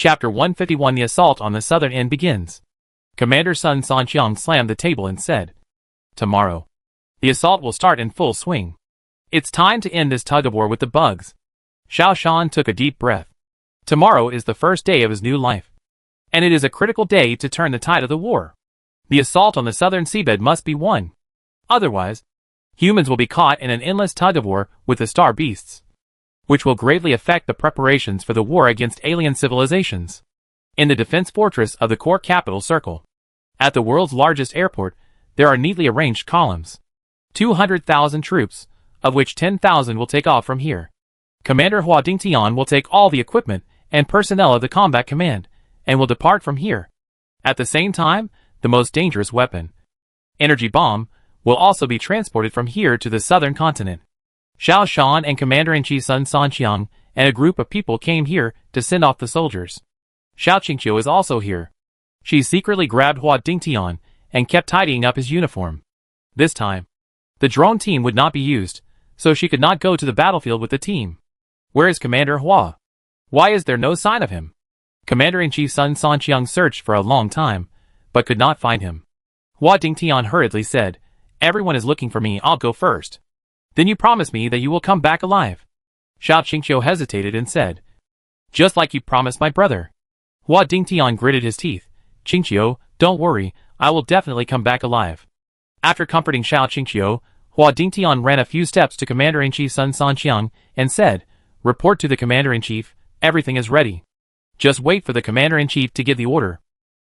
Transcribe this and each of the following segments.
Chapter 151 The assault on the southern end begins. Commander Sun Sanqiang slammed the table and said, "Tomorrow, the assault will start in full swing. It's time to end this tug-of-war with the bugs." Xiao Shan took a deep breath. Tomorrow is the first day of his new life. And it is a critical day to turn the tide of the war. The assault on the southern seabed must be won. Otherwise, humans will be caught in an endless tug-of-war with the star beasts, which will greatly affect the preparations for the war against alien civilizations. In the defense fortress of the core capital circle, at the world's largest airport, there are neatly arranged columns. 200,000 troops, of which 10,000 will take off from here. Commander Hua Dingtian will take all the equipment and personnel of the combat command, and will depart from here. At the same time, the most dangerous weapon, energy bomb, will also be transported from here to the southern continent. Xiao Shan and Commander-in-Chief Sun Sanqiang and a group of people came here to send off the soldiers. Xiao Qingqiu is also here. She secretly grabbed Hua Dingtian and kept tidying up his uniform. This time, the drone team would not be used, so she could not go to the battlefield with the team. Where is Commander Hua? Why is there no sign of him? Commander-in-Chief Sun Sanqiang searched for a long time, but could not find him. Hua Dingtian hurriedly said, "Everyone is looking for me, I'll go first. Then you promise me that you will come back alive." Xiao Qingqiu hesitated and said, "Just like you promised my brother." Hua Dingtian gritted his teeth. "Qingqiu, don't worry, I will definitely come back alive." After comforting Xiao Qingqiu, Hua Dingtian ran a few steps to Commander-in-Chief Sun Sanqiang and said, "Report to the Commander-in-Chief, everything is ready. Just wait for the Commander-in-Chief to give the order."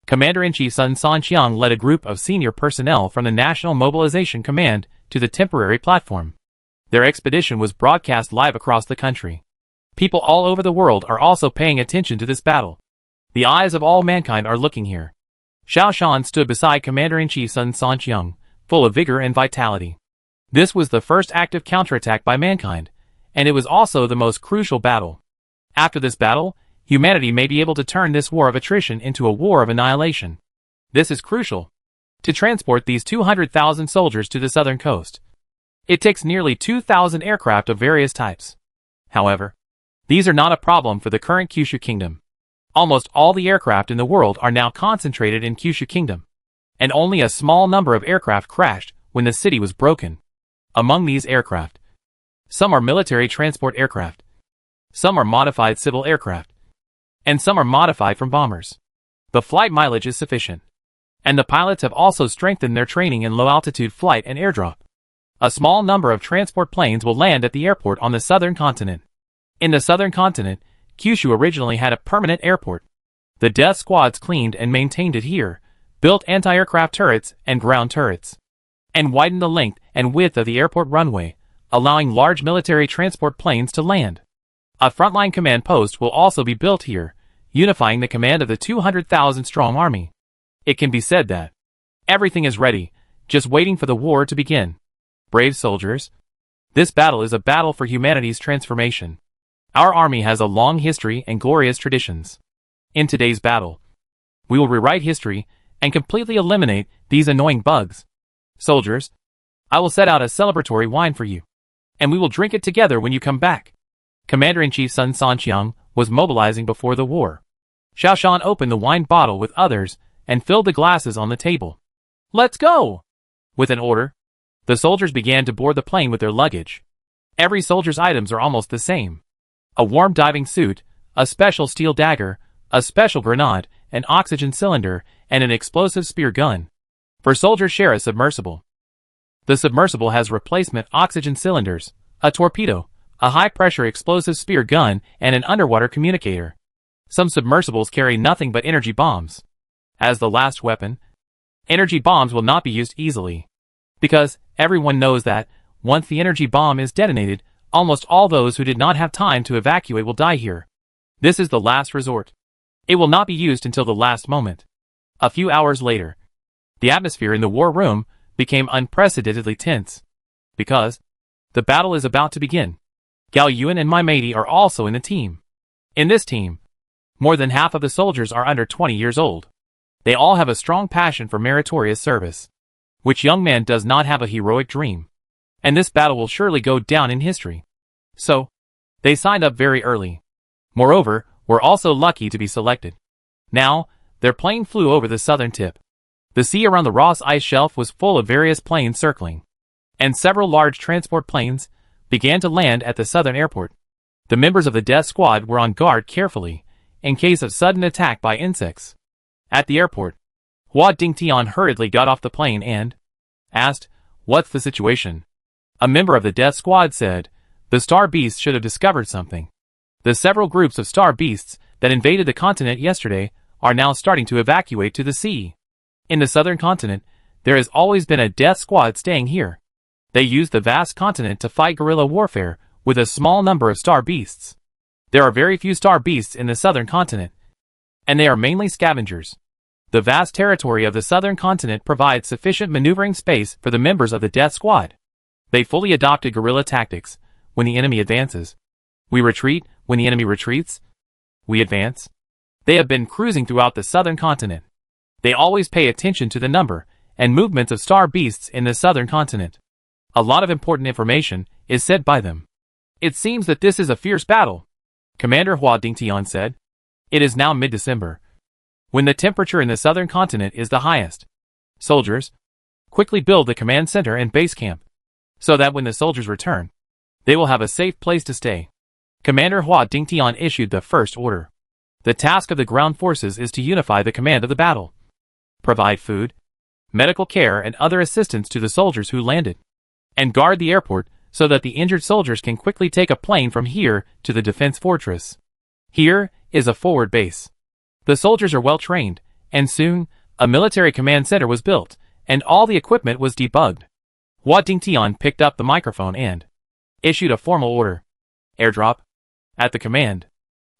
Commander-in-Chief Sun Sanqiang led a group of senior personnel from the National Mobilization Command to the temporary platform. Their expedition was broadcast live across the country. People all over the world are also paying attention to this battle. The eyes of all mankind are looking here. Xiao Shan stood beside Commander-in-Chief Sun Sanqiang, full of vigor and vitality. This was the first active counterattack by mankind, and it was also the most crucial battle. After this battle, humanity may be able to turn this war of attrition into a war of annihilation. This is crucial. To transport these 200,000 soldiers to the southern coast, it takes nearly 2,000 aircraft of various types. However, these are not a problem for the current Kyushu Kingdom. Almost all the aircraft in the world are now concentrated in Kyushu Kingdom, and only a small number of aircraft crashed when the city was broken. Among these aircraft, some are military transport aircraft, some are modified civil aircraft, and some are modified from bombers. The flight mileage is sufficient, and the pilots have also strengthened their training in low-altitude flight and airdrop. A small number of transport planes will land at the airport on the southern continent. In the southern continent, Kyushu originally had a permanent airport. The death squads cleaned and maintained it here, built anti-aircraft turrets and ground turrets, and widened the length and width of the airport runway, allowing large military transport planes to land. A frontline command post will also be built here, unifying the command of the 200,000-strong army. It can be said that everything is ready, just waiting for the war to begin. Brave soldiers, this battle is a battle for humanity's transformation. Our army has a long history and glorious traditions. In today's battle, we will rewrite history and completely eliminate these annoying bugs. Soldiers, I will set out a celebratory wine for you, and we will drink it together when you come back. Commander-in-Chief Sun Sanqiang was mobilizing before the war. Xiao Shan opened the wine bottle with others and filled the glasses on the table. "Let's go!" With an order, the soldiers began to board the plane with their luggage. Every soldier's items are almost the same. A warm diving suit, a special steel dagger, a special grenade, an oxygen cylinder, and an explosive spear gun. For soldiers share a submersible. The submersible has replacement oxygen cylinders, a torpedo, a high-pressure explosive spear gun, and an underwater communicator. Some submersibles carry nothing but energy bombs. As the last weapon, energy bombs will not be used easily, because everyone knows that once the energy bomb is detonated, almost all those who did not have time to evacuate will die here. This is the last resort. It will not be used until the last moment. A few hours later, the atmosphere in the war room became unprecedentedly tense, because the battle is about to begin. Gao Yuan and Mai Meidi are also in the team. In this team, more than half of the soldiers are under 20 years old. They all have a strong passion for meritorious service. Which young man does not have a heroic dream? And this battle will surely go down in history. So, they signed up very early. Moreover, were also lucky to be selected. Now, their plane flew over the southern tip. The sea around the Ross Ice Shelf was full of various planes circling, and several large transport planes began to land at the southern airport. The members of the death squad were on guard carefully, in case of sudden attack by insects. At the airport, Hua Dingtian hurriedly got off the plane and asked, "What's the situation?" A member of the death squad said, "The star beasts should have discovered something. The several groups of star beasts that invaded the continent yesterday are now starting to evacuate to the sea. In the southern continent, there has always been a death squad staying here. They use the vast continent to fight guerrilla warfare with a small number of star beasts. There are very few star beasts in the southern continent, and they are mainly scavengers. The vast territory of the southern continent provides sufficient maneuvering space for the members of the death squad. They fully adopted guerrilla tactics. When the enemy advances, we retreat. When the enemy retreats, we advance. They have been cruising throughout the southern continent. They always pay attention to the number and movements of star beasts in the southern continent. A lot of important information is said by them. It seems that this is a fierce battle," Commander Hua Dingtian said. "It is now mid-December, when the temperature in the southern continent is the highest. Soldiers, quickly build the command center and base camp, so that when the soldiers return, they will have a safe place to stay." Commander Hua Dingtian issued the first order. The task of the ground forces is to unify the command of the battle, provide food, medical care and other assistance to the soldiers who landed, and guard the airport so that the injured soldiers can quickly take a plane from here to the defense fortress. Here is a forward base. The soldiers are well trained, and soon, a military command center was built, and all the equipment was debugged. Hua Dingtian picked up the microphone and issued a formal order. Airdrop. At the command,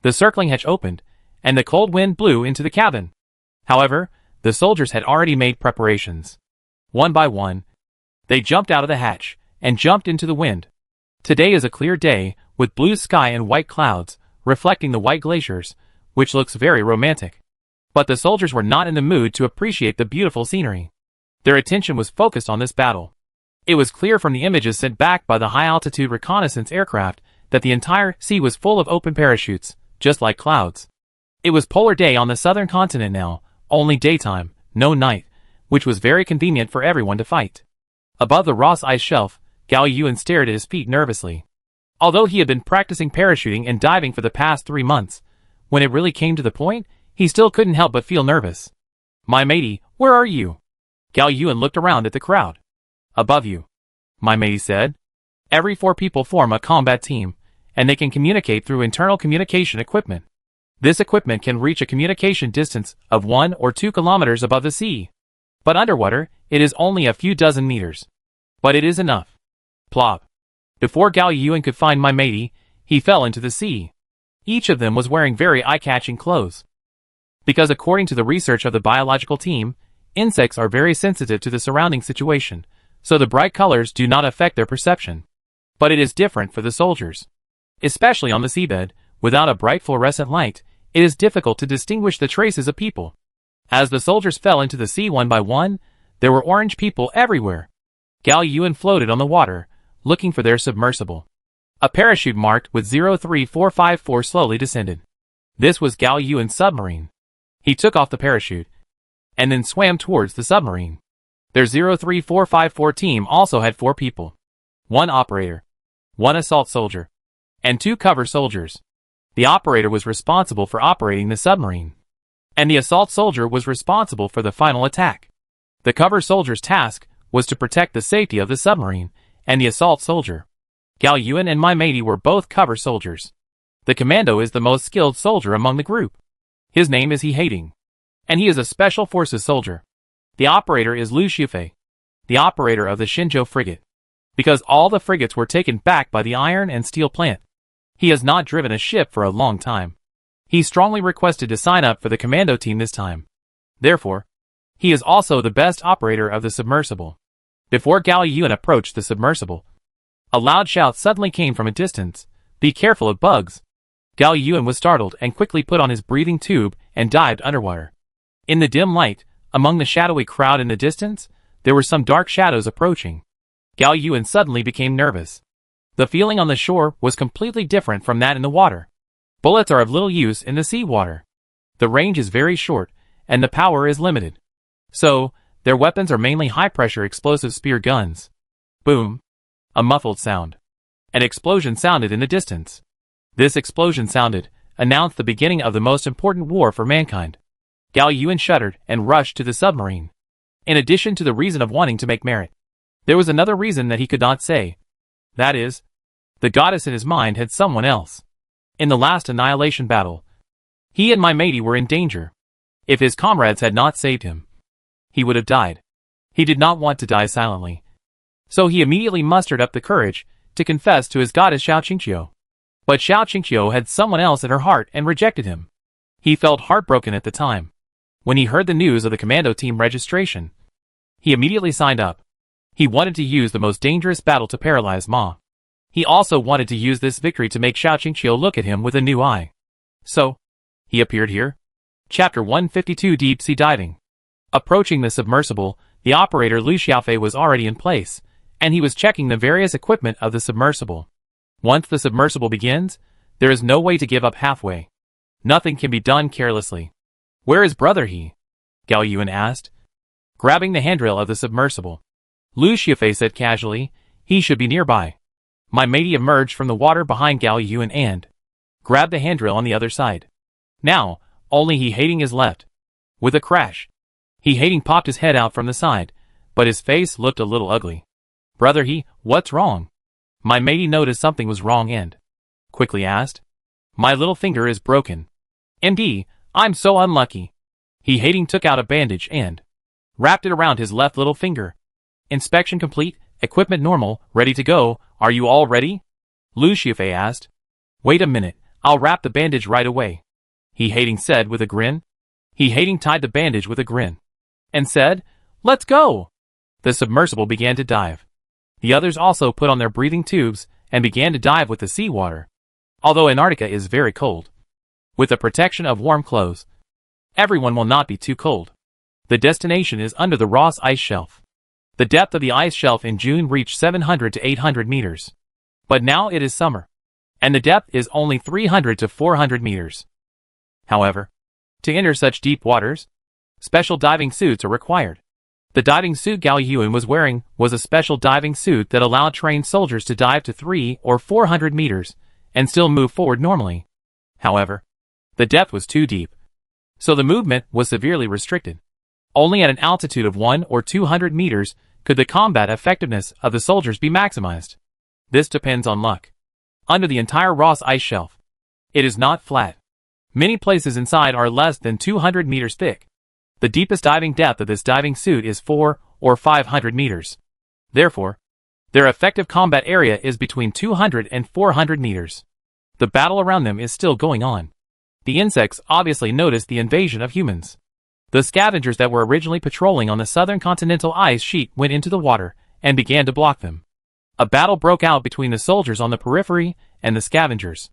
the circling hatch opened, and the cold wind blew into the cabin. However, the soldiers had already made preparations. One by one, they jumped out of the hatch and jumped into the wind. Today is a clear day, with blue sky and white clouds, reflecting the white glaciers, which looks very romantic. But the soldiers were not in the mood to appreciate the beautiful scenery. Their attention was focused on this battle. It was clear from the images sent back by the high-altitude reconnaissance aircraft that the entire sea was full of open parachutes, just like clouds. It was polar day on the southern continent now, only daytime, no night, which was very convenient for everyone to fight. Above the Ross Ice Shelf, Gao Yuan stared at his feet nervously. Although he had been practicing parachuting and diving for the past 3 months, when it really came to the point, he still couldn't help but feel nervous. "My matey, where are you?" Gao Yuan looked around at the crowd. "Above you," my matey said. "Every 4 people form a combat team, and they can communicate through internal communication equipment. This equipment can reach a communication distance of 1 or 2 kilometers above the sea. But underwater, it is only a few dozen meters. But it is enough." Plop. Before Gao Yuan could find my matey, he fell into the sea. Each of them was wearing very eye-catching clothes. Because according to the research of the biological team, insects are very sensitive to the surrounding situation, so the bright colors do not affect their perception. But it is different for the soldiers. Especially on the seabed, without a bright fluorescent light, it is difficult to distinguish the traces of people. As the soldiers fell into the sea one by one, there were orange people everywhere. Gao Yuan floated on the water, looking for their submersible. A parachute marked with 03454 slowly descended. This was Gao Yuan's submarine. He took off the parachute, and then swam towards the submarine. Their 03454 team also had 4 people. 1 operator, 1 assault soldier, and 2 cover soldiers. The operator was responsible for operating the submarine, and the assault soldier was responsible for the final attack. The cover soldier's task was to protect the safety of the submarine and the assault soldier. Gao Yuan and my matey were both cover soldiers. The commando is the most skilled soldier among the group. His name is He Hating, and he is a special forces soldier. The operator is Lu Shufei, the operator of the Shenzhou frigate. Because all the frigates were taken back by the iron and steel plant, he has not driven a ship for a long time. He strongly requested to sign up for the commando team this time. Therefore, he is also the best operator of the submersible. Before Gao Yuan approached the submersible, a loud shout suddenly came from a distance. "Be careful of bugs." Gao Yuan was startled and quickly put on his breathing tube and dived underwater. In the dim light, among the shadowy crowd in the distance, there were some dark shadows approaching. Gao Yuan suddenly became nervous. The feeling on the shore was completely different from that in the water. Bullets are of little use in the seawater. The range is very short, and the power is limited. So, their weapons are mainly high-pressure explosive spear guns. Boom! A muffled sound. An explosion sounded in the distance. This explosion sounded announced the beginning of the most important war for mankind. Gao Yuan shuddered and rushed to the submarine. In addition to the reason of wanting to make merit, there was another reason that he could not say. That is, the goddess in his mind had someone else. In the last annihilation battle, he and my matey were in danger. If his comrades had not saved him, he would have died. He did not want to die silently. So he immediately mustered up the courage to confess to his goddess Xiao Qingqiu. But Xiao Qingqiu had someone else in her heart and rejected him. He felt heartbroken at the time. When he heard the news of the commando team registration, he immediately signed up. He wanted to use the most dangerous battle to paralyze Ma. He also wanted to use this victory to make Xiao Qingqiu look at him with a new eye. So, he appeared here. Chapter 152 Deep Sea Diving. Approaching the submersible, the operator Lu Xiaofei was already in place, and he was checking the various equipment of the submersible. Once the submersible begins, there is no way to give up halfway. Nothing can be done carelessly. Where is brother he? Gao Yuan asked. Grabbing the handrail of the submersible. Lu Xiaofei said casually, he should be nearby. My matey emerged from the water behind Gao Yuan and grabbed the handrail on the other side. Now, only he hating is left. With a crash, he hating popped his head out from the side, but his face looked a little ugly. Brother he, what's wrong? My matey noticed something was wrong and quickly asked. My little finger is broken. MD, I'm so unlucky. He hating took out a bandage and wrapped it around his left little finger. Inspection complete, equipment normal, ready to go, are you all ready? Lu Xiaofei asked. Wait a minute, I'll wrap the bandage right away. He hating said with a grin. He hating tied the bandage with a grin. And said, let's go! The submersible began to dive. The others also put on their breathing tubes and began to dive with the seawater. Although Antarctica is very cold, with the protection of warm clothes, everyone will not be too cold. The destination is under the Ross Ice Shelf. The depth of the ice shelf in June reached 700 to 800 meters. But now it is summer, and the depth is only 300 to 400 meters. However, to enter such deep waters, special diving suits are required. The diving suit Gao Yuan was wearing was a special diving suit that allowed trained soldiers to dive to 300 or 400 meters and still move forward normally. However, the depth was too deep, so the movement was severely restricted. Only at an altitude of 100 or 200 meters could the combat effectiveness of the soldiers be maximized. This depends on luck. Under the entire Ross Ice Shelf, it is not flat. Many places inside are less than 200 meters thick. The deepest diving depth of this diving suit is 400 or 500 meters. Therefore, their effective combat area is between 200 and 400 meters. The battle around them is still going on. The insects obviously noticed the invasion of humans. The scavengers that were originally patrolling on the southern continental ice sheet went into the water and began to block them. A battle broke out between the soldiers on the periphery and the scavengers.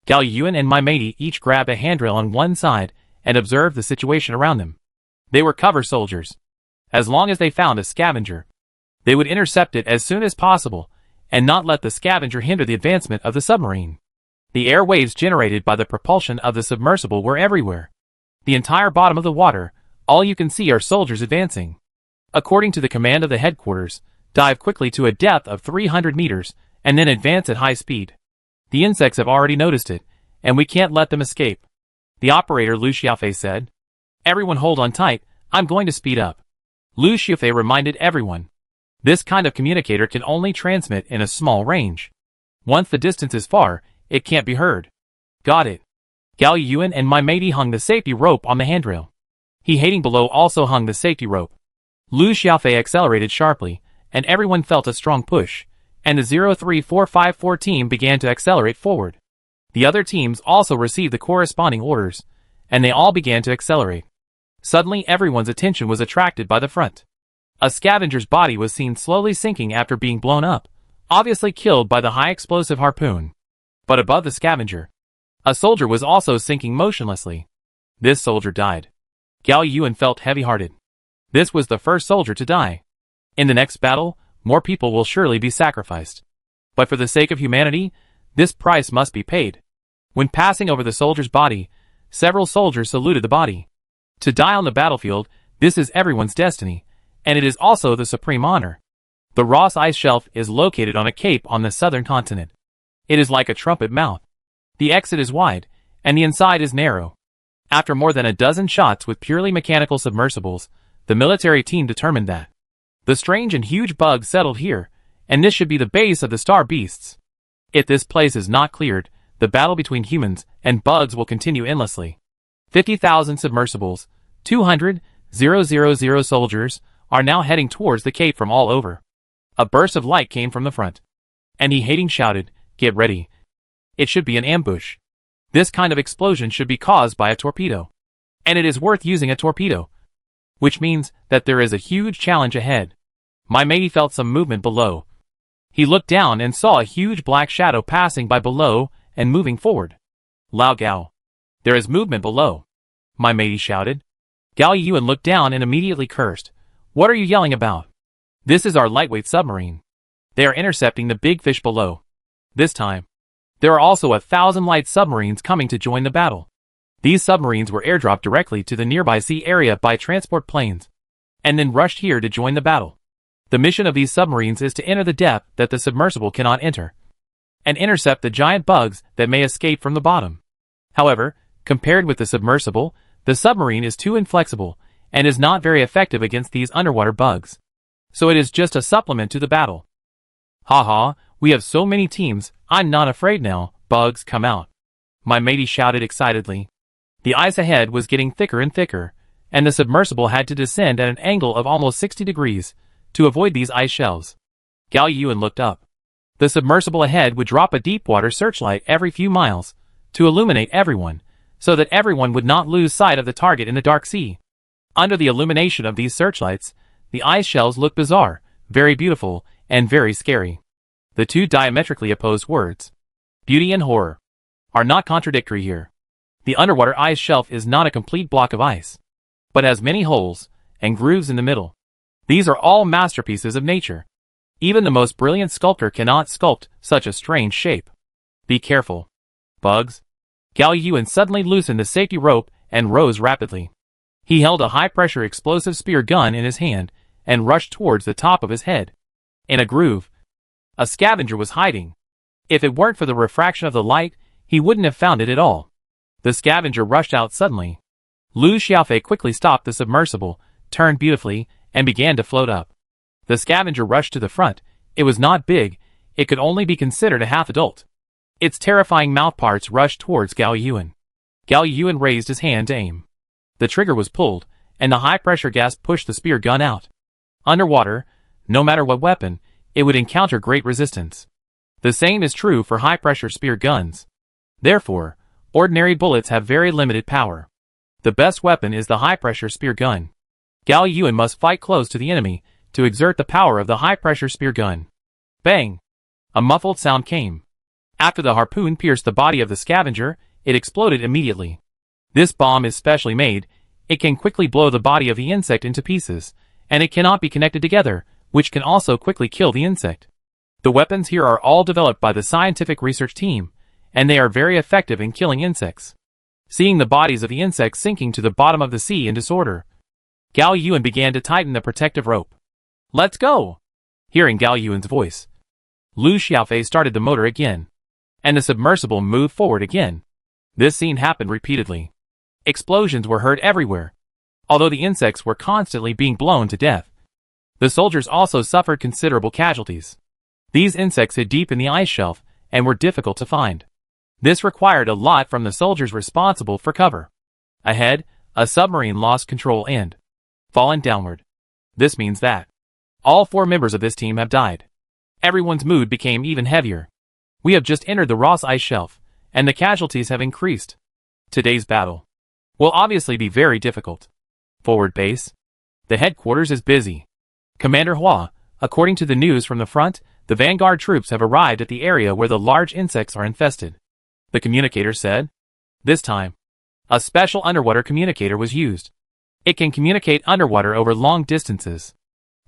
Gao Yuan and my matey each grabbed a handrail on one side and observed the situation around them. They were cover soldiers. As long as they found a scavenger, they would intercept it as soon as possible and not let the scavenger hinder the advancement of the submarine. The air waves generated by the propulsion of the submersible were everywhere. The entire bottom of the water, all you can see are soldiers advancing. According to the command of the headquarters, dive quickly to a depth of 300 meters and then advance at high speed. The insects have already noticed it, and we can't let them escape. The operator Lu Xiaofei said. Everyone hold on tight, I'm going to speed up. Lu Xiaofei reminded everyone. This kind of communicator can only transmit in a small range. Once the distance is far, it can't be heard. Got it. Gao Yuan and my matey hung the safety rope on the handrail. He hating below also hung the safety rope. Lu Xiaofei accelerated sharply, and everyone felt a strong push, and the 03454 team began to accelerate forward. The other teams also received the corresponding orders, and they all began to accelerate. Suddenly everyone's attention was attracted by the front. A scavenger's body was seen slowly sinking after being blown up, obviously killed by the high-explosive harpoon. But above the scavenger, a soldier was also sinking motionlessly. This soldier died. Gao Yuan felt heavy-hearted. This was the first soldier to die. In the next battle, more people will surely be sacrificed. But for the sake of humanity, this price must be paid. When passing over the soldier's body, several soldiers saluted the body. To die on the battlefield, this is everyone's destiny, and it is also the supreme honor. The Ross Ice Shelf is located on a cape on the southern continent. It is like a trumpet mouth. The exit is wide, and the inside is narrow. After more than a dozen shots with purely mechanical submersibles, the military team determined that the strange and huge bugs settled here, and this should be the base of the star beasts. If this place is not cleared, the battle between humans and bugs will continue endlessly. 50,000 submersibles, 200,000 soldiers, are now heading towards the cape from all over. A burst of light came from the front, and he hating shouted, "Get ready. It should be an ambush. This kind of explosion should be caused by a torpedo. And it is worth using a torpedo. Which means that there is a huge challenge ahead." My matey felt some movement below. He looked down and saw a huge black shadow passing by below and moving forward. "Lao Gao. There is movement below," my matey shouted. Gao Yuan looked down and immediately cursed. "What are you yelling about? This is our lightweight submarine. They are intercepting the big fish below. This time, there are also 1,000 light submarines coming to join the battle. These submarines were airdropped directly to the nearby sea area by transport planes, and then rushed here to join the battle. The mission of these submarines is to enter the depth that the submersible cannot enter, and intercept the giant bugs that may escape from the bottom. However, compared with the submersible, the submarine is too inflexible, and is not very effective against these underwater bugs. So it is just a supplement to the battle. Haha, we have so many teams, I'm not afraid now, bugs, come out. My matey shouted excitedly. The ice ahead was getting thicker and thicker, and the submersible had to descend at an angle of almost 60 degrees to avoid these ice shelves. Gao Yuan looked up. The submersible ahead would drop a deep water searchlight every few miles to illuminate everyone, so that everyone would not lose sight of the target in the dark sea. Under the illumination of these searchlights, the ice shelves look bizarre, very beautiful, and very scary. The two diametrically opposed words, beauty and horror, are not contradictory here. The underwater ice shelf is not a complete block of ice, but has many holes and grooves in the middle. These are all masterpieces of nature. Even the most brilliant sculptor cannot sculpt such a strange shape. Be careful, bugs. Gao Yuan suddenly loosened the safety rope and rose rapidly. He held a high-pressure explosive spear gun in his hand and rushed towards the top of his head. In a groove, a scavenger was hiding. If it weren't for the refraction of the light, he wouldn't have found it at all. The scavenger rushed out suddenly. Lu Xiaofei quickly stopped the submersible, turned beautifully, and began to float up. The scavenger rushed to the front. It was not big, it could only be considered a half-adult. Its terrifying mouthparts rushed towards Gao Yuan. Gao Yuan raised his hand to aim. The trigger was pulled, and the high-pressure gas pushed the spear gun out. Underwater, no matter what weapon, it would encounter great resistance. The same is true for high-pressure spear guns. Therefore, ordinary bullets have very limited power. The best weapon is the high-pressure spear gun. Gao Yuan must fight close to the enemy to exert the power of the high-pressure spear gun. Bang! A muffled sound came. After the harpoon pierced the body of the scavenger, it exploded immediately. This bomb is specially made. It can quickly blow the body of the insect into pieces, and it cannot be connected together, which can also quickly kill the insect. The weapons here are all developed by the scientific research team, and they are very effective in killing insects. Seeing the bodies of the insects sinking to the bottom of the sea in disorder, Gao Yuan began to tighten the protective rope. "Let's go!" Hearing Gao Yuan's voice, Lu Xiaofei started the motor again, and the submersible moved forward again. This scene happened repeatedly. Explosions were heard everywhere, although the insects were constantly being blown to death. The soldiers also suffered considerable casualties. These insects hid deep in the ice shelf and were difficult to find. This required a lot from the soldiers responsible for cover. Ahead, a submarine lost control and fallen downward. This means that all 4 members of this team have died. Everyone's mood became even heavier. We have just entered the Ross Ice Shelf, and the casualties have increased. Today's battle will obviously be very difficult. Forward base. The headquarters is busy. Commander Hua, according to the news from the front, the vanguard troops have arrived at the area where the large insects are infested. The communicator said. This time, a special underwater communicator was used. It can communicate underwater over long distances.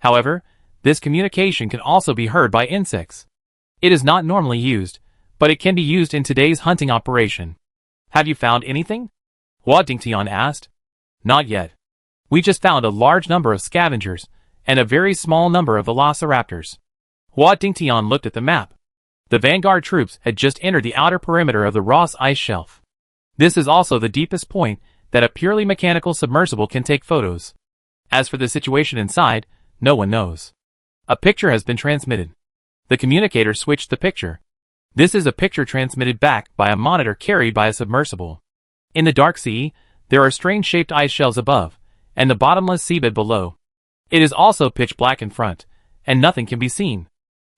However, this communication can also be heard by insects. It is not normally used, but it can be used in today's hunting operation. Have you found anything? Hua Dingtian asked. Not yet. We just found a large number of scavengers, and a very small number of velociraptors. Hua Dingtian looked at the map. The vanguard troops had just entered the outer perimeter of the Ross ice shelf. This is also the deepest point that a purely mechanical submersible can take photos. As for the situation inside, no one knows. A picture has been transmitted. The communicator switched the picture. This is a picture transmitted back by a monitor carried by a submersible. In the dark sea, there are strange-shaped ice shelves above, and the bottomless seabed below. It is also pitch black in front, and nothing can be seen.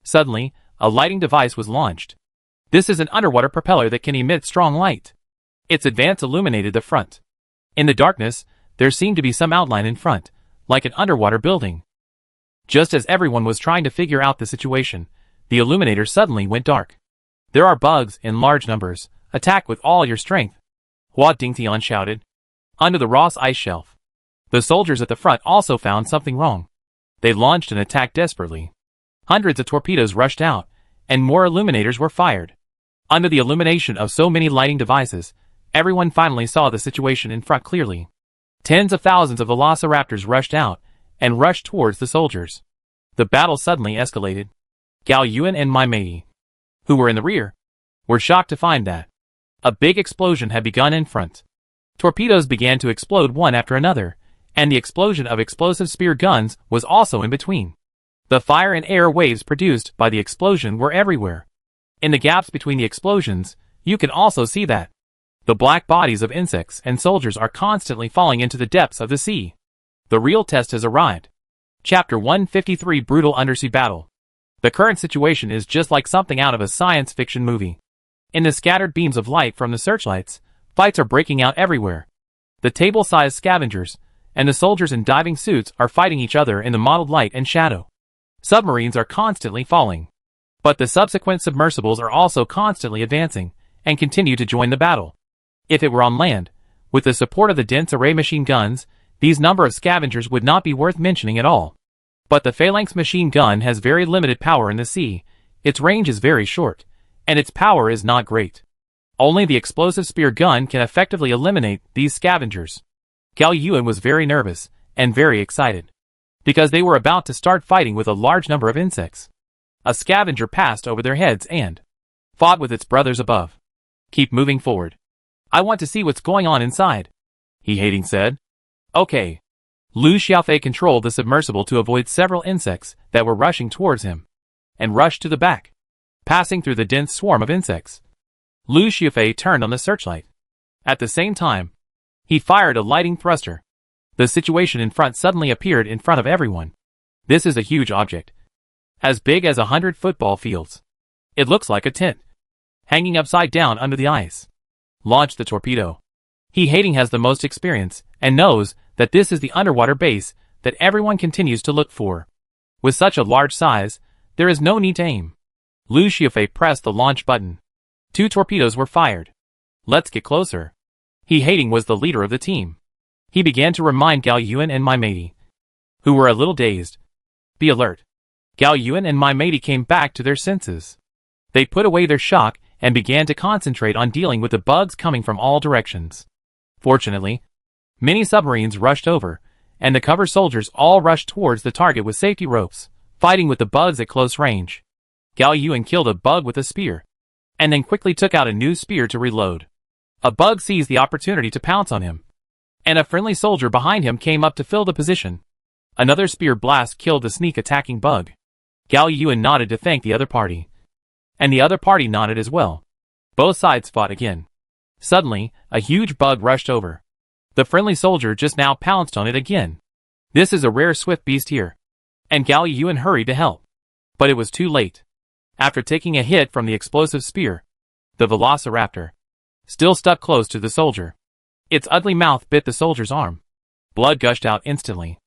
Suddenly, a lighting device was launched. This is an underwater propeller that can emit strong light. Its advance illuminated the front. In the darkness, there seemed to be some outline in front, like an underwater building. Just as everyone was trying to figure out the situation, the illuminator suddenly went dark. There are bugs in large numbers. Attack with all your strength, Hua Dingtian shouted. Under the Ross ice shelf. The soldiers at the front also found something wrong. They launched an attack desperately. Hundreds of torpedoes rushed out, and more illuminators were fired. Under the illumination of so many lighting devices, everyone finally saw the situation in front clearly. Tens of thousands of velociraptors rushed out, and rushed towards the soldiers. The battle suddenly escalated. Gao Yuan and my matey, who were in the rear, were shocked to find that a big explosion had begun in front. Torpedoes began to explode one after another, and the explosion of explosive spear guns was also in between. The fire and air waves produced by the explosion were everywhere. In the gaps between the explosions, you can also see that the black bodies of insects and soldiers are constantly falling into the depths of the sea. The real test has arrived. Chapter 153 Brutal Undersea Battle. The current situation is just like something out of a science fiction movie. In the scattered beams of light from the searchlights, fights are breaking out everywhere. The table-sized scavengers and the soldiers in diving suits are fighting each other in the mottled light and shadow. Submarines are constantly falling. But the subsequent submersibles are also constantly advancing and continue to join the battle. If it were on land, with the support of the dense array machine guns, these number of scavengers would not be worth mentioning at all. But the Phalanx machine gun has very limited power in the sea, its range is very short, and its power is not great. Only the explosive spear gun can effectively eliminate these scavengers. Gao Yuan was very nervous and very excited, because they were about to start fighting with a large number of insects. A scavenger passed over their heads and fought with its brothers above. Keep moving forward. I want to see what's going on inside, he hating said. Okay. Lu Xiaofei controlled the submersible to avoid several insects that were rushing towards him, and rushed to the back, passing through the dense swarm of insects. Lu Xiaofei turned on the searchlight. At the same time, he fired a lighting thruster. The situation in front suddenly appeared in front of everyone. This is a huge object, as big as 100 football fields. It looks like a tent, hanging upside down under the ice. Launch the torpedo. He hating has the most experience, and knows that this is the underwater base that everyone continues to look for. With such a large size, there is no need to aim. Lu Xiaofei pressed the launch button. 2 torpedoes were fired. Let's get closer. He hating was the leader of the team. He began to remind Gao Yuan and my matey, who were a little dazed. Be alert. Gao Yuan and my matey came back to their senses. They put away their shock and began to concentrate on dealing with the bugs coming from all directions. Fortunately, many submarines rushed over, and the cover soldiers all rushed towards the target with safety ropes, fighting with the bugs at close range. Gao Yuan killed a bug with a spear, and then quickly took out a new spear to reload. A bug seized the opportunity to pounce on him, and a friendly soldier behind him came up to fill the position. Another spear blast killed the sneak-attacking bug. Gao Yuan nodded to thank the other party, and the other party nodded as well. Both sides fought again. Suddenly, a huge bug rushed over. The friendly soldier just now pounced on it again. This is a rare swift beast here, and Gao Yuan hurried to help. But it was too late. After taking a hit from the explosive spear, the velociraptor still stuck close to the soldier. Its ugly mouth bit the soldier's arm. Blood gushed out instantly.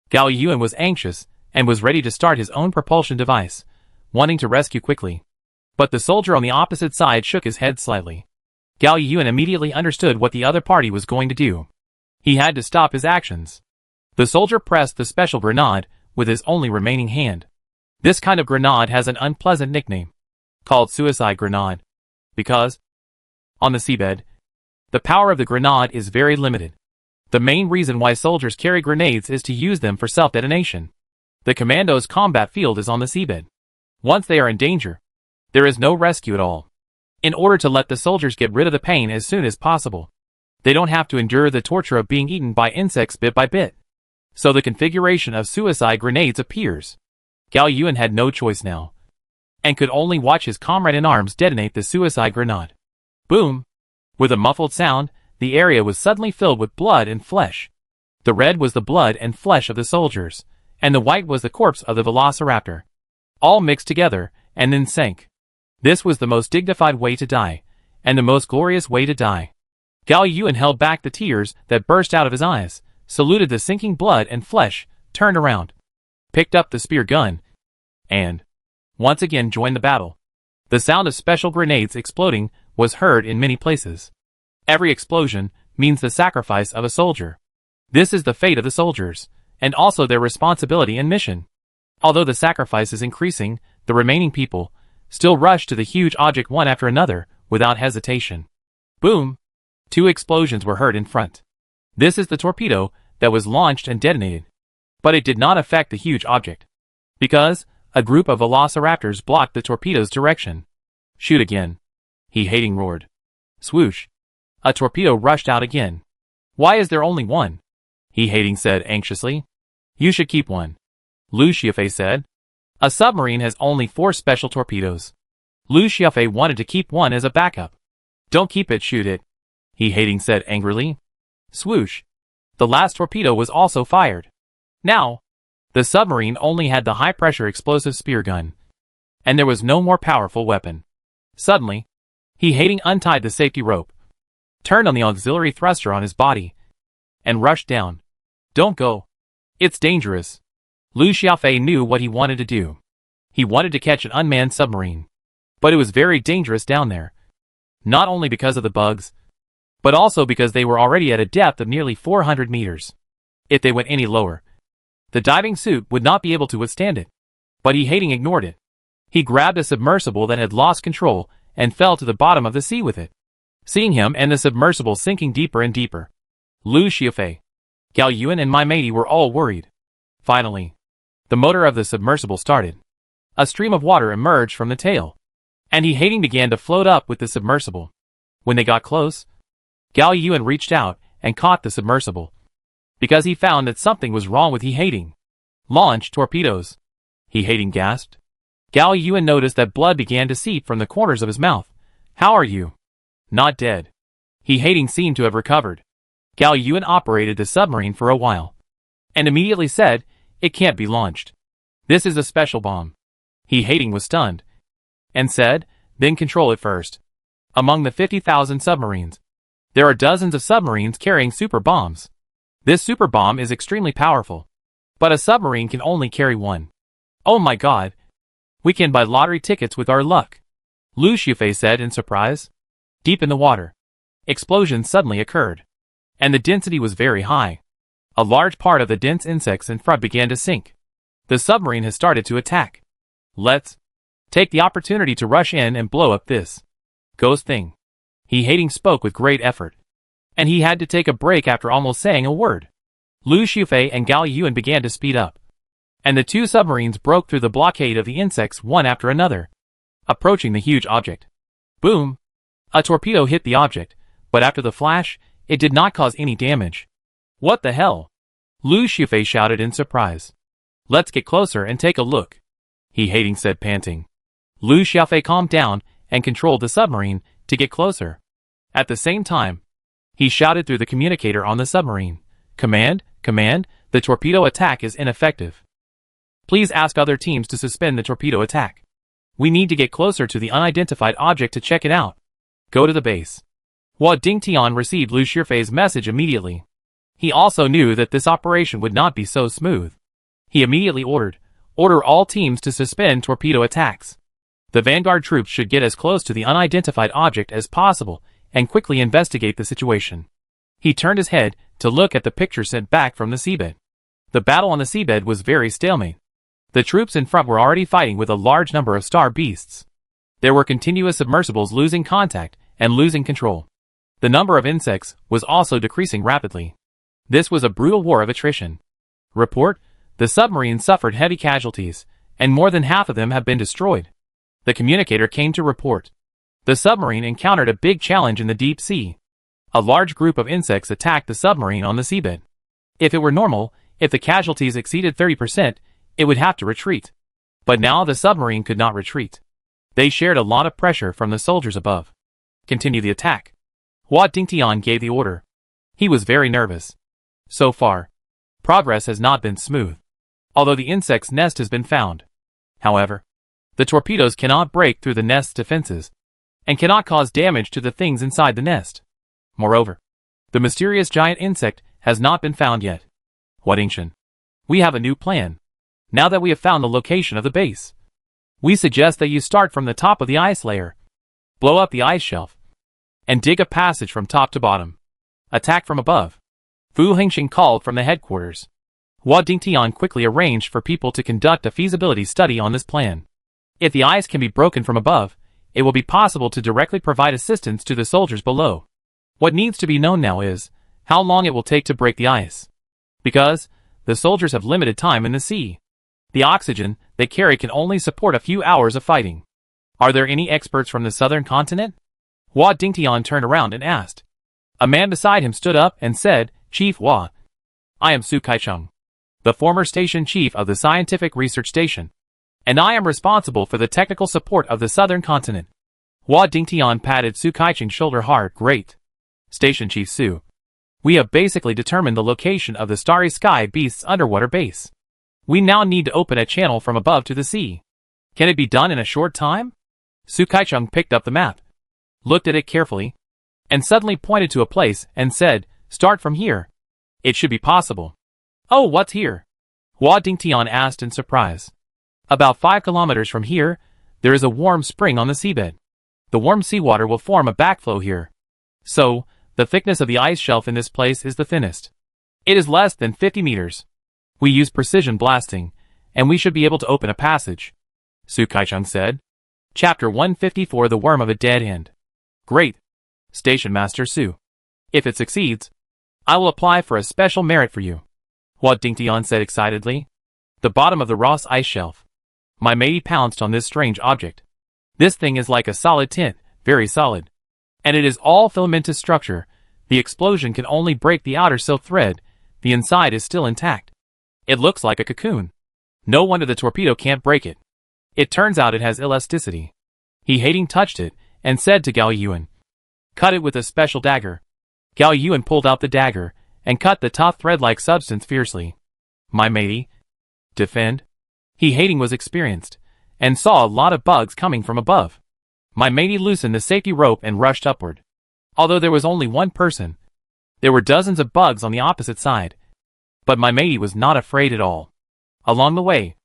Gao Yuan was anxious and was ready to start his own propulsion device, wanting to rescue quickly. But the soldier on the opposite side shook his head slightly. Gao Yuan immediately understood what the other party was going to do. He had to stop his actions. The soldier pressed the special grenade with his only remaining hand. This kind of grenade has an unpleasant nickname, called suicide grenade, because, on the seabed, The power of the grenade is very limited. The main reason why soldiers carry grenades is to use them for self-detonation. The commando's combat field is on the seabed. Once they are in danger, there is no rescue at all. In order to let the soldiers get rid of the pain as soon as possible, they don't have to endure the torture of being eaten by insects bit by bit. So the configuration of suicide grenades appears. Gao Yuan had no choice now, and could only watch his comrade in arms detonate the suicide grenade. Boom! With a muffled sound, the area was suddenly filled with blood and flesh. The red was the blood and flesh of the soldiers, and the white was the corpse of the velociraptor. All mixed together, and then sank. This was the most dignified way to die, and the most glorious way to die. Gao Yuan held back the tears that burst out of his eyes, saluted the sinking blood and flesh, turned around, picked up the spear gun, and once again joined the battle. The sound of special grenades exploding was heard in many places. Every explosion means the sacrifice of a soldier. This is the fate of the soldiers, and also their responsibility and mission. Although the sacrifice is increasing, the remaining people still rush to the huge object one after another, without hesitation. Boom! 2 explosions were heard in front. This is the torpedo that was launched and detonated. But it did not affect the huge object, because a group of velociraptors blocked the torpedo's direction. Shoot again! He hating roared. Swoosh! A torpedo rushed out again. Why is there only one? He hating said anxiously. You should keep one. Lu Xiaofei said. A submarine has only 4 special torpedoes. Lu Xiaofei wanted to keep one as a backup. Don't keep it, shoot it. He hating said angrily. Swoosh! The last torpedo was also fired. Now, the submarine only had the high-pressure explosive spear gun, and there was no more powerful weapon. Suddenly, he hating untied the safety rope, turned on the auxiliary thruster on his body, and rushed down. Don't go. It's dangerous. Lu Xiaofei knew what he wanted to do. He wanted to catch an unmanned submarine. But it was very dangerous down there. Not only because of the bugs, but also because they were already at a depth of nearly 400 meters. If they went any lower, the diving suit would not be able to withstand it. But he hating ignored it. He grabbed a submersible that had lost control and fell to the bottom of the sea with it. Seeing him and the submersible sinking deeper and deeper, Lu Xiaofei, Gao Yuan and my matey were all worried. Finally, the motor of the submersible started. A stream of water emerged from the tail, and he hating began to float up with the submersible. When they got close, Gao Yuan reached out and caught the submersible, because he found that something was wrong with he hating. Launch torpedoes! He hating gasped. Gao Yuan noticed that blood began to seep from the corners of his mouth. How are you? Not dead. He hating seemed to have recovered. Gao Yuan operated the submarine for a while, and immediately said, it can't be launched. This is a special bomb. He hating was stunned, and said, then control it first. Among the 50,000 submarines, there are dozens of submarines carrying super bombs. This super bomb is extremely powerful, but a submarine can only carry one. Oh my god! We can buy lottery tickets with our luck. Lu Xiaofei said in surprise. Deep in the water, explosions suddenly occurred, and the density was very high. A large part of the dense insects in front began to sink. The submarine has started to attack. Let's take the opportunity to rush in and blow up this ghost thing. He hating spoke with great effort, and he had to take a break after almost saying a word. Lu Xiaofei and Gao Yuan began to speed up, and the 2 submarines broke through the blockade of the insects one after another, approaching the huge object. Boom! A torpedo hit the object, but after the flash, it did not cause any damage. What the hell? Lu Xiaofei shouted in surprise. Let's get closer and take a look. He hating said panting. Lu Xiaofei calmed down and controlled the submarine to get closer. At the same time, he shouted through the communicator on the submarine. Command, command, the torpedo attack is ineffective. Please ask other teams to suspend the torpedo attack. We need to get closer to the unidentified object to check it out. Go to the base. Hua Dingtian received Lu Xiaofei's message immediately. He also knew that this operation would not be so smooth. He immediately ordered all teams to suspend torpedo attacks. The vanguard troops should get as close to the unidentified object as possible and quickly investigate the situation. He turned his head to look at the picture sent back from the seabed. The battle on the seabed was very stalemate. The troops in front were already fighting with a large number of star beasts. There were continuous submersibles losing contact and losing control. The number of insects was also decreasing rapidly. This was a brutal war of attrition. Report: the submarine suffered heavy casualties, and more than half of them have been destroyed. The communicator came to report. The submarine encountered a big challenge in the deep sea. A large group of insects attacked the submarine on the seabed. If it were normal, if the casualties exceeded 30%, it would have to retreat. But now the submarine could not retreat. They shared a lot of pressure from the soldiers above. Continue the attack. Hua Dingtian gave the order. He was very nervous. So far, progress has not been smooth. Although the insect's nest has been found. However, the torpedoes cannot break through the nest's defenses, and cannot cause damage to the things inside the nest. Moreover, the mysterious giant insect has not been found yet. Extinction. We have a new plan. Now that we have found the location of the base, we suggest that you start from the top of the ice layer, blow up the ice shelf, and dig a passage from top to bottom. Attack from above. Fu Hengxing called from the headquarters. Hua Dingtian quickly arranged for people to conduct a feasibility study on this plan. If the ice can be broken from above, it will be possible to directly provide assistance to the soldiers below. What needs to be known now is how long it will take to break the ice. Because the soldiers have limited time in the sea. The oxygen they carry can only support a few hours of fighting. Are there any experts from the southern continent? Hua Dingtian turned around and asked. A man beside him stood up and said, Chief Hua. I am Su Kaicheng, the former station chief of the Scientific Research Station, and I am responsible for the technical support of the southern continent. Hua Dingtian patted Su Kaicheng's shoulder hard. Great. Station Chief Su. We have basically determined the location of the Starry Sky Beast's underwater base. We now need to open a channel from above to the sea. Can it be done in a short time? Su Kaicheng picked up the map, looked at it carefully, and suddenly pointed to a place and said, Start from here. It should be possible. Oh, what's here? Hua Dingtian asked in surprise. About 5 kilometers from here, there is a warm spring on the seabed. The warm seawater will form a backflow here. So, the thickness of the ice shelf in this place is the thinnest. It is less than 50 meters. We use precision blasting, and we should be able to open a passage. Su Kaicheng said. Chapter 154 The Worm of a Dead End. Great. Station Master Su. If it succeeds, I will apply for a special merit for you. Hua Dingtian said excitedly. The bottom of the Ross ice shelf. My matey pounced on this strange object. This thing is like a solid tin, very solid. And it is all filamentous structure. The explosion can only break the outer silk thread. The inside is still intact. It looks like a cocoon. No wonder the torpedo can't break it. It turns out it has elasticity. He hating touched it, and said to Gao Yuan, Cut it with a special dagger. Gao Yuan pulled out the dagger, and cut the tough thread-like substance fiercely. My matey. Defend. He hating was experienced, and saw a lot of bugs coming from above. My matey loosened the safety rope and rushed upward. Although there was only one person, there were dozens of bugs on the opposite side. But my matey was not afraid at all. Along the way,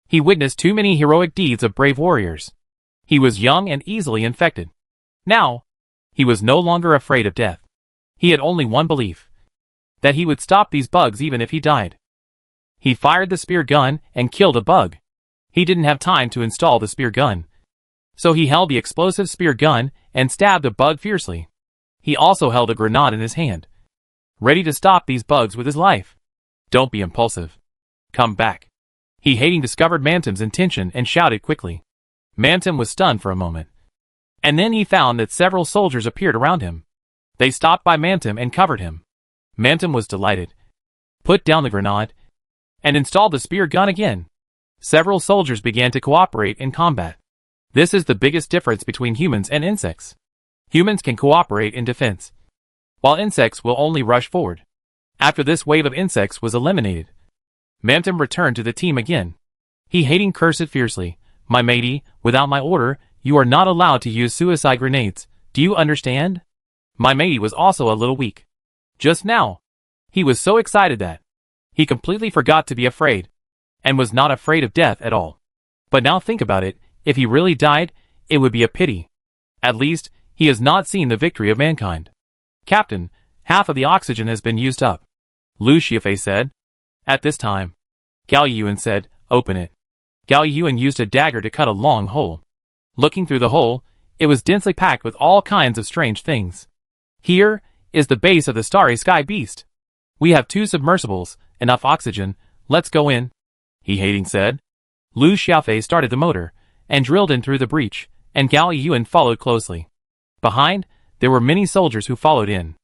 he witnessed too many heroic deeds of brave warriors. He was young and easily infected. Now, he was no longer afraid of death. He had only one belief. That he would stop these bugs even if he died. He fired the spear gun and killed a bug. He didn't have time to install the spear gun. So he held the explosive spear gun and stabbed a bug fiercely. He also held a grenade in his hand, ready to stop these bugs with his life. Don't be impulsive. Come back. He hating discovered Mantum's intention and shouted quickly. Mantum was stunned for a moment. And then he found that several soldiers appeared around him. They stopped by Mantum and covered him. Mantum was delighted, put down the grenade, and installed the spear gun again. Several soldiers began to cooperate in combat. This is the biggest difference between humans and insects. Humans can cooperate in defense, while insects will only rush forward. After this wave of insects was eliminated, Mantum returned to the team again. He hating cursed fiercely. My matey, without my order, you are not allowed to use suicide grenades. Do you understand? My matey was also a little weak. Just now, he was so excited that he completely forgot to be afraid, and was not afraid of death at all. But now think about it, if he really died, it would be a pity. At least, he has not seen the victory of mankind. Captain, half of the oxygen has been used up. Lu Shiafei said. At this time, Gao Yuan said, Open it. Gao Yuan used a dagger to cut a long hole. Looking through the hole, it was densely packed with all kinds of strange things. Here is the base of the starry sky beast. We have 2 submersibles, enough oxygen, let's go in, he hating said. Lu Xiaofei started the motor, and drilled in through the breach, and Gao Yuan followed closely. Behind, there were many soldiers who followed in.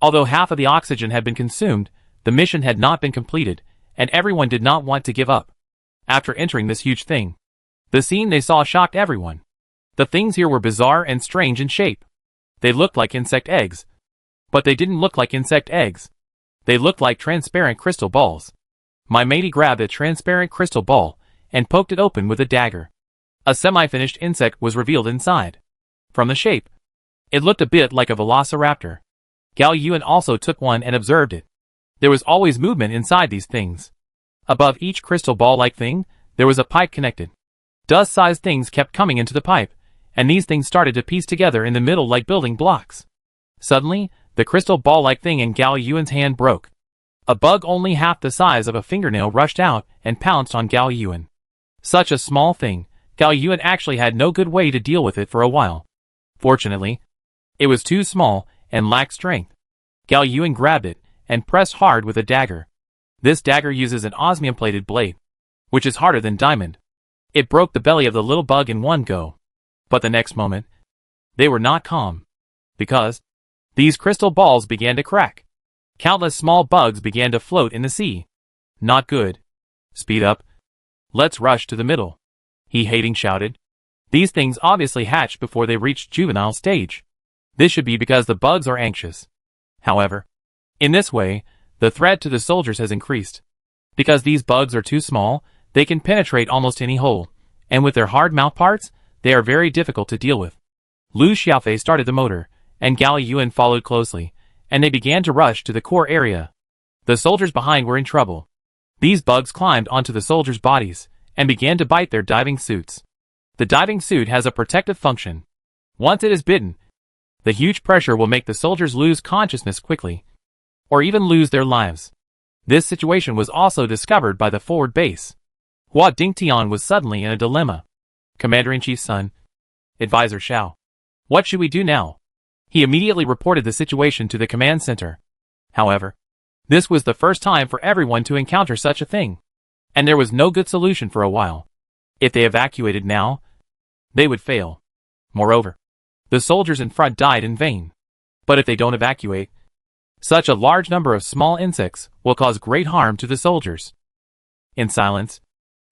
Although half of the oxygen had been consumed, the mission had not been completed, and everyone did not want to give up. After entering this huge thing, the scene they saw shocked everyone. The things here were bizarre and strange in shape. They looked like insect eggs. But they didn't look like insect eggs. They looked like transparent crystal balls. My matey grabbed a transparent crystal ball and poked it open with a dagger. A semi-finished insect was revealed inside. From the shape, it looked a bit like a velociraptor. Gao Yuan also took one and observed it. There was always movement inside these things. Above each crystal ball-like thing, there was a pipe connected. Dust-sized things kept coming into the pipe, and these things started to piece together in the middle like building blocks. Suddenly, the crystal ball-like thing in Gao Yuan's hand broke. A bug only half the size of a fingernail rushed out and pounced on Gao Yuan. Such a small thing, Gao Yuan actually had no good way to deal with it for a while. Fortunately, it was too small and lacked strength. Gao Yuan grabbed it and pressed hard with a dagger. This dagger uses an osmium-plated blade, which is harder than diamond. It broke the belly of the little bug in one go. But the next moment, they were not calm. Because these crystal balls began to crack. Countless small bugs began to float in the sea. Not good. Speed up. Let's rush to the middle, he hating shouted. These things obviously hatched before they reached juvenile stage. This should be because the bugs are anxious. However, in this way, the threat to the soldiers has increased. Because these bugs are too small, they can penetrate almost any hole, and with their hard mouthparts, they are very difficult to deal with. Lu Xiaofei started the motor, and Gao Yuan followed closely, and they began to rush to the core area. The soldiers behind were in trouble. These bugs climbed onto the soldiers' bodies, and began to bite their diving suits. The diving suit has a protective function. Once it is bitten, the huge pressure will make the soldiers lose consciousness quickly, or even lose their lives. This situation was also discovered by the forward base. Hua Dingtian was suddenly in a dilemma. Commander-in-Chief's son, Advisor Xiao. What should we do now? He immediately reported the situation to the command center. However, this was the first time for everyone to encounter such a thing, and there was no good solution for a while. If they evacuated now, they would fail. Moreover, the soldiers in front died in vain. But if they don't evacuate, such a large number of small insects will cause great harm to the soldiers. In silence,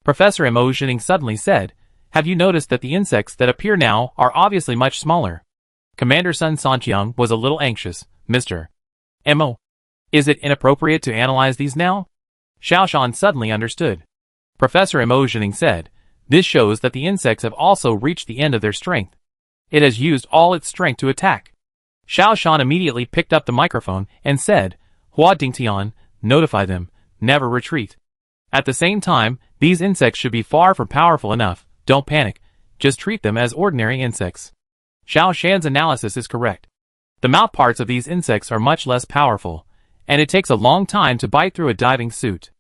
Professor Mo Zhening suddenly said, "Have you noticed that the insects that appear now are obviously much smaller?" Commander Sun Sanqiang was a little anxious. Mr. Mo, is it inappropriate to analyze these now? Xiao Shan suddenly understood. Professor Mo Zhening said, "This shows that the insects have also reached the end of their strength. It has used all its strength to attack." Xiao Shan immediately picked up the microphone and said, "Hua Dingtian, notify them, never retreat. At the same time, these insects should be far from powerful enough. Don't panic, just treat them as ordinary insects." Xiao Shan's analysis is correct. The mouthparts of these insects are much less powerful, and it takes a long time to bite through a diving suit.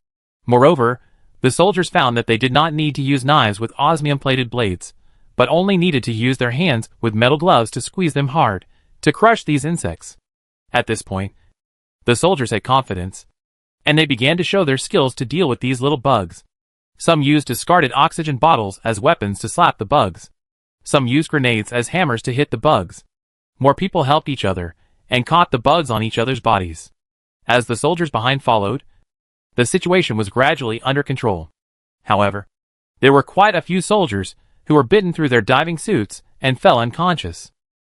Moreover, the soldiers found that they did not need to use knives with osmium-plated blades, but only needed to use their hands with metal gloves to squeeze them hard, to crush these insects. At this point, the soldiers had confidence, and they began to show their skills to deal with these little bugs. Some used discarded oxygen bottles as weapons to slap the bugs. Some used grenades as hammers to hit the bugs. More people helped each other, and caught the bugs on each other's bodies. As the soldiers behind followed, the situation was gradually under control. However, there were quite a few soldiers who were bitten through their diving suits and fell unconscious.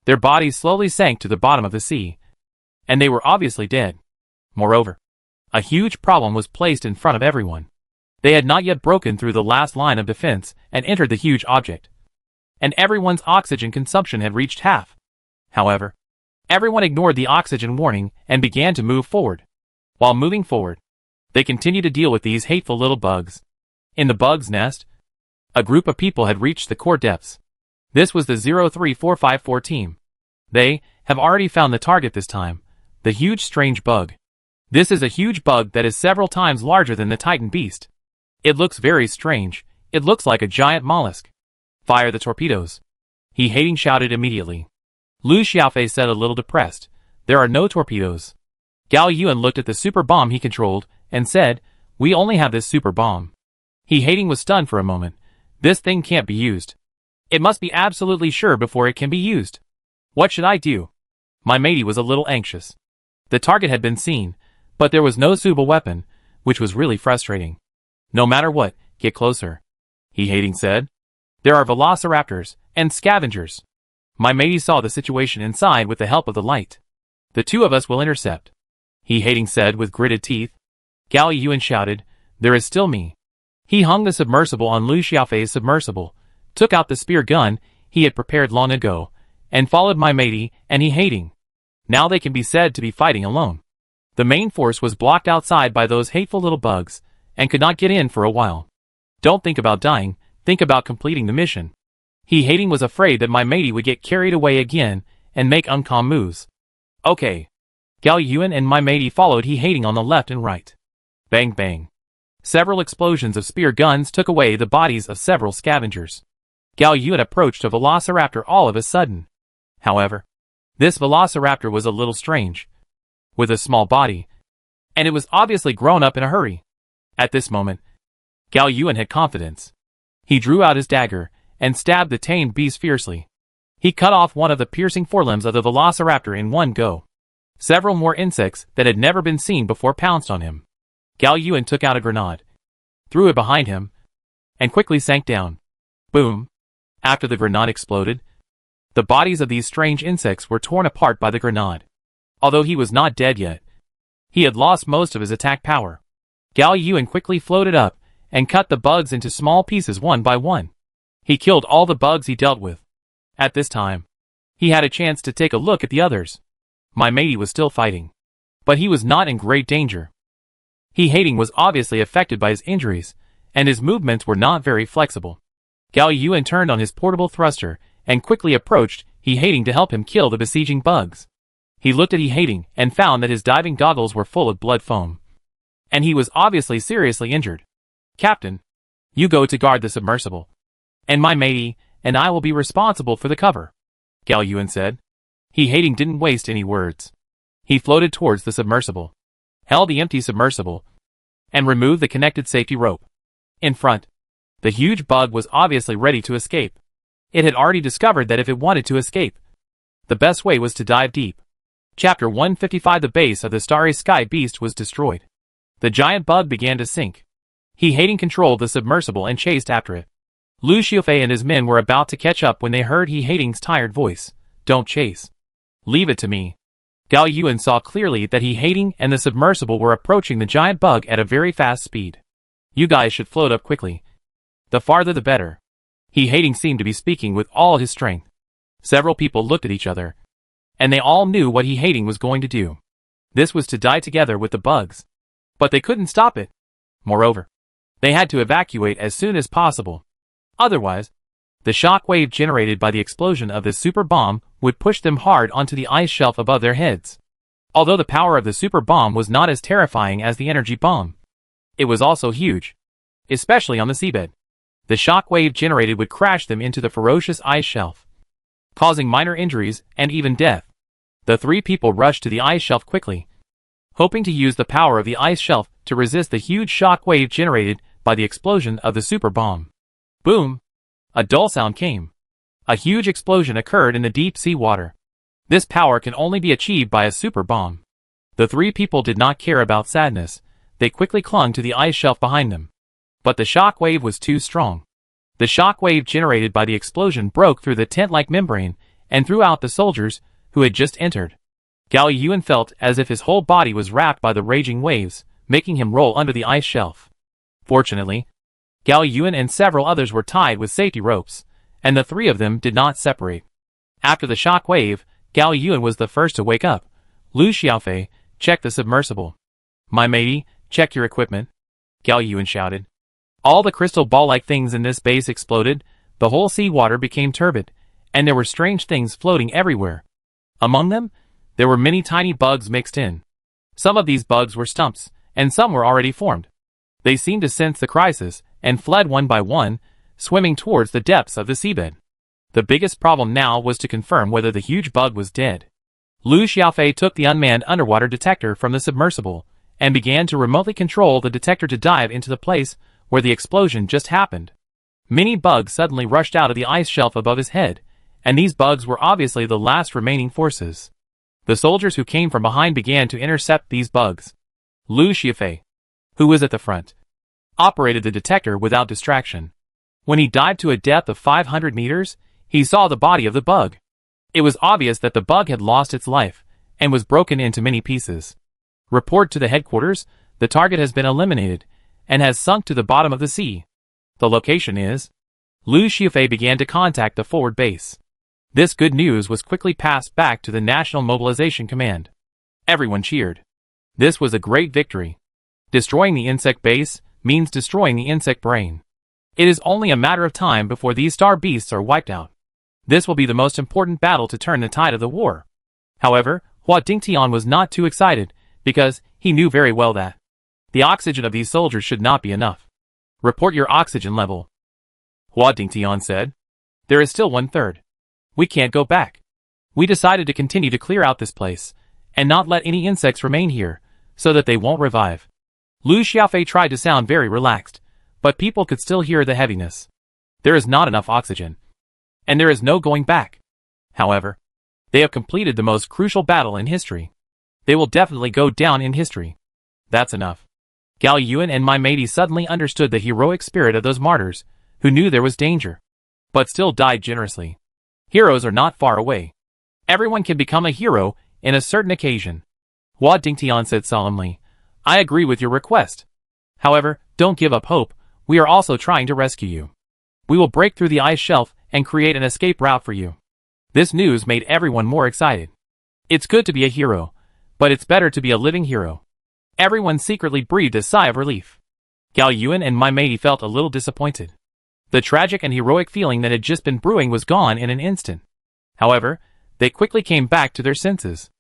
Their bodies slowly sank to the bottom of the sea, and they were obviously dead. Moreover, a huge problem was placed in front of everyone. They had not yet broken through the last line of defense and entered the huge object, and everyone's oxygen consumption had reached half. However, everyone ignored the oxygen warning and began to move forward. While moving forward, they continued to deal with these hateful little bugs. In the bug's nest, a group of people had reached the core depths. This was the 03454 team. They have already found the target this time, the huge strange bug. This is a huge bug that is several times larger than the Titan beast. It looks very strange. It looks like a giant mollusk. Fire the torpedoes, he hating shouted immediately. Lu Xiaofei said a little depressed. There are no torpedoes. Gao Yuan looked at the super bomb he controlled and said, "We only have this super bomb." He Hating was stunned for a moment. This thing can't be used. It must be absolutely sure before it can be used. What should I do? My matey was a little anxious. The target had been seen, but there was no suitable weapon, which was really frustrating. No matter what, get closer, he Hating said. There are velociraptors and scavengers. My matey saw the situation inside with the help of the light. The two of us will intercept, he Hating said with gritted teeth. Gao Yuan shouted, "There is still me." He hung the submersible on Lu Xiaofei's submersible, took out the spear gun he had prepared long ago, and followed my matey and he Hating. Now they can be said to be fighting alone. The main force was blocked outside by those hateful little bugs, and could not get in for a while. Don't think about dying, think about completing the mission. He Hating was afraid that my matey would get carried away again and make uncalm moves. Okay. Gao Yuan and my matey followed he Hating on the left and right. Bang bang. Several explosions of spear guns took away the bodies of several scavengers. Gao Yuan approached a velociraptor all of a sudden. However, this velociraptor was a little strange, with a small body, and it was obviously grown up in a hurry. At this moment, Gao Yuan had confidence. He drew out his dagger and stabbed the tamed beast fiercely. He cut off one of the piercing forelimbs of the velociraptor in one go. Several more insects that had never been seen before pounced on him. Gao Yuan took out a grenade, threw it behind him, and quickly sank down. Boom! After the grenade exploded, the bodies of these strange insects were torn apart by the grenade. Although he was not dead yet, he had lost most of his attack power. Gao Yuan quickly floated up and cut the bugs into small pieces one by one. He killed all the bugs he dealt with. At this time, he had a chance to take a look at the others. My matey was still fighting, but he was not in great danger. He Hating was obviously affected by his injuries, and his movements were not very flexible. Gao Yuan turned on his portable thruster and quickly approached He Hating to help him kill the besieging bugs. He looked at He Hating and found that his diving goggles were full of blood foam, and he was obviously seriously injured. Captain, you go to guard the submersible, and my matey and I will be responsible for the cover, Gao Yuan said. He Hating didn't waste any words. He floated towards the submersible, held the empty submersible, and removed the connected safety rope. In front, the huge bug was obviously ready to escape. It had already discovered that if it wanted to escape, the best way was to dive deep. Chapter 155. The base of the Starry Sky Beast was destroyed. The giant bug began to sink. He Hating controlled the submersible and chased after it. Lu Xiaofei and his men were about to catch up when they heard He Hating's tired voice. Don't chase. Leave it to me. Gao Yuan saw clearly that He Hating and the submersible were approaching the giant bug at a very fast speed. You guys should float up quickly. The farther the better. He Hating seemed to be speaking with all his strength. Several people looked at each other, and they all knew what He Hating was going to do. This was to die together with the bugs. But they couldn't stop it. Moreover, they had to evacuate as soon as possible. Otherwise, the shock wave generated by the explosion of this super bomb would push them hard onto the ice shelf above their heads. Although the power of the super bomb was not as terrifying as the energy bomb, it was also huge, especially on the seabed. The shock wave generated would crash them into the ferocious ice shelf, causing minor injuries and even death. The three people rushed to the ice shelf quickly, hoping to use the power of the ice shelf to resist the huge shock wave generated by the explosion of the super bomb. Boom! A dull sound came. A huge explosion occurred in the deep sea water. This power can only be achieved by a super bomb. The three people did not care about sadness. They quickly clung to the ice shelf behind them. But the shock wave was too strong. The shock wave generated by the explosion broke through the tent-like membrane and threw out the soldiers who had just entered. Gao Yuan felt as if his whole body was wrapped by the raging waves, making him roll under the ice shelf. Fortunately, Gao Yuan and several others were tied with safety ropes, and the three of them did not separate. After the shock wave, Gao Yuan was the first to wake up. Lu Xiaofei, check the submersible. My matey, check your equipment, Gao Yuan shouted. All the crystal ball-like things in this base exploded, the whole seawater became turbid, and there were strange things floating everywhere. Among them, there were many tiny bugs mixed in. Some of these bugs were stumps, and some were already formed. They seemed to sense the crisis, and fled one by one, swimming towards the depths of the seabed. The biggest problem now was to confirm whether the huge bug was dead. Liu Xiaofei took the unmanned underwater detector from the submersible and began to remotely control the detector to dive into the place where the explosion just happened. Many bugs suddenly rushed out of the ice shelf above his head, and these bugs were obviously the last remaining forces. The soldiers who came from behind began to intercept these bugs. Liu Xiaofei, who was at the front, operated the detector without distraction. When he dived to a depth of 500 meters, he saw the body of the bug. It was obvious that the bug had lost its life and was broken into many pieces. Report to the headquarters, the target has been eliminated and has sunk to the bottom of the sea. The location is... Liu Xiaofei began to contact the forward base. This good news was quickly passed back to the National Mobilization Command. Everyone cheered. This was a great victory. Destroying the insect base means destroying the insect brain. It is only a matter of time before these star beasts are wiped out. This will be the most important battle to turn the tide of the war. However, Hua Dingtian was not too excited, because he knew very well that the oxygen of these soldiers should not be enough. Report your oxygen level. Hua Dingtian said. There is still 1/3. We can't go back. We decided to continue to clear out this place, and not let any insects remain here, so that they won't revive. Liu Xiaofei tried to sound very relaxed, but people could still hear the heaviness. There is not enough oxygen. And there is no going back. However, they have completed the most crucial battle in history. They will definitely go down in history. That's enough. Gao Yuan and my matey suddenly understood the heroic spirit of those martyrs, who knew there was danger, but still died generously. Heroes are not far away. Everyone can become a hero in a certain occasion. Hua Dingtian said solemnly, I agree with your request. However, don't give up hope, we are also trying to rescue you. We will break through the ice shelf and create an escape route for you. This news made everyone more excited. It's good to be a hero, but it's better to be a living hero. Everyone secretly breathed a sigh of relief. Gao Yuan and my matey felt a little disappointed. The tragic and heroic feeling that had just been brewing was gone in an instant. However, they quickly came back to their senses.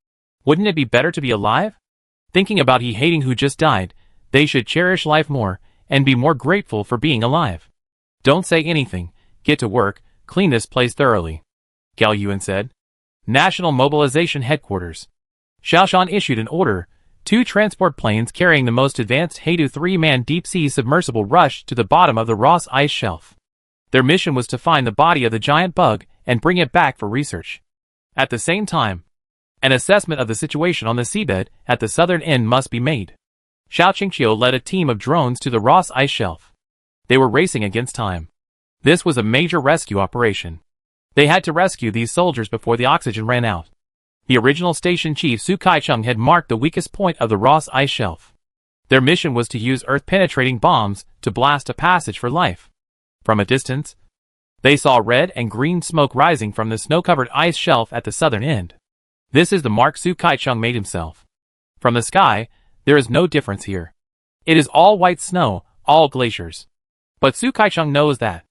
Wouldn't it be better to be alive? Thinking about hating who just died, they should cherish life more and be more grateful for being alive. Don't say anything, get to work, clean this place thoroughly. Gao Yuan said. National Mobilization Headquarters. Xiaoshan issued an order. 2 transport planes carrying the most advanced Haidu 3-man deep-sea submersible rushed to the bottom of the Ross ice shelf. Their mission was to find the body of the giant bug and bring it back for research. At the same time, an assessment of the situation on the seabed at the southern end must be made. Xiao Qingqiu led a team of drones to the Ross ice shelf. They were racing against time. This was a major rescue operation. They had to rescue these soldiers before the oxygen ran out. The original station chief Su Kaicheng had marked the weakest point of the Ross ice shelf. Their mission was to use earth-penetrating bombs to blast a passage for life. From a distance, they saw red and green smoke rising from the snow-covered ice shelf at the southern end. This is the mark Su Kaicheng made himself. From the sky, there is no difference here. It is all white snow, all glaciers. But Su Kaicheng knows that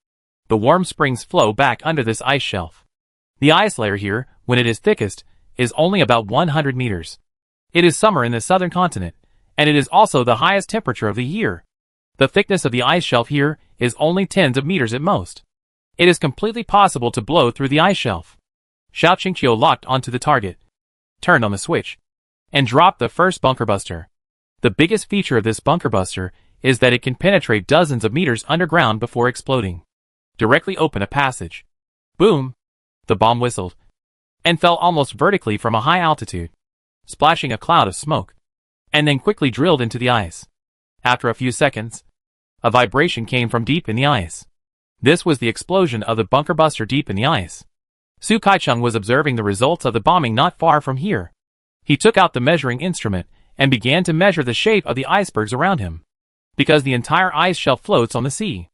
the warm springs flow back under this ice shelf. The ice layer here, when it is thickest, is only about 100 meters. It is summer in the southern continent, and it is also the highest temperature of the year. The thickness of the ice shelf here is only tens of meters at most. It is completely possible to blow through the ice shelf. Xiao Qingqiu locked onto the target, turned on the switch, and dropped the first bunker buster. The biggest feature of this bunker buster is that it can penetrate dozens of meters underground before exploding. Directly open a passage. Boom! The bomb whistled, and fell almost vertically from a high altitude, splashing a cloud of smoke, and then quickly drilled into the ice. After a few seconds, a vibration came from deep in the ice. This was the explosion of the bunker buster deep in the ice. Su Kaicheng was observing the results of the bombing not far from here. He took out the measuring instrument and began to measure the shape of the icebergs around him. Because the entire ice shelf floats on the sea,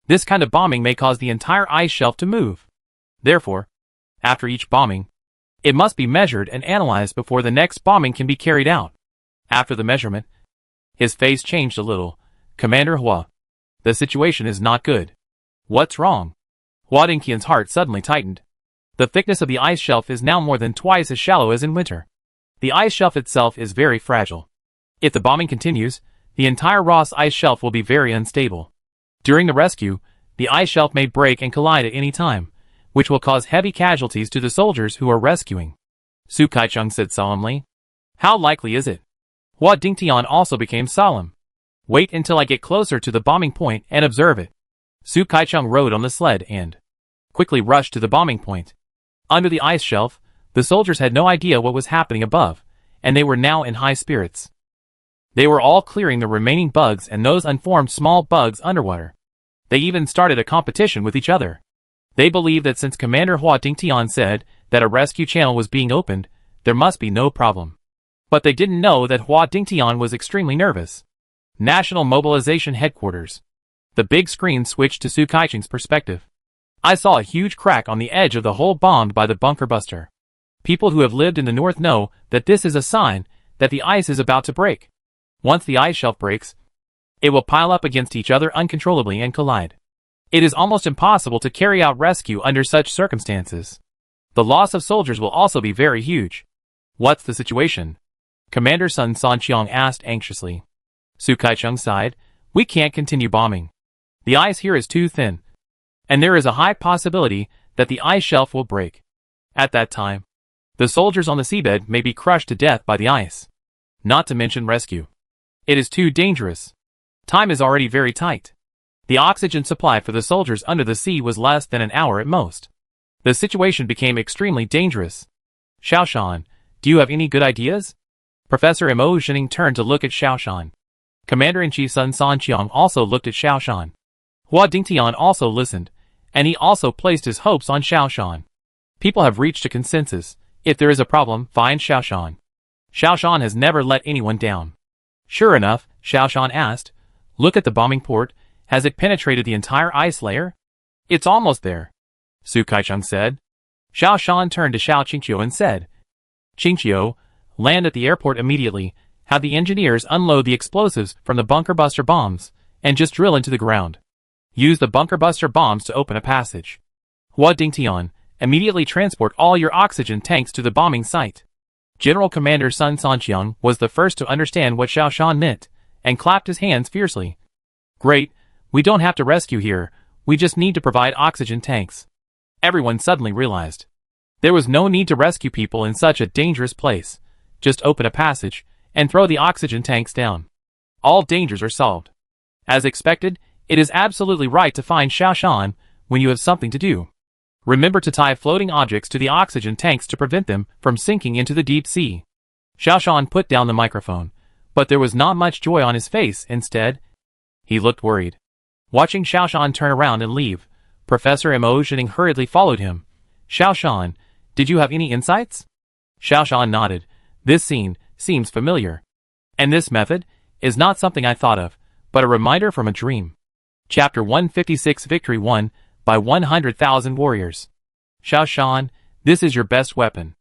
this kind of bombing may cause the entire ice shelf to move. Therefore, after each bombing, it must be measured and analyzed before the next bombing can be carried out. After the measurement, his face changed a little. Commander Hua, the situation is not good. What's wrong? Hua Dingtian's heart suddenly tightened. The thickness of the ice shelf is now more than twice as shallow as in winter. The ice shelf itself is very fragile. If the bombing continues, the entire Ross ice shelf will be very unstable. During the rescue, the ice shelf may break and collide at any time, which will cause heavy casualties to the soldiers who are rescuing. Su Kaicheng said solemnly. How likely is it? Hua Dingtian also became solemn. Wait until I get closer to the bombing point and observe it. Su Kaicheng rode on the sled and quickly rushed to the bombing point. Under the ice shelf, the soldiers had no idea what was happening above, and they were now in high spirits. They were all clearing the remaining bugs and those unformed small bugs underwater. They even started a competition with each other. They believed that since Commander Hua Dingtian said that a rescue channel was being opened, there must be no problem. But they didn't know that Hua Dingtian was extremely nervous. National Mobilization Headquarters. The big screen switched to Su Kaicheng's perspective. I saw a huge crack on the edge of the hole bombed by the bunker buster. People who have lived in the north know that this is a sign that the ice is about to break. Once the ice shelf breaks, it will pile up against each other uncontrollably and collide. It is almost impossible to carry out rescue under such circumstances. The loss of soldiers will also be very huge. What's the situation? Commander Sun Sanqiang asked anxiously. Su Kaicheng sighed. We can't continue bombing. The ice here is too thin, and there is a high possibility that the ice shelf will break. At that time, the soldiers on the seabed may be crushed to death by the ice. Not to mention rescue. It is too dangerous. Time is already very tight. The oxygen supply for the soldiers under the sea was less than an hour at most. The situation became extremely dangerous. Xiaoshan, do you have any good ideas? Professor Mo Zhening turned to look at Xiaoshan. Commander-in-Chief Sun Sanqiang also looked at Xiaoshan. Hua Dingtian also listened, and he also placed his hopes on Xiaoshan. People have reached a consensus. If there is a problem, find Xiaoshan. Xiaoshan has never let anyone down. Sure enough, Xiaoshan asked, look at the bombing port. Has it penetrated the entire ice layer? It's almost there. Su Kaicheng said. Xiaoshan turned to Xiao Qingqiu and said, Qingqiu, land at the airport immediately, have the engineers unload the explosives from the bunker buster bombs, and just drill into the ground. Use the bunker buster bombs to open a passage. Hua Dingtian, immediately transport all your oxygen tanks to the bombing site. General Commander Sun Sanqiang was the first to understand what Xiaoshan meant, and clapped his hands fiercely. Great, we don't have to rescue here, we just need to provide oxygen tanks. Everyone suddenly realized. There was no need to rescue people in such a dangerous place. Just open a passage, and throw the oxygen tanks down. All dangers are solved. As expected, it is absolutely right to find Xiaoshan when you have something to do. Remember to tie floating objects to the oxygen tanks to prevent them from sinking into the deep sea. Xiaoshan put down the microphone, but there was not much joy on his face. Instead, he looked worried. Watching Xiaoshan turn around and leave, Professor Mo Zhening hurriedly followed him. Xiaoshan, did you have any insights? Xiaoshan nodded. This scene seems familiar. And this method is not something I thought of, but a reminder from a dream. Chapter 156 Victory won by 100,000 warriors. Xiaoshan, this is your best weapon.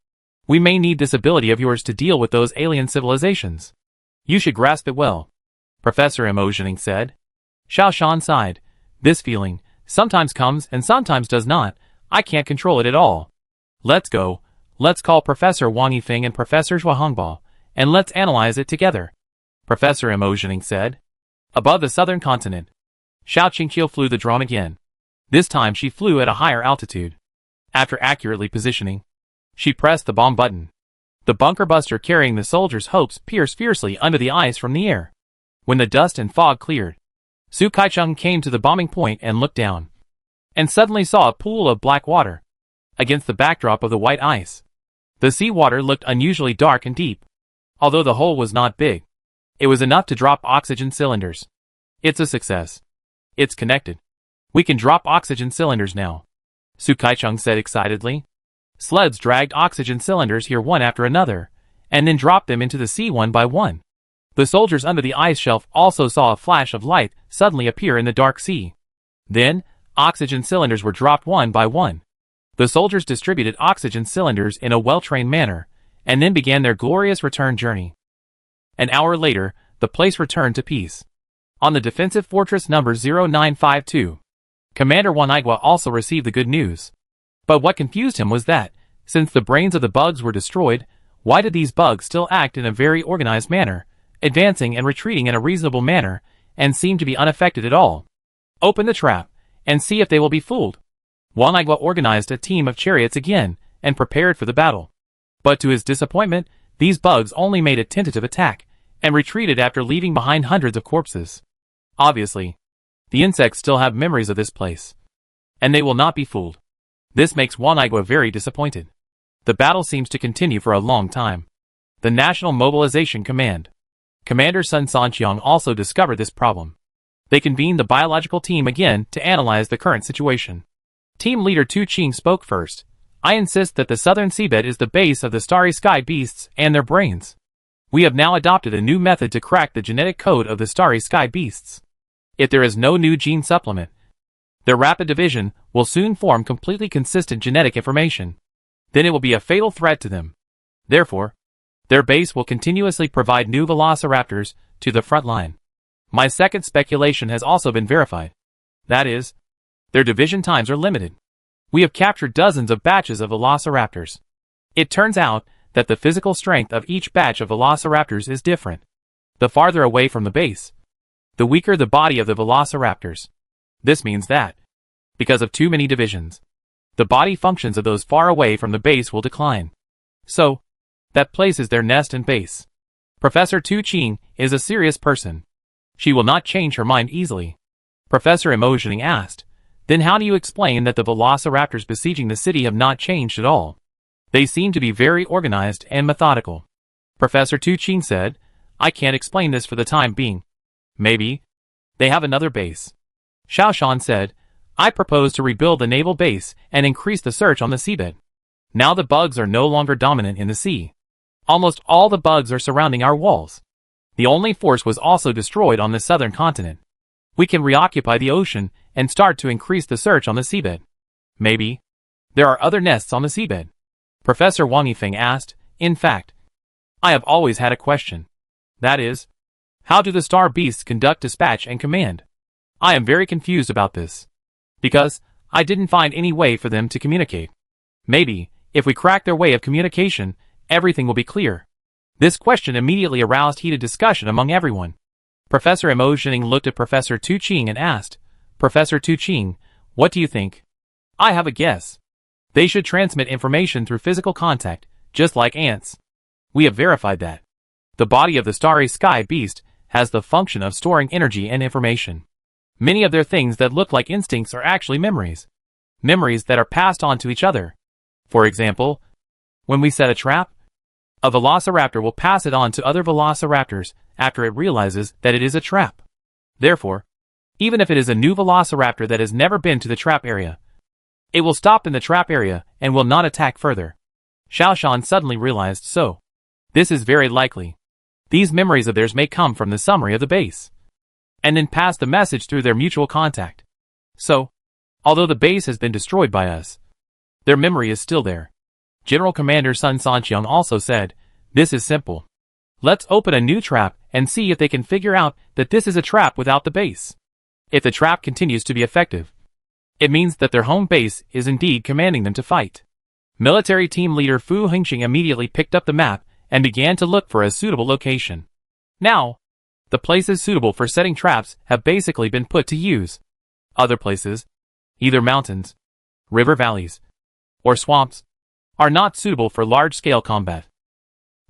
We may need this ability of yours to deal with those alien civilizations. You should grasp it well. Professor Mo Zhening said. Xiaoshan sighed. This feeling sometimes comes and sometimes does not. I can't control it at all. Let's go. Let's call Professor Wang Yifeng and Professor Zhua Hongbao, and let's analyze it together. Professor Mo Zhening said. Above the southern continent, Xiao Qingqiu flew the drone again. This time she flew at a higher altitude. After accurately positioning, she pressed the bomb button. The bunker buster carrying the soldiers' hopes pierced fiercely under the ice from the air. When the dust and fog cleared, Su Kaicheng came to the bombing point and looked down, and suddenly saw a pool of black water against the backdrop of the white ice. The sea water looked unusually dark and deep. Although the hole was not big, it was enough to drop oxygen cylinders. It's a success. It's connected. We can drop oxygen cylinders now, Su Kaicheng said excitedly. Sleds dragged oxygen cylinders here one after another, and then dropped them into the sea one by one. The soldiers under the ice shelf also saw a flash of light suddenly appear in the dark sea. Then, oxygen cylinders were dropped one by one. The soldiers distributed oxygen cylinders in a well-trained manner, and then began their glorious return journey. An hour later, the place returned to peace. On the defensive fortress number 0952, Commander Wanigua also received the good news. But what confused him was that, since the brains of the bugs were destroyed, why did these bugs still act in a very organized manner, advancing and retreating in a reasonable manner, and seem to be unaffected at all? Open the trap, and see if they will be fooled. Wanigua organized a team of chariots again, and prepared for the battle. But to his disappointment, these bugs only made a tentative attack, and retreated after leaving behind hundreds of corpses. Obviously, the insects still have memories of this place, and they will not be fooled. This makes Wanigwa very disappointed. The battle seems to continue for a long time. The National Mobilization Command. Commander Sun Sanqiang also discovered this problem. They convened the biological team again to analyze the current situation. Team leader Tu Qing spoke first. I insist that the southern seabed is the base of the starry sky beasts and their brains. We have now adopted a new method to crack the genetic code of the starry sky beasts. If there is no new gene supplement, their rapid division will soon form completely consistent genetic information. Then it will be a fatal threat to them. Therefore, their base will continuously provide new velociraptors to the front line. My second speculation has also been verified. That is, their division times are limited. We have captured dozens of batches of velociraptors. It turns out that the physical strength of each batch of velociraptors is different. The farther away from the base, the weaker the body of the velociraptors. This means that, because of too many divisions, the body functions of those far away from the base will decline. So, that places their nest and base. Professor Tu Qing is a serious person. She will not change her mind easily. Professor Emotioning asked, then how do you explain that the velociraptors besieging the city have not changed at all? They seem to be very organized and methodical. Professor Tu Qing said, I can't explain this for the time being. Maybe they have another base. Xiao Shan said, I propose to rebuild the naval base and increase the search on the seabed. Now the bugs are no longer dominant in the sea. Almost all the bugs are surrounding our walls. The only force was also destroyed on the southern continent. We can reoccupy the ocean and start to increase the search on the seabed. Maybe there are other nests on the seabed. Professor Wang Yifeng asked, in fact, I have always had a question. That is, how do the star beasts conduct dispatch and command? I am very confused about this, because I didn't find any way for them to communicate. Maybe, if we crack their way of communication, everything will be clear. This question immediately aroused heated discussion among everyone. Professor Emotioning looked at Professor Tu Qing and asked, Professor Tu Qing, what do you think? I have a guess. They should transmit information through physical contact, just like ants. We have verified that. The body of the starry sky beast has the function of storing energy and information. Many of their things that look like instincts are actually memories. Memories that are passed on to each other. For example, when we set a trap, a velociraptor will pass it on to other velociraptors after it realizes that it is a trap. Therefore, even if it is a new velociraptor that has never been to the trap area, it will stop in the trap area and will not attack further. Xiao Shan suddenly realized so. This is very likely. These memories of theirs may come from the summary of the base, and then pass the message through their mutual contact. So, although the base has been destroyed by us, their memory is still there. General Commander Sun Sanqiang also said, this is simple. Let's open a new trap and see if they can figure out that this is a trap without the base. If the trap continues to be effective, it means that their home base is indeed commanding them to fight. Military team leader Fu Hengqing immediately picked up the map and began to look for a suitable location. Now, the places suitable for setting traps have basically been put to use. Other places, either mountains, river valleys, or swamps, are not suitable for large-scale combat.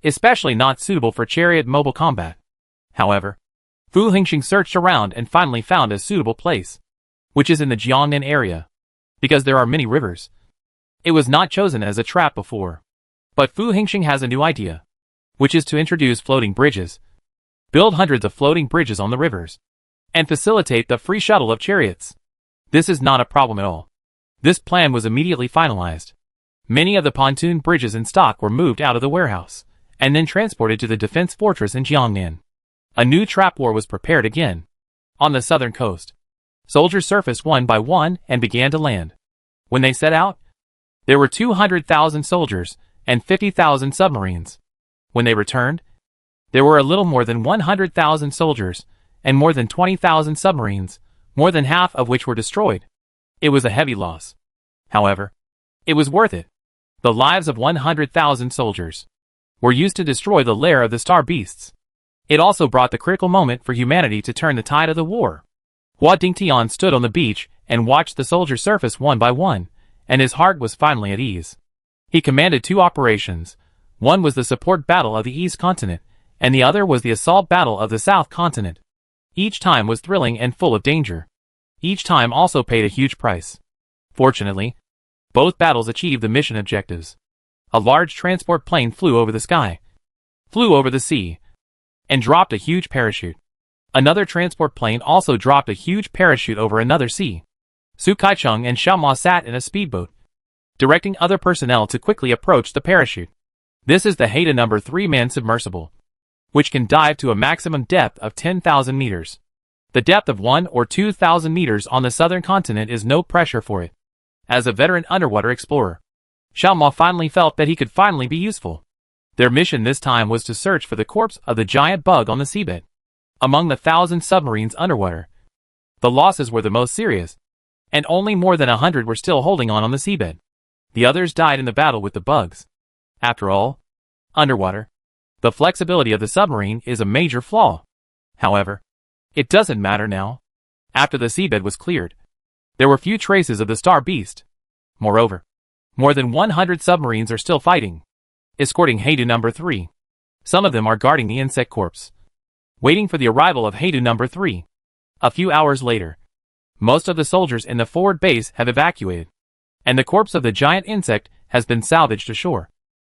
Especially not suitable for chariot mobile combat. However, Fu Hengqing searched around and finally found a suitable place, which is in the Jiangnan area, because there are many rivers. It was not chosen as a trap before. But Fu Hengqing has a new idea, which is to introduce floating bridges, build hundreds of floating bridges on the rivers, and facilitate the free shuttle of chariots. This is not a problem at all. This plan was immediately finalized. Many of the pontoon bridges in stock were moved out of the warehouse, and then transported to the defense fortress in Jiangnan. A new trap war was prepared again. On the southern coast, soldiers surfaced one by one and began to land. When they set out, there were 200,000 soldiers and 50,000 submarines. When they returned, there were a little more than 100,000 soldiers and more than 20,000 submarines, more than half of which were destroyed. It was a heavy loss. However, it was worth it. The lives of 100,000 soldiers were used to destroy the lair of the star beasts. It also brought the critical moment for humanity to turn the tide of the war. Hua Dingtian stood on the beach and watched the soldiers surface one by one, and his heart was finally at ease. He commanded two operations, One was the support battle of the East Continent, and the other was the assault battle of the South Continent. Each time was thrilling and full of danger. Each time also paid a huge price. Fortunately, both battles achieved the mission objectives. A large transport plane flew over the sky, flew over the sea, and dropped a huge parachute. Another transport plane also dropped a huge parachute over another sea. Su Kaicheng and Xiaoma sat in a speedboat, directing other personnel to quickly approach the parachute. This is the Haida No. 3-man submersible, which can dive to a maximum depth of 10,000 meters. The depth of 1 or 2,000 meters on the southern continent is no pressure for it. As a veteran underwater explorer, Xiaoma finally felt that he could finally be useful. Their mission this time was to search for the corpse of the giant bug on the seabed. Among the 1,000 submarines underwater, the losses were the most serious, and only more than 100 were still holding on the seabed. The others died in the battle with the bugs. After all, underwater, the flexibility of the submarine is a major flaw. However, it doesn't matter now. After the seabed was cleared, there were few traces of the star beast. Moreover, more than 100 submarines are still fighting, escorting Haida No. 3. Some of them are guarding the insect corpse, waiting for the arrival of Haida No. 3. A few hours later, most of the soldiers in the forward base have evacuated, and the corpse of the giant insect has been salvaged ashore,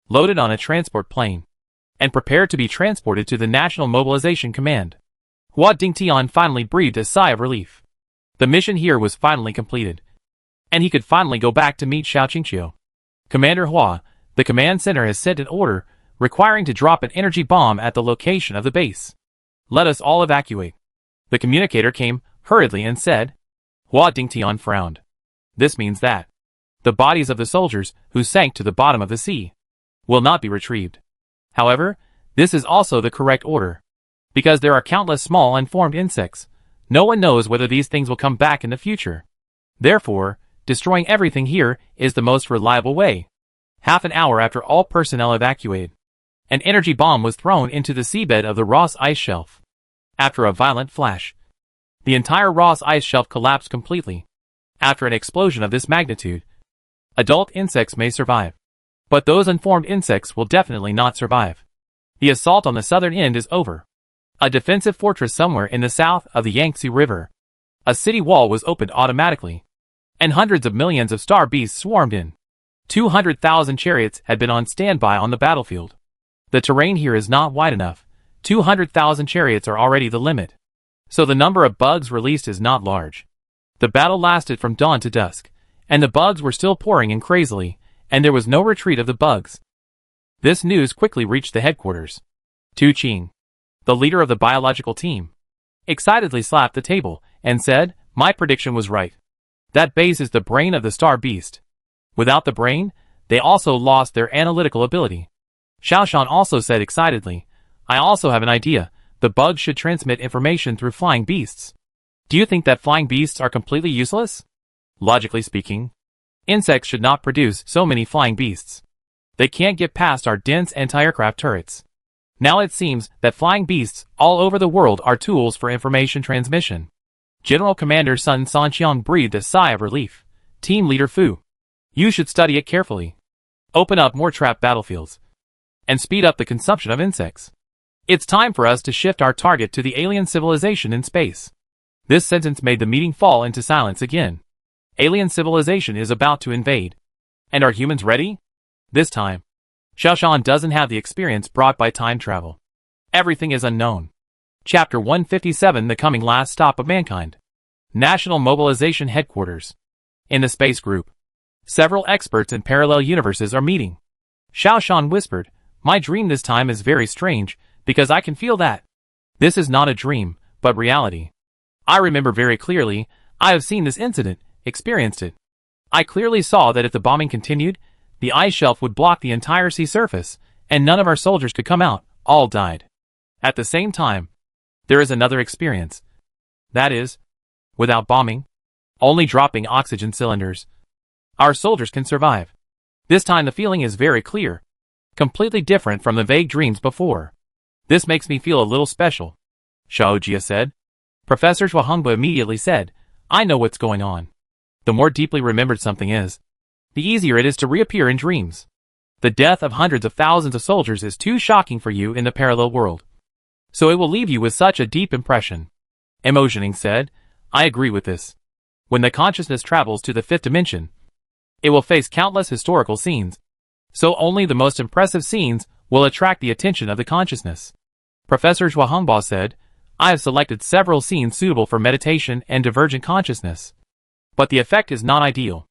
loaded on a transport plane, and prepared to be transported to the National Mobilization Command. Hua Dingtian finally breathed a sigh of relief. The mission here was finally completed, and he could finally go back to meet Xiao Qingqiu. Commander Hua, the command center has sent an order requiring to drop an energy bomb at the location of the base. Let us all evacuate. The communicator came hurriedly and said. Hua Dingtian frowned. This means that the bodies of the soldiers who sank to the bottom of the sea will not be retrieved. However, this is also the correct order, because there are countless small unformed insects. No one knows whether these things will come back in the future. Therefore, destroying everything here is the most reliable way. Half an hour after all personnel evacuated, an energy bomb was thrown into the seabed of the Ross ice shelf. After a violent flash, the entire Ross ice shelf collapsed completely. After an explosion of this magnitude, adult insects may survive, but those unformed insects will definitely not survive. The assault on the southern end is over. A defensive fortress somewhere in the south of the Yangtze River. A city wall was opened automatically, and hundreds of millions of star beasts swarmed in. 200,000 chariots had been on standby on the battlefield. The terrain here is not wide enough. 200,000 chariots are already the limit. So the number of bugs released is not large. The battle lasted from dawn to dusk, and the bugs were still pouring in crazily, and there was no retreat of the bugs. This news quickly reached the headquarters. Tu Qing, the leader of the biological team, excitedly slapped the table and said, "My prediction was right. That base is the brain of the star beast. Without the brain, they also lost their analytical ability." Xiaoshan also said excitedly, "I also have an idea. The bugs should transmit information through flying beasts." Do you think that flying beasts are completely useless? Logically speaking, insects should not produce so many flying beasts. They can't get past our dense anti-aircraft turrets. Now it seems that flying beasts all over the world are tools for information transmission. General Commander Sun Sanqiang breathed a sigh of relief. Team Leader Fu, you should study it carefully. Open up more trap battlefields, and speed up the consumption of insects. It's time for us to shift our target to the alien civilization in space. This sentence made the meeting fall into silence again. Alien civilization is about to invade. And are humans ready? This time, Xiaoshan doesn't have the experience brought by time travel. Everything is unknown. Chapter 157, The Coming Last Stop of Mankind. National Mobilization Headquarters. In the space group, several experts in parallel universes are meeting. Xiaoshan whispered, "My dream this time is very strange, because I can feel that. This is not a dream, but reality. I remember very clearly, I have seen this incident, experienced it. I clearly saw that if the bombing continued, the ice shelf would block the entire sea surface, and none of our soldiers could come out, all died. At the same time, there is another experience. That is, without bombing, only dropping oxygen cylinders, our soldiers can survive. This time the feeling is very clear, completely different from the vague dreams before. This makes me feel a little special," Xiao Jia said. Professor Zhuahengba immediately said, "I know what's going on. The more deeply remembered something is, the easier it is to reappear in dreams. The death of hundreds of thousands of soldiers is too shocking for you in the parallel world. So it will leave you with such a deep impression. Emotioning said, I agree with this. When the consciousness travels to the fifth dimension, it will face countless historical scenes. So only the most impressive scenes will attract the attention of the consciousness. Professor Zhuahongba said, I have selected several scenes suitable for meditation and divergent consciousness. But the effect is not ideal.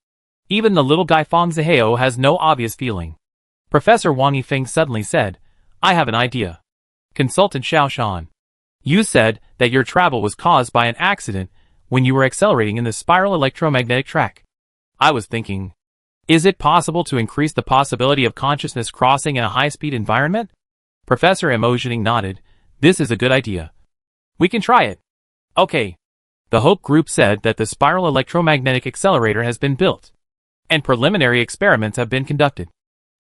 Even the little guy Fang Zihao has no obvious feeling. Professor Wang Yifeng suddenly said, I have an idea. Consultant Xiao Shan. You said that your travel was caused by an accident when you were accelerating in the spiral electromagnetic track. I was thinking, is it possible to increase the possibility of consciousness crossing in a high-speed environment? Professor Emotioning nodded. This is a good idea. We can try it. Okay. The Hope Group said that the spiral electromagnetic accelerator has been built, and preliminary experiments have been conducted,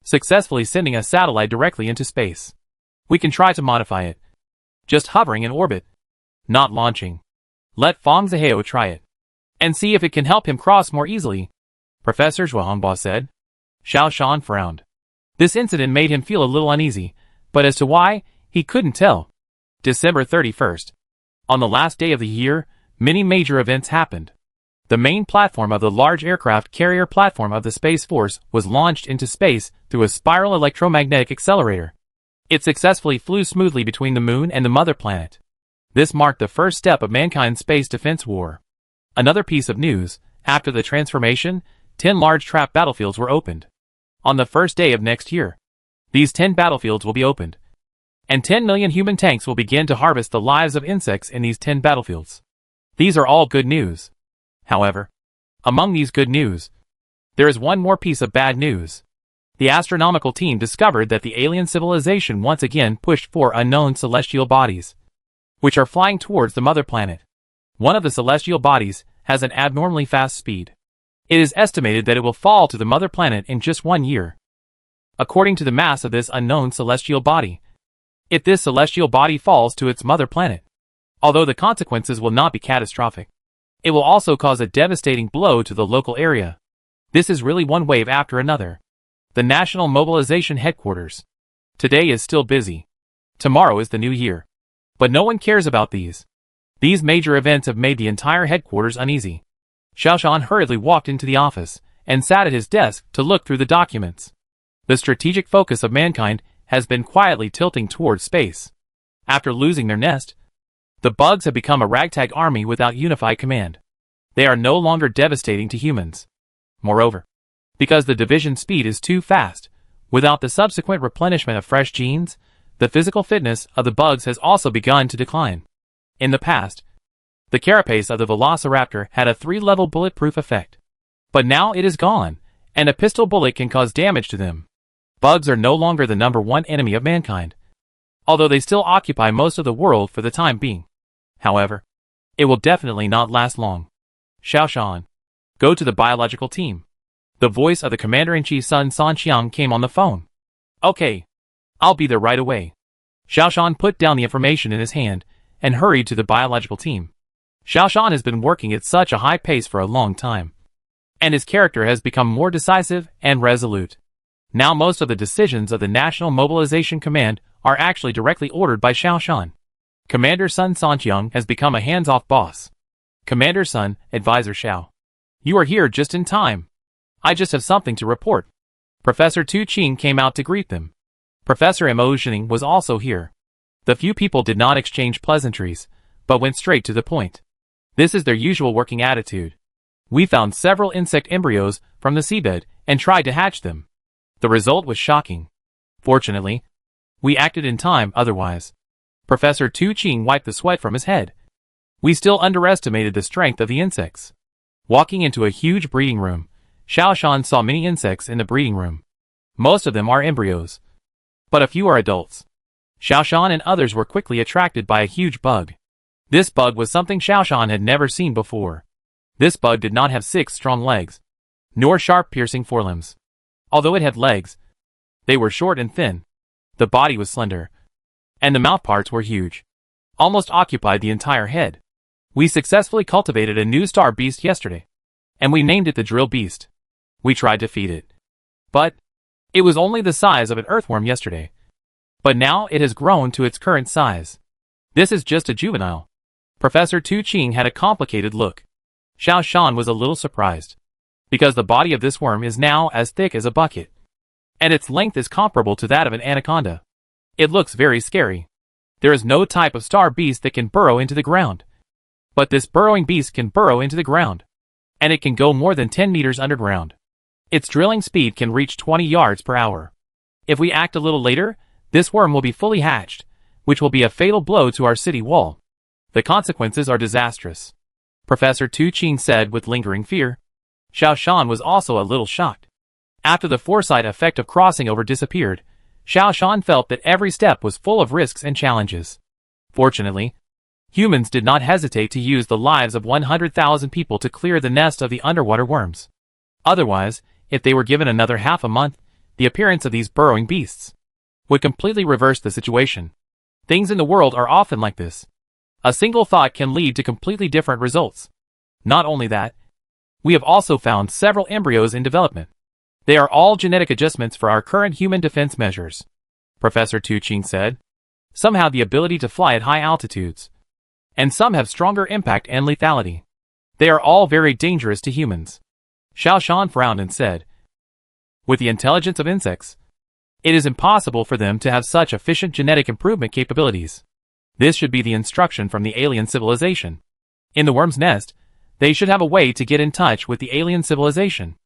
successfully sending a satellite directly into space. We can try to modify it. Just hovering in orbit, not launching. Let Fang Zihao try it, and see if it can help him cross more easily, Professor Zhuahongba said. Xiao Shan frowned. This incident made him feel a little uneasy, but as to why, he couldn't tell. December 31st. On the last day of the year, many major events happened. The main platform of the large aircraft carrier platform of the Space Force was launched into space through a spiral electromagnetic accelerator. It successfully flew smoothly between the moon and the mother planet. This marked the first step of mankind's space defense war. Another piece of news, after the transformation, 10 large trap battlefields were opened. On the first day of next year, these 10 battlefields will be opened, and 10 million human tanks will begin to harvest the lives of insects in these 10 battlefields. These are all good news. However, among these good news, there is one more piece of bad news. The astronomical team discovered that the alien civilization once again pushed 4 unknown celestial bodies, which are flying towards the mother planet. One of the celestial bodies has an abnormally fast speed. It is estimated that it will fall to the mother planet in just 1 year. According to the mass of this unknown celestial body, if this celestial body falls to its mother planet, although the consequences will not be catastrophic, it will also cause a devastating blow to the local area. This is really one wave after another. The National Mobilization Headquarters. Today is still busy. Tomorrow is the new year. But no one cares about these. These major events have made the entire headquarters uneasy. Xiao Shan hurriedly walked into the office and sat at his desk to look through the documents. The strategic focus of mankind has been quietly tilting towards space. After losing their nest, the bugs have become a ragtag army without unified command. They are no longer devastating to humans. Moreover, because the division speed is too fast, without the subsequent replenishment of fresh genes, the physical fitness of the bugs has also begun to decline. In the past, the carapace of the velociraptor had a 3-level bulletproof effect. But now it is gone, and a pistol bullet can cause damage to them. Bugs are no longer the #1 enemy of mankind, although they still occupy most of the world for the time being. However, it will definitely not last long. Xiao Shan, go to the biological team. The voice of the Commander-in-Chief Sun Sanqiang came on the phone. Okay. I'll be there right away. Xiao Shan put down the information in his hand and hurried to the biological team. Xiao Shan has been working at such a high pace for a long time, and his character has become more decisive and resolute. Now most of the decisions of the National Mobilization Command are actually directly ordered by Xiao Shan. Commander Sun Sanqiang has become a hands-off boss. Commander Sun, Advisor Xiao. You are here just in time. I just have something to report. Professor Tu Qing came out to greet them. Professor Emotioning was also here. The few people did not exchange pleasantries, but went straight to the point. This is their usual working attitude. We found several insect embryos from the seabed and tried to hatch them. The result was shocking. Fortunately, we acted in time otherwise. Professor Tu Qing wiped the sweat from his head. We still underestimated the strength of the insects. Walking into a huge breeding room, Xiao Shan saw many insects in the breeding room. Most of them are embryos, but a few are adults. Xiao Shan and others were quickly attracted by a huge bug. This bug was something Xiao Shan had never seen before. This bug did not have 6 strong legs, nor sharp piercing forelimbs. Although it had legs, they were short and thin. The body was slender, and the mouth parts were huge, almost occupied the entire head. We successfully cultivated a new star beast yesterday, and we named it the drill beast. We tried to feed it, but It was only the size of an earthworm yesterday, but now it has grown to its current size. This is just a juvenile. Professor Tu Ching had a complicated look. Xiao Shan was a little surprised, because the body of this worm is now as thick as a bucket, and its length is comparable to that of an anaconda. It looks very scary. There is no type of star beast that can burrow into the ground, but this burrowing beast can burrow into the ground, and it can go more than 10 meters underground. Its drilling speed can reach 20 yards per hour. If we act a little later, this worm will be fully hatched, which will be a fatal blow to our city wall. The consequences are disastrous, Professor Tu Ching said with lingering fear. Xiao Shan was also a little shocked. After the foresight effect of crossing over disappeared, Xiao Shan felt that every step was full of risks and challenges. Fortunately, humans did not hesitate to use the lives of 100,000 people to clear the nest of the underwater worms. Otherwise, if they were given another half a month, the appearance of these burrowing beasts would completely reverse the situation. Things in the world are often like this. A single thought can lead to completely different results. Not only that, we have also found several embryos in development. They are all genetic adjustments for our current human defense measures, Professor Tu Ching said. Some have the ability to fly at high altitudes, and some have stronger impact and lethality. They are all very dangerous to humans. Xiao Shan frowned and said, with the intelligence of insects, it is impossible for them to have such efficient genetic improvement capabilities. This should be the instruction from the alien civilization. In the worm's nest, they should have a way to get in touch with the alien civilization.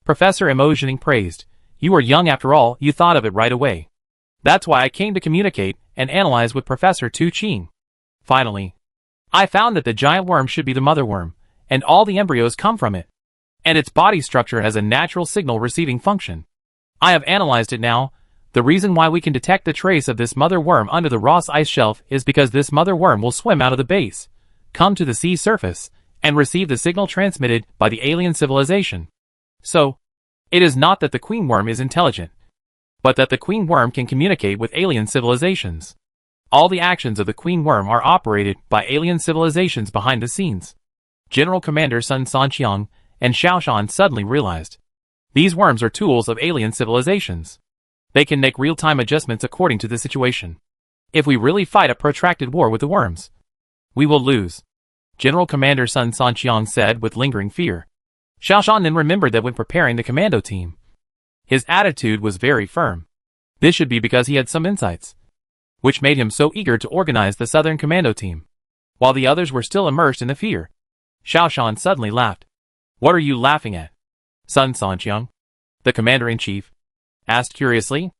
Professor Emotioning praised. You are young after all, you thought of it right away. That's why I came to communicate and analyze with Professor Tu Ching. Finally, I found that the giant worm should be the mother worm, and all the embryos come from it. And its body structure has a natural signal receiving function. I have analyzed it now. The reason why we can detect the trace of this mother worm under the Ross ice shelf is because this mother worm will swim out of the base, come to the sea surface, and receive the signal transmitted by the alien civilization. So, it is not that the queen worm is intelligent, but that the queen worm can communicate with alien civilizations. All the actions of the queen worm are operated by alien civilizations behind the scenes. General Commander Sun Sanqiang and Xiao Shan suddenly realized. These worms are tools of alien civilizations. They can make real-time adjustments according to the situation. If we really fight a protracted war with the worms, we will lose, General Commander Sun Sanqiang said with lingering fear. Xiao Shan then remembered that when preparing the commando team, his attitude was very firm. This should be because he had some insights, which made him so eager to organize the Southern Commando team. While the others were still immersed in the fear, Xiao Shan suddenly laughed. What are you laughing at? Sun Sanqiang, the commander-in-chief, asked curiously.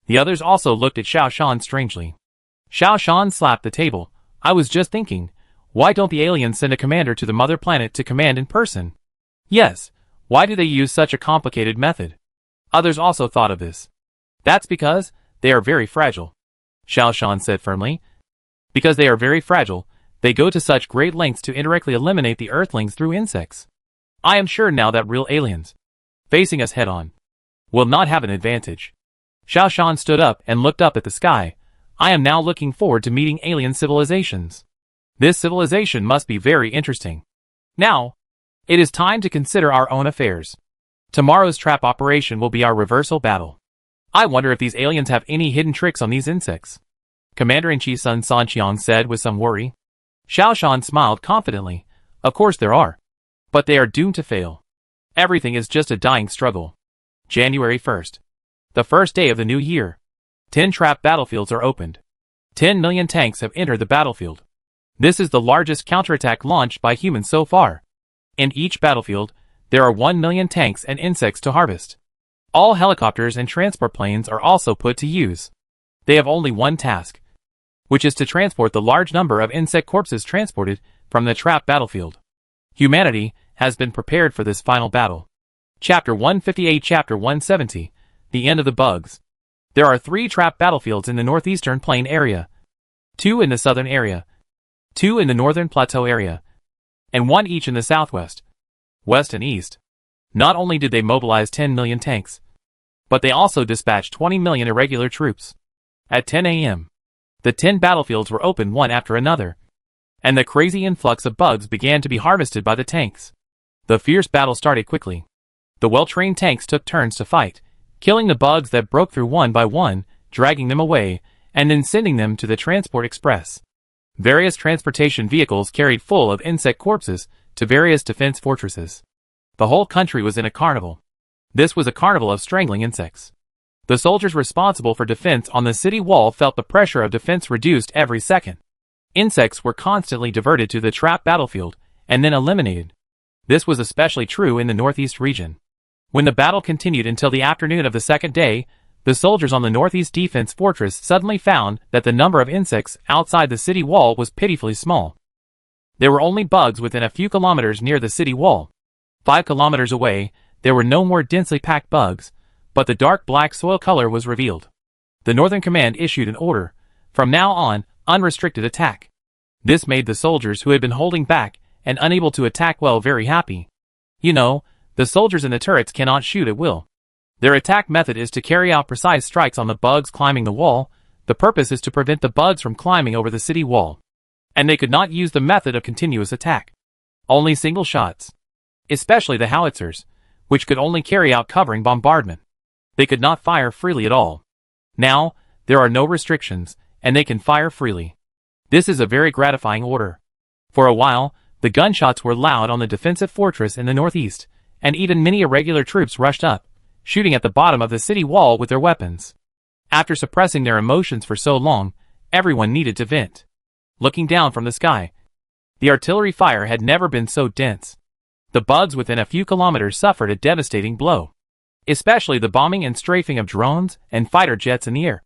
The others also looked at Xiao Shan strangely. Xiao Shan slapped the table. I was just thinking, why don't the aliens send a commander to the mother planet to command in person? Yes, why do they use such a complicated method? Others also thought of this. That's because they are very fragile, Xiao Shan said firmly. Because they are very fragile, they go to such great lengths to indirectly eliminate the Earthlings through insects. I am sure now that real aliens, facing us head-on, will not have an advantage. Xiao Shan stood up and looked up at the sky. I am now looking forward to meeting alien civilizations. This civilization must be very interesting. Now, it is time to consider our own affairs. Tomorrow's trap operation will be our reversal battle. I wonder if these aliens have any hidden tricks on these insects, Commander-in-Chief Sun Sanqiang said with some worry. Xiao Shan smiled confidently. Of course there are. But they are doomed to fail. Everything is just a dying struggle. January 1st. The first day of the new year. 10 trap battlefields are opened. 10 million tanks have entered the battlefield. This is the largest counterattack launched by humans so far. In each battlefield, there are 1 million tanks and insects to harvest. All helicopters and transport planes are also put to use. They have only one task, which is to transport the large number of insect corpses transported from the trap battlefield. Humanity has been prepared for this final battle. Chapter 158 Chapter 170, The End of the Bugs. There are 3 trap battlefields in the northeastern plain area, 2 in the southern area, 2 in the northern plateau area, and 1 each in the southwest, west and east. Not only did they mobilize 10 million tanks, but they also dispatched 20 million irregular troops. At 10 a.m., the 10 battlefields were opened one after another, and the crazy influx of bugs began to be harvested by the tanks. The fierce battle started quickly. The well-trained tanks took turns to fight, killing the bugs that broke through one by one, dragging them away, and then sending them to the transport express. Various transportation vehicles carried full of insect corpses to various defense fortresses. The whole country was in a carnival. This was a carnival of strangling insects. The soldiers responsible for defense on the city wall felt the pressure of defense reduced every second. Insects were constantly diverted to the trap battlefield and then eliminated. This was especially true in the northeast region. When the battle continued until the afternoon of the second day, the soldiers on the northeast defense fortress suddenly found that the number of insects outside the city wall was pitifully small. There were only bugs within a few kilometers near the city wall. 5 kilometers away, there were no more densely packed bugs, but the dark black soil color was revealed. The Northern Command issued an order, from now on, unrestricted attack. This made the soldiers who had been holding back and unable to attack well very happy. You know, the soldiers in the turrets cannot shoot at will. Their attack method is to carry out precise strikes on the bugs climbing the wall. The purpose is to prevent the bugs from climbing over the city wall. And they could not use the method of continuous attack. Only single shots. Especially the howitzers, which could only carry out covering bombardment. They could not fire freely at all. Now, there are no restrictions, and they can fire freely. This is a very gratifying order. For a while, the gunshots were loud on the defensive fortress in the northeast, and even many irregular troops rushed up, shooting at the bottom of the city wall with their weapons. After suppressing their emotions for so long, everyone needed to vent. Looking down from the sky, the artillery fire had never been so dense. The bugs within a few kilometers suffered a devastating blow. Especially the bombing and strafing of drones and fighter jets in the air,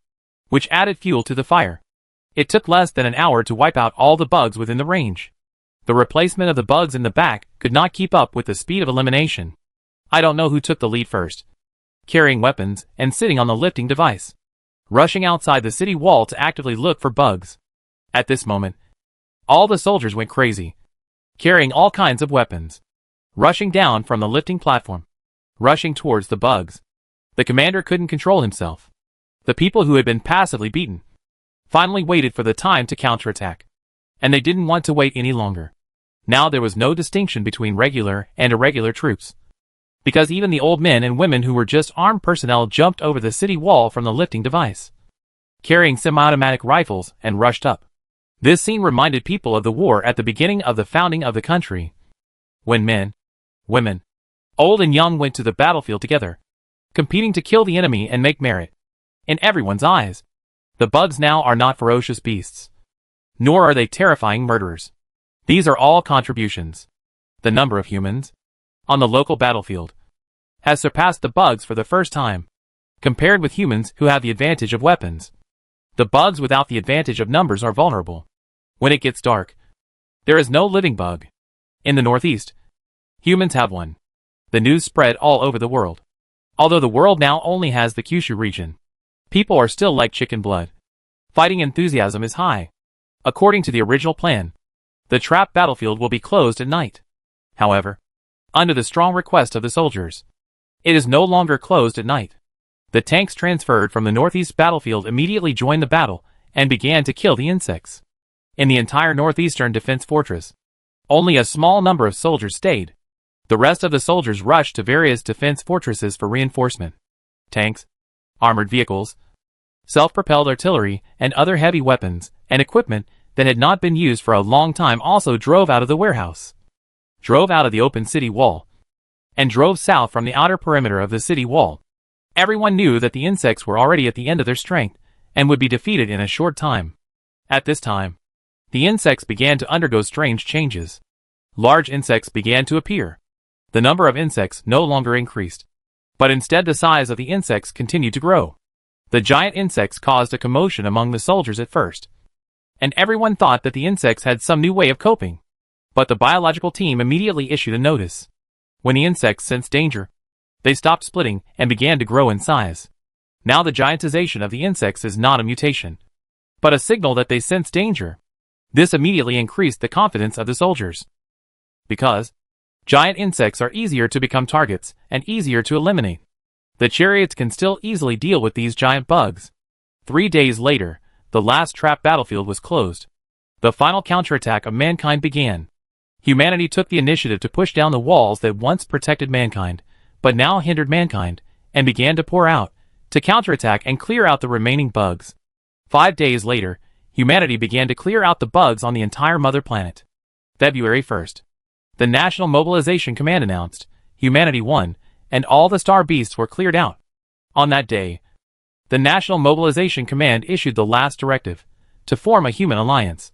which added fuel to the fire. It took less than an hour to wipe out all the bugs within the range. The replacement of the bugs in the back could not keep up with the speed of elimination. I don't know who took the lead first. Carrying weapons and sitting on the lifting device. Rushing outside the city wall to actively look for bugs. At this moment, all the soldiers went crazy. Carrying all kinds of weapons. Rushing down from the lifting platform. Rushing towards the bugs. The commander couldn't control himself. The people who had been passively beaten finally waited for the time to counterattack. And they didn't want to wait any longer. Now there was no distinction between regular and irregular troops. Because even the old men and women who were just armed personnel jumped over the city wall from the lifting device, carrying semi-automatic rifles, and rushed up. This scene reminded people of the war at the beginning of the founding of the country, when men, women, old and young went to the battlefield together, competing to kill the enemy and make merit. In everyone's eyes, the bugs now are not ferocious beasts, nor are they terrifying murderers. These are all contributions. The number of humans on the local battlefield has surpassed the bugs for the first time, compared with humans who have the advantage of weapons. The bugs without the advantage of numbers are vulnerable. When it gets dark, there is no living bug. In the northeast, humans have one. The news spread all over the world. Although the world now only has the Kyushu region, people are still like chicken blood. Fighting enthusiasm is high. According to the original plan, the trap battlefield will be closed at night. However, under the strong request of the soldiers, it is no longer closed at night. The tanks transferred from the northeast battlefield immediately joined the battle and began to kill the insects. In the entire northeastern defense fortress, only a small number of soldiers stayed. The rest of the soldiers rushed to various defense fortresses for reinforcement. Tanks, armored vehicles, self-propelled artillery, and other heavy weapons and equipment that had not been used for a long time also drove out of the warehouse, drove out of the open city wall, and drove south from the outer perimeter of the city wall. Everyone knew that the insects were already at the end of their strength and would be defeated in a short time. At this time, the insects began to undergo strange changes. Large insects began to appear. The number of insects no longer increased, but instead the size of the insects continued to grow. The giant insects caused a commotion among the soldiers at first, and everyone thought that the insects had some new way of coping. But the biological team immediately issued a notice. When the insects sensed danger, they stopped splitting and began to grow in size. Now the giantization of the insects is not a mutation, but a signal that they sense danger. This immediately increased the confidence of the soldiers. Because giant insects are easier to become targets and easier to eliminate, the chariots can still easily deal with these giant bugs. 3 days later, the last trap battlefield was closed. The final counterattack of mankind began. Humanity took the initiative to push down the walls that once protected mankind, but now hindered mankind, and began to pour out, to counterattack and clear out the remaining bugs. 5 days later, humanity began to clear out the bugs on the entire mother planet. February 1st. The National Mobilization Command announced, humanity won, and all the star beasts were cleared out. On that day, the National Mobilization Command issued the last directive, to form a human alliance,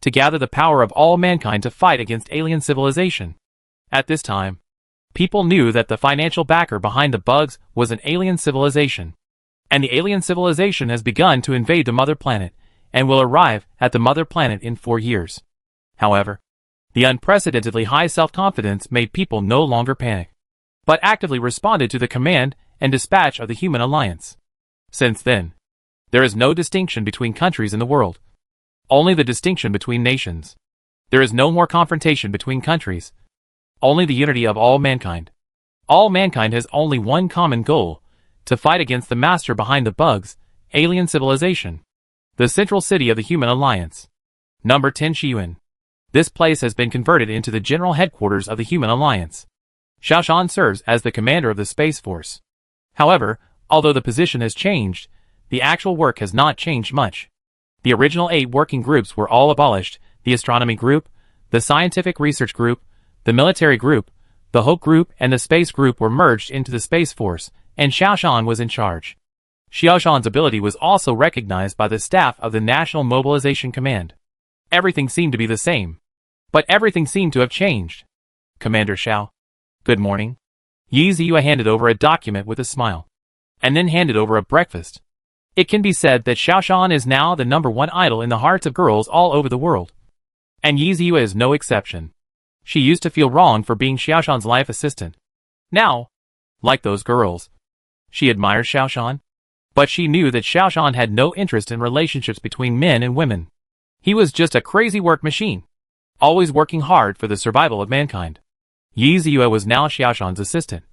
to gather the power of all mankind to fight against alien civilization. At this time, people knew that the financial backer behind the bugs was an alien civilization. And the alien civilization has begun to invade the mother planet, and will arrive at the mother planet in 4 years. However, the unprecedentedly high self-confidence made people no longer panic, but actively responded to the command and dispatch of the human alliance. Since then, there is no distinction between countries in the world, only the distinction between nations. There is no more confrontation between countries, only the unity of all mankind. All mankind has only one common goal, to fight against the master behind the bugs, alien civilization. The central city of the human alliance. Number 10 Shiyuan. This place has been converted into the general headquarters of the human alliance. Xiaoshan serves as the commander of the Space Force. However, although the position has changed, the actual work has not changed much. The original 8 working groups were all abolished: the astronomy group, the scientific research group, the military group, the Hope group and the space group were merged into the Space Force, and Xiaoshan was in charge. Xiaoshan's ability was also recognized by the staff of the National Mobilization Command. Everything seemed to be the same, but everything seemed to have changed. Commander Xiao. Good morning. Yi Ziyue handed over a document with a smile, and then handed over a breakfast. It can be said that Xiaoshan is now the #1 idol in the hearts of girls all over the world. And Yi Ziyue is no exception. She used to feel wrong for being Xiaoshan's life assistant. Now, like those girls, she admired Xiaoshan. But she knew that Xiaoshan had no interest in relationships between men and women. He was just a crazy work machine, always working hard for the survival of mankind. Yi Ziyue was now Xiaoshan's assistant,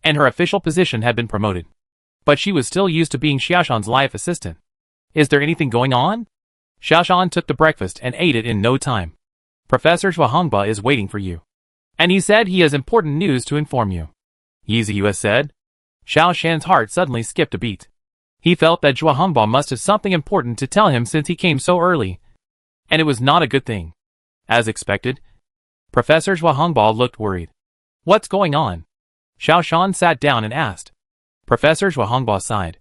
and her official position had been promoted. But she was still used to being Xiaoshan's life assistant. Is there anything going on? Xiaoshan took the breakfast and ate it in no time. Professor Zhuangba is waiting for you, and he said he has important news to inform you. Yi Ziyue said. Xiaoshan's heart suddenly skipped a beat. He felt that Zhuangba must have something important to tell him since he came so early, and it was not a good thing. As expected, Professor Zhuangba looked worried. What's going on? Xiaoshan sat down and asked. Professor Zhuangba sighed.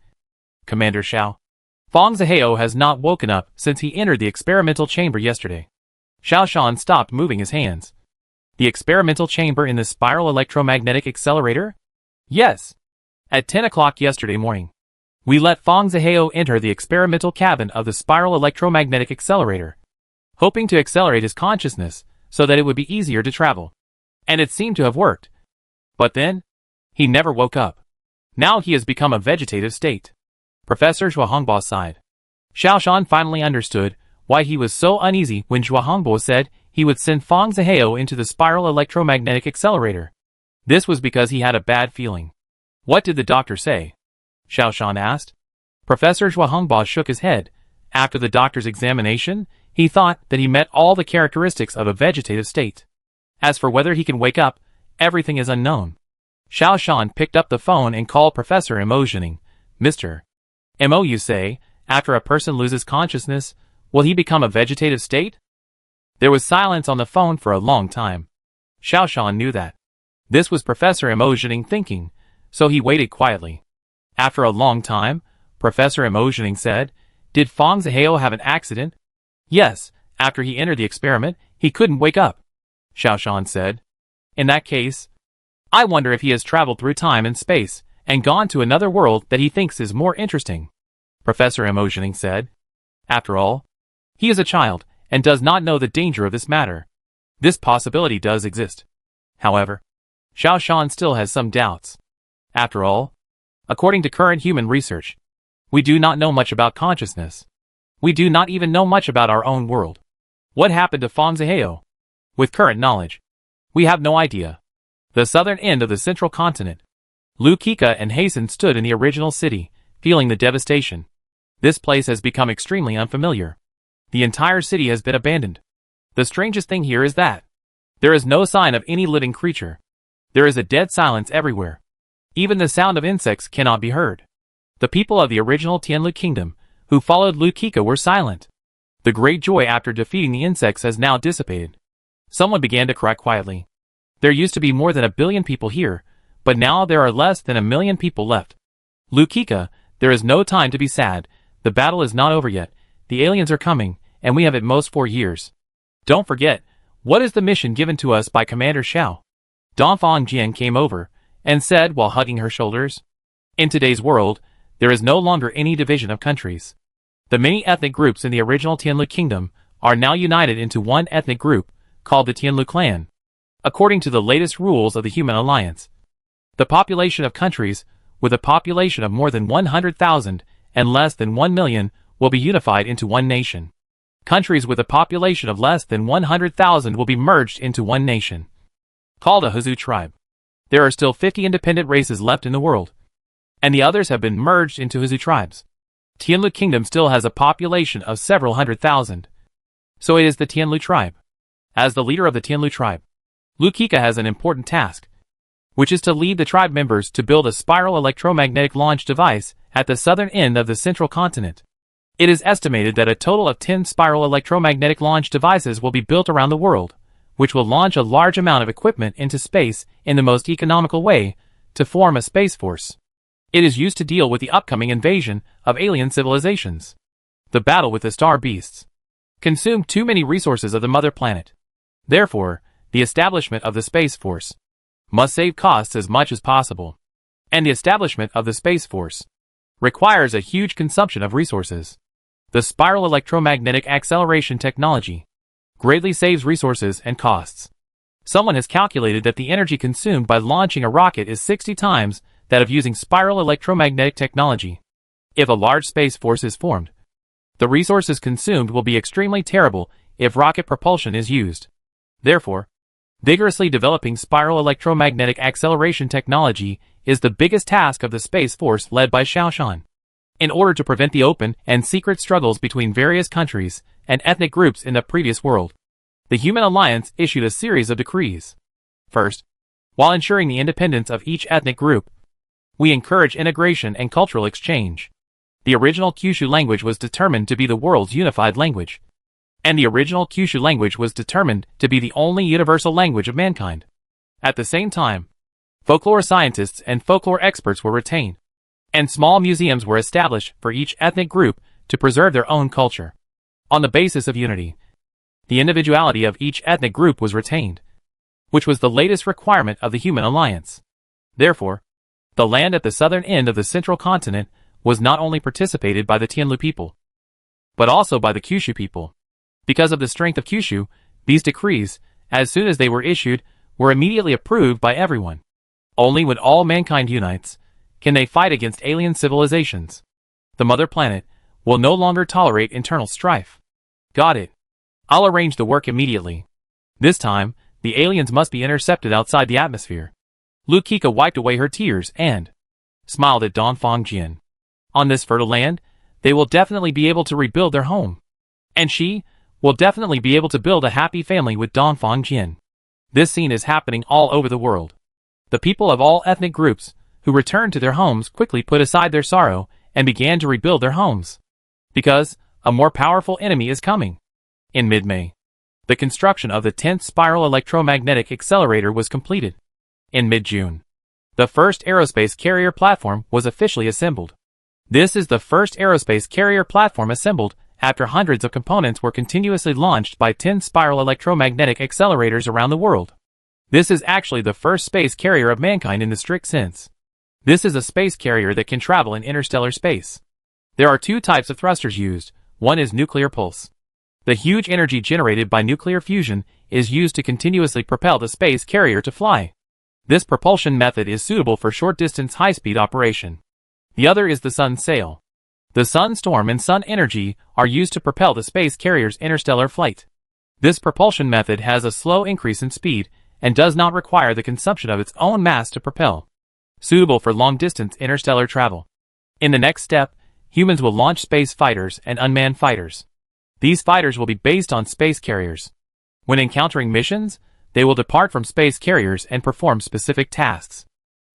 Commander Xiao. Fang Zihao has not woken up since he entered the experimental chamber yesterday. Xiaoshan stopped moving his hands. The experimental chamber in the spiral electromagnetic accelerator? Yes. At 10 o'clock yesterday morning, we let Fang Zihao enter the experimental cabin of the spiral electromagnetic accelerator, hoping to accelerate his consciousness so that it would be easier to travel. And it seemed to have worked. But then, he never woke up. Now he has become a vegetative state. Professor Zhuangba sighed. Xiaoshan finally understood why he was so uneasy when Zhuangba said he would send Fang Zihao into the spiral electromagnetic accelerator. This was because he had a bad feeling. What did the doctor say? Xiaoshan asked. Professor Zhuangba shook his head. After the doctor's examination, he thought that he met all the characteristics of a vegetative state. As for whether he can wake up, everything is unknown. Xiaoshan picked up the phone and called Professor Emotioning. Mr. Mo, you say, after a person loses consciousness, will he become a vegetative state? There was silence on the phone for a long time. Xiaoshan knew that. This was Professor Emotioning thinking, so he waited quietly. After a long time, Professor Emotioning said, Did Fang Zihao have an accident? Yes, after he entered the experiment, he couldn't wake up. Xiaoshan said. In that case, I wonder if he has traveled through time and space, and gone to another world that he thinks is more interesting. Professor Emotioning said. After all, he is a child, and does not know the danger of this matter. This possibility does exist. However, Xiaoshan still has some doubts. After all, according to current human research, we do not know much about consciousness. We do not even know much about our own world. What happened to Fang Zihao? With current knowledge, we have no idea. The southern end of the central continent. Lu Kika and Hasten stood in the original city, feeling the devastation. This place has become extremely unfamiliar. The entire city has been abandoned. The strangest thing here is that there is no sign of any living creature. There is a dead silence everywhere. Even the sound of insects cannot be heard. The people of the original Tianlu kingdom, who followed Lu Kika, were silent. The great joy after defeating the insects has now dissipated. Someone began to cry quietly. There used to be more than 1 billion people here, but now there are less than 1 million people left. Lu Kika, there is no time to be sad. The battle is not over yet. The aliens are coming, and we have at most 4 years. Don't forget, what is the mission given to us by Commander Xiao? Dongfang Jian came over and said while hugging her shoulders. In today's world, there is no longer any division of countries. The many ethnic groups in the original Tianlu kingdom are now united into one ethnic group, called the Tianlu clan. According to the latest rules of the Human Alliance, the population of countries with a population of more than 100,000 and less than 1 million will be unified into one nation. Countries with a population of less than 100,000 will be merged into one nation, called a Huzu tribe. There are still 50 independent races left in the world, and the others have been merged into Huzu tribes. Tianlu Kingdom still has a population of several 100,000, so it is the Tianlu tribe. As the leader of the Tianlu tribe, Lu Kika has an important task, which is to lead the tribe members to build a spiral electromagnetic launch device at the southern end of the central continent. It is estimated that a total of 10 spiral electromagnetic launch devices will be built around the world, which will launch a large amount of equipment into space in the most economical way to form a space force. It is used to deal with the upcoming invasion of alien civilizations. The battle with the star beasts consumed too many resources of the mother planet. Therefore, the establishment of the Space Force must save costs as much as possible. And the establishment of the Space Force requires a huge consumption of resources. The spiral electromagnetic acceleration technology greatly saves resources and costs. Someone has calculated that the energy consumed by launching a rocket is 60 times that of using spiral electromagnetic technology. If a large space force is formed, the resources consumed will be extremely terrible if rocket propulsion is used. Therefore, vigorously developing spiral electromagnetic acceleration technology is the biggest task of the Space Force led by Xiaoshan. In order to prevent the open and secret struggles between various countries and ethnic groups in the previous world, the Human Alliance issued a series of decrees. First, while ensuring the independence of each ethnic group, we encourage integration and cultural exchange. The original Kyushu language was determined to be the world's unified language, and the original Kyushu language was determined to be the only universal language of mankind. At the same time, folklore scientists and folklore experts were retained, and small museums were established for each ethnic group to preserve their own culture. On the basis of unity, the individuality of each ethnic group was retained, which was the latest requirement of the Human Alliance. Therefore, the land at the southern end of the central continent was not only participated by the Tianlu people, but also by the Kyushu people. Because of the strength of Kyushu, these decrees, as soon as they were issued, were immediately approved by everyone. Only when all mankind unites can they fight against alien civilizations. The mother planet will no longer tolerate internal strife. Got it. I'll arrange the work immediately. This time, the aliens must be intercepted outside the atmosphere. Lu Kika wiped away her tears and smiled at Dongfang Jian. On this fertile land, they will definitely be able to rebuild their home. And she will definitely be able to build a happy family with Dongfang Jian. This scene is happening all over the world. The people of all ethnic groups who returned to their homes quickly put aside their sorrow and began to rebuild their homes. Because a more powerful enemy is coming. In mid-May, the construction of the 10th spiral electromagnetic accelerator was completed. In mid-June, the first aerospace carrier platform was officially assembled. This is the first aerospace carrier platform assembled after hundreds of components were continuously launched by 10 spiral electromagnetic accelerators around the world. This is actually the first space carrier of mankind in the strict sense. This is a space carrier that can travel in interstellar space. There are 2 types of thrusters used. One is nuclear pulse. The huge energy generated by nuclear fusion is used to continuously propel the space carrier to fly. This propulsion method is suitable for short-distance high-speed operation. The other is the sun sail. The sun storm and sun energy are used to propel the space carrier's interstellar flight. This propulsion method has a slow increase in speed and does not require the consumption of its own mass to propel. Suitable for long-distance interstellar travel. In the next step, humans will launch space fighters and unmanned fighters. These fighters will be based on space carriers. When encountering missions, they will depart from space carriers and perform specific tasks.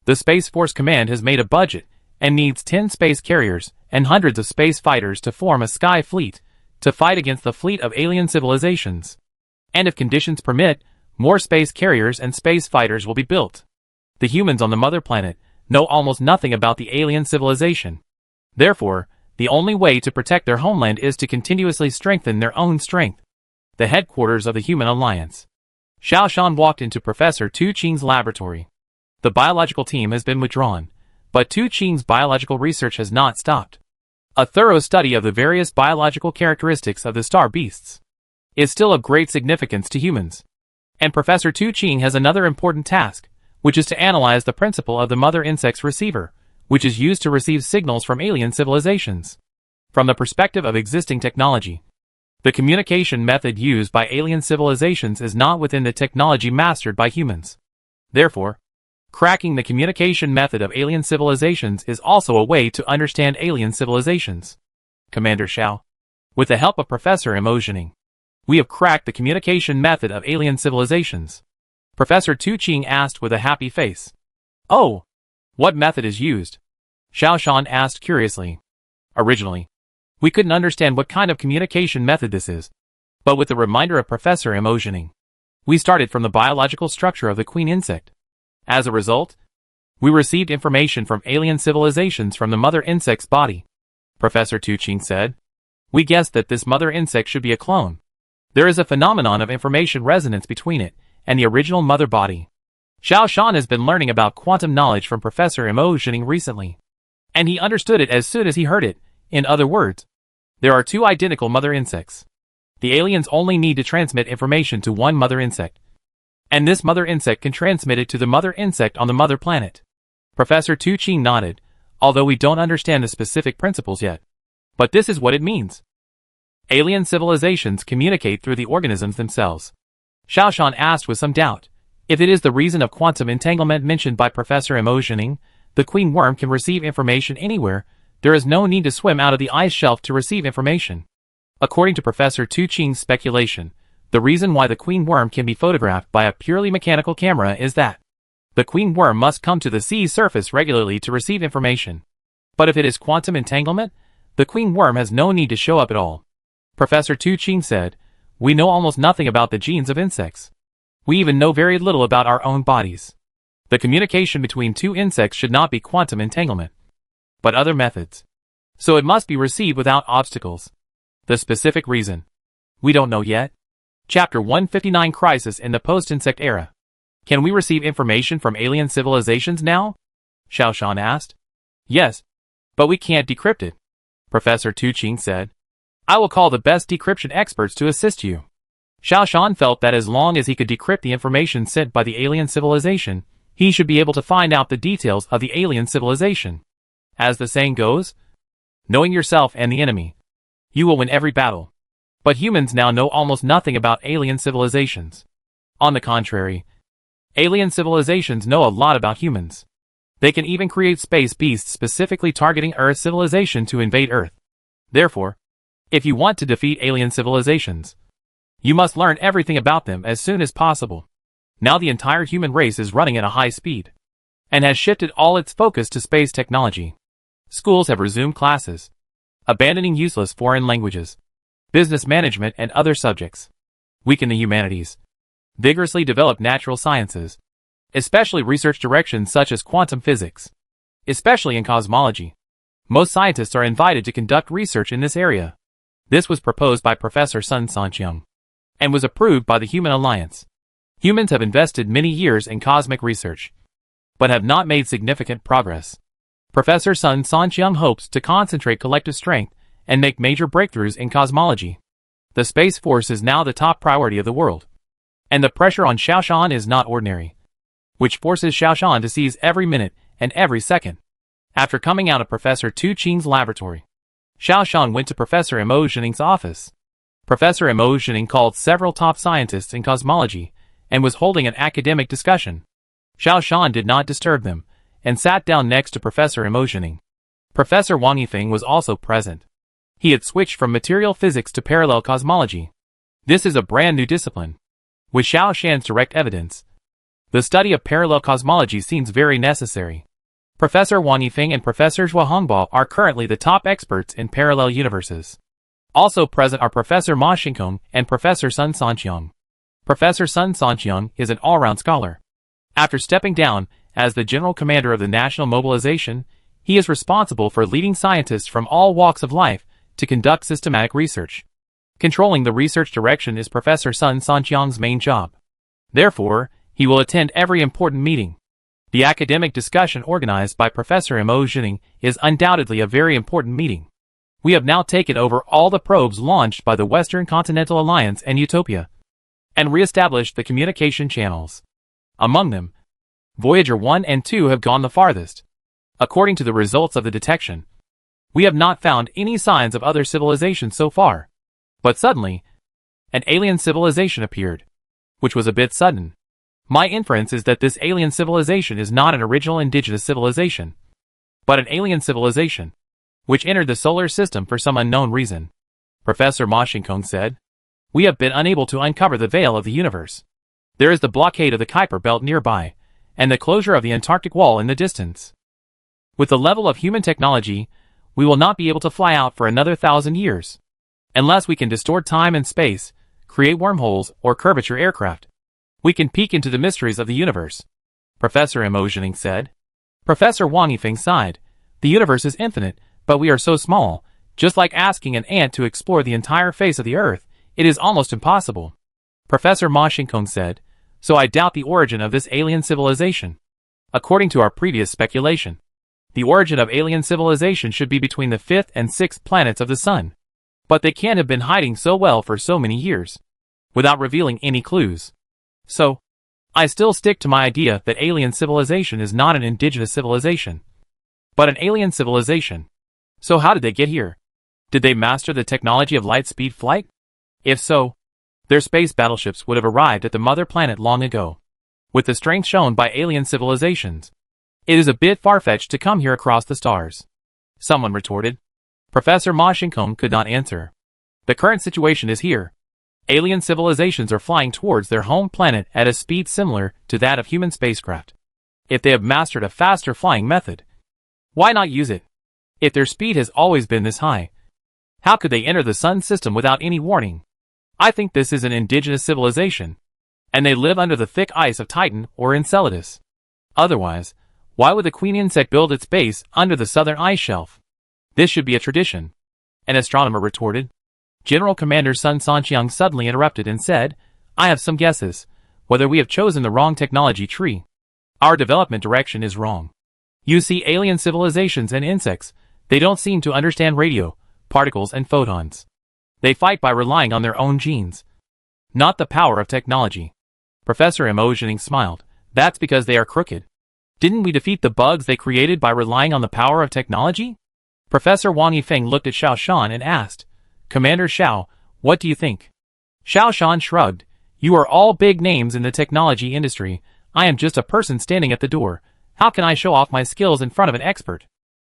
The Space Force Command has made a budget and needs 10 space carriers and hundreds of space fighters to form a sky fleet to fight against the fleet of alien civilizations. And if conditions permit, more space carriers and space fighters will be built. The humans on the mother planet know almost nothing about the alien civilization. Therefore, the only way to protect their homeland is to continuously strengthen their own strength. The headquarters of the Human Alliance. Xiao Shan walked into Professor Tu Qing's laboratory. The biological team has been withdrawn, but Tu Qing's biological research has not stopped. A thorough study of the various biological characteristics of the star beasts is still of great significance to humans. And Professor Tu Qing has another important task, which is to analyze the principle of the mother insect's receiver, which is used to receive signals from alien civilizations. From the perspective of existing technology, the communication method used by alien civilizations is not within the technology mastered by humans. Therefore, cracking the communication method of alien civilizations is also a way to understand alien civilizations. Commander Xiao, with the help of Professor Emotioning, we have cracked the communication method of alien civilizations. Professor Tu Qing asked with a happy face. Oh, what method is used? Xiao Shan asked curiously. Originally, we couldn't understand what kind of communication method this is. But with the reminder of Professor Emotioning, we started from the biological structure of the queen insect. As a result, we received information from alien civilizations from the mother insect's body. Professor Tu Qing said. We guessed that this mother insect should be a clone. There is a phenomenon of information resonance between it and the original mother body. Xiao Shan has been learning about quantum knowledge from Professor Emotioning recently, and he understood it as soon as he heard it. In other words, there are two identical mother insects. The aliens only need to transmit information to one mother insect, and this mother insect can transmit it to the mother insect on the mother planet. Professor Tu Qing nodded, although we don't understand the specific principles yet. But this is what it means. Alien civilizations communicate through the organisms themselves. Xiao Shan asked with some doubt. If it is the reason of quantum entanglement mentioned by Professor Emotioning, the queen worm can receive information anywhere. There is no need to swim out of the ice shelf to receive information. According to Professor Tu Qing's speculation, the reason why the queen worm can be photographed by a purely mechanical camera is that the queen worm must come to the sea surface regularly to receive information. But if it is quantum entanglement, the queen worm has no need to show up at all. Professor Tu Qing said, we know almost nothing about the genes of insects. We even know very little about our own bodies. The communication between two insects should not be quantum entanglement, but other methods. So it must be received without obstacles. The specific reason, we don't know yet. Chapter 159 Crisis in the Post-Insect Era. Can we receive information from alien civilizations now? Xiao Shan asked. Yes, but we can't decrypt it, Professor Tu Qing said. I will call the best decryption experts to assist you. Xiao Shan felt that as long as he could decrypt the information sent by the alien civilization, he should be able to find out the details of the alien civilization. As the saying goes, knowing yourself and the enemy, you will win every battle. But humans now know almost nothing about alien civilizations. On the contrary, alien civilizations know a lot about humans. They can even create space beasts specifically targeting Earth civilization to invade Earth. Therefore, if you want to defeat alien civilizations, you must learn everything about them as soon as possible. Now the entire human race is running at a high speed, and has shifted all its focus to space technology. Schools have resumed classes, abandoning useless foreign languages, business management and other subjects. Weaken the humanities. Vigorously develop natural sciences, especially research directions such as quantum physics, especially in cosmology. Most scientists are invited to conduct research in this area. This was proposed by Professor Sun Sanqiang, and was approved by the Human Alliance. Humans have invested many years in cosmic research, but have not made significant progress. Professor Sun Sanqiang hopes to concentrate collective strength and make major breakthroughs in cosmology. The Space Force is now the top priority of the world, and the pressure on Xiao Shan is not ordinary, which forces Xiao Shan to seize every minute and every second. After coming out of Professor Tu Qing's laboratory, Xiao Shan went to Professor Emotioning's office. Professor Emotioning called several top scientists in cosmology and was holding an academic discussion. Xiao Shan did not disturb them and sat down next to Professor Emotioning. Professor Wang Yifeng was also present. He had switched from material physics to parallel cosmology. This is a brand new discipline. With Xiao Shan's direct evidence, The study of parallel cosmology seems very necessary. Professor Wang Yifeng and Professor Zhua Hongbao are currently the top experts in parallel universes. Also present are Professor Ma Xingkong and Professor Sun Sanqiang. Professor Sun Sanqiang is an all-round scholar. After stepping down as the General Commander of the National Mobilization, he is responsible for leading scientists from all walks of life to conduct systematic research. Controlling the research direction is Professor Sun Sanqiang's main job. Therefore, he will attend every important meeting. The academic discussion organized by Professor Mo Jining is undoubtedly a very important meeting. We have now taken over all the probes launched by the Western Continental Alliance and Utopia, and re-established the communication channels. Among them, Voyager 1 and 2 have gone the farthest. According to the results of the detection, we have not found any signs of other civilizations so far. But suddenly, an alien civilization appeared, which was a bit sudden. My inference is that this alien civilization is not an original indigenous civilization, but an alien civilization, which entered the solar system for some unknown reason. Professor Ma Xingkong said, "We have been unable to uncover the veil of the universe. There is the blockade of the Kuiper Belt nearby, and the closure of the Antarctic Wall in the distance. With the level of human technology, we will not be able to fly out for another 1,000 years. Unless we can distort time and space, create wormholes, or curvature aircraft, we can peek into the mysteries of the universe," Professor Mo Jining said. Professor Wang Yifeng sighed. "The universe is infinite, but we are so small, just like asking an ant to explore the entire face of the earth, it is almost impossible." Professor Ma Xingkong said, "So I doubt the origin of this alien civilization. According to our previous speculation, the origin of alien civilization should be between the 5th and 6th planets of the Sun. But they can't have been hiding so well for so many years, without revealing any clues. So, I still stick to my idea that alien civilization is not an indigenous civilization, but an alien civilization. So how did they get here? Did they master the technology of light-speed flight? If so, their space battleships would have arrived at the mother planet long ago. With the strength shown by alien civilizations, it is a bit far-fetched to come here across the stars," someone retorted. Professor Ma Xingkong could not answer. The current situation is here. Alien civilizations are flying towards their home planet at a speed similar to that of human spacecraft. If they have mastered a faster flying method, why not use it? If their speed has always been this high, how could they enter the Sun system without any warning? I think this is an indigenous civilization, and they live under the thick ice of Titan or Enceladus. Otherwise, why would the queen insect build its base under the southern ice shelf? This should be a tradition," an astronomer retorted. General Commander Sun Sanqiang suddenly interrupted and said, "I have some guesses, whether we have chosen the wrong technology tree. Our development direction is wrong. You see, alien civilizations and insects, they don't seem to understand radio, particles and photons. They fight by relying on their own genes, not the power of technology." Professor Mo Jining smiled. "That's because they are crooked. Didn't we defeat the bugs they created by relying on the power of technology?" Professor Wang Yifeng looked at Xiao Shan and asked, "Commander Xiao, what do you think?" Xiao Shan shrugged. "You are all big names in the technology industry. I am just a person standing at the door. How can I show off my skills in front of an expert?"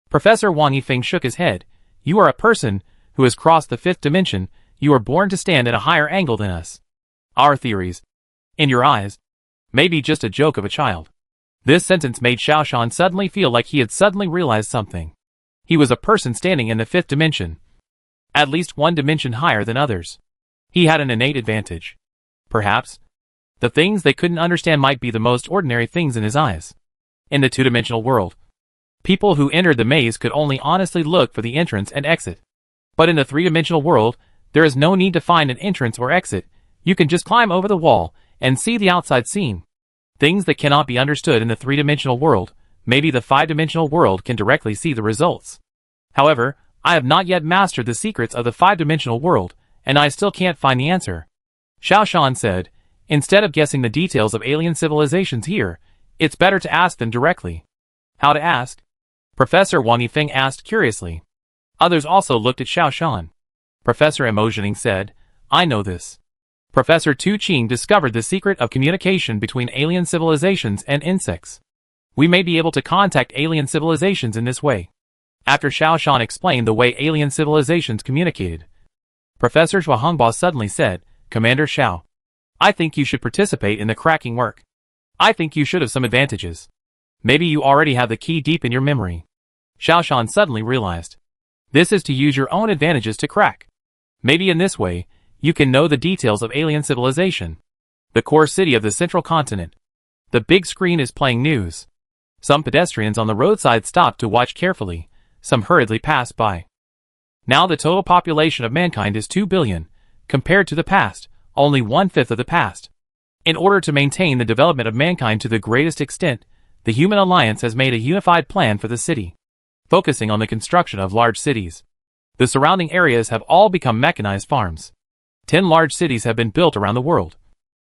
Professor Wang Yifeng shook his head. "You are a person who has crossed the 5th dimension. You are born to stand at a higher angle than us. Our theories, in your eyes, may be just a joke of a child." This sentence made Xiao Shan suddenly feel like he had suddenly realized something. He was a person standing in the 5th dimension, at least one dimension higher than others. He had an innate advantage. Perhaps, the things they couldn't understand might be the most ordinary things in his eyes. In the 2-dimensional world, people who entered the maze could only honestly look for the entrance and exit. But in the 3-dimensional world, there is no need to find an entrance or exit. You can just climb over the wall and see the outside scene. Things that cannot be understood in the 3-dimensional world, maybe the 5-dimensional world can directly see the results. However, I have not yet mastered the secrets of the 5-dimensional world, and I still can't find the answer," Xiao Shan said. "Instead of guessing the details of alien civilizations here, it's better to ask them directly." "How to ask?" Professor Wang Yifeng asked curiously. Others also looked at Xiao Shan. Professor Mo Jining said, "I know this. Professor Tu Qing discovered the secret of communication between alien civilizations and insects. We may be able to contact alien civilizations in this way." After Xiao Shan explained the way alien civilizations communicated, Professor Zhua Hongbao suddenly said, "Commander Xiao, I think you should participate in the cracking work. I think you should have some advantages. Maybe you already have the key deep in your memory. Xiaoshan suddenly realized. This is to use your own advantages to crack. Maybe in this way, you can know the details of alien civilization. The core city of the central continent. The big screen is playing news. Some pedestrians on the roadside stop to watch carefully, some hurriedly pass by. Now the total population of mankind is 2 billion, compared to the past, only 1/5 of the past. In order to maintain the development of mankind to the greatest extent, the Human Alliance has made a unified plan for the city, focusing on the construction of large cities. The surrounding areas have all become mechanized farms. 10 large cities have been built around the world,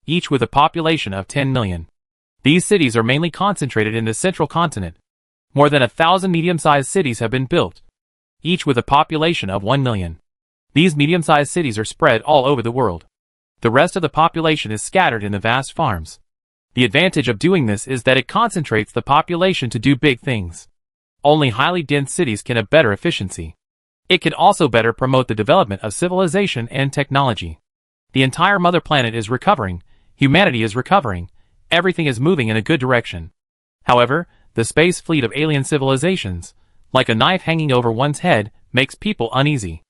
each with a population of 10 million. These cities are mainly concentrated in the central continent. More than 1,000 medium-sized cities have been built, each with a population of 1 million. These medium-sized cities are spread all over the world. The rest of the population is scattered in the vast farms. The advantage of doing this is that it concentrates the population to do big things. Only highly dense cities can have better efficiency. It can also better promote the development of civilization and technology. The entire mother planet is recovering, humanity is recovering, everything is moving in a good direction. However, the space fleet of alien civilizations, like a knife hanging over one's head, makes people uneasy.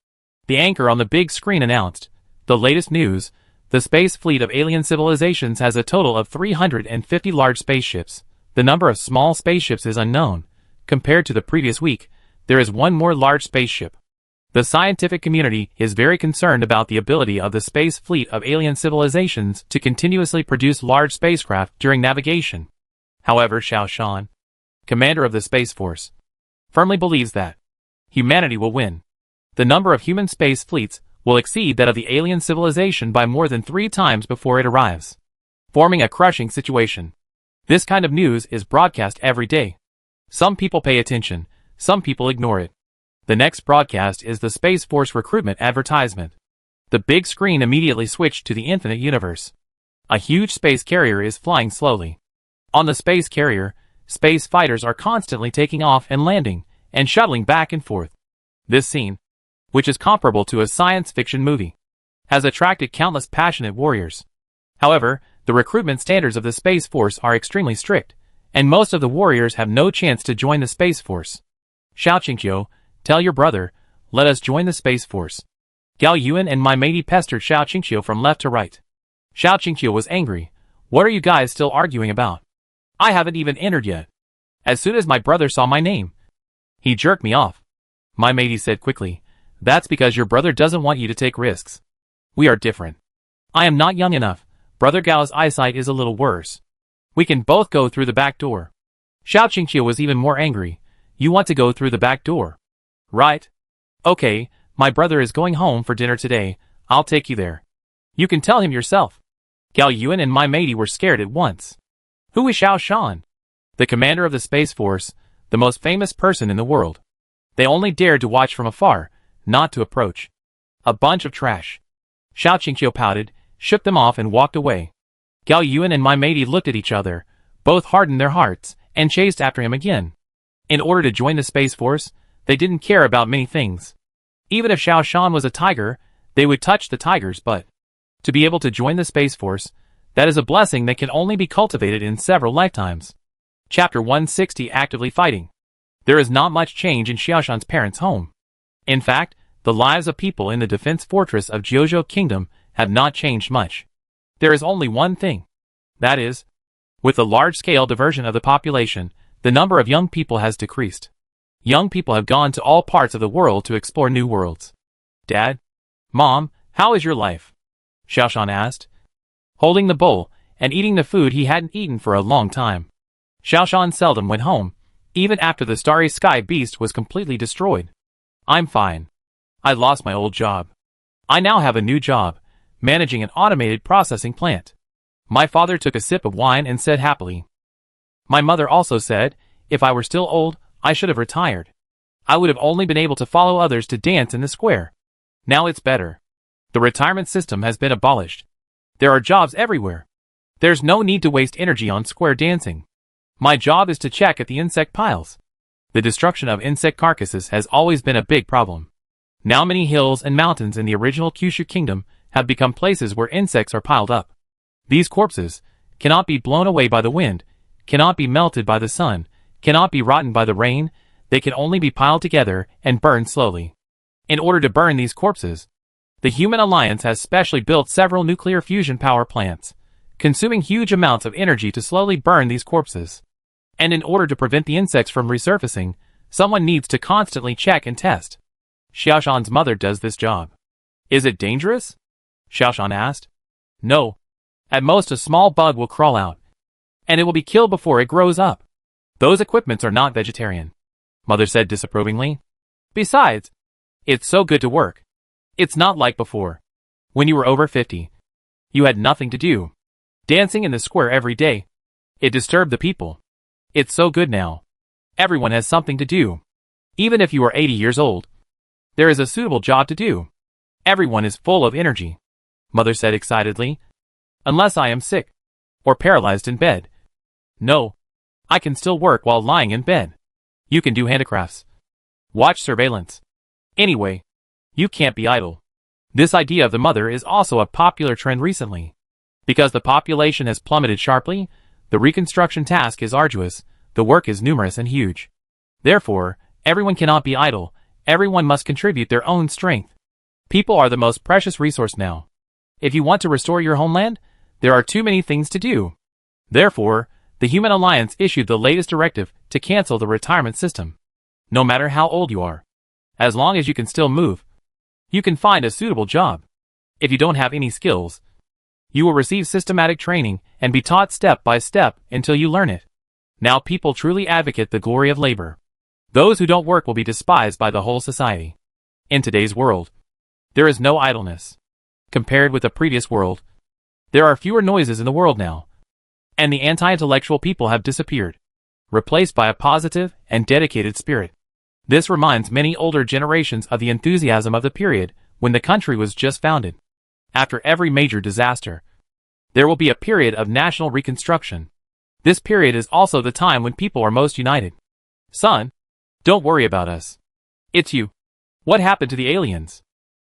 The anchor on the big screen announced, the latest news, the space fleet of alien civilizations has a total of 350 large spaceships. The number of small spaceships is unknown. Compared to the previous week, there is one more large spaceship. The scientific community is very concerned about the ability of the space fleet of alien civilizations to continuously produce large spacecraft during navigation. However, Xiaoshan, commander of the Space Force, firmly believes that humanity will win. The number of human space fleets will exceed that of the alien civilization by more than 3 times before it arrives, forming a crushing situation. This kind of news is broadcast every day. Some people pay attention, some people ignore it. The next broadcast is the Space Force recruitment advertisement. The big screen immediately switched to the infinite universe. A huge space carrier is flying slowly. On the space carrier, space fighters are constantly taking off and landing, and shuttling back and forth. This scene, which is comparable to a science fiction movie, has attracted countless passionate warriors. However, the recruitment standards of the Space Force are extremely strict, and most of the warriors have no chance to join the Space Force. Xiao Qingqiu, tell your brother, let us join the Space Force. Gao Yuan and my matey pestered Xiao Qingqiu from left to right. Xiao Qingqiu was angry. What are you guys still arguing about? I haven't even entered yet. As soon as my brother saw my name, he jerked me off. My matey said quickly, that's because your brother doesn't want you to take risks. We are different. I am not young enough. Brother Gao's eyesight is a little worse. We can both go through the back door. Xiao Qingqiu was even more angry. You want to go through the back door? Right. Okay, my brother is going home for dinner today. I'll take you there. You can tell him yourself. Gao Yuan and my matey were scared at once. Who is Xiaoshan? The commander of the Space Force, the most famous person in the world. They only dared to watch from afar, not to approach. A bunch of trash. Xiao Qingqiu pouted, shook them off and walked away. Gao Yuan and my matey looked at each other, both hardened their hearts, and chased after him again. In order to join the Space Force, they didn't care about many things. Even if Xiaoshan was a tiger, they would touch the tigers, but to be able to join the Space Force, that is a blessing that can only be cultivated in several lifetimes. Chapter 160 Actively Fighting. There is not much change in Xiaoshan's parents' home. In fact, the lives of people in the defense fortress of Jiuzhou Kingdom have not changed much. There is only one thing. That is, with the large-scale diversion of the population, the number of young people has decreased. Young people have gone to all parts of the world to explore new worlds. Dad? Mom, how is your life? Xiaoshan asked, holding the bowl and eating the food he hadn't eaten for a long time. Xiaoshan seldom went home, even after the starry sky beast was completely destroyed. I'm fine. I lost my old job. I now have a new job, managing an automated processing plant. My father took a sip of wine and said happily. My mother also said, if I were still old, I should have retired. I would have only been able to follow others to dance in the square. Now it's better. The retirement system has been abolished. There are jobs everywhere. There's no need to waste energy on square dancing. My job is to check at the insect piles. The destruction of insect carcasses has always been a big problem. Now many hills and mountains in the original Kyushu Kingdom have become places where insects are piled up. These corpses, cannot be blown away by the wind, cannot be melted by the sun, cannot be rotten by the rain, they can only be piled together and burned slowly. In order to burn these corpses, the Human Alliance has specially built several nuclear fusion power plants, consuming huge amounts of energy to slowly burn these corpses. And in order to prevent the insects from resurfacing, someone needs to constantly check and test. Xiaoshan's mother does this job. Is it dangerous? Xiaoshan asked. No. At most a small bug will crawl out, and it will be killed before it grows up. Those equipments are not vegetarian, Mother said disapprovingly. Besides, it's so good to work. It's not like before. When you were over 50, you had nothing to do. Dancing in the square every day. It disturbed the people. It's so good now. Everyone has something to do. Even if you are 80 years old, there is a suitable job to do. Everyone is full of energy, Mother said excitedly. Unless I am sick or paralyzed in bed. No, I can still work while lying in bed. You can do handicrafts. Watch surveillance. Anyway, you can't be idle. This idea of the mother is also a popular trend recently. Because the population has plummeted sharply, the reconstruction task is arduous, the work is numerous and huge. Therefore, everyone cannot be idle, everyone must contribute their own strength. People are the most precious resource now. If you want to restore your homeland, there are too many things to do. Therefore, the Human Alliance issued the latest directive to cancel the retirement system. No matter how old you are, as long as you can still move, you can find a suitable job. If you don't have any skills, you will receive systematic training and be taught step by step until you learn it. Now people truly advocate the glory of labor. Those who don't work will be despised by the whole society. In today's world, there is no idleness. Compared with the previous world, there are fewer noises in the world now, and the anti-intellectual people have disappeared, replaced by a positive and dedicated spirit. This reminds many older generations of the enthusiasm of the period when the country was just founded. After every major disaster, there will be a period of national reconstruction. This period is also the time when people are most united. Son, don't worry about us. It's you. What happened to the aliens?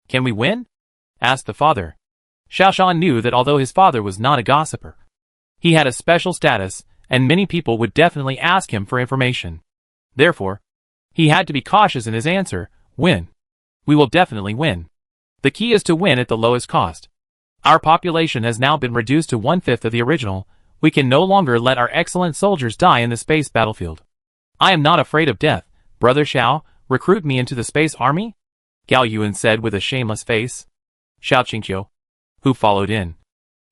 Can we win? Asked the father. Xiaoshan knew that although his father was not a gossiper, he had a special status, and many people would definitely ask him for information. Therefore, he had to be cautious in his answer. Win. We will definitely win. The key is to win at the lowest cost. Our population has now been reduced to 1/5 of the original. We can no longer let our excellent soldiers die in the space battlefield. I am not afraid of death. Brother Xiao, recruit me into the space army? Gao Yuan said with a shameless face. Xiao Qingqiu, who followed in,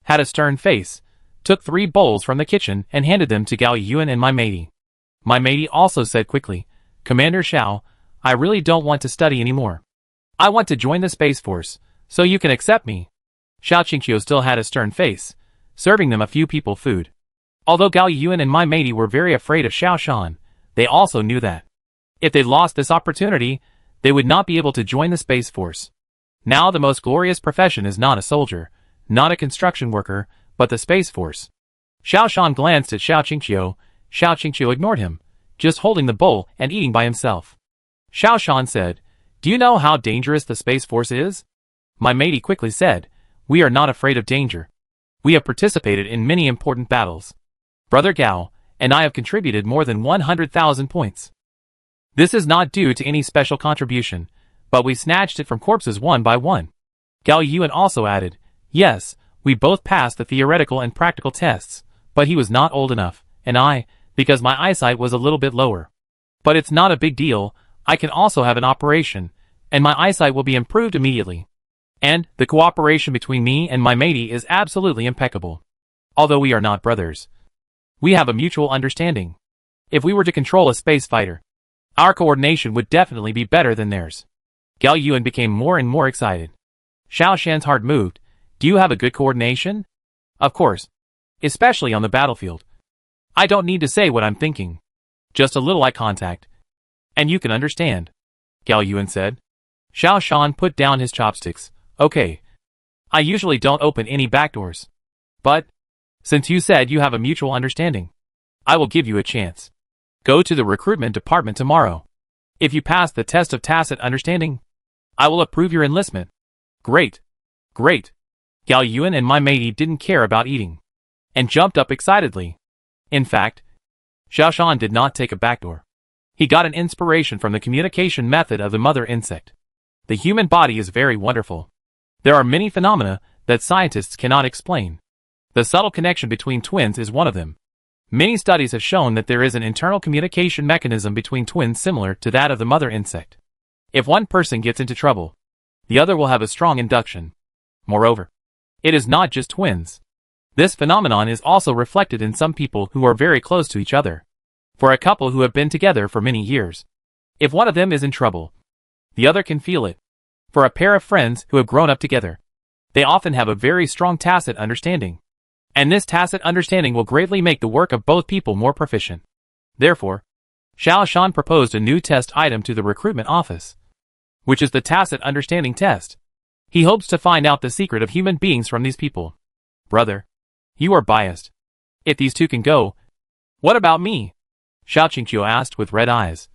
had a stern face, took 3 bowls from the kitchen and handed them to Gao Yuan and my matey. My matey also said quickly, Commander Xiao, I really don't want to study anymore. I want to join the Space Force, so you can accept me. Xiao Qingqiu still had a stern face, serving them a few people food. Although Gao Yuan and my matey were very afraid of Xiaoshan, they also knew that if they lost this opportunity, they would not be able to join the Space Force. Now the most glorious profession is not a soldier, not a construction worker, but the Space Force. Xiaoshan glanced at Xiao Qingqiu. Xiao Qingqiu ignored him, just holding the bowl and eating by himself. Xiaoshan said, Do you know how dangerous the Space Force is? My matey quickly said, We are not afraid of danger. We have participated in many important battles. Brother Gao and I have contributed more than 100,000 points. This is not due to any special contribution, but we snatched it from corpses one by one. Gao Yuan also added, Yes, we both passed the theoretical and practical tests, but he was not old enough, and I, because my eyesight was a little bit lower. But it's not a big deal, I can also have an operation, and my eyesight will be improved immediately. And the cooperation between me and my matey is absolutely impeccable. Although we are not brothers, we have a mutual understanding. If we were to control a space fighter, our coordination would definitely be better than theirs. Gao Yuan became more and more excited. Xiaoshan's heart moved. Do you have a good coordination? Of course. Especially on the battlefield. I don't need to say what I'm thinking. Just a little eye contact. And you can understand. Gao Yuan said. Xiaoshan put down his chopsticks. Okay. I usually don't open any back doors. But, since you said you have a mutual understanding, I will give you a chance. Go to the recruitment department tomorrow. If you pass the test of tacit understanding, I will approve your enlistment. Great. Great. Gao Yuan and my matey didn't care about eating. and jumped up excitedly. In fact, Xiaoshan did not take a backdoor. He got an inspiration from the communication method of the mother insect. The human body is very wonderful. There are many phenomena that scientists cannot explain. The subtle connection between twins is one of them. Many studies have shown that there is an internal communication mechanism between twins similar to that of the mother insect. If one person gets into trouble, the other will have a strong induction. Moreover, it is not just twins. This phenomenon is also reflected in some people who are very close to each other. For a couple who have been together for many years, if one of them is in trouble, the other can feel it. For a pair of friends who have grown up together, they often have a very strong tacit understanding. And this tacit understanding will greatly make the work of both people more proficient. Therefore, Xiaoshan proposed a new test item to the recruitment office, which is the tacit understanding test. He hopes to find out the secret of human beings from these people. Brother, you are biased. If these two can go, what about me? Xiao Qingqiu asked with red eyes,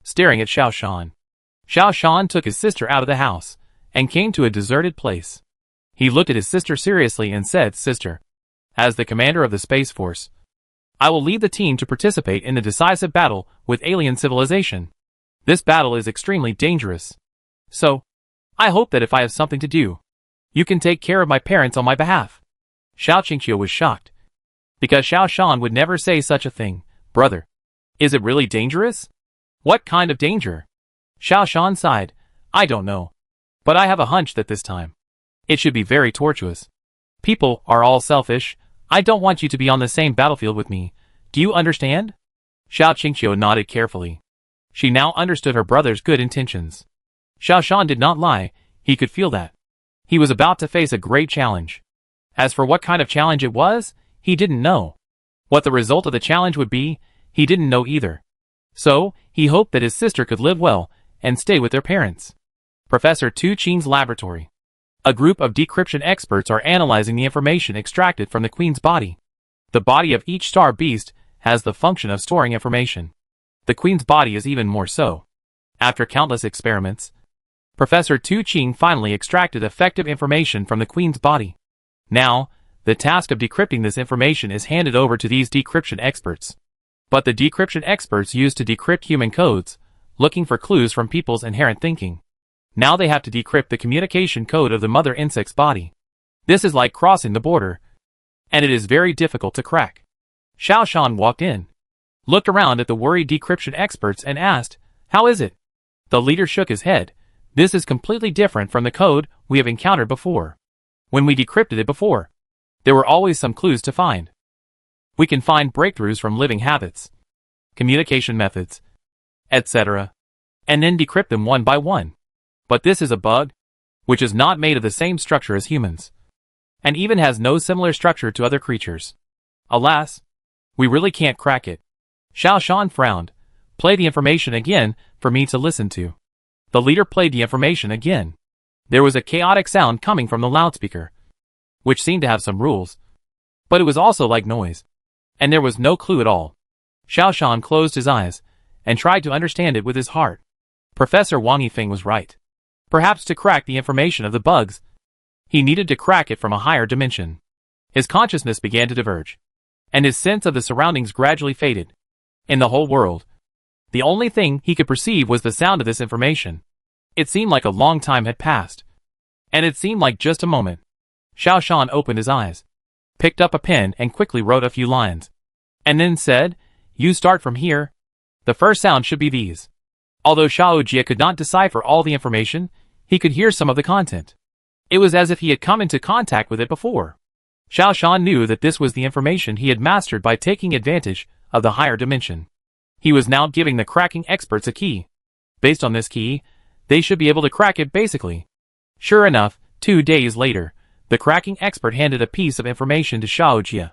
staring at Xiaoshan. Xiaoshan took his sister out of the house and came to a deserted place. He looked at his sister seriously and said, Sister, as the commander of the Space Force, I will lead the team to participate in the decisive battle with alien civilization. This battle is extremely dangerous. So, I hope that if I have something to do, you can take care of my parents on my behalf. Xiao Qingqiu was shocked, because Xiaoshan would never say such a thing. Brother, is it really dangerous? What kind of danger? Xiaoshan sighed. I don't know. But I have a hunch that this time, it should be very tortuous. People are all selfish. I don't want you to be on the same battlefield with me. Do you understand? Xiao Qingqiu nodded carefully. She now understood her brother's good intentions. Xiaoshan did not lie. He could feel that. He was about to face a great challenge. As for what kind of challenge it was, he didn't know. What the result of the challenge would be, he didn't know either. So, he hoped that his sister could live well and stay with their parents. Professor Tu Qing's laboratory. A group of decryption experts are analyzing the information extracted from the Queen's body. The body of each star beast has the function of storing information. The Queen's body is even more so. After countless experiments, Professor Tu Qing finally extracted effective information from the Queen's body. Now, the task of decrypting this information is handed over to these decryption experts. But the decryption experts used to decrypt human codes, looking for clues from people's inherent thinking. Now they have to decrypt the communication code of the mother insect's body. This is like crossing the border, and it is very difficult to crack. Xiaoshan walked in, looked around at the worried decryption experts and asked, How is it? The leader shook his head. This is completely different from the code we have encountered before. When we decrypted it before, there were always some clues to find. We can find breakthroughs from living habits, communication methods, etc., and then decrypt them one by one. But this is a bug, which is not made of the same structure as humans, and even has no similar structure to other creatures. Alas, we really can't crack it. Xiaoshan frowned. Play the information again for me to listen to. The leader played the information again. There was a chaotic sound coming from the loudspeaker, which seemed to have some rules, but it was also like noise, and there was no clue at all. Xiaoshan closed his eyes and tried to understand it with his heart. Professor Wang Yifeng was right. Perhaps to crack the information of the bugs, he needed to crack it from a higher dimension. His consciousness began to diverge, and his sense of the surroundings gradually faded. In the whole world, the only thing he could perceive was the sound of this information. It seemed like a long time had passed, and it seemed like just a moment. Xiaoshan opened his eyes, picked up a pen and quickly wrote a few lines, and then said, You start from here. The first sound should be these. Although Xiaojia could not decipher all the information, he could hear some of the content. It was as if he had come into contact with it before. Xiaoshan knew that this was the information he had mastered by taking advantage of the higher dimension. He was now giving the cracking experts a key. Based on this key, they should be able to crack it basically. Sure enough, 2 days later, the cracking expert handed a piece of information to Xiaojia.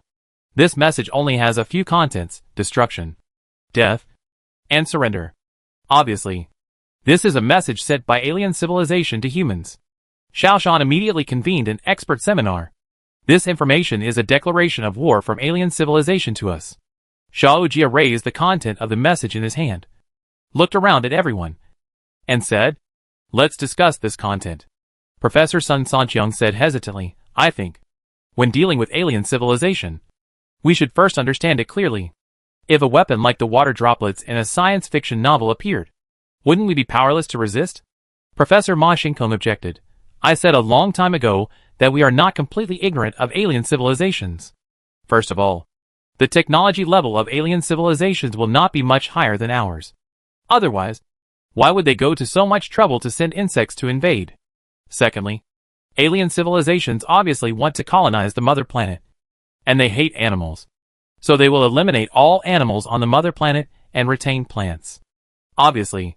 This message only has a few contents: destruction, death, and surrender. Obviously, this is a message sent by alien civilization to humans. Xiaoshan immediately convened an expert seminar. This information is a declaration of war from alien civilization to us. Xiaojia raised the content of the message in his hand, looked around at everyone, and said, Let's discuss this content. Professor Sun Sanqiang said hesitantly, I think, when dealing with alien civilization, We should first understand it clearly. If a weapon like the water droplets in a science fiction novel appeared, wouldn't we be powerless to resist? Professor Ma Shinkong objected. I said a long time ago that we are not completely ignorant of alien civilizations. First of all, the technology level of alien civilizations will not be much higher than ours. Otherwise, why would they go to so much trouble to send insects to invade? Secondly, alien civilizations obviously want to colonize the mother planet. And they hate animals. So they will eliminate all animals on the mother planet and retain plants. Obviously,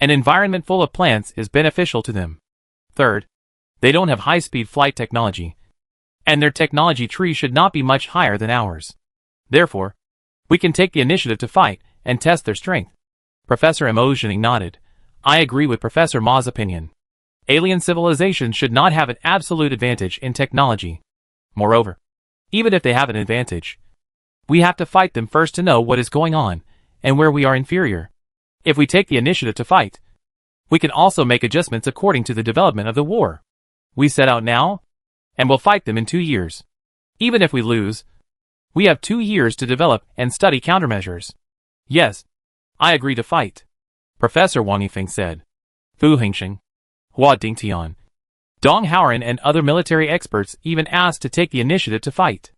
an environment full of plants is beneficial to them. Third, they don't have high-speed flight technology, and their technology tree should not be much higher than ours. Therefore, we can take the initiative to fight and test their strength. Professor Mo Zhening nodded. I agree with Professor Ma's opinion. Alien civilizations should not have an absolute advantage in technology. Moreover, even if they have an advantage, we have to fight them first to know what is going on and where we are inferior. If we take the initiative to fight, we can also make adjustments according to the development of the war. We set out now, and will fight them in 2 years. Even if we lose, we have 2 years to develop and study countermeasures. Yes, I agree to fight, Professor Wang Yifeng said. Fu Hengsheng, Hua Dingtian, Dong Haoren and other military experts even asked to take the initiative to fight.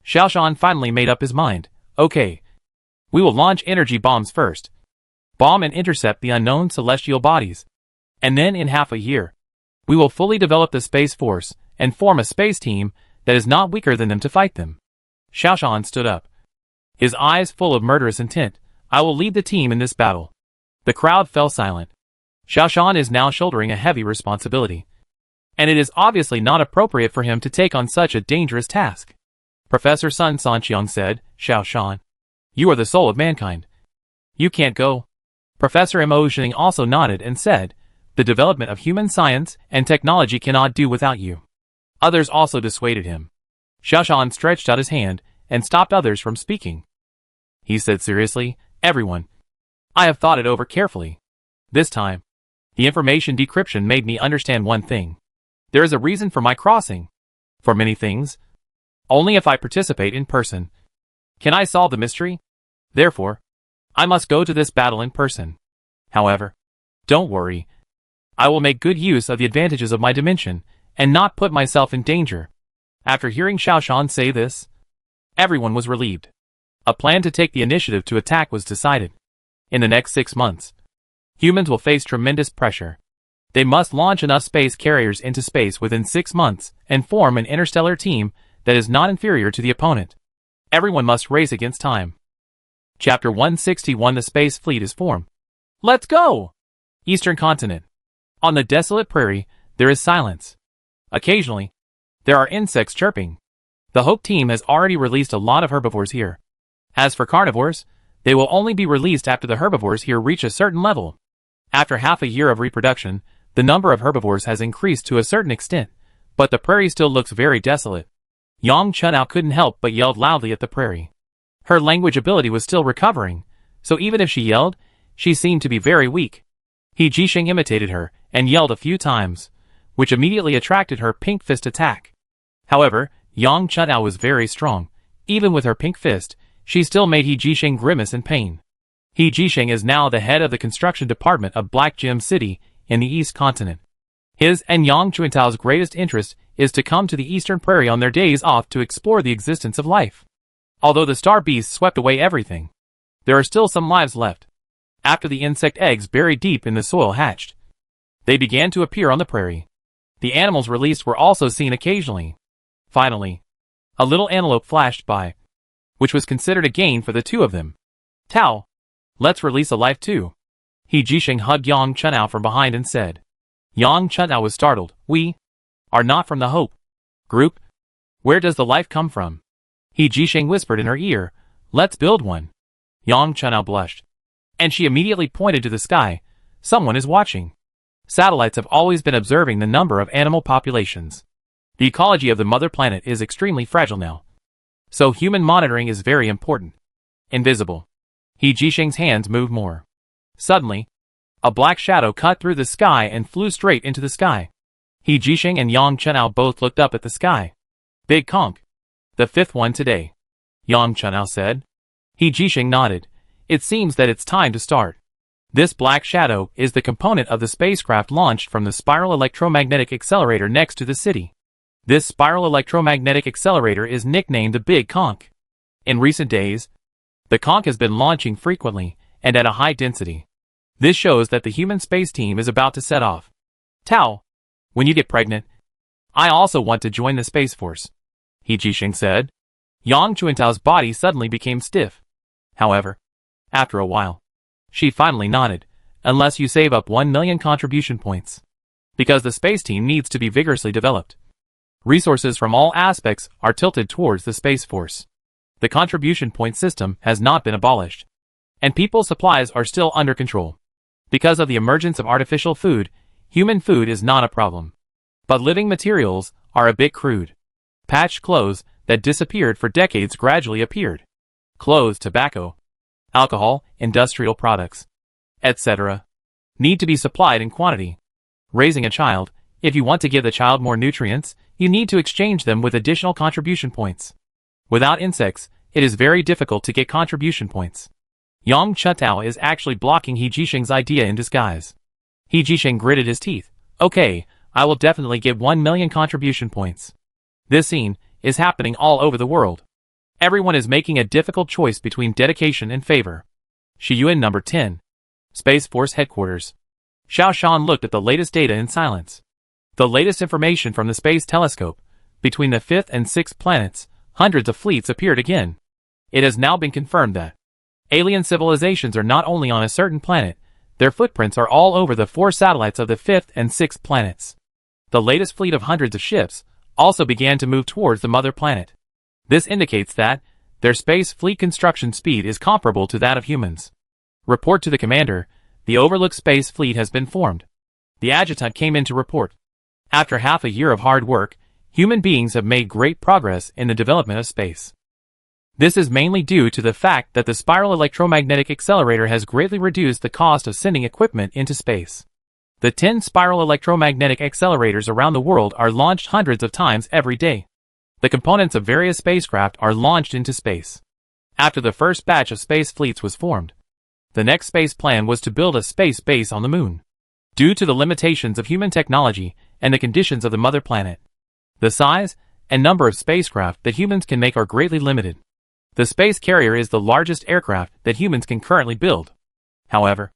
Xiaoshan finally made up his mind. Okay, we will launch energy bombs first. Bomb and intercept the unknown celestial bodies. And then in half a year, we will fully develop the Space Force and form a space team that is not weaker than them to fight them. Xiaoshan stood up, his eyes full of murderous intent. I will lead the team in this battle. The crowd fell silent. Xiaoshan is now shouldering a heavy responsibility, and it is obviously not appropriate for him to take on such a dangerous task. Professor Sun Sanqiang said, Xiaoshan, you are the soul of mankind. You can't go. Professor Mo Zhening also nodded and said, the development of human science and technology cannot do without you. Others also dissuaded him. Xiaoshan stretched out his hand and stopped others from speaking. He said seriously, everyone, I have thought it over carefully. This time, the information decryption made me understand one thing. There is a reason for my crossing. For many things, only if I participate in person can I solve the mystery. Therefore, I must go to this battle in person. However, don't worry. I will make good use of the advantages of my dimension and not put myself in danger. After hearing Xiaoshan say this, everyone was relieved. A plan to take the initiative to attack was decided. In the next 6 months, humans will face tremendous pressure. They must launch enough space carriers into space within 6 months and form an interstellar team that is not inferior to the opponent. Everyone must race against time. Chapter 161 The Space Fleet is formed. Let's go! Eastern Continent. On the desolate prairie, there is silence. Occasionally, there are insects chirping. The Hope team has already released a lot of herbivores here. As for carnivores, they will only be released after the herbivores here reach a certain level. After half a year of reproduction, the number of herbivores has increased to a certain extent, but the prairie still looks very desolate. Yang Chunao couldn't help but yelled loudly at the prairie. Her language ability was still recovering, so even if she yelled, she seemed to be very weak. He Jisheng imitated her and yelled a few times, which immediately attracted her pink fist attack. However, Yang Chunao was very strong. Even with her pink fist, she still made He Jisheng grimace in pain. He Jisheng is now the head of the construction department of Black Gem City in the East Continent. His and Yang Chuantao's greatest interest is to come to the Eastern Prairie on their days off to explore the existence of life. Although the star beasts swept away everything, there are still some lives left. After the insect eggs buried deep in the soil hatched, they began to appear on the prairie. The animals released were also seen occasionally. Finally, a little antelope flashed by, which was considered a gain for the two of them. Tao, let's release a life too. He Jisheng hugged Yang Chunao from behind and said. Yang Chunao was startled. We are not from the Hope group. Where does the life come from? He Jisheng whispered in her ear. Let's build one. Yang Chunao blushed, and she immediately pointed to the sky. Someone is watching. Satellites have always been observing the number of animal populations. The ecology of the mother planet is extremely fragile now, so human monitoring is very important. Invisible. He Jisheng's hands moved more. Suddenly, a black shadow cut through the sky and flew straight into the sky. He Jisheng and Yang Chunao both looked up at the sky. Big conch. The 5th one today. Yang Chunao said. He Jisheng nodded. It seems that it's time to start. This black shadow is the component of the spacecraft launched from the spiral electromagnetic accelerator next to the city. This spiral electromagnetic accelerator is nicknamed the Big Conch. In recent days, the Conch has been launching frequently and at a high density. This shows that the human space team is about to set off. Tao, when you get pregnant, I also want to join the Space Force, He Jisheng said. Yang Chuantao's body suddenly became stiff. However, after a while, she finally nodded, unless you save up 1 million contribution points. Because the space team needs to be vigorously developed. Resources from all aspects are tilted towards the Space Force. The contribution point system has not been abolished. And people's supplies are still under control. Because of the emergence of artificial food, human food is not a problem. But living materials are a bit crude. Patched clothes that disappeared for decades gradually appeared. Clothes, tobacco, alcohol, industrial products, etc. need to be supplied in quantity. Raising a child, if you want to give the child more nutrients, you need to exchange them with additional contribution points. Without insects, it is very difficult to get contribution points. Yang Chuntao is actually blocking He Jisheng's idea in disguise. He Jisheng gritted his teeth. Okay, I will definitely give 1 million contribution points. This scene is happening all over the world. Everyone is making a difficult choice between dedication and favor. Shiyuan number 10. Space Force Headquarters. Xiao Shan looked at the latest data in silence. The latest information from the space telescope. Between the 5th and 6th planets, hundreds of fleets appeared again. It has now been confirmed that alien civilizations are not only on a certain planet, their footprints are all over the 4 satellites of the 5th and 6th planets. The latest fleet of hundreds of ships also began to move towards the mother planet. This indicates that their space fleet construction speed is comparable to that of humans. Report to the commander, the Overlook Space Fleet has been formed. The adjutant came in to report. After half a year of hard work, human beings have made great progress in the development of space. This is mainly due to the fact that the spiral electromagnetic accelerator has greatly reduced the cost of sending equipment into space. The 10 spiral electromagnetic accelerators around the world are launched hundreds of times every day. The components of various spacecraft are launched into space. After the first batch of space fleets was formed, the next space plan was to build a space base on the moon. Due to the limitations of human technology and the conditions of the mother planet, the size and number of spacecraft that humans can make are greatly limited. The space carrier is the largest aircraft that humans can currently build. However,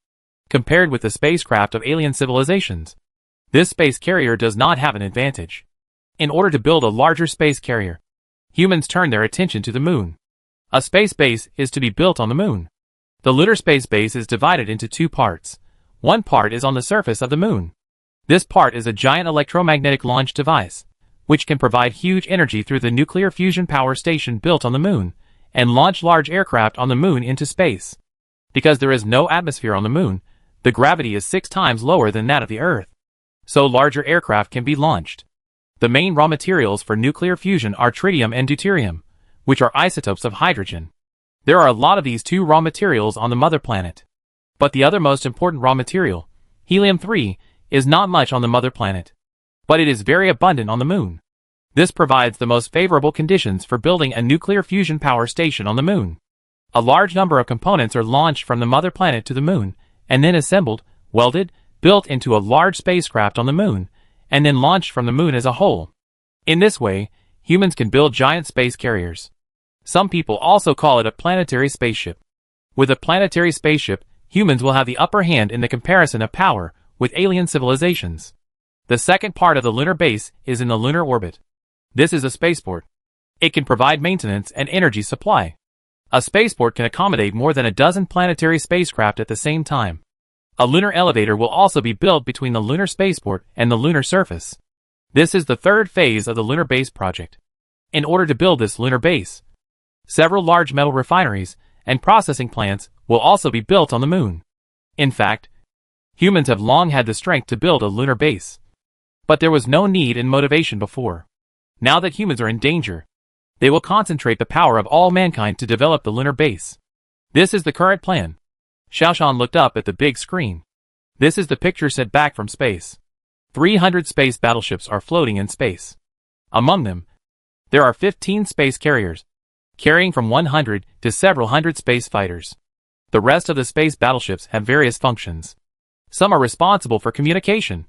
compared with the spacecraft of alien civilizations, this space carrier does not have an advantage. In order to build a larger space carrier, humans turn their attention to the moon. A space base is to be built on the moon. The lunar space base is divided into 2 parts. One part is on the surface of the moon. This part is a giant electromagnetic launch device, which can provide huge energy through the nuclear fusion power station built on the moon, and launch large aircraft on the moon into space. Because there is no atmosphere on the moon, the gravity is 6 times lower than that of the Earth. So larger aircraft can be launched. The main raw materials for nuclear fusion are tritium and deuterium, which are isotopes of hydrogen. There are a lot of these 2 raw materials on the mother planet. But the other most important raw material, helium-3, is not much on the mother planet. But it is very abundant on the moon. This provides the most favorable conditions for building a nuclear fusion power station on the moon. A large number of components are launched from the mother planet to the moon, and then assembled, welded, built into a large spacecraft on the moon, and then launched from the moon as a whole. In this way, humans can build giant space carriers. Some people also call it a planetary spaceship. With a planetary spaceship, humans will have the upper hand in the comparison of power with alien civilizations. The second part of the lunar base is in the lunar orbit. This is a spaceport. It can provide maintenance and energy supply. A spaceport can accommodate more than a dozen planetary spacecraft at the same time. A lunar elevator will also be built between the lunar spaceport and the lunar surface. This is the 3rd phase of the lunar base project. In order to build this lunar base, several large metal refineries and processing plants will also be built on the moon. In fact, humans have long had the strength to build a lunar base. But there was no need and motivation before. Now that humans are in danger, they will concentrate the power of all mankind to develop the lunar base. This is the current plan. Xiaoshan looked up at the big screen. This is the picture sent back from space. 300 space battleships are floating in space. Among them, there are 15 space carriers. carrying from 100 to several hundred space fighters. The rest of the space battleships have various functions. Some are responsible for communication.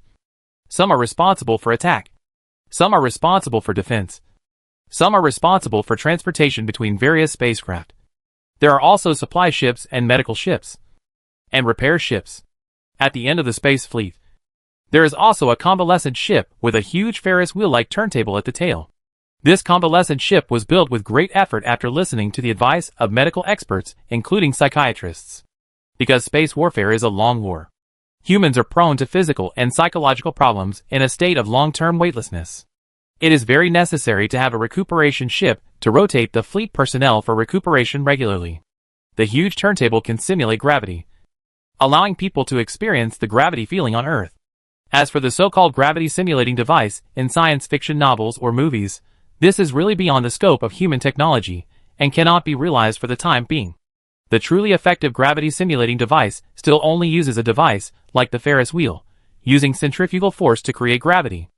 Some are responsible for attack. Some are responsible for defense. Some are responsible for transportation between various spacecraft. There are also supply ships and medical ships. And repair ships. At the end of the space fleet, there is also a convalescent ship with a huge Ferris wheel-like turntable at the tail. This convalescent ship was built with great effort after listening to the advice of medical experts, including psychiatrists. Because space warfare is a long war. Humans are prone to physical and psychological problems in a state of long-term weightlessness. It is very necessary to have a recuperation ship to rotate the fleet personnel for recuperation regularly. The huge turntable can simulate gravity, allowing people to experience the gravity feeling on Earth. As for the so-called gravity simulating device in science fiction novels or movies, this is really beyond the scope of human technology and cannot be realized for the time being. The truly effective gravity simulating device still only uses a device like the Ferris wheel, using centrifugal force to create gravity.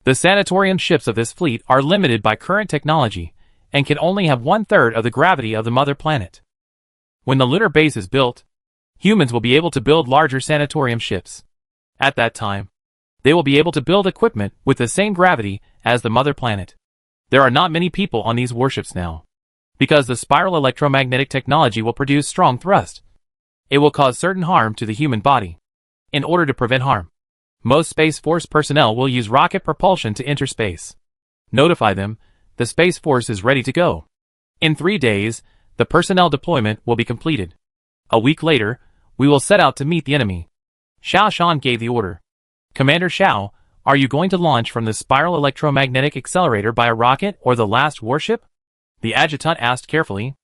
The sanatorium ships of this fleet are limited by current technology and can only have 1/3 of the gravity of the mother planet. When the lunar base is built, humans will be able to build larger sanatorium ships. At that time, they will be able to build equipment with the same gravity as the mother planet. There are not many people on these warships now, because the spiral electromagnetic technology will produce strong thrust. It will cause certain harm to the human body. In order to prevent harm, most Space Force personnel will use rocket propulsion to enter space. Notify them, the Space Force is ready to go. In 3 days, the personnel deployment will be completed. A week later, we will set out to meet the enemy. Xiao Shan gave the order. Commander Xiao, are you going to launch from the spiral electromagnetic accelerator by a rocket or the last warship? The adjutant asked carefully.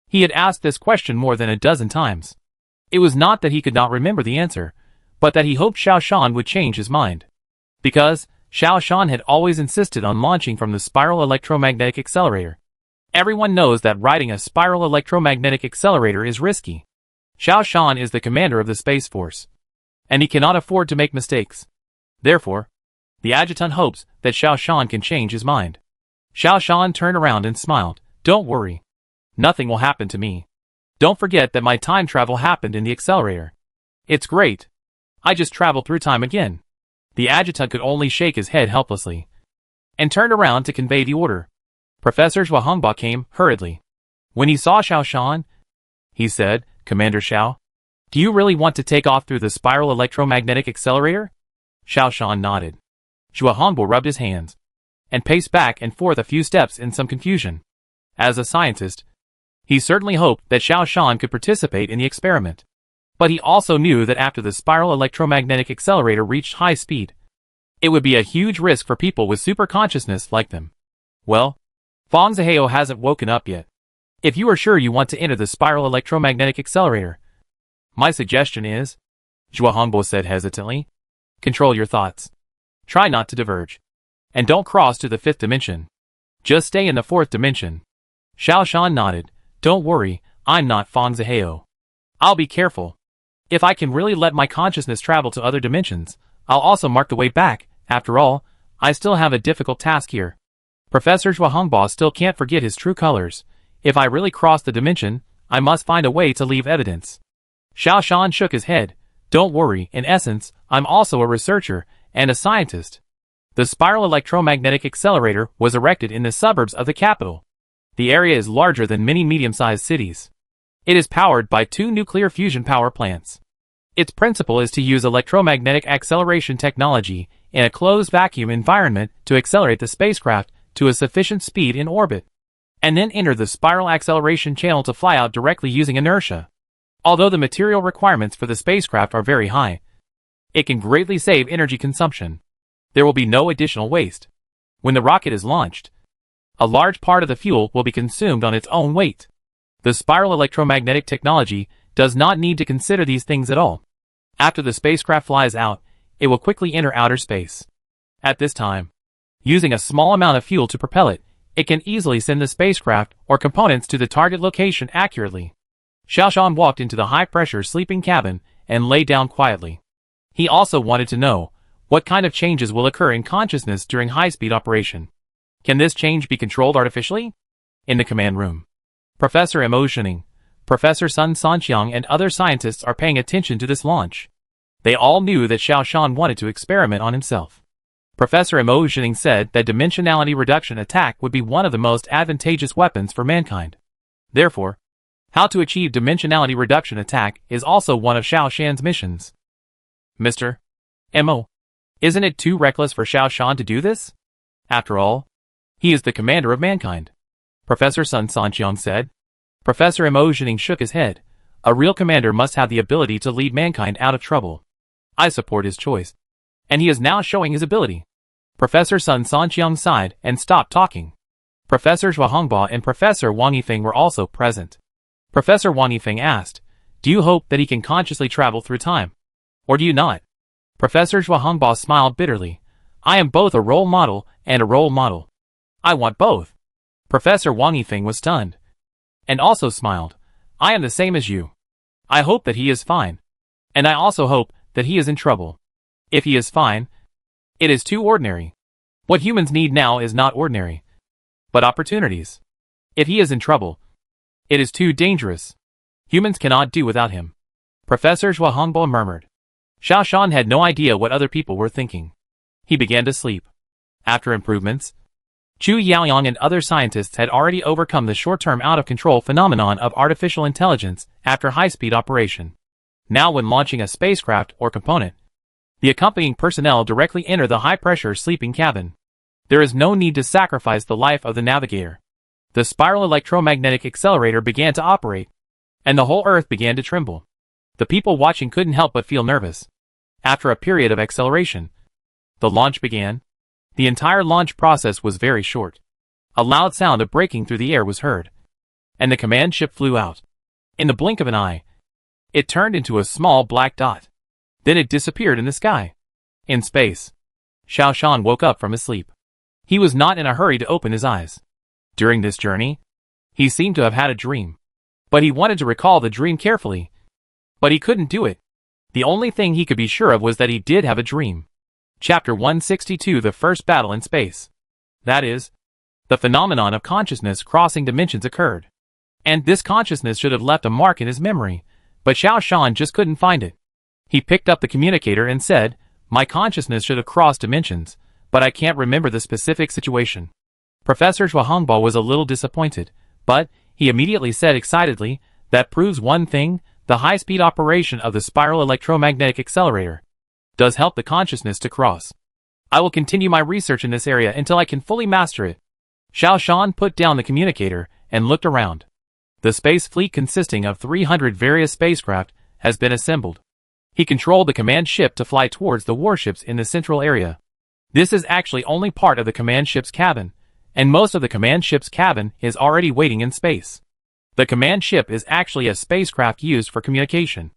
He had asked this question more than a dozen times. It was not that he could not remember the answer, but that he hoped Xiao Shan would change his mind. Because Xiao Shan had always insisted on launching from the spiral electromagnetic accelerator. Everyone knows that riding a spiral electromagnetic accelerator is risky. Xiao Shan is the commander of the Space Force, and he cannot afford to make mistakes. Therefore, the adjutant hopes that Xiao Shan can change his mind. Xiao Shan turned around and smiled. Don't worry. Nothing will happen to me. Don't forget that my time travel happened in the accelerator. It's great. I just traveled through time again. The adjutant could only shake his head helplessly, and turned around to convey the order. Professor Zhuanghua came hurriedly. When he saw Xiao Shan, he said, Commander Xiao, do you really want to take off through the spiral electromagnetic accelerator? Xiao Shan nodded. Zhuanghua rubbed his hands and paced back and forth a few steps in some confusion. As a scientist, he certainly hoped that Xiao Shan could participate in the experiment. But he also knew that after the spiral electromagnetic accelerator reached high speed, it would be a huge risk for people with super consciousness like them. Well, Fang Zihao hasn't woken up yet. If you are sure you want to enter the spiral electromagnetic accelerator, my suggestion is, Zhuanghua said hesitantly, control your thoughts. Try not to diverge. And don't cross to the 5th dimension. Just stay in the 4th dimension. Xiao Shan nodded. Don't worry, I'm not Fang Zihao. I'll be careful. If I can really let my consciousness travel to other dimensions, I'll also mark the way back. After all, I still have a difficult task here. Professor Zhuanghua still can't forget his true colors. If I really cross the dimension, I must find a way to leave evidence. Xiao Shan shook his head. Don't worry, in essence, I'm also a researcher and a scientist. The spiral electromagnetic accelerator was erected in the suburbs of the capital. The area is larger than many medium-sized cities. It is powered by 2 nuclear fusion power plants. Its principle is to use electromagnetic acceleration technology in a closed vacuum environment to accelerate the spacecraft to a sufficient speed in orbit, and then enter the spiral acceleration channel to fly out directly using inertia. Although the material requirements for the spacecraft are very high, it can greatly save energy consumption. There will be no additional waste. When the rocket is launched, a large part of the fuel will be consumed on its own weight. The spiral electromagnetic technology does not need to consider these things at all. After the spacecraft flies out, it will quickly enter outer space. At this time, using a small amount of fuel to propel it, it can easily send the spacecraft or components to the target location accurately. Xiao Shan walked into the high-pressure sleeping cabin and lay down quietly. He also wanted to know what kind of changes will occur in consciousness during high-speed operation. Can this change be controlled artificially? In the command room, Professor Emotioning, Professor Sun Sanqiang and other scientists are paying attention to this launch. They all knew that Xiao Shan wanted to experiment on himself. Professor Emotioning said that dimensionality reduction attack would be one of the most advantageous weapons for mankind. Therefore, how to achieve dimensionality reduction attack is also one of Xiao Shan's missions. Mr. M.O. Isn't it too reckless for Xiao Shan to do this? After all, he is the commander of mankind, Professor Sun Sanqiang said. Professor Emotioning shook his head. A real commander must have the ability to lead mankind out of trouble. I support his choice. And he is now showing his ability. Professor Sun Sanqiang sighed and stopped talking. Professor Zhua Hongba and Professor Wang Yifeng were also present. Professor Wang Yifeng asked, "Do you hope that he can consciously travel through time? Or do you not?" Professor Zhua Hongba smiled bitterly. "I am both a role model and a role model. I want both." Professor Wang Yifeng was stunned. And also smiled. "I am the same as you. I hope that he is fine. And I also hope that he is in trouble. If he is fine, it is too ordinary. What humans need now is not ordinary, but opportunities. If he is in trouble, it is too dangerous. Humans cannot do without him." Professor Zhua Hongbo murmured. Xiao Shan had no idea what other people were thinking. He began to sleep. After improvements, Chu Yaoyang and other scientists had already overcome the short-term out-of-control phenomenon of artificial intelligence after high-speed operation. Now when launching a spacecraft or component, the accompanying personnel directly enter the high-pressure sleeping cabin. There is no need to sacrifice the life of the navigator. The spiral electromagnetic accelerator began to operate, and the whole Earth began to tremble. The people watching couldn't help but feel nervous. After a period of acceleration, the launch began. The entire launch process was very short. A loud sound of braking through the air was heard, and the command ship flew out. In the blink of an eye, it turned into a small black dot. Then it disappeared in the sky. In space, Xiao Shan woke up from his sleep. He was not in a hurry to open his eyes. During this journey, he seemed to have had a dream. But he wanted to recall the dream carefully. But he couldn't do it. The only thing he could be sure of was that he did have a dream. Chapter 162 The First Battle in Space. That is, the phenomenon of consciousness crossing dimensions occurred. And this consciousness should have left a mark in his memory, but Xiao Shan just couldn't find it. He picked up the communicator and said, "My consciousness should have crossed dimensions, but I can't remember the specific situation." Professor Zhua Hongba was a little disappointed, but he immediately said excitedly, "That proves one thing, the high-speed operation of the spiral electromagnetic accelerator does help the consciousness to cross. I will continue my research in this area until I can fully master it." Xiao Shan put down the communicator and looked around. The space fleet consisting of 300 various spacecraft has been assembled. He controlled the command ship to fly towards the warships in the central area. This is actually only part of the command ship's cabin, and most of the command ship's cabin is already waiting in space. The command ship is actually a spacecraft used for communication.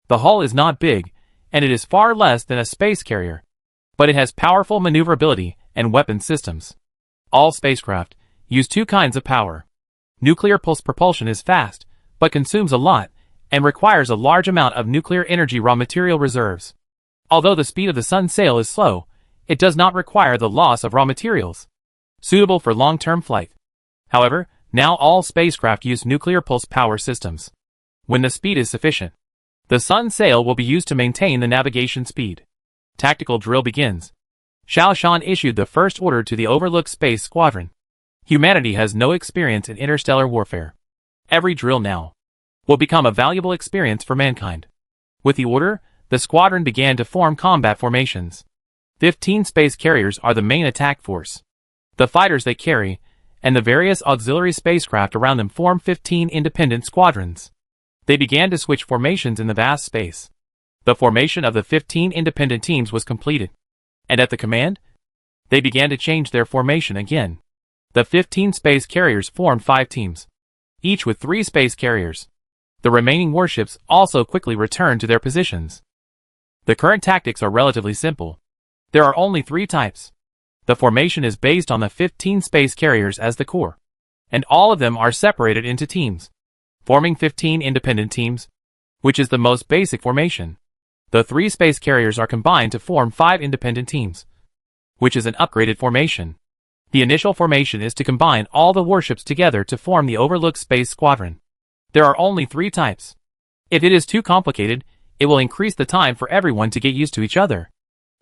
The hull is not big, and it is far less than a space carrier, but it has powerful maneuverability and weapon systems. All spacecraft use two kinds of power. Nuclear pulse propulsion is fast, but consumes a lot, and requires a large amount of nuclear energy raw material reserves. Although the speed of the sun's sail is slow, it does not require the loss of raw materials, suitable for long-term flight. However, now all spacecraft use nuclear pulse power systems. When the speed is sufficient, the sun's sail will be used to maintain the navigation speed. Tactical drill begins. Xiao Shan issued the first order to the Overlook Space Squadron. Humanity has no experience in interstellar warfare. Every drill now will become a valuable experience for mankind. With the order, the squadron began to form combat formations. 15 space carriers are the main attack force. The fighters they carry, and the various auxiliary spacecraft around them form 15 independent squadrons. They began to switch formations in the vast space. The formation of the 15 independent teams was completed. And at the command, they began to change their formation again. The 15 space carriers formed 5 teams, each with 3 space carriers. The remaining warships also quickly returned to their positions. The current tactics are relatively simple. There are only 3 types. The formation is based on the 15 space carriers as the core, and all of them are separated into teams, forming 15 independent teams, which is the most basic formation. The 3 space carriers are combined to form 5 independent teams, which is an upgraded formation. The initial formation is to combine all the warships together to form the Overlook Space Squadron. There are only 3 types. If it is too complicated, it will increase the time for everyone to get used to each other.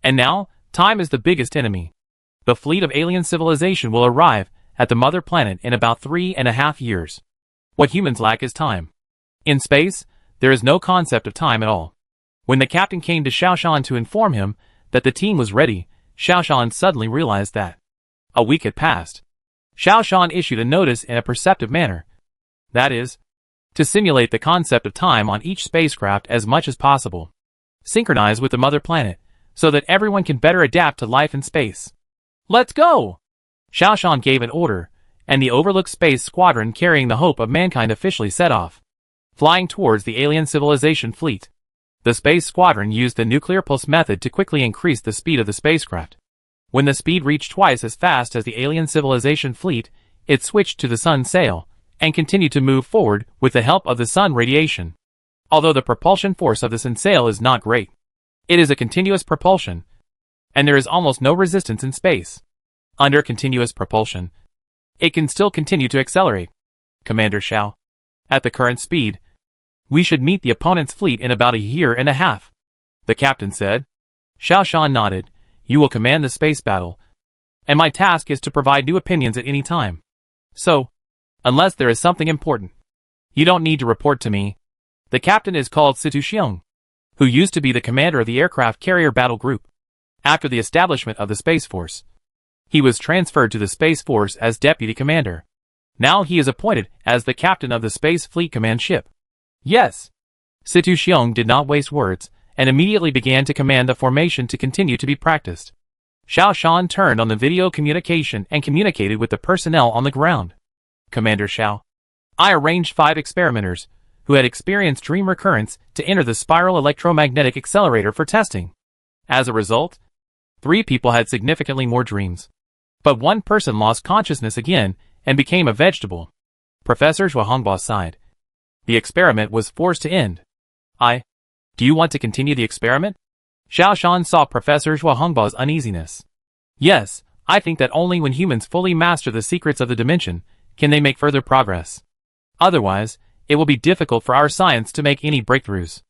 And now, time is the biggest enemy. The fleet of alien civilization will arrive at the mother planet in about 3.5 years. What humans lack is time. In space, there is no concept of time at all. When the captain came to Xiaoshan to inform him that the team was ready, Xiaoshan suddenly realized that a week had passed. Xiaoshan issued a notice in a perceptive manner. That is, to simulate the concept of time on each spacecraft as much as possible. Synchronize with the mother planet, so that everyone can better adapt to life in space. Let's go! Xiaoshan gave an order, and the Overlook Space Squadron carrying the hope of mankind officially set off, flying towards the alien civilization fleet. The space squadron used the nuclear pulse method to quickly increase the speed of the spacecraft. When the speed reached twice as fast as the alien civilization fleet, it switched to the sun sail, and continued to move forward with the help of the sun radiation. Although the propulsion force of the sun sail is not great, it is a continuous propulsion, and there is almost no resistance in space. Under continuous propulsion, it can still continue to accelerate. Commander Xiao, at the current speed, we should meet the opponent's fleet in about 1.5 years, the captain said. Xiaoshan nodded. You will command the space battle, and my task is to provide new opinions at any time. So, unless there is something important, you don't need to report to me. The captain is called Situ Xiong, who used to be the commander of the aircraft carrier battle group. After the establishment of the Space Force, he was transferred to the Space Force as deputy commander. Now he is appointed as the captain of the Space Fleet Command ship. Yes. Situ Xiong did not waste words, and immediately began to command the formation to continue to be practiced. Xiaoshan turned on the video communication and communicated with the personnel on the ground. Commander Xiao, I arranged 5 experimenters, who had experienced dream recurrence, to enter the spiral electromagnetic accelerator for testing. As a result, 3 people had significantly more dreams. But 1 person lost consciousness again and became a vegetable. Professor Zhuahongba sighed. The experiment was forced to end. Do you want to continue the experiment? Xiaoshan saw Professor Zhuahongba's uneasiness. Yes, I think that only when humans fully master the secrets of the dimension can they make further progress. Otherwise, it will be difficult for our science to make any breakthroughs.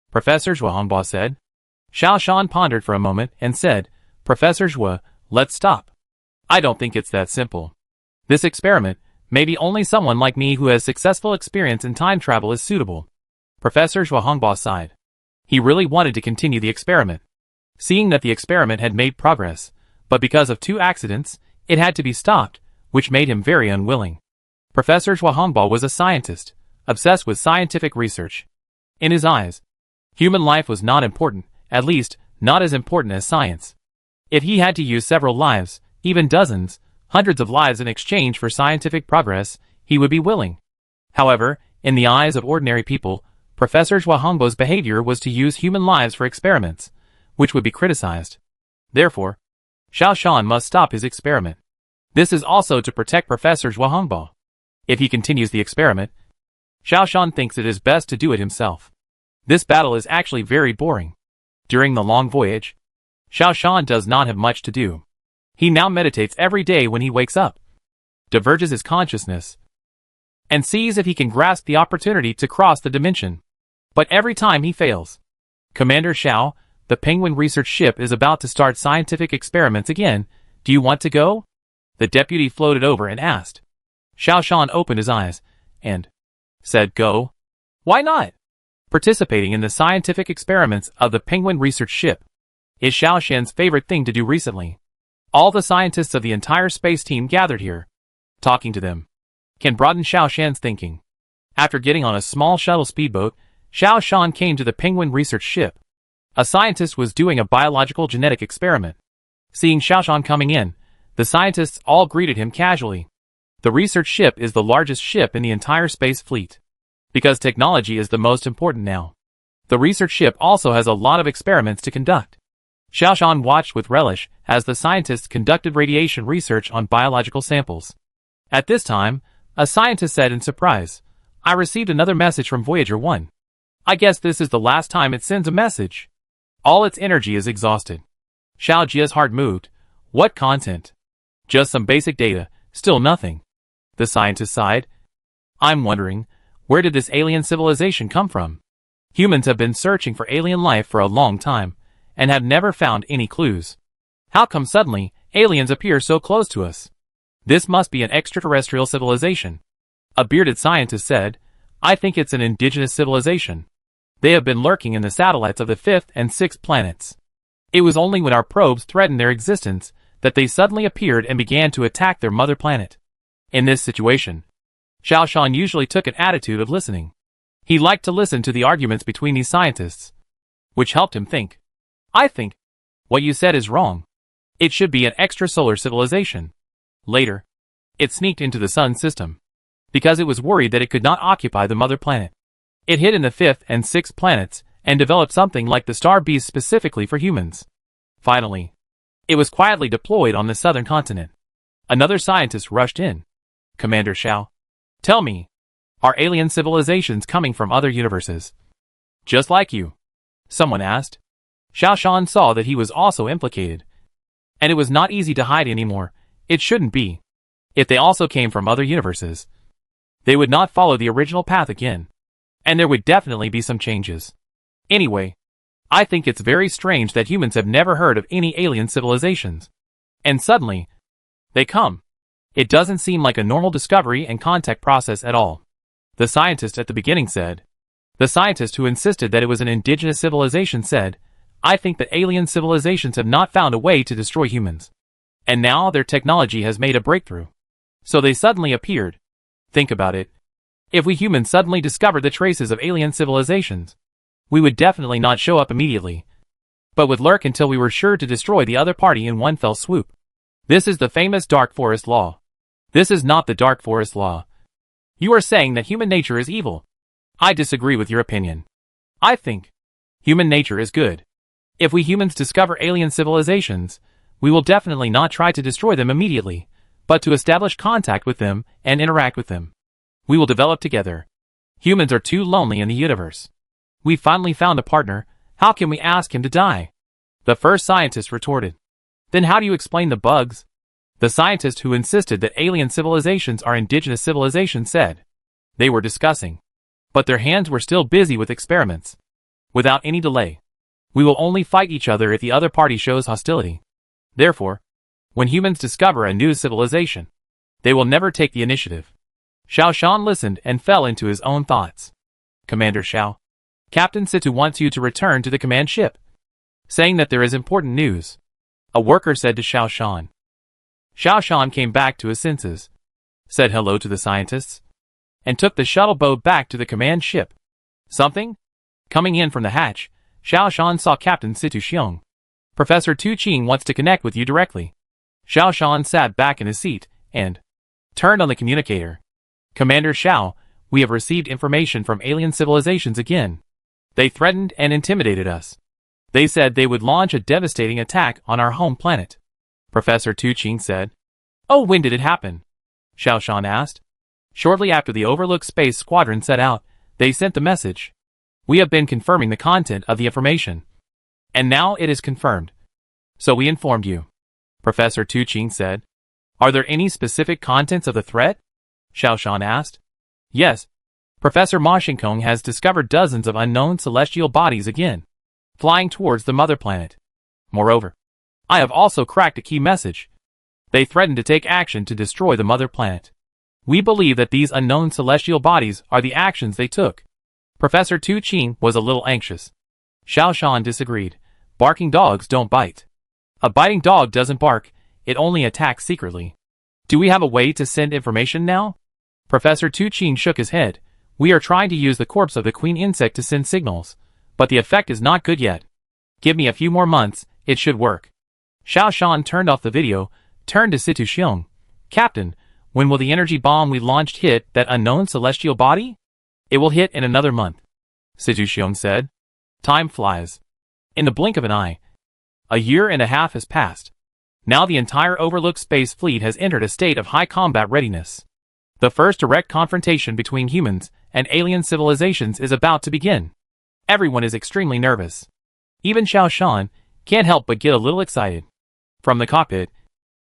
Professor Zhuahongba said. Xiaoshan pondered for a moment and said, Professor Zhua, let's stop. I don't think it's that simple. This experiment, maybe only someone like me who has successful experience in time travel is suitable. Professor Zhuahongba sighed. He really wanted to continue the experiment. Seeing that the experiment had made progress, but because of 2 accidents, it had to be stopped, which made him very unwilling. Professor Zhuahongba was a scientist, obsessed with scientific research. In his eyes, human life was not important, at least, not as important as science. If he had to use several lives, even dozens, hundreds of lives in exchange for scientific progress, he would be willing. However, in the eyes of ordinary people, Professor Zhuahongba's behavior was to use human lives for experiments, which would be criticized. Therefore, Xiaoshan must stop his experiment. This is also to protect Professor Zhuahongba. If he continues the experiment, Xiaoshan thinks it is best to do it himself. This battle is actually very boring. During the long voyage, Xiaoshan does not have much to do. He now meditates every day when he wakes up, diverges his consciousness, and sees if he can grasp the opportunity to cross the dimension. But every time he fails. Commander Xiao, the Penguin research ship is about to start scientific experiments again. Do you want to go? The deputy floated over and asked. Xiaoshan opened his eyes and said, Go. Why not? Participating in the scientific experiments of the Penguin research ship is Xiaoshan's favorite thing to do recently. All the scientists of the entire space team gathered here. Talking to them can broaden Xiaoshan's thinking. After getting on a small shuttle speedboat, Xiaoshan came to the Penguin research ship. A scientist was doing a biological genetic experiment. Seeing Xiaoshan coming in, the scientists all greeted him casually. The research ship is the largest ship in the entire space fleet, because technology is the most important now. The research ship also has a lot of experiments to conduct. Xiaoshan watched with relish as the scientists conducted radiation research on biological samples. At this time, a scientist said in surprise, I received another message from Voyager 1. I guess this is the last time it sends a message. All its energy is exhausted. Xiao Jia's heart moved. What content? Just some basic data, still nothing. The scientist sighed. I'm wondering, where did this alien civilization come from? Humans have been searching for alien life for a long time, and have never found any clues. How come suddenly, aliens appear so close to us? This must be an extraterrestrial civilization. A bearded scientist said, I think it's an indigenous civilization. They have been lurking in the satellites of the 5th and 6th planets. It was only when our probes threatened their existence that they suddenly appeared and began to attack their mother planet. In this situation, Xiao Shan usually took an attitude of listening. He liked to listen to the arguments between these scientists, which helped him think. I think what you said is wrong. It should be an extrasolar civilization. Later, it sneaked into the sun system, because it was worried that it could not occupy the mother planet. It hid in the 5th and 6th planets, and developed something like the star beast specifically for humans. Finally, it was quietly deployed on the southern continent. Another scientist rushed in. Commander Xiao, tell me, are alien civilizations coming from other universes? Just like you? Someone asked. Xiao Shan saw that he was also implicated. And it was not easy to hide anymore. It shouldn't be. If they also came from other universes, they would not follow the original path again. And there would definitely be some changes. Anyway, I think it's very strange that humans have never heard of any alien civilizations. And suddenly, they come. It doesn't seem like a normal discovery and contact process at all. The scientist at the beginning said. The scientist who insisted that it was an indigenous civilization said, I think that alien civilizations have not found a way to destroy humans. And now their technology has made a breakthrough. So they suddenly appeared. Think about it. If we humans suddenly discovered the traces of alien civilizations, we would definitely not show up immediately, but would lurk until we were sure to destroy the other party in one fell swoop. This is the famous Dark Forest Law. This is not the Dark Forest Law. You are saying that human nature is evil. I disagree with your opinion. I think human nature is good. If we humans discover alien civilizations, we will definitely not try to destroy them immediately, but to establish contact with them and interact with them. We will develop together. Humans are too lonely in the universe. We finally found a partner. How can we ask him to die? The first scientist retorted. Then how do you explain the bugs? The scientist who insisted that alien civilizations are indigenous civilizations said. They were discussing, but their hands were still busy with experiments. Without any delay, we will only fight each other if the other party shows hostility. Therefore, when humans discover a new civilization, they will never take the initiative. Xiao Shan listened and fell into his own thoughts. Commander Xiao, Captain Situ wants you to return to the command ship, saying that there is important news. A worker said to Xiao Shan. Xiao Shan came back to his senses, said hello to the scientists, and took the shuttle boat back to the command ship. Something? Coming in from the hatch, Xiao Shan saw Captain Situ Xiong. Professor Tu Qing wants to connect with you directly. Xiao Shan sat back in his seat and turned on the communicator. Commander Xiao, we have received information from alien civilizations again. They threatened and intimidated us. They said they would launch a devastating attack on our home planet. Professor Tu Qing said. Oh, when did it happen? Xiao Shan asked. Shortly after the Overlook Space Squadron set out, they sent the message. We have been confirming the content of the information. And now it is confirmed. So we informed you. Professor Tu Qing said. Are there any specific contents of the threat? Xiao Shan asked. Yes. Professor Ma Shinkong has discovered dozens of unknown celestial bodies again, flying towards the mother planet. Moreover, I have also cracked a key message. They threatened to take action to destroy the mother planet. We believe that these unknown celestial bodies are the actions they took. Professor Tu Qing was a little anxious. Xiao Shan disagreed. Barking dogs don't bite. A biting dog doesn't bark, it only attacks secretly. Do we have a way to send information now? Professor Tu Qing shook his head. We are trying to use the corpse of the queen insect to send signals, but the effect is not good yet. Give me a few more months, it should work. Xiao Shan turned off the video, turned to Situ Xiong. Captain, when will the energy bomb we launched hit that unknown celestial body? It will hit in another month, Situ Xiong said. Time flies. In the blink of an eye, a year and a half has passed. Now the entire Overlook Space Fleet has entered a state of high combat readiness. The first direct confrontation between humans and alien civilizations is about to begin. Everyone is extremely nervous. Even Xiao Shan can't help but get a little excited. From the cockpit,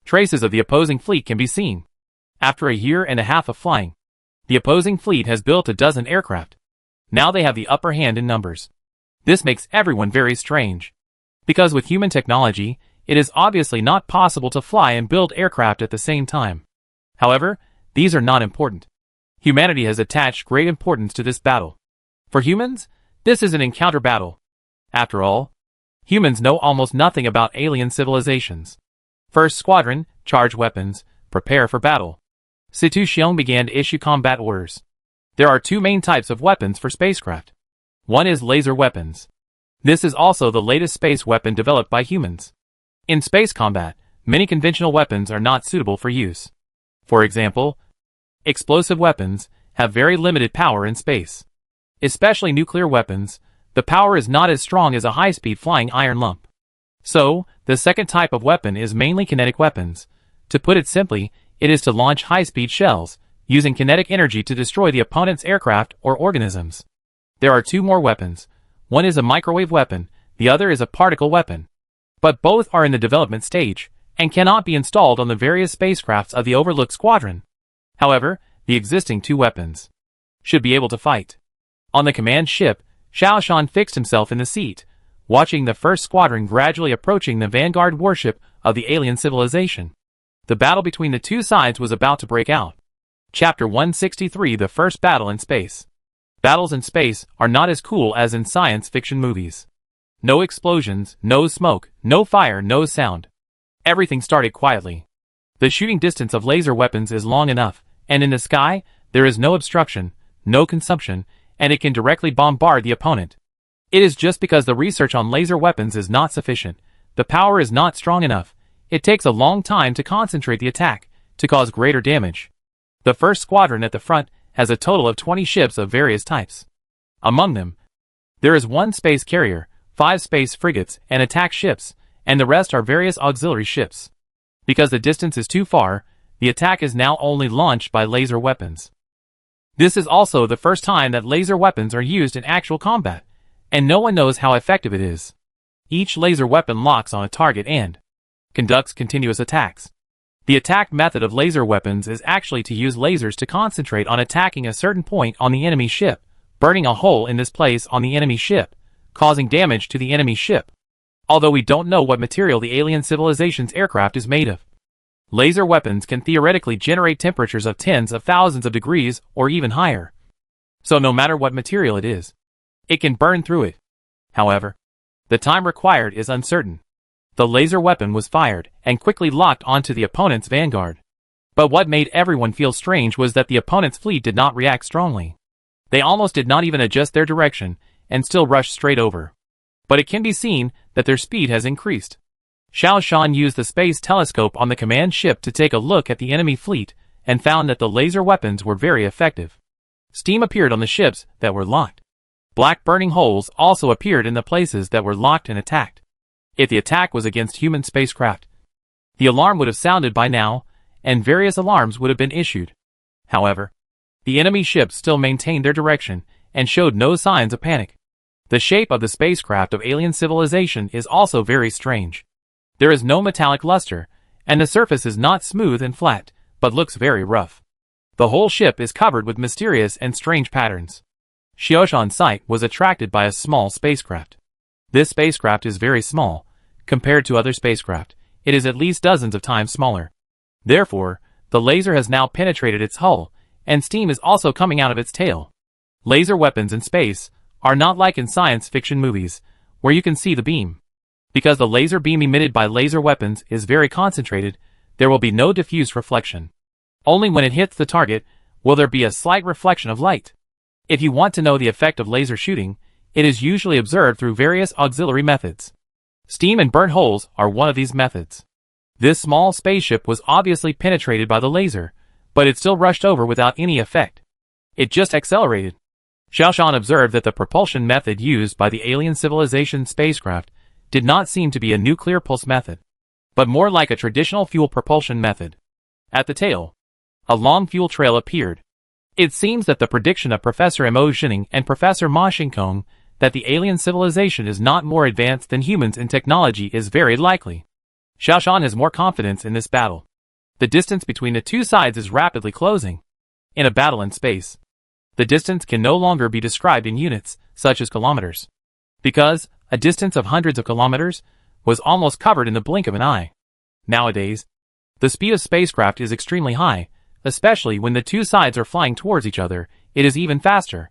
Traces of the opposing fleet can be seen. After a year and a half of flying, the opposing fleet has built a dozen aircraft. Now they have the upper hand in numbers. This makes everyone very strange. Because with human technology, it is obviously not possible to fly and build aircraft at the same time. However, these are not important. Humanity has attached great importance to this battle. For humans, this is an encounter battle. After all, humans know almost nothing about alien civilizations. First Squadron, charge weapons, prepare for battle. Situ Xiong began to issue combat orders. There are two main types of weapons for spacecraft. One is laser weapons. This is also the latest space weapon developed by humans. In space combat, many conventional weapons are not suitable for use. For example, explosive weapons have very limited power in space. Especially nuclear weapons, the power is not as strong as a high-speed flying iron lump. So, the second type of weapon is mainly kinetic weapons. To put it simply, it is to launch high-speed shells, using kinetic energy to destroy the opponent's aircraft or organisms. There are two more weapons. One is a microwave weapon, the other is a particle weapon. But both are in the development stage, and cannot be installed on the various spacecrafts of the Overlook Squadron. However, the existing two weapons should be able to fight. On the command ship, Xiao Shan fixed himself in the seat, watching the first squadron gradually approaching the vanguard warship of the alien civilization. The battle between the two sides was about to break out. Chapter 163: The First Battle in Space. Battles in space are not as cool as in science fiction movies. No explosions, no smoke, no fire, no sound. Everything started quietly. The shooting distance of laser weapons is long enough, and in the sky, there is no obstruction, no consumption, and it can directly bombard the opponent. It is just because the research on laser weapons is not sufficient. The power is not strong enough. It takes a long time to concentrate the attack, to cause greater damage. The first squadron at the front has a total of 20 ships of various types. Among them, there is one space carrier, 5 space frigates and attack ships, and the rest are various auxiliary ships. Because the distance is too far, the attack is now only launched by laser weapons. This is also the first time that laser weapons are used in actual combat, and no one knows how effective it is. Each laser weapon locks on a target and conducts continuous attacks. The attack method of laser weapons is actually to use lasers to concentrate on attacking a certain point on the enemy ship, burning a hole in this place on the enemy ship, causing damage to the enemy ship. Although we don't know what material the alien civilization's aircraft is made of. Laser weapons can theoretically generate temperatures of tens of thousands of degrees or even higher. So no matter what material it is, it can burn through it. However, the time required is uncertain. The laser weapon was fired and quickly locked onto the opponent's vanguard. But what made everyone feel strange was that the opponent's fleet did not react strongly. They almost did not even adjust their direction and still rushed straight over. But it can be seen that their speed has increased. Xiao Shan used the space telescope on the command ship to take a look at the enemy fleet and found that the laser weapons were very effective. Steam appeared on the ships that were locked. Black burning holes also appeared in the places that were locked and attacked. If the attack was against human spacecraft, the alarm would have sounded by now, and various alarms would have been issued. However, the enemy ships still maintained their direction and showed no signs of panic. The shape of the spacecraft of alien civilization is also very strange. There is no metallic luster, and the surface is not smooth and flat, but looks very rough. The whole ship is covered with mysterious and strange patterns. Xiaoshan's sight was attracted by a small spacecraft. This spacecraft is very small. Compared to other spacecraft, it is at least dozens of times smaller. Therefore, the laser has now penetrated its hull, and steam is also coming out of its tail. Laser weapons in space are not like in science fiction movies, where you can see the beam. Because the laser beam emitted by laser weapons is very concentrated, there will be no diffuse reflection. Only when it hits the target will there be a slight reflection of light. If you want to know the effect of laser shooting, it is usually observed through various auxiliary methods. Steam and burnt holes are one of these methods. This small spaceship was obviously penetrated by the laser, but it still rushed over without any effect. It just accelerated. Xiao Shan observed that the propulsion method used by the alien civilization spacecraft did not seem to be a nuclear pulse method, but more like a traditional fuel propulsion method. At the tail, a long fuel trail appeared. It seems that the prediction of Professor Mo Xining and Professor Ma Xingkong that the alien civilization is not more advanced than humans in technology is very likely. Xiaoshan has more confidence in this battle. The distance between the two sides is rapidly closing. In a battle in space, the distance can no longer be described in units, such as kilometers, because a distance of hundreds of kilometers was almost covered in the blink of an eye. Nowadays, the speed of spacecraft is extremely high, especially when the two sides are flying towards each other. It is even faster.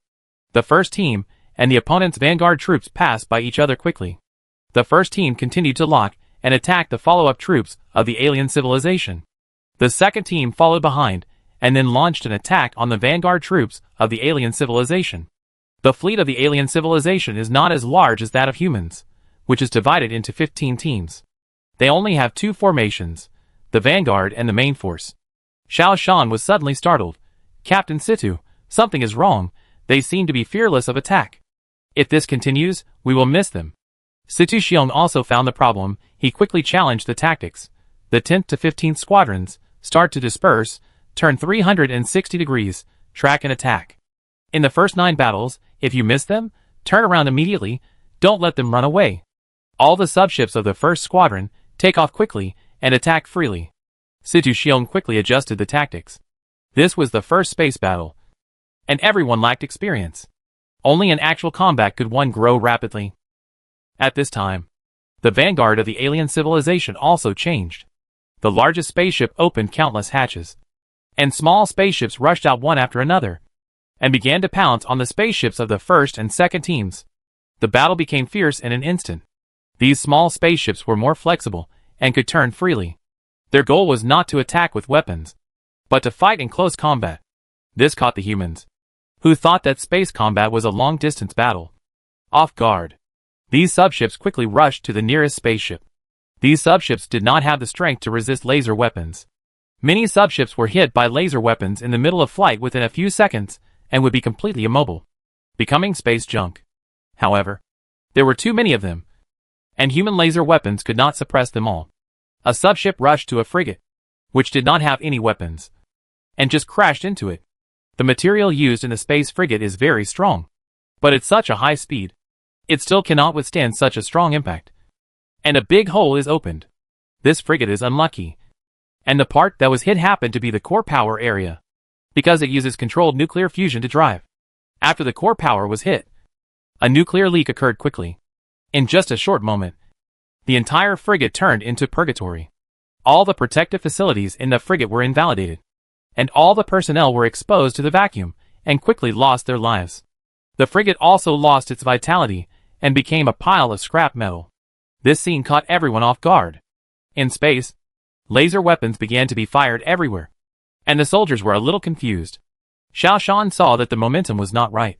The first team and the opponent's vanguard troops passed by each other quickly. The first team continued to lock and attack the follow-up troops of the alien civilization. The second team followed behind and then launched an attack on the vanguard troops of the alien civilization. The fleet of the alien civilization is not as large as that of humans, which is divided into 15 teams. They only have two formations, the vanguard and the main force. Xiaoshan was suddenly startled. Captain Situ, something is wrong. They seem to be fearless of attack. If this continues, we will miss them. Situ Xiong also found the problem. He quickly challenged the tactics. The 10th to 15th squadrons start to disperse, turn 360 degrees, track and attack. In the first 9 battles, if you miss them, turn around immediately, don't let them run away. All the subships of the first squadron take off quickly and attack freely. Situ Xiong quickly adjusted the tactics. This was the first space battle, and everyone lacked experience. Only in actual combat could one grow rapidly. At this time, the vanguard of the alien civilization also changed. The largest spaceship opened countless hatches, and small spaceships rushed out one after another, and began to pounce on the spaceships of the first and second teams. The battle became fierce in an instant. These small spaceships were more flexible and could turn freely. Their goal was not to attack with weapons, but to fight in close combat. This caught the humans, who thought that space combat was a long-distance battle, off guard. These subships quickly rushed to the nearest spaceship. These subships did not have the strength to resist laser weapons. Many subships were hit by laser weapons in the middle of flight within a few seconds and would be completely immobile, becoming space junk. However, there were too many of them, and human laser weapons could not suppress them all. A subship rushed to a frigate, which did not have any weapons, and just crashed into it. The material used in the space frigate is very strong, but at such a high speed, it still cannot withstand such a strong impact. And a big hole is opened. This frigate is unlucky, and the part that was hit happened to be the core power area, because it uses controlled nuclear fusion to drive. After the core power was hit, a nuclear leak occurred quickly. In just a short moment, the entire frigate turned into purgatory. All the protective facilities in the frigate were invalidated, and all the personnel were exposed to the vacuum and quickly lost their lives. The frigate also lost its vitality and became a pile of scrap metal. This scene caught everyone off guard. In space, laser weapons began to be fired everywhere, and the soldiers were a little confused. Xiaoshan saw that the momentum was not right,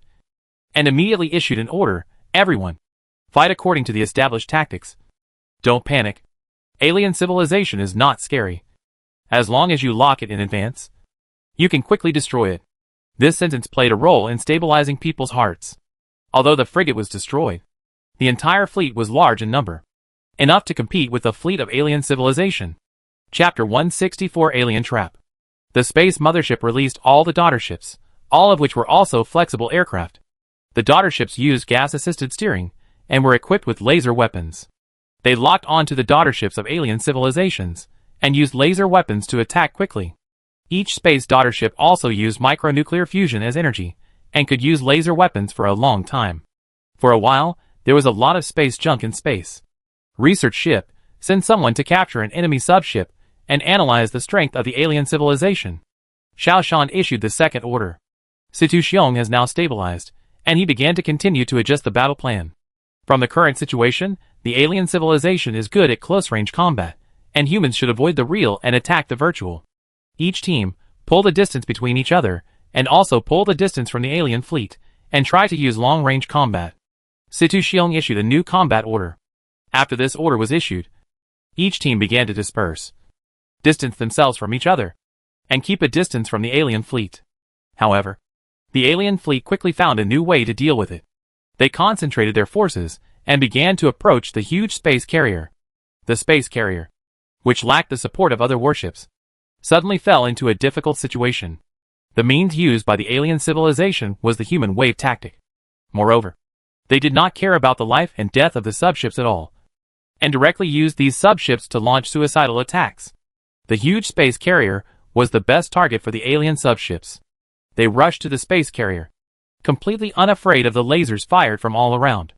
and immediately issued an order: everyone, fight according to the established tactics. Don't panic. Alien civilization is not scary. As long as you lock it in advance, you can quickly destroy it. This sentence played a role in stabilizing people's hearts. Although the frigate was destroyed, the entire fleet was large in number, enough to compete with the fleet of alien civilization. Chapter 164 Alien Trap. The space mothership released all the daughter ships, all of which were also flexible aircraft. The daughter ships used gas-assisted steering, and were equipped with laser weapons. They locked onto the daughter ships of alien civilizations, and used laser weapons to attack quickly. Each space daughter ship also used micronuclear fusion as energy, and could use laser weapons for a long time. For a while, there was a lot of space junk in space. Research ship, send someone to capture an enemy subship, and analyze the strength of the alien civilization. Xiaoshan issued the second order. Situ Xiong has now stabilized, and he began to continue to adjust the battle plan. From the current situation, the alien civilization is good at close-range combat, and humans should avoid the real and attack the virtual. Each team, pull the distance between each other, and also pull the distance from the alien fleet, and try to use long-range combat. Situ Xiong issued a new combat order. After this order was issued, each team began to disperse, distance themselves from each other, and keep a distance from the alien fleet. However, the alien fleet quickly found a new way to deal with it. They concentrated their forces, and began to approach the huge space carrier. The space carrier, which lacked the support of other warships, suddenly fell into a difficult situation. The means used by the alien civilization was the human wave tactic. Moreover, they did not care about the life and death of the subships at all. and directly used these subships to launch suicidal attacks. The huge space carrier was the best target for the alien subships. They rushed to the space carrier, completely unafraid of the lasers fired from all around.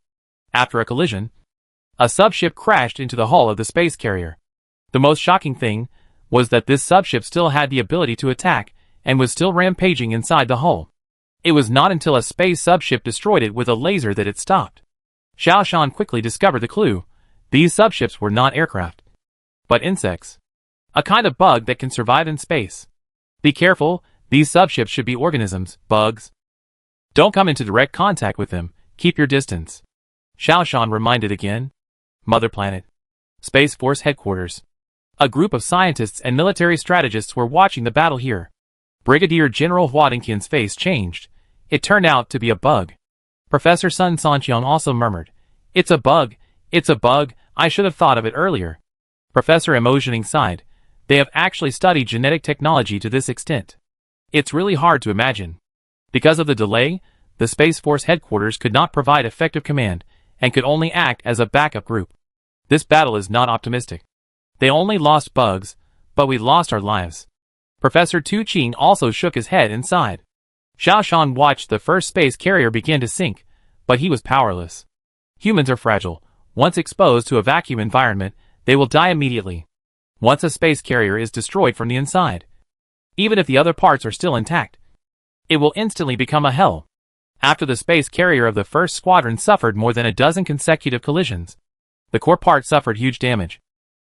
After a collision, a subship crashed into the hull of the space carrier. The most shocking thing was that this subship still had the ability to attack and was still rampaging inside the hull. It was not until a space subship destroyed it with a laser that it stopped. Xiao Shan quickly discovered the clue. These subships were not aircraft, but insects. A kind of bug that can survive in space. Be careful, these subships should be organisms, bugs. Don't come into direct contact with them, keep your distance. Xiao Shan reminded again. Mother Planet. Space Force Headquarters. A group of scientists and military strategists were watching the battle here. Brigadier General Huadingqian's face changed. It turned out to be a bug. Professor Sun Sanqiang also murmured, "It's a bug, it's a bug, I should have thought of it earlier." Professor Emotioning sighed. They have actually studied genetic technology to this extent. It's really hard to imagine. Because of the delay, the Space Force headquarters could not provide effective command, and could only act as a backup group. This battle is not optimistic. They only lost bugs, but we lost our lives. Professor Tu Qing also shook his head and sighed. Xiao Shan watched the first space carrier begin to sink, but he was powerless. Humans are fragile. Once exposed to a vacuum environment, they will die immediately. Once a space carrier is destroyed from the inside, even if the other parts are still intact, it will instantly become a hell. After the space carrier of the first squadron suffered more than a dozen consecutive collisions, the core part suffered huge damage,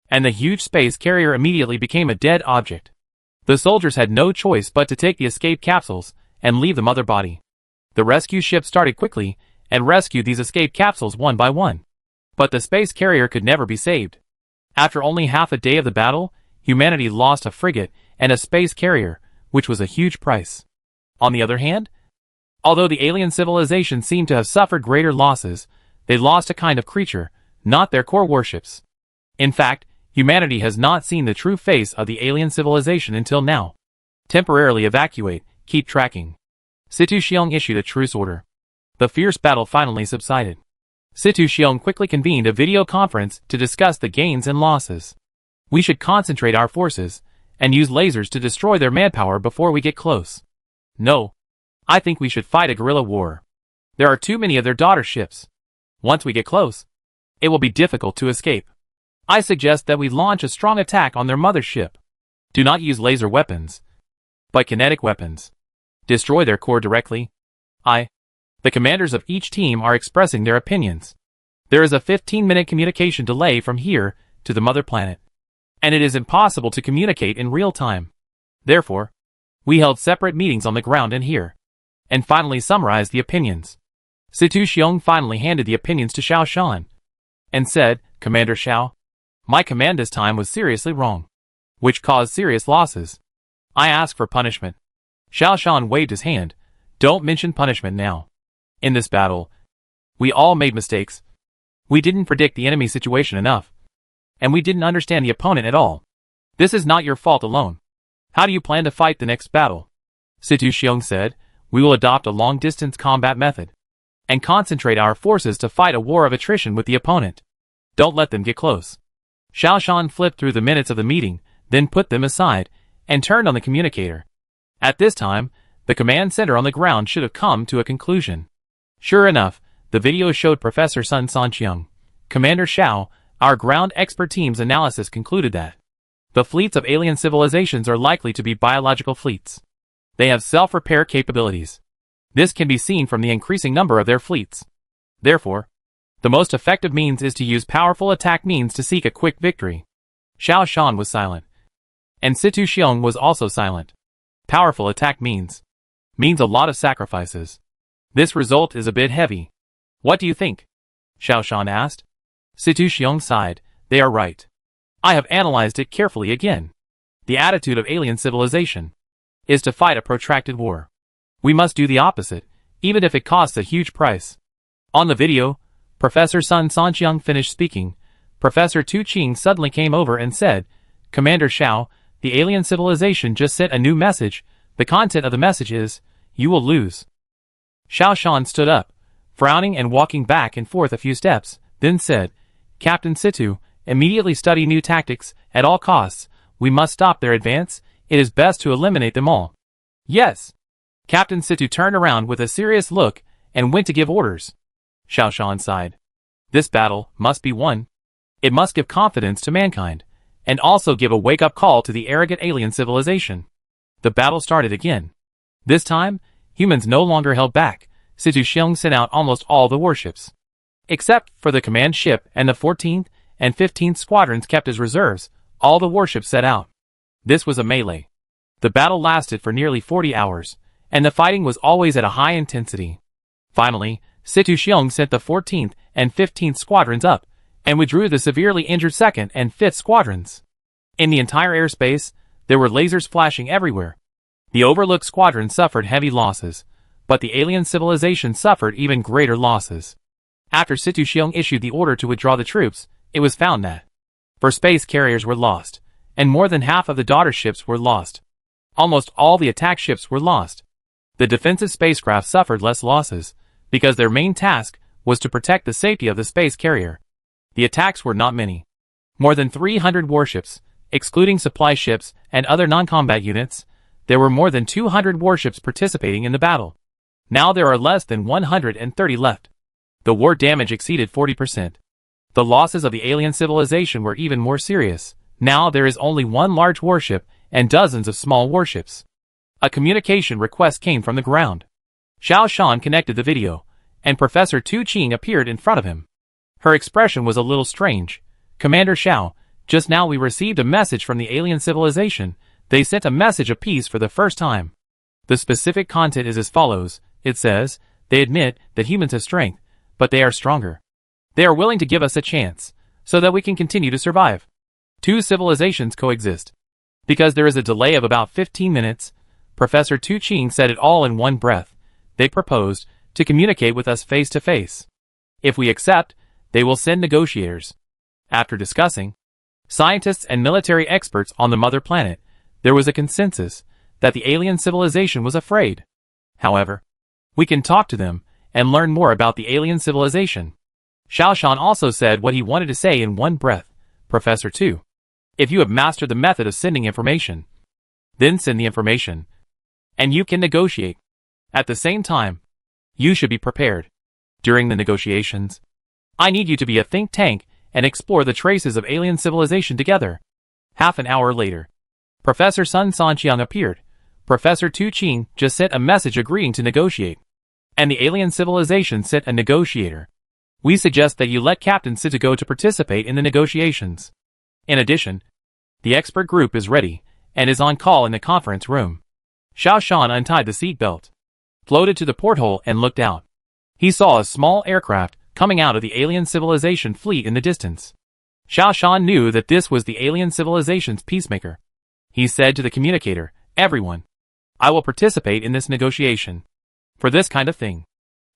and the huge space carrier immediately became a dead object. The soldiers had no choice but to take the escape capsules and leave the mother body. The rescue ship started quickly and rescued these escape capsules one by one. But the space carrier could never be saved. After only half a day of the battle, humanity lost a frigate and a space carrier, which was a huge price. On the other hand, although the alien civilization seemed to have suffered greater losses, they lost a kind of creature, not their core warships. In fact, humanity has not seen the true face of the alien civilization until now. Temporarily evacuate, keep tracking. Situ Xiong issued a truce order. The fierce battle finally subsided. Situ Xiong quickly convened a video conference to discuss the gains and losses. We should concentrate our forces and use lasers to destroy their manpower before we get close. No. I think we should fight a guerrilla war. There are too many of their daughter ships. Once we get close, it will be difficult to escape. I suggest that we launch a strong attack on their mother ship. Do not use laser weapons, but kinetic weapons. Destroy their core directly. The commanders of each team are expressing their opinions. There is a 15-minute communication delay from here to the mother planet, and it is impossible to communicate in real time. Therefore, we held separate meetings on the ground and here, and finally summarized the opinions. Situ Xiong finally handed the opinions to Xiao Shan, and said, "Commander Xiao, my command this time was seriously wrong, which caused serious losses. I ask for punishment." Xiao Shan waved his hand. "Don't mention punishment now. In this battle, we all made mistakes. We didn't predict the enemy situation enough, and we didn't understand the opponent at all. This is not your fault alone. How do you plan to fight the next battle?" Situ Xiong said, "We will adopt a long-distance combat method, and concentrate our forces to fight a war of attrition with the opponent. Don't let them get close." Xiao Shan flipped through the minutes of the meeting, then put them aside, and turned on the communicator. At this time, the command center on the ground should have come to a conclusion. Sure enough, the video showed Professor Sun Sanqiang. "Commander Xiao, our ground expert team's analysis concluded that the fleets of alien civilizations are likely to be biological fleets. They have self-repair capabilities. This can be seen from the increasing number of their fleets. Therefore, the most effective means is to use powerful attack means to seek a quick victory." Xiao Shan was silent, and Situ Xiong was also silent. Powerful attack means a lot of sacrifices. This result is a bit heavy. What do you think? Xiao Shan asked. Situ Xiong sighed. They are right. I have analyzed it carefully again. The attitude of alien civilization is to fight a protracted war. We must do the opposite, even if it costs a huge price. On the video, Professor Sun Sanqiang finished speaking. Professor Tu Qing suddenly came over and said, "Commander Xiao, the alien civilization just sent a new message. The content of the message is, you will lose." Xiao Shan stood up, frowning and walking back and forth a few steps, then said, "Captain Situ, immediately study new tactics, at all costs. We must stop their advance, it is best to eliminate them all. Yes. Captain Situ turned around with a serious look, and went to give orders. Xiao Shan sighed. This battle must be won. It must give confidence to mankind, and also give a wake-up call to the arrogant alien civilization. The battle started again. This time, humans no longer held back. Situ Xiong sent out almost all the warships. Except for the command ship and the 14th and 15th squadrons kept as reserves, all the warships set out. This was a melee. The battle lasted for nearly 40 hours, and the fighting was always at a high intensity. Finally, Situ Xiong sent the 14th and 15th squadrons up, and withdrew the severely injured 2nd and 5th squadrons. In the entire airspace, there were lasers flashing everywhere. The overlooked squadron suffered heavy losses, but the alien civilization suffered even greater losses. After Situ Xiong issued the order to withdraw the troops, it was found that 4 space carriers were lost, and more than half of the daughter ships were lost. Almost all the attack ships were lost. The defensive spacecraft suffered less losses, because their main task was to protect the safety of the space carrier. The attacks were not many. More than 300 warships, excluding supply ships and other non-combat units. There were more than 200 warships participating in the battle. Now there are less than 130 left. The war damage exceeded 40%. The losses of the alien civilization were even more serious. Now there is only 1 large warship and dozens of small warships. A communication request came from the ground. Xiao Shan connected the video, and Professor Tu Qing appeared in front of him. Her expression was a little strange. Commander Xiao, just now we received a message from the alien civilization. They sent a message of peace for the first time. The specific content is as follows. It says, they admit that humans have strength, but they are stronger. They are willing to give us a chance, so that we can continue to survive. 2 civilizations coexist. Because there is a delay of about 15 minutes, Professor Tu Qing said it all in one breath. They proposed to communicate with us face to face. If we accept, they will send negotiators. After discussing, scientists and military experts on the mother planet, there was a consensus that the alien civilization was afraid. However, we can talk to them and learn more about the alien civilization. Xiao Shan also said what he wanted to say in one breath. Professor Tu, if you have mastered the method of sending information, then send the information, and you can negotiate. At the same time, you should be prepared. During the negotiations, I need you to be a think tank and explore the traces of alien civilization together. Half an hour later, Professor Sun Sanqiang appeared. Professor Tu Qing just sent a message agreeing to negotiate. And the alien civilization sent a negotiator. We suggest that you let Captain Situ go to participate in the negotiations. In addition, the expert group is ready, and is on call in the conference room. Xiao Shan untied the seatbelt, floated to the porthole and looked out. He saw a small aircraft coming out of the alien civilization fleet in the distance. Xiao Shan knew that this was the alien civilization's peacemaker. He said to the communicator, everyone, I will participate in this negotiation. For this kind of thing,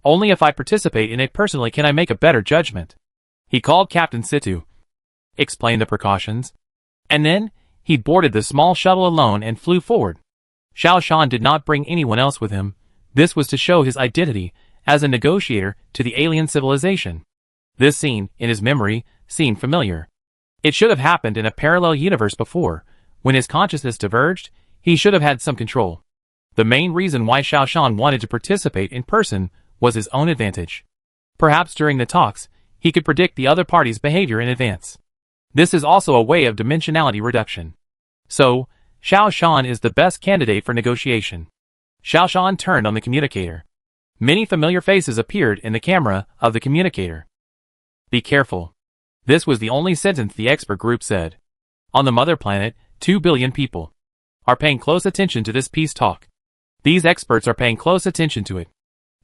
only if I participate in it personally can I make a better judgment. He called Captain Situ, explained the precautions, and then he boarded the small shuttle alone and flew forward. Xiao Shan did not bring anyone else with him. This was to show his identity as a negotiator to the alien civilization. This scene, in his memory, seemed familiar. It should have happened in a parallel universe before. When his consciousness diverged, he should have had some control. The main reason why Xiao Shan wanted to participate in person was his own advantage. Perhaps during the talks, he could predict the other party's behavior in advance. This is also a way of dimensionality reduction. So, Xiao Shan is the best candidate for negotiation. Xiao Shan turned on the communicator. Many familiar faces appeared in the camera of the communicator. Be careful. This was the only sentence the expert group said. On the mother planet, 2 billion people are paying close attention to this peace talk. These experts are paying close attention to it.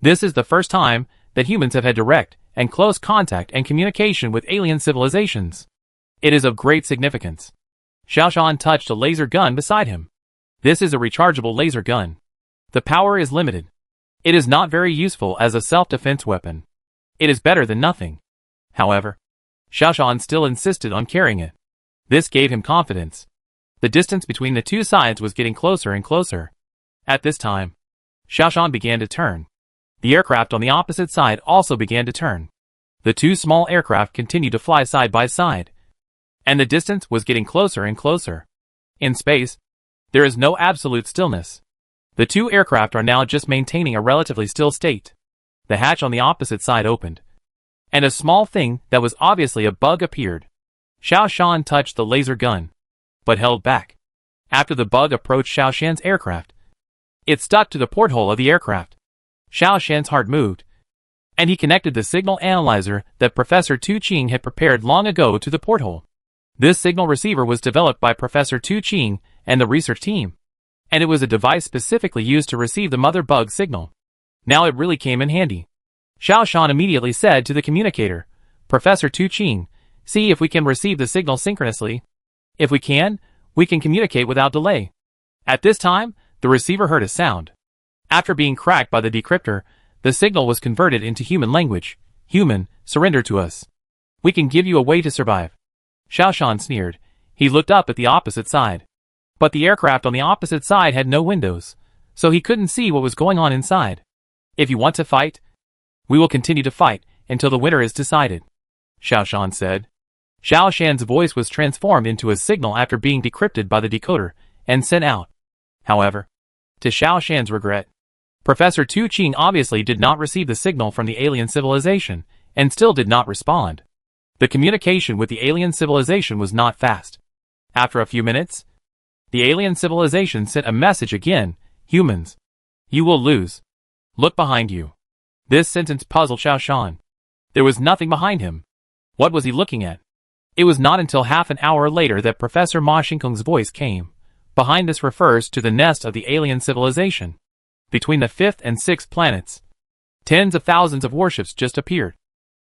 This is the first time that humans have had direct and close contact and communication with alien civilizations. It is of great significance. Xiao Shan touched a laser gun beside him. This is a rechargeable laser gun. The power is limited. It is not very useful as a self-defense weapon. It is better than nothing. However, Xiao Shan still insisted on carrying it. This gave him confidence. The distance between the two sides was getting closer and closer. At this time, Xiao Shan began to turn. The aircraft on the opposite side also began to turn. The 2 small aircraft continued to fly side by side. And the distance was getting closer and closer. In space, there is no absolute stillness. The two aircraft are now just maintaining a relatively still state. The hatch on the opposite side opened, and a small thing that was obviously a bug appeared. Xiao Shan touched the laser gun, but held back. After the bug approached Xiao Shan's aircraft, it stuck to the porthole of the aircraft. Xiao Shan's heart moved, and he connected the signal analyzer that Professor Tu Qing had prepared long ago to the porthole. This signal receiver was developed by Professor Tu Qing and the research team, and it was a device specifically used to receive the mother bug signal. Now it really came in handy. Xiao Shan immediately said to the communicator, "Professor Tu Qing, see if we can receive the signal synchronously. If we can communicate without delay." At this time, the receiver heard a sound. After being cracked by the decryptor, the signal was converted into human language. "Human, surrender to us. We can give you a way to survive." Xiao Shan sneered. He looked up at the opposite side. But the aircraft on the opposite side had no windows, so he couldn't see what was going on inside. "If you want to fight, we will continue to fight until the winner is decided," Xiao Shan said. Xiao Shan's voice was transformed into a signal after being decrypted by the decoder and sent out. However, to Xiao Shan's regret, Professor Tu Qing obviously did not receive the signal from the alien civilization and still did not respond. The communication with the alien civilization was not fast. After a few minutes, the alien civilization sent a message again: "Humans, you will lose. Look behind you." This sentence puzzled Xiao Shan. There was nothing behind him. What was he looking at? It was not until half an hour later that Professor Ma Xinkung's voice came. "Behind this refers to the nest of the alien civilization. Between the 5th and 6th planets, tens of thousands of warships just appeared.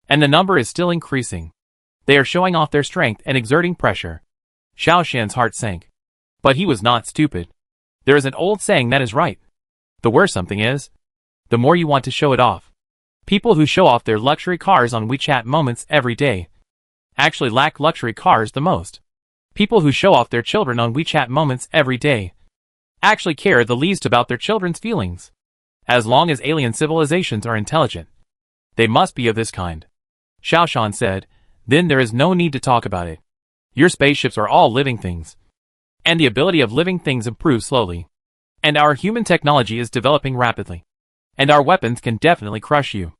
And the number is still increasing. They are showing off their strength and exerting pressure." Xiao Shan's heart sank. But he was not stupid. There is an old saying that is right. The worse something is, the more you want to show it off. People who show off their luxury cars on WeChat moments every day actually lack luxury cars the most. People who show off their children on WeChat moments every day actually care the least about their children's feelings. As long as alien civilizations are intelligent, they must be of this kind. Xiao Shan said, "Then there is no need to talk about it. Your spaceships are all living things. And the ability of living things improves slowly. And our human technology is developing rapidly. And our weapons can definitely crush you.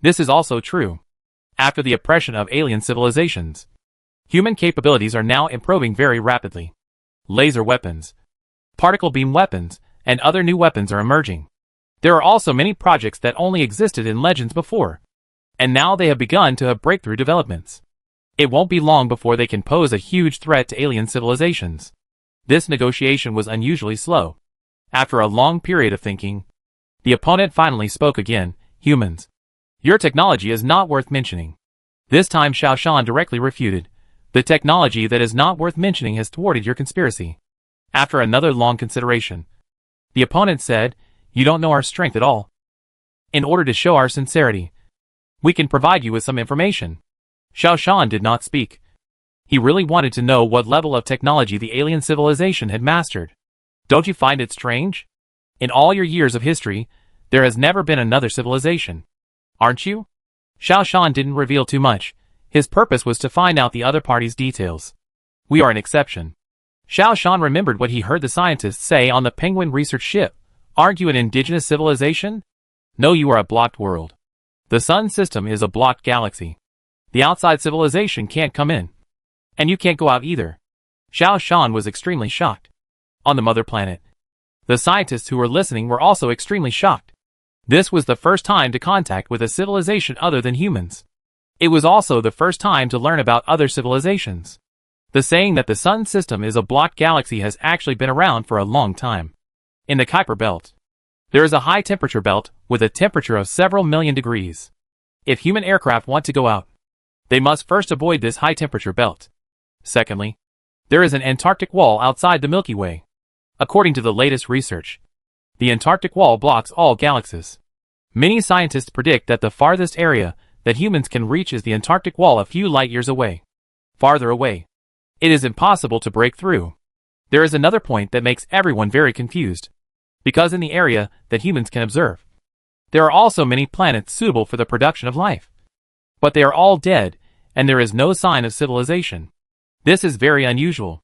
This is also true. After the oppression of alien civilizations, human capabilities are now improving very rapidly. Laser weapons, particle beam weapons, and other new weapons are emerging. There are also many projects that only existed in legends before, and now they have begun to have breakthrough developments. It won't be long before they can pose a huge threat to alien civilizations." This negotiation was unusually slow. After a long period of thinking, the opponent finally spoke again. "Humans, your technology is not worth mentioning." This time Xiao Shan directly refuted. "The technology that is not worth mentioning has thwarted your conspiracy." After another long consideration, the opponent said, "You don't know our strength at all. In order to show our sincerity, we can provide you with some information." Xiao Shan did not speak. He really wanted to know what level of technology the alien civilization had mastered. "Don't you find it strange? In all your years of history, there has never been another civilization. Aren't you?" Xiao Shan didn't reveal too much. His purpose was to find out the other party's details. "We are an exception." Xiao Shan remembered what he heard the scientists say on the Penguin research ship. "Aren't you an indigenous civilization?" "No, you are a blocked world. The sun system is a blocked galaxy. The outside civilization can't come in. And you can't go out either." Xiao Shan was extremely shocked. On the mother planet, the scientists who were listening were also extremely shocked. This was the first time to contact with a civilization other than humans. It was also the first time to learn about other civilizations. The saying that the sun system is a blocked galaxy has actually been around for a long time. In the Kuiper belt, there is a high temperature belt with a temperature of several million degrees. If human aircraft want to go out, they must first avoid this high temperature belt. Secondly, there is an Antarctic wall outside the Milky Way. According to the latest research, the Antarctic wall blocks all galaxies. Many scientists predict that the farthest area that humans can reach is the Antarctic wall a few light years away. Farther away, it is impossible to break through. There is another point that makes everyone very confused. Because in the area that humans can observe, there are also many planets suitable for the production of life. But they are all dead, and there is no sign of civilization. This is very unusual.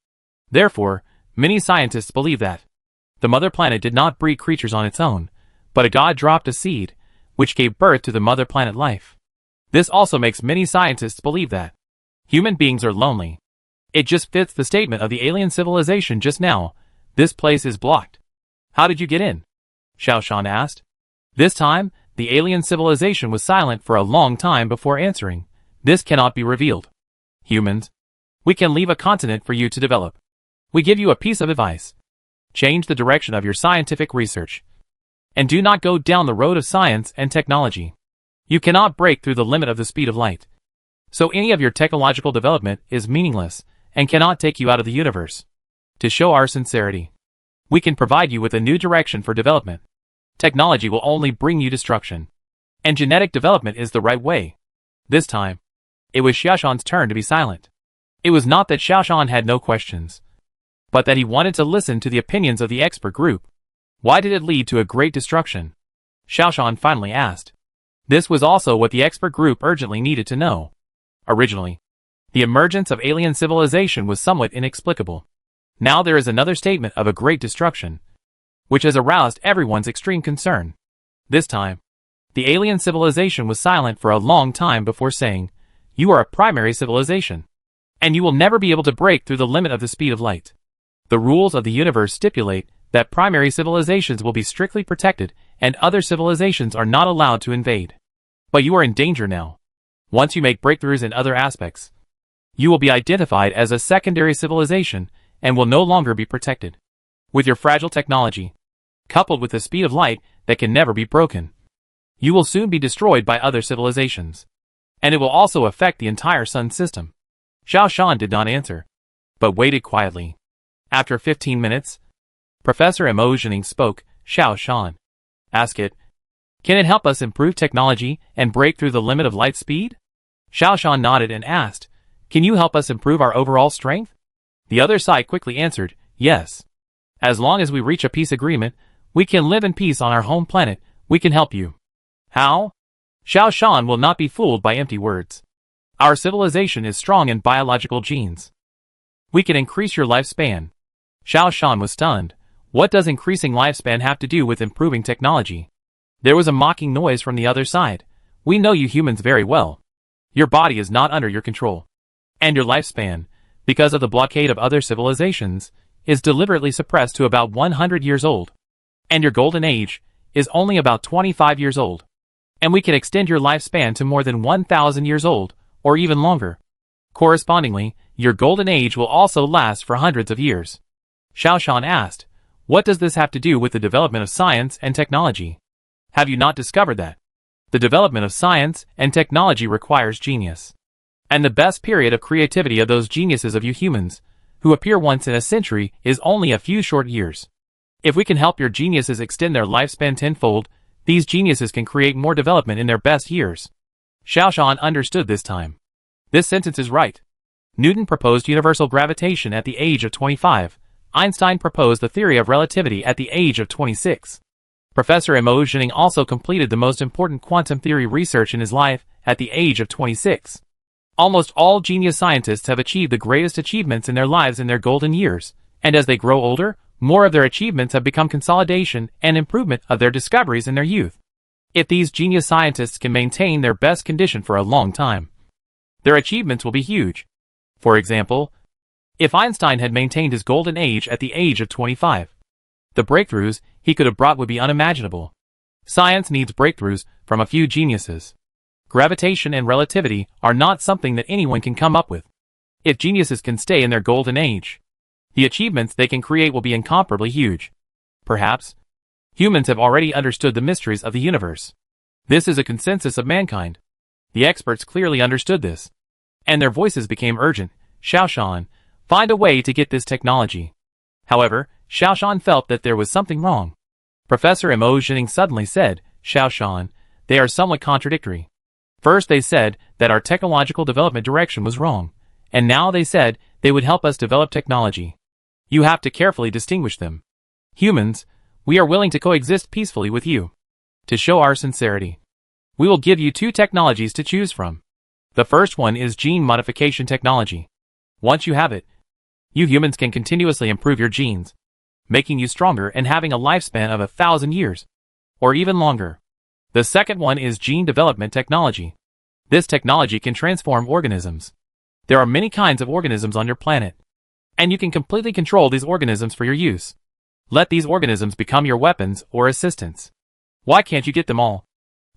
Therefore, many scientists believe that the mother planet did not breed creatures on its own, but a god dropped a seed, which gave birth to the mother planet life. This also makes many scientists believe that human beings are lonely. It just fits the statement of the alien civilization just now. This place is blocked. How did you get in? Xiaoshan asked. This time, the alien civilization was silent for a long time before answering. This cannot be revealed. Humans, we can leave a continent for you to develop. We give you a piece of advice. Change the direction of your scientific research. And do not go down the road of science and technology. You cannot break through the limit of the speed of light. So any of your technological development is meaningless and cannot take you out of the universe. To show our sincerity, we can provide you with a new direction for development. Technology will only bring you destruction. And genetic development is the right way. This time, it was Xiaoshan's turn to be silent. It was not that Xiaoshan had no questions, but that he wanted to listen to the opinions of the expert group. Why did it lead to a great destruction? Xiaoshan finally asked. This was also what the expert group urgently needed to know. Originally, the emergence of alien civilization was somewhat inexplicable. Now there is another statement of a great destruction, which has aroused everyone's extreme concern. This time, the alien civilization was silent for a long time before saying, "You are a primary civilization, and you will never be able to break through the limit of the speed of light. The rules of the universe stipulate that primary civilizations will be strictly protected and other civilizations are not allowed to invade. But you are in danger now. Once you make breakthroughs in other aspects, you will be identified as a secondary civilization and will no longer be protected. With your fragile technology, coupled with the speed of light that can never be broken, you will soon be destroyed by other civilizations. And it will also affect the entire sun system." Xiaoshan did not answer, but waited quietly. After 15 minutes, Professor Emotioning spoke. "Xiaoshan, ask it. Can it help us improve technology and break through the limit of light speed?" Xiaoshan nodded and asked, "Can you help us improve our overall strength?" The other side quickly answered, "Yes. As long as we reach a peace agreement, we can live in peace on our home planet. We can help you." "How?" Xiaoshan will not be fooled by empty words. "Our civilization is strong in biological genes. We can increase your lifespan." Xiaoshan was stunned. What does increasing lifespan have to do with improving technology? There was a mocking noise from the other side. "We know you humans very well. Your body is not under your control. And your lifespan, because of the blockade of other civilizations, is deliberately suppressed to about 100 years old. And your golden age is only about 25 years old. And we can extend your lifespan to more than 1,000 years old, or even longer. Correspondingly, your golden age will also last for hundreds of years." Xiaoshan asked, "What does this have to do with the development of science and technology? Have you not discovered that the development of science and technology requires genius? And the best period of creativity of those geniuses of you humans, who appear once in a century, is only a few short years. If we can help your geniuses extend their lifespan tenfold, these geniuses can create more development in their best years." Xiaoshan understood this time. This sentence is right. Newton proposed universal gravitation at the age of 25. Einstein proposed the theory of relativity at the age of 26. Professor Emotioning also completed the most important quantum theory research in his life at the age of 26. Almost all genius scientists have achieved the greatest achievements in their lives in their golden years, and as they grow older, more of their achievements have become consolidation and improvement of their discoveries in their youth. If these genius scientists can maintain their best condition for a long time, their achievements will be huge. For example, if Einstein had maintained his golden age at the age of 25, the breakthroughs he could have brought would be unimaginable. Science needs breakthroughs from a few geniuses. Gravitation and relativity are not something that anyone can come up with. If geniuses can stay in their golden age, the achievements they can create will be incomparably huge. Perhaps, humans have already understood the mysteries of the universe. This is a consensus of mankind. The experts clearly understood this, and their voices became urgent. "Xiaoshan, find a way to get this technology." However, Xiaoshan felt that there was something wrong. Professor Emotioning suddenly said, "Xiaoshan, they are somewhat contradictory. First they said that our technological development direction was wrong, and now they said they would help us develop technology. You have to carefully distinguish them. Humans, we are willing to coexist peacefully with you. To show our sincerity, we will give you two technologies to choose from. The first one is gene modification technology. Once you have it, you humans can continuously improve your genes, making you stronger and having a lifespan of 1,000 years, or even longer. The second one is gene development technology. This technology can transform organisms. There are many kinds of organisms on your planet, and you can completely control these organisms for your use. Let these organisms become your weapons or assistants. Why can't you get them all?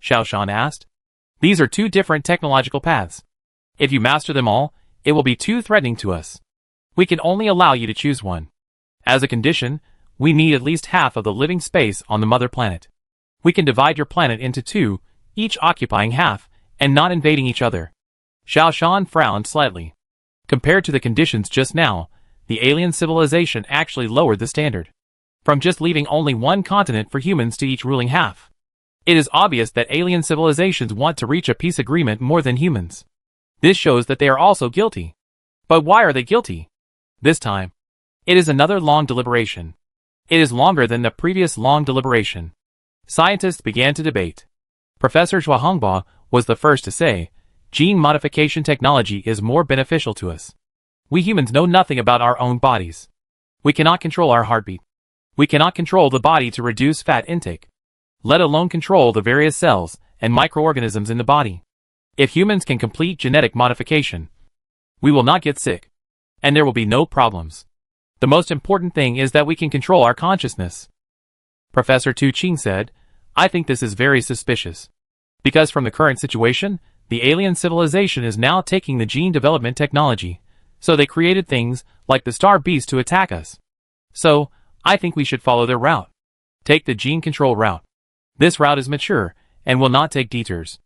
Xiaoshan asked. These are two different technological paths. If you master them all, it will be too threatening to us. We can only allow you to choose one. As a condition, we need at least half of the living space on the mother planet. We can divide your planet into two, each occupying half, and not invading each other. Xiaoshan frowned slightly. Compared to the conditions just now, the alien civilization actually lowered the standard, from just leaving only one continent for humans to each ruling half. It is obvious that alien civilizations want to reach a peace agreement more than humans. This shows that they are also guilty. But why are they guilty? This time, it is another long deliberation. It is longer than the previous long deliberation. Scientists began to debate. Professor Zhuahongba was the first to say, gene modification technology is more beneficial to us. We humans know nothing about our own bodies. We cannot control our heartbeat. We cannot control the body to reduce fat intake, let alone control the various cells and microorganisms in the body. If humans can complete genetic modification, we will not get sick, and there will be no problems. The most important thing is that we can control our consciousness. Professor Tu Qing said, I think this is very suspicious. Because from the current situation, the alien civilization is now taking the gene development technology, so they created things like the star beast to attack us. So, I think we should follow their route. Take the gene control route. This route is mature, and will not take detours.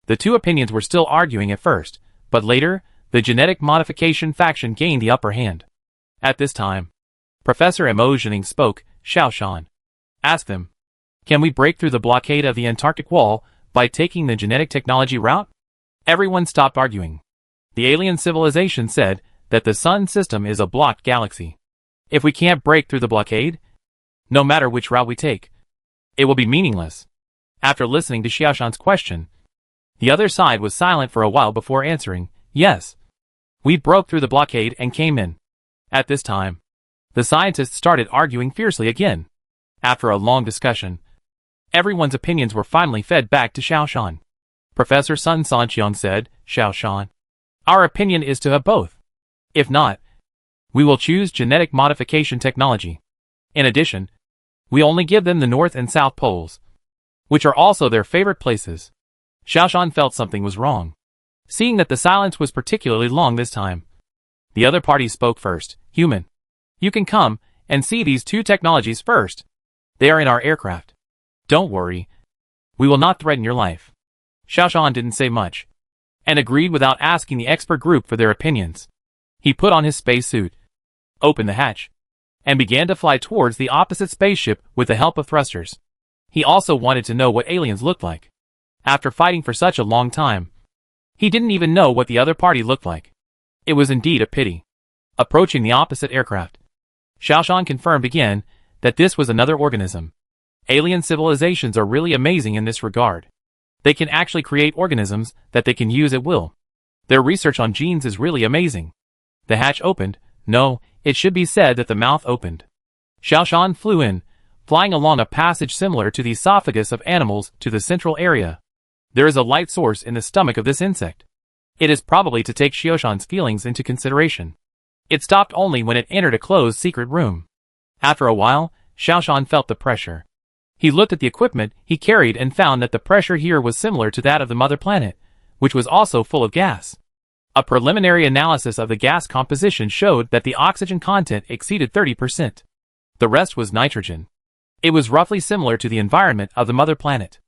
The two opinions were still arguing at first, but later, the genetic modification faction gained the upper hand. At this time, Professor Emotioning spoke, Xiaoshan. Ask them, can we break through the blockade of the Antarctic wall by taking the genetic technology route? Everyone stopped arguing. The alien civilization said that the sun system is a blocked galaxy. If we can't break through the blockade, no matter which route we take, it will be meaningless. After listening to Xiaoshan's question, the other side was silent for a while before answering, yes. We broke through the blockade and came in. At this time, the scientists started arguing fiercely again. After a long discussion, everyone's opinions were finally fed back to Xiaoshan. Professor Sun Sanqiang said, Xiaoshan, our opinion is to have both. If not, we will choose genetic modification technology. In addition, we only give them the North and South Poles, which are also their favorite places. Xiaoshan felt something was wrong. Seeing that the silence was particularly long this time, the other party spoke first. Human, you can come and see these two technologies first. They are in our aircraft. Don't worry. We will not threaten your life. Xiaoshan didn't say much, and agreed without asking the expert group for their opinions. He put on his spacesuit, opened the hatch, and began to fly towards the opposite spaceship with the help of thrusters. He also wanted to know what aliens looked like. After fighting for such a long time, he didn't even know what the other party looked like. It was indeed a pity. Approaching the opposite aircraft, Xiaoshan confirmed again that this was another organism. Alien civilizations are really amazing in this regard. They can actually create organisms that they can use at will. Their research on genes is really amazing. The hatch opened. No, it should be said that the mouth opened. Xiaoshan flew in, flying along a passage similar to the esophagus of animals to the central area. There is a light source in the stomach of this insect. It is probably to take Xiaoshan's feelings into consideration. It stopped only when it entered a closed secret room. After a while, Xiaoshan felt the pressure. He looked at the equipment he carried and found that the pressure here was similar to that of the mother planet, which was also full of gas. A preliminary analysis of the gas composition showed that the oxygen content exceeded 30%. The rest was nitrogen. It was roughly similar to the environment of the mother planet.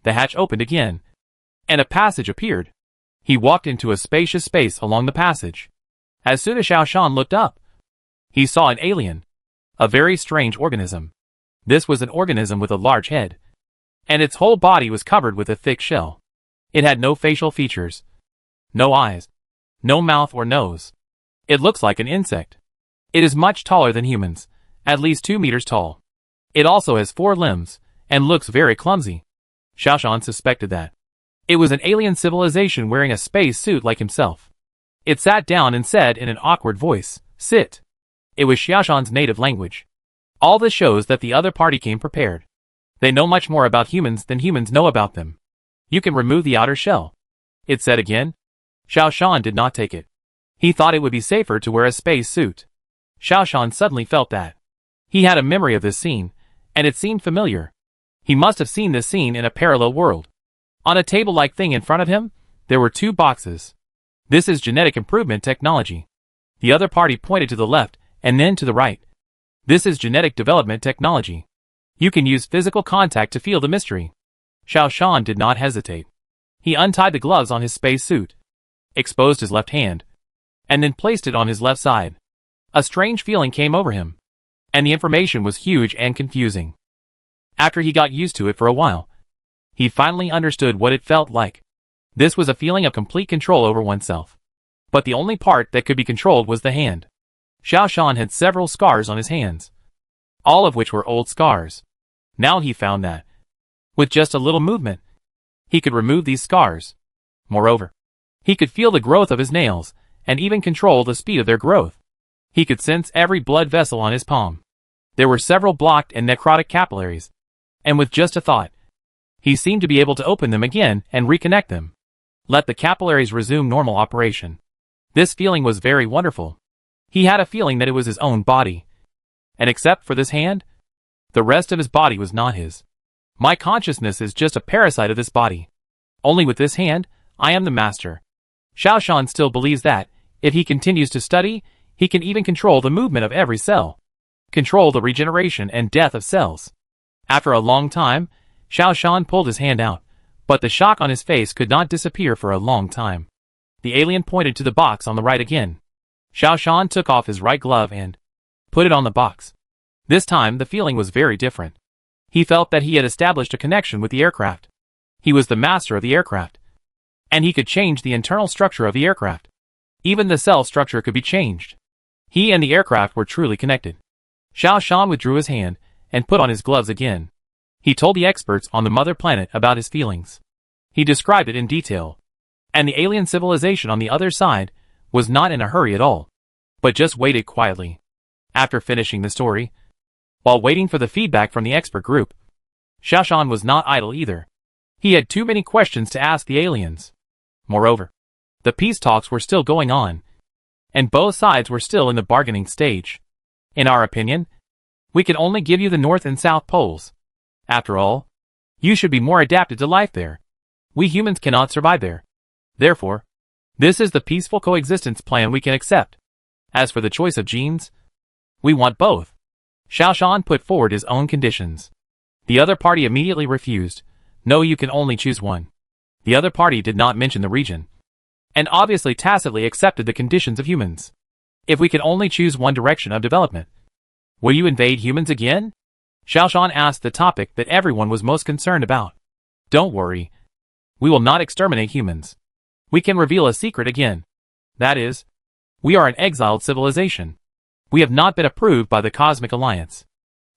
The hatch opened again, and a passage appeared. He walked into a spacious space along the passage. As soon as Xiaoshan looked up, he saw an alien, a very strange organism. This was an organism with a large head, and its whole body was covered with a thick shell. It had no facial features, no eyes, no mouth or nose. It looks like an insect. It is much taller than humans, at least 2 meters tall. It also has 4 limbs, and looks very clumsy. Xiaoshan suspected that it was an alien civilization wearing a space suit like himself. It sat down and said in an awkward voice, "Sit." It was Xiaoshan's native language. All this shows that the other party came prepared. They know much more about humans than humans know about them. You can remove the outer shell. It said again. Xiaoshan did not take it. He thought it would be safer to wear a space suit. Xiaoshan suddenly felt that. He had a memory of this scene, and it seemed familiar. He must have seen this scene in a parallel world. On a table-like thing in front of him, there were 2 boxes. This is genetic improvement technology. The other party pointed to the left, and then to the right. This is genetic development technology. You can use physical contact to feel the mystery. Xiaoshan did not hesitate. He untied the gloves on his space suit, exposed his left hand, and then placed it on his left side. A strange feeling came over him, and the information was huge and confusing. After he got used to it for a while, he finally understood what it felt like. This was a feeling of complete control over oneself. But the only part that could be controlled was the hand. Xiaoshan had several scars on his hands, all of which were old scars. Now he found that, with just a little movement, he could remove these scars. Moreover, he could feel the growth of his nails, and even control the speed of their growth. He could sense every blood vessel on his palm. There were several blocked and necrotic capillaries, and with just a thought, he seemed to be able to open them again and reconnect them. Let the capillaries resume normal operation. This feeling was very wonderful. He had a feeling that it was his own body. And except for this hand, the rest of his body was not his. My consciousness is just a parasite of this body. Only with this hand, I am the master. Xiaoshan still believes that, if he continues to study, he can even control the movement of every cell. Control the regeneration and death of cells. After a long time, Xiaoshan pulled his hand out, but the shock on his face could not disappear for a long time. The alien pointed to the box on the right again. Xiaoshan took off his right glove and put it on the box. This time the feeling was very different. He felt that he had established a connection with the aircraft. He was the master of the aircraft. And he could change the internal structure of the aircraft. Even the cell structure could be changed. He and the aircraft were truly connected. Xiaoshan withdrew his hand and put on his gloves again. He told the experts on the mother planet about his feelings. He described it in detail. And the alien civilization on the other side was not in a hurry at all, but just waited quietly. After finishing the story, while waiting for the feedback from the expert group, Xiaoshan was not idle either. He had too many questions to ask the aliens. Moreover, the peace talks were still going on, and both sides were still in the bargaining stage. In our opinion, we can only give you the North and South poles. After all, you should be more adapted to life there. We humans cannot survive there. Therefore, this is the peaceful coexistence plan we can accept. As for the choice of genes, we want both. Xiaoshan put forward his own conditions. The other party immediately refused. No, you can only choose one. The other party did not mention the region, and obviously tacitly accepted the conditions of humans. If we could only choose one direction of development, will you invade humans again? Xiaoshan asked the topic that everyone was most concerned about. Don't worry. We will not exterminate humans. We can reveal a secret again. That is, we are an exiled civilization. We have not been approved by the Cosmic Alliance.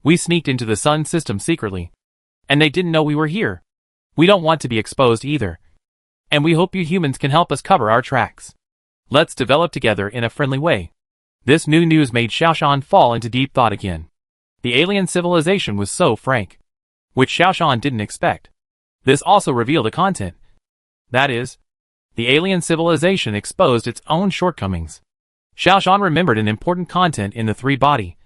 We sneaked into the Sun system secretly, and they didn't know we were here. We don't want to be exposed either. And we hope you humans can help us cover our tracks. Let's develop together in a friendly way. This new news made Xiaoshan fall into deep thought again. The alien civilization was so frank, which Xiaoshan didn't expect. This also revealed the content. That is, the alien civilization exposed its own shortcomings. Xiaoshan remembered an important content in the three-body,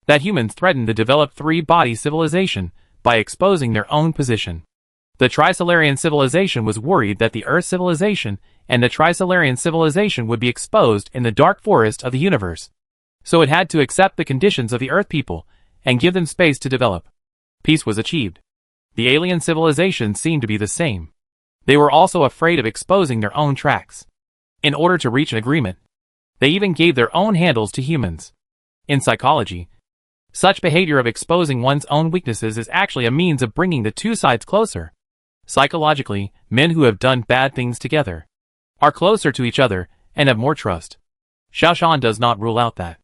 that humans threatened the developed three-body civilization by exposing their own position. The Trisolarian civilization was worried that the Earth civilization and the Trisolarian civilization would be exposed in the dark forest of the universe. So it had to accept the conditions of the Earth people and give them space to develop. Peace was achieved. The alien civilization seemed to be the same. They were also afraid of exposing their own tracks. In order to reach an agreement, they even gave their own handles to humans. In psychology, such behavior of exposing one's own weaknesses is actually a means of bringing the two sides closer. Psychologically, men who have done bad things together are closer to each other and have more trust. Xiaoshan does not rule out that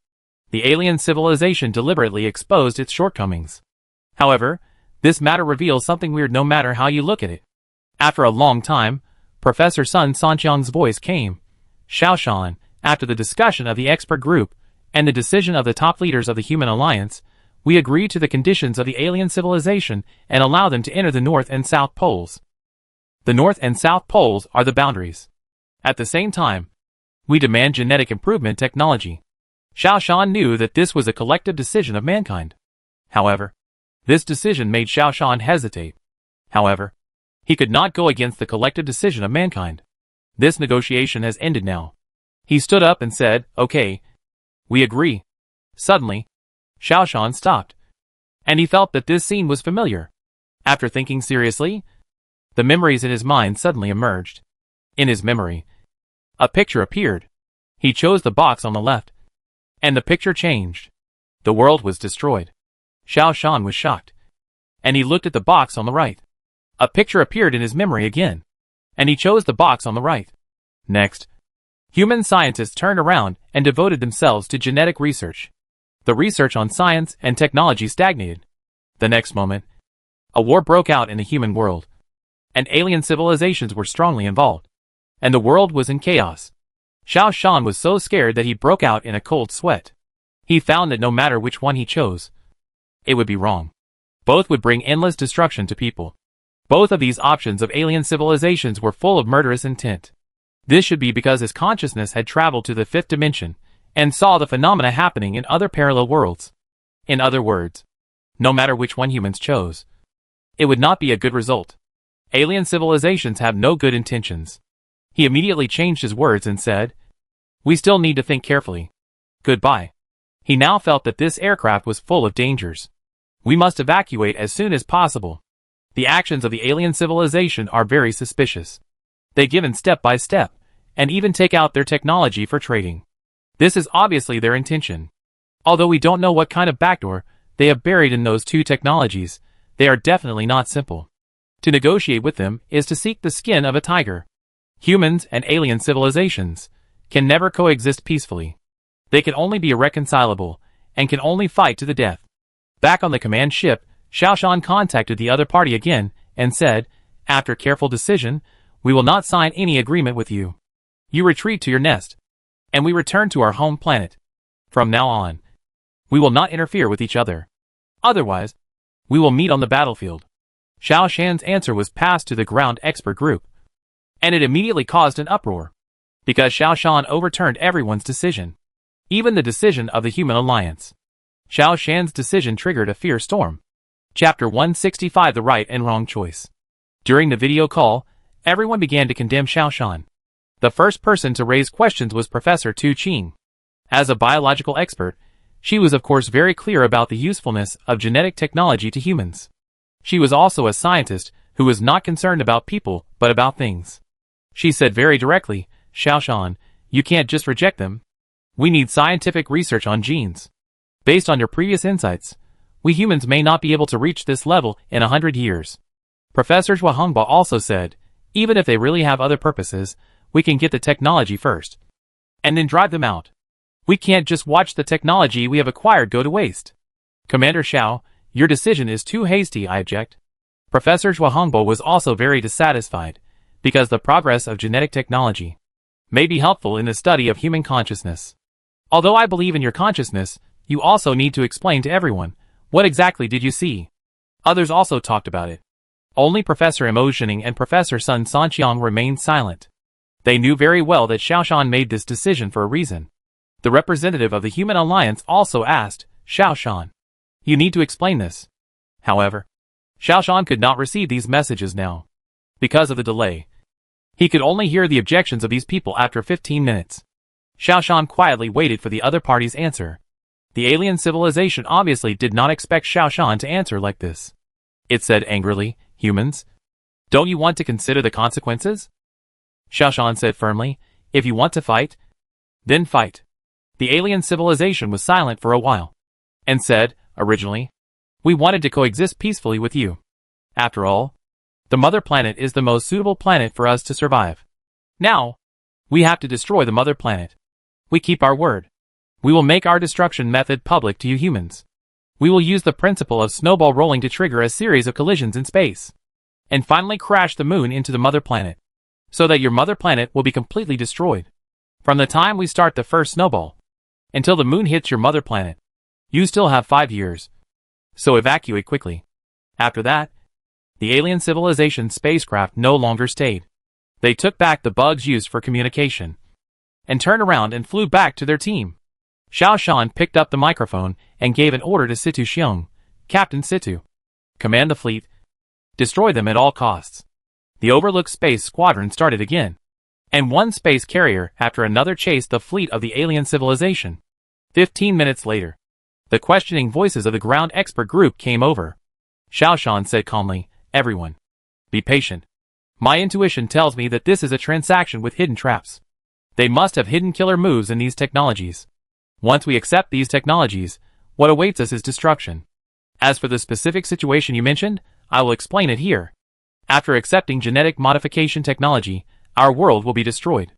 the alien civilization deliberately exposed its shortcomings. However, this matter reveals something weird no matter how you look at it. After a long time, Professor Sun Sanqiang's voice came. Xiaoshan, after the discussion of the expert group and the decision of the top leaders of the Human Alliance, we agree to the conditions of the alien civilization and allow them to enter the North and South Poles. The North and South Poles are the boundaries. At the same time, we demand genetic improvement technology. Xiaoshan knew that this was a collective decision of mankind. However, this decision made Xiaoshan hesitate. However, he could not go against the collective decision of mankind. This negotiation has ended now. He stood up and said, "Okay, we agree." Suddenly, Xiaoshan stopped, and he felt that this scene was familiar. After thinking seriously, the memories in his mind suddenly emerged. In his memory, a picture appeared. He chose the box on the left, and the picture changed. The world was destroyed. Xiaoshan was shocked, and he looked at the box on the right. A picture appeared in his memory again, and he chose the box on the right. Next, human scientists turned around and devoted themselves to genetic research. The research on science and technology stagnated. The next moment, a war broke out in the human world, and alien civilizations were strongly involved, and the world was in chaos. Xiaoshan was so scared that he broke out in a cold sweat. He found that no matter which one he chose, it would be wrong. Both would bring endless destruction to people. Both of these options of alien civilizations were full of murderous intent. This should be because his consciousness had traveled to the fifth dimension and saw the phenomena happening in other parallel worlds. In other words, no matter which one humans chose, it would not be a good result. Alien civilizations have no good intentions. He immediately changed his words and said, "We still need to think carefully. Goodbye." He now felt that this aircraft was full of dangers. We must evacuate as soon as possible. The actions of the alien civilization are very suspicious. They give in step by step, and even take out their technology for trading. This is obviously their intention. Although we don't know what kind of backdoor they have buried in those two technologies, they are definitely not simple. To negotiate with them is to seek the skin of a tiger. Humans and alien civilizations can never coexist peacefully. They can only be irreconcilable, and can only fight to the death. Back on the command ship, Xiaoshan contacted the other party again, and said, "After careful decision, we will not sign any agreement with you. You retreat to your nest, and we return to our home planet. From now on, we will not interfere with each other. Otherwise, we will meet on the battlefield." Xiaoshan's answer was passed to the ground expert group, and it immediately caused an uproar, because Xiaoshan overturned everyone's decision, even the decision of the Human Alliance. Xiaoshan's decision triggered a fear storm. Chapter 165: The Right and Wrong Choice. During the video call, everyone began to condemn Xiaoshan. The first person to raise questions was Professor Tu Qing. As a biological expert, she was of course very clear about the usefulness of genetic technology to humans. She was also a scientist who was not concerned about people but about things. She said very directly, "Xiaoshan, you can't just reject them. We need scientific research on genes. Based on your previous insights, we humans may not be able to reach this level in 100 years. Professor Zhua Hongba also said, "Even if they really have other purposes, we can get the technology first, and then drive them out. We can't just watch the technology we have acquired go to waste." "Commander Xiao, your decision is too hasty," I object. Professor Zhua Hongba was also very dissatisfied, because the progress of genetic technology may be helpful in the study of human consciousness. Although I believe in your consciousness, you also need to explain to everyone, what exactly did you see? Others also talked about it. Only Professor Mo Zhening and Professor Sun Sanqiang remained silent. They knew very well that Xiaoshan made this decision for a reason. The representative of the Human Alliance also asked, "Xiaoshan, you need to explain this." However, Xiaoshan could not receive these messages now. Because of the delay, he could only hear the objections of these people after 15 minutes. Xiaoshan quietly waited for the other party's answer. The alien civilization obviously did not expect Xiaoshan to answer like this. It said angrily, "Humans, don't you want to consider the consequences?" Xiaoshan said firmly, "If you want to fight, then fight." The alien civilization was silent for a while, and said, "Originally, we wanted to coexist peacefully with you. After all, the mother planet is the most suitable planet for us to survive. Now, we have to destroy the mother planet. We keep our word. We will make our destruction method public to you humans. We will use the principle of snowball rolling to trigger a series of collisions in space, and finally crash the moon into the mother planet, so that your mother planet will be completely destroyed. From the time we start the first snowball until the moon hits your mother planet, you still have 5 years. So evacuate quickly. After that, the alien civilization spacecraft no longer stayed. They took back the bugs used for communication and turned around and flew back to their team. Xiao Shan picked up the microphone and gave an order to Situ Xiong. Captain Situ, command the fleet. Destroy them at all costs. The Overlook Space Squadron started again, and one space carrier after another chased the fleet of the alien civilization. 15 minutes later, the questioning voices of the ground expert group came over. Xiao Shan said calmly, "Everyone, be patient. My intuition tells me that this is a transaction with hidden traps. They must have hidden killer moves in these technologies. Once we accept these technologies, what awaits us is destruction. As for the specific situation you mentioned, I will explain it here. After accepting genetic modification technology, our world will be destroyed.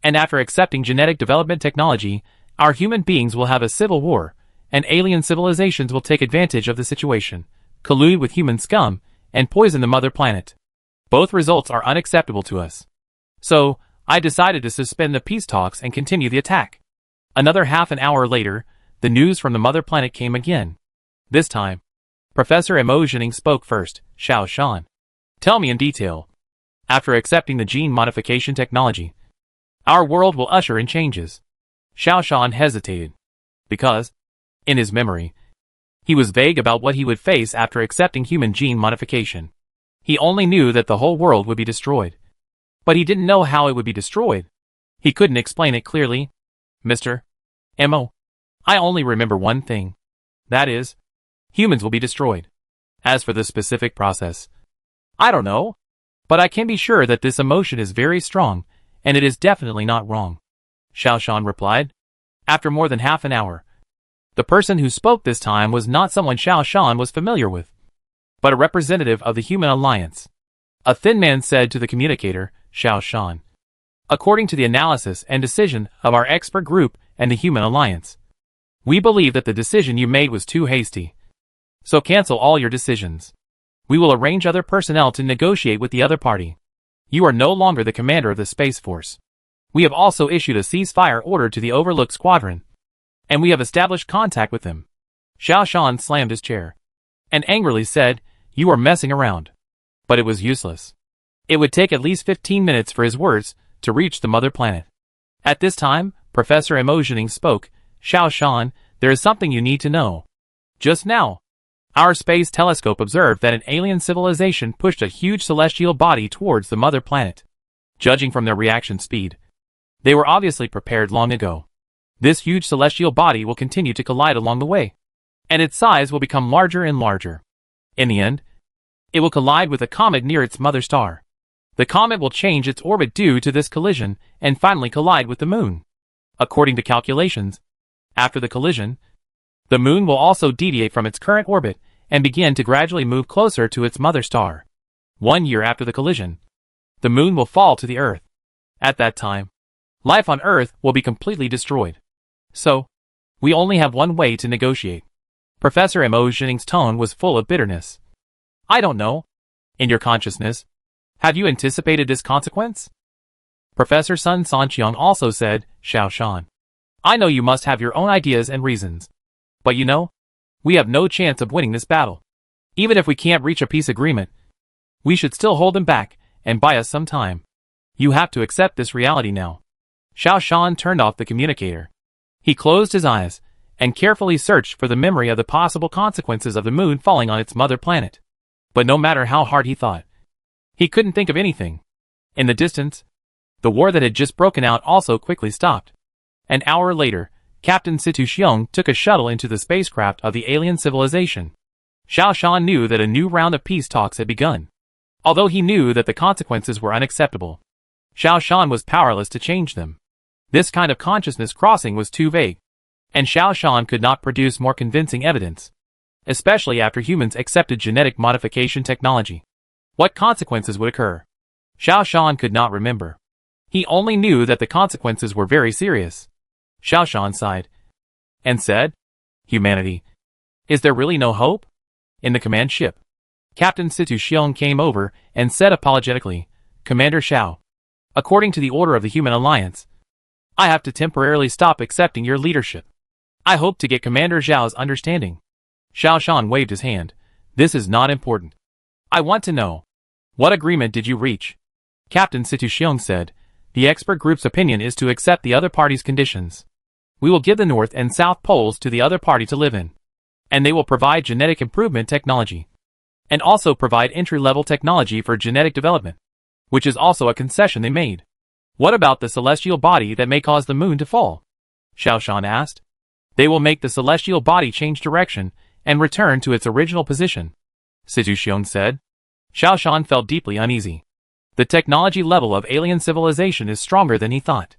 And after accepting genetic development technology, our human beings will have a civil war, and alien civilizations will take advantage of the situation, collude with human scum, and poison the mother planet. Both results are unacceptable to us. So, I decided to suspend the peace talks and continue the attack." Another half an hour later, the news from the mother planet came again. This time, Professor Emotioning spoke first. "Xiao Shan, tell me in detail. After accepting the gene modification technology, our world will usher in changes." Xiao Shan hesitated, because, in his memory, he was vague about what he would face after accepting human gene modification. He only knew that the whole world would be destroyed. But he didn't know how it would be destroyed. He couldn't explain it clearly. "Mr. M.O., I only remember one thing. That is, humans will be destroyed. As for the specific process, I don't know. But I can be sure that this emotion is very strong, and it is definitely not wrong," Xiao Shan replied. After more than half an hour, the person who spoke this time was not someone Xiao Shan was familiar with, but a representative of the Human Alliance. A thin man said to the communicator, "Xiao Shan, according to the analysis and decision of our expert group and the Human Alliance, we believe that the decision you made was too hasty. So cancel all your decisions. We will arrange other personnel to negotiate with the other party. You are no longer the commander of the Space Force. We have also issued a ceasefire order to the Overlook Squadron, and we have established contact with them." Xiao Shan slammed his chair and angrily said, "You are messing around." But it was useless. It would take at least 15 minutes for his words to reach the mother planet. At this time, Professor Emotioning spoke. "Xiao Shan, there is something you need to know. Just now, our space telescope observed that an alien civilization pushed a huge celestial body towards the mother planet. Judging from their reaction speed, they were obviously prepared long ago. This huge celestial body will continue to collide along the way, and its size will become larger and larger. In the end, it will collide with a comet near its mother star. The comet will change its orbit due to this collision and finally collide with the moon. According to calculations, after the collision, the moon will also deviate from its current orbit and begin to gradually move closer to its mother star. 1 year after the collision, the moon will fall to the Earth. At that time, life on Earth will be completely destroyed. So, we only have one way to negotiate." Professor Emotioning's tone was full of bitterness. "I don't know. In your consciousness, have you anticipated this consequence?" Professor Sun Sanqiang also said, "Xiao Shan, I know you must have your own ideas and reasons. But you know, we have no chance of winning this battle. Even if we can't reach a peace agreement, we should still hold them back and buy us some time. You have to accept this reality now." Xiao Shan turned off the communicator. He closed his eyes and carefully searched for the memory of the possible consequences of the moon falling on its mother planet. But no matter how hard he thought, he couldn't think of anything. In the distance, the war that had just broken out also quickly stopped. An hour later, Captain Situ Xiong took a shuttle into the spacecraft of the alien civilization. Xiao Shan knew that a new round of peace talks had begun. Although he knew that the consequences were unacceptable, Xiao Shan was powerless to change them. This kind of consciousness crossing was too vague, and Xiao Shan could not produce more convincing evidence, especially after humans accepted genetic modification technology. What consequences would occur? Xiao Shan could not remember. He only knew that the consequences were very serious. Xiao Shan sighed and said, "Humanity, is there really no hope?" In the command ship, Captain Situ Xiong came over and said apologetically, "Commander Xiao, according to the order of the Human Alliance, I have to temporarily stop accepting your leadership. I hope to get Commander Zhao's understanding. Xiao Shan waved his hand. This is not important. I want to know. What agreement did you reach? Captain Situ Xiong said. The expert group's opinion is to accept the other party's conditions. We will give the North and South Poles to the other party to live in. And they will provide genetic improvement technology. And also provide entry-level technology for genetic development. Which is also a concession they made. What about the celestial body that may cause the moon to fall? Xiao Shan asked. They will make the celestial body change direction and return to its original position. Situ Xiong said. Xiao Shan felt deeply uneasy. The technology level of alien civilization is stronger than he thought.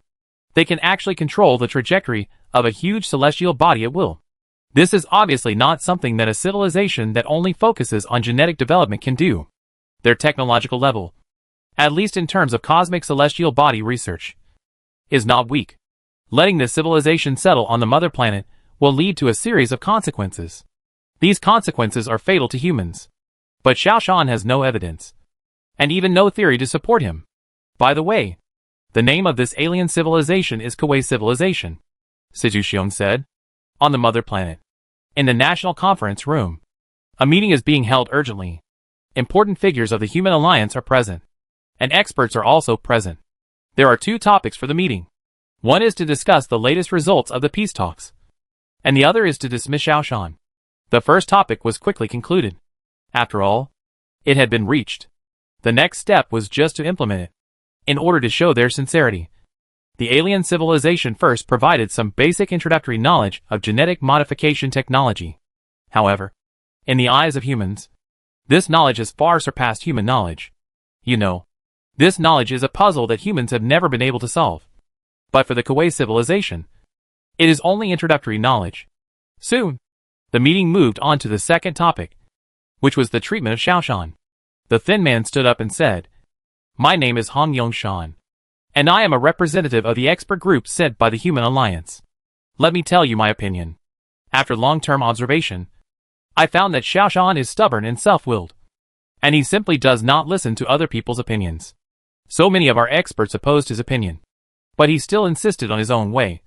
They can actually control the trajectory of a huge celestial body at will. This is obviously not something that a civilization that only focuses on genetic development can do. Their technological level, at least in terms of cosmic celestial body research, is not weak. Letting this civilization settle on the mother planet will lead to a series of consequences. These consequences are fatal to humans. But Xiao Shan has no evidence. And even no theory to support him. By the way, the name of this alien civilization is Kuwei Civilization, Situ Xiong said. On the mother planet. In the National Conference Room. A meeting is being held urgently. Important figures of the Human Alliance are present. And experts are also present. There are 2 topics for the meeting. One is to discuss the latest results of the peace talks. And the other is to dismiss Xiao Shan. The first topic was quickly concluded. After all, it had been reached. The next step was just to implement it. In order to show their sincerity. The alien civilization first provided some basic introductory knowledge of genetic modification technology. However, in the eyes of humans, this knowledge has far surpassed human knowledge. You know, this knowledge is a puzzle that humans have never been able to solve. But for the Kuwei civilization, it is only introductory knowledge. Soon, the meeting moved on to the second topic, which was the treatment of Xiao Shan. The thin man stood up and said, My name is Hong Yongshan. And I am a representative of the expert group sent by the Human Alliance. Let me tell you my opinion. After long-term observation, I found that Xiao Shan is stubborn and self-willed. And he simply does not listen to other people's opinions. So many of our experts opposed his opinion. But he still insisted on his own way,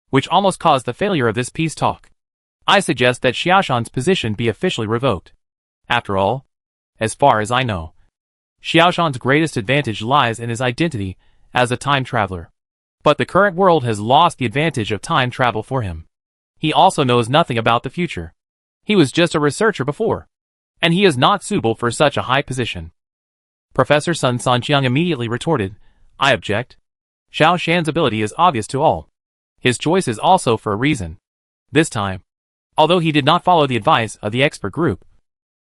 which almost caused the failure of this peace talk. I suggest that Xiao Shan's position be officially revoked. After all, as far as I know, Xiao Shan's greatest advantage lies in his identity as a time traveler. But the current world has lost the advantage of time travel for him. He also knows nothing about the future. He was just a researcher before. And he is not suitable for such a high position. Professor Sun Sanqiang immediately retorted, I object. Xiao Shan's ability is obvious to all. His choice is also for a reason. This time, although he did not follow the advice of the expert group,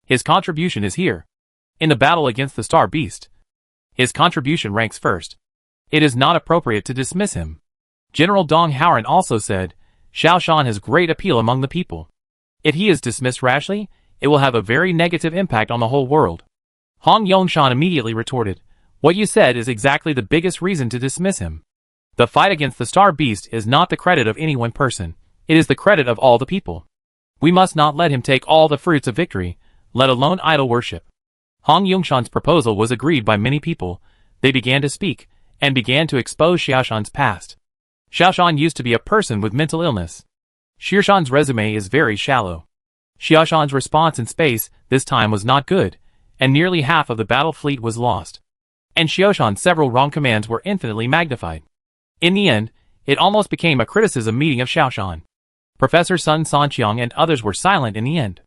his contribution is here. In the battle against the Star Beast, his contribution ranks first. It is not appropriate to dismiss him. General Dong Howren also said, Xiao Shan has great appeal among the people. If he is dismissed rashly, it will have a very negative impact on the whole world. Hong Yongshan immediately retorted, What you said is exactly the biggest reason to dismiss him. The fight against the Star Beast is not the credit of any one person. It is the credit of all the people. We must not let him take all the fruits of victory, let alone idol worship. Hong Yongshan's proposal was agreed by many people. They began to speak, and began to expose Xiao Shan's past. Xiao Shan used to be a person with mental illness. Xiao Shan's resume is very shallow. Xiao Shan's response in space this time was not good, and nearly half of the battle fleet was lost. And Xiao Shan's several wrong commands were infinitely magnified. In the end, it almost became a criticism meeting of Xiao Shan. Professor Sun Sanqiang and others were silent in the end.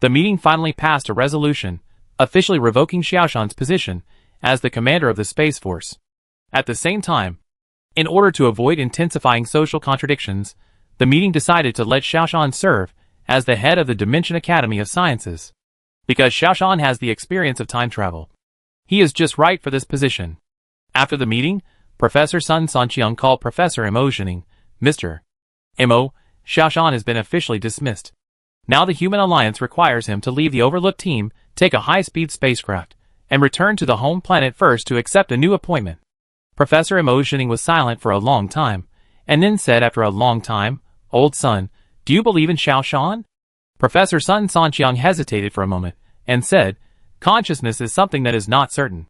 The meeting finally passed a resolution, officially revoking Xiao Shan's position as the commander of the Space Force. At the same time, in order to avoid intensifying social contradictions, the meeting decided to let Xiao Shan serve as the head of the Dimension Academy of Sciences. Because Xiao Shan has the experience of time travel. He is just right for this position. After the meeting, Professor Sun Sanqiang called Professor Mo Zhening, Mr. Mo, Xiao Shan has been officially dismissed. Now the Human Alliance requires him to leave the Overlook team, take a high-speed spacecraft, and return to the home planet first to accept a new appointment. Professor Mo Zhening was silent for a long time, and then said after a long time, Old son, do you believe in Xiao Shan? Professor Sun Sanqiang hesitated for a moment, and said, Consciousness is something that is not certain.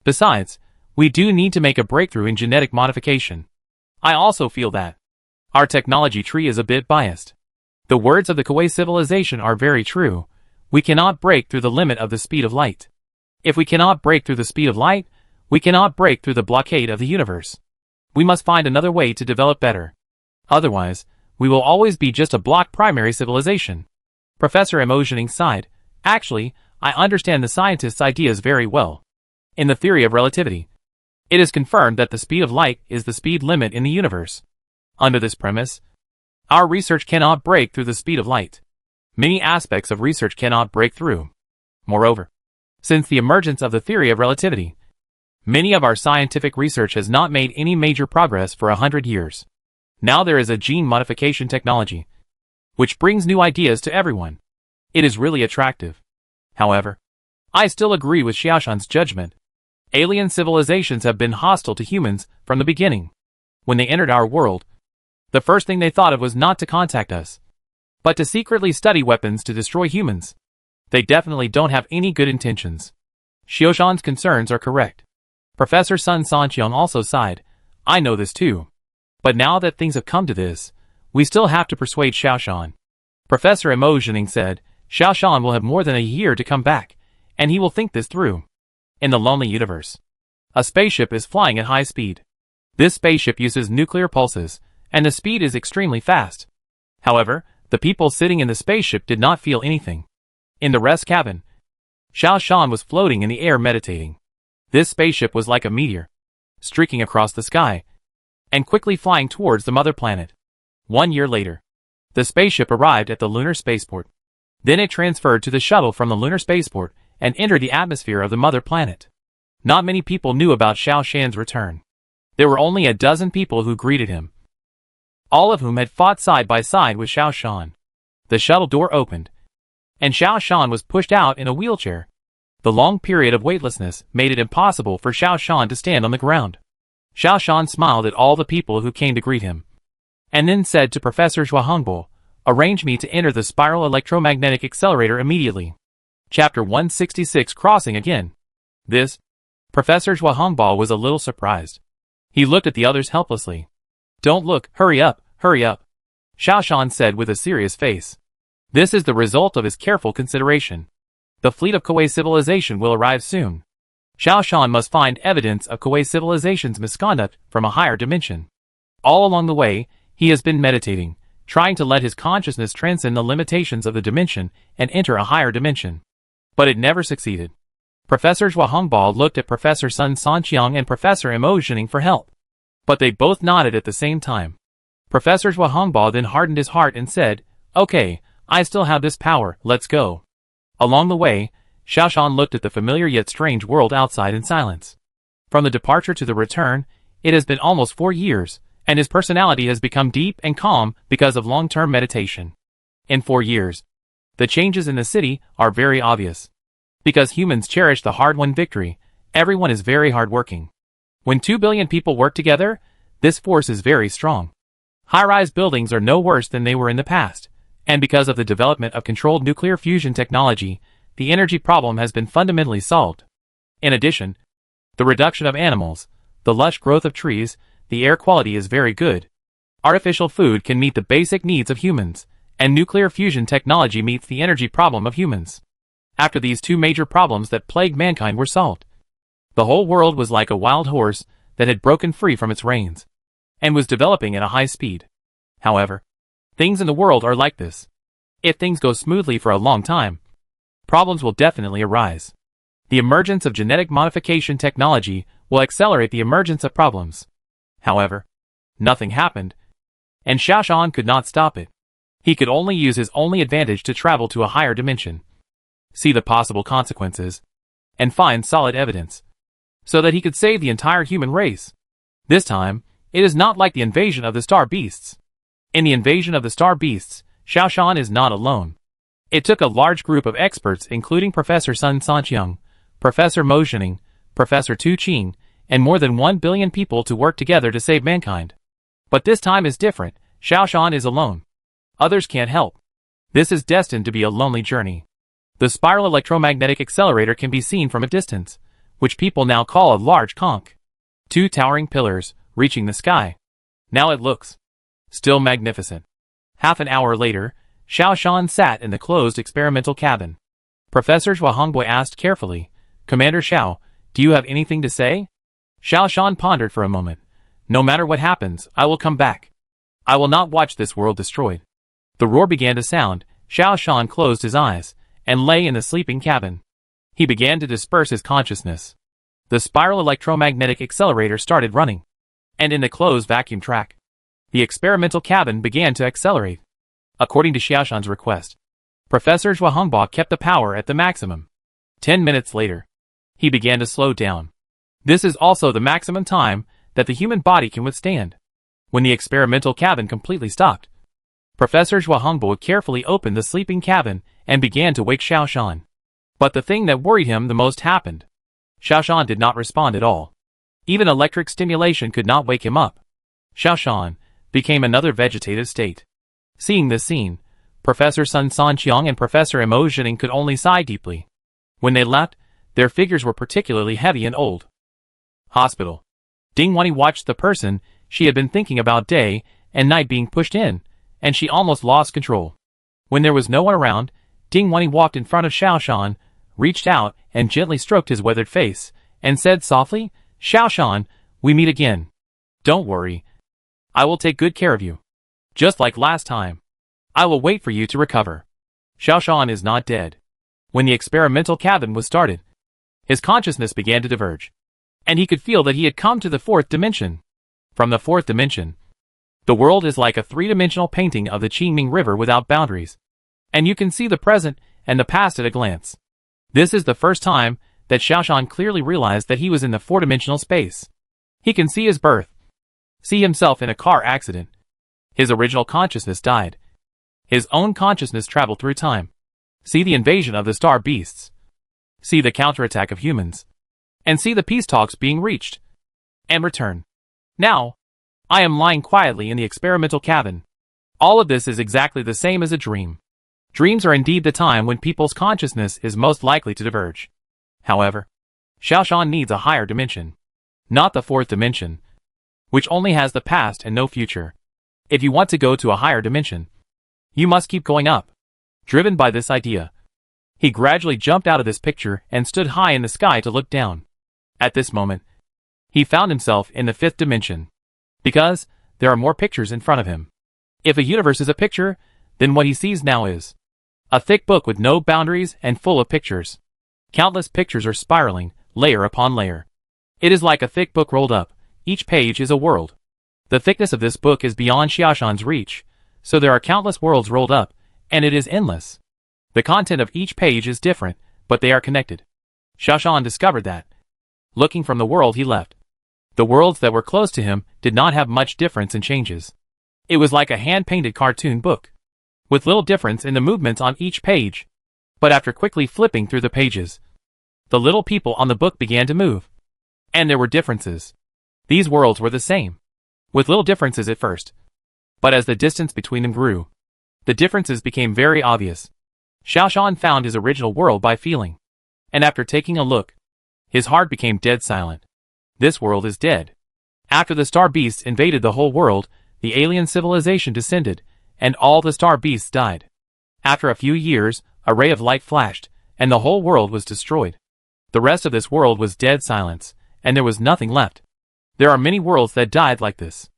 Besides, we do need to make a breakthrough in genetic modification. I also feel that our technology tree is a bit biased. The words of the Kawaii civilization are very true. We cannot break through the limit of the speed of light. If we cannot break through the speed of light, we cannot break through the blockade of the universe. We must find another way to develop better. Otherwise, we will always be just a block primary civilization. Professor Emotioning sighed. Actually, I understand the scientists' ideas very well. In the theory of relativity, it is confirmed that the speed of light is the speed limit in the universe. Under this premise, our research cannot break through the speed of light. Many aspects of research cannot break through. Moreover, since the emergence of the theory of relativity, many of our scientific research has not made any major progress for 100 years. Now there is a gene modification technology, which brings new ideas to everyone. It is really attractive. However, I still agree with Xiaoshan's judgment. Alien civilizations have been hostile to humans from the beginning. When they entered our world, the first thing they thought of was not to contact us, but to secretly study weapons to destroy humans. They definitely don't have any good intentions. Xiaoshan's concerns are correct. Professor Sun Sanqiang also sighed. I know this too. But now that things have come to this, we still have to persuade Xiaoshan. Professor Emotioning said, Xiaoshan will have more than a year to come back, and he will think this through. In the lonely universe, a spaceship is flying at high speed. This spaceship uses nuclear pulses, and the speed is extremely fast. However, the people sitting in the spaceship did not feel anything. In the rest cabin, Xiaoshan was floating in the air meditating. This spaceship was like a meteor, streaking across the sky, and quickly flying towards the mother planet. 1 year later, the spaceship arrived at the lunar spaceport. Then it transferred to the shuttle from the lunar spaceport and entered the atmosphere of the mother planet. Not many people knew about Xiaoshan's return. There were only a dozen people who greeted him, all of whom had fought side by side with Xiaoshan. The shuttle door opened, and Xiaoshan was pushed out in a wheelchair. The long period of weightlessness made it impossible for Xiaoshan to stand on the ground. Xiaoshan smiled at all the people who came to greet him, and then said to Professor Zhuangbo, arrange me to enter the spiral electromagnetic accelerator immediately. Chapter 166 Crossing Again. Professor Zhuangbo was a little surprised. He looked at the others helplessly. Don't look, hurry up, Xiaoshan said with a serious face. This is the result of his careful consideration. The fleet of Kawaii civilization will arrive soon. Xiaoshan must find evidence of Kawaii civilization's misconduct from a higher dimension. All along the way, he has been meditating, trying to let his consciousness transcend the limitations of the dimension and enter a higher dimension. But it never succeeded. Professor Zhuangbo looked at Professor Sun Sanqiang and Professor Emotioning for help, but they both nodded at the same time. Professor Zhuangbo then hardened his heart and said, okay, I still have this power, let's go. Along the way, Xiaoshan looked at the familiar yet strange world outside in silence. From the departure to the return, it has been almost 4 years, and his personality has become deep and calm because of long-term meditation. In 4 years, the changes in the city are very obvious. Because humans cherish the hard-won victory, everyone is very hard-working. When 2 billion people work together, this force is very strong. High-rise buildings are no worse than they were in the past, and because of the development of controlled nuclear fusion technology, the energy problem has been fundamentally solved. In addition, the reduction of animals, the lush growth of trees, the air quality is very good. Artificial food can meet the basic needs of humans, and nuclear fusion technology meets the energy problem of humans. After these 2 major problems that plagued mankind were solved, the whole world was like a wild horse that had broken free from its reins, and was developing at a high speed. However, things in the world are like this. If things go smoothly for a long time, problems will definitely arise. The emergence of genetic modification technology will accelerate the emergence of problems. However, nothing happened, and Xiaoshan could not stop it. He could only use his only advantage to travel to a higher dimension, see the possible consequences, and find solid evidence, so that he could save the entire human race. This time, it is not like the invasion of the star beasts. In the invasion of the star beasts, Xiaoshan is not alone. It took a large group of experts including Professor Sun Sanqiang, Professor Mo Zhening, Professor Tu Qing, and more than 1 billion people to work together to save mankind. But this time is different. Xiaoshan is alone. Others can't help. This is destined to be a lonely journey. The spiral electromagnetic accelerator can be seen from a distance, which people now call a large conch. 2 towering pillars, reaching the sky. Now it looks still magnificent. Half an hour later, Xiao Shan sat in the closed experimental cabin. Professor Zhuangbo asked carefully, "Commander Xiao, do you have anything to say?" Xiao Shan pondered for a moment. "No matter what happens, I will come back. I will not watch this world destroyed." The roar began to sound. Xiao Shan closed his eyes and lay in the sleeping cabin. He began to disperse his consciousness. The spiral electromagnetic accelerator started running, and in the closed vacuum track, the experimental cabin began to accelerate. According to Xiao Shan's request, Professor Zhuangbo kept the power at the maximum. 10 minutes later, he began to slow down. This is also the maximum time that the human body can withstand. When the experimental cabin completely stopped, Professor Zhuangbo carefully opened the sleeping cabin and began to wake Xiao Shan. But the thing that worried him the most happened. Xiao Shan did not respond at all. Even electric stimulation could not wake him up. Xiao Shan became another vegetative state. Seeing this scene, Professor Sun Sanqiang and Professor Mo Zhining could only sigh deeply. When they left, their figures were particularly heavy and old. Hospital. Ding Wanyi watched the person she had been thinking about day and night being pushed in, and she almost lost control. When there was no one around, Ding Wanyi walked in front of Xiao Shan, reached out and gently stroked his weathered face, and said softly, "Xiao Shan, we meet again. Don't worry. I will take good care of you. Just like last time. I will wait for you to recover." Xiao Shan is not dead. When the experimental cabin was started, his consciousness began to diverge, and he could feel that he had come to the fourth dimension. From the fourth dimension, the world is like a three-dimensional painting of the Qingming River without boundaries, and you can see the present and the past at a glance. This is the first time that Xiao Shan clearly realized that he was in the four-dimensional space. He can see his birth, see himself in a car accident. His original consciousness died. His own consciousness traveled through time. See the invasion of the star beasts. See the counterattack of humans. And see the peace talks being reached. And return. Now, I am lying quietly in the experimental cabin. All of this is exactly the same as a dream. Dreams are indeed the time when people's consciousness is most likely to diverge. However, Xiao Shan needs a higher dimension. Not the fourth dimension, which only has the past and no future. If you want to go to a higher dimension, you must keep going up. Driven by this idea, he gradually jumped out of this picture and stood high in the sky to look down. At this moment, he found himself in the fifth dimension, because there are more pictures in front of him. If a universe is a picture, then what he sees now is a thick book with no boundaries and full of pictures. Countless pictures are spiraling, layer upon layer. It is like a thick book rolled up. Each page is a world. The thickness of this book is beyond Xiao Shan's reach, so there are countless worlds rolled up, and it is endless. The content of each page is different, but they are connected. Xiao Shan discovered that. Looking from the world he left, the worlds that were close to him did not have much difference in changes. It was like a hand-painted cartoon book, with little difference in the movements on each page. But after quickly flipping through the pages, the little people on the book began to move. And there were differences. These worlds were the same, with little differences at first. But as the distance between them grew, the differences became very obvious. Xiao Shan found his original world by feeling. And after taking a look, his heart became dead silent. This world is dead. After the star beasts invaded the whole world, the alien civilization descended, and all the star beasts died. After a few years, a ray of light flashed, and the whole world was destroyed. The rest of this world was dead silence, and there was nothing left. There are many worlds that died like this.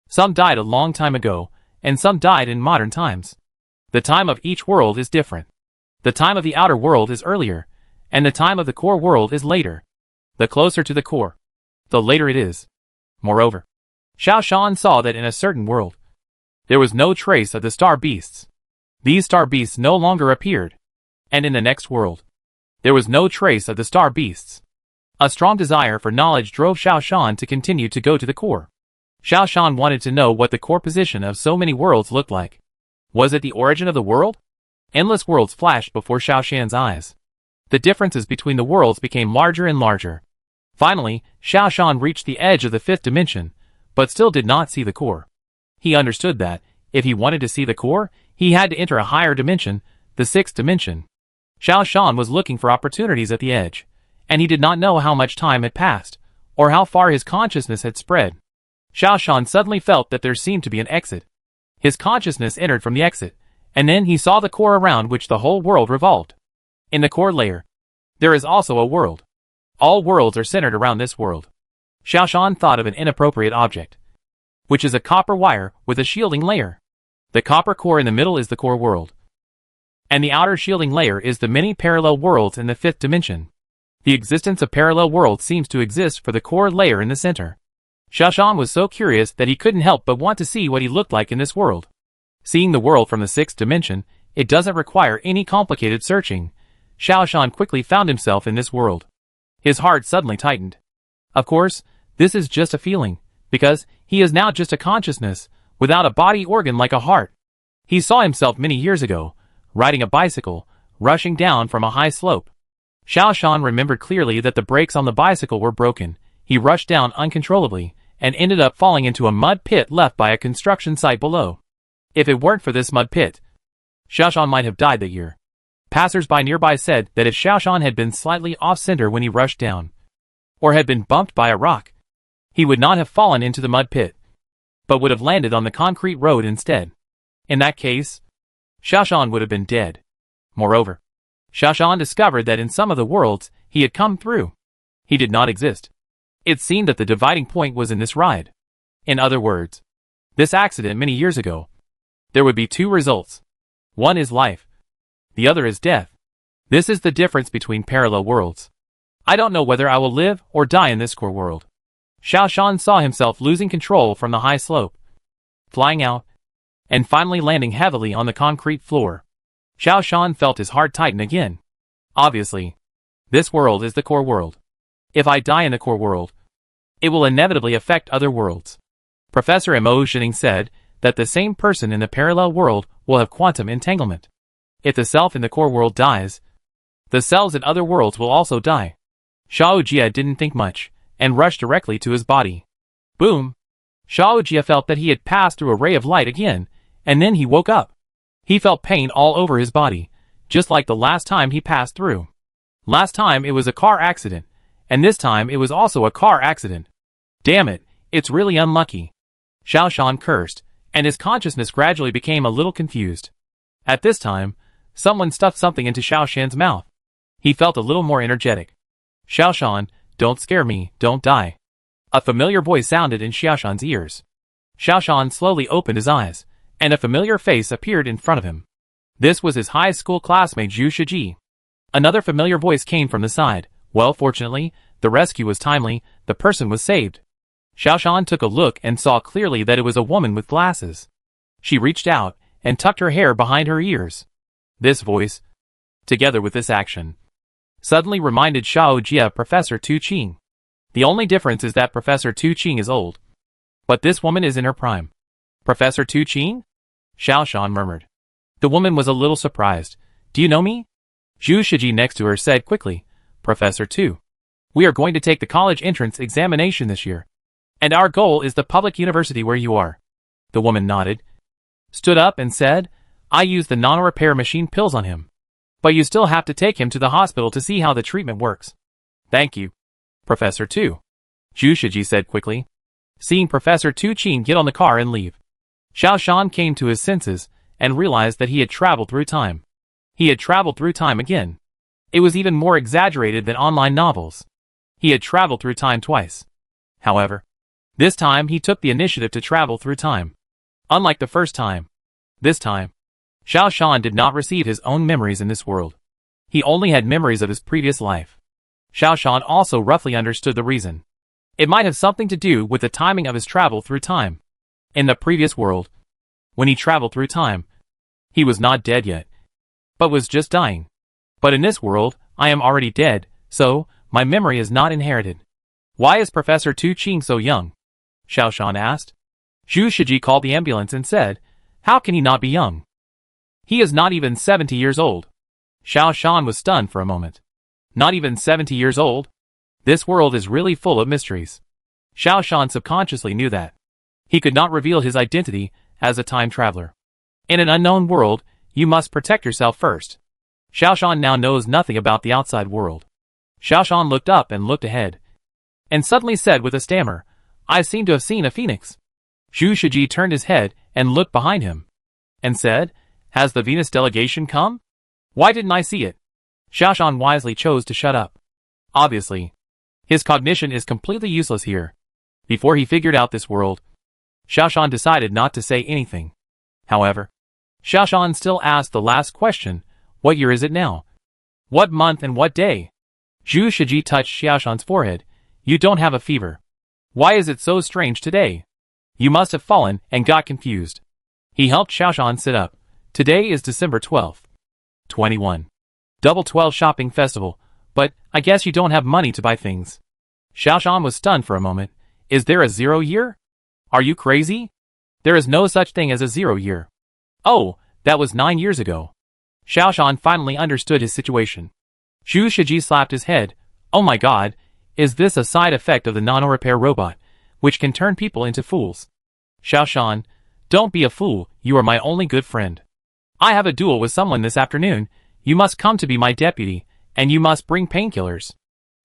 Some died a long time ago, and some died in modern times. The time of each world is different. The time of the outer world is earlier, and the time of the core world is later. The closer to the core, the later it is. Moreover, Xiao Shan saw that in a certain world, there was no trace of the star beasts. These star beasts no longer appeared. And in the next world, there was no trace of the star beasts. A strong desire for knowledge drove Xiao Shan to continue to go to the core. Xiao Shan wanted to know what the core position of so many worlds looked like. Was it the origin of the world? Endless worlds flashed before Xiao Shan's eyes. The differences between the worlds became larger and larger. Finally, Xiao Shan reached the edge of the fifth dimension, but still did not see the core. He understood that, if he wanted to see the core, he had to enter a higher dimension, the sixth dimension. Xiao Shan was looking for opportunities at the edge, and he did not know how much time had passed, or how far his consciousness had spread. Xiaoshan suddenly felt that there seemed to be an exit. His consciousness entered from the exit, and then he saw the core around which the whole world revolved. In the core layer, there is also a world. All worlds are centered around this world. Xiaoshan thought of an inappropriate object, which is a copper wire with a shielding layer. The copper core in the middle is the core world, and the outer shielding layer is the many parallel worlds in the fifth dimension. The existence of parallel worlds seems to exist for the core layer in the center. Xiaoshan was so curious that he couldn't help but want to see what he looked like in this world. Seeing the world from the sixth dimension, it doesn't require any complicated searching. Xiaoshan quickly found himself in this world. His heart suddenly tightened. Of course, this is just a feeling, because he is now just a consciousness, without a body organ like a heart. He saw himself many years ago, riding a bicycle, rushing down from a high slope. Xiaoshan remembered clearly that the brakes on the bicycle were broken. He rushed down uncontrollably, and ended up falling into a mud pit left by a construction site below. If it weren't for this mud pit, Xiaoshan might have died that year. Passers-by nearby said that if Xiaoshan had been slightly off-center when he rushed down, or had been bumped by a rock, he would not have fallen into the mud pit, but would have landed on the concrete road instead. In that case, Xiaoshan would have been dead. Moreover, Xiaoshan discovered that in some of the worlds he had come through, he did not exist. It seemed that the dividing point was in this ride. In other words, this accident many years ago, there would be two results. One is life. The other is death. This is the difference between parallel worlds. I don't know whether I will live or die in this core world. Xiaoshan saw himself losing control from the high slope, flying out, and finally landing heavily on the concrete floor. Xiaoshan felt his heart tighten again. Obviously, this world is the core world. If I die in the core world, it will inevitably affect other worlds. Professor Emotioning said that the same person in the parallel world will have quantum entanglement. If the self in the core world dies, the cells in other worlds will also die. Xiao Jia didn't think much, and rushed directly to his body. Boom! Xiao Jia felt that he had passed through a ray of light again, and then he woke up. He felt pain all over his body, just like the last time he passed through. Last time it was a car accident, and this time it was also a car accident. Damn it, it's really unlucky. Xiaoshan cursed, and his consciousness gradually became a little confused. At this time, someone stuffed something into Xiaoshan's mouth. He felt a little more energetic. Xiaoshan, don't scare me, don't die. A familiar voice sounded in Xiaoshan's ears. Xiaoshan slowly opened his eyes, and a familiar face appeared in front of him. This was his high school classmate Zhu Shiji. Another familiar voice came from the side. Well, fortunately, the rescue was timely, the person was saved. Xiaoshan took a look and saw clearly that it was a woman with glasses. She reached out and tucked her hair behind her ears. This voice, together with this action, suddenly reminded Xiao Jia of Professor Tu Qing. The only difference is that Professor Tu Qing is old, but this woman is in her prime. Professor Tu Qing? Xiaoshan murmured. The woman was a little surprised. Do you know me? Zhu Shiji next to her said quickly, Professor Tu. We are going to take the college entrance examination this year, and our goal is the public university where you are. The woman nodded, stood up and said, I used the nano-repair machine pills on him, but you still have to take him to the hospital to see how the treatment works. Thank you, Professor Tu. Zhu Shiji said quickly, seeing Professor Tu Qing get on the car and leave. Xiaoshan came to his senses and realized that he had traveled through time. He had traveled through time again. It was even more exaggerated than online novels. He had traveled through time twice. However, this time he took the initiative to travel through time. Unlike the first time, this time, Xiaoshan did not receive his own memories in this world. He only had memories of his previous life. Xiaoshan also roughly understood the reason. It might have something to do with the timing of his travel through time. In the previous world, when he traveled through time, he was not dead yet, but was just dying. But in this world, I am already dead, so my memory is not inherited. Why is Professor Tu Qing so young? Xiaoshan asked. Zhu Shiji called the ambulance and said, how can he not be young? He is not even 70 years old. Xiaoshan was stunned for a moment. Not even 70 years old? This world is really full of mysteries. Xiaoshan subconsciously knew that. He could not reveal his identity as a time traveler. In an unknown world, you must protect yourself first. Xiaoshan now knows nothing about the outside world. Xiaoshan looked up and looked ahead, and suddenly said with a stammer, I seem to have seen a phoenix. Zhu Shiji turned his head and looked behind him, and said, Has the Venus delegation come? Why didn't I see it? Xiaoshan wisely chose to shut up. Obviously, his cognition is completely useless here. Before he figured out this world, Xiaoshan decided not to say anything. However, Xiaoshan still asked the last question, What year is it now? What month and what day? Zhu Shiji touched Xiaoshan's forehead. You don't have a fever. Why is it so strange today? You must have fallen and got confused. He helped Xiaoshan sit up. Today is December 12th. 21. Double 12 shopping festival, but I guess you don't have money to buy things. Xiaoshan was stunned for a moment. Is there a 0 year? Are you crazy? There is no such thing as a 0 year. Oh, that was 9 years ago. Xiaoshan finally understood his situation. Zhu Shiji slapped his head. Oh my god, is this a side effect of the nano-repair robot, which can turn people into fools? Xiaoshan, don't be a fool, you are my only good friend. I have a duel with someone this afternoon. You must come to be my deputy, and you must bring painkillers.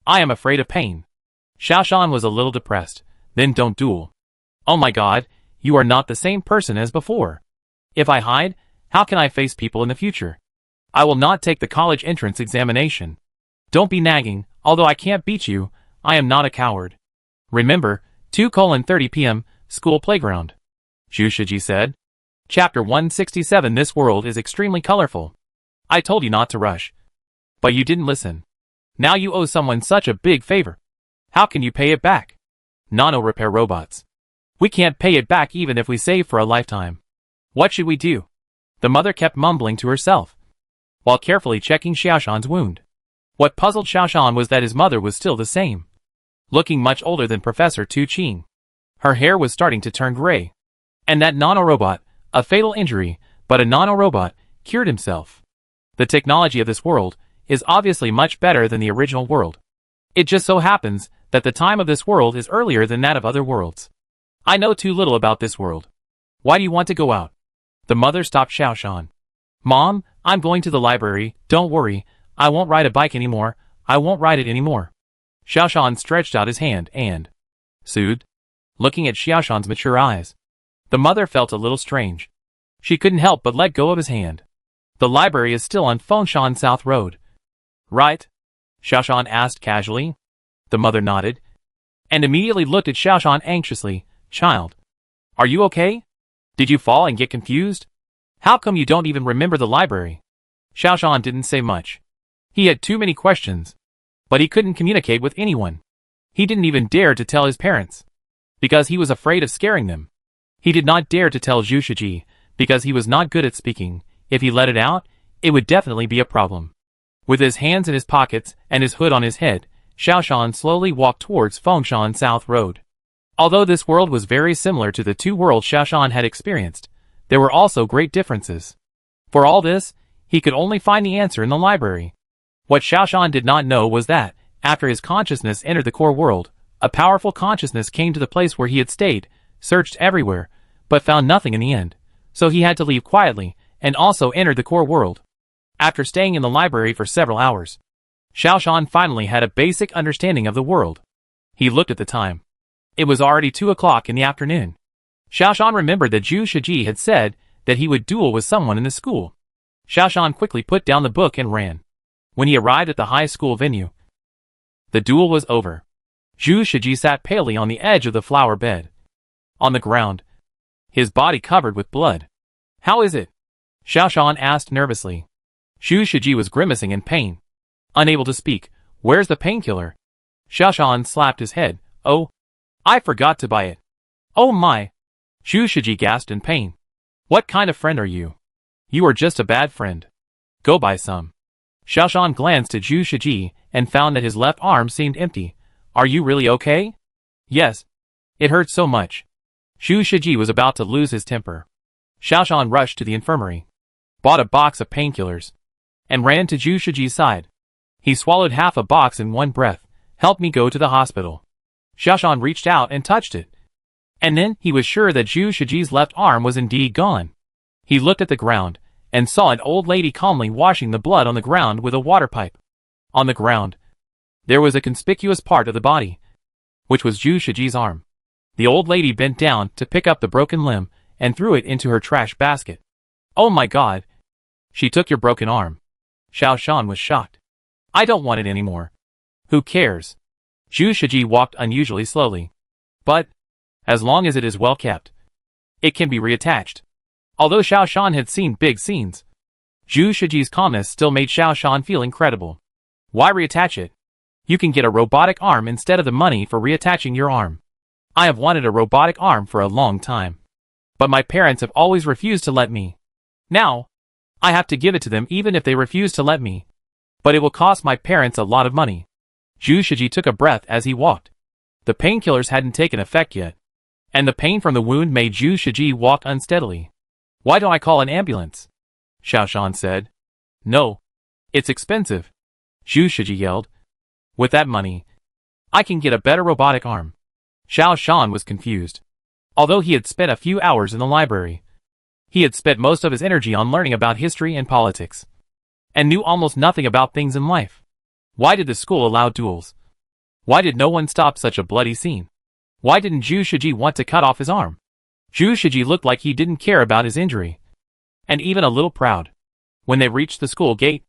I am afraid of pain. Xiaoshan was a little depressed. Then don't duel. Oh my god, you are not the same person as before. If I hide, how can I face people in the future? I will not take the college entrance examination. Don't be nagging, although I can't beat you, I am not a coward. Remember, 2:30 p.m., school playground. Zhu Shiji said. Chapter 167. This world is extremely colorful. I told you not to rush. But you didn't listen. Now you owe someone such a big favor. How can you pay it back? Nano-repair robots. We can't pay it back even if we save for a lifetime. What should we do? The mother kept mumbling to herself, while carefully checking Xiaoshan's wound. What puzzled Xiaoshan was that his mother was still the same, looking much older than Professor Tu Qing. Her hair was starting to turn gray. And that nano-robot, a fatal injury, but a nano-robot, cured himself. The technology of this world is obviously much better than the original world. It just so happens that the time of this world is earlier than that of other worlds. I know too little about this world. Why do you want to go out? The mother stopped Xiaoshan. Mom, I'm going to the library, don't worry, I won't ride a bike anymore, I won't ride it anymore. Xiaoshan stretched out his hand and soothed, looking at Xiaoshan's mature eyes. The mother felt a little strange. She couldn't help but let go of his hand. The library is still on Fengshan South Road. Right? Xiaoshan asked casually. The mother nodded, and immediately looked at Xiaoshan anxiously. Child, are you okay? Did you fall and get confused? How come you don't even remember the library? Xiaoshan didn't say much. He had too many questions, but he couldn't communicate with anyone. He didn't even dare to tell his parents, because he was afraid of scaring them. He did not dare to tell Zhu Shiji, because he was not good at speaking. If he let it out, it would definitely be a problem. With his hands in his pockets and his hood on his head, Xiaoshan slowly walked towards Fengshan South Road. Although this world was very similar to the two worlds Xiaoshan had experienced, there were also great differences. For all this, he could only find the answer in the library. What Xiaoshan did not know was that, after his consciousness entered the core world, a powerful consciousness came to the place where he had stayed, searched everywhere, but found nothing in the end. So he had to leave quietly, and also entered the core world. After staying in the library for several hours, Xiaoshan finally had a basic understanding of the world. He looked at the time. It was already 2 o'clock in the afternoon. Xiaoshan remembered that Zhu Shiji had said that he would duel with someone in the school. Xiaoshan quickly put down the book and ran. When he arrived at the high school venue, the duel was over. Zhu Shiji sat palely on the edge of the flower bed, on the ground, his body covered with blood. How is it? Xiaoshan asked nervously. Zhu Shiji was grimacing in pain, unable to speak. Where's the painkiller? Xiaoshan slapped his head. Oh, I forgot to buy it. Oh my! Zhu Shiji gasped in pain. What kind of friend are you? You are just a bad friend. Go buy some. Xiaoshan glanced at Zhu Shiji and found that his left arm seemed empty. Are you really okay? Yes. It hurts so much. Zhu Shiji was about to lose his temper. Xiaoshan rushed to the infirmary, bought a box of painkillers, and ran to Zhu Shiji's side. He swallowed half a box in one breath. Help me go to the hospital. Xiaoshan reached out and touched it. And then he was sure that Zhu Shiji's left arm was indeed gone. He looked at the ground and saw an old lady calmly washing the blood on the ground with a water pipe. On the ground, there was a conspicuous part of the body, which was Zhu Shiji's arm. The old lady bent down to pick up the broken limb and threw it into her trash basket. Oh my God! She took your broken arm. Xiao Shan was shocked. I don't want it anymore. Who cares? Zhu Shiji walked unusually slowly. But, as long as it is well kept, it can be reattached. Although Xiao Shan had seen big scenes, Zhu Shiji's calmness still made Xiao Shan feel incredible. Why reattach it? You can get a robotic arm instead of the money for reattaching your arm. I have wanted a robotic arm for a long time. But my parents have always refused to let me. Now, I have to give it to them even if they refuse to let me. But it will cost my parents a lot of money. Zhu Shiji took a breath as he walked. The painkillers hadn't taken effect yet, and the pain from the wound made Zhu Shiji walk unsteadily. Why don't I call an ambulance? Xiao Shan said. No. It's expensive. Zhu Shiji yelled. With that money, I can get a better robotic arm. Xiao Shan was confused. Although he had spent a few hours in the library, he had spent most of his energy on learning about history and politics, and knew almost nothing about things in life. Why did the school allow duels? Why did no one stop such a bloody scene? Why didn't Zhu Shiji want to cut off his arm? Zhu Shiji looked like he didn't care about his injury, and even a little proud. When they reached the school gate,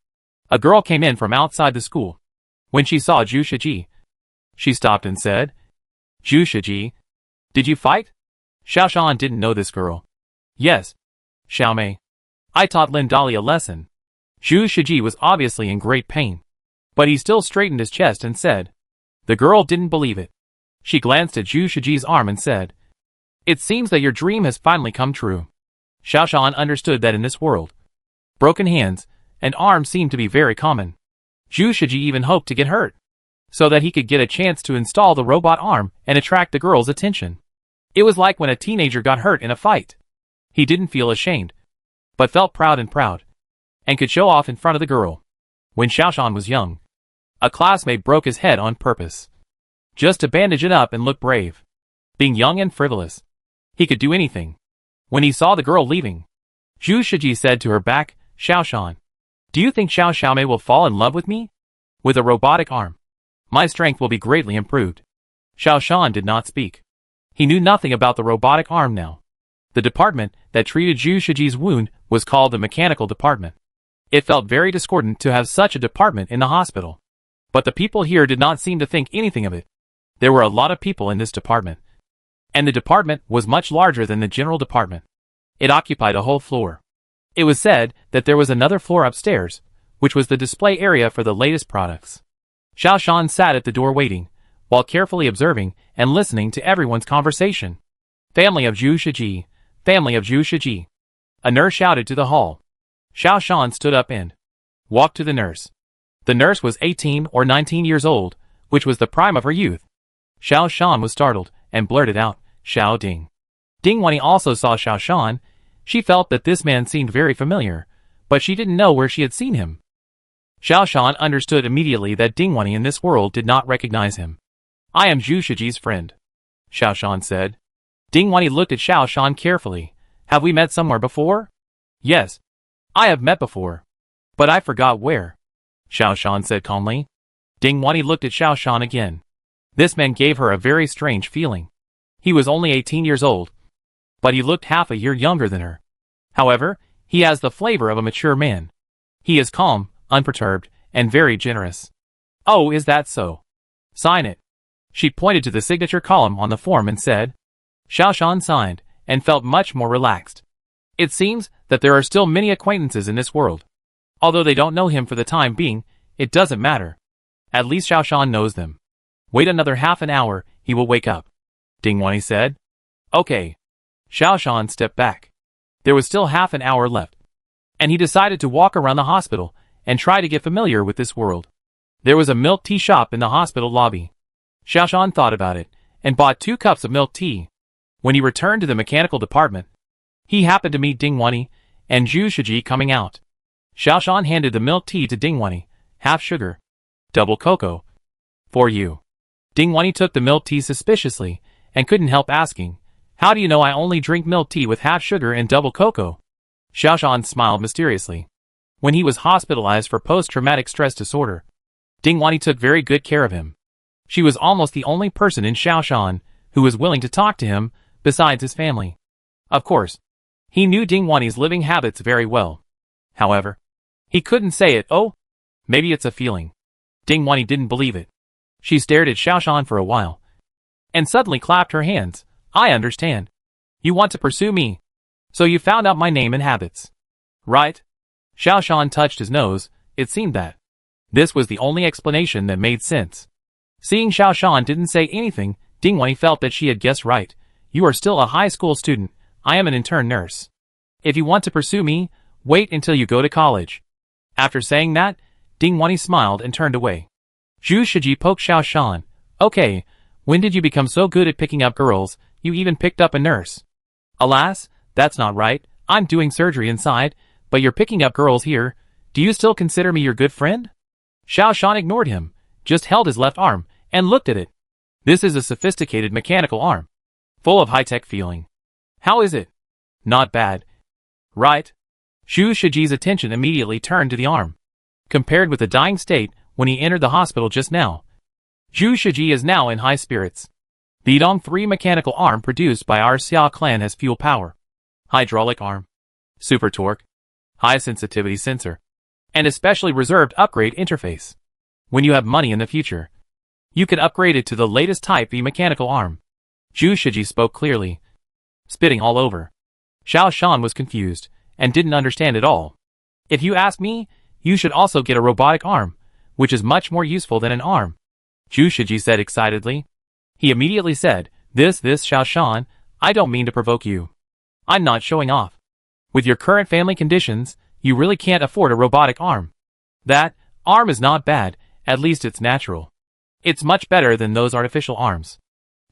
a girl came in from outside the school. When she saw Zhu Shiji, she stopped and said, Zhu Shiji, did you fight? Xiao Shan didn't know this girl. Yes, Xiao Mei. I taught Lin Dali a lesson. Zhu Shiji was obviously in great pain, but he still straightened his chest and said. The girl didn't believe it. She glanced at Zhu Shiji's arm and said, It seems that your dream has finally come true. Xiao Shan understood that in this world, broken hands and arms seemed to be very common. Zhu Shiji even hoped to get hurt, so that he could get a chance to install the robot arm and attract the girl's attention. It was like when a teenager got hurt in a fight. He didn't feel ashamed, but felt proud, and could show off in front of the girl. When Xiao Shan was young, a classmate broke his head on purpose, just to bandage it up and look brave. Being young and frivolous, he could do anything. When he saw the girl leaving, Zhu Shiji said to her back, Xiao Shan, do you think Xiao Xiaomei will fall in love with me? With a robotic arm, my strength will be greatly improved. Xiao Shan did not speak. He knew nothing about the robotic arm now. The department that treated Zhu Shiji's wound was called the mechanical department. It felt very discordant to have such a department in the hospital. But the people here did not seem to think anything of it. There were a lot of people in this department, and the department was much larger than the general department. It occupied a whole floor. It was said that there was another floor upstairs, which was the display area for the latest products. Xiao Shan sat at the door waiting, while carefully observing and listening to everyone's conversation. Family of Zhu Shiji, family of Zhu Shiji. A nurse shouted to the hall. Xiao Shan stood up and walked to the nurse. The nurse was 18 or 19 years old, which was the prime of her youth. Xiao Shan was startled and blurted out, Xiao Ding. Ding Wanyi also saw Xiao Shan. She felt that this man seemed very familiar, but she didn't know where she had seen him. Xiao Shan understood immediately that Ding Wanyi in this world did not recognize him. I am Zhu Shiji's friend, Xiao Shan said. Ding Wanyi looked at Xiao Shan carefully. Have we met somewhere before? Yes, I have met before, but I forgot where, Xiao Shan said calmly. Ding Wanyi looked at Xiao Shan again. This man gave her a very strange feeling. He was only 18 years old, but he looked half a year younger than her. However, he has the flavor of a mature man. He is calm, unperturbed, and very generous. Oh, is that so? Sign it. She pointed to the signature column on the form and said. Xiao Shan signed, and felt much more relaxed. It seems that there are still many acquaintances in this world. Although they don't know him for the time being, it doesn't matter. At least Xiao Shan knows them. Wait another half an hour, he will wake up, Ding Wanyi said. Okay. Xiao Shan stepped back. There was still half an hour left, and he decided to walk around the hospital and try to get familiar with this world. There was a milk tea shop in the hospital lobby. Xiao Shan thought about it and bought 2 cups of milk tea. When he returned to the mechanical department, he happened to meet Ding Wanyi and Zhu Shiji coming out. Xiao Shan handed the milk tea to Ding Wanyi, half sugar, double cocoa. For you. Ding Wanyi took the milk tea suspiciously and couldn't help asking, how do you know I only drink milk tea with half sugar and double cocoa? Xiao Shan smiled mysteriously. When he was hospitalized for post-traumatic stress disorder, Ding Wanyi took very good care of him. She was almost the only person in Xiao Shan who was willing to talk to him, besides his family. Of course, he knew Ding Wanni's living habits very well. However, he couldn't say it. Oh, maybe it's a feeling. Ding Wanni didn't believe it. She stared at Xiaoshan for a while, and suddenly clapped her hands. I understand. You want to pursue me. So you found out my name and habits. Right? Xiaoshan touched his nose. It seemed that this was the only explanation that made sense. Seeing Xiaoshan didn't say anything, Ding Wanni felt that she had guessed right. You are still a high school student. I am an intern nurse. If you want to pursue me, wait until you go to college. After saying that, Ding Wanni smiled and turned away. Zhu Shiji poked Xiaoshan. Okay, when did you become so good at picking up girls, you even picked up a nurse? Alas, that's not right. I'm doing surgery inside, but you're picking up girls here. Do you still consider me your good friend? Xiaoshan ignored him, just held his left arm, and looked at it. This is a sophisticated mechanical arm, full of high-tech feeling. How is it? Not bad. Right? Zhu Shiji's attention immediately turned to the arm. Compared with the dying state when he entered the hospital just now, Zhu Shiji is now in high spirits. The Dong 3 mechanical arm produced by our Xia clan has fuel power, hydraulic arm, super torque, high sensitivity sensor, and especially reserved upgrade interface. When you have money in the future, you can upgrade it to the latest Type V mechanical arm. Zhu Shiji spoke clearly, spitting all over. Xiaoshan was confused, and didn't understand at all. If you ask me, you should also get a robotic arm, which is much more useful than an arm. Zhu Shiji said excitedly. He immediately said, This Xiaoshan, I don't mean to provoke you. I'm not showing off. With your current family conditions, you really can't afford a robotic arm. That arm is not bad, at least it's natural. It's much better than those artificial arms.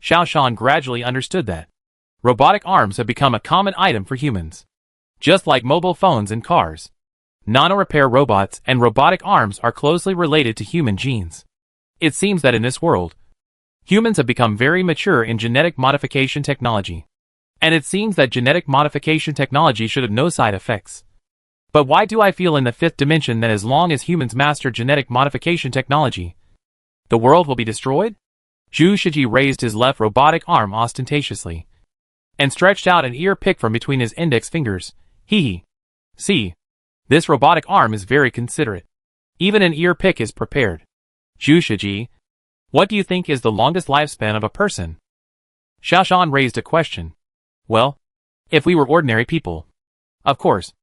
Xiaoshan gradually understood that robotic arms have become a common item for humans. Just like mobile phones and cars, nano-repair robots and robotic arms are closely related to human genes. It seems that in this world, humans have become very mature in genetic modification technology. And it seems that genetic modification technology should have no side effects. But why do I feel in the fifth dimension that as long as humans master genetic modification technology, the world will be destroyed? Zhu Shiji raised his left robotic arm ostentatiously, and stretched out an ear pick from between his index fingers. Hee. See, this robotic arm is very considerate. Even an ear pick is prepared. Zhu Shiji, what do you think is the longest lifespan of a person? Xiaoshan raised a question. Well, if we were ordinary people, of course,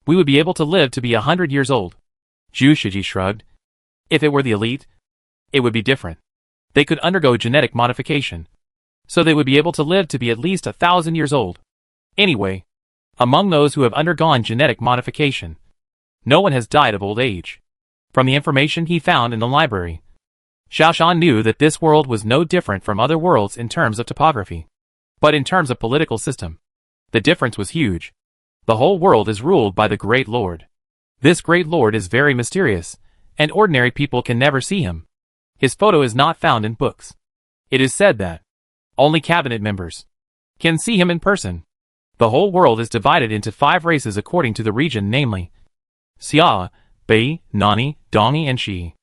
we would be able to live to be 100 years old. Zhu Shiji shrugged. If it were the elite, it would be different. They could undergo genetic modification, so they would be able to live to be at least 1,000 years old. Anyway, among those who have undergone genetic modification, no one has died of old age. From the information he found in the library, Xiaoshan knew that this world was no different from other worlds in terms of topography. But in terms of political system, the difference was huge. The whole world is ruled by the Great Lord. This Great Lord is very mysterious, and ordinary people can never see him. His photo is not found in books. It is said that only cabinet members can see him in person. The whole world is divided into 5 races according to the region, namely Xia, Bei, Nani, Dongi, and Shi.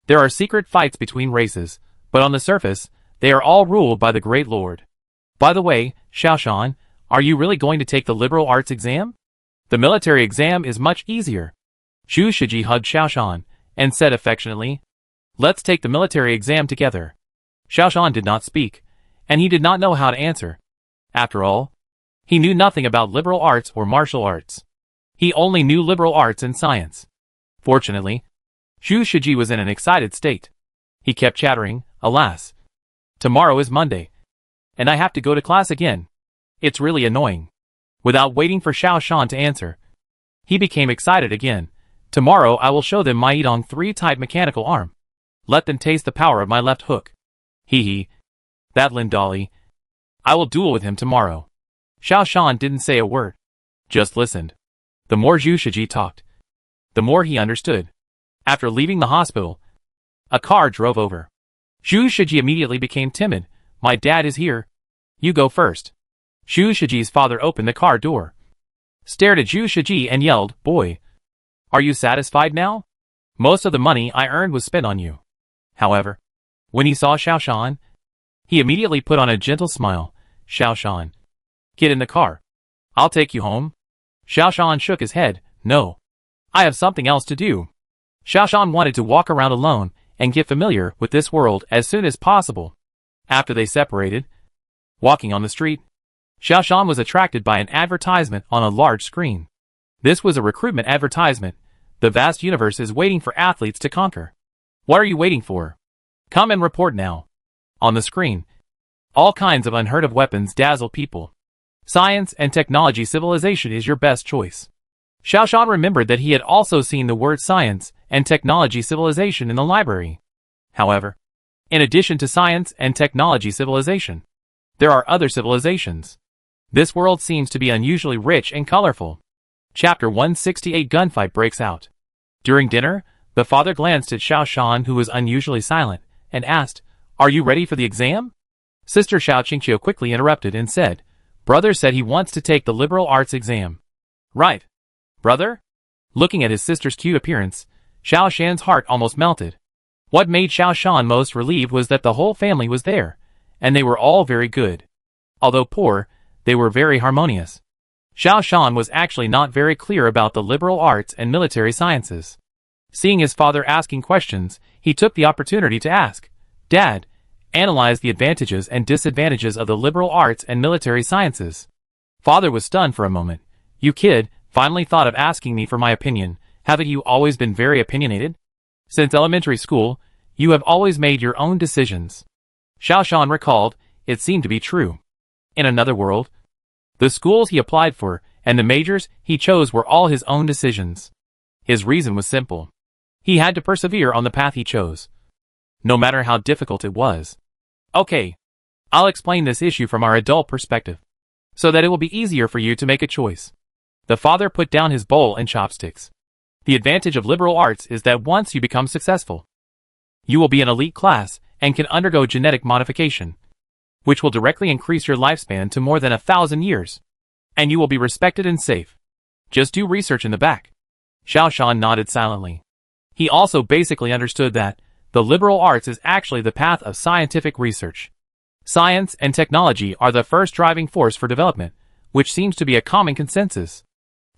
There are secret fights between races, but on the surface, they are all ruled by the Great Lord. By the way, Xiaoshan, are you really going to take the liberal arts exam? The military exam is much easier. Zhu Shiji hugged Xiaoshan, and said affectionately, Let's take the military exam together. Xiaoshan did not speak, and he did not know how to answer. After all, he knew nothing about liberal arts or martial arts. He only knew liberal arts and science. Fortunately, Zhu Shiji was in an excited state. He kept chattering, Alas, tomorrow is Monday, and I have to go to class again. It's really annoying. Without waiting for Xiaoshan to answer, he became excited again. Tomorrow I will show them my Dong 3 type mechanical arm. Let them taste the power of my left hook. Hee. That Lin Dolly. I will duel with him tomorrow. Xiaoshan didn't say a word, just listened. The more Zhu Shiji talked, the more he understood. After leaving the hospital, a car drove over. Zhu Shiji immediately became timid. My dad is here. You go first. Zhu Shiji's father opened the car door, stared at Zhu Shiji and yelled, Boy, are you satisfied now? Most of the money I earned was spent on you. However, when he saw Xiaoshan, He immediately put on a gentle smile. Xiao Shan, get in the car. I'll take you home. Xiao Shan shook his head. No. I have something else to do. Xiao Shan wanted to walk around alone and get familiar with this world as soon as possible. After they separated, walking on the street, Xiao Shan was attracted by an advertisement on a large screen. This was a recruitment advertisement. The vast universe is waiting for athletes to conquer. What are you waiting for? Come and report now. On the screen, all kinds of unheard of weapons dazzle people. Science and technology civilization is your best choice. Xiao Shan remembered that he had also seen the word science and technology civilization in the library. However, in addition to science and technology civilization, there are other civilizations. This world seems to be unusually rich and colorful. Chapter 168 Gunfight breaks out. During dinner, the father glanced at Xiao Shan, who was unusually silent, and asked, "Are you ready for the exam?" Sister Xiao Qingqiu quickly interrupted and said, "Brother said he wants to take the liberal arts exam." "Right. Brother?" Looking at his sister's cute appearance, Xiao Shan's heart almost melted. What made Xiao Shan most relieved was that the whole family was there, and they were all very good. Although poor, they were very harmonious. Xiao Shan was actually not very clear about the liberal arts and military sciences. Seeing his father asking questions, he took the opportunity to ask, "Dad, analyze the advantages and disadvantages of the liberal arts and military sciences." Father was stunned for a moment. "You kid, finally thought of asking me for my opinion. Haven't you always been very opinionated? Since elementary school, you have always made your own decisions." Xiao Shan recalled, it seemed to be true. In another world, the schools he applied for and the majors he chose were all his own decisions. His reason was simple. He had to persevere on the path he chose, no matter how difficult it was. "Okay, I'll explain this issue from our adult perspective, so that it will be easier for you to make a choice." The father put down his bowl and chopsticks. The advantage of liberal arts is that once you become successful, you will be an elite class and can undergo genetic modification, which will directly increase your lifespan to more than 1,000 years. And you will be respected and safe. Just do research in the back. Xiao Shan nodded silently. He also basically understood that the liberal arts is actually the path of scientific research. Science and technology are the first driving force for development, which seems to be a common consensus.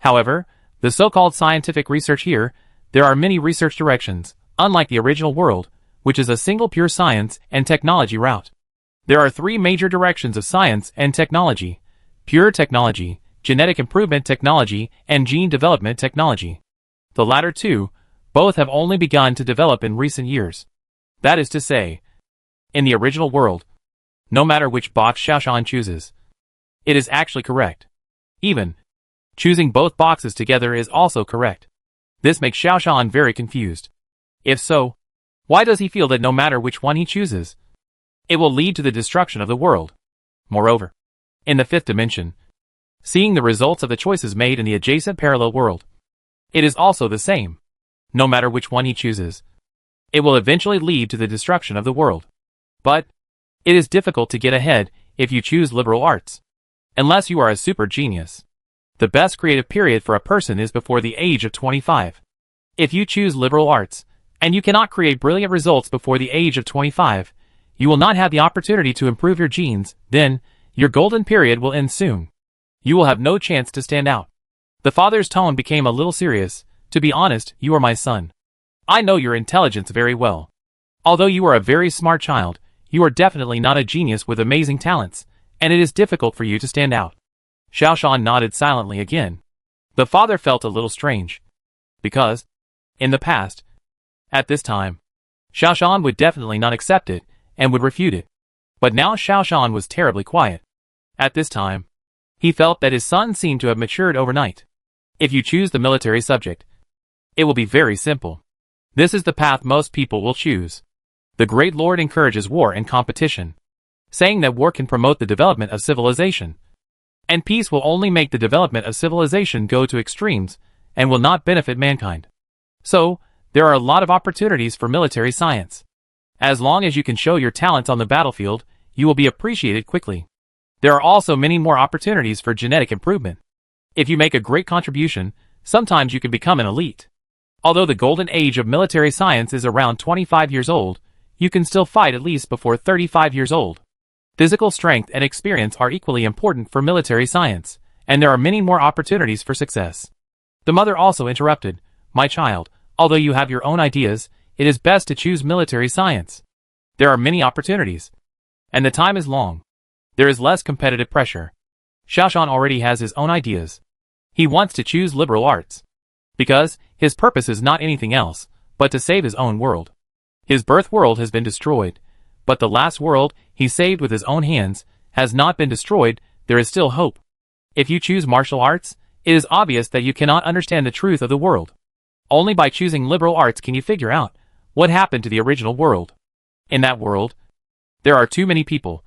However, the so-called scientific research here, there are many research directions, unlike the original world, which is a single pure science and technology route. There are three major directions of science and technology: pure technology, genetic improvement technology, and gene development technology. The latter two, both have only begun to develop in recent years. That is to say, in the original world, no matter which box Xiao Shan chooses, it is actually correct. Even choosing both boxes together is also correct. This makes Xiao Shan very confused. If so, why does he feel that no matter which one he chooses, it will lead to the destruction of the world? Moreover, in the fifth dimension, seeing the results of the choices made in the adjacent parallel world, it is also the same. No matter which one he chooses, it will eventually lead to the destruction of the world. But it is difficult to get ahead if you choose liberal arts, unless you are a super genius. The best creative period for a person is before the age of 25. If you choose liberal arts, and you cannot create brilliant results before the age of 25, you will not have the opportunity to improve your genes. Then, your golden period will end soon. You will have no chance to stand out. The father's tone became a little serious. "To be honest, you are my son. I know your intelligence very well. Although you are a very smart child, you are definitely not a genius with amazing talents, and it is difficult for you to stand out." Xiao Shan nodded silently again. The father felt a little strange, because, in the past, at this time, Xiao Shan would definitely not accept it, and would refute it. But now Xiao Shan was terribly quiet. At this time, he felt that his son seemed to have matured overnight. If you choose the military subject, it will be very simple. This is the path most people will choose. The Great Lord encourages war and competition, saying that war can promote the development of civilization, and peace will only make the development of civilization go to extremes, and will not benefit mankind. So, there are a lot of opportunities for military science. As long as you can show your talents on the battlefield, you will be appreciated quickly. There are also many more opportunities for genetic improvement. If you make a great contribution, sometimes you can become an elite. Although the golden age of military science is around 25 years old, you can still fight at least before 35 years old. Physical strength and experience are equally important for military science, and there are many more opportunities for success. The mother also interrupted, "My child, although you have your own ideas, it is best to choose military science. There are many opportunities. And the time is long. There is less competitive pressure." Xiaoshan already has his own ideas. He wants to choose liberal arts. Because his purpose is not anything else, but to save his own world. His birth world has been destroyed, but the last world he saved with his own hands has not been destroyed. There is still hope. If you choose martial arts, it is obvious that you cannot understand the truth of the world. Only by choosing liberal arts can you figure out what happened to the original world. In that world, there are too many people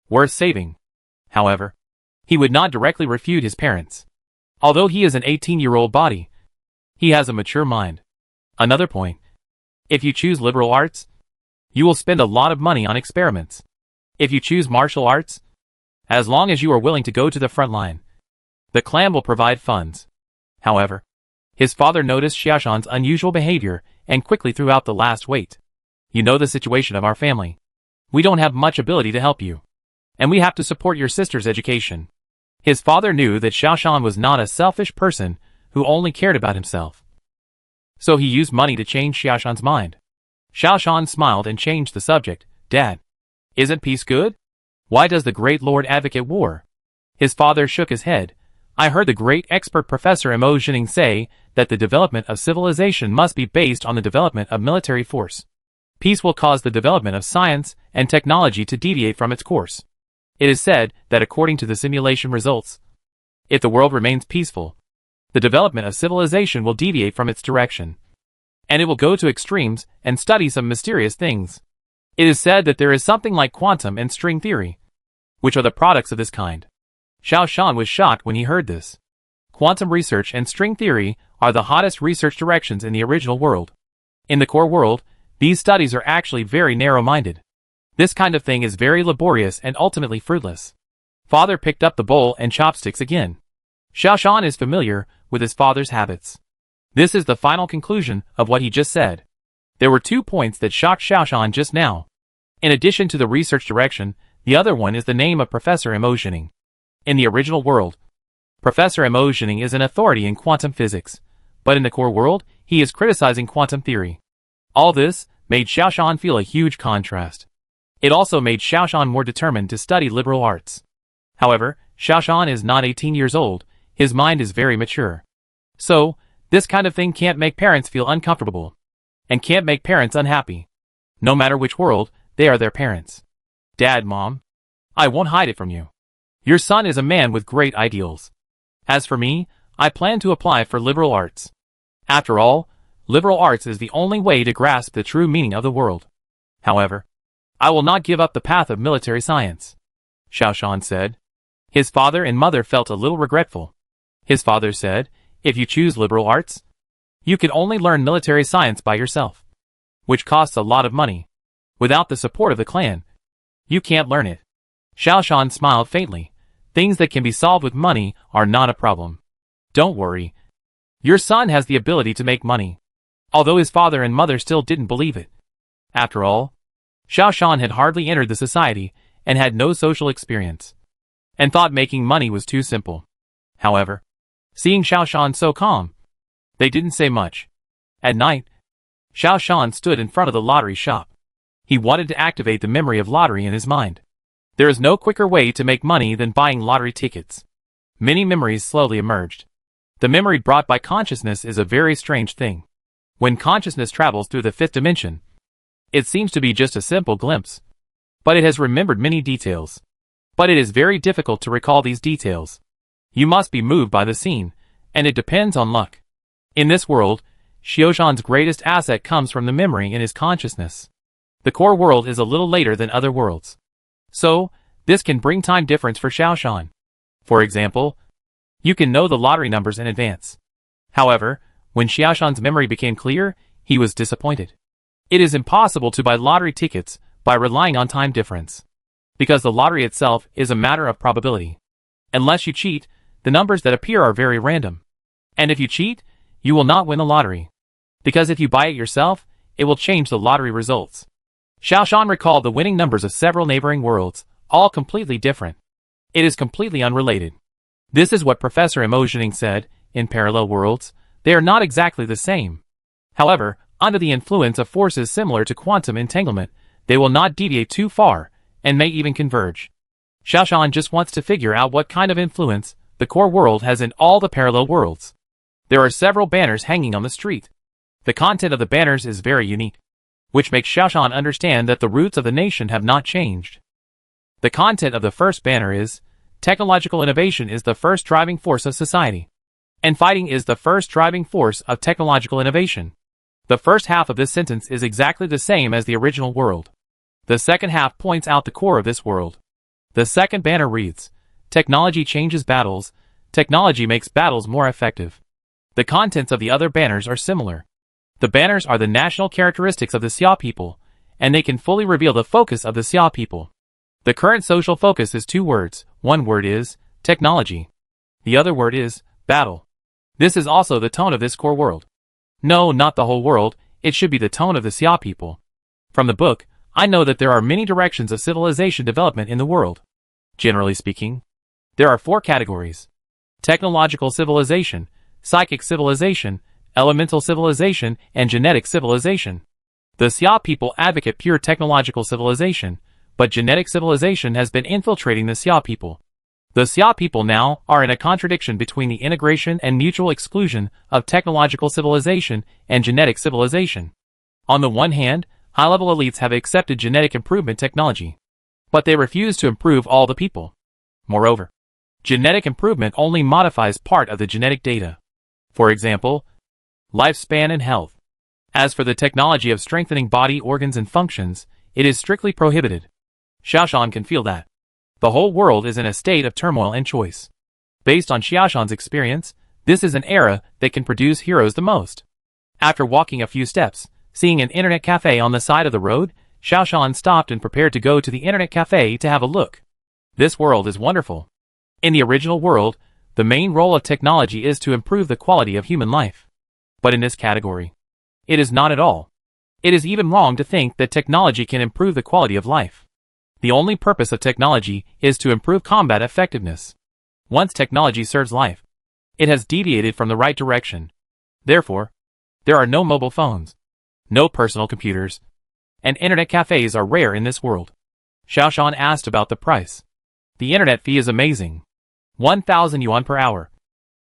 worth saving. However, he would not directly refute his parents. Although he is an 18-year-old body, he has a mature mind. Another point. If you choose liberal arts, you will spend a lot of money on experiments. If you choose martial arts, as long as you are willing to go to the front line, the clan will provide funds. However, his father noticed Xiaoshan's unusual behavior and quickly threw out the last weight. "You know the situation of our family. We don't have much ability to help you. And we have to support your sister's education." His father knew that Xiaoshan was not a selfish person who only cared about himself. So he used money to change Xiaoshan's mind. Xiaoshan smiled and changed the subject. "Dad, isn't peace good? Why does the great lord advocate war?" His father shook his head. "I heard the great expert Professor Mo Jining say that the development of civilization must be based on the development of military force. Peace will cause the development of science and technology to deviate from its course. It is said that according to the simulation results, if the world remains peaceful, the development of civilization will deviate from its direction. And it will go to extremes and study some mysterious things. It is said that there is something like quantum and string theory, which are the products of this kind." Xiaoshan was shocked when he heard this. Quantum research and string theory are the hottest research directions in the original world. In the core world, these studies are actually very narrow-minded. This kind of thing is very laborious and ultimately fruitless. Father picked up the bowl and chopsticks again. Xiaoshan is familiar with his father's habits. This is the final conclusion of what he just said. There were 2 points that shocked Xiaoshan just now. In addition to the research direction, the other one is the name of Professor Mo Jining. In the original world, Professor Mo Jining is an authority in quantum physics, but in the core world, he is criticizing quantum theory. All this made Xiaoshan feel a huge contrast. It also made Xiaoshan more determined to study liberal arts. However, Xiaoshan is not 18 years old, his mind is very mature. So, this kind of thing can't make parents feel uncomfortable, and can't make parents unhappy. No matter which world, they are their parents. "Dad, Mom, I won't hide it from you. Your son is a man with great ideals. As for me, I plan to apply for liberal arts. After all, liberal arts is the only way to grasp the true meaning of the world. However, I will not give up the path of military science," Xiaoshan said. His father and mother felt a little regretful. His father said, "If you choose liberal arts, you can only learn military science by yourself, which costs a lot of money. Without the support of the clan, you can't learn it." Xiaoshan smiled faintly. "Things that can be solved with money are not a problem. Don't worry. Your son has the ability to make money." Although his father and mother still didn't believe it. After all, Xiaoshan had hardly entered the society and had no social experience, and thought making money was too simple. However, seeing Xiaoshan so calm, they didn't say much. At night, Xiaoshan stood in front of the lottery shop. He wanted to activate the memory of lottery in his mind. There is no quicker way to make money than buying lottery tickets. Many memories slowly emerged. The memory brought by consciousness is a very strange thing. When consciousness travels through the 5th dimension, it seems to be just a simple glimpse. But it has remembered many details. But it is very difficult to recall these details. You must be moved by the scene, and it depends on luck. In this world, Xiaoshan's greatest asset comes from the memory in his consciousness. The core world is a little later than other worlds. So, this can bring time difference for Xiaoshan. For example, you can know the lottery numbers in advance. However, when Xiaoshan's memory became clear, he was disappointed. It is impossible to buy lottery tickets by relying on time difference, because the lottery itself is a matter of probability. Unless you cheat, the numbers that appear are very random. And if you cheat, you will not win the lottery. Because if you buy it yourself, it will change the lottery results. Xiaoshan recalled the winning numbers of several neighboring worlds, all completely different. It is completely unrelated. This is what Professor Emotioning said. In parallel worlds, they are not exactly the same. However, under the influence of forces similar to quantum entanglement, they will not deviate too far, and may even converge. Xiaoshan just wants to figure out what kind of influence the core world has in all the parallel worlds. There are several banners hanging on the street. The content of the banners is very unique, which makes Xiaoshan understand that the roots of the nation have not changed. The content of the first banner is, technological innovation is the first driving force of society, and fighting is the first driving force of technological innovation. The first half of this sentence is exactly the same as the original world. The second half points out the core of this world. The second banner reads, technology changes battles, technology makes battles more effective. The contents of the other banners are similar. The banners are the national characteristics of the Xia people, and they can fully reveal the focus of the Xia people. The current social focus is two words. One word is technology. The other word is battle. This is also the tone of this core world. No, not the whole world, it should be the tone of the Xia people. From the book, I know that there are many directions of civilization development in the world. Generally speaking, there are 4 categories: technological civilization, psychic civilization, elemental civilization, and genetic civilization. The Xia people advocate pure technological civilization, but genetic civilization has been infiltrating the Xia people. The Xia people now are in a contradiction between the integration and mutual exclusion of technological civilization and genetic civilization. On the one hand, high-level elites have accepted genetic improvement technology, but they refuse to improve all the people. Moreover, genetic improvement only modifies part of the genetic data. For example, lifespan and health. As for the technology of strengthening body organs and functions, it is strictly prohibited. Xiaoshan can feel that. The whole world is in a state of turmoil and choice. Based on Xiaoshan's experience, this is an era that can produce heroes the most. After walking a few steps, seeing an internet cafe on the side of the road, Xiaoshan stopped and prepared to go to the internet cafe to have a look. This world is wonderful. In the original world, the main role of technology is to improve the quality of human life. But in this category, it is not at all. It is even wrong to think that technology can improve the quality of life. The only purpose of technology is to improve combat effectiveness. Once technology serves life, it has deviated from the right direction. Therefore, there are no mobile phones, no personal computers, and internet cafes are rare in this world. Xiaoshan asked about the price. The internet fee is amazing. 1,000 yuan per hour,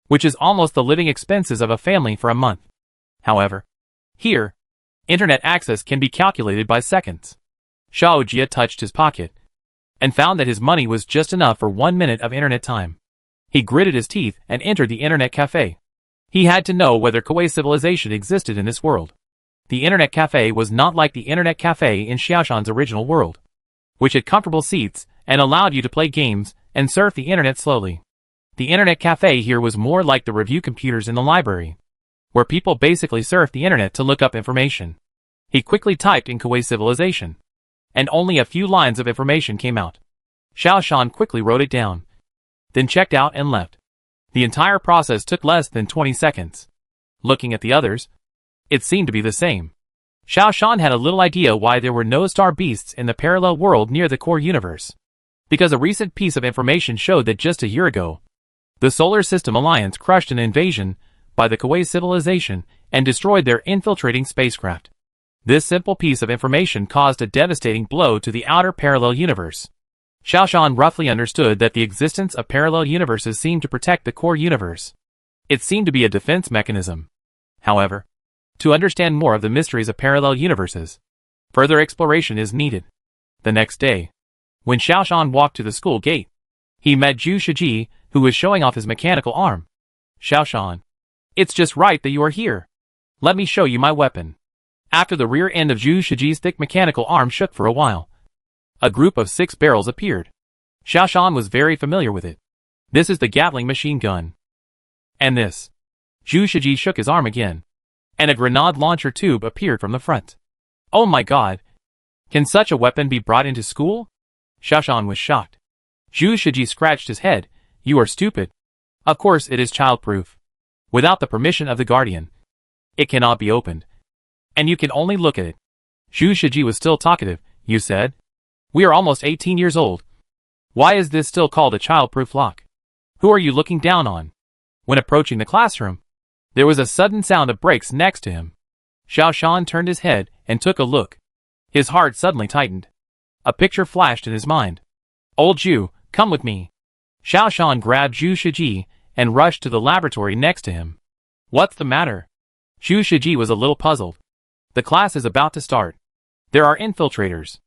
which is almost the living expenses of a family for a month. However, here, internet access can be calculated by seconds. Xiao Jia touched his pocket and found that his money was just enough for 1 minute of internet time. He gritted his teeth and entered the internet cafe. He had to know whether Kuei civilization existed in this world. The internet cafe was not like the internet cafe in Xiaoshan's original world, which had comfortable seats and allowed you to play games and surf the internet slowly. The internet cafe here was more like the review computers in the library, where people basically surf the internet to look up information. He quickly typed in Kuei civilization, and only a few lines of information came out. Xiaoshan quickly wrote it down, then checked out and left. The entire process took less than 20 seconds. Looking at the others, it seemed to be the same. Xiaoshan had a little idea why there were no star beasts in the parallel world near the core universe. Because a recent piece of information showed that just a year ago, the Solar System Alliance crushed an invasion by the Kuei civilization and destroyed their infiltrating spacecraft. This simple piece of information caused a devastating blow to the outer parallel universe. Xiaoshan roughly understood that the existence of parallel universes seemed to protect the core universe. It seemed to be a defense mechanism. However, to understand more of the mysteries of parallel universes, further exploration is needed. The next day, when Xiaoshan walked to the school gate, he met Zhu Shiji, who was showing off his mechanical arm. Xiaoshan, it's just right that you are here. Let me show you my weapon. After the rear end of Zhu Shiji's thick mechanical arm shook for a while, a group of 6 barrels appeared. Xiaoshan was very familiar with it. This is the Gatling machine gun. And this. Zhu Shiji shook his arm again, and a grenade launcher tube appeared from the front. Oh my god! Can such a weapon be brought into school? Xiaoshan was shocked. Zhu Shiji scratched his head. You are stupid. Of course it is childproof. Without the permission of the guardian, it cannot be opened. And you can only look at it. Zhu Shiji was still talkative. You said? We are almost 18 years old. Why is this still called a child-proof lock? Who are you looking down on? When approaching the classroom, there was a sudden sound of brakes next to him. Xiao Shan turned his head and took a look. His heart suddenly tightened. A picture flashed in his mind. Old Zhu, come with me. Xiao Shan grabbed Zhu Shiji and rushed to the laboratory next to him. What's the matter? Zhu Shiji was a little puzzled. The class is about to start. There are infiltrators.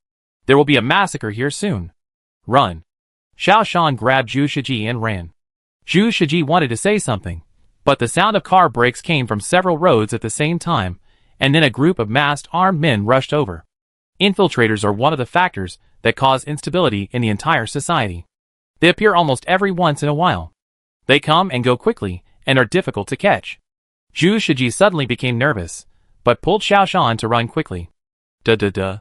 There will be a massacre here soon. Run. Xiao Shan grabbed Zhu Shiji and ran. Zhu Shiji wanted to say something, but the sound of car brakes came from several roads at the same time, and then a group of masked armed men rushed over. Infiltrators are one of the factors that cause instability in the entire society. They appear almost every once in a while. They come and go quickly and are difficult to catch. Zhu Shiji suddenly became nervous, but pulled Xiao Shan to run quickly. Duh.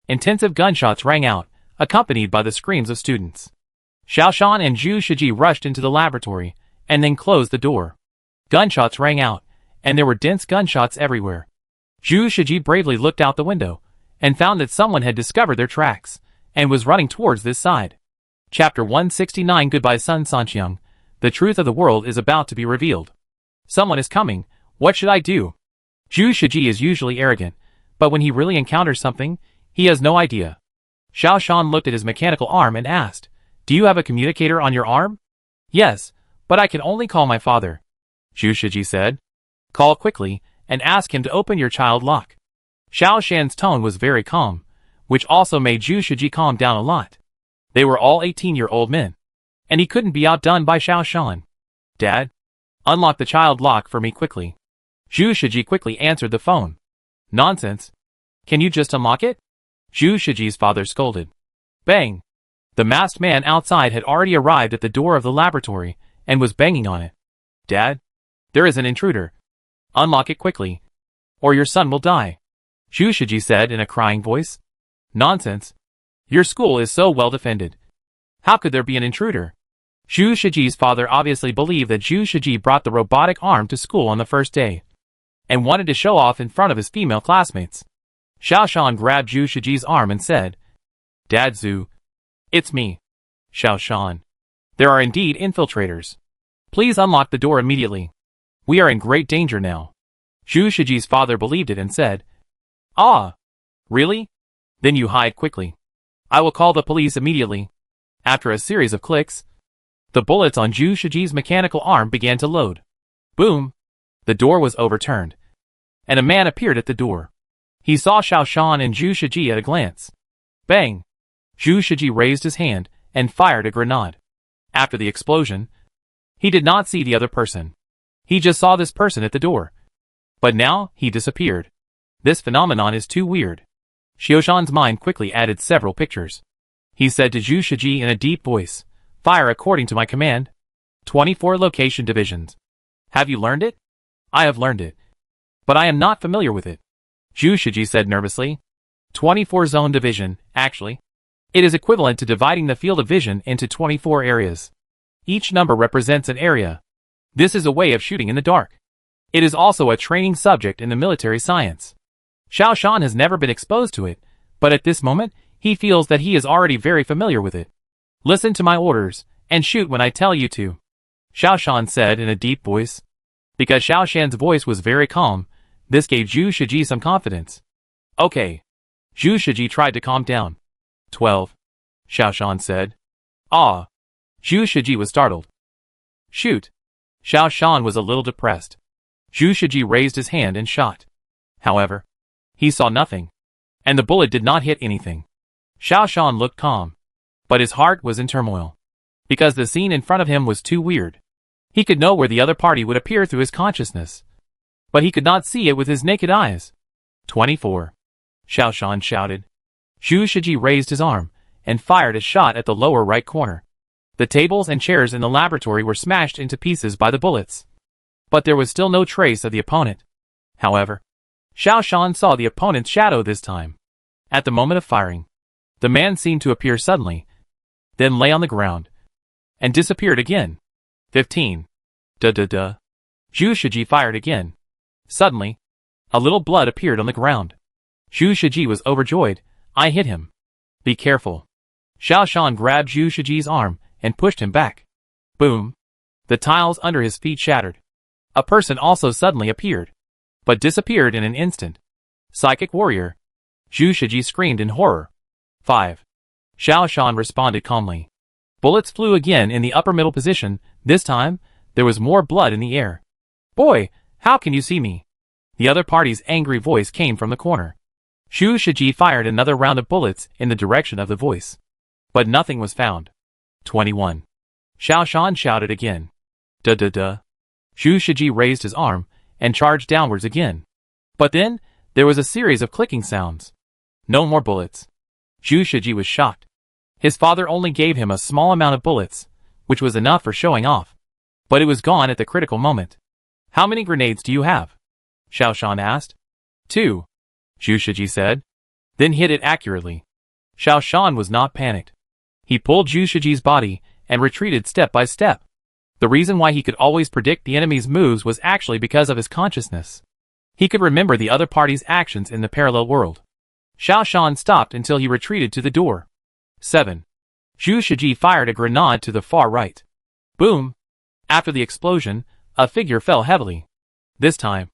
Intensive gunshots rang out, accompanied by the screams of students. Xiao Shan and Zhu Shiji rushed into the laboratory, and then closed the door. Gunshots rang out, and there were dense gunshots everywhere. Zhu Shiji bravely looked out the window, and found that someone had discovered their tracks, and was running towards this side. Chapter 169. Goodbye Sun Sanqiang. The truth of the world is about to be revealed. Someone is coming. What should I do? Zhu Shiji is usually arrogant, but when he really encounters something, he has no idea. Xiao Shan looked at his mechanical arm and asked, Do you have a communicator on your arm? Yes, but I can only call my father. Zhu Shiji said. Call quickly, and ask him to open your child lock. Xiao Shan's tone was very calm, which also made Zhu Shiji calm down a lot. They were all 18-year-old men, and he couldn't be outdone by Xiao Shan. Dad, unlock the child lock for me quickly. Zhu Shiji quickly answered the phone. Nonsense. Can you just unlock it? Zhu Shiji's father scolded. Bang! The masked man outside had already arrived at the door of the laboratory and was banging on it. Dad, there is an intruder. Unlock it quickly, or your son will die. Zhu Shiji said in a crying voice. Nonsense. Your school is so well defended. How could there be an intruder? Zhu Shiji's father obviously believed that Zhu Shiji brought the robotic arm to school on the first day, and wanted to show off in front of his female classmates. Xiao Shan grabbed Zhu Shiji's arm and said, Dad Zhu. It's me. Xiao Shan. There are indeed infiltrators. Please unlock the door immediately. We are in great danger now. Zhu Shiji's father believed it and said, Ah, really? Then you hide quickly. I will call the police immediately. After a series of clicks, the bullets on Zhu Shiji's mechanical arm began to load. Boom! The door was overturned, and a man appeared at the door. He saw Xiao Shan and Zhu Shiji at a glance. Bang! Zhu Shiji raised his hand and fired a grenade. After the explosion, he did not see the other person. He just saw this person at the door. But now, he disappeared. This phenomenon is too weird. Xiao Shan's mind quickly added several pictures. He said to Zhu Shiji in a deep voice, Fire according to my command. 24 location divisions. Have you learned it? I have learned it. But I am not familiar with it. Zhu Shiji said nervously. 24 zone division, actually. It is equivalent to dividing the field of vision into 24 areas. Each number represents an area. This is a way of shooting in the dark. It is also a training subject in the military science. Xiao Shan has never been exposed to it, but at this moment, he feels that he is already very familiar with it. Listen to my orders, and shoot when I tell you to. Xiao Shan said in a deep voice. Because Xiao Shan's voice was very calm, this gave Zhu Shiji some confidence. Okay. Zhu Shiji tried to calm down. 12. Xiao Shan said. Ah. Zhu Shiji was startled. Shoot. Xiao Shan was a little depressed. Zhu Shiji raised his hand and shot. However, he saw nothing, and the bullet did not hit anything. Xiao Shan looked calm, but his heart was in turmoil, because the scene in front of him was too weird. He could know where the other party would appear through his consciousness, but he could not see it with his naked eyes. 24. Xiao Shan shouted. Zhu Shiji raised his arm and fired a shot at the lower right corner. The tables and chairs in the laboratory were smashed into pieces by the bullets, but there was still no trace of the opponent. However, Xiao Shan saw the opponent's shadow this time. At the moment of firing, the man seemed to appear suddenly, then lay on the ground, and disappeared again. 15. Zhu Shiji fired again. Suddenly, a little blood appeared on the ground. Zhu Shiji was overjoyed. I hit him. Be careful. Xiao Shan grabbed Zhu Shiji's arm and pushed him back. Boom! The tiles under his feet shattered. A person also suddenly appeared, but disappeared in an instant. Psychic warrior. Zhu Shiji screamed in horror. 5. Xiao Shan responded calmly. Bullets flew again in the upper middle position. This time, there was more blood in the air. Boy, how can you see me? The other party's angry voice came from the corner. Zhu Shiji fired another round of bullets in the direction of the voice. But nothing was found. 21. Xiao Shan shouted again. Duh. Zhu Shiji raised his arm and charged downwards again. But then, there was a series of clicking sounds. No more bullets. Zhu Shiji was shocked. His father only gave him a small amount of bullets, which was enough for showing off. But it was gone at the critical moment. How many grenades do you have? Xiao Shan asked. 2. Zhu Shiji said. Then hit it accurately. Xiao Shan was not panicked. He pulled Zhu Shiji's body and retreated step by step. The reason why he could always predict the enemy's moves was actually because of his consciousness. He could remember the other party's actions in the parallel world. Xiao Shan stopped until he retreated to the door. 7. Zhu Shiji fired a grenade to the far right. Boom! After the explosion, a figure fell heavily. This time,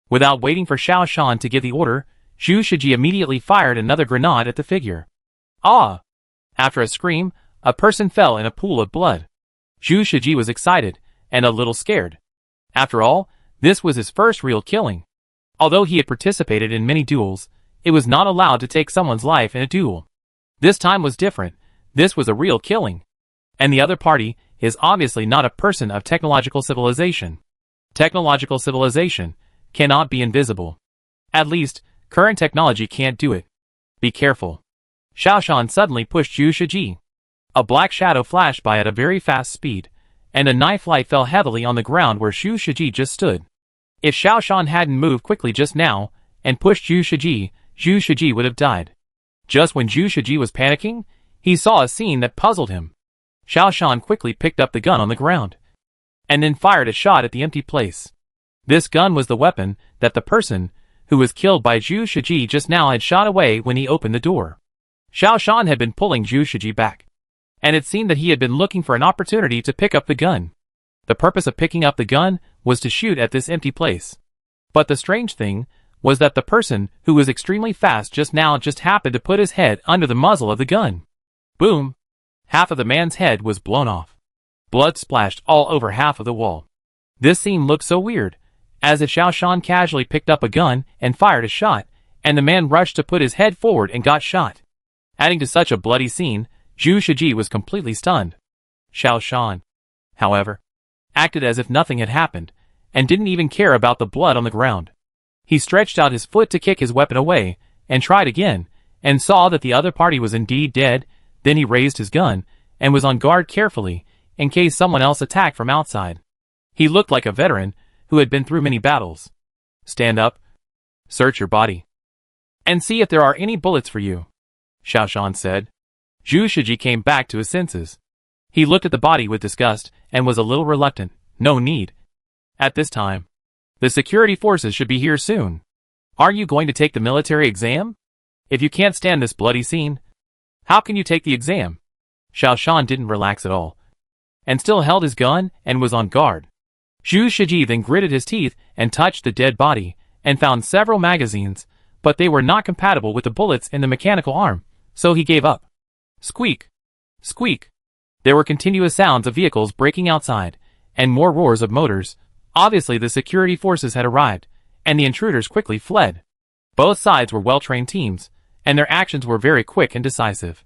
without waiting for Xiao Shan to give the order, Zhu Shiji immediately fired another grenade at the figure. Ah! After a scream, a person fell in a pool of blood. Zhu Shiji was excited and a little scared. After all, this was his first real killing. Although he had participated in many duels, it was not allowed to take someone's life in a duel. This time was different. This was a real killing. And the other party is obviously not a person of technological civilization. Technological civilization cannot be invisible. At least, current technology can't do it. Be careful. Xiao Shan suddenly pushed Zhu Shiji. A black shadow flashed by at a very fast speed, and a knife light fell heavily on the ground where Zhu Shiji just stood. If Xiao Shan hadn't moved quickly just now, and pushed Zhu Shiji would have died. Just when Zhu Shiji was panicking, he saw a scene that puzzled him. Xiao Shan quickly picked up the gun on the ground, and then fired a shot at the empty place. This gun was the weapon that the person who was killed by Zhu Shiji just now had shot away when he opened the door. Xiao Shan had been pulling Zhu Shiji back, and it seemed that he had been looking for an opportunity to pick up the gun. The purpose of picking up the gun was to shoot at this empty place. But the strange thing was that the person who was extremely fast just now just happened to put his head under the muzzle of the gun. Boom! Half of the man's head was blown off. Blood splashed all over half of the wall. This scene looked so weird, as if Xiao Shan casually picked up a gun and fired a shot, and the man rushed to put his head forward and got shot. Adding to such a bloody scene, Zhu Shiji was completely stunned. Xiao Shan, however, acted as if nothing had happened, and didn't even care about the blood on the ground. He stretched out his foot to kick his weapon away, and tried again, and saw that the other party was indeed dead. Then he raised his gun, and was on guard carefully, in case someone else attacked from outside. He looked like a veteran, who had been through many battles. Stand up, search your body, and see if there are any bullets for you, Xiao Shan said. Zhu Shiji came back to his senses. He looked at the body with disgust, and was a little reluctant. No need. At this time, the security forces should be here soon. Are you going to take the military exam? If you can't stand this bloody scene, how can you take the exam? Xiao Shan didn't relax at all, and still held his gun and was on guard. Zhu Shiji then gritted his teeth and touched the dead body, and found several magazines, but they were not compatible with the bullets in the mechanical arm, so he gave up. Squeak! Squeak! There were continuous sounds of vehicles braking outside, and more roars of motors. Obviously the security forces had arrived, and the intruders quickly fled. Both sides were well-trained teams, and their actions were very quick and decisive.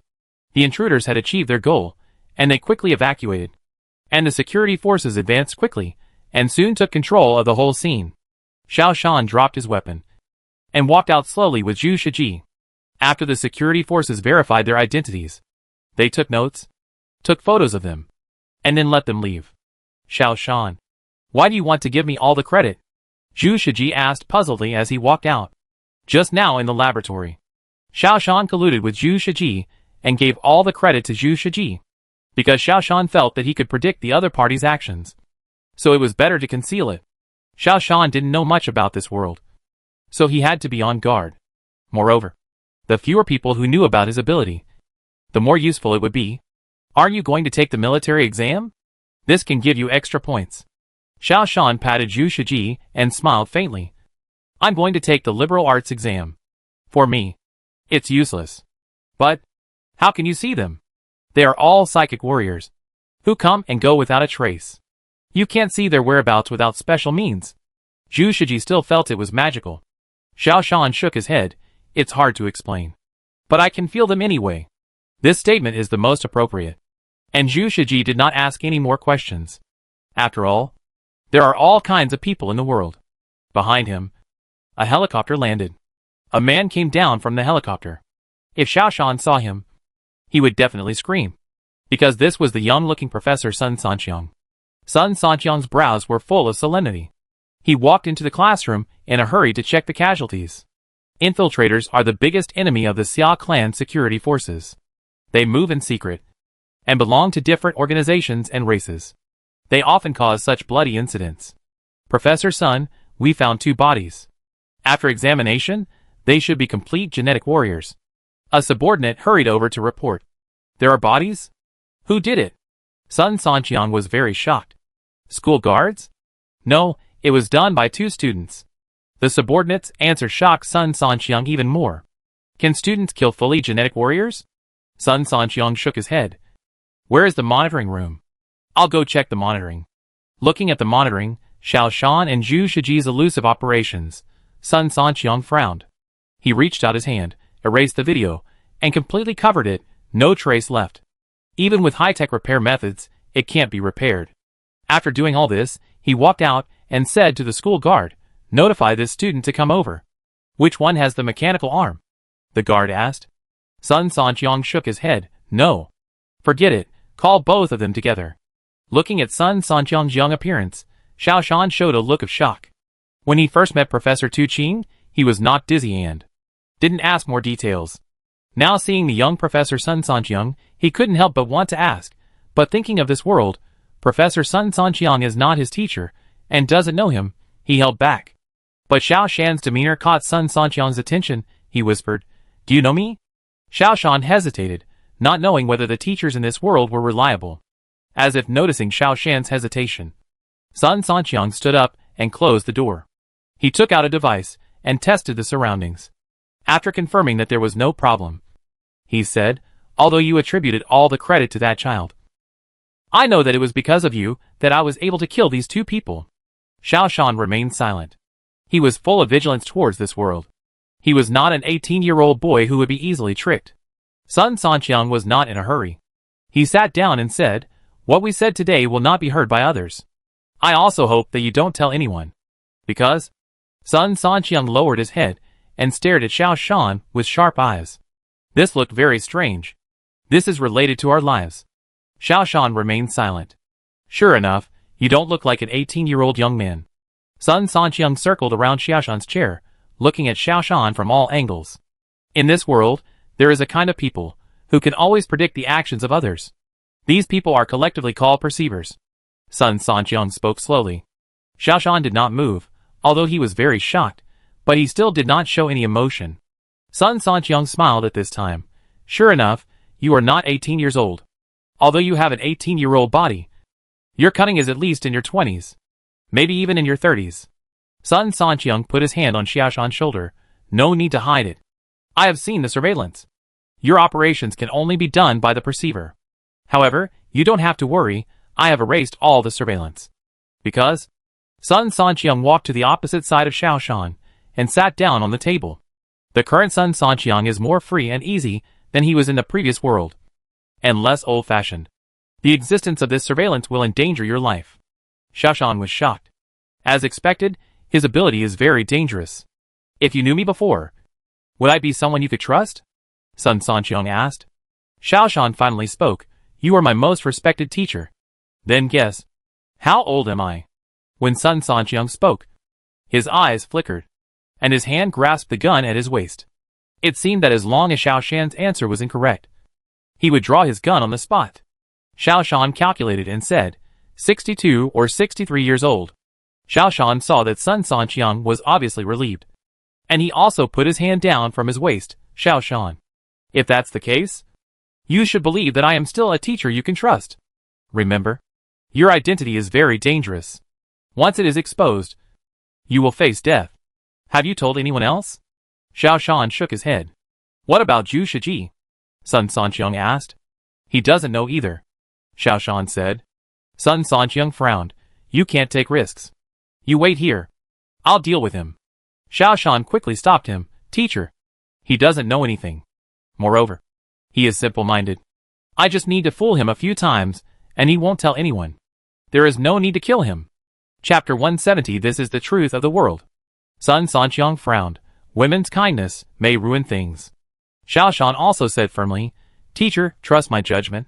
The intruders had achieved their goal, and they quickly evacuated. And the security forces advanced quickly, and soon took control of the whole scene. Xiao Shan dropped his weapon, and walked out slowly with Zhu Shiji. After the security forces verified their identities, they took notes, took photos of them, and then let them leave. Xiao Shan, why do you want to give me all the credit? Zhu Shiji asked puzzledly as he walked out. Just now in the laboratory, Xiao Shan colluded with Zhu Shiji, and gave all the credit to Zhu Shiji, because Xiao Shan felt that he could predict the other party's actions. So it was better to conceal it. Xiao Shan didn't know much about this world, so he had to be on guard. Moreover, the fewer people who knew about his ability, the more useful it would be. Aren't you going to take the military exam? This can give you extra points. Xiao Shan patted Zhu Shiji and smiled faintly. I'm going to take the liberal arts exam. For me, it's useless. But, how can you see them? They are all psychic warriors, who come and go without a trace. You can't see their whereabouts without special means. Zhu Shiji still felt it was magical. Xiao Shan shook his head. It's hard to explain. But I can feel them anyway. This statement is the most appropriate. And Zhu Shiji did not ask any more questions. After all, there are all kinds of people in the world. Behind him, a helicopter landed. A man came down from the helicopter. If Xiao Shan saw him, he would definitely scream. Because this was the young-looking Professor Sun Sanqiang. Sun Sanqiang's brows were full of solemnity. He walked into the classroom in a hurry to check the casualties. Infiltrators are the biggest enemy of the Xia clan security forces. They move in secret and belong to different organizations and races. They often cause such bloody incidents. Professor Sun, we found 2 bodies. After examination, they should be complete genetic warriors. A subordinate hurried over to report. There are bodies? Who did it? Sun Sanqiang was very shocked. School guards? No, it was done by 2 students. The subordinate's answer shocked Sun Sanqiang even more. Can students kill fully genetic warriors? Sun Sanqiang shook his head. Where is the monitoring room? I'll go check the monitoring. Looking at the monitoring, Xiao Shan and Zhu Shiji's elusive operations, Sun Sanqiang frowned. He reached out his hand, erased the video, and completely covered it, no trace left. Even with high-tech repair methods, it can't be repaired. After doing all this, he walked out and said to the school guard, notify this student to come over. Which one has the mechanical arm? The guard asked. Sun Sanqiang shook his head. No. Forget it, call both of them together. Looking at Sun Sanqiang's young appearance, Xiao Shan showed a look of shock. When he first met Professor Tu Qing, he was not dizzy and didn't ask more details. Now seeing the young Professor Sun Sanqiang, he couldn't help but want to ask, but thinking of this world, Professor Sun Sanqiang is not his teacher, and doesn't know him, he held back. But Xiao Shan's demeanor caught Sun Sanqiang's attention. He whispered, Do you know me? Xiao Shan hesitated, not knowing whether the teachers in this world were reliable. As if noticing Xiao Shan's hesitation, Sun Sanqiang stood up and closed the door. He took out a device and tested the surroundings. After confirming that there was no problem, he said, although you attributed all the credit to that child, I know that it was because of you that I was able to kill these 2 people. Xiao Shan remained silent. He was full of vigilance towards this world. He was not an 18-year-old boy who would be easily tricked. Sun Sanqiang was not in a hurry. He sat down and said, What we said today will not be heard by others. I also hope that you don't tell anyone. Because? Sun Sanqiang lowered his head and stared at Xiao Shan with sharp eyes. This looked very strange. This is related to our lives. Xiao Shan remained silent. Sure enough, you don't look like an 18-year-old young man. Sun Sanqiang circled around Xiao Shan's chair, looking at Xiao Shan from all angles. In this world, there is a kind of people who can always predict the actions of others. These people are collectively called perceivers. Sun Sanqiang spoke slowly. Xiao Shan did not move, although he was very shocked, but he still did not show any emotion. Sun Sanqiang smiled at this time. Sure enough, you are not 18 years old. Although you have an 18-year-old body, your cunning is at least in your 20s. Maybe even in your 30s. Sun Sanqiang put his hand on Xiao Shan's shoulder. No need to hide it. I have seen the surveillance. Your operations can only be done by the perceiver. However, you don't have to worry, I have erased all the surveillance. Because? Sun Sanqiang walked to the opposite side of Xiao Shan and sat down on the table. The current Sun Sanqiang is more free and easy than he was in the previous world, and less old-fashioned. The existence of this surveillance will endanger your life. Xiao Shan was shocked. As expected, his ability is very dangerous. If you knew me before, would I be someone you could trust? Sun Sanqiang asked. Xiao Shan finally spoke. You are my most respected teacher. Then guess. How old am I? When Sun Sanqiang spoke, his eyes flickered, and his hand grasped the gun at his waist. It seemed that as long as Xiao Shan's answer was incorrect, he would draw his gun on the spot. Xiao Shan calculated and said, 62 or 63 years old. Xiao Shan saw that Sun Sanqiang was obviously relieved, and he also put his hand down from his waist. Xiao Shan, if that's the case, You should believe that I am still a teacher you can trust. Remember, your identity is very dangerous. Once it is exposed, you will face death. Have you told anyone else? Xiao Shan shook his head. What about Zhu Shiji? Sun Sanqiang asked. He doesn't know either, Xiao Shan said. Sun Sanqiang frowned. You can't take risks. You wait here. I'll deal with him. Xiao Shan quickly stopped him. Teacher. He doesn't know anything. Moreover, he is simple-minded. I just need to fool him a few times, and he won't tell anyone. There is no need to kill him. Chapter 170. This is the truth of the world. Sun Sanqiang frowned. Women's kindness may ruin things. Xiao Shan also said firmly, Teacher, trust my judgment.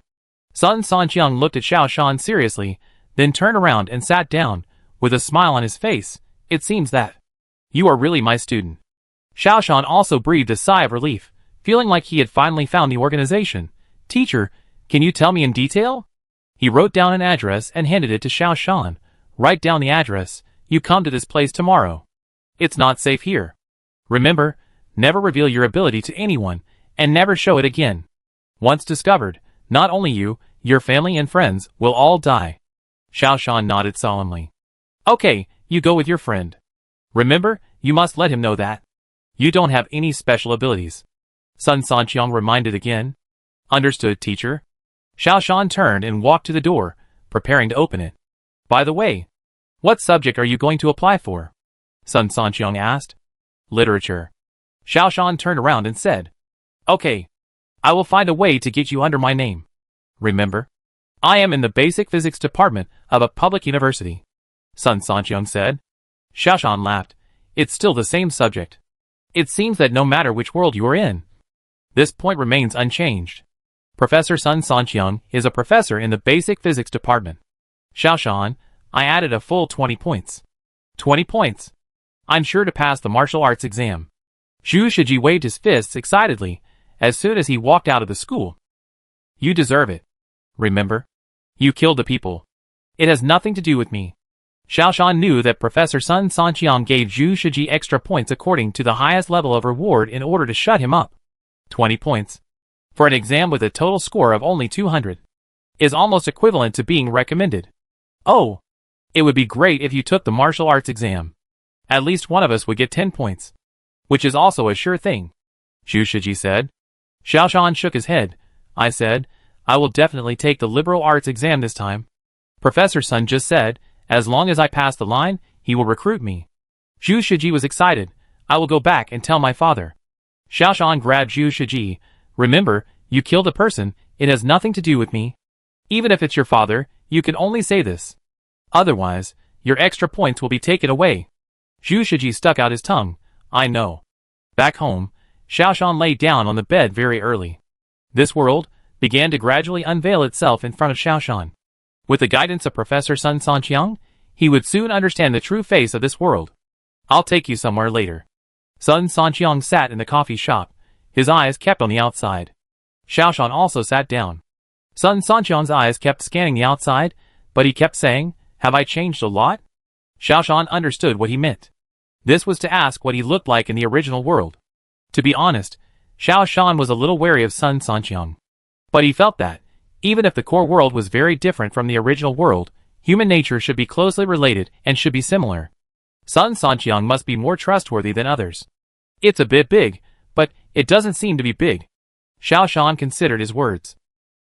Sun Sanqiang looked at Xiao Shan seriously, then turned around and sat down, with a smile on his face. It seems that you are really my student. Xiao Shan also breathed a sigh of relief, feeling like he had finally found the organization. Teacher, can you tell me in detail? He wrote down an address and handed it to Xiao Shan. Write down the address. You come to this place tomorrow. It's not safe here. Remember, never reveal your ability to anyone, and never show it again. Once discovered, not only you, your family and friends will all die. Xiao Shan nodded solemnly. Okay, you go with your friend. Remember, you must let him know that you don't have any special abilities. Sun Sanqiang reminded again. Understood, teacher. Xiao Shan turned and walked to the door, preparing to open it. By the way, what subject are you going to apply for? Sun Sanqiang asked. Literature. Xiao Shan turned around and said, Okay, I will find a way to get you under my name. Remember, I am in the basic physics department of a public university. Sun Sanqiang said. Xiao Shan laughed. It's still the same subject. It seems that no matter which world you are in, this point remains unchanged. Professor Sun Sanqiang is a professor in the basic physics department. Xiao Shan, I added a full 20 points. 20 points. I'm sure to pass the martial arts exam. Zhu Shiji waved his fists excitedly as soon as he walked out of the school. You deserve it. Remember, you killed the people. It has nothing to do with me. Xiao Shan knew that Professor Sun Sanqiang gave Zhu Shiji extra points according to the highest level of reward in order to shut him up. 20 points. For an exam with a total score of only 200. Is almost equivalent to being recommended. Oh, it would be great if you took the martial arts exam. At least one of us would get 10 points. Which is also a sure thing. Zhu Shiji said. Xiao Shan shook his head. I said, I will definitely take the liberal arts exam this time. Professor Sun just said, as long as I pass the line, he will recruit me. Zhu Shiji was excited. I will go back and tell my father. Xiao Shan grabbed Zhu Shiji. Remember, you killed a person, it has nothing to do with me. Even if it's your father, you can only say this. Otherwise, your extra points will be taken away. Zhu Shiji stuck out his tongue. I know. Back home, Xiao Shan lay down on the bed very early. This world began to gradually unveil itself in front of Xiao Shan. With the guidance of Professor Sun Sanqiang, he would soon understand the true face of this world. I'll take you somewhere later. Sun Sanqiang sat in the coffee shop, his eyes kept on the outside. Xiao Shan also sat down. Sun Sanqiang's eyes kept scanning the outside, but he kept saying, Have I changed a lot? Xiao Shan understood what he meant. This was to ask what he looked like in the original world. To be honest, Xiao Shan was a little wary of Sun Sanqiang. But he felt that, even if the core world was very different from the original world, human nature should be closely related and should be similar. Sun Sanqiang must be more trustworthy than others. It's a bit big, but it doesn't seem to be big. Xiao Shan considered his words.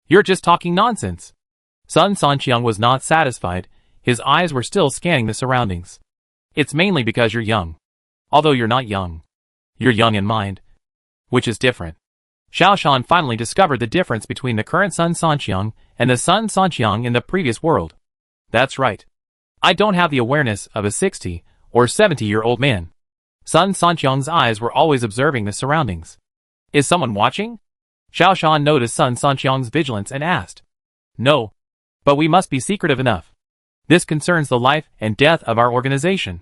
You're just talking nonsense. Sun Sanqiang was not satisfied. His eyes were still scanning the surroundings. It's mainly because you're young. Although you're not young. You're young in mind. Which is different. Xiao Shan finally discovered the difference between the current Sun Sanqiang and the Sun Sanqiang in the previous world. That's right. I don't have the awareness of a 60 or 70-year-old man. Sun Sanqiang's eyes were always observing the surroundings. Is someone watching? Xiao Shan noticed Sun Sanqiang's vigilance and asked. No. But we must be secretive enough. This concerns the life and death of our organization.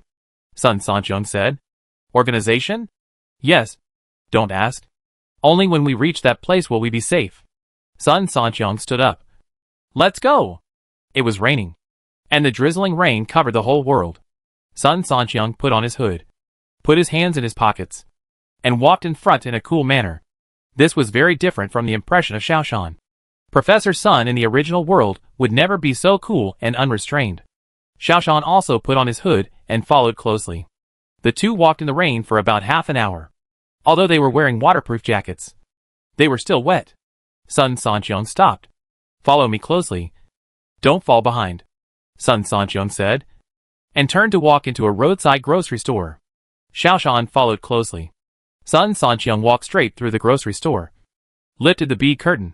Sun Sanqiang said. Organization? Yes. Don't ask. Only when we reach that place will we be safe. Sun Sanqiang stood up. Let's go. It was raining. And the drizzling rain covered the whole world. Sun Sanqiang put on his hood, put his hands in his pockets, and walked in front in a cool manner. This was very different from the impression of Xiao Shan. Professor Sun in the original world would never be so cool and unrestrained. Xiaoshan also put on his hood and followed closely. The two walked in the rain for about half an hour. Although they were wearing waterproof jackets, they were still wet. Sun Sanqiang stopped. "Follow me closely. Don't fall behind," Sun Sanqiang said, and turned to walk into a roadside grocery store. Xiaoshan followed closely. Sun Sanqiang walked straight through the grocery store, lifted the bead curtain,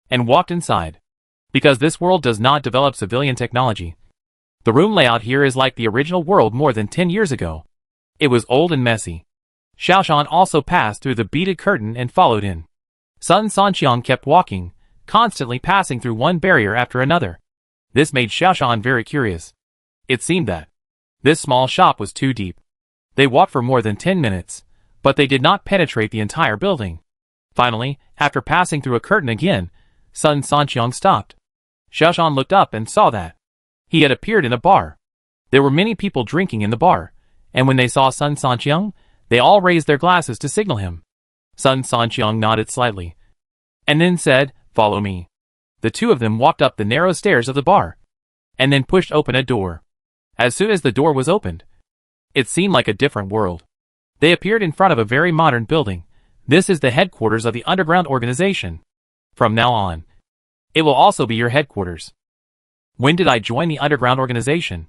and walked inside. Because this world does not develop civilian technology, the room layout here is like the original world more than 10 years ago. It was old and messy. Xiaoshan also passed through the beaded curtain and followed in. Sun Sanqiang kept walking, constantly passing through one barrier after another. This made Xiaoshan very curious. It seemed that this small shop was too deep. They walked for more than 10 minutes, but they did not penetrate the entire building. Finally, after passing through a curtain again, Sun Sanqiang stopped. Xiaoshan looked up and saw that he had appeared in a bar. There were many people drinking in the bar, and when they saw Sun Sanqiang, they all raised their glasses to signal him. Sun Sanqiang nodded slightly, and then said, "Follow me." The two of them walked up the narrow stairs of the bar, and then pushed open a door. As soon as the door was opened, it seemed like a different world. They appeared in front of a very modern building. This is the headquarters of the underground organization. From now on, it will also be your headquarters. When did I join the underground organization?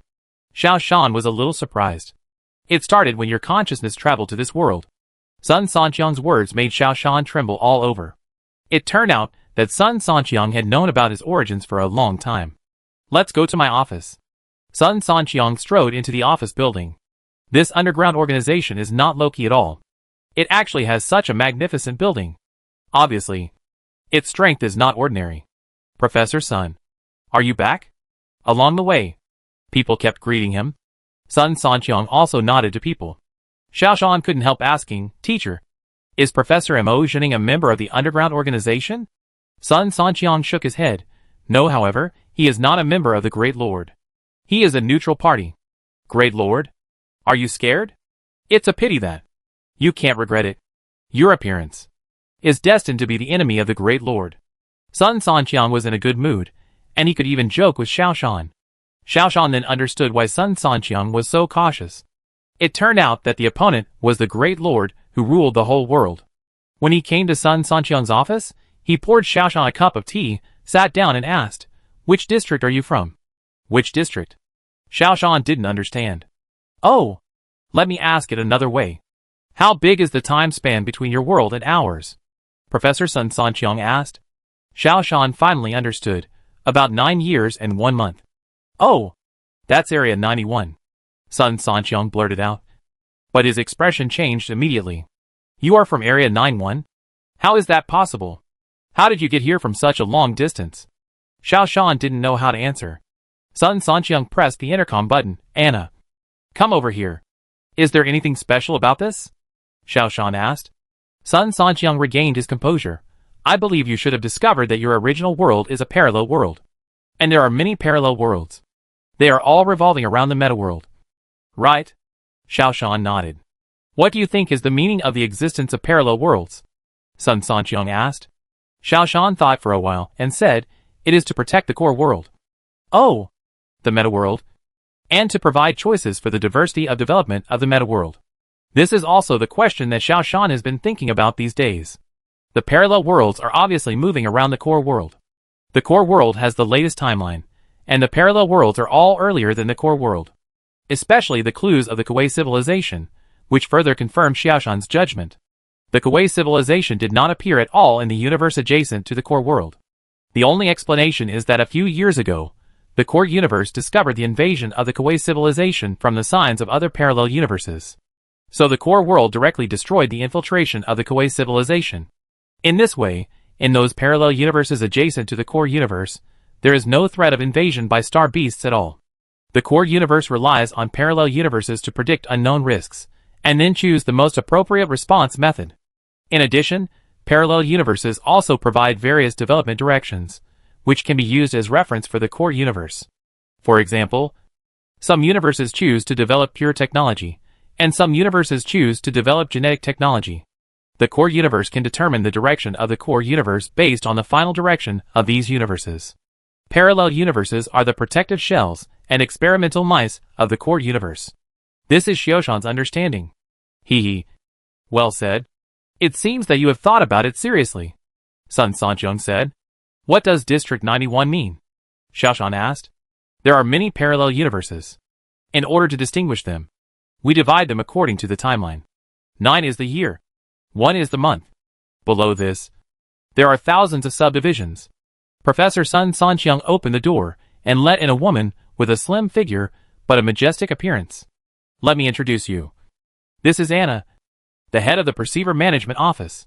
Xiaoshan was a little surprised. It started when your consciousness traveled to this world. Sun Sanqiang's words made Xiaoshan tremble all over. It turned out that Sun Sanqiang had known about his origins for a long time. "Let's go to my office." Sun Sanqiang strode into the office building. This underground organization is not low-key at all. It actually has such a magnificent building. Obviously, its strength is not ordinary. "Professor Sun, are you back?" Along the way, people kept greeting him. Sun Sanqiang also nodded to people. Xiaoshan couldn't help asking, "Teacher, is Professor Mo Zhening a member of the underground organization?" Sun Sanqiang shook his head. "No, however, he is not a member of the Great Lord. He is a neutral party." "Great Lord? Are you scared?" "It's a pity that you can't regret it. Your appearance is destined to be the enemy of the Great Lord." Sun Sanqiang was in a good mood, and he could even joke with Xiaoshan. Xiaoshan then understood why Sun Sanqiang was so cautious. It turned out that the opponent was the Great Lord who ruled the whole world. When he came to Sun Sanqiang's office, he poured Xiaoshan a cup of tea, sat down and asked, "Which district are you from?" "Which district?" Xiaoshan didn't understand. "Oh, let me ask it another way. How big is the time span between your world and ours?" Professor Sun Sanqiang asked. Xiaoshan finally understood. "About 9 years and 1 month." "Oh, that's Area 91. Sun Sanqiang blurted out. But his expression changed immediately. "You are from Area 91? How is that possible? How did you get here from such a long distance?" Xiaoshan didn't know how to answer. Sun Sanqiang pressed the intercom button. "Anna, come over here. Is there anything special about this?" Xiaoshan asked. Sun Sanqiang regained his composure. "I believe you should have discovered that your original world is a parallel world. And there are many parallel worlds. They are all revolving around the meta world." "Right?" Xiaoshan nodded. "What do you think is the meaning of the existence of parallel worlds?" Sun Sanqiang asked. Xiaoshan thought for a while and said, "It is to protect the core world." "Oh, the meta world. And to provide choices for the diversity of development of the meta world." This is also the question that Xiaoshan has been thinking about these days. The parallel worlds are obviously moving around the core world. The core world has the latest timeline, and the parallel worlds are all earlier than the core world. Especially the clues of the Kuei civilization, which further confirm Xiaoshan's judgment. The Kuei civilization did not appear at all in the universe adjacent to the core world. The only explanation is that a few years ago, the core universe discovered the invasion of the Kuei civilization from the signs of other parallel universes. So the core world directly destroyed the infiltration of the Kuei civilization. In this way, in those parallel universes adjacent to the core universe, there is no threat of invasion by star beasts at all. The core universe relies on parallel universes to predict unknown risks, and then choose the most appropriate response method. In addition, parallel universes also provide various development directions, which can be used as reference for the core universe. For example, some universes choose to develop pure technology, and some universes choose to develop genetic technology. The core universe can determine the direction of the core universe based on the final direction of these universes. Parallel universes are the protective shells and experimental mice of the core universe. This is Xiaoshan's understanding. He. Well said. It seems that you have thought about it seriously. Sun Sanqiang said. What does District 91 mean? Xiaoshan asked. There are many parallel universes. In order to distinguish them, we divide them according to the timeline. 9 is the year. 1 is the month. Below this, there are thousands of subdivisions. Professor Sun Sanqiang opened the door and let in a woman with a slim figure but a majestic appearance. Let me introduce you. This is Anna, the head of the Perceiver Management Office.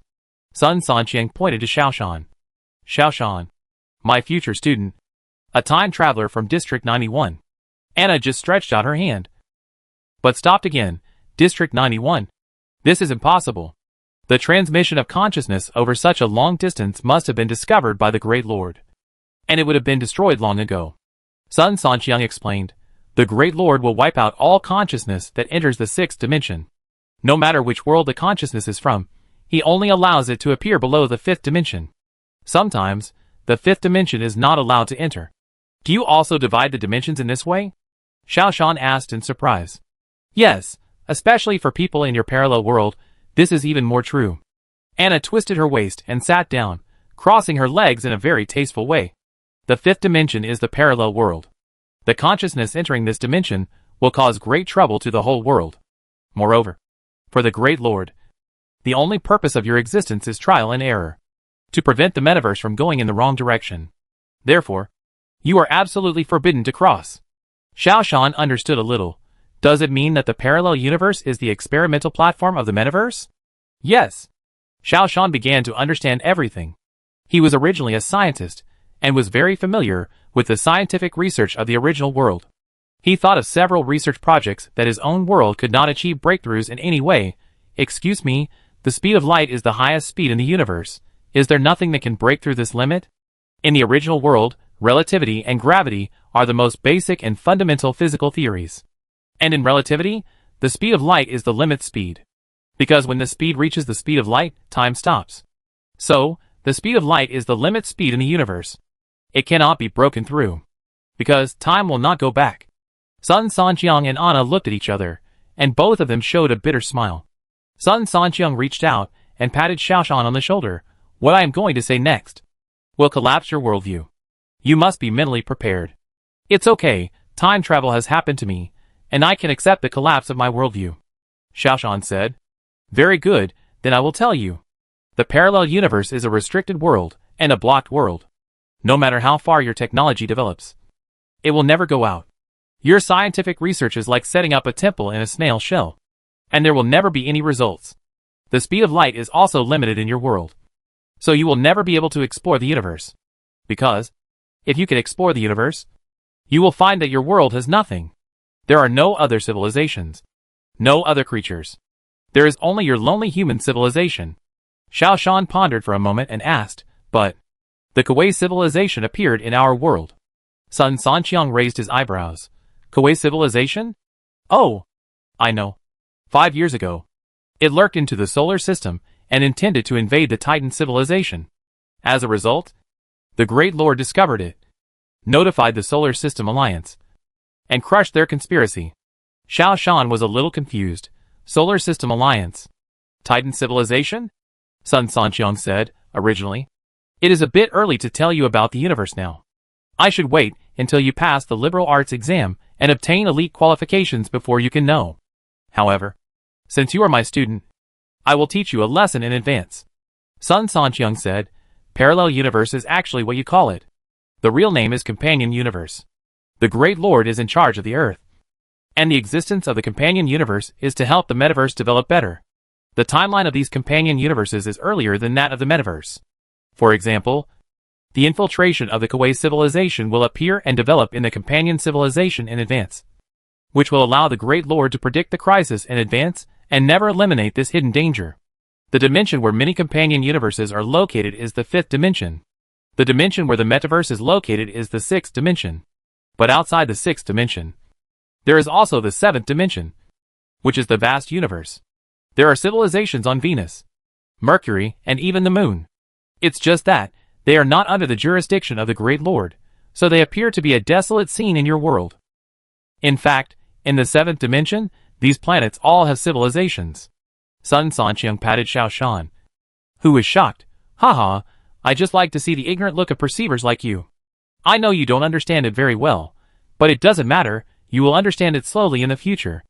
Sun Sanqiang pointed to Xiaoshan. Xiaoshan, my future student, a time traveler from District 91. Anna just stretched out her hand, but stopped again. District 91. This is impossible. The transmission of consciousness over such a long distance must have been discovered by the Great Lord, and it would have been destroyed long ago. Sun Sanqiang explained, the Great Lord will wipe out all consciousness that enters the 6th dimension. No matter which world the consciousness is from, he only allows it to appear below the 5th dimension. Sometimes, the 5th dimension is not allowed to enter. Do you also divide the dimensions in this way? Xiaoshan asked in surprise. Yes, especially for people in your parallel world, this is even more true. Anna twisted her waist and sat down, crossing her legs in a very tasteful way. The 5th dimension is the parallel world. The consciousness entering this dimension will cause great trouble to the whole world. Moreover, for the Great Lord, the only purpose of your existence is trial and error, to prevent the metaverse from going in the wrong direction. Therefore, you are absolutely forbidden to cross. Xiaoshan understood a little. Does it mean that the parallel universe is the experimental platform of the metaverse? Yes. Xiaoshan began to understand everything. He was originally a scientist, and was very familiar with the scientific research of the original world. He thought of several research projects that his own world could not achieve breakthroughs in any way. Excuse me, the speed of light is the highest speed in the universe. Is there nothing that can break through this limit? In the original world, relativity and gravity are the most basic and fundamental physical theories. And in relativity, the speed of light is the limit speed. Because when the speed reaches the speed of light, time stops. So, the speed of light is the limit speed in the universe. It cannot be broken through, because time will not go back. Sun Sanqiang and Anna looked at each other, and both of them showed a bitter smile. Sun Sanqiang reached out and patted Xiaoshan on the shoulder. What I am going to say next will collapse your worldview. You must be mentally prepared. It's okay, time travel has happened to me, and I can accept the collapse of my worldview. Xiaoshan said. Very good, then I will tell you. The parallel universe is a restricted world, and a blocked world. No matter how far your technology develops, it will never go out. Your scientific research is like setting up a temple in a snail shell, and there will never be any results. The speed of light is also limited in your world, so you will never be able to explore the universe. Because, if you can explore the universe, you will find that your world has nothing. There are no other civilizations, no other creatures. There is only your lonely human civilization. Xiaoshan pondered for a moment and asked, but the Kuwei civilization appeared in our world. Sun Sanqiang raised his eyebrows. Kuwei civilization? Oh, I know. 5 years ago, it lurked into the solar system and intended to invade the Titan civilization. As a result, the Great Lord discovered it, notified the Solar System Alliance, and crushed their conspiracy. Xiaoshan was a little confused. Solar System Alliance. Titan civilization? Sun Sanqiang said, originally. It is a bit early to tell you about the universe now. I should wait until you pass the liberal arts exam and obtain elite qualifications before you can know. However, since you are my student, I will teach you a lesson in advance. Sun Sanqiang said, parallel universe is actually what you call it. The real name is companion universe. The Great Lord is in charge of the Earth, and the existence of the companion universe is to help the metaverse develop better. The timeline of these companion universes is earlier than that of the metaverse. For example, the infiltration of the Kuwei civilization will appear and develop in the companion civilization in advance, which will allow the Great Lord to predict the crisis in advance and never eliminate this hidden danger. The dimension where many companion universes are located is the 5th dimension. The dimension where the metaverse is located is the 6th dimension. But outside the 6th dimension, there is also the 7th dimension, which is the vast universe. There are civilizations on Venus, Mercury, and even the moon. It's just that they are not under the jurisdiction of the Great Lord, so they appear to be a desolate scene in your world. In fact, in the 7th dimension, these planets all have civilizations. Sun Sanqiang patted Xiao Shan, who was shocked. Haha, I just like to see the ignorant look of perceivers like you. I know you don't understand it very well, but it doesn't matter, you will understand it slowly in the future.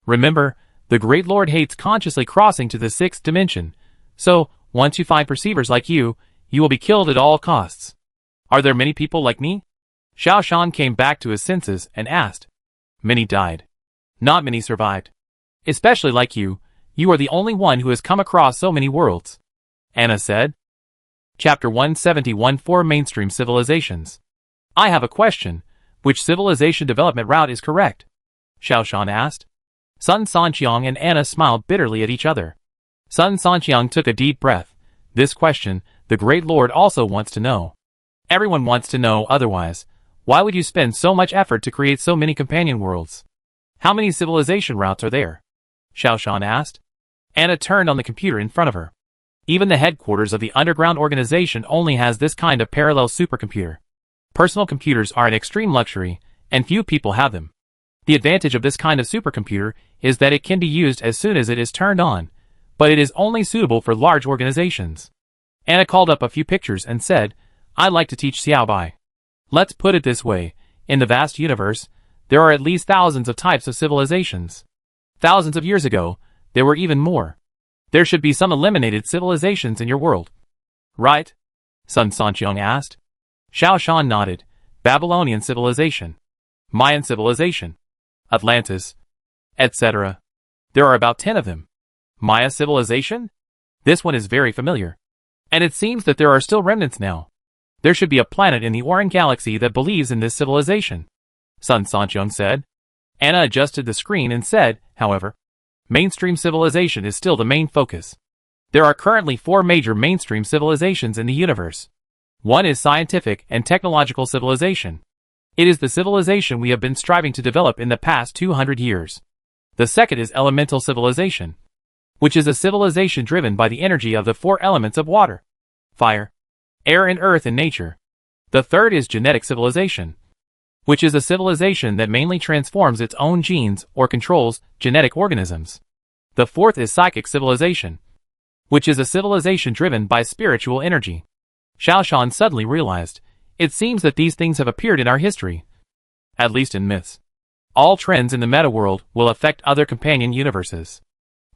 Remember, the Great Lord hates consciously crossing to the 6th dimension, so, once you find perceivers like you will be killed at all costs. Are there many people like me? Xiao Shan came back to his senses and asked. Many died. Not many survived. Especially like you are the only one who has come across so many worlds. Anna said. Chapter 171 4 Mainstream Civilizations. I have a question. Which civilization development route is correct? Xiao Shan asked. Sun Sanqiang and Anna smiled bitterly at each other. Sun Sanqiang took a deep breath. This question, the Great Lord also wants to know. Everyone wants to know, otherwise, why would you spend so much effort to create so many companion worlds? How many civilization routes are there? Xiao Shan asked. Anna turned on the computer in front of her. Even the headquarters of the underground organization only has this kind of parallel supercomputer. Personal computers are an extreme luxury, and few people have them. The advantage of this kind of supercomputer is that it can be used as soon as it is turned on, but it is only suitable for large organizations. Anna called up a few pictures and said, I'd like to teach Xiaobai. Let's put it this way, in the vast universe, there are at least thousands of types of civilizations. Thousands of years ago, there were even more. There should be some eliminated civilizations in your world. Right? Sun Sanqiang asked. Xiao Shan nodded. Babylonian civilization. Mayan civilization. Atlantis. Etc. There are about 10 of them. Maya civilization? This one is very familiar. And it seems that there are still remnants now. There should be a planet in the Oran galaxy that believes in this civilization. Sun Sanqiang said. Anna adjusted the screen and said, however, mainstream civilization is still the main focus. There are currently 4 major mainstream civilizations in the universe. One is scientific and technological civilization. It is the civilization we have been striving to develop in the past 200 years. The second is elemental civilization, which is a civilization driven by the energy of the 4 elements of water, fire, air and earth in nature. The third is genetic civilization, which is a civilization that mainly transforms its own genes or controls genetic organisms. The fourth is psychic civilization, which is a civilization driven by spiritual energy. Xiao Shan suddenly realized, it seems that these things have appeared in our history, at least in myths. All trends in the meta world will affect other companion universes.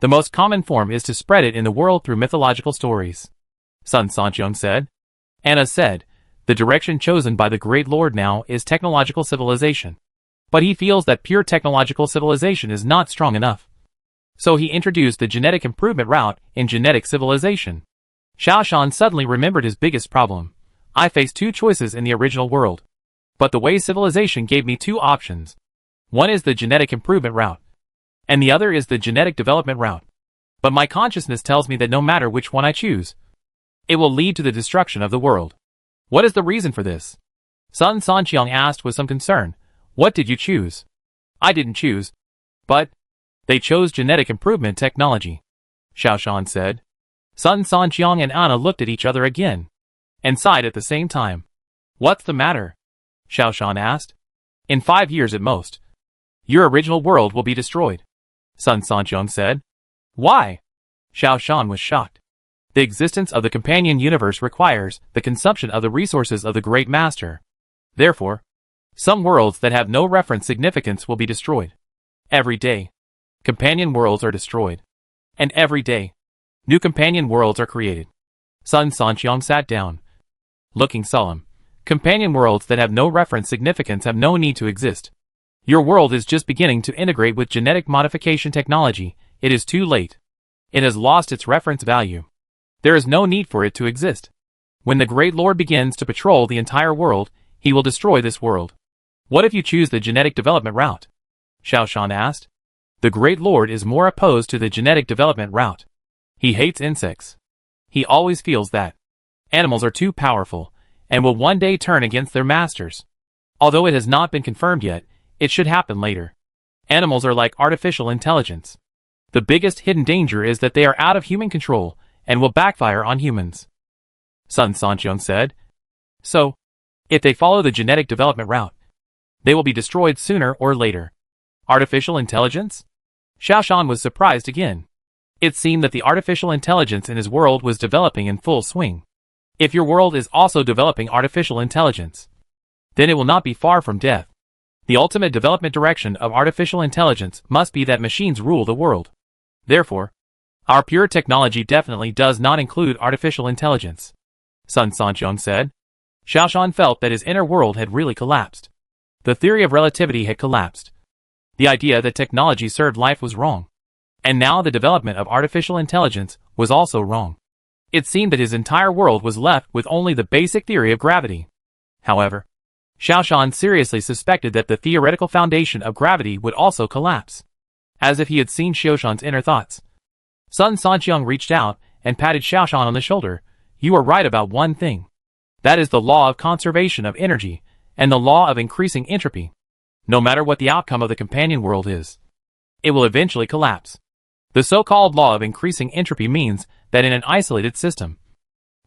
The most common form is to spread it in the world through mythological stories. Sun Sanqiang said. Anna said, the direction chosen by the Great Lord now is technological civilization. But he feels that pure technological civilization is not strong enough. So he introduced the genetic improvement route in genetic civilization. Xiao Shan suddenly remembered his biggest problem. I faced 2 choices in the original world. But the way civilization gave me 2 options. One is the genetic improvement route, and the other is the genetic development route. But my consciousness tells me that no matter which one I choose, it will lead to the destruction of the world. What is the reason for this? Sun Sanqiang asked with some concern. What did you choose? I didn't choose. But they chose genetic improvement technology, Xiao Shan said. Sun Sanqiang and Anna looked at each other again, and sighed at the same time. What's the matter? Xiao Shan asked. In 5 years at most, your original world will be destroyed, Sun Sanqiang said. Why? Xiao Shan was shocked. The existence of the companion universe requires the consumption of the resources of the Great Master. Therefore, some worlds that have no reference significance will be destroyed. Every day, companion worlds are destroyed. And every day, new companion worlds are created. Sun Sanqiang sat down, looking solemn. Companion worlds that have no reference significance have no need to exist. Your world is just beginning to integrate with genetic modification technology. It is too late. It has lost its reference value. There is no need for it to exist. When the Great Lord begins to patrol the entire world, he will destroy this world. What if you choose the genetic development route? Xiao Shan asked. The Great Lord is more opposed to the genetic development route. He hates insects. He always feels that animals are too powerful and will one day turn against their masters. Although it has not been confirmed yet, it should happen later. Animals are like artificial intelligence. The biggest hidden danger is that they are out of human control and will backfire on humans. Sun Sanqiang said. So, if they follow the genetic development route, they will be destroyed sooner or later. Artificial intelligence? Xiaoshan was surprised again. It seemed that the artificial intelligence in his world was developing in full swing. If your world is also developing artificial intelligence, then it will not be far from death. The ultimate development direction of artificial intelligence must be that machines rule the world. Therefore, our pure technology definitely does not include artificial intelligence, Sun Sanqiang said. Xiaoshan felt that his inner world had really collapsed. The theory of relativity had collapsed. The idea that technology served life was wrong. And now the development of artificial intelligence was also wrong. It seemed that his entire world was left with only the basic theory of gravity. However, Xiaoshan seriously suspected that the theoretical foundation of gravity would also collapse. As if he had seen Xiaoshan's inner thoughts. Sun Sanqiang reached out and patted Xiaoshan on the shoulder. You are right about one thing. That is the law of conservation of energy and the law of increasing entropy. No matter what the outcome of the companion world is, it will eventually collapse. The so-called law of increasing entropy means that in an isolated system,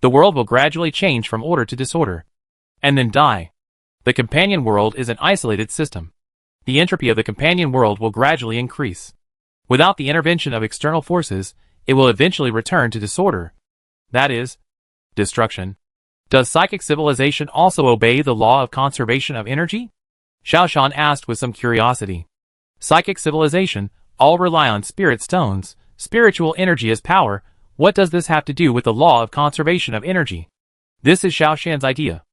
the world will gradually change from order to disorder, and then die. The companion world is an isolated system. The entropy of the companion world will gradually increase. Without the intervention of external forces, it will eventually return to disorder. That is, destruction. Does psychic civilization also obey the law of conservation of energy? Xiaoshan asked with some curiosity. Psychic civilization all rely on spirit stones, spiritual energy as power. What does this have to do with the law of conservation of energy? This is Xiaoshan's idea.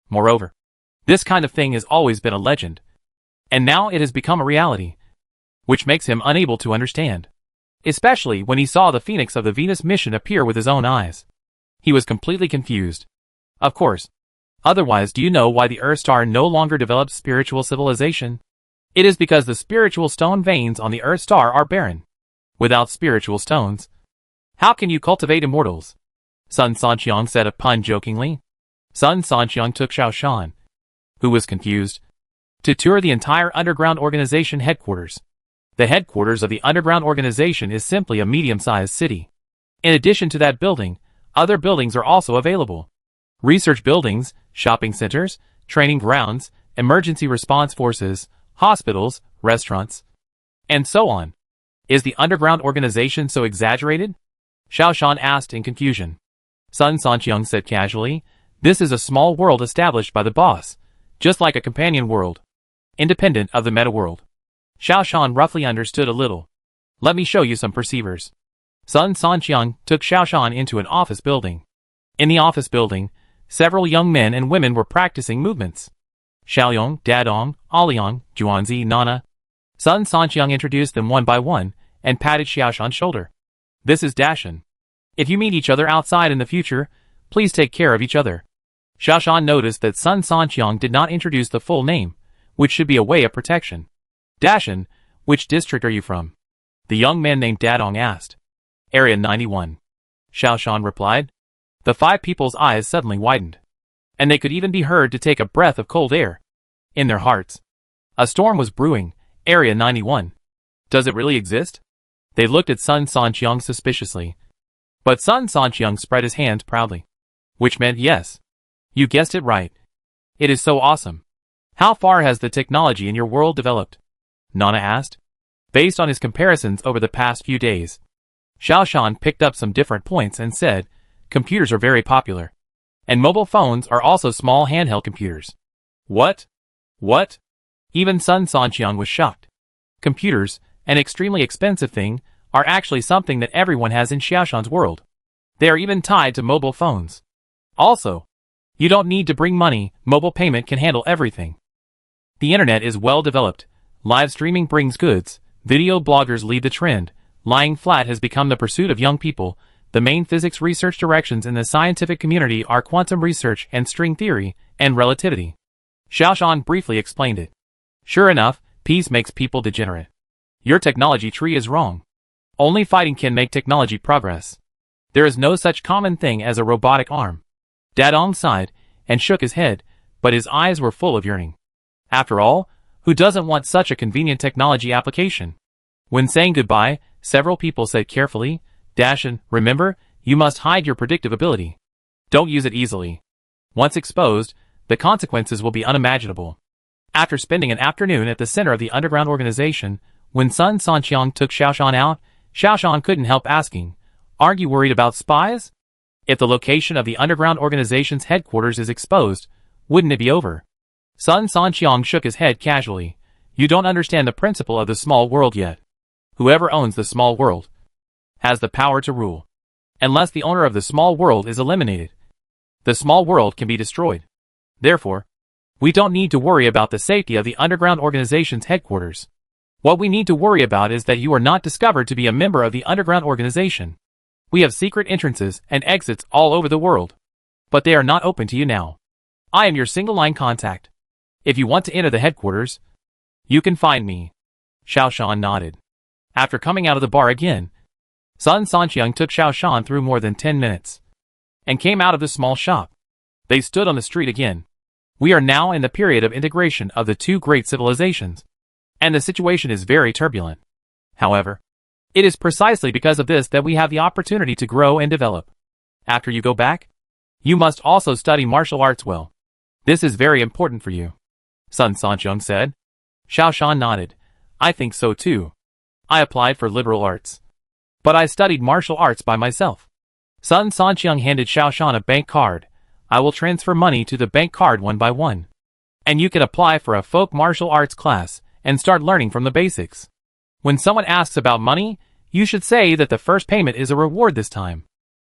Moreover, this kind of thing has always been a legend. And now it has become a reality, which makes him unable to understand. Especially when he saw the Phoenix of the Venus mission appear with his own eyes. He was completely confused. Of course. Otherwise, do you know why the Earth star no longer develops spiritual civilization? It is because the spiritual stone veins on the Earth star are barren. Without spiritual stones, how can you cultivate immortals? Sun Sanqiang said a pun jokingly. Sun Sanqiang took Xiaoshan, who was confused, to tour the entire underground organization headquarters. The headquarters of the underground organization is simply a medium-sized city. In addition to that building, other buildings are also available. Research buildings, shopping centers, training grounds, emergency response forces, hospitals, restaurants, and so on. Is the underground organization so exaggerated? Xiaoshan asked in confusion. Sun Sanqiang said casually, this is a small world established by the boss, just like a companion world, independent of the meta world. Xiaoshan roughly understood a little. Let me show you some perceivers. Sun Sanqiang took Xiaoshan into an office building. In the office building, several young men and women were practicing movements. Xiaoyong, Dadong, Aliang, Juanzi, Nana. Sun Sanqiang introduced them one by one and patted Xiaoshan's shoulder. This is Dashan. If you meet each other outside in the future, please take care of each other. Xiaoshan noticed that Sun Sanqiang did not introduce the full name, which should be a way of protection. Dashan, which district are you from? The young man named Dadong asked. Area 91. Xiaoshan replied. The five people's eyes suddenly widened, and they could even be heard to take a breath of cold air. In their hearts, a storm was brewing. Area 91. Does it really exist? They looked at Sun Sanqiang suspiciously. But Sun Sanqiang spread his hands proudly. Which meant yes. You guessed it right. It is so awesome. How far has the technology in your world developed? Nana asked. Based on his comparisons over the past few days, Xiaoshan picked up some different points and said, computers are very popular. And mobile phones are also small handheld computers. What? What? Even Sun Sanqiang was shocked. Computers, an extremely expensive thing, are actually something that everyone has in Xiaoshan's world. They are even tied to mobile phones. Also, you don't need to bring money, mobile payment can handle everything. The internet is well developed, live streaming brings goods, video bloggers lead the trend, lying flat has become the pursuit of young people, the main physics research directions in the scientific community are quantum research and string theory, and relativity. Xiaoshan briefly explained it. Sure enough, peace makes people degenerate. Your technology tree is wrong. Only fighting can make technology progress. There is no such common thing as a robotic arm. Dadong sighed and shook his head, but his eyes were full of yearning. After all, who doesn't want such a convenient technology application? When saying goodbye, several people said carefully, Dashan, remember, you must hide your predictive ability. Don't use it easily. Once exposed, the consequences will be unimaginable. After spending an afternoon at the center of the underground organization, when Sun Sanqiang took Xiaoshan out, Xiaoshan couldn't help asking, "Aren't you worried about spies? If the location of the underground organization's headquarters is exposed, wouldn't it be over?" Sun Sanqiang shook his head casually. "You don't understand the principle of the small world yet. Whoever owns the small world has the power to rule. Unless the owner of the small world is eliminated, the small world can be destroyed. Therefore, we don't need to worry about the safety of the underground organization's headquarters. What we need to worry about is that you are not discovered to be a member of the underground organization. We have secret entrances and exits all over the world, but they are not open to you now. I am your single-line contact. If you want to enter the headquarters, you can find me." Xiaoshan nodded. After coming out of the bar again, Sun Sanqiang took Xiaoshan through more than 10 minutes and came out of the small shop. They stood on the street again. "We are now in the period of integration of the two great civilizations, and the situation is very turbulent. However, it is precisely because of this that we have the opportunity to grow and develop. After you go back, you must also study martial arts well. This is very important for you," Sun Sanqiang said. Xiaoshan nodded. "I think so too. I applied for liberal arts, but I studied martial arts by myself." Sun Sanqiang handed Xiaoshan a bank card. "I will transfer money to the bank card one by one, and you can apply for a folk martial arts class and start learning from the basics. When someone asks about money, you should say that the first payment is a reward this time.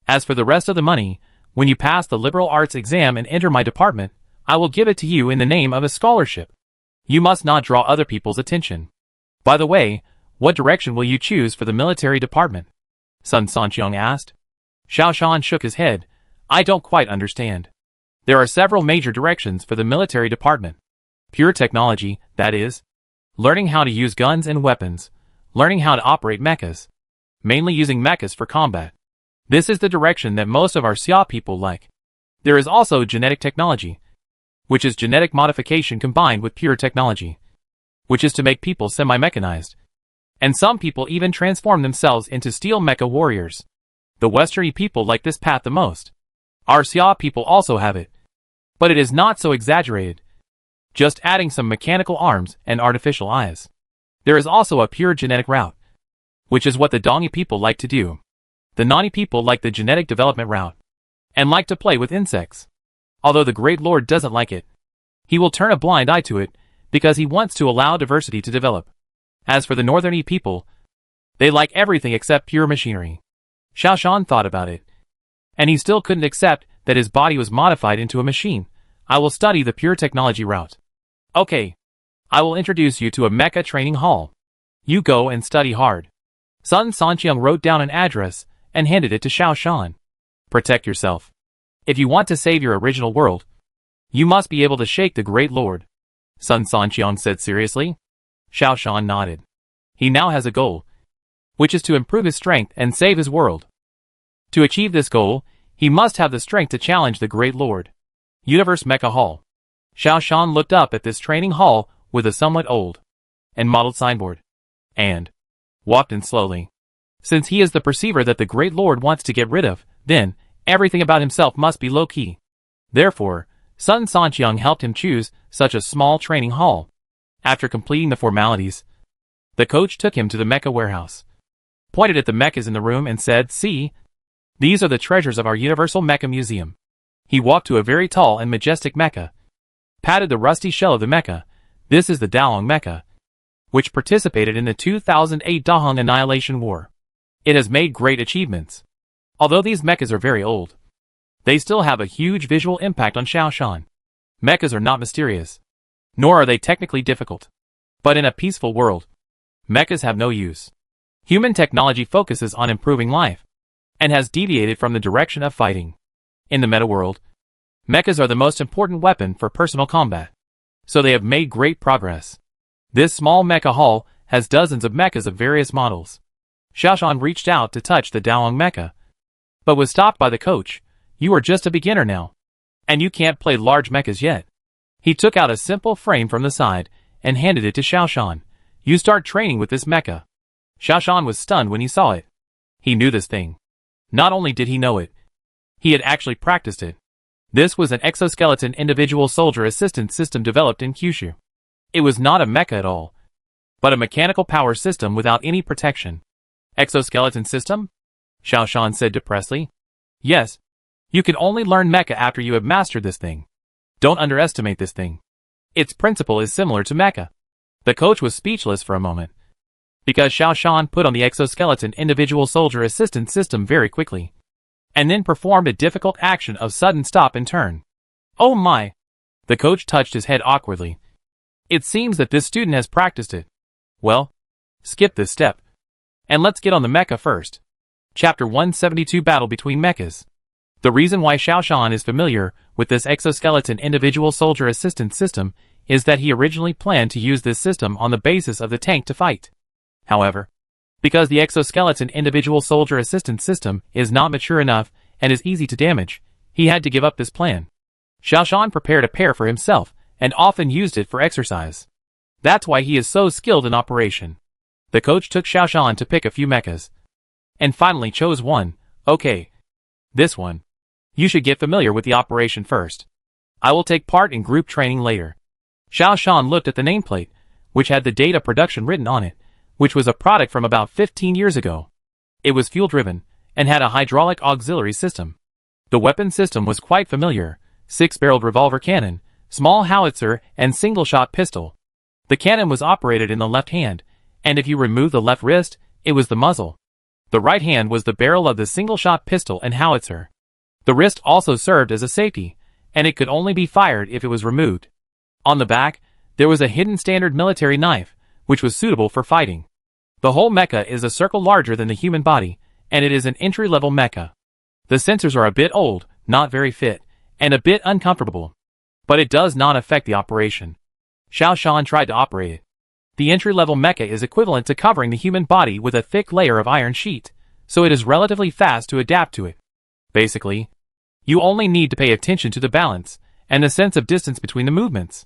As for the rest of the money, when you pass the liberal arts exam and enter my department, I will give it to you in the name of a scholarship. You must not draw other people's attention. By the way, what direction will you choose for the military department?" Sun Sanqiang asked. Xiaoshan shook his head. "I don't quite understand. There are several major directions for the military department. Pure technology, that is, learning how to use guns and weapons, learning how to operate mechas, mainly using mechas for combat. This is the direction that most of our Xia people like. There is also genetic technology, which is genetic modification combined with pure technology, which is to make people semi-mechanized. And some people even transform themselves into steel mecha warriors. The Westerny people like this path the most. Our Xia people also have it, but it is not so exaggerated, just adding some mechanical arms and artificial eyes. There is also a pure genetic route, which is what the Dongi people like to do. The Nani people like the genetic development route, and like to play with insects. Although the Great Lord doesn't like it, he will turn a blind eye to it, because he wants to allow diversity to develop. As for the Northerny people, they like everything except pure machinery." Xiaoshan thought about it, and he still couldn't accept that his body was modified into a machine. "I will study the pure technology route. Okay, I will introduce you to a mecha training hall. You go and study hard." Sun Sanqiang wrote down an address and handed it to Xiaoshan. "Protect yourself. If you want to save your original world, you must be able to shake the Great Lord," Sun Sanqiang said seriously. Xiaoshan nodded. He now has a goal, which is to improve his strength and save his world. To achieve this goal, he must have the strength to challenge the Great Lord. Universe Mecha Hall. Xiaoshan looked up at this training hall with a somewhat old and modeled signboard, and walked in slowly. Since he is the perceiver that the Great Lord wants to get rid of, then everything about himself must be low-key. Therefore, Sun Sanqiang helped him choose such a small training hall. After completing the formalities, the coach took him to the mecha warehouse, pointed at the mechas in the room and said, "See, these are the treasures of our Universal Mecha Museum." He walked to a very tall and majestic mecha, patted the rusty shell of the mecha. This is the Daong mecha, which participated in the 2008 Dahong Annihilation War. It has made great achievements. Although these mechas are very old, they still have a huge visual impact on Xiaoshan. Mechas are not mysterious, nor are they technically difficult. But in a peaceful world, mechas have no use. Human technology focuses on improving life, and has deviated from the direction of fighting. In the meta world, mechas are the most important weapon for personal combat, so they have made great progress. This small mecha hall has dozens of mechas of various models. Xiaoshan reached out to touch the Daong mecha, but was stopped by the coach. "You are just a beginner now, and you can't play large mechas yet." He took out a simple frame from the side and handed it to Xiaoshan. "You start training with this mecha." Xiaoshan was stunned when he saw it. He knew this thing. Not only did he know it, he had actually practiced it. This was an exoskeleton individual soldier assistance system developed in Kyushu. It was not a mecha at all, but a mechanical power system without any protection. Exoskeleton system? Xiao Shan said depressedly. Yes. You can only learn mecha after you have mastered this thing. Don't underestimate this thing. Its principle is similar to mecha. The coach was speechless for a moment, because Xiao Shan put on the exoskeleton individual soldier assistance system very quickly, and then performed a difficult action of sudden stop and turn. Oh my! The coach touched his head awkwardly. It seems that this student has practiced it. Well, skip this step, and let's get on the mecha first. Chapter 172 Battle Between Mechas. The reason why Xiao Shan is familiar with this exoskeleton individual soldier assistance system is that he originally planned to use this system on the basis of the tank to fight. However, because the exoskeleton individual soldier assistance system is not mature enough and is easy to damage, he had to give up this plan. Xiao Shan prepared a pair for himself and often used it for exercise. That's why he is so skilled in operation. The coach took Xiao Shan to pick a few mechas, and finally chose one. Okay, this one. You should get familiar with the operation first. I will take part in group training later. Xiao Shan looked at the nameplate, which had the date of production written on it, which was a product from about 15 years ago. It was fuel-driven, and had a hydraulic auxiliary system. The weapon system was quite familiar: 6-barreled revolver cannon, small howitzer, and single-shot pistol. The cannon was operated in the left hand, and if you remove the left wrist, it was the muzzle. The right hand was the barrel of the single-shot pistol and howitzer. The wrist also served as a safety, and it could only be fired if it was removed. On the back, there was a hidden standard military knife, which was suitable for fighting. The whole mecha is a circle larger than the human body, and it is an entry-level mecha. The sensors are a bit old, not very fit, and a bit uncomfortable. But it does not affect the operation. Xiao Shan tried to operate it. The entry-level mecha is equivalent to covering the human body with a thick layer of iron sheet, so it is relatively fast to adapt to it. Basically, you only need to pay attention to the balance and the sense of distance between the movements.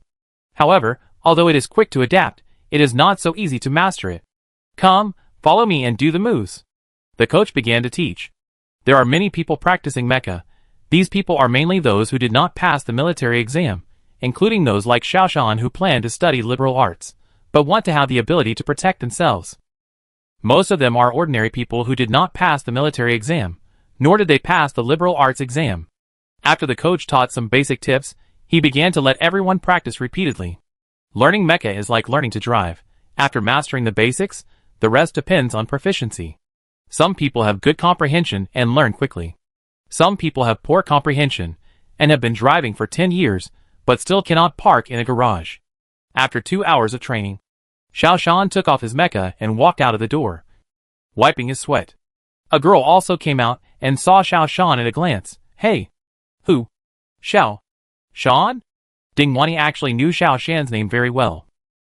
However, although it is quick to adapt, it is not so easy to master it. Come, follow me and do the moves. The coach began to teach. There are many people practicing mecha. These people are mainly those who did not pass the military exam, including those like Xiao Shan who plan to study liberal arts, but want to have the ability to protect themselves. Most of them are ordinary people who did not pass the military exam, nor did they pass the liberal arts exam. After the coach taught some basic tips, he began to let everyone practice repeatedly. Learning mecha is like learning to drive. After mastering the basics, the rest depends on proficiency. Some people have good comprehension and learn quickly. Some people have poor comprehension and have been driving for 10 years, but still cannot park in a garage. After 2 hours of training, Xiao Shan took off his mecha and walked out of the door, wiping his sweat. A girl also came out and saw Xiao Shan at a glance. Hey! Who? Xiao Shan? Ding Wanyi actually knew Xiao Shan's name very well,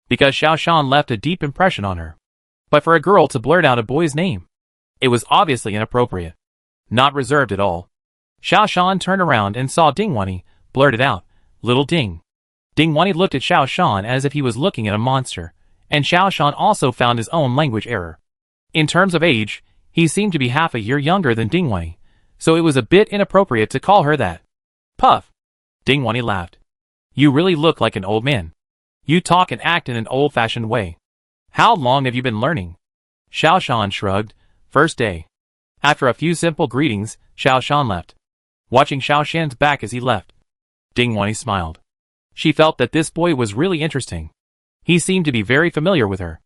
because Xiao Shan left a deep impression on her. But for a girl to blurt out a boy's name, it was obviously inappropriate. Not reserved at all. Xiao Shan turned around and saw Ding Wanyi, blurted out, "Little Ding." Ding Wanyi looked at Xiao Shan as if he was looking at a monster, and Xiao Shan also found his own language error. In terms of age, he seemed to be half a year younger than Ding Wanyi, so it was a bit inappropriate to call her that. Puff! Ding Wanyi laughed. You really look like an old man. You talk and act in an old-fashioned way. How long have you been learning? Xiao Shan shrugged. First day. After a few simple greetings, Xiao Shan left, watching Xiao Shan's back as he left. Ding Wanyi smiled. She felt that this boy was really interesting. He seemed to be very familiar with her.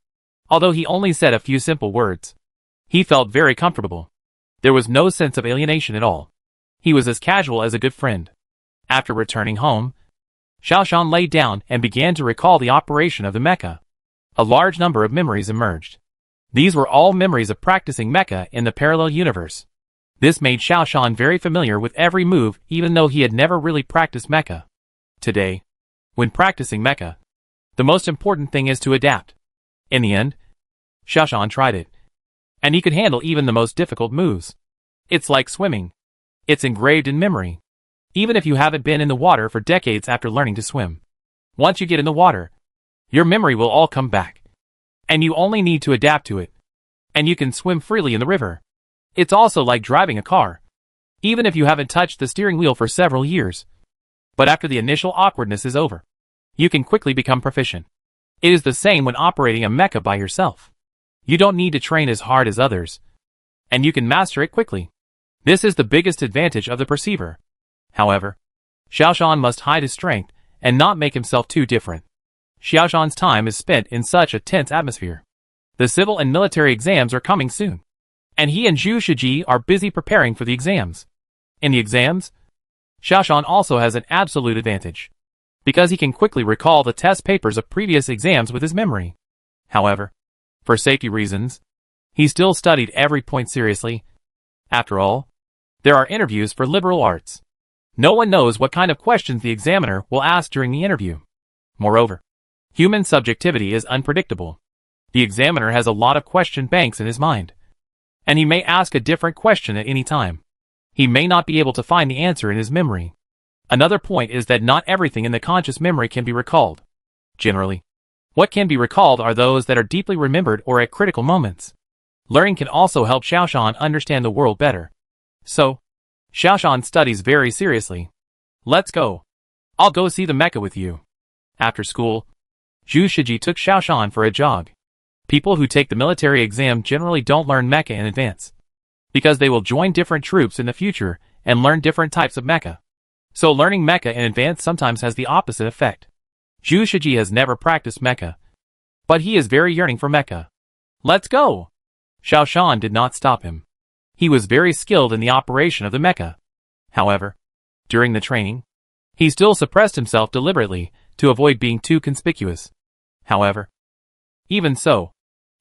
Although he only said a few simple words, he felt very comfortable. There was no sense of alienation at all. He was as casual as a good friend. After returning home, Xiao Shan lay down and began to recall the operation of the mecha. A large number of memories emerged. These were all memories of practicing mecha in the parallel universe. This made Xiao Shan very familiar with every move even though he had never really practiced mecha. Today, when practicing mecha, the most important thing is to adapt. In the end, Xiao Shan tried it, and he could handle even the most difficult moves. It's like swimming. It's engraved in memory. Even if you haven't been in the water for decades after learning to swim, once you get in the water, your memory will all come back. And you only need to adapt to it. And you can swim freely in the river. It's also like driving a car. Even if you haven't touched the steering wheel for several years. But after the initial awkwardness is over, you can quickly become proficient. It is the same when operating a mecha by yourself. You don't need to train as hard as others, and you can master it quickly. This is the biggest advantage of the perceiver. However, Xiaoshan must hide his strength and not make himself too different. Xiaoshan's time is spent in such a tense atmosphere. The civil and military exams are coming soon, and he and Zhu Shiji are busy preparing for the exams. In the exams, Xiaoshan also has an absolute advantage, because he can quickly recall the test papers of previous exams with his memory. However, for safety reasons, he still studied every point seriously. After all, there are interviews for liberal arts. No one knows what kind of questions the examiner will ask during the interview. Moreover, human subjectivity is unpredictable. The examiner has a lot of question banks in his mind, and he may ask a different question at any time. He may not be able to find the answer in his memory. Another point is that not everything in the conscious memory can be recalled. Generally, what can be recalled are those that are deeply remembered or at critical moments. Learning can also help Xiaoshan understand the world better. So, Xiaoshan studies very seriously. Let's go. I'll go see the mecha with you. After school, Zhu Shiji took Xiaoshan for a jog. People who take the military exam generally don't learn mecha in advance, because they will join different troops in the future and learn different types of mecha. So learning mecha in advance sometimes has the opposite effect. Zhu Shiji has never practiced mecha, but he is very yearning for mecha. Let's go! Xiaoshan did not stop him. He was very skilled in the operation of the mecha. However, during the training, he still suppressed himself deliberately to avoid being too conspicuous. However, even so,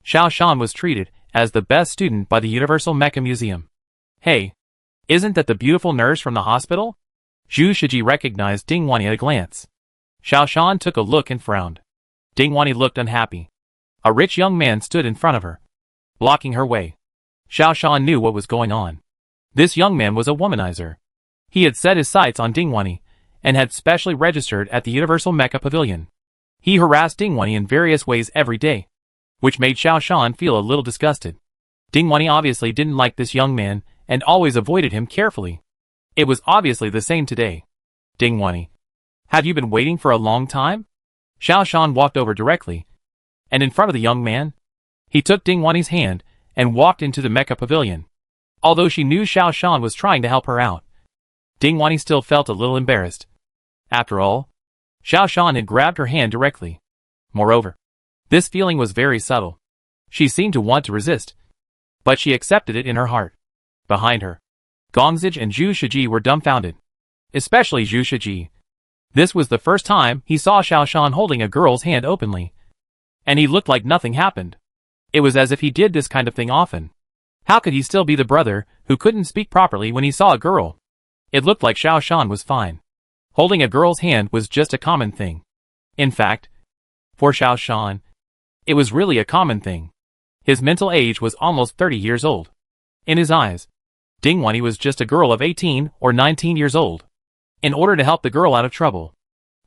Xiaoshan was treated as the best student by the Universal Mecha Museum. Hey, isn't that the beautiful nurse from the hospital? Zhu Shiji recognized Dingwani at a glance. Xiaoshan took a look and frowned. Dingwani looked unhappy. A rich young man stood in front of her, blocking her way. Xiaoshan knew what was going on. This young man was a womanizer. He had set his sights on Dingwani, and had specially registered at the Universal Mecha Pavilion. He harassed Dingwani in various ways every day, which made Xiaoshan feel a little disgusted. Dingwani obviously didn't like this young man, and always avoided him carefully. It was obviously the same today. Dingwani, have you been waiting for a long time? Xiaoshan walked over directly, and in front of the young man, he took Dingwani's hand and walked into the Mecha Pavilion. Although she knew Xiaoshan was trying to help her out, Dingwani still felt a little embarrassed. After all, Xiaoshan had grabbed her hand directly. Moreover, this feeling was very subtle. She seemed to want to resist, but she accepted it in her heart. Behind her, Gongzij and Zhu Shiji were dumbfounded. Especially Zhu Shiji. This was the first time he saw Xiaoshan holding a girl's hand openly, and he looked like nothing happened. It was as if he did this kind of thing often. How could he still be the brother who couldn't speak properly when he saw a girl? It looked like Xiaoshan was fine. Holding a girl's hand was just a common thing. In fact, for Xiaoshan, it was really a common thing. His mental age was almost 30 years old. In his eyes, Dingwani was just a girl of 18 or 19 years old. In order to help the girl out of trouble,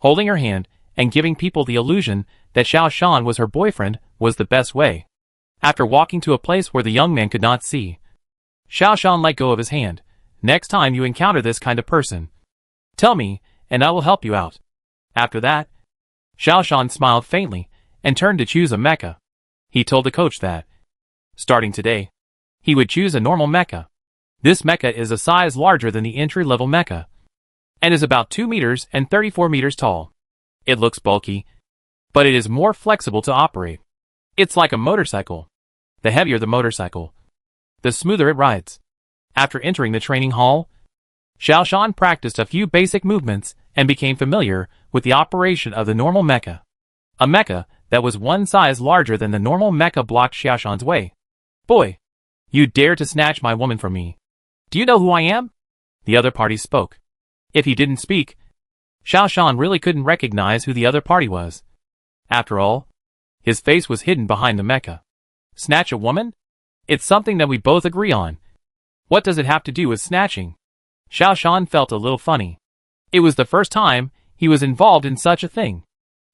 holding her hand and giving people the illusion that Xiaoshan was her boyfriend was the best way. After walking to a place where the young man could not see, Xiaoshan let go of his hand. Next time you encounter this kind of person, tell me, and I will help you out. After that, Xiaoshan smiled faintly and turned to choose a mecha. He told the coach that, starting today, he would choose a normal mecha. This mecha is a size larger than the entry-level mecha, and is about 2 meters and 34 meters tall. It looks bulky, but it is more flexible to operate. It's like a motorcycle. The heavier the motorcycle, the smoother it rides. After entering the training hall, Xiaoshan practiced a few basic movements and became familiar with the operation of the normal mecha. A mecha that was one size larger than the normal mecha blocked Xiaoshan's way. Boy, you dare to snatch my woman from me. Do you know who I am? The other party spoke. If he didn't speak, Xiaoshan really couldn't recognize who the other party was. After all, his face was hidden behind the mecha. Snatch a woman? It's something that we both agree on. What does it have to do with snatching? Xiaoshan felt a little funny. It was the first time he was involved in such a thing.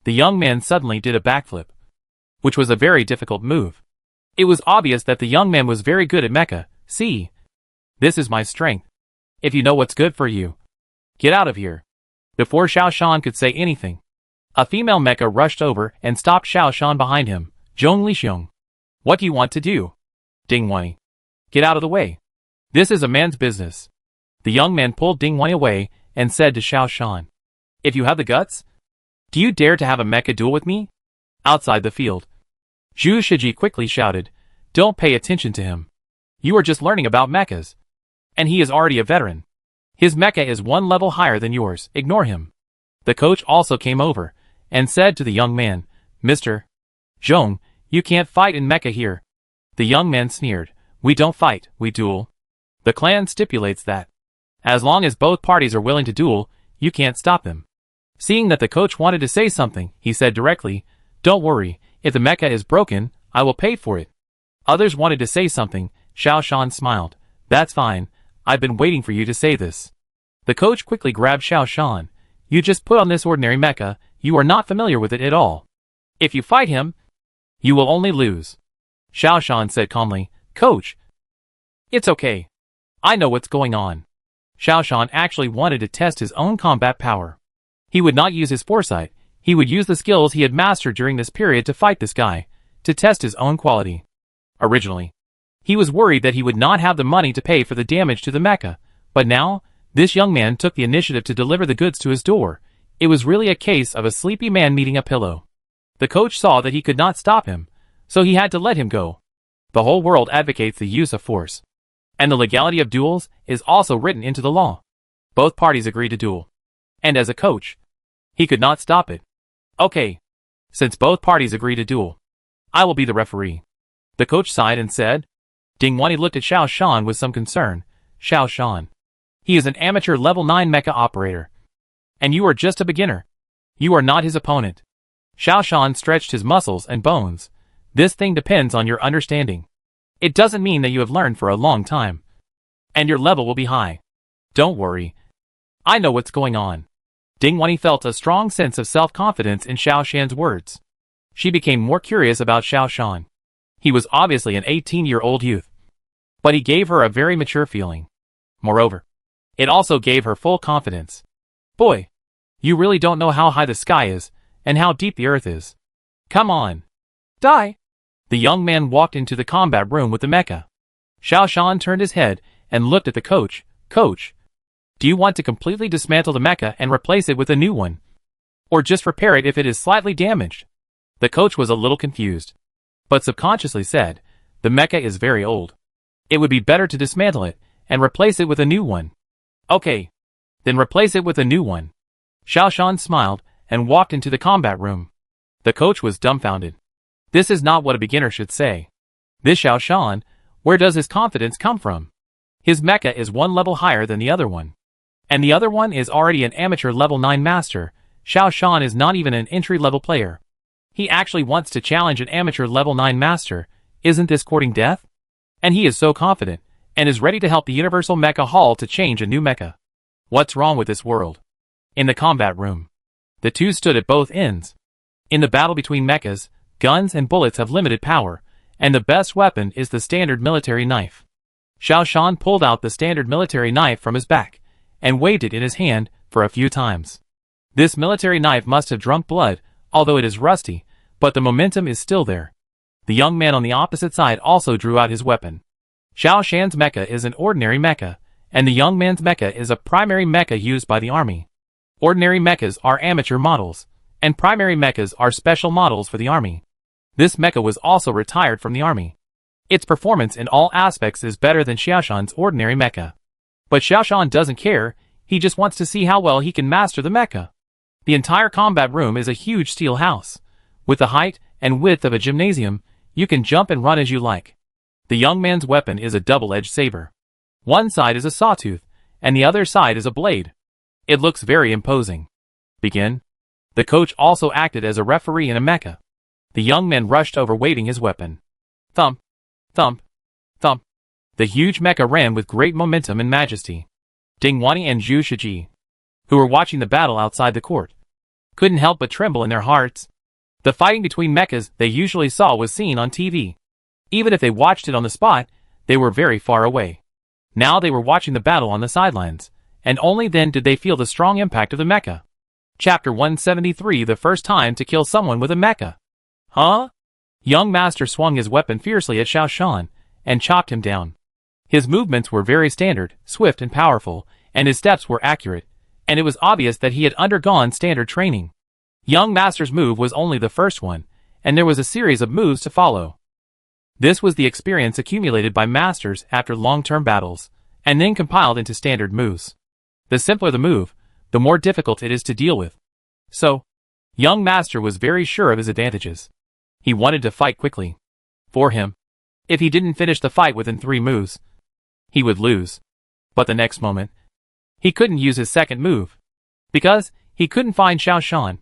The young man suddenly did a backflip, which was a very difficult move. It was obvious that the young man was very good at mecha. See, This is my strength. If you know what's good for you, get out of here. Before Xiao Shan could say anything, a female mecha rushed over and stopped Xiao Shan behind him. Zhong Lixiong. What do you want to do? Ding Wani. Get out of the way. This is a man's business. The young man pulled Ding Wani away and said to Xiao Shan, if you have the guts, do you dare to have a mecha duel with me? Outside the field, Zhu Shiji quickly shouted, don't pay attention to him. You are just learning about mechas. And he is already a veteran. His mecha is one level higher than yours, ignore him. The coach also came over and said to the young man, Mr. Zhong, you can't fight in mecha here. The young man sneered, we don't fight, we duel. The clan stipulates that as long as both parties are willing to duel, you can't stop them. Seeing that the coach wanted to say something, he said directly, don't worry, if the mecha is broken, I will pay for it. Others wanted to say something. Xiao Shan smiled. That's fine, I've been waiting for you to say this. The coach quickly grabbed Xiao Shan. You just put on this ordinary mecha, you are not familiar with it at all. If you fight him, you will only lose. Xiao Shan said calmly, Coach, it's okay. I know what's going on. Xiao Shan actually wanted to test his own combat power. He would not use his foresight, he would use the skills he had mastered during this period to fight this guy, to test his own quality. Originally, he was worried that he would not have the money to pay for the damage to the mecha, but now, this young man took the initiative to deliver the goods to his door. It was really a case of a sleepy man meeting a pillow. The coach saw that he could not stop him, so he had to let him go. The whole world advocates the use of force. And the legality of duels is also written into the law. Both parties agree to duel. And as a coach, he could not stop it. Okay. Since both parties agree to duel, I will be the referee. The coach sighed and said. Ding Wani looked at Xiao Shan with some concern. Xiao Shan. He is an amateur level 9 mecha operator. And you are just a beginner. You are not his opponent. Xiao Shan stretched his muscles and bones. This thing depends on your understanding. It doesn't mean that you have learned for a long time. And your level will be high. Don't worry. I know what's going on. Ding Wani felt a strong sense of self-confidence in Xiao Shan's words. She became more curious about Xiao Shan. He was obviously an 18-year-old youth. But he gave her a very mature feeling. Moreover, it also gave her full confidence. Boy, you really don't know how high the sky is, and how deep the earth is. Come on. Die. The young man walked into the combat room with the mecha. Xiao Shan turned his head and looked at the coach. Coach, do you want to completely dismantle the mecha and replace it with a new one? Or just repair it if it is slightly damaged? The coach was a little confused, but subconsciously said, the mecha is very old. It would be better to dismantle it and replace it with a new one. Okay. Then replace it with a new one. Xiao Shan smiled and walked into the combat room. The coach was dumbfounded. This is not what a beginner should say. This Xiao Shan, where does his confidence come from? His mecha is one level higher than the other one. And the other one is already an amateur level 9 master. Xiao Shan is not even an entry-level player. He actually wants to challenge an amateur level 9 master. Isn't this courting death? And he is so confident, and is ready to help the Universal Mecha Hall to change a new mecha. What's wrong with this world? In the combat room, the two stood at both ends. In the battle between mechas, guns and bullets have limited power, and the best weapon is the standard military knife. Xiao Shan pulled out the standard military knife from his back, and waved it in his hand for a few times. This military knife must have drunk blood, although it is rusty, but the momentum is still there. The young man on the opposite side also drew out his weapon. Xiao Shan's mecha is an ordinary mecha, and the young man's mecha is a primary mecha used by the army. Ordinary mechas are amateur models, and primary mechas are special models for the army. This mecha was also retired from the army. Its performance in all aspects is better than Xiao Shan's ordinary mecha. But Xiao Shan doesn't care, he just wants to see how well he can master the mecha. The entire combat room is a huge steel house. With the height and width of a gymnasium, you can jump and run as you like. The young man's weapon is a double-edged saber. One side is a sawtooth, and the other side is a blade. It looks very imposing. Begin. The coach also acted as a referee in a mecha. The young man rushed over waving his weapon. Thump, thump, thump. The huge mecha ran with great momentum and majesty. Ding Wani and Zhu Shiji, who were watching the battle outside the court, couldn't help but tremble in their hearts. The fighting between mechas they usually saw was seen on TV. Even if they watched it on the spot, they were very far away. Now they were watching the battle on the sidelines, and only then did they feel the strong impact of the mecha. Chapter 173, the first time to kill someone with a mecha. Huh? Young Master swung his weapon fiercely at Xiao Shan, and chopped him down. His movements were very standard, swift and powerful, and his steps were accurate, and it was obvious that he had undergone standard training. Young Master's move was only the first one, and there was a series of moves to follow. This was the experience accumulated by masters after long-term battles, and then compiled into standard moves. The simpler the move, the more difficult it is to deal with. So, Young Master was very sure of his advantages. He wanted to fight quickly. For him, if he didn't finish the fight within 3 moves, he would lose. But the next moment, he couldn't use his second move, because he couldn't find Xiao Shan.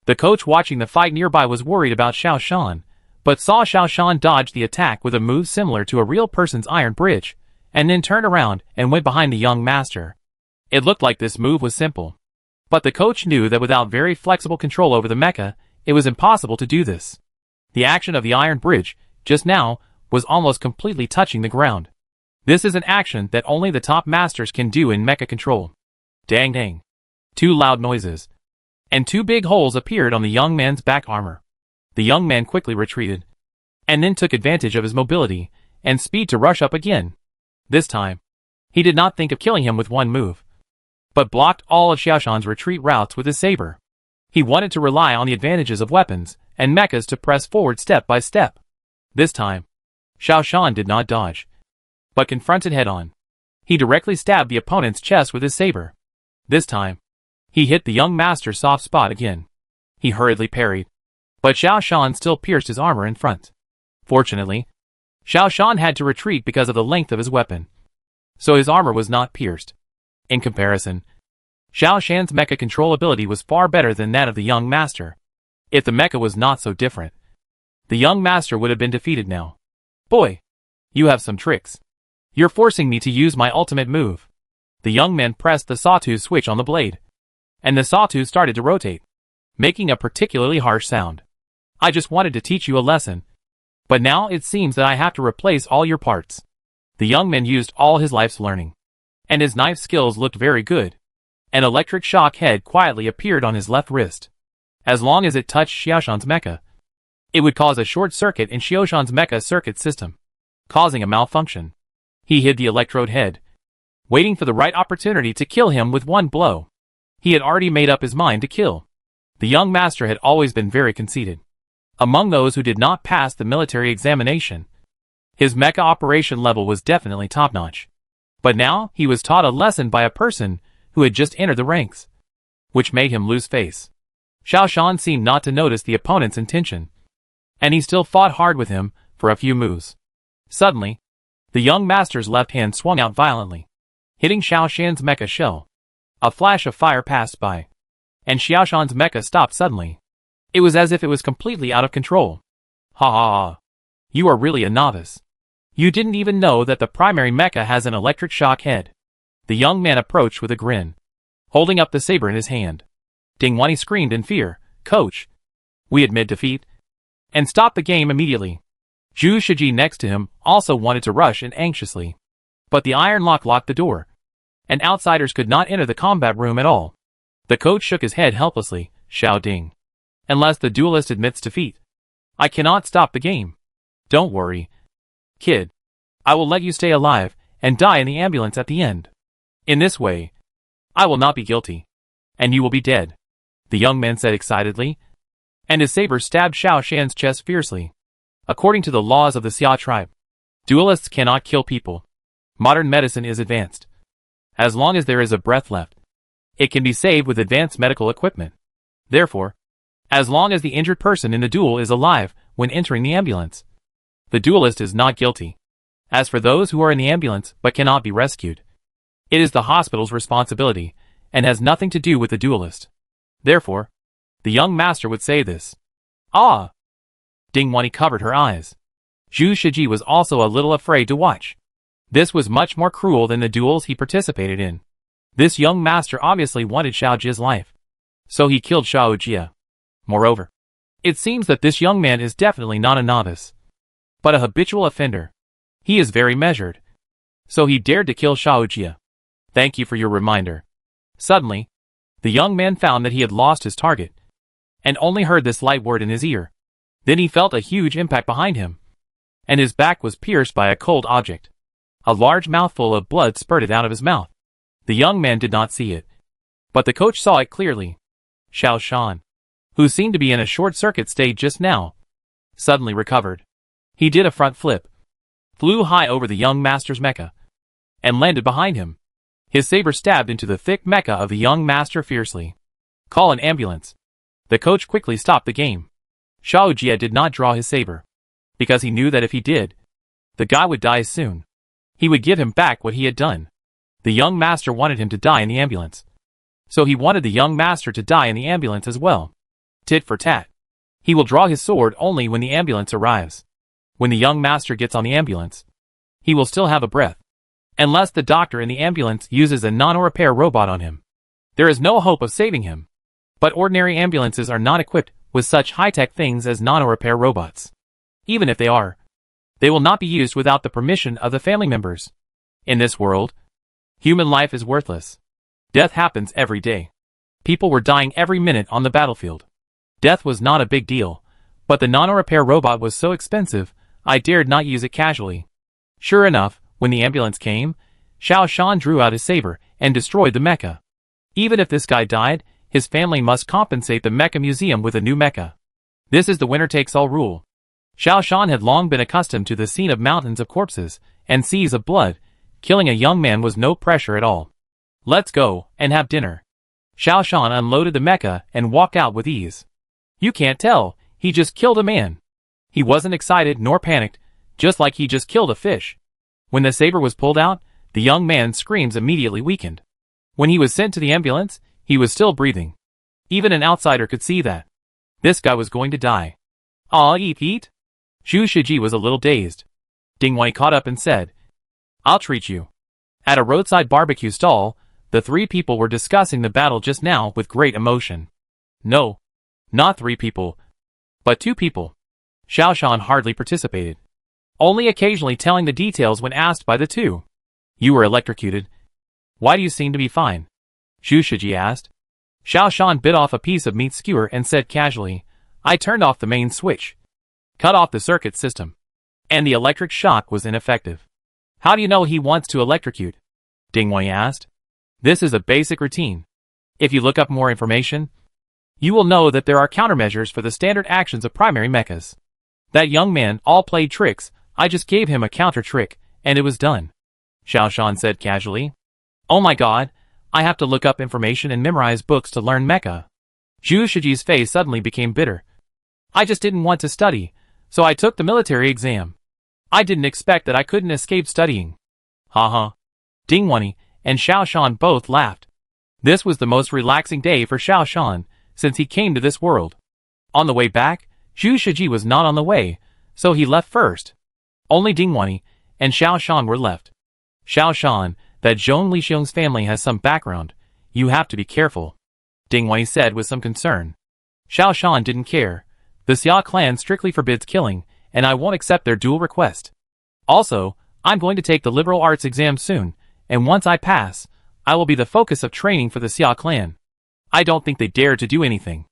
The coach watching the fight nearby was worried about Xiao Shan, but saw Xiao Shan dodge the attack with a move similar to a real person's iron bridge, and then turned around and went behind the young master. It looked like this move was simple, but the coach knew that without very flexible control over the mecha, it was impossible to do this. The action of the iron bridge, just now, was almost completely touching the ground. This is an action that only the top masters can do in mecha control. Dang dang. 2 loud noises, and 2 big holes appeared on the young man's back armor. The young man quickly retreated, and then took advantage of his mobility and speed to rush up again. This time, he did not think of killing him with one move, but blocked all of Xiaoshan's retreat routes with his saber. He wanted to rely on the advantages of weapons and mechas to press forward step by step. This time, Xiao Shan did not dodge, but confronted head-on. He directly stabbed the opponent's chest with his saber. This time, he hit the young master's soft spot again. He hurriedly parried, but Xiao Shan still pierced his armor in front. Fortunately, Xiao Shan had to retreat because of the length of his weapon, so his armor was not pierced. In comparison, Xiao Shan's mecha control ability was far better than that of the young master. If the mecha was not so different, the young master would have been defeated now. Boy, you have some tricks. You're forcing me to use my ultimate move. The young man pressed the sawtooth switch on the blade, and the sawtooth started to rotate, making a particularly harsh sound. I just wanted to teach you a lesson, but now it seems that I have to replace all your parts. The young man used all his life's learning, and his knife skills looked very good. An electric shock head quietly appeared on his left wrist. As long as it touched Xiaoshan's mecha, it would cause a short circuit in Xiaoshan's mecha circuit system, causing a malfunction. He hid the electrode head, waiting for the right opportunity to kill him with one blow. He had already made up his mind to kill. The young master had always been very conceited. Among those who did not pass the military examination, his mecha operation level was definitely top-notch. But now he was taught a lesson by a person who had just entered the ranks, which made him lose face. Xiao Shan seemed not to notice the opponent's intention, and he still fought hard with him for a few moves. Suddenly, the young master's left hand swung out violently, hitting Xiao Shan's mecha shell. A flash of fire passed by, and Xiao Shan's mecha stopped suddenly. It was as if it was completely out of control. Ha ha ha. You are really a novice. You didn't even know that the primary mecha has an electric shock head. The young man approached with a grin, holding up the saber in his hand. Dingwani screamed in fear, "Coach! We admit defeat," and stopped the game immediately. Zhu Shiji next to him also wanted to rush in anxiously, but the iron lock locked the door, and outsiders could not enter the combat room at all. The coach shook his head helplessly, "Xiao Ding. Unless the duelist admits defeat, I cannot stop the game. Don't worry, kid. I will let you stay alive and die in the ambulance at the end. In this way, I will not be guilty, and you will be dead," the young man said excitedly, and his saber stabbed Xiao Shan's chest fiercely. According to the laws of the Xia tribe, duelists cannot kill people. Modern medicine is advanced. As long as there is a breath left, it can be saved with advanced medical equipment. Therefore, as long as the injured person in the duel is alive when entering the ambulance, the duelist is not guilty. As for those who are in the ambulance but cannot be rescued, it is the hospital's responsibility and has nothing to do with the duelist. Therefore, the young master would say this. Ah! Dingwani covered her eyes. Zhu Shiji was also a little afraid to watch. This was much more cruel than the duels he participated in. This young master obviously wanted Xiao Jia's life, so he killed Xiao Jia. Moreover, it seems that this young man is definitely not a novice, but a habitual offender. He is very measured, So he dared to kill Xiaojia. Thank you for your reminder. Suddenly, the young man found that he had lost his target, and only heard this light word in his ear. Then he felt a huge impact behind him, and his back was pierced by a cold object. A large mouthful of blood spurted out of his mouth. The young man did not see it, but the coach saw it clearly. Xiao Shan, who seemed to be in a short-circuit state just now, suddenly recovered. He did a front flip, flew high over the young master's mecha, and landed behind him. His saber stabbed into the thick mecha of the young master fiercely. Call an ambulance. The coach quickly stopped the game. Xiaojia did not draw his saber, because he knew that if he did, the guy would die soon. He would give him back what he had done. The young master wanted him to die in the ambulance, so he wanted the young master to die in the ambulance as well. Tit for tat. He will draw his sword only when the ambulance arrives. When the young master gets on the ambulance, he will still have a breath, unless the doctor in the ambulance uses a nano-repair robot on him. There is no hope of saving him. But ordinary ambulances are not equipped with such high-tech things as nano-repair robots. Even if they are, they will not be used without the permission of the family members. In this world, human life is worthless. Death happens every day. People were dying every minute on the battlefield. Death was not a big deal, but the nano-repair robot was so expensive, I dared not use it casually. Sure enough, when the ambulance came, Xiao Shan drew out his saber and destroyed the mecha. Even if this guy died, his family must compensate the mecha museum with a new mecha. This is the winner-takes-all rule. Xiao Shan had long been accustomed to the scene of mountains of corpses and seas of blood. Killing a young man was no pressure at all. Let's go and have dinner. Xiao Shan unloaded the mecha and walked out with ease. You can't tell, he just killed a man. He wasn't excited nor panicked, just like he just killed a fish. When the saber was pulled out, the young man's screams immediately weakened. When he was sent to the ambulance, he was still breathing. Even an outsider could see that. This guy was going to die. Aw, eat. Zhu Shiji was a little dazed. Ding Wei caught up and said, I'll treat you. At a roadside barbecue stall, the three people were discussing the battle just now with great emotion. No, not 3 people, but 2 people. Xiao Shan hardly participated, only occasionally telling the details when asked by the 2. You were electrocuted. Why do you seem to be fine? Zhu Shiji asked. Xiao Shan bit off a piece of meat skewer and said casually, I turned off the main switch, cut off the circuit system, and the electric shock was ineffective. How do you know he wants to electrocute? Ding Wei asked. This is a basic routine. If you look up more information, you will know that there are countermeasures for the standard actions of primary mechas. That young man all played tricks, I just gave him a counter trick, and it was done. Xiao Shan said casually. Oh my god, I have to look up information and memorize books to learn mecha. Zhu Shiji's face suddenly became bitter. I just didn't want to study, so I took the military exam. I didn't expect that I couldn't escape studying. Haha. Ding Wei and Xiao Shan both laughed. This was the most relaxing day for Xiao Shan since he came to this world. On the way back, Zhu Shiji was not on the way, so he left first. Only Ding Wei and Xiao Shan were left. Xiao Shan, that Zhong Lixiong's family has some background. You have to be careful, Ding Wei said with some concern. Xiao Shan didn't care. The Xia clan strictly forbids killing, and I won't accept their dual request. Also, I'm going to take the liberal arts exam soon, and once I pass, I will be the focus of training for the Xia clan. I don't think they dare to do anything.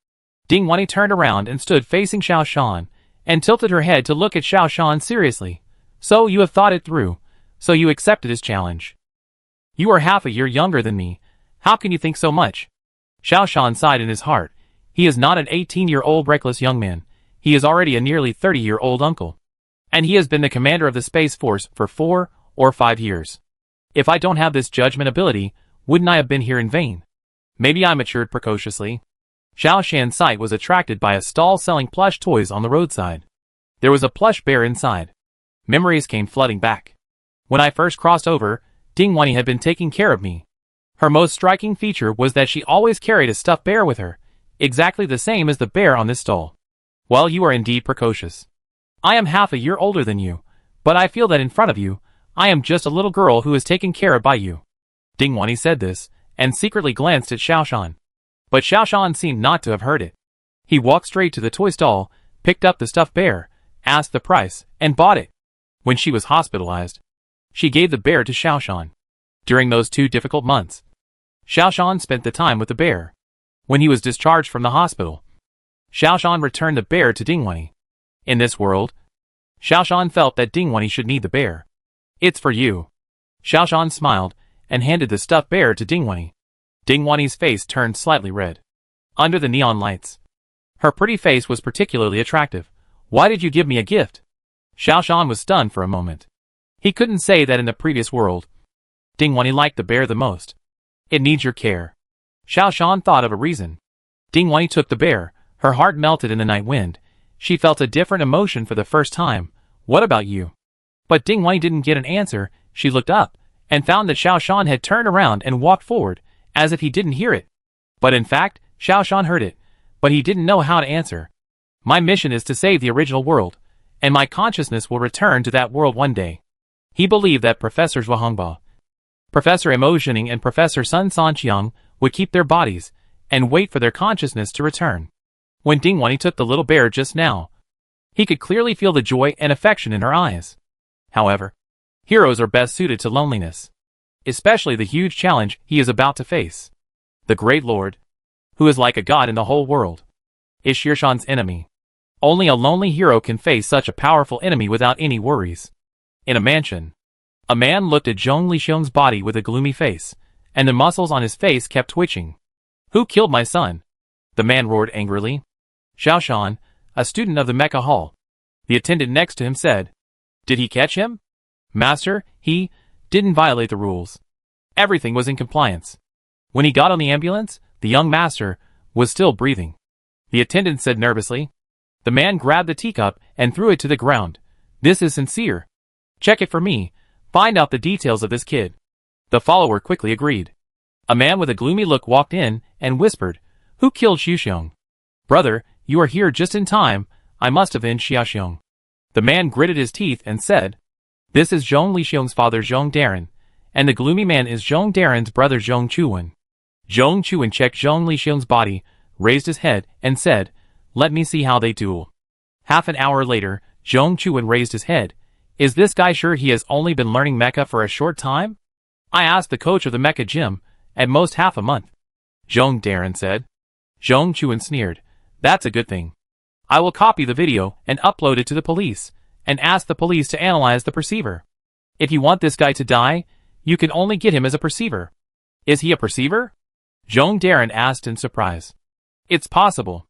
Ding Wei turned around and stood facing Xiao Shan, and tilted her head to look at Xiao Shan seriously. So you have thought it through, so you accepted his challenge. You are half a year younger than me, how can you think so much? Xiao Shan sighed in his heart. He is not an 18-year-old reckless young man, he is already a nearly 30-year-old uncle. And he has been the commander of the Space Force for 4 or 5 years. If I don't have this judgment ability, wouldn't I have been here in vain? Maybe I matured precociously. Xiao Shan's sight was attracted by a stall selling plush toys on the roadside. There was a plush bear inside. Memories came flooding back. When I first crossed over, Ding Wei had been taking care of me. Her most striking feature was that she always carried a stuffed bear with her, exactly the same as the bear on this stall. Well, you are indeed precocious. I am half a year older than you, but I feel that in front of you, I am just a little girl who is taken care of by you. Ding Wei said this, and secretly glanced at Xiao Shan. But Xiao Shan seemed not to have heard it. He walked straight to the toy stall, picked up the stuffed bear, asked the price, and bought it. When she was hospitalized, She gave the bear to Xiaoshan. During those 2 difficult months, Xiaoshan spent the time with the bear. When he was discharged from the hospital, Xiaoshan returned the bear to Dingwani. In this world, Xiaoshan felt that Dingwani should need the bear. It's for you. Xiaoshan smiled and handed the stuffed bear to Dingwani. Dingwani's face turned slightly red. Under the neon lights, her pretty face was particularly attractive. Why did you give me a gift? Xiaoshan was stunned for a moment. He couldn't say that in the previous world, Dingwani liked the bear the most. It needs your care. Xiaoshan thought of a reason. Dingwani took the bear. Her heart melted in the night wind. She felt a different emotion for the first time. What about you? But Dingwani didn't get an answer. She looked up and found that Xiaoshan had turned around and walked forward, as if he didn't hear it. But in fact, Xiaoshan heard it, but he didn't know how to answer. My mission is to save the original world, and my consciousness will return to that world one day. He believed that Professor Zhuanghba, Professor Mo Zhining and Professor Sun Sanqiang would keep their bodies and wait for their consciousness to return. When Dingwani took the little bear just now, he could clearly feel the joy and affection in her eyes. However, heroes are best suited to loneliness, especially the huge challenge he is about to face. The Great Lord, who is like a god in the whole world, is Xirshan's enemy. Only a lonely hero can face such a powerful enemy without any worries. In a mansion, a man looked at Zhong Lixiong's body with a gloomy face, and the muscles on his face kept twitching. Who killed my son? The man roared angrily. Xiaoshan, a student of the Mecha Hall. The attendant next to him said, Did he catch him? Master, he didn't violate the rules. Everything was in compliance. When he got on the ambulance, the young master was still breathing. The attendant said nervously. The man grabbed the teacup and threw it to the ground. This is sincere. Check it for me. Find out the details of this kid. The follower quickly agreed. A man with a gloomy look walked in and whispered, Who killed Xiuxiong? Brother, you are here just in time. I must have been Xiaoxiong. The man gritted his teeth and said, This is Zhong Lixiong's father Zhong Darren, and the gloomy man is Zhong Darren's brother Zhong Chuan. Zhong Chuan checked Zhong Lixiong's body, raised his head, and said, Let me see how they duel. Half an hour later, Zhong Chuan raised his head. Is this guy sure he has only been learning mecha for a short time? I asked the coach of the mecha gym, at most half a month. Zhong Darren said. Zhong Chuan sneered. That's a good thing. I will copy the video and upload it to the police, and ask the police to analyze the perceiver. If you want this guy to die, you can only get him as a perceiver. Is he a perceiver? Zhong Darren asked in surprise. It's possible.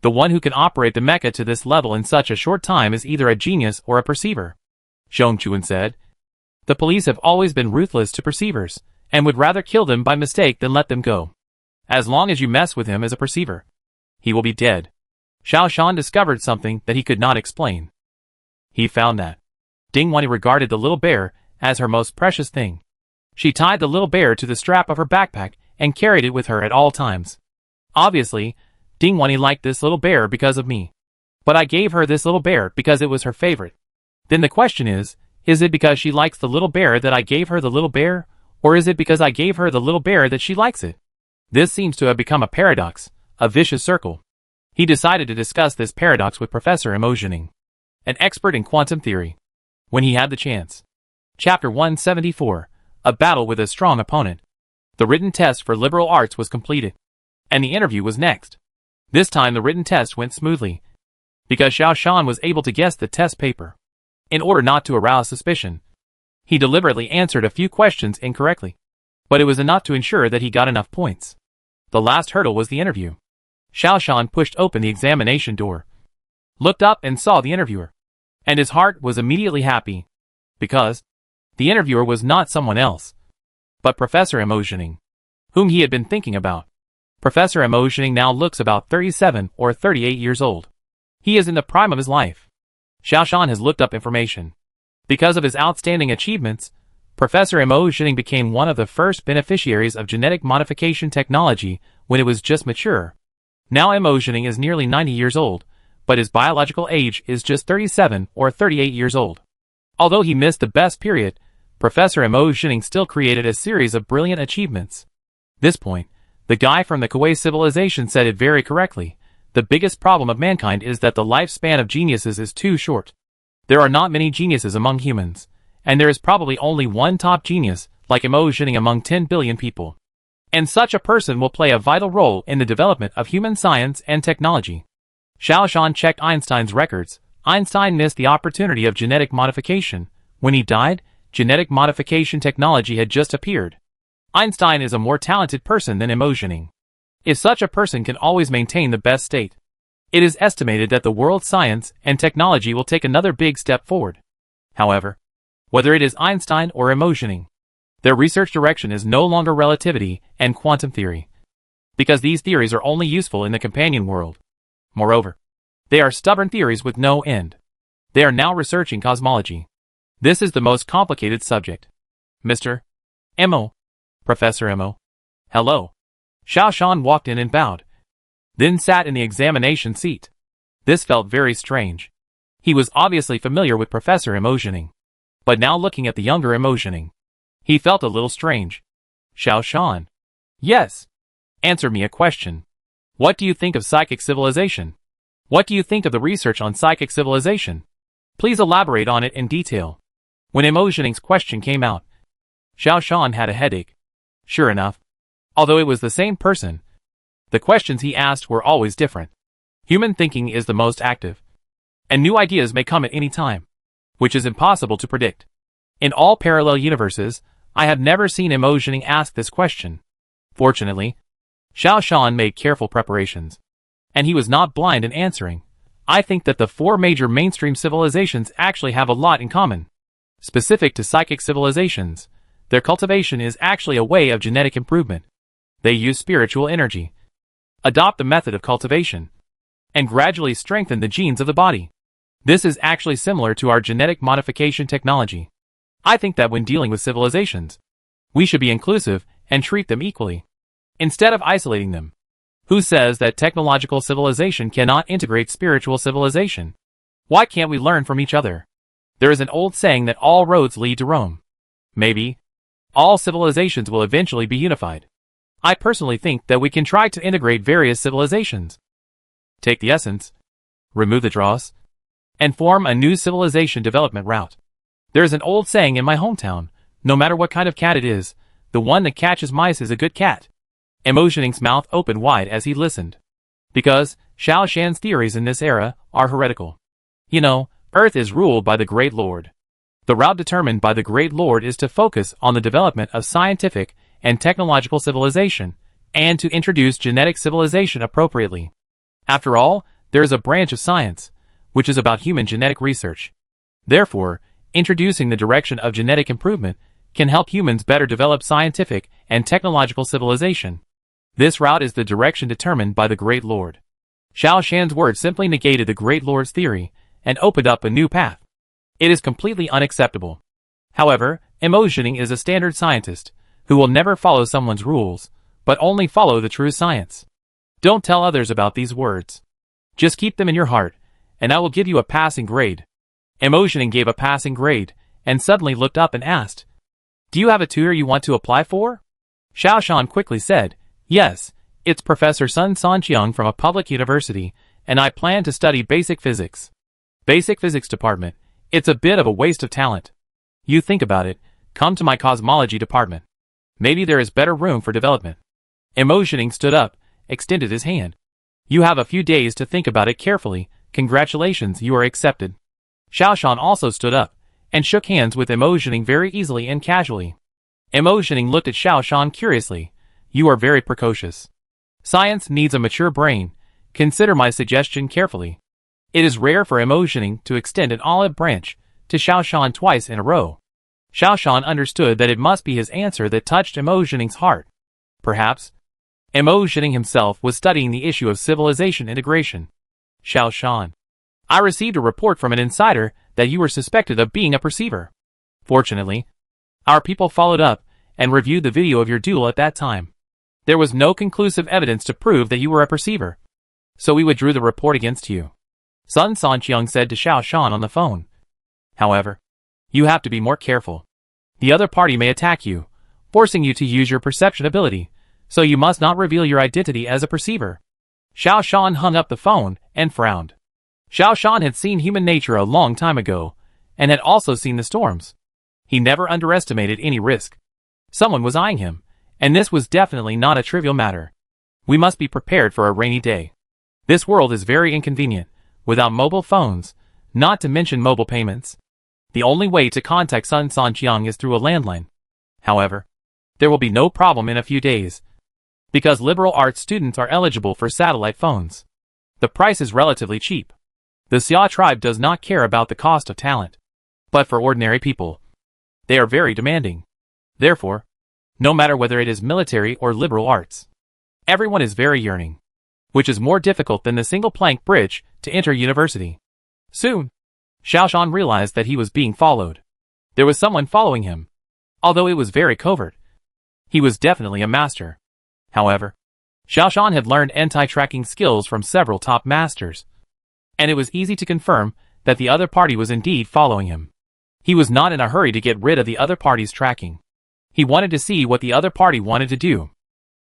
The one who can operate the mecha to this level in such a short time is either a genius or a perceiver. Zhong Chuan said. The police have always been ruthless to perceivers, and would rather kill them by mistake than let them go. As long as you mess with him as a perceiver, he will be dead. Xiaoshan discovered something that he could not explain. He found that Dingwani regarded the little bear as her most precious thing. She tied the little bear to the strap of her backpack and carried it with her at all times. Obviously, Dingwani liked this little bear because of me. But I gave her this little bear because it was her favorite. Then the question is it because she likes the little bear that I gave her the little bear, or is it because I gave her the little bear that she likes it? This seems to have become a paradox, a vicious circle. He decided to discuss this paradox with Professor Mo Zhining, an expert in quantum theory, when he had the chance. Chapter 174, A Battle with a Strong Opponent. The written test for liberal arts was completed, and the interview was next. This time the written test went smoothly, because Xiaoshan was able to guess the test paper. In order not to arouse suspicion, he deliberately answered a few questions incorrectly, but it was enough to ensure that he got enough points. The last hurdle was the interview. Xiaoshan pushed open the examination door, looked up and saw the interviewer, and his heart was immediately happy, because the interviewer was not someone else, but Professor Mo Zhining, whom he had been thinking about. Professor Mo Zhining now looks about 37 or 38 years old. He is in the prime of his life. Xiaoshan has looked up information. Because of his outstanding achievements, Professor Mo Zhining became one of the first beneficiaries of genetic modification technology when it was just mature. Now Mo Zhining is nearly 90 years old, but his biological age is just 37 or 38 years old. Although he missed the best period, Professor Mo Zhining still created a series of brilliant achievements. This point, the guy from the Kuwait civilization said it very correctly. The biggest problem of mankind is that the lifespan of geniuses is too short. There are not many geniuses among humans, and there is probably only one top genius, like emotioning among 10 billion people. And such a person will play a vital role in the development of human science and technology. Xiao Shan checked Einstein's records. Einstein missed the opportunity of genetic modification. When he died, genetic modification technology had just appeared. Einstein is a more talented person than emotioning. If such a person can always maintain the best state, it is estimated that the world's science and technology will take another big step forward. However, whether it is Einstein or emotioning, their research direction is no longer relativity and quantum theory, because these theories are only useful in the companion world. Moreover, they are stubborn theories with no end. They are now researching cosmology. This is the most complicated subject. Mr. Mo. Professor Mo. Hello. Xiao Shan walked in and bowed, then sat in the examination seat. This felt very strange. He was obviously familiar with Professor Emotioning, but now looking at the younger Emotioning, he felt a little strange. Xiao Shan. Yes. Answer me a question. What do you think of psychic civilization? What do you think of the research on psychic civilization? Please elaborate on it in detail. When Emotioning's question came out, Xiao Shan had a headache. Sure enough, although it was the same person, the questions he asked were always different. Human thinking is the most active, and new ideas may come at any time, which is impossible to predict. In all parallel universes, I have never seen Emotioning ask this question. Fortunately, Xiao Shan made careful preparations, and he was not blind in answering. I think that the four major mainstream civilizations actually have a lot in common. Specific to psychic civilizations, their cultivation is actually a way of genetic improvement. They use spiritual energy, adopt the method of cultivation, and gradually strengthen the genes of the body. This is actually similar to our genetic modification technology. I think that when dealing with civilizations, we should be inclusive and treat them equally, instead of isolating them. Who says that technological civilization cannot integrate spiritual civilization? Why can't we learn from each other? There is an old saying that all roads lead to Rome. Maybe all civilizations will eventually be unified. I personally think that we can try to integrate various civilizations, take the essence, remove the dross, and form a new civilization development route. There is an old saying in my hometown, no matter what kind of cat it is, the one that catches mice is a good cat. Emotioning's mouth opened wide as he listened, because Xiao Shan's theories in this era are heretical. You know, Earth is ruled by the Great Lord. The route determined by the Great Lord is to focus on the development of scientific and technological civilization, and to introduce genetic civilization appropriately. After all, there is a branch of science, which is about human genetic research. Therefore, introducing the direction of genetic improvement can help humans better develop scientific and technological civilization. This route is the direction determined by the Great Lord. Xiao Shan's words simply negated the Great Lord's theory and opened up a new path. It is completely unacceptable. However, Emotioning is a standard scientist who will never follow someone's rules, but only follow the true science. Don't tell others about these words. Just keep them in your heart, and I will give you a passing grade. Emotioning gave a passing grade, and suddenly looked up and asked, Do you have a tutor you want to apply for? Xiao Shan quickly said, Yes, it's Professor Sun Sanqiang from a public university, and I plan to study basic physics. Basic physics department. It's a bit of a waste of talent. You think about it, come to my cosmology department. Maybe there is better room for development. Emotioning stood up, extended his hand. You have a few days to think about it carefully. Congratulations, you are accepted. Xiao Shan also stood up, and shook hands with Emotioning very easily and casually. Emotioning looked at Xiao Shan curiously. You are very precocious. Science needs a mature brain. Consider my suggestion carefully. It is rare for Emotioning to extend an olive branch to Xiao Shan twice in a row. Xiao Shan understood that it must be his answer that touched Emotioning's heart. Perhaps Emotioning himself was studying the issue of civilization integration. Xiao Shan, I received a report from an insider that you were suspected of being a perceiver. Fortunately, our people followed up and reviewed the video of your duel at that time. There was no conclusive evidence to prove that you were a perceiver, so we withdrew the report against you. Sun Sanqiang said to Xiao Shan on the phone. However, you have to be more careful. The other party may attack you, forcing you to use your perception ability, so you must not reveal your identity as a perceiver. Xiao Shan hung up the phone and frowned. Xiao Shan had seen human nature a long time ago, and had also seen the storms. He never underestimated any risk. Someone was eyeing him, and this was definitely not a trivial matter. We must be prepared for a rainy day. This world is very inconvenient, without mobile phones, not to mention mobile payments. The only way to contact Sun Sanqiang is through a landline. However, there will be no problem in a few days, because liberal arts students are eligible for satellite phones. The price is relatively cheap. The Xia tribe does not care about the cost of talent. But for ordinary people, they are very demanding. Therefore, no matter whether it is military or liberal arts, everyone is very yearning, which is more difficult than the single plank bridge to enter university. Soon, Xiaoshan realized that he was being followed. There was someone following him. Although it was very covert, he was definitely a master. However, Xiaoshan had learned anti-tracking skills from several top masters, and it was easy to confirm that the other party was indeed following him. He was not in a hurry to get rid of the other party's tracking. He wanted to see what the other party wanted to do.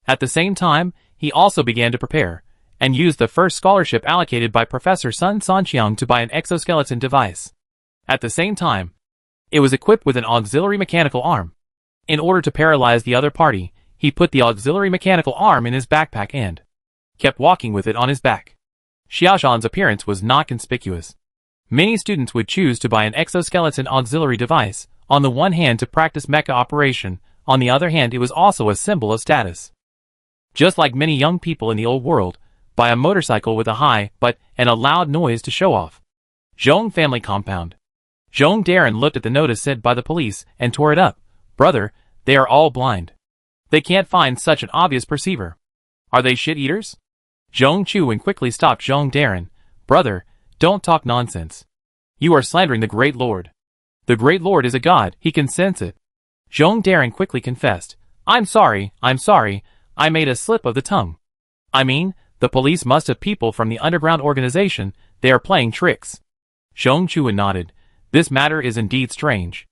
At the same time, he also began to prepare, and used the first scholarship allocated by Professor Sun Sanqiang to buy an exoskeleton device. At the same time, it was equipped with an auxiliary mechanical arm. In order to paralyze the other party, he put the auxiliary mechanical arm in his backpack and kept walking with it on his back. Xiaoshan's appearance was not conspicuous. Many students would choose to buy an exoskeleton auxiliary device, on the one hand to practice mecha operation, on the other hand it was also a symbol of status. Just like many young people in the old world, buy a motorcycle with a high butt and a loud noise to show off. Zhong family compound. Zhong Darren looked at the notice sent by the police and tore it up. Brother, they are all blind. They can't find such an obvious perceiver. Are they shit-eaters? Zhong Chuan quickly stopped Zhong Darren. Brother, don't talk nonsense. You are slandering the Great Lord. The Great Lord is a god, he can sense it. Zhong Darren quickly confessed. I'm sorry, I made a slip of the tongue. I mean, the police must have people from the underground organization, they are playing tricks. Zhong Chuan nodded. This matter is indeed strange.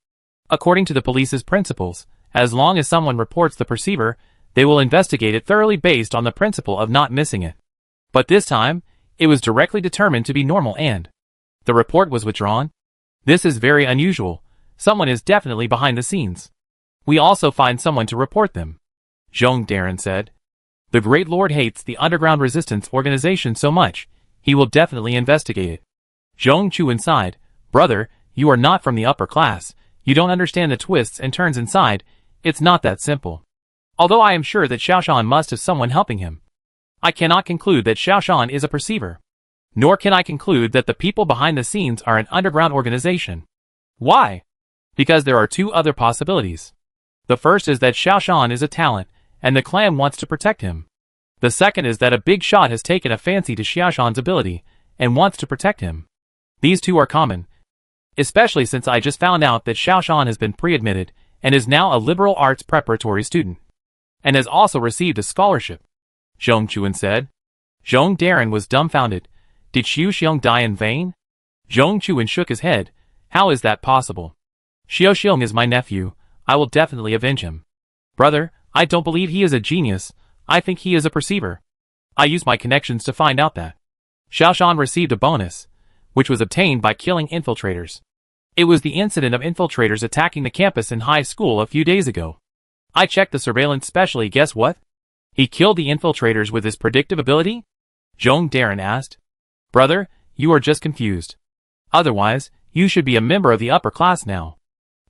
According to the police's principles, as long as someone reports the perceiver, they will investigate it thoroughly based on the principle of not missing it. But this time, it was directly determined to be normal and the report was withdrawn. This is very unusual. Someone is definitely behind the scenes. We also find someone to report them. Zhong Darren said. The Great Lord hates the underground resistance organization so much, he will definitely investigate it. Zhong Chuan sighed. Brother, you are not from the upper class. You don't understand the twists and turns inside. It's not that simple. Although I am sure that Xiaoshan must have someone helping him, I cannot conclude that Xiaoshan is a perceiver. Nor can I conclude that the people behind the scenes are an underground organization. Why? Because there are two other possibilities. The first is that Xiaoshan is a talent, and the clan wants to protect him. The second is that a big shot has taken a fancy to Xiaoshan's ability, and wants to protect him. These two are common, especially since I just found out that Xiaoshan has been pre-admitted, and is now a liberal arts preparatory student, and has also received a scholarship. Zhong Chuan said. Zhong Darren was dumbfounded. Did Xiu Xiong die in vain? Zhong Chuan shook his head. How is that possible? Xiu Xiong is my nephew. I will definitely avenge him. Brother, I don't believe he is a genius. I think he is a perceiver. I used my connections to find out that Xiaoshan received a bonus, which was obtained by killing infiltrators. It was the incident of infiltrators attacking the campus in high school a few days ago. I checked the surveillance specially. Guess what? He killed the infiltrators with his predictive ability? Zhong Darren asked. Brother, you are just confused. Otherwise, you should be a member of the upper class now.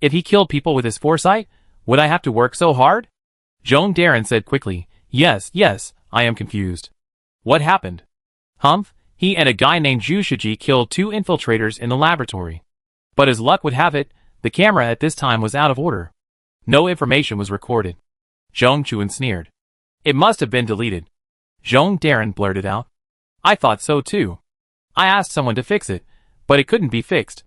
If he killed people with his foresight, would I have to work so hard? Zhong Darren said quickly. Yes, I am confused. What happened? Humph, he and a guy named Zhu Shiji killed 2 infiltrators in the laboratory. But as luck would have it, the camera at this time was out of order. No information was recorded. Zhong Chuan sneered. It must have been deleted. Zhong Darren blurted out. I thought so too. I asked someone to fix it, but it couldn't be fixed.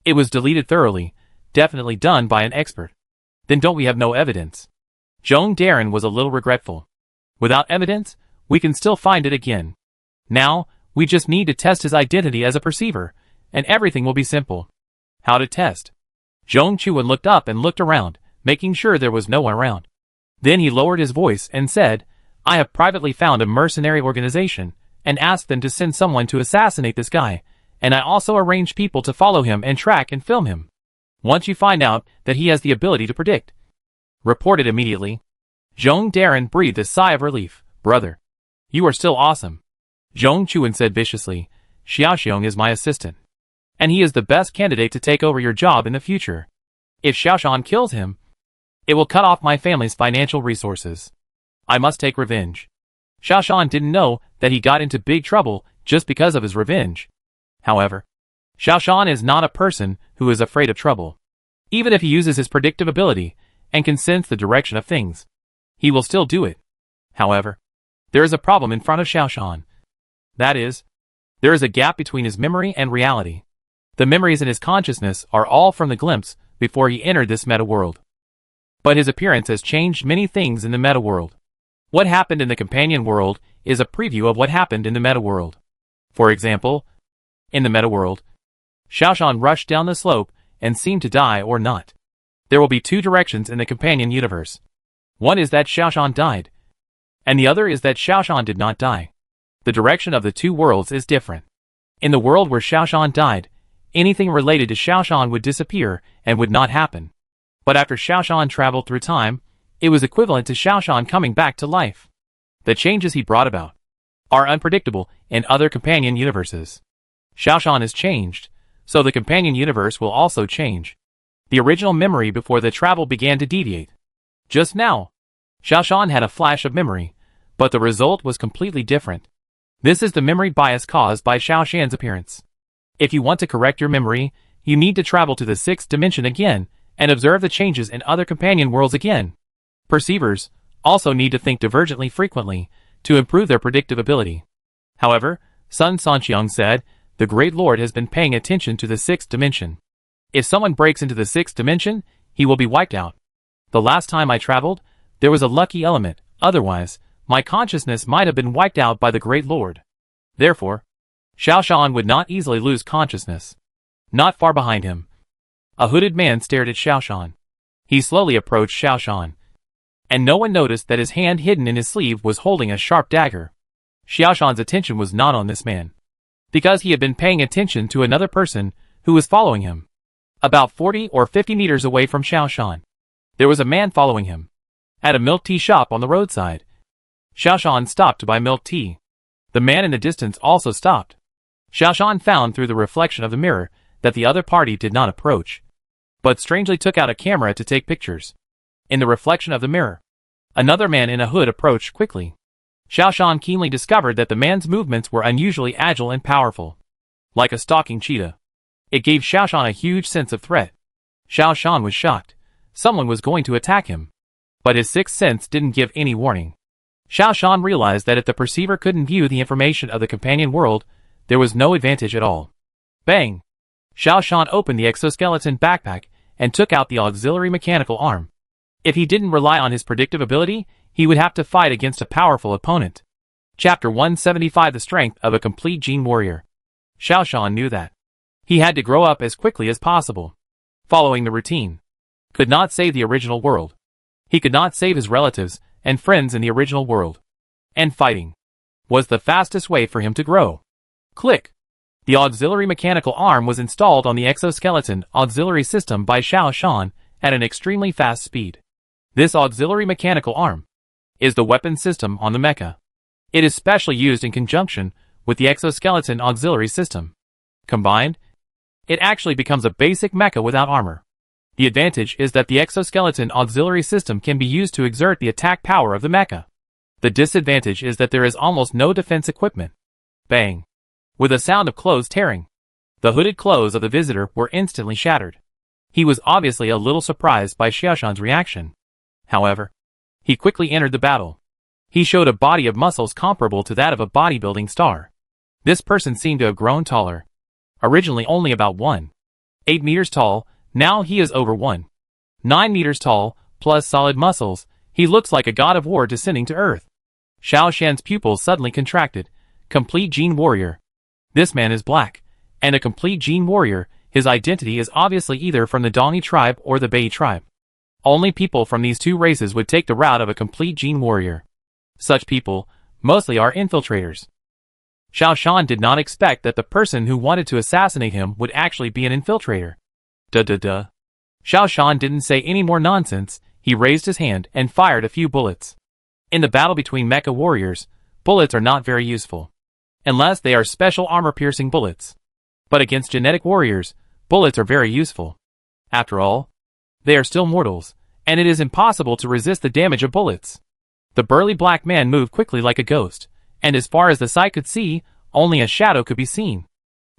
It was deleted thoroughly, definitely done by an expert. Then don't we have no evidence? Zhong Darren was a little regretful. Without evidence, we can still find it again. Now, we just need to test his identity as a perceiver, and everything will be simple. How to test? Zhong Chuan looked up and looked around, making sure there was no one around. Then he lowered his voice and said, I have privately found a mercenary organization, and asked them to send someone to assassinate this guy, and I also arranged people to follow him and track and film him. Once you find out that he has the ability to predict. Report it immediately. Zhong Darren breathed a sigh of relief. Brother, you are still awesome. Zhong Chuan said viciously. Xiaoxiong is my assistant. And he is the best candidate to take over your job in the future. If Xiaoshan kills him, it will cut off my family's financial resources. I must take revenge. Xiaoshan didn't know that he got into big trouble just because of his revenge. However, Xiaoshan is not a person who is afraid of trouble. Even if he uses his predictive ability and can sense the direction of things, he will still do it. However, there is a problem in front of Xiaoshan. That is, there is a gap between his memory and reality. The memories in his consciousness are all from the glimpse before he entered this meta world. But his appearance has changed many things in the meta world. What happened in the companion world is a preview of what happened in the meta world. For example, in the meta world, Xiaoshan rushed down the slope and seemed to die or not. There will be two directions in the companion universe. One is that Xiaoshan died, and the other is that Xiaoshan did not die. The direction of the two worlds is different. In the world where Xiaoshan died, anything related to Xiaoshan would disappear and would not happen. But after Xiaoshan traveled through time, it was equivalent to Xiaoshan coming back to life. The changes he brought about are unpredictable in other companion universes. Xiaoshan has changed, so the companion universe will also change. The original memory before the travel began to deviate. Just now, Xiaoshan had a flash of memory, but the result was completely different. This is the memory bias caused by Xiaoshan's appearance. If you want to correct your memory, you need to travel to the sixth dimension again and observe the changes in other companion worlds again. Perceivers also need to think divergently frequently to improve their predictive ability. However, Sun Sanqiang said, the Great Lord has been paying attention to the sixth dimension. If someone breaks into the sixth dimension, he will be wiped out. The last time I traveled, there was a lucky element, otherwise, my consciousness might have been wiped out by the Great Lord. Therefore, Xiaoshan would not easily lose consciousness. Not far behind him, a hooded man stared at Xiaoshan. He slowly approached Xiaoshan, and no one noticed that his hand hidden in his sleeve was holding a sharp dagger. Xiaoshan's attention was not on this man, because he had been paying attention to another person who was following him. About 40 or 50 meters away from Xiaoshan, there was a man following him. At a milk tea shop on the roadside, Xiaoshan stopped to buy milk tea. The man in the distance also stopped. Xiaoshan found through the reflection of the mirror that the other party did not approach, but strangely took out a camera to take pictures. In the reflection of the mirror, another man in a hood approached quickly. Xiaoshan keenly discovered that the man's movements were unusually agile and powerful. Like a stalking cheetah. It gave Xiaoshan a huge sense of threat. Xiaoshan was shocked. Someone was going to attack him. But his sixth sense didn't give any warning. Xiaoshan realized that if the perceiver couldn't view the information of the companion world, there was no advantage at all. Bang! Xiaoshan opened the exoskeleton backpack and took out the auxiliary mechanical arm. If he didn't rely on his predictive ability, he would have to fight against a powerful opponent. Chapter 175 The Strength of a Complete Gene Warrior. Xiaoshan knew that he had to grow up as quickly as possible. Following the routine could not save the original world. He could not save his relatives and friends in the original world. And fighting was the fastest way for him to grow. Click! The auxiliary mechanical arm was installed on the exoskeleton auxiliary system by Xiaoshan at an extremely fast speed. This auxiliary mechanical arm is the weapon system on the mecha. It is specially used in conjunction with the exoskeleton auxiliary system. Combined, it actually becomes a basic mecha without armor. The advantage is that the exoskeleton auxiliary system can be used to exert the attack power of the mecha. The disadvantage is that there is almost no defense equipment. Bang! With a sound of clothes tearing, the hooded clothes of the visitor were instantly shattered. He was obviously a little surprised by Xiaoshan's reaction. However, he quickly entered the battle. He showed a body of muscles comparable to that of a bodybuilding star. This person seemed to have grown taller. Originally only about 1.8 meters tall, now he is over 1.9 meters tall, plus solid muscles. He looks like a god of war descending to earth. Xiaoshan's pupils suddenly contracted. Complete Gene Warrior. This man is black, and a complete Gene Warrior. His identity is obviously either from the Dongi tribe or the Bai tribe. Only people from these two races would take the route of a complete Gene Warrior. Such people mostly are infiltrators. Xiaoshan did not expect that the person who wanted to assassinate him would actually be an infiltrator. Duh. Xiao Shan didn't say any more nonsense. He raised his hand and fired a few bullets. In the battle between mecha warriors, bullets are not very useful, unless they are special armor-piercing bullets. But against genetic warriors, bullets are very useful. After all, they are still mortals, and it is impossible to resist the damage of bullets. The burly black man moved quickly like a ghost, and as far as the sight could see, only a shadow could be seen.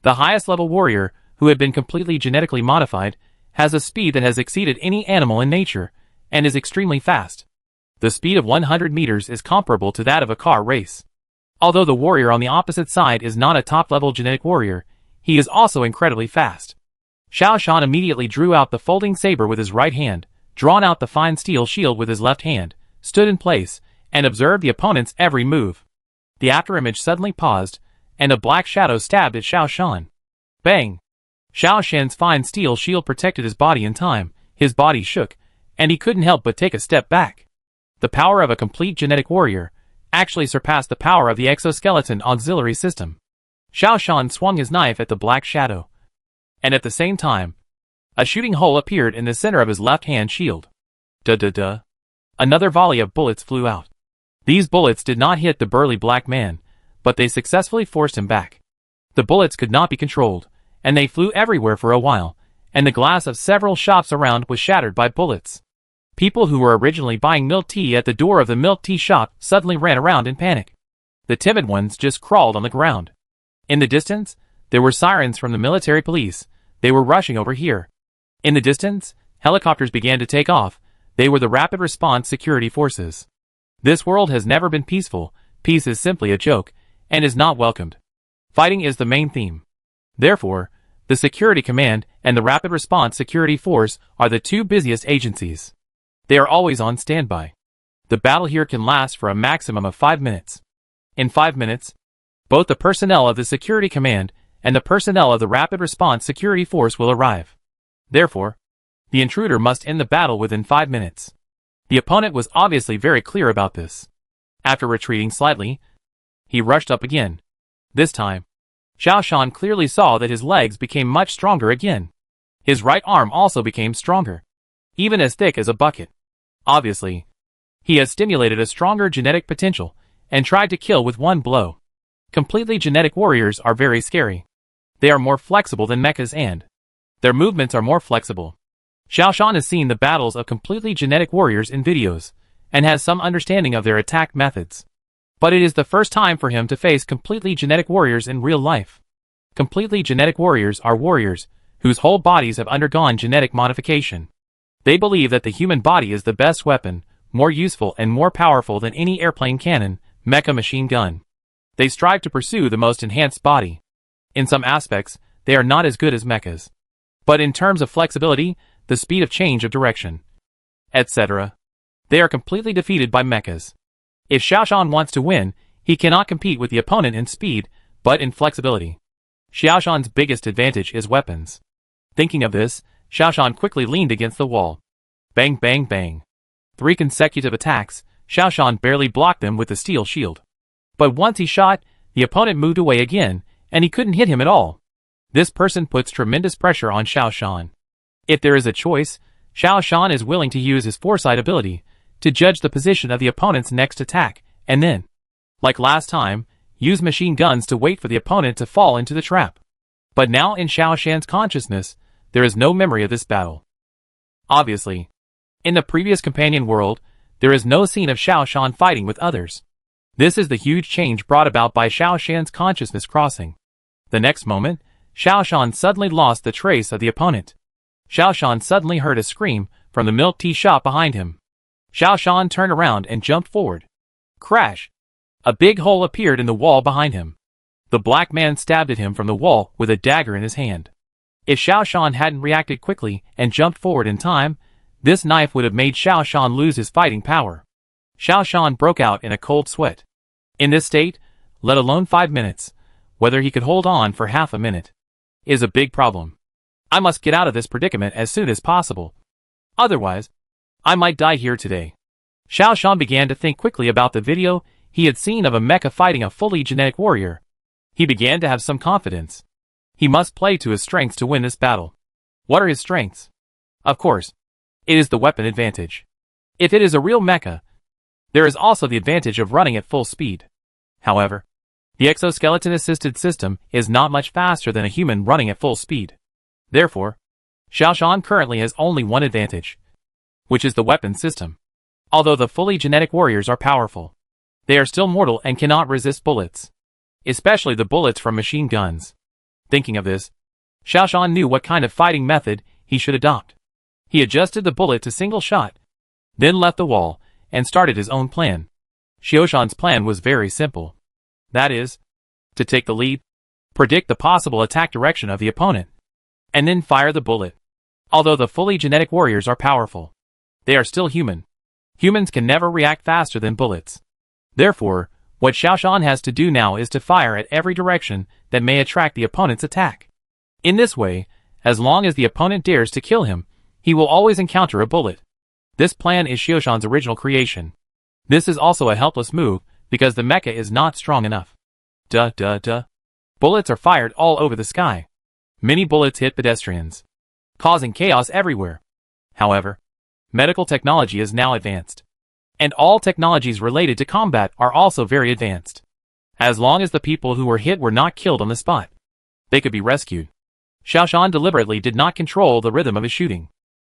The highest level warrior, who had been completely genetically modified, has a speed that has exceeded any animal in nature, and is extremely fast. The speed of 100 meters is comparable to that of a car race. Although the warrior on the opposite side is not a top-level genetic warrior, he is also incredibly fast. Xiao Shan immediately drew out the folding saber with his right hand, drawn out the fine steel shield with his left hand, stood in place, and observed the opponent's every move. The afterimage suddenly paused, and a black shadow stabbed at Xiao Shan. Bang! Xiao Shan's fine steel shield protected his body in time. His body shook, and he couldn't help but take a step back. The power of a complete genetic warrior actually surpassed the power of the exoskeleton auxiliary system. Xiao Shan swung his knife at the black shadow, and at the same time, a shooting hole appeared in the center of his left-hand shield. Duh. Another volley of bullets flew out. These bullets did not hit the burly black man, but they successfully forced him back. The bullets could not be controlled, and they flew everywhere for a while, and the glass of several shops around was shattered by bullets. People who were originally buying milk tea at the door of the milk tea shop suddenly ran around in panic. The timid ones just crawled on the ground. In the distance, there were sirens from the military police. They were rushing over here. In the distance, helicopters began to take off. They were the rapid response security forces. This world has never been peaceful. Peace is simply a joke, and is not welcomed. Fighting is the main theme. Therefore, the Security Command and the Rapid Response Security Force are the two busiest agencies. They are always on standby. The battle here can last for a maximum of 5 minutes. In 5 minutes, both the personnel of the Security Command and the personnel of the Rapid Response Security Force will arrive. Therefore, the intruder must end the battle within 5 minutes. The opponent was obviously very clear about this. After retreating slightly, he rushed up again. This time, Xiao Shan clearly saw that his legs became much stronger again. His right arm also became stronger, even as thick as a bucket. Obviously, he has stimulated a stronger genetic potential and tried to kill with one blow. Completely genetic warriors are very scary. They are more flexible than mechas and their movements are more flexible. Xiao Shan has seen the battles of completely genetic warriors in videos and has some understanding of their attack methods. But it is the first time for him to face completely genetic warriors in real life. Completely genetic warriors are warriors whose whole bodies have undergone genetic modification. They believe that the human body is the best weapon, more useful and more powerful than any airplane cannon, mecha machine gun. They strive to pursue the most enhanced body. In some aspects, they are not as good as mechas. But in terms of flexibility, the speed of change of direction, etc., they are completely defeated by mechas. If Xiao Shan wants to win, he cannot compete with the opponent in speed, but in flexibility. Xiao Shan's biggest advantage is weapons. Thinking of this, Xiao Shan quickly leaned against the wall. Bang bang bang. 3 consecutive attacks, Xiao Shan barely blocked them with the steel shield. But once he shot, the opponent moved away again, and he couldn't hit him at all. This person puts tremendous pressure on Xiao Shan. If there is a choice, Xiao Shan is willing to use his foresight ability to judge the position of the opponent's next attack, and then, like last time, use machine guns to wait for the opponent to fall into the trap. But now in Xiao Shan's consciousness, there is no memory of this battle. Obviously, in the previous companion world, there is no scene of Xiao Shan fighting with others. This is the huge change brought about by Xiao Shan's consciousness crossing. The next moment, Xiao Shan suddenly lost the trace of the opponent. Xiao Shan suddenly heard a scream from the milk tea shop behind him. Xiao Shan turned around and jumped forward. Crash! A big hole appeared in the wall behind him. The black man stabbed at him from the wall with a dagger in his hand. If Xiao Shan hadn't reacted quickly and jumped forward in time, this knife would have made Xiao Shan lose his fighting power. Xiao Shan broke out in a cold sweat. In this state, let alone 5 minutes, whether he could hold on for half a minute, is a big problem. I must get out of this predicament as soon as possible. Otherwise, I might die here today. Xiao Shan began to think quickly about the video he had seen of a mecha fighting a fully genetic warrior. He began to have some confidence. He must play to his strengths to win this battle. What are his strengths? Of course, it is the weapon advantage. If it is a real mecha, there is also the advantage of running at full speed. However, the exoskeleton-assisted system is not much faster than a human running at full speed. Therefore, Xiaoshan currently has only one advantage, which is the weapon system. Although the fully genetic warriors are powerful, they are still mortal and cannot resist bullets, especially the bullets from machine guns. Thinking of this, Xiaoshan knew what kind of fighting method he should adopt. He adjusted the bullet to single shot, then left the wall and started his own plan. Xiaoshan's plan was very simple. That is, to take the lead, predict the possible attack direction of the opponent, and then fire the bullet. Although the fully genetic warriors are powerful, they are still human. Humans can never react faster than bullets. Therefore, what Xiaoshan has to do now is to fire at every direction that may attract the opponent's attack. In this way, as long as the opponent dares to kill him, he will always encounter a bullet. This plan is Xiaoshan's original creation. This is also a helpless move because the mecha is not strong enough. Bullets are fired all over the sky. Many bullets hit pedestrians, causing chaos everywhere. However, medical technology is now advanced, and all technologies related to combat are also very advanced. As long as the people who were hit were not killed on the spot, they could be rescued. Xiaoshan deliberately did not control the rhythm of his shooting,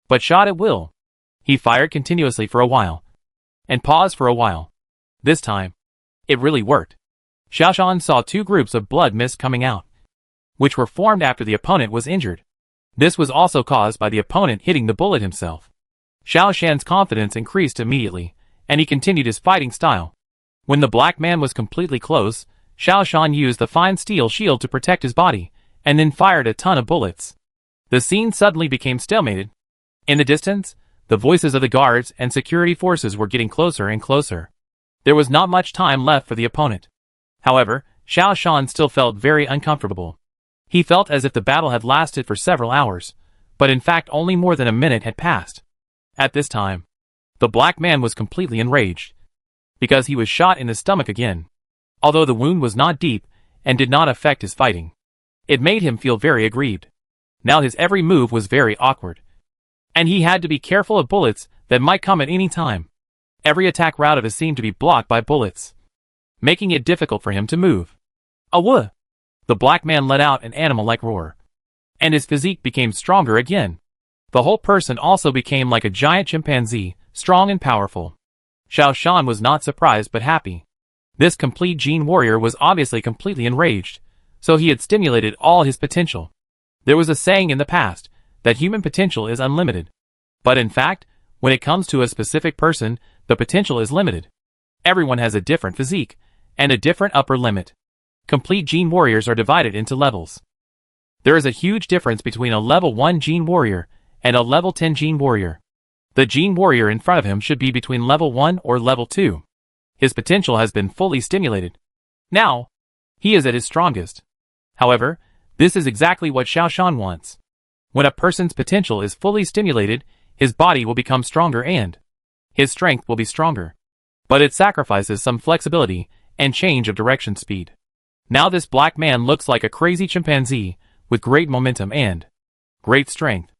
but shot at will. He fired continuously for a while, and paused for a while. This time, it really worked. Xiaoshan saw two groups of blood mist coming out, which were formed after the opponent was injured. This was also caused by the opponent hitting the bullet himself. Xiaoshan's confidence increased immediately, and he continued his fighting style. When the black man was completely close, Xiaoshan used the fine steel shield to protect his body, and then fired a ton of bullets. The scene suddenly became stalemated. In the distance, the voices of the guards and security forces were getting closer and closer. There was not much time left for the opponent. However, Xiaoshan still felt very uncomfortable. He felt as if the battle had lasted for several hours, but in fact only more than a minute had passed. At this time, the black man was completely enraged, because he was shot in the stomach again. Although the wound was not deep and did not affect his fighting, it made him feel very aggrieved. Now his every move was very awkward, and he had to be careful of bullets that might come at any time. Every attack route of his seemed to be blocked by bullets, making it difficult for him to move. Awoo! The black man let out an animal-like roar, and his physique became stronger again. The whole person also became like a giant chimpanzee, strong and powerful. Xiaoshan was not surprised but happy. This complete gene warrior was obviously completely enraged, so he had stimulated all his potential. There was a saying in the past that human potential is unlimited. But in fact, when it comes to a specific person, the potential is limited. Everyone has a different physique, and a different upper limit. Complete gene warriors are divided into levels. There is a huge difference between a level 1 gene warrior and a level 10 gene warrior. The gene warrior in front of him should be between level 1 or level 2. His potential has been fully stimulated. Now, he is at his strongest. However, this is exactly what Xiaoshan wants. When a person's potential is fully stimulated, his body will become stronger and his strength will be stronger. But it sacrifices some flexibility and change of direction speed. Now this black man looks like a crazy chimpanzee with great momentum and great strength.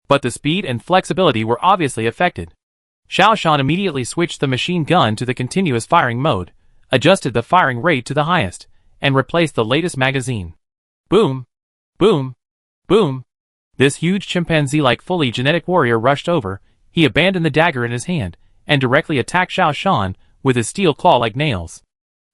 But the speed and flexibility were obviously affected. Xiaoshan immediately switched the machine gun to the continuous firing mode, adjusted the firing rate to the highest, and replaced the latest magazine. Boom! Boom! Boom! This huge chimpanzee-like fully genetic warrior rushed over. He abandoned the dagger in his hand and directly attacked Xiaoshan with his steel claw-like nails.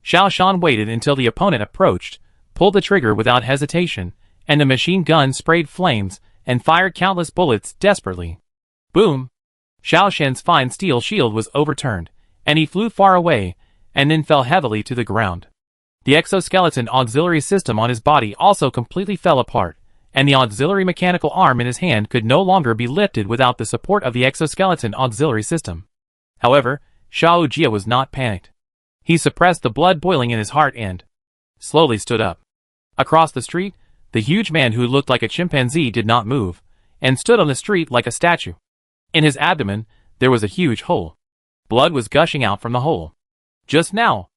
Xiaoshan waited until the opponent approached, pulled the trigger without hesitation, and the machine gun sprayed flames and fired countless bullets desperately. Boom! Xiaoshan's fine steel shield was overturned, and he flew far away, and then fell heavily to the ground. The exoskeleton auxiliary system on his body also completely fell apart, and the auxiliary mechanical arm in his hand could no longer be lifted without the support of the exoskeleton auxiliary system. However, Xiao Jia was not panicked. He suppressed the blood boiling in his heart and slowly stood up. Across the street, the huge man who looked like a chimpanzee did not move, and stood on the street like a statue. In his abdomen, there was a huge hole. Blood was gushing out from the hole. Just now,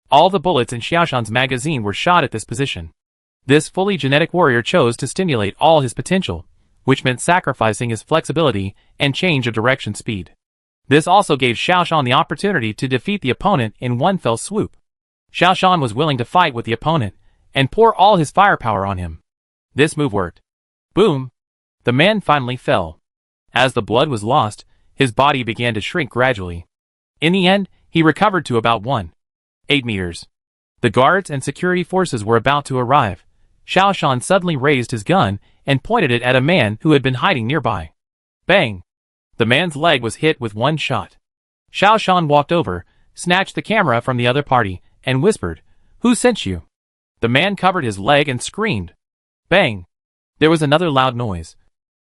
all the bullets in Xiaoshan's magazine were shot at this position. This fully genetic warrior chose to stimulate all his potential, which meant sacrificing his flexibility and change of direction speed. This also gave Xiaoshan the opportunity to defeat the opponent in one fell swoop. Xiaoshan was willing to fight with the opponent and pour all his firepower on him. This move worked. Boom! The man finally fell. As the blood was lost, his body began to shrink gradually. In the end, he recovered to about 1.8 meters. The guards and security forces were about to arrive. Xiaoshan suddenly raised his gun and pointed it at a man who had been hiding nearby. Bang! The man's leg was hit with one shot. Xiaoshan walked over, snatched the camera from the other party, and whispered, "Who sent you?" The man covered his leg and screamed. Bang! There was another loud noise.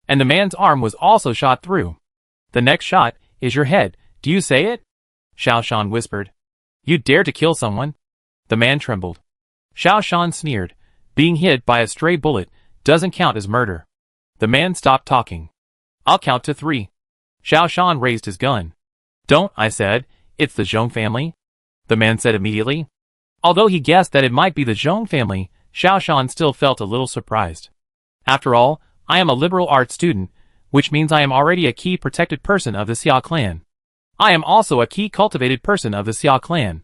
And the man's arm was also shot through. "The next shot is your head. Do you say it?" Xiaoshan whispered. "You dare to kill someone?" The man trembled. Xiaoshan sneered. "Being hit by a stray bullet doesn't count as murder." The man stopped talking. "I'll count to 3. Xiaoshan raised his gun. "Don't," I said. "It's the Zhong family," the man said immediately. Although he guessed that it might be the Zhong family, Xiaoshan still felt a little surprised. After all, I am a liberal arts student, which means I am already a key protected person of the Xia clan. I am also a key cultivated person of the Xia clan.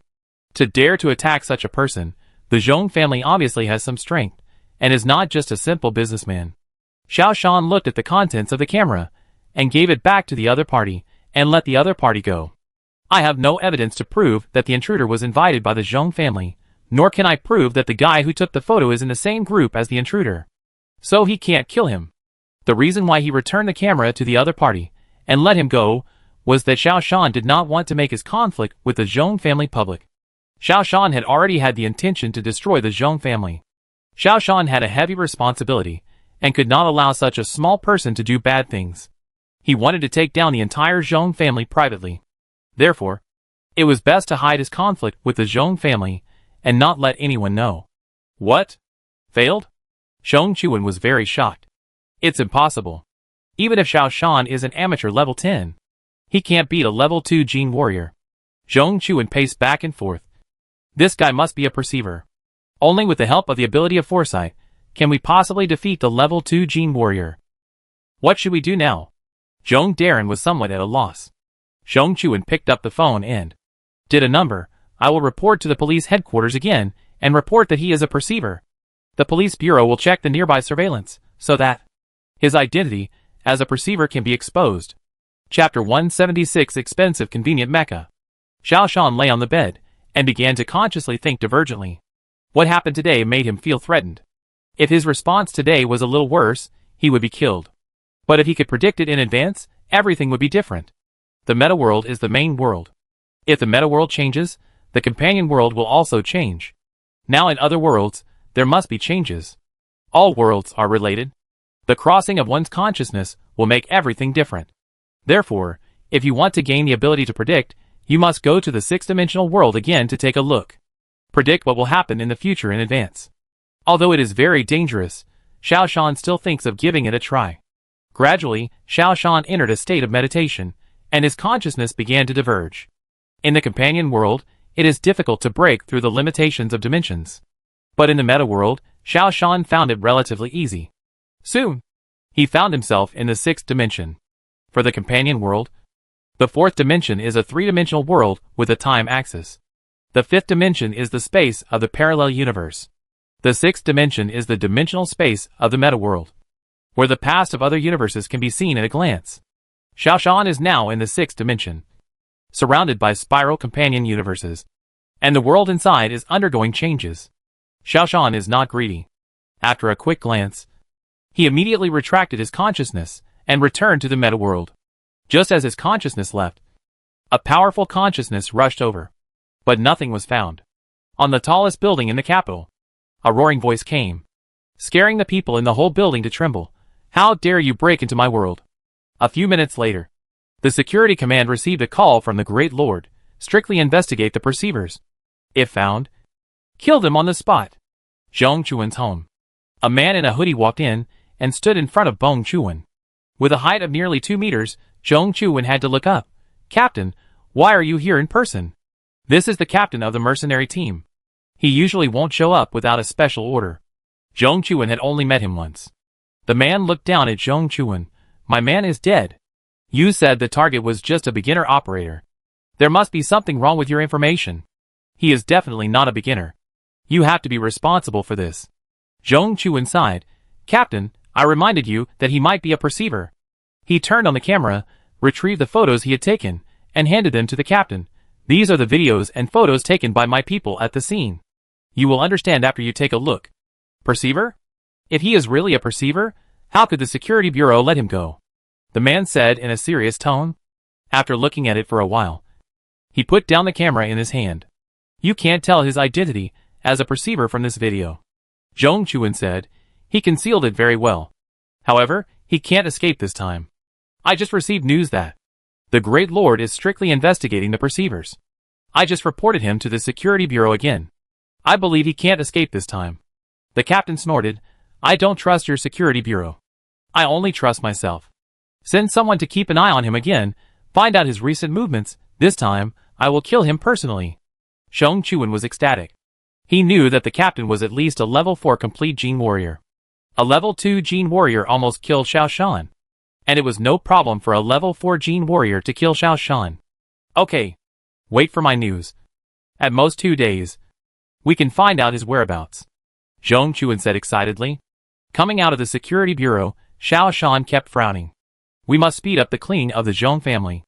To dare to attack such a person, the Zhong family obviously has some strength, and is not just a simple businessman. Xiaoshan looked at the contents of the camera, and gave it back to the other party, and let the other party go. I have no evidence to prove that the intruder was invited by the Zhong family, nor can I prove that the guy who took the photo is in the same group as the intruder. So he can't kill him. The reason why he returned the camera to the other party, and let him go, was that Xiaoshan did not want to make his conflict with the Zhong family public. Xiaoshan had already had the intention to destroy the Zhong family. Xiaoshan had a heavy responsibility, and could not allow such a small person to do bad things. He wanted to take down the entire Zhong family privately. Therefore, it was best to hide his conflict with the Zhong family, and not let anyone know. What? Failed? Zhong Chuan was very shocked. It's impossible. Even if Xiaoshan is an amateur level 10, he can't beat a level 2 gene warrior. Zhong Chuan paced back and forth. This guy must be a perceiver. Only with the help of the ability of foresight can we possibly defeat the level 2 gene warrior. What should we do now? Zhong Darren was somewhat at a loss. Zhong Chuan picked up the phone and did a number. "I will report to the police headquarters again and report that he is a perceiver. The police bureau will check the nearby surveillance so that his identity as a perceiver can be exposed." Chapter 176 Expensive Convenient Mecca. Xiaoshan lay on the bed and began to consciously think divergently. What happened today made him feel threatened. If his response today was a little worse, he would be killed. But if he could predict it in advance, everything would be different. The meta world is the main world. If the meta world changes, the companion world will also change. Now in other worlds, there must be changes. All worlds are related. The crossing of one's consciousness will make everything different. Therefore, if you want to gain the ability to predict, you must go to the 6th-dimensional world again to take a look. Predict what will happen in the future in advance. Although it is very dangerous, Xiaoshan still thinks of giving it a try. Gradually, Xiaoshan entered a state of meditation, and his consciousness began to diverge. In the companion world, it is difficult to break through the limitations of dimensions. But in the meta world, Xiaoshan found it relatively easy. Soon, he found himself in the 6th dimension. For the companion world, the 4th dimension is a 3-dimensional world with a time axis. The 5th dimension is the space of the parallel universe. The 6th dimension is the dimensional space of the meta world, where the past of other universes can be seen at a glance. Xiaoshan is now in the 6th dimension, surrounded by spiral companion universes, and the world inside is undergoing changes. Xiaoshan is not greedy. After a quick glance, he immediately retracted his consciousness and returned to the meta world. Just as his consciousness left, a powerful consciousness rushed over. But nothing was found. On the tallest building in the capital, a roaring voice came, scaring the people in the whole building to tremble. "How dare you break into my world?" A few minutes later, the security command received a call from the Great Lord. Strictly investigate the perceivers. If found, kill them on the spot. Zhong Chuan's home. A man in a hoodie walked in and stood in front of Zhong Chuan. With a height of nearly 2 meters, Zhong Chuan had to look up. "Captain, why are you here in person?" "This is the captain of the mercenary team. He usually won't show up without a special order." Zhong Chuan had only met him once. The man looked down at Zhong Chuan. My man is dead. You said the target was just a beginner operator. There must be something wrong with your information. He is definitely not a beginner. You have to be responsible for this. Zhong Chuan sighed. Captain, I reminded you that he might be a perceiver. He turned on the camera, retrieved the photos he had taken, and handed them to the captain. These are the videos and photos taken by my people at the scene. You will understand after you take a look. Perceiver? If he is really a perceiver, how could the security bureau let him go? The man said in a serious tone. After looking at it for a while, he put down the camera in his hand. You can't tell his identity as a perceiver from this video. Zhong Chuan said. He concealed it very well. However, he can't escape this time. I just received news that the Great Lord is strictly investigating the perceivers. I just reported him to the security bureau again. I believe he can't escape this time. The captain snorted. I don't trust your security bureau. I only trust myself. Send someone to keep an eye on him again, find out his recent movements. This time, I will kill him personally. Zhong Chuan was ecstatic. He knew that the captain was at least a level 4 complete gene warrior. A level 2 gene warrior almost killed Xiao Shan. And it was no problem for a level 4 gene warrior to kill Xiao Shan. Okay. Wait for my news. At most 2 days, we can find out his whereabouts. Zhong Chuan said excitedly. Coming out of the security bureau, Xiao Shan kept frowning. We must speed up the cleaning of the Zhong family.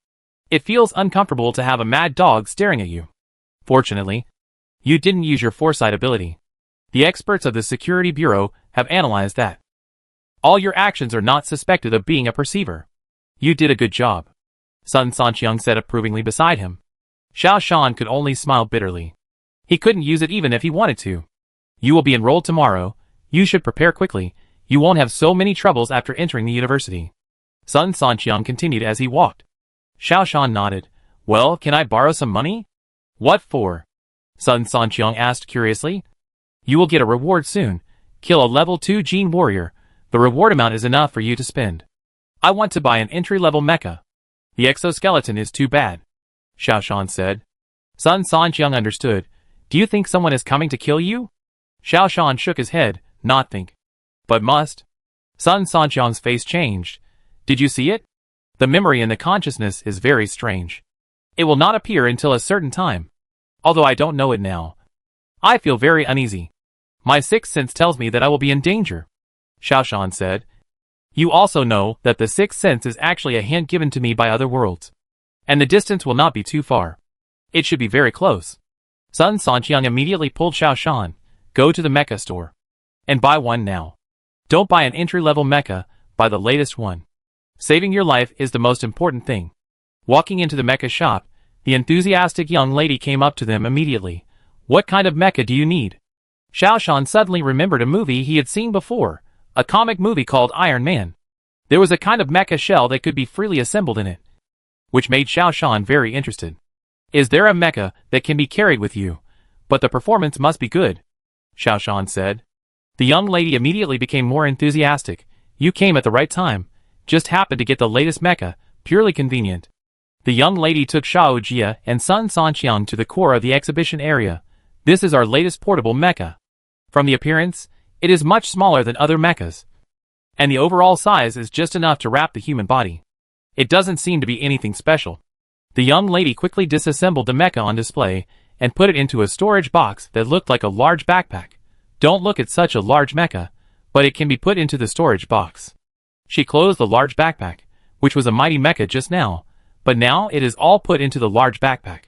It feels uncomfortable to have a mad dog staring at you. Fortunately, you didn't use your foresight ability. The experts of the security bureau have analyzed that. All your actions are not suspected of being a perceiver. You did a good job. Sun Sanqiang said approvingly beside him. Xiao Shan could only smile bitterly. He couldn't use it even if he wanted to. You will be enrolled tomorrow. You should prepare quickly. You won't have so many troubles after entering the university. Sun Sanqiang continued as he walked. Xiao Shan nodded. Well, can I borrow some money? What for? Sun Sanqiang asked curiously. You will get a reward soon. Kill a level 2 gene warrior. The reward amount is enough for you to spend. I want to buy an entry-level mecha. The exoskeleton is too bad. Xiao Shan said. Sun Sanqiang understood. Do you think someone is coming to kill you? Xiao Shan shook his head. Not think. But must. Sun Sanqiang's face changed. Did you see it? The memory in the consciousness is very strange. It will not appear until a certain time. Although I don't know it now. I feel very uneasy. My sixth sense tells me that I will be in danger. Xiao Shan said. You also know that the sixth sense is actually a hint given to me by other worlds. And the distance will not be too far. It should be very close. Sun Sanqiang immediately pulled Xiao Shan. Go to the mecha store. And buy one now. Don't buy an entry-level mecha, buy the latest one. Saving your life is the most important thing. Walking into the mecha shop, the enthusiastic young lady came up to them immediately. What kind of mecha do you need? Xiao Shan suddenly remembered a movie he had seen before, a comic movie called Iron Man. There was a kind of mecha shell that could be freely assembled in it, which made Xiao Shan very interested. Is there a mecha that can be carried with you? But the performance must be good, Xiao Shan said. The young lady immediately became more enthusiastic. You came at the right time. Just happened to get the latest mecha, purely convenient. The young lady took Xiao Jia and Sun Sanqiang to the core of the exhibition area. This is our latest portable mecha. From the appearance, it is much smaller than other mechas. And the overall size is just enough to wrap the human body. It doesn't seem to be anything special. The young lady quickly disassembled the mecha on display and put it into a storage box that looked like a large backpack. Don't look at such a large mecha, but it can be put into the storage box. She closed the large backpack, which was a mighty mecha just now, but now it is all put into the large backpack.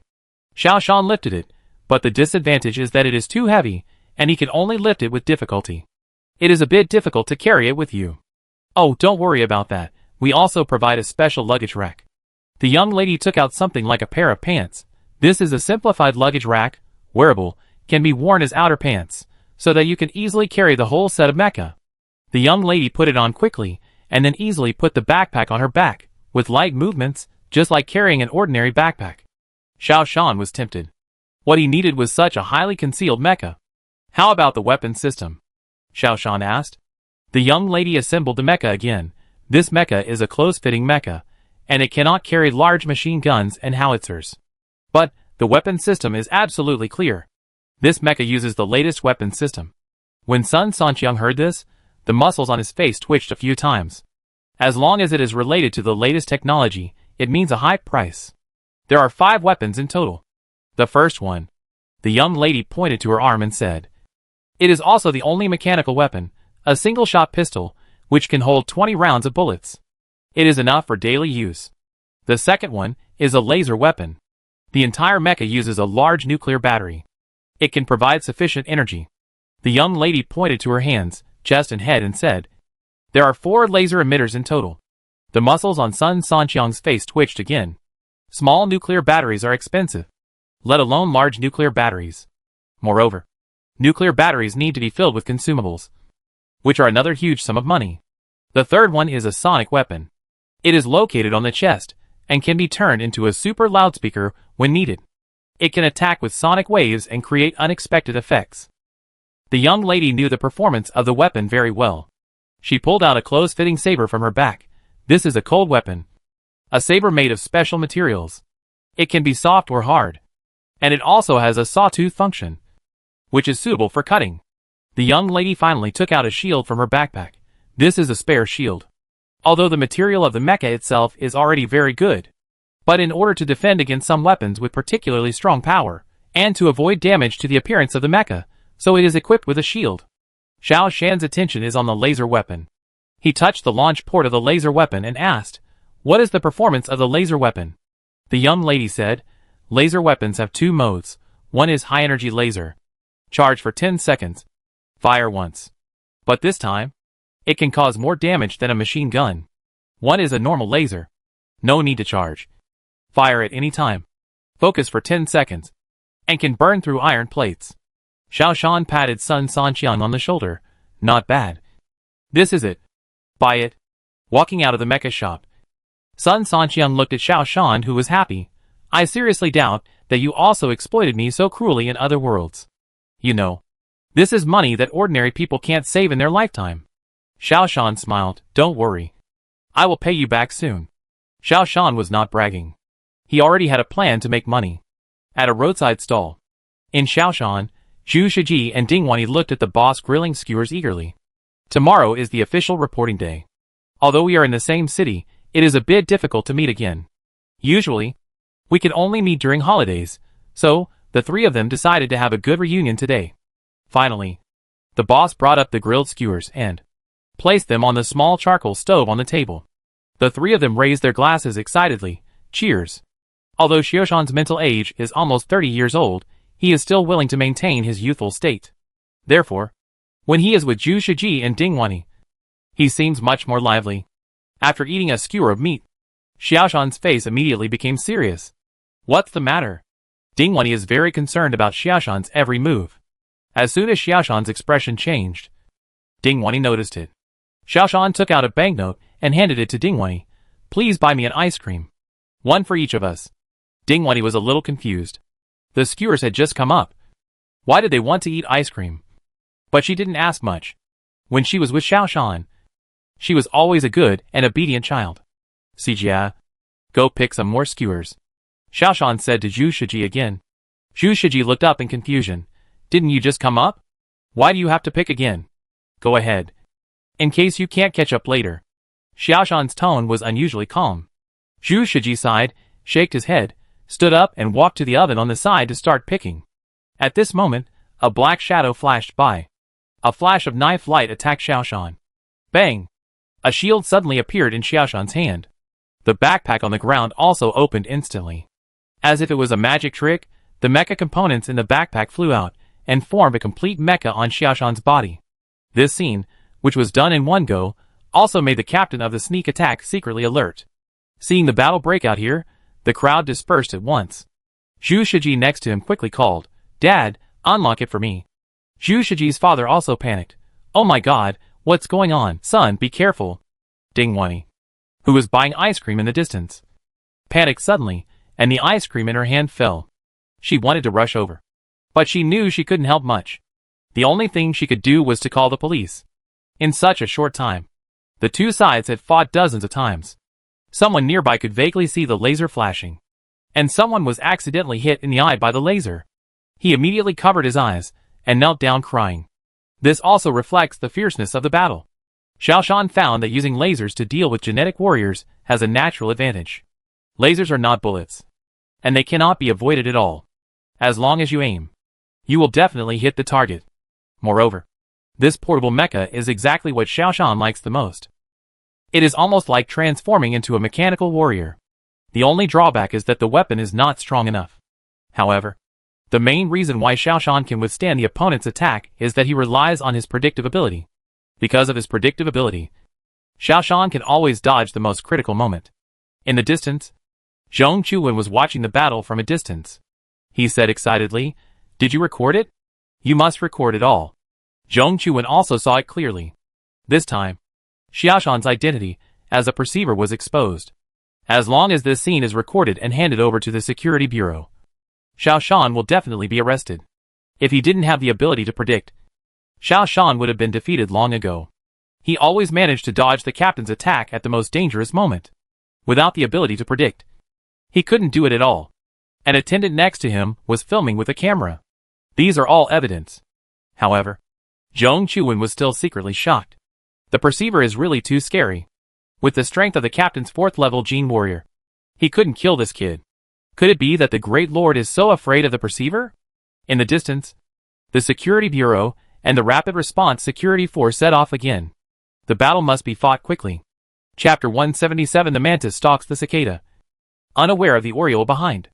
Xiao Shan lifted it, but the disadvantage is that it is too heavy, and he can only lift it with difficulty. It is a bit difficult to carry it with you. Oh, don't worry about that. We also provide a special luggage rack. The young lady took out something like a pair of pants. This is a simplified luggage rack, wearable, can be worn as outer pants, so that you can easily carry the whole set of mecha. The young lady put it on quickly, and then easily put the backpack on her back, with light movements, just like carrying an ordinary backpack. Xiao Shan was tempted. What he needed was such a highly concealed mecha. How about the weapon system? Xiao Shan asked. The young lady assembled the mecha again. This mecha is a close-fitting mecha, and it cannot carry large machine guns and howitzers. But, the weapon system is absolutely clear. This mecha uses the latest weapon system. When Sun Sanqiang heard this, The muscles on his face twitched a few times. As long as it is related to the latest technology, it means a high price. There are 5 weapons in total. The first one. The young lady pointed to her arm and said, "It is also the only mechanical weapon, a single-shot pistol, which can hold 20 rounds of bullets. It is enough for daily use. The second one is a laser weapon. The entire mecha uses a large nuclear battery. It can provide sufficient energy." The young lady pointed to her hands, chest and head and said, "There are 4 laser emitters in total." The muscles on Sun Sanqiang's face twitched again. Small nuclear batteries are expensive, let alone large nuclear batteries. Moreover, nuclear batteries need to be filled with consumables, which are another huge sum of money. The third one is a sonic weapon. It is located on the chest and can be turned into a super loudspeaker when needed. It can attack with sonic waves and create unexpected effects. The young lady knew the performance of the weapon very well. She pulled out a close-fitting saber from her back. This is a cold weapon. A saber made of special materials. It can be soft or hard. And it also has a sawtooth function, which is suitable for cutting. The young lady finally took out a shield from her backpack. This is a spare shield. Although the material of the mecha itself is already very good. But in order to defend against some weapons with particularly strong power, and to avoid damage to the appearance of the mecha, so it is equipped with a shield. Xiao Shan's attention is on the laser weapon. He touched the launch port of the laser weapon and asked, "What is the performance of the laser weapon?" The young lady said, "Laser weapons have 2 modes. One is high-energy laser. Charge for 10 seconds. Fire once. But this time, it can cause more damage than a machine gun. One is a normal laser. No need to charge. Fire at any time. Focus for 10 seconds. And can burn through iron plates." Xiao Shan patted Sun Sanqiang on the shoulder. "Not bad. This is it. Buy it." Walking out of the mecha shop, Sun Sanqiang looked at Xiao Shan, who was happy. "I seriously doubt that you also exploited me so cruelly in other worlds. You know, this is money that ordinary people can't save in their lifetime." Xiao Shan smiled. "Don't worry. I will pay you back soon." Xiao Shan was not bragging. He already had a plan to make money. At a roadside stall in Xiaoshan, Zhu Shiji and Ding Wanyi looked at the boss grilling skewers eagerly. Tomorrow is the official reporting day. Although we are in the same city, it is a bit difficult to meet again. Usually, we can only meet during holidays, so the 3 of them decided to have a good reunion today. Finally, the boss brought up the grilled skewers and placed them on the small charcoal stove on the table. The 3 of them raised their glasses excitedly. Cheers. Although Xiaoshan's mental age is almost 30 years old, he is still willing to maintain his youthful state. Therefore, when he is with Zhu Shiji and Ding Wanyi, he seems much more lively. After eating a skewer of meat, Xiaoshan's face immediately became serious. "What's the matter?" Ding Wanyi is very concerned about Xiaoshan's every move. As soon as Xiaoshan's expression changed, Ding Wanyi noticed it. Xiaoshan took out a banknote and handed it to Ding Wanyi. "Please buy me an ice cream. One for each of us." Ding Wanyi was a little confused. The skewers had just come up. Why did they want to eat ice cream? But she didn't ask much. When she was with Xiaoshan, she was always a good and obedient child. "Sijia, go pick some more skewers," Xiaoshan said to Zhu Shiji again. Zhu Shiji looked up in confusion. "Didn't you just come up? Why do you have to pick again? Go ahead. In case you can't catch up later." Xiaoshan's tone was unusually calm. Zhu Shiji sighed, shook his head, stood up and walked to the oven on the side to start picking. At this moment, a black shadow flashed by. A flash of knife light attacked Xiaoshan. Bang! A shield suddenly appeared in Xiaoshan's hand. The backpack on the ground also opened instantly. As if it was a magic trick, the mecha components in the backpack flew out and formed a complete mecha on Xiaoshan's body. This scene, which was done in one go, also made the captain of the sneak attack secretly alert. Seeing the battle break out here, the crowd dispersed at once. Zhu Shiji next to him quickly called, "Dad, unlock it for me." Zhu Shiji's father also panicked. "Oh my god, what's going on? Son, be careful." Ding Wanyi, who was buying ice cream in the distance, panicked suddenly, and the ice cream in her hand fell. She wanted to rush over, but she knew she couldn't help much. The only thing she could do was to call the police. In such a short time, the 2 sides had fought dozens of times. Someone nearby could vaguely see the laser flashing, and someone was accidentally hit in the eye by the laser. He immediately covered his eyes and knelt down crying. This also reflects the fierceness of the battle. Xiaoshan found that using lasers to deal with genetic warriors has a natural advantage. Lasers are not bullets, and they cannot be avoided at all. As long as you aim, you will definitely hit the target. Moreover, this portable mecha is exactly what Xiaoshan likes the most. It is almost like transforming into a mechanical warrior. The only drawback is that the weapon is not strong enough. However, the main reason why Xiaoshan can withstand the opponent's attack is that he relies on his predictive ability. Because of his predictive ability, Xiaoshan can always dodge the most critical moment. In the distance, Zhong Chuwen was watching the battle from a distance. He said excitedly, "Did you record it? You must record it all." Zhong Chuwen also saw it clearly. This time, Xiaoshan's identity as a perceiver was exposed. As long as this scene is recorded and handed over to the security bureau, Xiaoshan will definitely be arrested. If he didn't have the ability to predict, Xiaoshan would have been defeated long ago. He always managed to dodge the captain's attack at the most dangerous moment. Without the ability to predict, he couldn't do it at all. An attendant next to him was filming with a camera. These are all evidence. However, Zhong Chuwen was still secretly shocked. The perceiver is really too scary. With the strength of the captain's 4th level gene warrior, he couldn't kill this kid. Could it be that the Great Lord is so afraid of the perceiver? In the distance, the security bureau and the rapid response security force set off again. The battle must be fought quickly. Chapter 177. The mantis stalks the cicada, unaware of the oriole behind.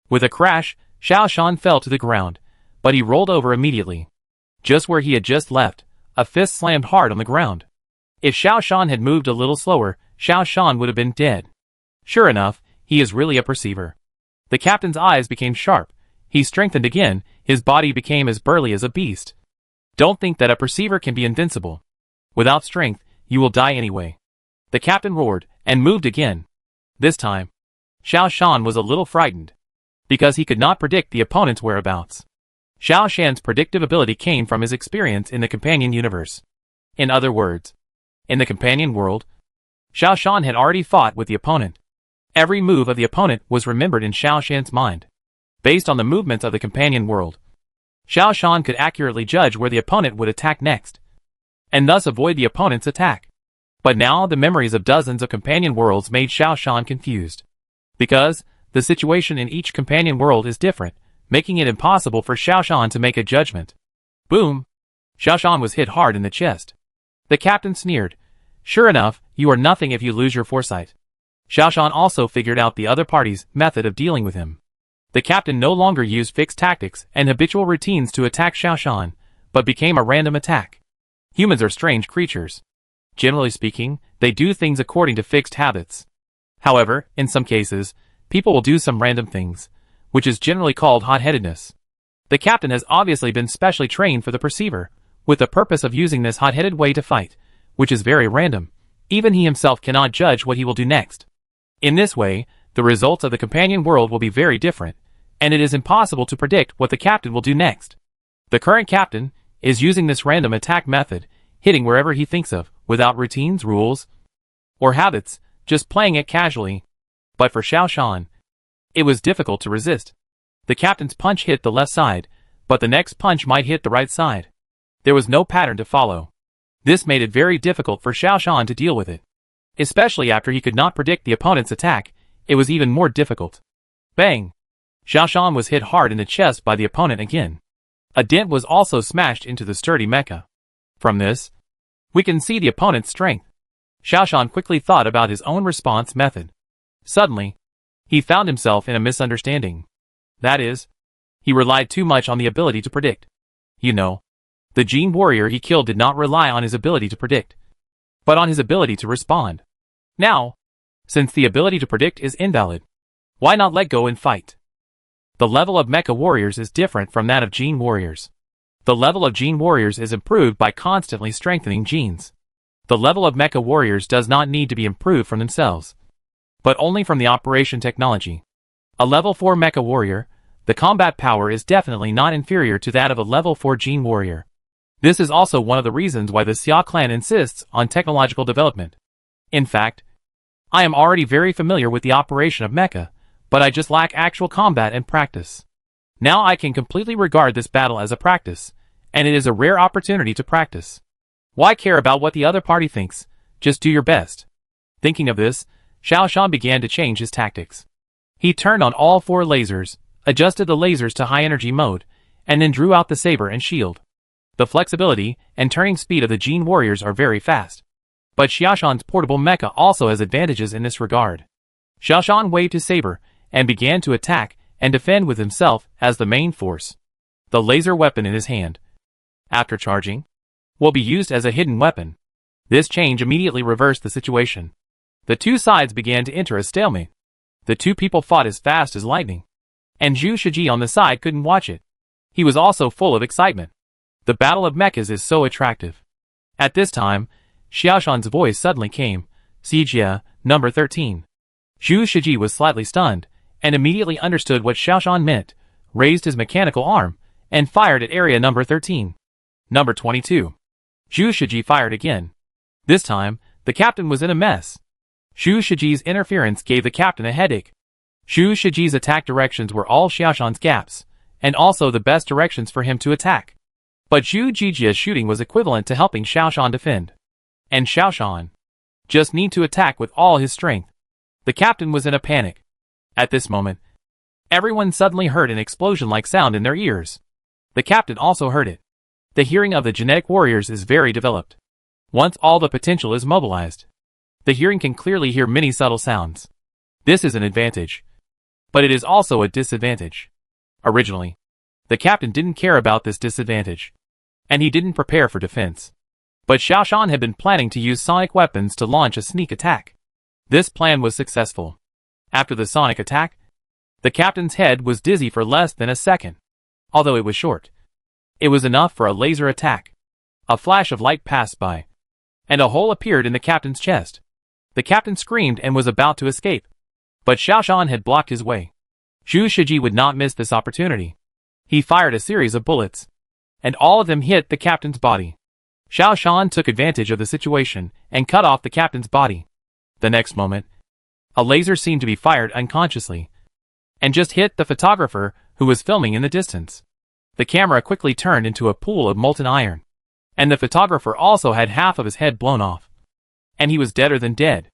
With a crash, Xiaoshan fell to the ground, but he rolled over immediately. Just where he had just left, a fist slammed hard on the ground. If Xiaoshan had moved a little slower, Xiaoshan would have been dead. Sure enough, he is really a perceiver. The captain's eyes became sharp. He strengthened again, his body became as burly as a beast. Don't think that a perceiver can be invincible. Without strength, you will die anyway. The captain roared, and moved again. This time, Xiaoshan was a little frightened, because he could not predict the opponent's whereabouts. Xiaoshan's predictive ability came from his experience in the companion universe. In other words, in the companion world, Xiaoshan had already fought with the opponent. Every move of the opponent was remembered in Xiaoshan's mind. Based on the movements of the companion world, Xiaoshan could accurately judge where the opponent would attack next, and thus avoid the opponent's attack. But now the memories of dozens of companion worlds made Xiaoshan confused. Because the situation in each companion world is different, making it impossible for Xiaoshan to make a judgment. Boom! Xiaoshan was hit hard in the chest. The captain sneered. Sure enough, you are nothing if you lose your foresight. Xiaoshan also figured out the other party's method of dealing with him. The captain no longer used fixed tactics and habitual routines to attack Xiaoshan, but became a random attack. Humans are strange creatures. Generally speaking, they do things according to fixed habits. However, in some cases, people will do some random things, which is generally called hot-headedness. The captain has obviously been specially trained for the perceiver, with the purpose of using this hot-headed way to fight, which is very random. Even he himself cannot judge what he will do next. In this way, the results of the companion world will be very different, and it is impossible to predict what the captain will do next. The current captain is using this random attack method, hitting wherever he thinks of, without routines, rules, or habits, just playing it casually. But for Xiaoshan, it was difficult to resist. The captain's punch hit the left side, but the next punch might hit the right side. There was no pattern to follow. This made it very difficult for Xiaoshan to deal with it. Especially after he could not predict the opponent's attack, it was even more difficult. Bang! Xiaoshan was hit hard in the chest by the opponent again. A dent was also smashed into the sturdy mecha. From this, we can see the opponent's strength. Xiaoshan quickly thought about his own response method. Suddenly, he found himself in a misunderstanding. That is, he relied too much on the ability to predict. You know, the gene warrior he killed did not rely on his ability to predict, but on his ability to respond. Now, since the ability to predict is invalid, why not let go and fight? The level of mecha warriors is different from that of gene warriors. The level of gene warriors is improved by constantly strengthening genes. The level of mecha warriors does not need to be improved from themselves, but only from the operation technology. A level 4 mecha warrior, the combat power is definitely not inferior to that of a level 4 gene warrior. This is also one of the reasons why the Xia clan insists on technological development. In fact, I am already very familiar with the operation of mecha, but I just lack actual combat and practice. Now I can completely regard this battle as a practice, and it is a rare opportunity to practice. Why care about what the other party thinks? Just do your best. Thinking of this, Xiao Shan began to change his tactics. He turned on all 4 lasers, adjusted the lasers to high energy mode, and then drew out the saber and shield. The flexibility and turning speed of the Gene Warriors are very fast. But Xiaoshan's portable mecha also has advantages in this regard. Xiaoshan waved his saber and began to attack and defend with himself as the main force. The laser weapon in his hand, after charging, will be used as a hidden weapon. This change immediately reversed the situation. The two sides began to enter a stalemate. The two people fought as fast as lightning. And Zhu Shiji on the side couldn't watch it. He was also full of excitement. The battle of mechas is so attractive. At this time, Xiaoshan's voice suddenly came. Sijia, number 13. Zhu Shiji was slightly stunned, and immediately understood what Xiaoshan meant, raised his mechanical arm, and fired at area number 13. Number 22. Zhu Shiji fired again. This time, the captain was in a mess. Zhu Shiji's interference gave the captain a headache. Zhu Shiji's attack directions were all Xiaoshan's gaps, and also the best directions for him to attack. But Zhu Jijia's shooting was equivalent to helping Xiaoshan defend. And Xiaoshan just need to attack with all his strength. The captain was in a panic. At this moment, everyone suddenly heard an explosion-like sound in their ears. The captain also heard it. The hearing of the genetic warriors is very developed. Once all the potential is mobilized, the hearing can clearly hear many subtle sounds. This is an advantage. But it is also a disadvantage. Originally, the captain didn't care about this disadvantage, and he didn't prepare for defense. But Xiaoshan had been planning to use sonic weapons to launch a sneak attack. This plan was successful. After the sonic attack, the captain's head was dizzy for less than a second. Although it was short, it was enough for a laser attack. A flash of light passed by, and a hole appeared in the captain's chest. The captain screamed and was about to escape, but Xiaoshan had blocked his way. Zhu Shiji would not miss this opportunity. He fired a series of bullets, and all of them hit the captain's body. Xiaoshan took advantage of the situation and cut off the captain's body. The next moment, a laser seemed to be fired unconsciously, and just hit the photographer who was filming in the distance. The camera quickly turned into a pool of molten iron, and the photographer also had half of his head blown off. And he was deader than dead.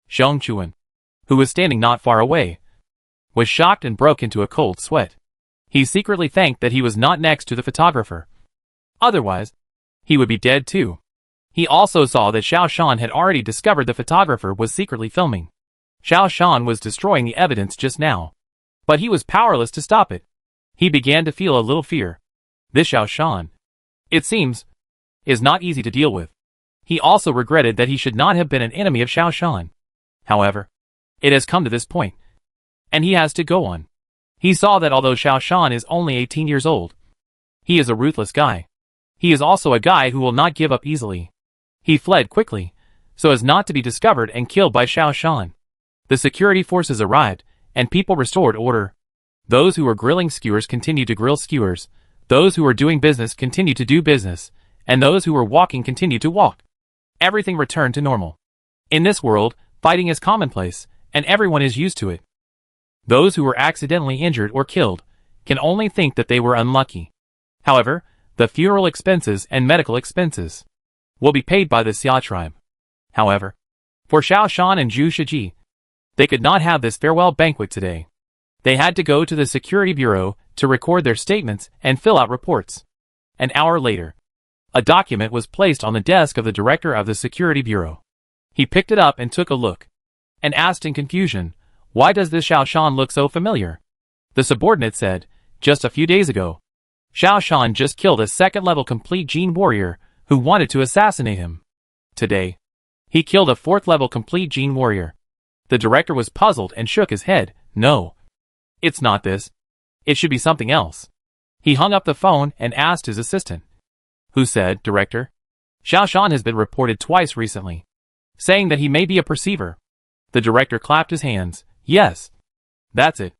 Zheng Chuan, who was standing not far away, was shocked and broke into a cold sweat. He secretly thanked that he was not next to the photographer. Otherwise, he would be dead too. He also saw that Xiaoshan had already discovered the photographer was secretly filming. Xiaoshan was destroying the evidence just now, but he was powerless to stop it. He began to feel a little fear. This Xiaoshan, it seems, is not easy to deal with. He also regretted that he should not have been an enemy of Xiaoshan. However, it has come to this point, and he has to go on. He saw that although Xiaoshan is only 18 years old, he is a ruthless guy. He is also a guy who will not give up easily. He fled quickly, so as not to be discovered and killed by Xiaoshan. The security forces arrived, and people restored order. Those who were grilling skewers continued to grill skewers, those who were doing business continued to do business, and those who were walking continued to walk. Everything returned to normal. In this world, fighting is commonplace, and everyone is used to it. Those who were accidentally injured or killed can only think that they were unlucky. However, the funeral expenses and medical expenses will be paid by the Xia tribe. However, for Xiaoshan and Zhu Shiji, they could not have this farewell banquet today. They had to go to the security bureau to record their statements and fill out reports. An hour later, a document was placed on the desk of the director of the security bureau. He picked it up and took a look, and asked in confusion, "Why does this Xiaoshan look so familiar?" The subordinate said, "Just a few days ago, Xiaoshan just killed a second-level complete Gene Warrior who wanted to assassinate him. Today, he killed a fourth-level complete Gene Warrior." The director was puzzled and shook his head. "No, it's not this. It should be something else." He hung up the phone and asked his assistant, who said, "Director, Xiaoshan has been reported twice recently, saying that he may be a perceiver." The director clapped his hands. "Yes, that's it.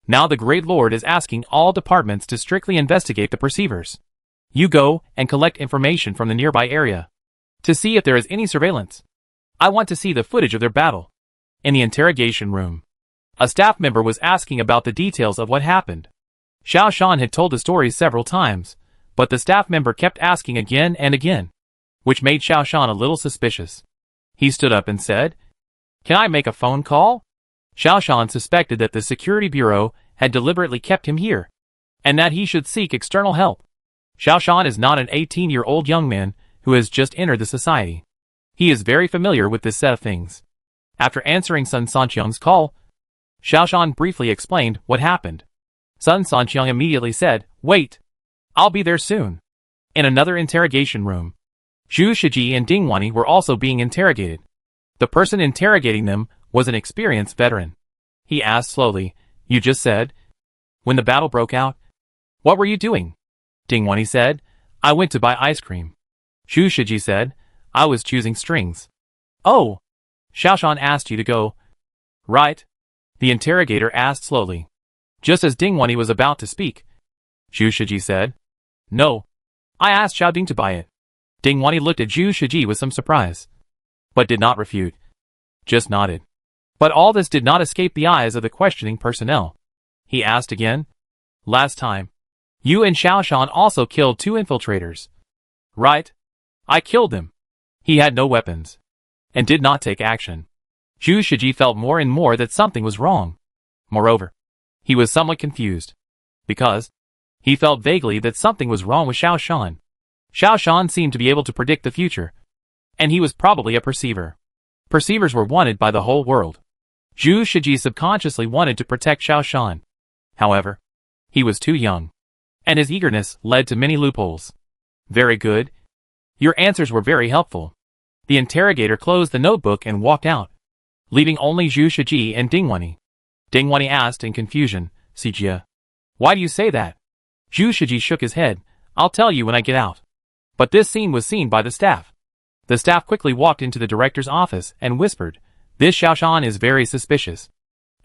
Now the Great Lord is asking all departments to strictly investigate the perceivers. You go and collect information from the nearby area to see if there is any surveillance. I want to see the footage of their battle." In the interrogation room, a staff member was asking about the details of what happened. Xiaoshan had told the story several times, but the staff member kept asking again and again. which made Xiaoshan a little suspicious. He stood up and said, "Can I make a phone call?" Xiaoshan suspected that the security bureau had deliberately kept him here, and that he should seek external help. Xiaoshan is not an 18-year-old young man who has just entered the society. He is very familiar with this set of things. After answering Sun Sanqiang's call, Xiaoshan briefly explained what happened. Sun Sanqiang immediately said, "Wait. I'll be there soon." In another interrogation room, Zhu Shiji and Ding Wanyi were also being interrogated. The person interrogating them was an experienced veteran. He asked slowly, "You just said, when the battle broke out, what were you doing?" Ding Wanyi said, "I went to buy ice cream." Zhu Shiji said, "I was choosing strings." "Oh, Xiaoshan asked you to go, right?" The interrogator asked slowly. Just as Ding Wanyi was about to speak, Zhu Shiji said, "No, I asked Xiao Ding to buy it." Ding Wanyi looked at Zhu Shiji with some surprise, but did not refute, just nodded. But all this did not escape the eyes of the questioning personnel. He asked again, "Last time, you and Xiaoshan also killed 2 infiltrators, right?" "I killed them." He had no weapons, and did not take action. Zhu Shiji felt more and more that something was wrong. Moreover, he was somewhat confused, because he felt vaguely that something was wrong with Xiaoshan. Xiaoshan seemed to be able to predict the future, and he was probably a perceiver. Perceivers were wanted by the whole world. Zhu Shiji subconsciously wanted to protect Xiaoshan. However, he was too young, and his eagerness led to many loopholes. "Very good. Your answers were very helpful." The interrogator closed the notebook and walked out, leaving only Zhu Shiji and Ding Wanyi. Ding Wanyi asked in confusion, "Sijia, why do you say that?" Zhu Shiji shook his head, "I'll tell you when I get out." But this scene was seen by the staff. The staff quickly walked into the director's office and whispered, "This Xiaoshan is very suspicious.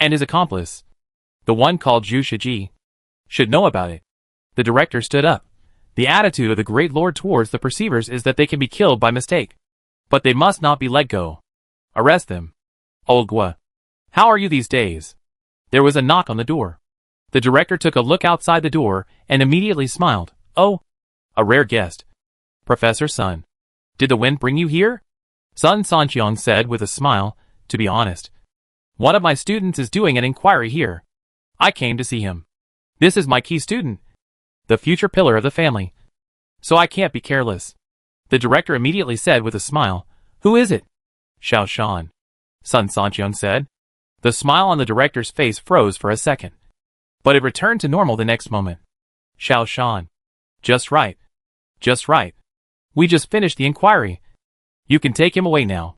And his accomplice, the one called Zhu Shiji, should know about it." The director stood up. The attitude of the Great Lord towards the perceivers is that they can be killed by mistake, but they must not be let go. Arrest them. "Old Gua, how are you these days?" There was a knock on the door. The director took a look outside the door and immediately smiled. "Oh, a rare guest. Professor Sun. Did the wind bring you here?" Sun Sanqiang said with a smile, "To be honest, one of my students is doing an inquiry here. I came to see him. This is my key student, the future pillar of the family. So I can't be careless." The director immediately said with a smile, "Who is it?" "Xiaoshan," Sun Sanqiang said. The smile on the director's face froze for a second, but it returned to normal the next moment. "Xiaoshan. Just right. Just right. We just finished the inquiry. You can take him away now."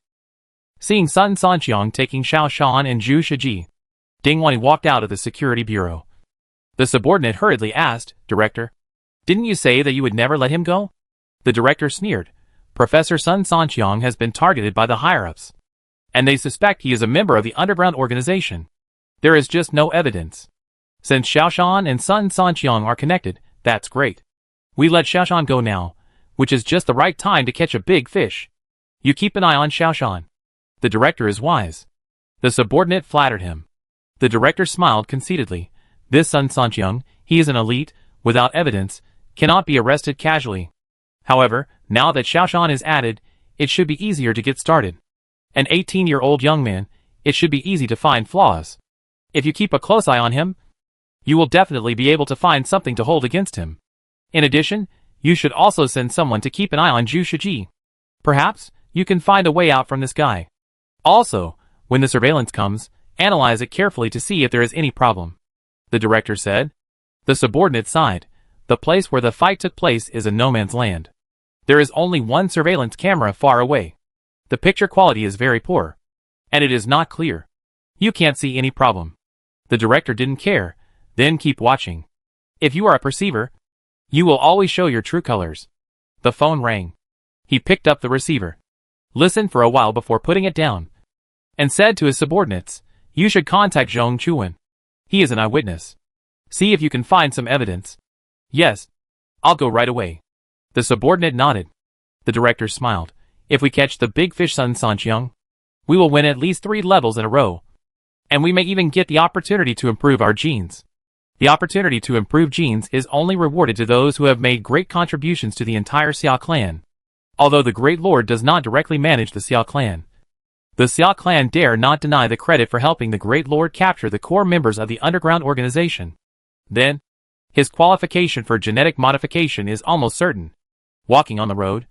Seeing Sun Sanqiang taking Xiaoshan and Zhu Shiji, Ding Wanyi walked out of the security bureau. The subordinate hurriedly asked, "Director, didn't you say that you would never let him go?" The director sneered, "Professor Sun Sanqiang has been targeted by the higher-ups, and they suspect he is a member of the underground organization. There is just no evidence. Since Xiaoshan and Sun Sanqiang are connected, that's great. We let Xiaoshan go now, which is just the right time to catch a big fish. You keep an eye on Xiaoshan. The director is wise." The subordinate flattered him. The director smiled conceitedly. This Sun Sanqiang, he is an elite, without evidence, cannot be arrested casually. However, now that Xiaoshan is added, it should be easier to get started. An 18-year-old young man, it should be easy to find flaws. If you keep a close eye on him, you will definitely be able to find something to hold against him. In addition, you should also send someone to keep an eye on Zhu Shiji. Perhaps, you can find a way out from this guy. Also, when the surveillance comes, analyze it carefully to see if there is any problem." The director said. The subordinate sighed. The place where the fight took place is a no man's land. There is only one surveillance camera far away. The picture quality is very poor, and it is not clear. You can't see any problem. The director didn't care. Then keep watching. If you are a perceiver, you will always show your true colors. The phone rang. He picked up the receiver, listened for a while before putting it down, and said to his subordinates, "You should contact Zhong Chuan. He is an eyewitness. See if you can find some evidence." "Yes, I'll go right away." The subordinate nodded. The director smiled. "If we catch the big fish Sun Sanqiang, we will win at least 3 levels in a row. And we may even get the opportunity to improve our genes. The opportunity to improve genes is only rewarded to those who have made great contributions to the entire Xia clan. Although the Great Lord does not directly manage the Xia clan, the Xia clan dare not deny the credit for helping the Great Lord capture the core members of the underground organization. Then, his qualification for genetic modification is almost certain. Walking on the road,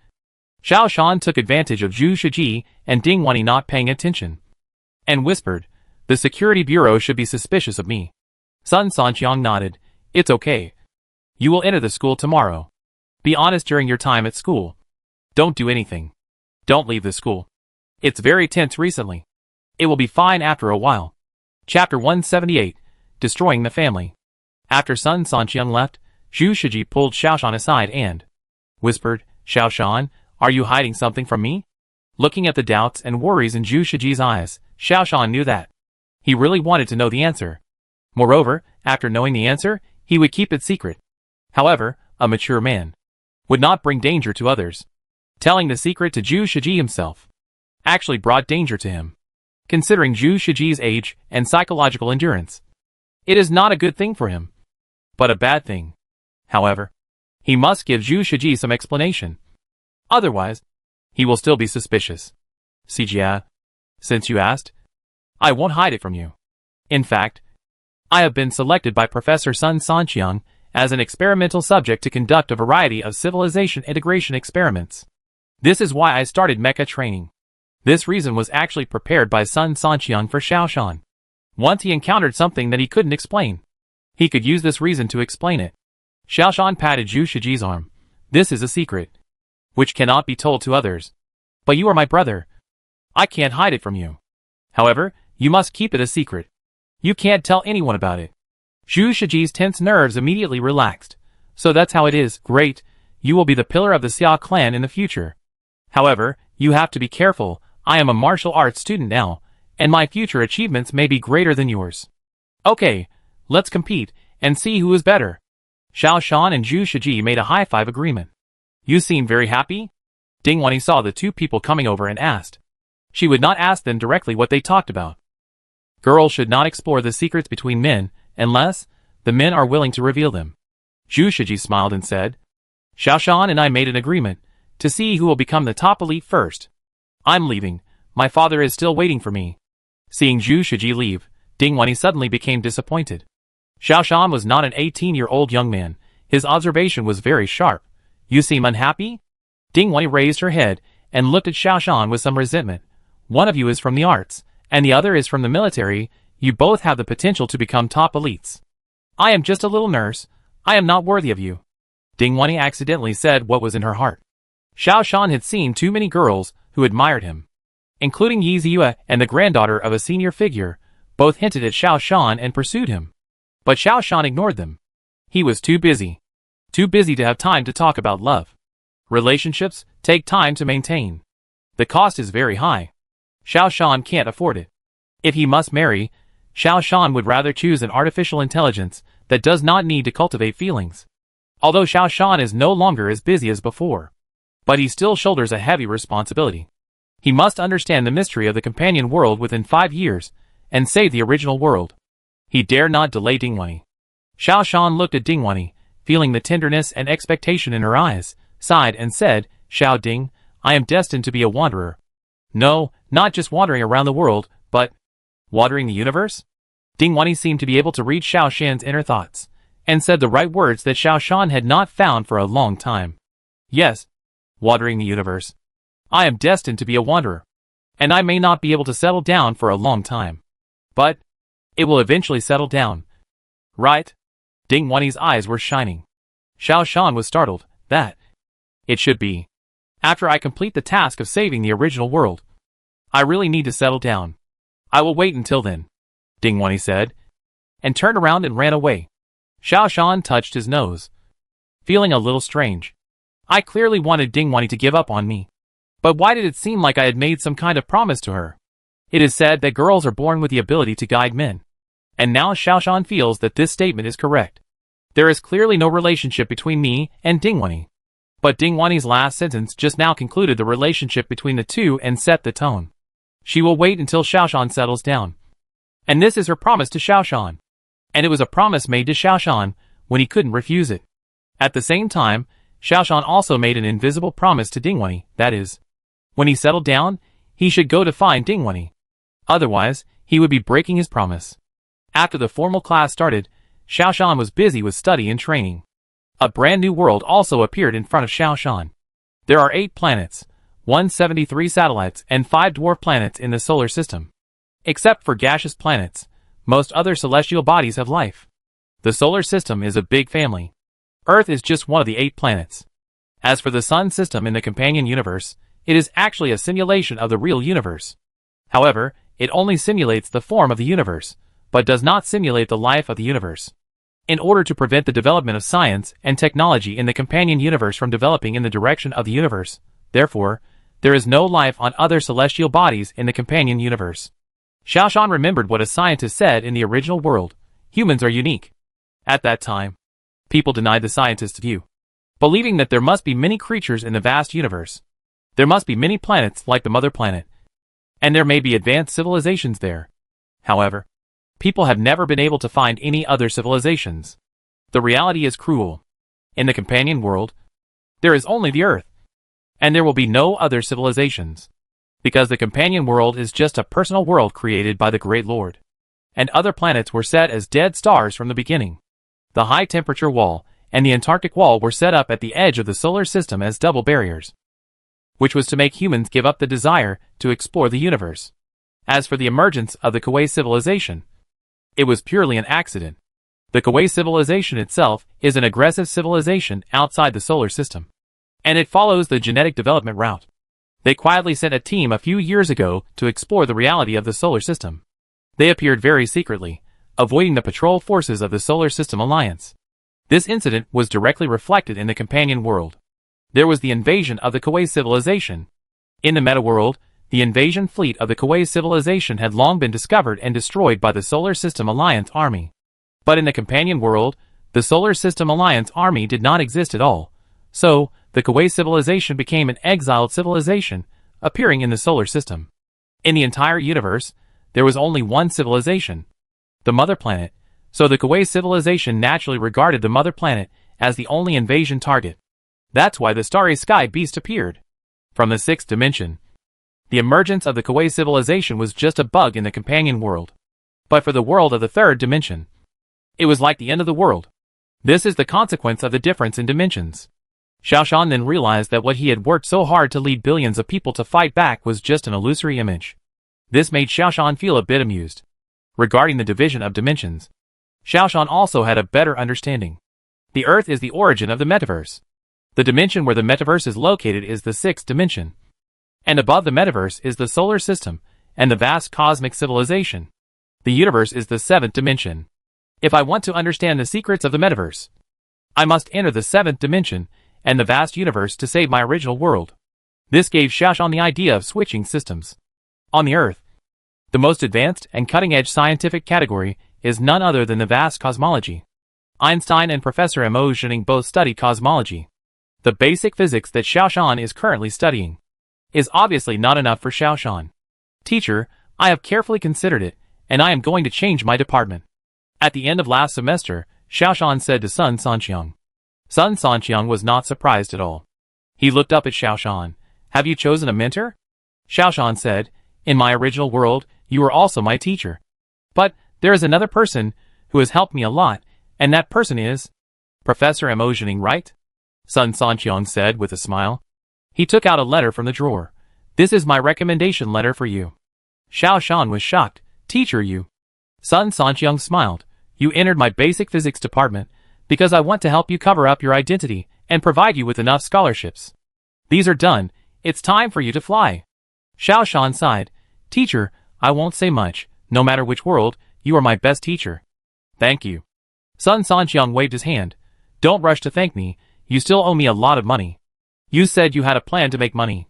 Xiao Shan took advantage of Zhu Shiji and Ding Wanyi not paying attention, and whispered, "The security bureau should be suspicious of me." Sun Sanqiang nodded. "It's okay. You will enter the school tomorrow. Be honest during your time at school. Don't do anything. Don't leave the school. It's very tense recently. It will be fine after a while." Chapter 178, Destroying the Family. After Sun Sanqiang left, Zhu Shiji pulled Xiaoshan aside and whispered, "Xiaoshan, are you hiding something from me?" Looking at the doubts and worries in Zhu Shiji's eyes, Xiaoshan knew that he really wanted to know the answer. Moreover, after knowing the answer, he would keep it secret. However, a mature man would not bring danger to others. Telling the secret to Zhu Shiji himself actually brought danger to him. Considering Zhu Shiji's age and psychological endurance, it is not a good thing for him, but a bad thing. However, he must give Zhu Shiji some explanation. Otherwise, he will still be suspicious. "Sijia, since you asked, I won't hide it from you. In fact, I have been selected by Professor Sun Sanqiang as an experimental subject to conduct a variety of civilization integration experiments. This is why I started mecha training." This reason was actually prepared by Sun Sanqiang for Xiaoshan. Once he encountered something that he couldn't explain, he could use this reason to explain it. Xiaoshan patted Zhu Shiji's arm. "This is a secret, which cannot be told to others. But you are my brother. I can't hide it from you. However, you must keep it a secret. You can't tell anyone about it." Zhu Shiji's tense nerves immediately relaxed. "So that's how it is. Great. You will be the pillar of the Xia clan in the future. However, you have to be careful. I am a martial arts student now, and my future achievements may be greater than yours. Okay, let's compete and see who is better." Xiaoshan and Zhu Shiji made a high-five agreement. "You seem very happy?" Ding Wanyi saw the two people coming over and asked. She would not ask them directly what they talked about. Girls should not explore the secrets between men unless the men are willing to reveal them. Zhu Shiji smiled and said, "Xiaoshan and I made an agreement to see who will become the top elite first. I'm leaving. My father is still waiting for me." Seeing Zhu Shiji leave, Ding Wanyi suddenly became disappointed. Xiaoshan was not an 18-year-old young man. His observation was very sharp. "You seem unhappy?" Ding Wanyi raised her head and looked at Xiaoshan with some resentment. "One of you is from the arts, and the other is from the military. You both have the potential to become top elites. I am just a little nurse. I am not worthy of you." Ding Wanyi accidentally said what was in her heart. Xiaoshan had seen too many girls who admired him, including Yi Ziyue and the granddaughter of a senior figure. Both hinted at Xiaoshan and pursued him. But Xiaoshan ignored them. He was too busy. Too busy to have time to talk about love. Relationships take time to maintain. The cost is very high. Xiaoshan can't afford it. If he must marry, Xiaoshan would rather choose an artificial intelligence that does not need to cultivate feelings. Although Xiaoshan is no longer as busy as before, but he still shoulders a heavy responsibility. He must understand the mystery of the companion world within 5 years, and save the original world. He dare not delay Ding Wanyi. Xiaoshan looked at Ding Wanyi, feeling the tenderness and expectation in her eyes, sighed and said, "Xiao Ding, I am destined to be a wanderer. No, not just wandering around the world, but wandering the universe?" Ding Wanyi seemed to be able to read Xiaoshan's inner thoughts, and said the right words that Xiaoshan had not found for a long time. "Yes, wandering the universe. I am destined to be a wanderer, and I may not be able to settle down for a long time. But it will eventually settle down. Right?" Ding Wanyi's eyes were shining. Xiaoshan was startled. "That it should be. After I complete the task of saving the original world, I really need to settle down. I will wait until then," Ding Wanyi said, and turned around and ran away. Xiaoshan touched his nose, feeling a little strange. I clearly wanted Ding Wanyi to give up on me. But why did it seem like I had made some kind of promise to her? It is said that girls are born with the ability to guide men. And now Xiaoshan feels that this statement is correct. There is clearly no relationship between me and Ding Wanyi. But Ding Wanyi's last sentence just now concluded the relationship between the two and set the tone. She will wait until Xiaoshan settles down. And this is her promise to Xiaoshan. And it was a promise made to Xiaoshan when he couldn't refuse it. At the same time, Xiaoshan also made an invisible promise to Dingwenny, that is, when he settled down, he should go to find Dingwenny. Otherwise, he would be breaking his promise. After the formal class started, Xiaoshan was busy with study and training. A brand new world also appeared in front of Xiaoshan. There are 8 planets, 173 satellites, and 5 dwarf planets in the solar system. Except for gaseous planets, most other celestial bodies have life. The solar system is a big family. Earth is just one of the 8 planets. As for the Sun system in the companion universe, it is actually a simulation of the real universe. However, it only simulates the form of the universe, but does not simulate the life of the universe. In order to prevent the development of science and technology in the companion universe from developing in the direction of the universe, therefore, there is no life on other celestial bodies in the companion universe. Xiaoshan remembered what a scientist said in the original world: humans are unique. At that time, people denied the scientist's view, believing that there must be many creatures in the vast universe. There must be many planets like the mother planet, and there may be advanced civilizations there. However, people have never been able to find any other civilizations. The reality is cruel. In the companion world, there is only the Earth, and there will be no other civilizations, because the companion world is just a personal world created by the Great Lord, and other planets were set as dead stars from the beginning. The high-temperature wall and the Antarctic wall were set up at the edge of the solar system as double barriers, which was to make humans give up the desire to explore the universe. As for the emergence of the Kawaii civilization, it was purely an accident. The Kawaii civilization itself is an aggressive civilization outside the solar system, and it follows the genetic development route. They quietly sent a team a few years ago to explore the reality of the solar system. They appeared very secretly, avoiding the patrol forces of the Solar System Alliance. This incident was directly reflected in the companion world. There was the invasion of the Kawaii civilization. In the meta world, the invasion fleet of the Kawaii civilization had long been discovered and destroyed by the Solar System Alliance army. But in the companion world, the Solar System Alliance army did not exist at all. So, the Kawaii civilization became an exiled civilization, appearing in the solar system. In the entire universe, there was only one civilization, the mother planet, so the Kawaii civilization naturally regarded the mother planet as the only invasion target. That's why the starry sky beast appeared. From the 6th dimension, the emergence of the Kawaii civilization was just a bug in the companion world. But for the world of the 3rd dimension, it was like the end of the world. This is the consequence of the difference in dimensions. Xiaoshan then realized that what he had worked so hard to lead billions of people to fight back was just an illusory image. This made Xiaoshan feel a bit amused. Regarding the division of dimensions, Xiaoshan also had a better understanding. The Earth is the origin of the metaverse. The dimension where the metaverse is located is the 6th dimension. And above the metaverse is the solar system and the vast cosmic civilization. The universe is the 7th dimension. If I want to understand the secrets of the metaverse, I must enter the 7th dimension and the vast universe to save my original world. This gave Xiaoshan the idea of switching systems. On the Earth, the most advanced and cutting-edge scientific category is none other than the vast cosmology. Einstein and Professor Mo Zhening both study cosmology. The basic physics that Xiaoshan is currently studying is obviously not enough for Xiaoshan. Teacher, I have carefully considered it, and I am going to change my department. At the end of last semester, Xiaoshan said to Sun Sanqiang. Sun Sanqiang was not surprised at all. He looked up at Xiaoshan. Have you chosen a mentor? Xiaoshan said, in my original world, you were also my teacher. But there is another person who has helped me a lot, and that person is Professor Mo Zhening, right? Sun Sanqiang said with a smile. He took out a letter from the drawer. This is my recommendation letter for you. Xiaoshan was shocked. Teacher, you. Sun Sanqiang smiled. You entered my basic physics department because I want to help you cover up your identity and provide you with enough scholarships. These are done. It's time for you to fly. Xiaoshan sighed. Teacher, I won't say much. No matter which world, you are my best teacher. Thank you. Sun Sanqiang waved his hand. Don't rush to thank me. You still owe me a lot of money. You said you had a plan to make money.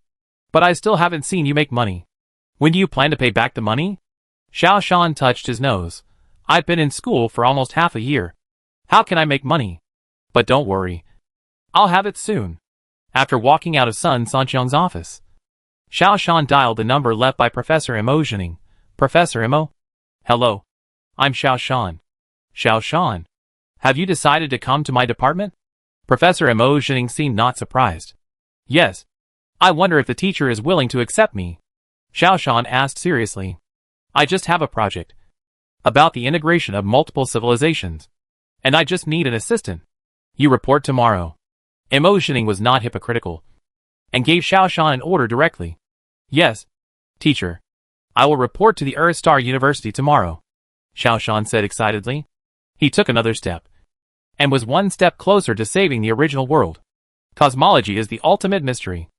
But I still haven't seen you make money. When do you plan to pay back the money? Xiaoshan touched his nose. I've been in school for almost half a year. How can I make money? But don't worry. I'll have it soon. After walking out of Sun Sanqiang's office, Xiaoshan dialed the number left by Professor Mo Zhening. Professor Mo? Hello. I'm Xiaoshan. Xiaoshan. Have you decided to come to my department? Professor Mo Zhening seemed not surprised. Yes. I wonder if the teacher is willing to accept me. Xiaoshan asked seriously. I just have a project about the integration of multiple civilizations, and I just need an assistant. You report tomorrow. Mo Zhening was not hypocritical, and gave Xiaoshan an order directly. Yes, teacher. I will report to the Star University tomorrow, Xiaoshan said excitedly. He took another step, and was one step closer to saving the original world. Cosmology is the ultimate mystery.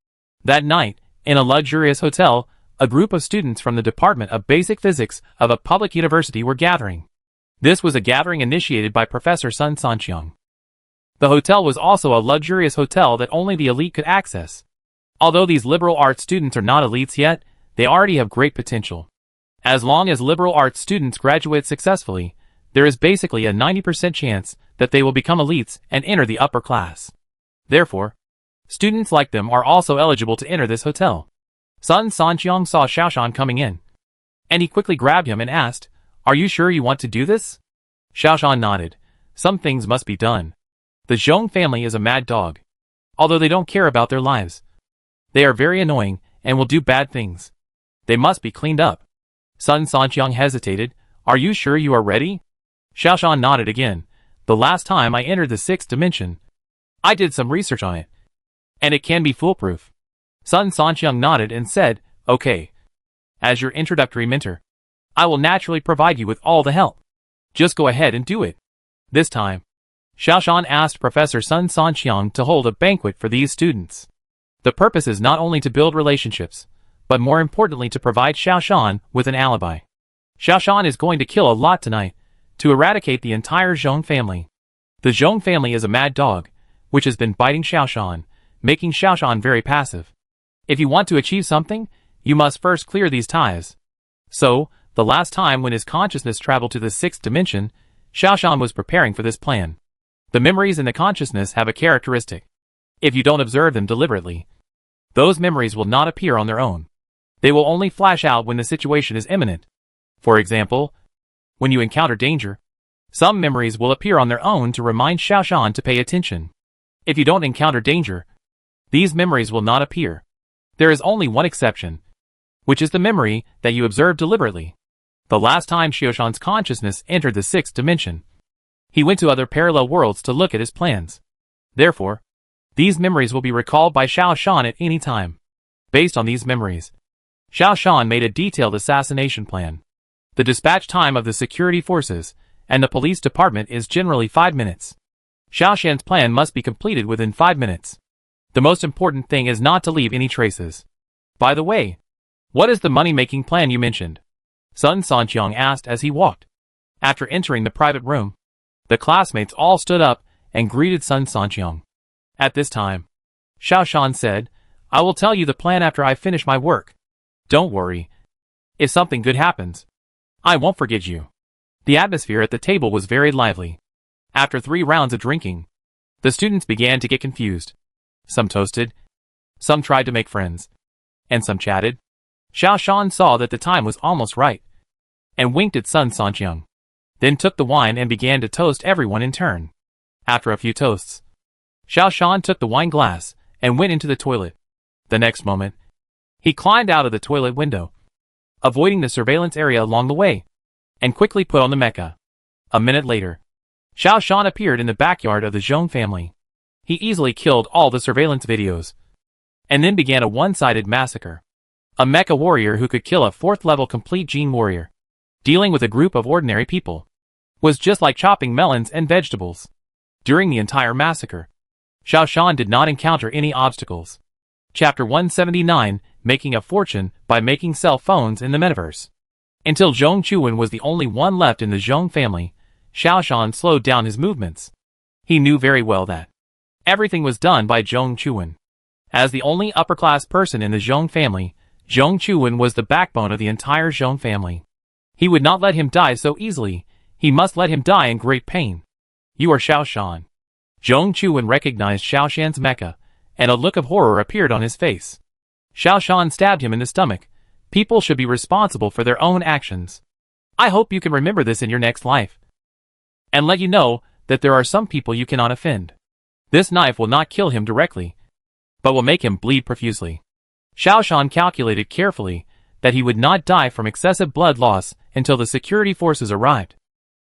That night, in a luxurious hotel, a group of students from the Department of Basic Physics of a public university were gathering. This was a gathering initiated by Professor Sun Sanqiang. The hotel was also a luxurious hotel that only the elite could access. Although these liberal arts students are not elites yet, they already have great potential. As long as liberal arts students graduate successfully, there is basically a 90% chance that they will become elites and enter the upper class. Therefore, students like them are also eligible to enter this hotel. Sun Sanqiang saw Xiaoshan coming in, and he quickly grabbed him and asked, "Are you sure you want to do this?" Xiaoshan nodded. Some things must be done. The Zhong family is a mad dog. Although they don't care about their lives, they are very annoying and will do bad things. They must be cleaned up. Sun Sanqiang hesitated. Are you sure you are ready? Xiaoshan nodded again. The last time I entered the 6th dimension, I did some research on it, and it can be foolproof. Sun Sanqiang nodded and said, okay. As your introductory mentor, I will naturally provide you with all the help. Just go ahead and do it. This time, Xiaoshan asked Professor Sun Sanqiang to hold a banquet for these students. The purpose is not only to build relationships, but more importantly to provide Xiaoshan with an alibi. Xiaoshan is going to kill a lot tonight, to eradicate the entire Zhong family. The Zhong family is a mad dog, which has been biting Xiaoshan, making Xiaoshan very passive. If you want to achieve something, you must first clear these ties. So, the last time when his consciousness traveled to the 6th dimension, Xiaoshan was preparing for this plan. The memories in the consciousness have a characteristic. If you don't observe them deliberately, those memories will not appear on their own. They will only flash out when the situation is imminent. For example, when you encounter danger, some memories will appear on their own to remind Xiaoshan to pay attention. If you don't encounter danger, these memories will not appear. There is only one exception, which is the memory that you observe deliberately. The last time Xiaoshan's consciousness entered the 6th dimension, he went to other parallel worlds to look at his plans. Therefore, these memories will be recalled by Xiaoshan at any time. Based on these memories, Xiaoshan made a detailed assassination plan. The dispatch time of the security forces and the police department is generally 5 minutes. Xiaoshan's plan must be completed within 5 minutes. The most important thing is not to leave any traces. By the way, what is the money-making plan you mentioned? Sun Sanqiang asked as he walked. After entering the private room, the classmates all stood up and greeted Sun Sanqiang. At this time, Xiaoshan said, I will tell you the plan after I finish my work. Don't worry. If something good happens, I won't forget you. The atmosphere at the table was very lively. After 3 rounds of drinking, the students began to get confused. Some toasted, some tried to make friends, and some chatted. Xiaoshan saw that the time was almost right, and winked at Sun Sanqiang, then took the wine and began to toast everyone in turn. After a few toasts, Xiaoshan took the wine glass and went into the toilet. The next moment, he climbed out of the toilet window, avoiding the surveillance area along the way, and quickly put on the mecha. A minute later, Xiaoshan appeared in the backyard of the Zhong family. He easily killed all the surveillance videos, and then began a one-sided massacre. A mecha warrior who could kill a 4th-level complete gene warrior, dealing with a group of ordinary people, was just like chopping melons and vegetables. During the entire massacre, Xiaoshan did not encounter any obstacles. Chapter 179, Making a Fortune by Making Cell Phones in the Metaverse. Until Zhong Chuan was the only one left in the Zhong family, Xiaoshan slowed down his movements. He knew very well that everything was done by Zhong Chuan. As the only upper-class person in the Zhong family, Zhong Chuan was the backbone of the entire Zhong family. He would not let him die so easily. He must let him die in great pain. You are Xiaoshan. Zhong Chuan recognized Xiaoshan's mecha, and a look of horror appeared on his face. Xiaoshan stabbed him in the stomach. People should be responsible for their own actions. I hope you can remember this in your next life, and let you know that there are some people you cannot offend. This knife will not kill him directly, but will make him bleed profusely. Xiao Shan calculated carefully that he would not die from excessive blood loss until the security forces arrived.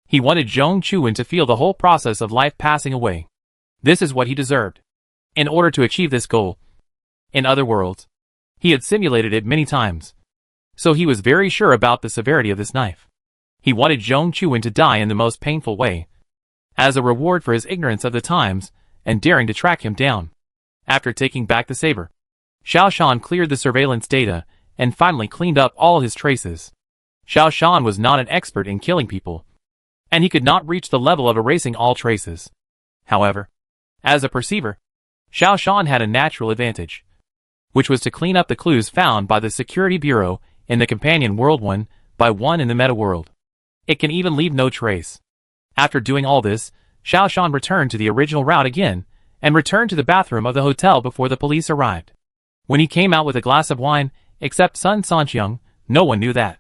He wanted Zhong Chuan to feel the whole process of life passing away. This is what he deserved. In order to achieve this goal, in other words, he had simulated it many times. So he was very sure about the severity of this knife. He wanted Zhong Chuan to die in the most painful way, as a reward for his ignorance of the times and daring to track him down. After taking back the saber, Xiao Shan cleared the surveillance data and finally cleaned up all his traces. Xiao Shan was not an expert in killing people, and he could not reach the level of erasing all traces. However, as a perceiver, Xiao Shan had a natural advantage, which was to clean up the clues found by the Security Bureau in the companion world one by one in the meta world. It can even leave no trace. After doing all this, Xiao Shan returned to the original route again and returned to the bathroom of the hotel before the police arrived. When he came out with a glass of wine, except Sun Sanqiang, no one knew that.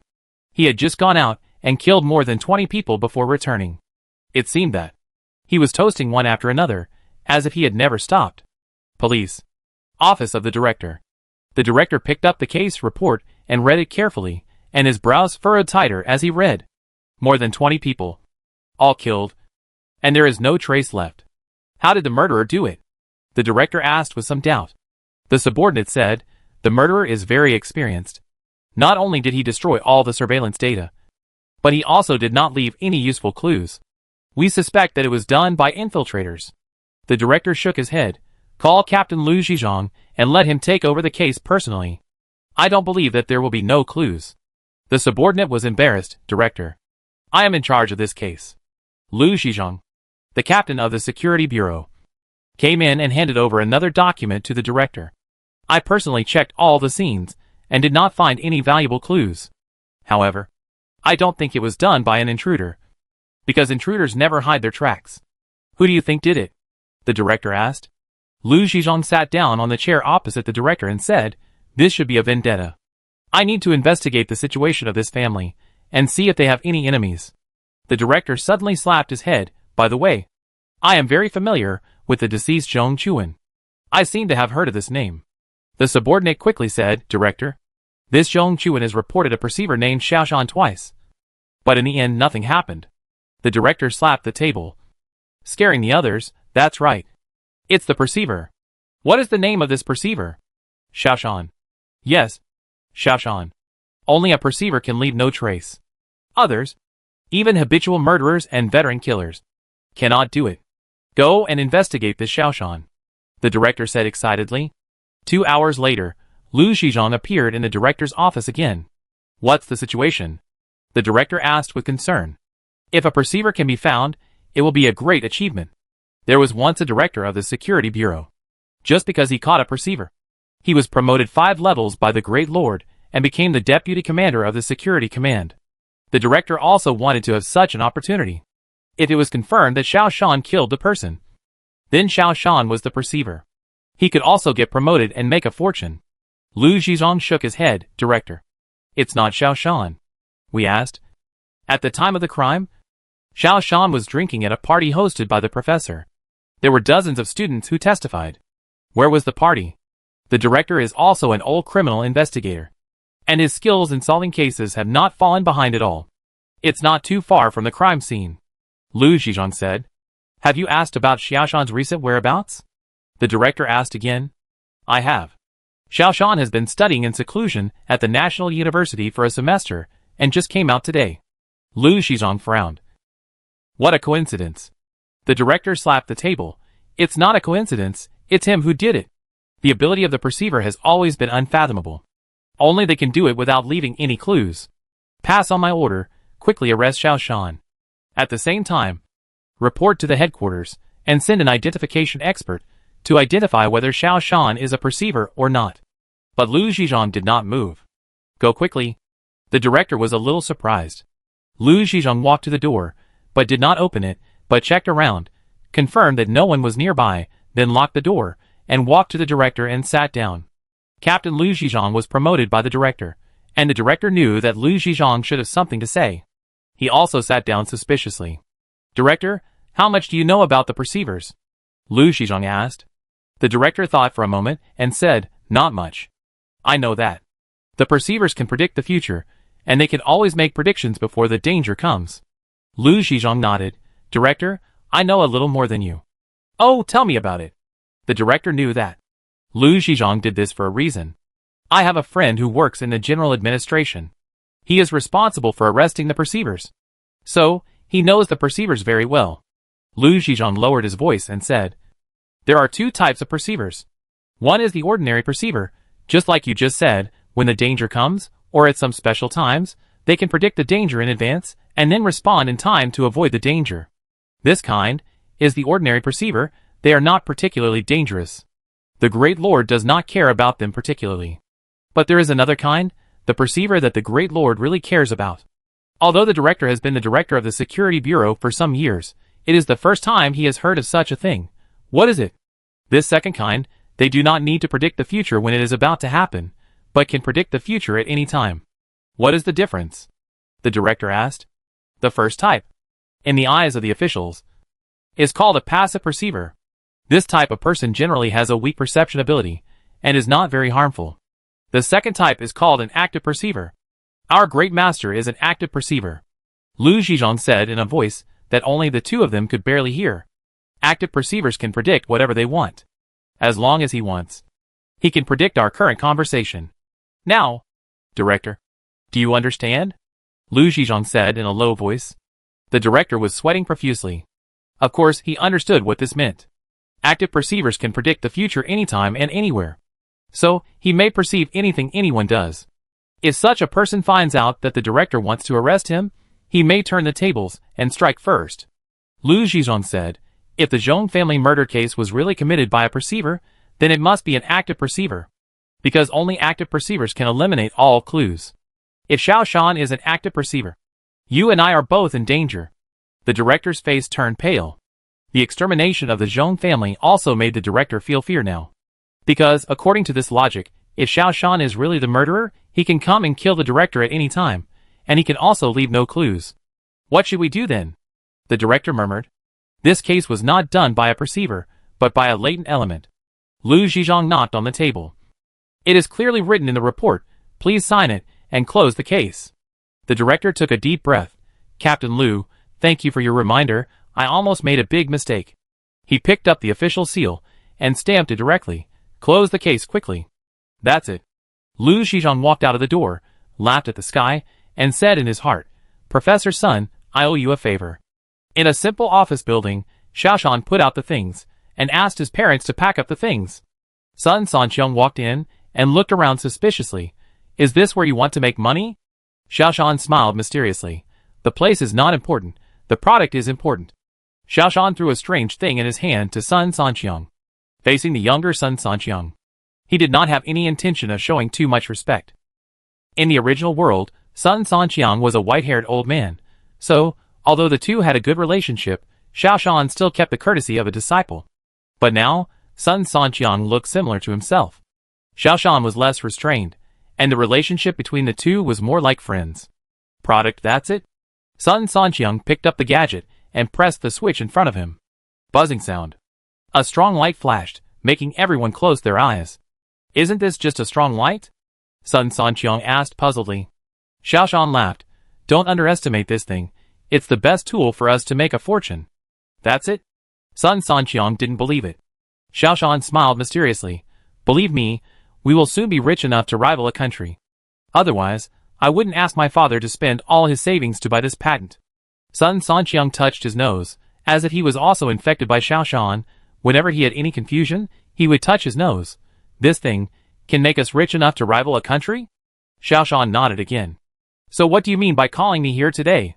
He had just gone out and killed more than 20 people before returning. It seemed that he was toasting one after another, as if he had never stopped. Police. Office of the Director. The Director picked up the case report and read it carefully, and his brows furrowed tighter as he read. More than 20 people. All killed. And there is no trace left. How did the murderer do it? The Director asked with some doubt. The subordinate said, the murderer is very experienced. Not only did he destroy all the surveillance data, but he also did not leave any useful clues. We suspect that it was done by infiltrators. The Director shook his head. Call Captain Lu Zhizhong and let him take over the case personally. I don't believe that there will be no clues. The subordinate was embarrassed. Director, I am in charge of this case. Lu Zhizhong, the captain of the Security Bureau, came in and handed over another document to the Director. I personally checked all the scenes and did not find any valuable clues. However, I don't think it was done by an intruder, because intruders never hide their tracks. Who do you think did it? The Director asked. Lu Zhizhong sat down on the chair opposite the Director and said, this should be a vendetta. I need to investigate the situation of this family and see if they have any enemies. The Director suddenly slapped his head. By the way, I am very familiar with the deceased Zhong Chuan. I seem to have heard of this name. The subordinate quickly said, Director, this Zhong Chuan has reported a perceiver named Xiao Shan twice. But in the end nothing happened. The Director slapped the table, scaring the others. That's right. It's the perceiver. What is the name of this perceiver? Xiao Shan. Yes, Xiao Shan. Only a perceiver can leave no trace. Others, even habitual murderers and veteran killers, cannot do it. Go and investigate this Xiao Shan, the Director said excitedly. 2 hours later, Lu Zhizhong appeared in the Director's office again. What's the situation? The Director asked with concern. If a perceiver can be found, it will be a great achievement. There was once a Director of the Security Bureau. Just because he caught a perceiver, he was promoted 5 levels by the Great Lord and became the Deputy Commander of the Security Command. The Director also wanted to have such an opportunity. If it was confirmed that Xiao Shan killed the person, then Xiao Shan was the perceiver. He could also get promoted and make a fortune. Lu Zhizhong shook his head. Director, it's not Xiao Shan. We asked. At the time of the crime, Xiao Shan was drinking at a party hosted by the professor. There were dozens of students who testified. Where was the party? The Director is also an old criminal investigator, and his skills in solving cases have not fallen behind at all. It's not too far from the crime scene. Lu Zhizhong said. Have you asked about Xiao Shan's recent whereabouts? The Director asked again. I have. Xiao Shan has been studying in seclusion at the National University for a semester and just came out today. Lu Zhizhong frowned. What a coincidence. The Director slapped the table. It's not a coincidence, it's him who did it. The ability of the perceiver has always been unfathomable. Only they can do it without leaving any clues. Pass on my order, quickly arrest Xiao Shan. At the same time, report to the headquarters and send an identification expert to identify whether Xiao Shan is a perceiver or not. But Lu Zhizhong did not move. Go quickly. The Director was a little surprised. Lu Zhizhong walked to the door, but did not open it, but checked around, confirmed that no one was nearby, then locked the door, and walked to the Director and sat down. Captain Lu Zhizhong was promoted by the Director, and the Director knew that Lu Zhizhong should have something to say. He also sat down suspiciously. Director, how much do you know about the perceivers? Lu Zizhong asked. The director thought for a moment and said, not much. I know that. The perceivers can predict the future, and they can always make predictions before the danger comes. Lu Zizhong nodded. Director, I know a little more than you. Oh, tell me about it. The director knew that. Lu Zizhong did this for a reason. I have a friend who works in the general administration. He is responsible for arresting the perceivers. So, he knows the perceivers very well. Lu Zizhong lowered his voice and said, there are two types of perceivers. One is the ordinary perceiver, just like you just said, when the danger comes, or at some special times, they can predict the danger in advance, and then respond in time to avoid the danger. This kind is the ordinary perceiver. They are not particularly dangerous. The Great Lord does not care about them particularly. But there is another kind, the perceiver that the Great Lord really cares about. Although the director has been the director of the Security Bureau for some years, it is the first time he has heard of such a thing. What is it? This second kind, they do not need to predict the future when it is about to happen, but can predict the future at any time. What is the difference? The director asked. The first type, in the eyes of the officials, is called a passive perceiver. This type of person generally has a weak perception ability, and is not very harmful. The second type is called an active perceiver. Our great master is an active perceiver. Lu Zizhong said in a voice that only the two of them could barely hear. Active perceivers can predict whatever they want. As long as he wants. He can predict our current conversation. Now, director, do you understand? Lu Zizhong said in a low voice. The director was sweating profusely. Of course, he understood what this meant. Active perceivers can predict the future anytime and anywhere. So, he may perceive anything anyone does. If such a person finds out that the director wants to arrest him, he may turn the tables and strike first. Lu Zizhong said, if the Zhong family murder case was really committed by a perceiver, then it must be an active perceiver. Because only active perceivers can eliminate all clues. If Xiao Shan is an active perceiver, you and I are both in danger. The director's face turned pale. The extermination of the Zhong family also made the director feel fear now. Because, according to this logic, if Xiao Shan is really the murderer, he can come and kill the director at any time, and he can also leave no clues. What should we do then? The director murmured. This case was not done by a perceiver, but by a latent element. Lu Zizhong knocked on the table. It is clearly written in the report. Please sign it, and close the case. The director took a deep breath. Captain Lu, thank you for your reminder. I almost made a big mistake. He picked up the official seal, and stamped it directly. Close the case quickly. That's it. Lu Zizhong walked out of the door, laughed at the sky, and said in his heart, Professor Sun, I owe you a favor. In a simple office building, Xiao Shan put out the things, and asked his parents to pack up the things. Sun Sanqiang walked in, and looked around suspiciously. Is this where you want to make money? Xiao Shan smiled mysteriously. The place is not important. The product is important. Xiao Shan threw a strange thing in his hand to Sun Sanqiang, facing the younger Sun Sanqiang. He did not have any intention of showing too much respect. In the original world, Sun Sanqiang was a white-haired old man. So, although the two had a good relationship, Xiao Shan still kept the courtesy of a disciple. But now, Sun Sanqiang looked similar to himself. Xiao Shan was less restrained, and the relationship between the two was more like friends. Product, that's it? Sun Sanqiang picked up the gadget and pressed the switch in front of him. Buzzing sound. A strong light flashed, making everyone close their eyes. Isn't this just a strong light? Sun Sanqiang asked puzzledly. Xiao Shan laughed. Don't underestimate this thing. It's the best tool for us to make a fortune. That's it? Sun Sanqiang didn't believe it. Xiao Shan smiled mysteriously. Believe me, we will soon be rich enough to rival a country. Otherwise, I wouldn't ask my father to spend all his savings to buy this patent. Sun Sanqiang touched his nose, as if he was also infected by Xiao Shan. Whenever he had any confusion, he would touch his nose. This thing can make us rich enough to rival a country? Xiao Shan nodded again. So what do you mean by calling me here today?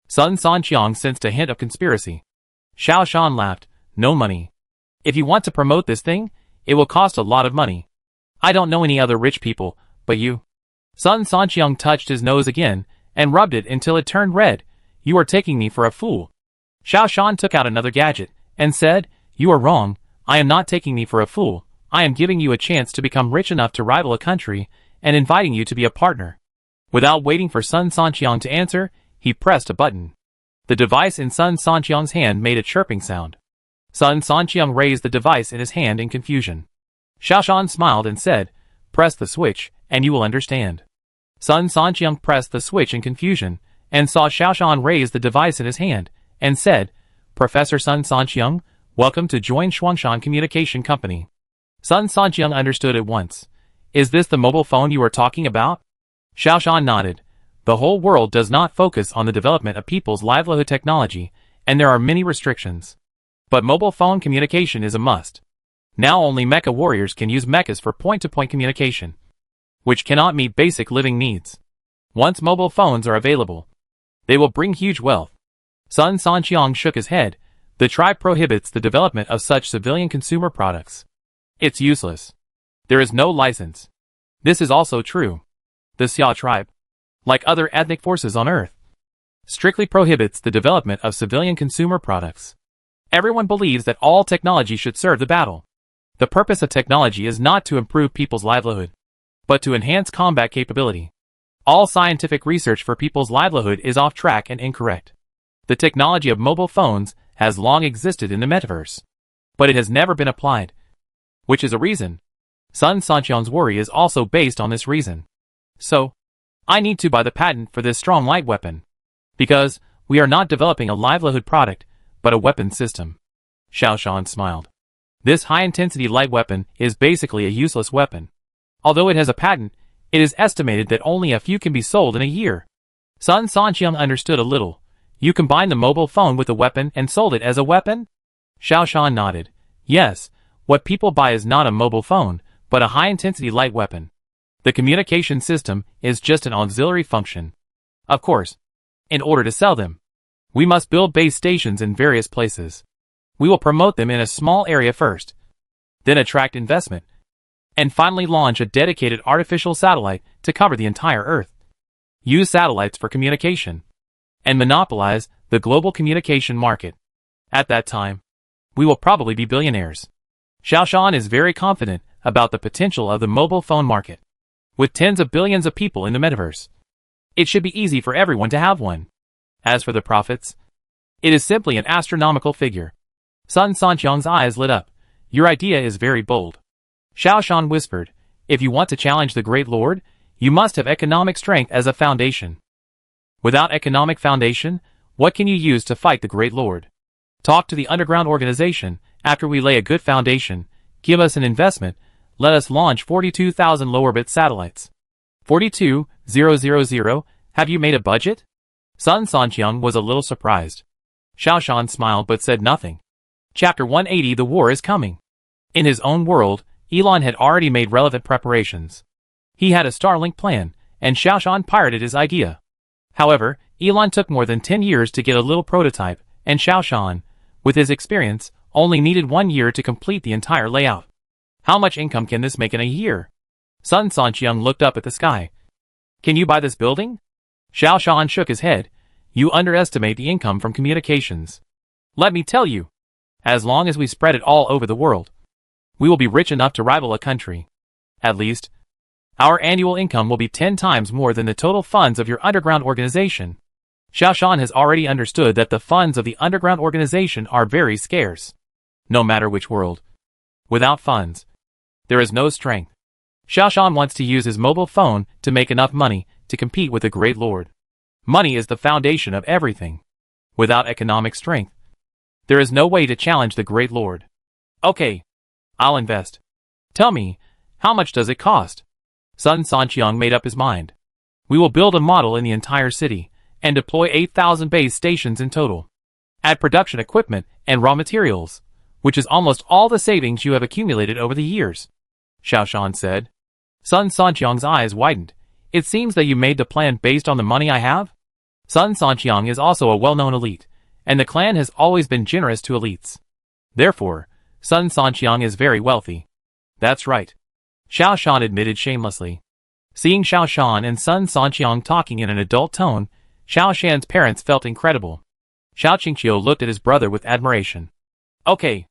Sun Sanqiang sensed a hint of conspiracy. Xiao Shan laughed. No money. If you want to promote this thing, it will cost a lot of money. I don't know any other rich people, but you. Sun Sanqiang touched his nose again, and rubbed it until it turned red. You are taking me for a fool. Xiao Shan took out another gadget, and said, You are wrong. I am not taking me for a fool. I am giving you a chance to become rich enough to rival a country, and inviting you to be a partner. Without waiting for Sun Sanqiang to answer, he pressed a button. The device in Sun Sanqiang's hand made a chirping sound. Sun Sanqiang raised the device in his hand in confusion. Xiaoshan smiled and said, "Press the switch, and you will understand." Sun Sanqiang pressed the switch in confusion, and saw Xiaoshan raise the device in his hand, and said, "Professor Sun Sanqiang, welcome to join Shuangshan Communication Company." Sun Sanqiang understood at once. "Is this the mobile phone you are talking about?" Xiaoshan nodded. The whole world does not focus on the development of people's livelihood technology, and there are many restrictions. But mobile phone communication is a must. Now only mecha warriors can use mechas for point-to-point communication, which cannot meet basic living needs. Once mobile phones are available, they will bring huge wealth. Sun Sanqiang shook his head. The tribe prohibits the development of such civilian consumer products. It's useless. There is no license. This is also true. The Xia tribe, like other ethnic forces on Earth, strictly prohibits the development of civilian consumer products. Everyone believes that all technology should serve the battle. The purpose of technology is not to improve people's livelihood, but to enhance combat capability. All scientific research for people's livelihood is off track and incorrect. The technology of mobile phones has long existed in the metaverse, but it has never been applied, which is a reason. Sun Sanqiang's worry is also based on this reason. So, I need to buy the patent for this strong light weapon, because we are not developing a livelihood product, but a weapon system. Xiaoshan smiled. This high-intensity light weapon is basically a useless weapon. Although it has a patent, it is estimated that only a few can be sold in a year. Sun Sanqiang understood a little. You combined the mobile phone with the weapon and sold it as a weapon? Xiaoshan nodded. Yes, what people buy is not a mobile phone, but a high-intensity light weapon. The communication system is just an auxiliary function. Of course, in order to sell them, we must build base stations in various places. We will promote them in a small area first, then attract investment, and finally launch a dedicated artificial satellite to cover the entire Earth. Use satellites for communication, and monopolize the global communication market. At that time, we will probably be billionaires. Xiaoshan is very confident about the potential of the mobile phone market. With tens of billions of people in the metaverse, it should be easy for everyone to have one. As for the profits, it is simply an astronomical figure. Sun Sanqiang's eyes lit up. Your idea is very bold. Xiaoshan whispered, if you want to challenge the Great Lord, you must have economic strength as a foundation. Without economic foundation, what can you use to fight the Great Lord? Talk to the underground organization. After we lay a good foundation, give us an investment. Let us launch 42,000 low-orbit satellites. 42,000, have you made a budget? Sun Sanqiang was a little surprised. Xiaoshan smiled but said nothing. Chapter 180. The war is coming. In his own world, Elon had already made relevant preparations. He had a Starlink plan, and Xiaoshan pirated his idea. However, Elon took more than 10 years to get a little prototype, and Xiaoshan, with his experience, only needed 1 year to complete the entire layout. How much income can this make in a year? Sun Sanqiang looked up at the sky. Can you buy this building? Xiaoshan shook his head. You underestimate the income from communications. Let me tell you. As long as we spread it all over the world, we will be rich enough to rival a country. At least, our annual income will be 10 times more than the total funds of your underground organization. Xiaoshan has already understood that the funds of the underground organization are very scarce. No matter which world. Without funds, there is no strength. Xiaoshan wants to use his mobile phone to make enough money to compete with the Great Lord. Money is the foundation of everything. Without economic strength, there is no way to challenge the Great Lord. Okay, I'll invest. Tell me, how much does it cost? Sun Sanqiang made up his mind. We will build a model in the entire city, and deploy 8,000 base stations in total. Add production equipment and raw materials, which is almost all the savings you have accumulated over the years. Xiaoshan said. Sun Sanqiang's eyes widened. It seems that you made the plan based on the money I have? Sun Sanqiang is also a well-known elite, and the clan has always been generous to elites. Therefore, Sun Sanqiang is very wealthy. That's right. Xiaoshan admitted shamelessly. Seeing Xiaoshan and Sun Sanqiang talking in an adult tone, Xiaoshan's parents felt incredible. Xiao Qingqiu looked at his brother with admiration. Okay.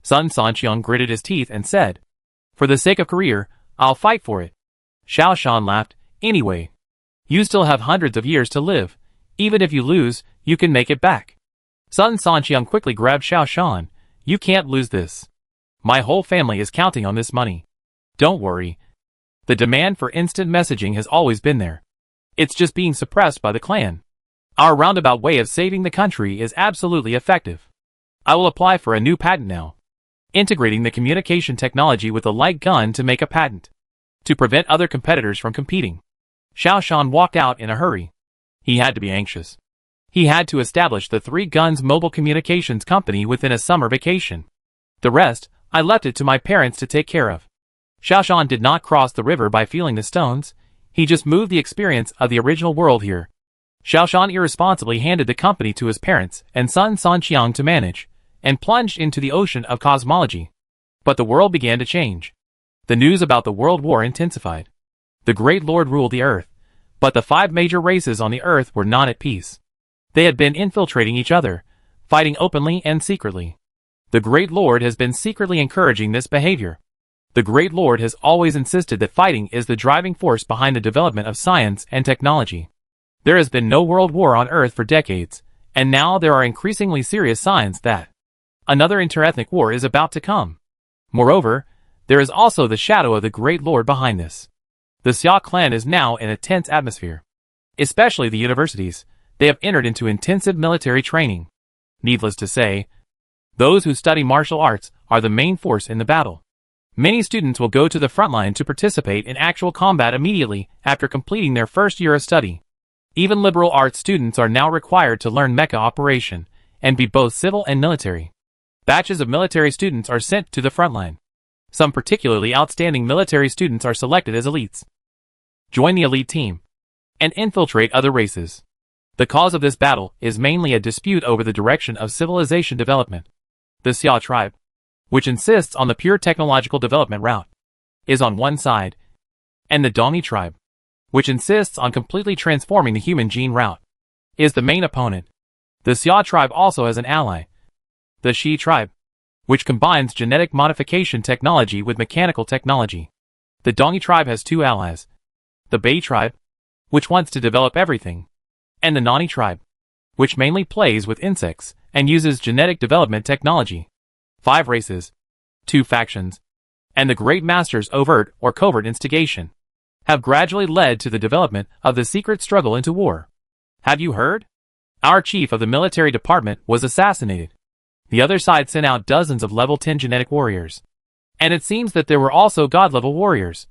Sun Sanqiang gritted his teeth and said, for the sake of career, I'll fight for it. Xiaoshan laughed. Anyway, you still have hundreds of years to live. Even if you lose, you can make it back. Sun Sanqiang quickly grabbed Xiaoshan. You can't lose this. My whole family is counting on this money. Don't worry. The demand for instant messaging has always been there. It's just being suppressed by the clan. Our roundabout way of saving the country is absolutely effective. I will apply for a new patent now. Integrating the communication technology with a light gun to make a patent. To prevent other competitors from competing. Xiao Shan walked out in a hurry. He had to be anxious. He had to establish the 3 Guns Mobile Communications Company within a summer vacation. The rest, I left it to my parents to take care of. Xiao Shan did not cross the river by feeling the stones. He just moved the experience of the original world here. Xiao Shan irresponsibly handed the company to his parents and son San Qiang to manage, and plunged into the ocean of cosmology. But the world began to change. The news about the World War intensified. The Great Lord ruled the Earth, but the 5 major races on the Earth were not at peace. They had been infiltrating each other, fighting openly and secretly. The Great Lord has been secretly encouraging this behavior. The Great Lord has always insisted that fighting is the driving force behind the development of science and technology. There has been no world war on Earth for decades, and now there are increasingly serious signs that another interethnic war is about to come. Moreover, there is also the shadow of the Great Lord behind this. The Xia clan is now in a tense atmosphere. Especially the universities, they have entered into intensive military training. Needless to say, those who study martial arts are the main force in the battle. Many students will go to the front line to participate in actual combat immediately after completing their first year of study. Even liberal arts students are now required to learn mecha operation and be both civil and military. Batches of military students are sent to the front line. Some particularly outstanding military students are selected as elites. Join the elite team and infiltrate other races. The cause of this battle is mainly a dispute over the direction of civilization development. The Xia tribe, which insists on the pure technological development route, is on one side, and the Dongni tribe, which insists on completely transforming the human gene route, is the main opponent. The Xia tribe also has an ally, the Shi tribe, which combines genetic modification technology with mechanical technology. The Dongni tribe has 2 allies, the Bei tribe, which wants to develop everything, and the Nani tribe, which mainly plays with insects and uses genetic development technology. 5 races, 2 factions, and the great master's overt or covert instigation have gradually led to the development of the secret struggle into war. Have you heard? Our chief of the military department was assassinated. The other side sent out dozens of level 10 genetic warriors. And it seems that there were also god-level warriors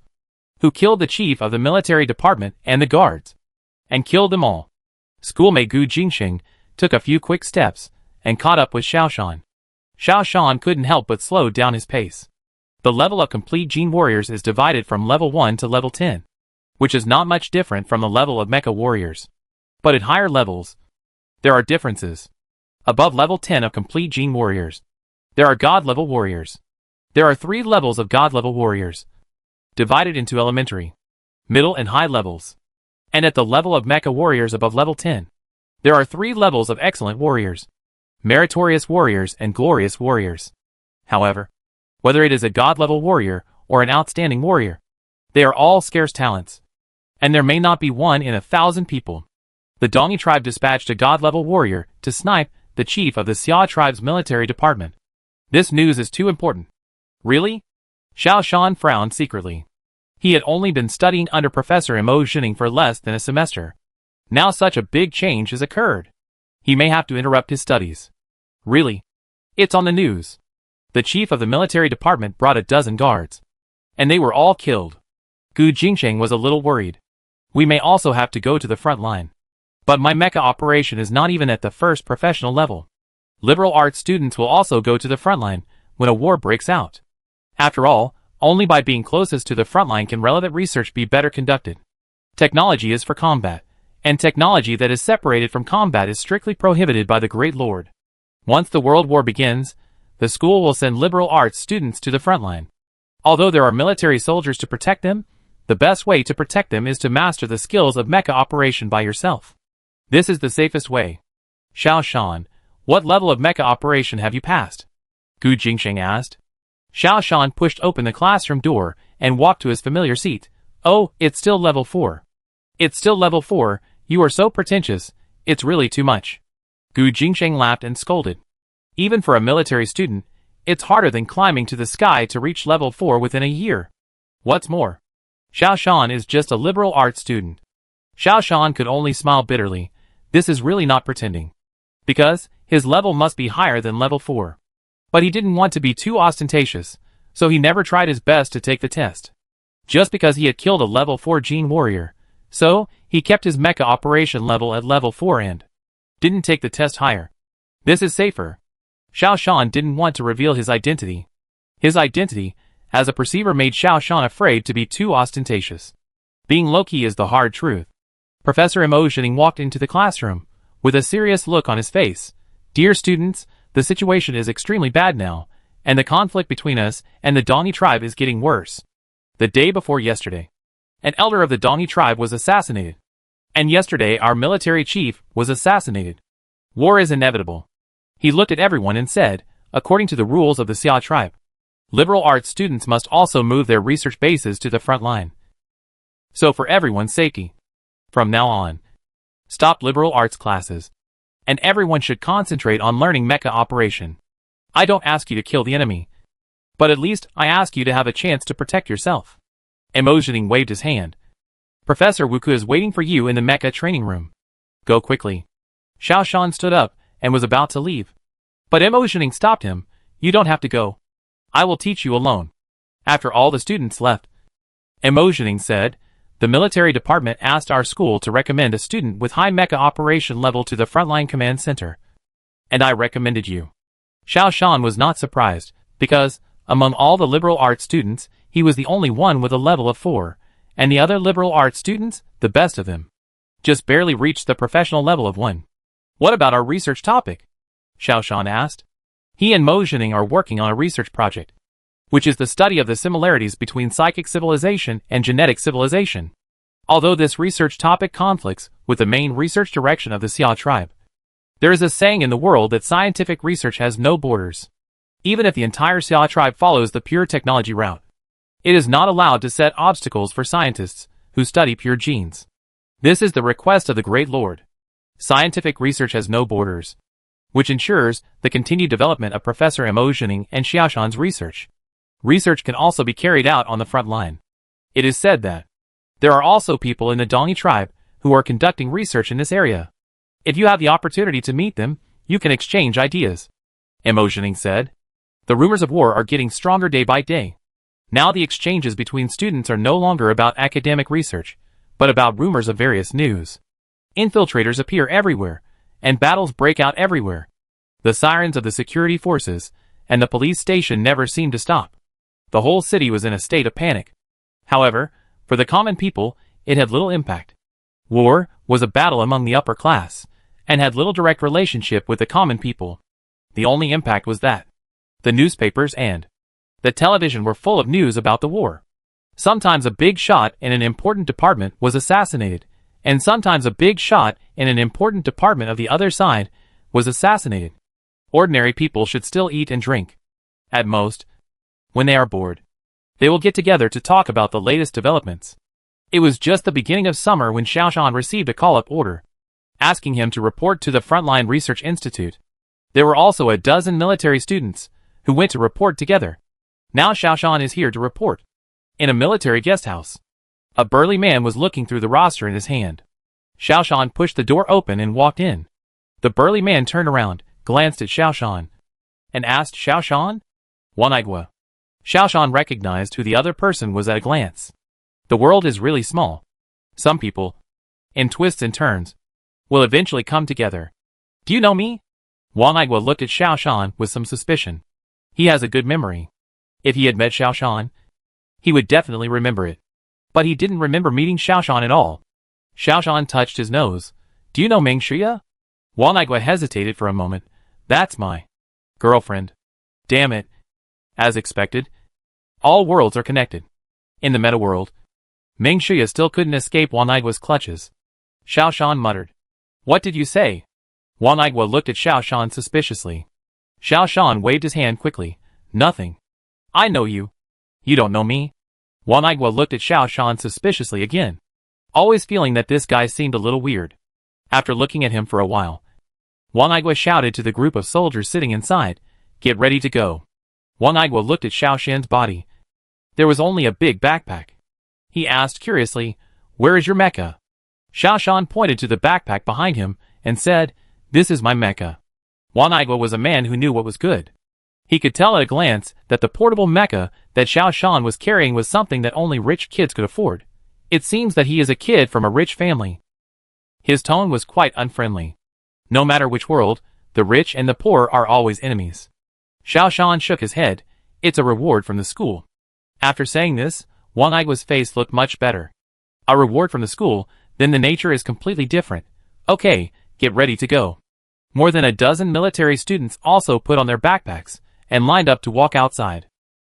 who killed the chief of the military department and the guards, and killed them all. Schoolmate Gu Jingxing took a few quick steps and caught up with Xiao Shan. Xiao Shan couldn't help but slow down his pace. The level of complete gene warriors is divided from level 1 to level 10, which is not much different from the level of mecha warriors. But at higher levels, there are differences. Above level 10 of complete gene warriors, there are god-level warriors. There are 3 levels of god-level warriors, divided into elementary, middle and high levels. And at the level of mecha warriors above level 10, there are 3 levels of excellent warriors, meritorious warriors and glorious warriors. However, whether it is a god-level warrior or an outstanding warrior, they are all scarce talents, and there may not be one in 1,000 people. The Dongni tribe dispatched a god-level warrior to snipe the chief of the Xia tribe's military department. This news is too important. Really? Xiao Shan frowned secretly. He had only been studying under Professor Mo Zhining for less than a semester. Now such a big change has occurred. He may have to interrupt his studies. Really? It's on the news. The chief of the military department brought a dozen guards, and they were all killed. Gu Jingsheng was a little worried. We may also have to go to the front line. But my mecha operation is not even at the first professional level. Liberal arts students will also go to the front line when a war breaks out. After all, only by being closest to the front line can relevant research be better conducted. Technology is for combat, and technology that is separated from combat is strictly prohibited by the Great Lord. Once the World War begins, the school will send liberal arts students to the front line. Although there are military soldiers to protect them, the best way to protect them is to master the skills of mecha operation by yourself. This is the safest way. Xiao Shan, what level of mecha operation have you passed? Gu Jingsheng asked. Xiao Shan pushed open the classroom door and walked to his familiar seat. Oh, it's still level 4. It's still level 4, you are so pretentious, it's really too much. Gu Jingsheng laughed and scolded. Even for a military student, It's harder than climbing to the sky to reach level 4 within a year. What's more, Xiao Shan is just a liberal arts student. Xiao Shan could only smile bitterly. This is really not pretending. Because his level must be higher than level 4. But he didn't want to be too ostentatious, so he never tried his best to take the test. Just because he had killed a level 4 gene warrior, so he kept his mecha operation level at level 4 and didn't take the test higher. This is safer. Xiao Shan didn't want to reveal his identity. His identity, as a perceiver, made Xiao Shan afraid to be too ostentatious. Being low-key is the hard truth. Professor Emotioning walked into the classroom, with a serious look on his face. Dear students, the situation is extremely bad now, and the conflict between us and the Donnie tribe is getting worse. The day before yesterday, an elder of the Donnie tribe was assassinated. And yesterday our military chief was assassinated. War is inevitable. He looked at everyone and said, according to the rules of the Xia tribe, liberal arts students must also move their research bases to the front line. So for everyone's safety, from now on, stop liberal arts classes. And everyone should concentrate on learning mecha operation. I don't ask you to kill the enemy, but at least I ask you to have a chance to protect yourself. Emotioning waved his hand. Professor Wuku is waiting for you in the mecha training room. Go quickly. Xiao Shan stood up and was about to leave. But Emotioning stopped him. You don't have to go. I will teach you alone. After all the students left, Emotioning said, the military department asked our school to recommend a student with high mecha operation level to the frontline command center. And I recommended you. Xiao Shan was not surprised, because, among all the liberal arts students, he was the only one with a level of 4, and the other liberal arts students, the best of them, just barely reached the professional level of 1. What about our research topic? Xiao Shan asked. He and Mo Jining are working on a research project, which is the study of the similarities between psychic civilization and genetic civilization. Although this research topic conflicts with the main research direction of the Xia tribe, there is a saying in the world that scientific research has no borders. Even if the entire Xia tribe follows the pure technology route, it is not allowed to set obstacles for scientists who study pure genes. This is the request of the Great Lord. Scientific research has no borders, which ensures the continued development of Professor Emotioning and Xiaoshan's research. Research can also be carried out on the front line. It is said that there are also people in the Donnie tribe who are conducting research in this area. If you have the opportunity to meet them, you can exchange ideas. Emotioning said. The rumors of war are getting stronger day by day. Now the exchanges between students are no longer about academic research, but about rumors of various news. Infiltrators appear everywhere, and battles break out everywhere. The sirens of the security forces and the police station never seemed to stop. The whole city was in a state of panic. However, for the common people, it had little impact. War was a battle among the upper class, and had little direct relationship with the common people. The only impact was that the newspapers and the television were full of news about the war. Sometimes a big shot in an important department was assassinated, and sometimes a big shot in an important department of the other side was assassinated. Ordinary people should still eat and drink. At most, when they are bored, they will get together to talk about the latest developments. It was just the beginning of summer when Xiao Shan received a call-up order, asking him to report to the Frontline Research Institute. There were also a dozen military students who went to report together. Now Xiao Shan is here to report. In a military guest house, a burly man was looking through the roster in his hand. Xiao Shan pushed the door open and walked in. The burly man turned around, glanced at Xiao Shan, and asked, Xiao Shan? Wanaigua. Xiao Shan recognized who the other person was at a glance. The world is really small. Some people, in twists and turns, will eventually come together. Do you know me? Wanaigua looked at Xiao Shan with some suspicion. He has a good memory. If he had met Xiao Shan, he would definitely remember it. But he didn't remember meeting Xiao Shan at all. Xiao Shan touched his nose. Do you know Meng Shuya? Wanaigua hesitated for a moment. That's my girlfriend. Damn it. As expected, all worlds are connected. In the meta world, Meng Shuya still couldn't escape Wanaigua's clutches. Xiao Shan muttered. What did you say? Wanaigua looked at Xiao Shan suspiciously. Xiao Shan waved his hand quickly. Nothing. I know you. You don't know me. Wanaigua looked at Xiao Shan suspiciously again, always feeling that this guy seemed a little weird. After looking at him for a while, Wanaigua shouted to the group of soldiers sitting inside, Get ready to go. One Agua looked at Xiao Shan's body. There was only a big backpack. He asked curiously, "Where is your mecha?" Xiao Shan pointed to the backpack behind him and said, "This is my mecha." One Agua was a man who knew what was good. He could tell at a glance that the portable mecha that Xiao Shan was carrying was something that only rich kids could afford. It seems that he is a kid from a rich family. His tone was quite unfriendly. No matter which world, the rich and the poor are always enemies. Xiao Shan shook his head. "It's a reward from the school." After saying this, One Agua's face looked much better. A reward from the school, then the nature is completely different. Okay, get ready to go. More than a dozen military students also put on their backpacks and lined up to walk outside.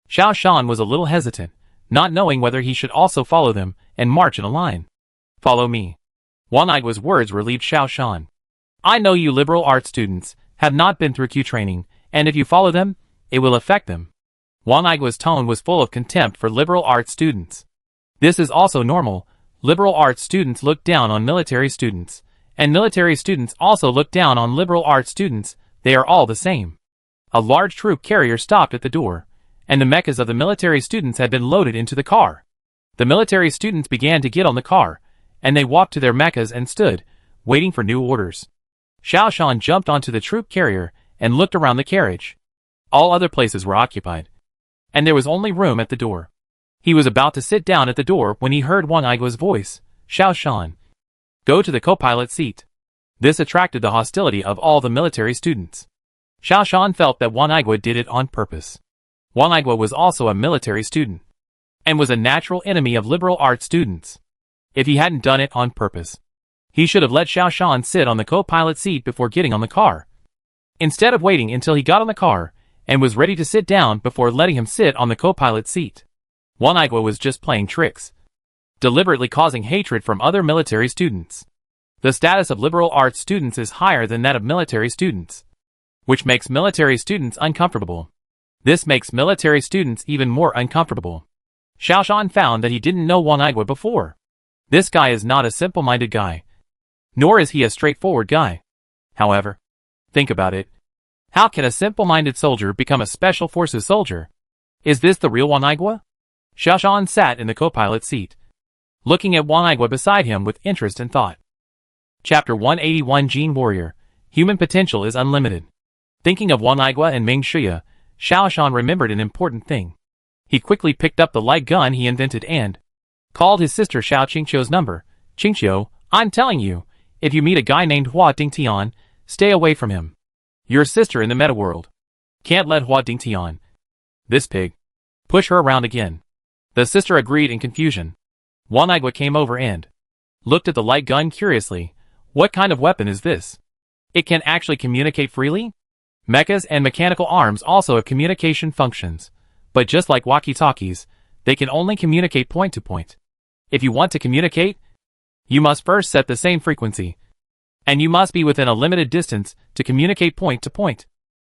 Xiao Shan was a little hesitant, not knowing whether he should also follow them and march in a line. "Follow me." One Agua's words relieved Xiao Shan. "I know you liberal arts students have not been through Q training, and if you follow them, it will affect them." One Agua's tone was full of contempt for liberal arts students. This is also normal. Liberal arts students look down on military students, and military students also look down on liberal arts students. They are all the same. A large troop carrier stopped at the door, and the mechas of the military students had been loaded into the car. The military students began to get on the car, and they walked to their mechas and stood, waiting for new orders. Xiao Shan jumped onto the troop carrier and looked around the carriage. All other places were occupied, and there was only room at the door. He was about to sit down at the door when he heard One Agua's voice. "Xiao Shan, go to the co-pilot seat." This attracted the hostility of all the military students. Xiao Shan felt that One Agua did it on purpose. One Agua was also a military student, and was a natural enemy of liberal arts students. If he hadn't done it on purpose, he should have let Xiao Shan sit on the co-pilot seat before getting on the car, instead of waiting until he got on the car and was ready to sit down before letting him sit on the co-pilot seat. One Agua was just playing tricks, deliberately causing hatred from other military students. The status of liberal arts students is higher than that of military students, which makes military students uncomfortable. This makes military students even more uncomfortable. Xiao Shan found that he didn't know One Agua before. This guy is not a simple-minded guy, nor is he a straightforward guy. However, think about it. How can a simple-minded soldier become a special forces soldier? Is this the real One Agua? Xiao Shan sat in the co-pilot seat, looking at One Agua beside him with interest and thought. Chapter 181 Gene Warrior. Human potential is unlimited. Thinking of One Agua and Ming Shuya, Xiao Shan remembered an important thing. He quickly picked up the light gun he invented and called his sister Xiao Qingqiu's number. "Qingqiu, I'm telling you, if you meet a guy named Hua Dingtian, stay away from him. Your sister in the meta world. Can't let Hua Dingtian, this pig, push her around again." The sister agreed in confusion. One Agua came over and looked at the light gun curiously. "What kind of weapon is this? It can actually communicate freely?" Mechas and mechanical arms also have communication functions, but just like walkie-talkies, they can only communicate point to point. If you want to communicate, you must first set the same frequency, and you must be within a limited distance to communicate point to point.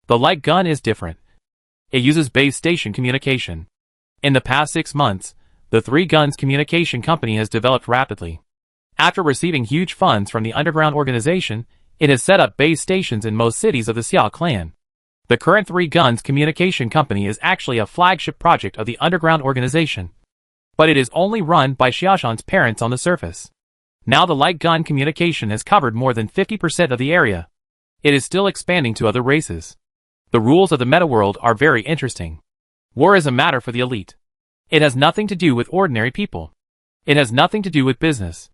The light gun is different. It uses base station communication. In the past 6 months, the Three Guns Communication Company has developed rapidly. After receiving huge funds from the underground organization, it has set up base stations in most cities of the Xiao clan. The current Three Guns Communication Company is actually a flagship project of the underground organization, but it is only run by Xiaoshan's parents on the surface. Now the light gun communication has covered more than 50% of the area. It is still expanding to other races. The rules of the meta world are very interesting. War is a matter for the elite. It has nothing to do with ordinary people. It has nothing to do with business.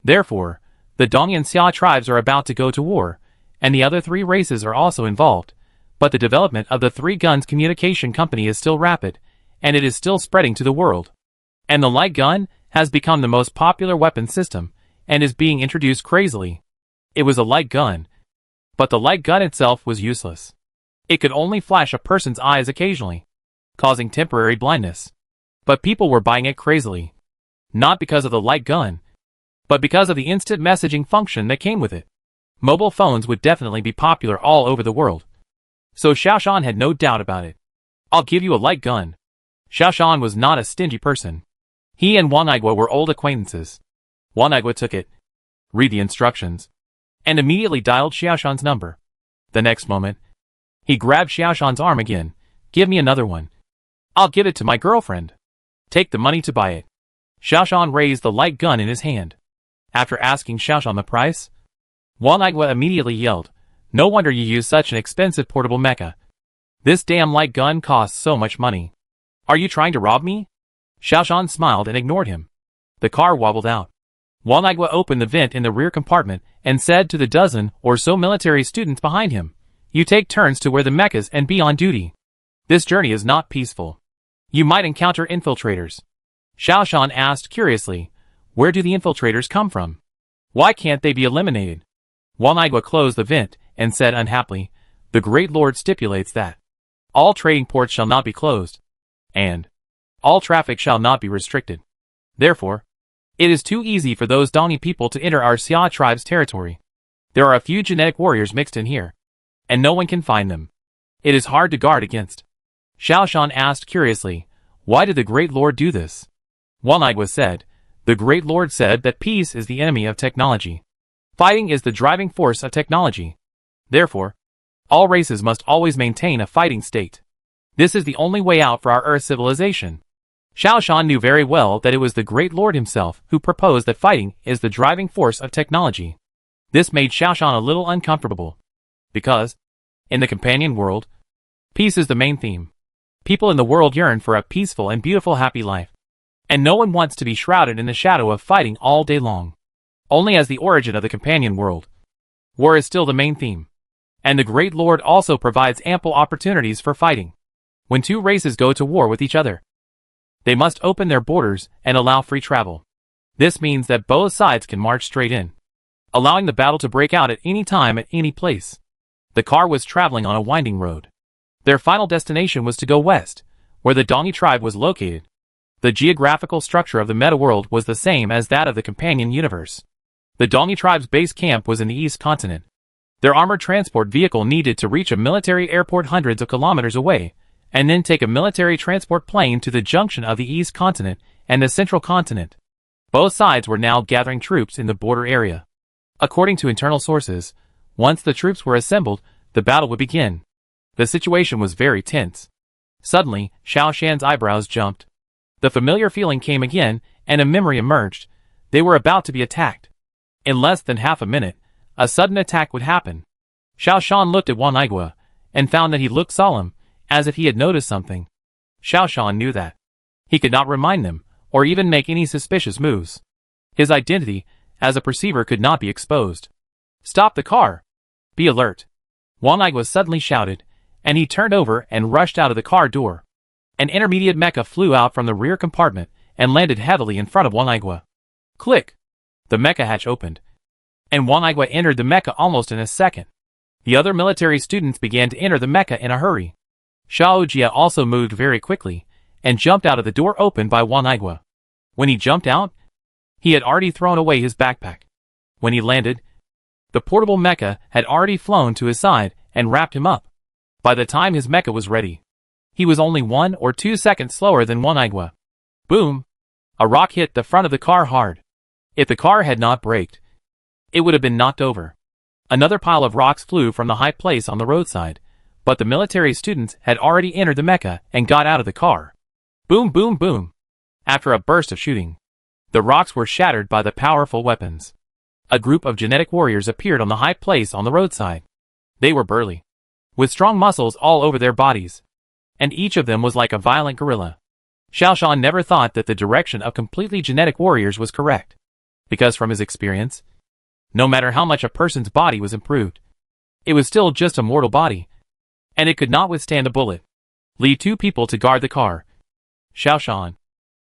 Therefore, the Dong and Xia tribes are about to go to war, and the other 3 races are also involved. But the development of the Three Guns Communication Company is still rapid, and it is still spreading to the world. And the light gun has become the most popular weapon system, and is being introduced crazily. It was a light gun, but the light gun itself was useless. It could only flash a person's eyes occasionally, causing temporary blindness. But people were buying it crazily. Not because of the light gun, but because of the instant messaging function that came with it. Mobile phones would definitely be popular all over the world. So Xiao Shan had no doubt about it. "I'll give you a light gun." Xiao Shan was not a stingy person. He and One Agua were old acquaintances. One Agua took it, read the instructions, and immediately dialed Xiao Shan's number. The next moment, he grabbed Xiao Shan's arm again. Give me another one. I'll give it to my girlfriend. Take the money to buy it. Xiaoshan raised the light gun in his hand. After asking Xiaoshan the price, Wang Aigua immediately yelled, "No wonder you use such an expensive portable mecha. This damn light gun costs so much money. Are you trying to rob me?" Xiaoshan smiled and ignored him. The car wobbled out. Wang Aigua opened the vent in the rear compartment and said to the dozen or so military students behind him, "You take turns to wear the mechas and be on duty. This journey is not peaceful. You might encounter infiltrators." Xiaoshan asked curiously, "Where do the infiltrators come from? Why can't they be eliminated?" Wang Aigua closed the vent and said unhappily, "The Great Lord stipulates that all trading ports shall not be closed, and all traffic shall not be restricted. Therefore, it is too easy for those Dongi people to enter our Xia tribe's territory. There are a few genetic warriors mixed in here, and no one can find them. It is hard to guard against." Xiaoshan asked curiously, "Why did the Great Lord do this?" Wang Aigua said, "The Great Lord said that peace is the enemy of technology. Fighting is the driving force of technology. Therefore, all races must always maintain a fighting state. This is the only way out for our Earth civilization." Xiaoshan knew very well that it was the Great Lord himself who proposed that fighting is the driving force of technology. This made Xiaoshan a little uncomfortable, because, in the companion world, peace is the main theme. People in the world yearn for a peaceful and beautiful happy life, and no one wants to be shrouded in the shadow of fighting all day long. Only as the origin of the companion world, war is still the main theme, and the Great Lord also provides ample opportunities for fighting. When two races go to war with each other, they must open their borders and allow free travel. This means that both sides can march straight in, allowing the battle to break out at any time at any place. The car was traveling on a winding road. Their final destination was to go west, where the Dongi tribe was located. The geographical structure of the meta world was the same as that of the companion universe. The Dongi tribe's base camp was in the East Continent. Their armored transport vehicle needed to reach a military airport hundreds of kilometers away, and then take a military transport plane to the junction of the East Continent and the Central Continent. Both sides were now gathering troops in the border area. According to internal sources, once the troops were assembled, the battle would begin. The situation was very tense. Suddenly, Xiaoshan's eyebrows jumped. The familiar feeling came again, and a memory emerged. They were about to be attacked. In less than half a minute, a sudden attack would happen. Xiaoshan looked at Wang Aigua, and found that he looked solemn, as if he had noticed something. Xiaoshan knew that he could not remind them, or even make any suspicious moves. His identity, as a perceiver, could not be exposed. "Stop the car! Be alert!" Wang Aigua suddenly shouted, and he turned over and rushed out of the car door. An intermediate mecha flew out from the rear compartment and landed heavily in front of Wang Aigua. Click! The mecha hatch opened, and Wang Aigua entered the mecha almost in a second. The other military students began to enter the mecha in a hurry. Xiao Jia also moved very quickly, and jumped out of the door opened by Wang Aigua. When he jumped out, he had already thrown away his backpack. When he landed, the portable mecha had already flown to his side and wrapped him up. By the time his mecha was ready, he was only 1 or 2 seconds slower than Wang Aigua. Boom! A rock hit the front of the car hard. If the car had not braked, it would have been knocked over. Another pile of rocks flew from the high place on the roadside, but the military students had already entered the mecha and got out of the car. Boom, boom, boom! After a burst of shooting, the rocks were shattered by the powerful weapons. A group of genetic warriors appeared on the high place on the roadside. They were burly, with strong muscles all over their bodies, and each of them was like a violent gorilla. Xiaoshan never thought that the direction of completely genetic warriors was correct, because from his experience, no matter how much a person's body was improved, it was still just a mortal body, and it could not withstand a bullet. Leave 2 people to guard the car. Xiaoshan,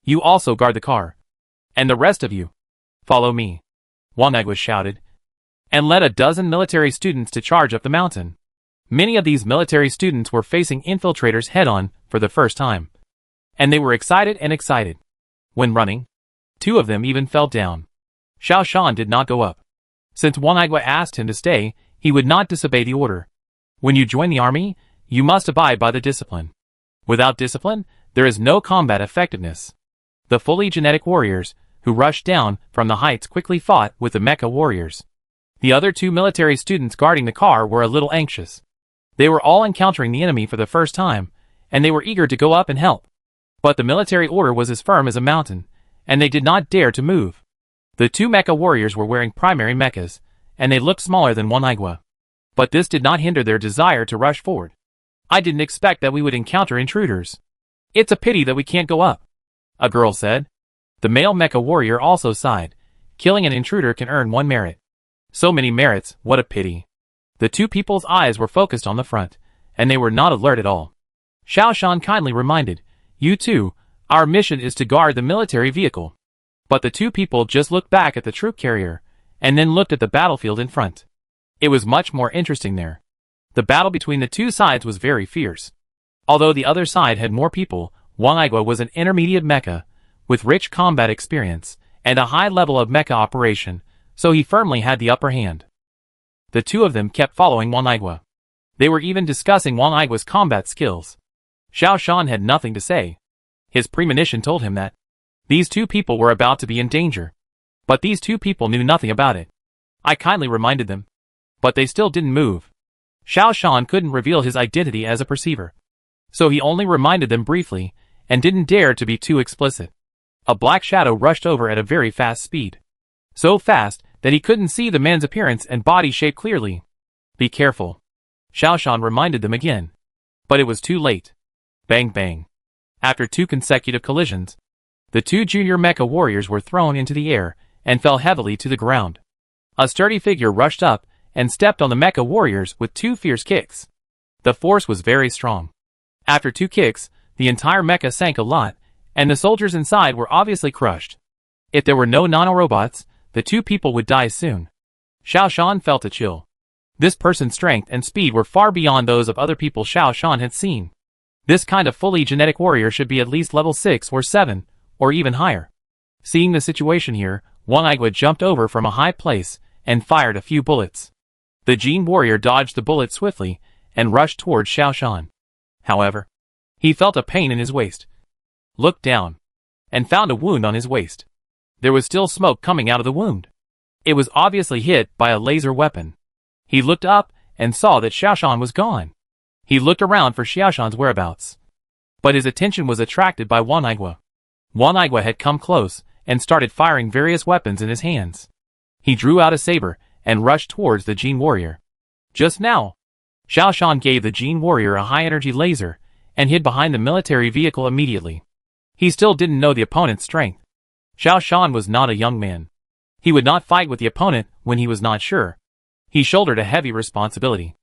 you also guard the car. And the rest of you, follow me. Wang Aigua shouted, and led a dozen military students to charge up the mountain. Many of these military students were facing infiltrators head-on for the first time, and they were excited. When running, 2 of them even fell down. Xiaoshan did not go up. Since Wang Aigua asked him to stay, he would not disobey the order. When you join the army, you must abide by the discipline. Without discipline, there is no combat effectiveness. The fully genetic warriors, who rushed down from the heights, quickly fought with the mecha warriors. The other 2 military students guarding the car were a little anxious. They were all encountering the enemy for the first time, and they were eager to go up and help. But the military order was as firm as a mountain, and they did not dare to move. The two mecha warriors were wearing primary mechas, and they looked smaller than One Igua. But this did not hinder their desire to rush forward. I didn't expect that we would encounter intruders. It's a pity that we can't go up, a girl said. The male mecha warrior also sighed. Killing an intruder can earn 1 merit. So many merits, what a pity. The two people's eyes were focused on the front, and they were not alert at all. Xiao Shan kindly reminded, "You two, our mission is to guard the military vehicle." But the two people just looked back at the troop carrier, and then looked at the battlefield in front. It was much more interesting there. The battle between the two sides was very fierce. Although the other side had more people, One Igua was an intermediate mecha, with rich combat experience, and a high level of mecha operation, so he firmly had the upper hand. The two of them kept following One Igua. They were even discussing One Igua's combat skills. Xiao Shan had nothing to say. His premonition told him that these two people were about to be in danger. But these two people knew nothing about it. I kindly reminded them. But they still didn't move. Xiao Shan couldn't reveal his identity as a perceiver. So he only reminded them briefly, and didn't dare to be too explicit. A black shadow rushed over at a very fast speed. So fast that he couldn't see the man's appearance and body shape clearly. Be careful. Xiao Shan reminded them again. But it was too late. Bang bang. After 2 consecutive collisions, the 2 junior mecha warriors were thrown into the air and fell heavily to the ground. A sturdy figure rushed up and stepped on the mecha warriors with 2 fierce kicks. The force was very strong. After 2 kicks, the entire mecha sank a lot, and the soldiers inside were obviously crushed. If there were no nanorobots, the 2 people would die soon. Xiao Shan felt a chill. This person's strength and speed were far beyond those of other people Xiao Shan had seen. This kind of fully genetic warrior should be at least level 6 or 7, or even higher. Seeing the situation here, One Igua jumped over from a high place and fired a few bullets. The Gene warrior dodged the bullet swiftly and rushed towards Xiao Shan. However, he felt a pain in his waist. Looked down and found a wound on his waist. There was still smoke coming out of the wound. It was obviously hit by a laser weapon. He looked up and saw that Xiao Shan was gone. He looked around for Xiao Shan's whereabouts. But his attention was attracted by One Igua. One Igua had come close and started firing various weapons in his hands. He drew out a saber and rushed towards the Gene warrior. Just now, Xiao Shan gave the Gene warrior a high-energy laser and hid behind the military vehicle immediately. He still didn't know the opponent's strength. Xiao Shan was not a young man. He would not fight with the opponent when he was not sure. He shouldered a heavy responsibility.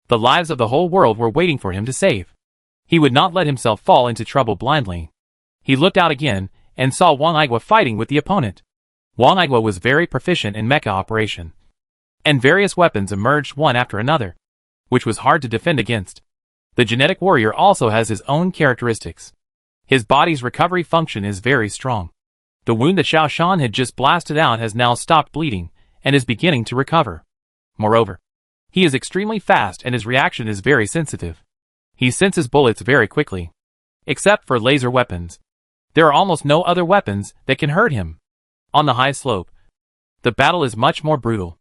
The lives of the whole world were waiting for him to save. He would not let himself fall into trouble blindly. He looked out again and saw One Igua fighting with the opponent. One Igua was very proficient in mecha operation, and various weapons emerged one after another, which was hard to defend against. The genetic warrior also has his own characteristics. His body's recovery function is very strong. The wound that Xiao Shan had just blasted out has now stopped bleeding and is beginning to recover. Moreover, he is extremely fast and his reaction is very sensitive. He senses bullets very quickly. Except for laser weapons, there are almost no other weapons that can hurt him. On the high slope, the battle is much more brutal.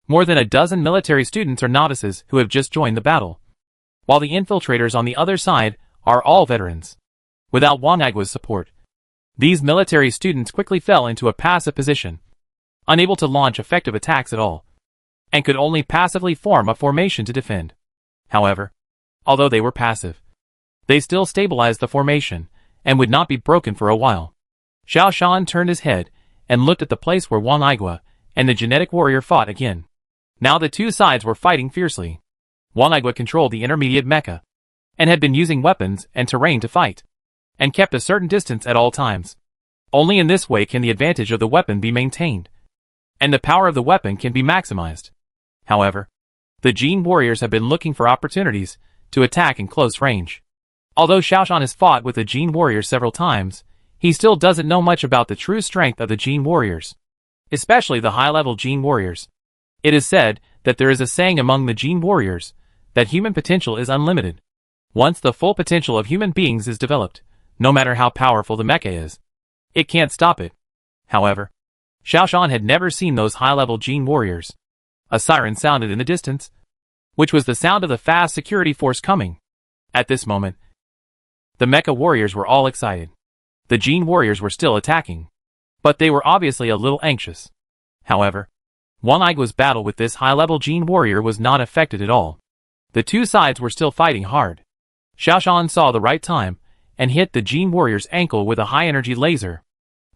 More than a dozen military students are novices who have just joined the battle, while the infiltrators on the other side are all veterans. Without One Igua's support, these military students quickly fell into a passive position, unable to launch effective attacks at all, and could only passively form a formation to defend. However, although they were passive, they still stabilized the formation and would not be broken for a while. Xiao Shan turned his head and looked at the place where One Igua and the genetic warrior fought again. Now the two sides were fighting fiercely. One Igua controlled the intermediate mecha, and had been using weapons and terrain to fight, and kept a certain distance at all times. Only in this way can the advantage of the weapon be maintained, and the power of the weapon can be maximized. However, the Gene warriors have been looking for opportunities to attack in close range. Although Xiao Shan has fought with the Gene warriors several times, he still doesn't know much about the true strength of the Gene warriors, especially the high-level Gene warriors. It is said that there is a saying among the Gene warriors that human potential is unlimited. Once the full potential of human beings is developed, no matter how powerful the mecha is, it can't stop it. However, Xiao Shan had never seen those high-level Gene warriors. A siren sounded in the distance, which was the sound of the fast security force coming. At this moment, The mecha warriors were all excited. The Gene warriors were still attacking, but they were obviously a little anxious. However, One-Aigua's battle with this high-level Gene warrior was not affected at all. The two sides were still fighting hard. Xiaoshan saw the right time and hit the Gene warrior's ankle with a high-energy laser.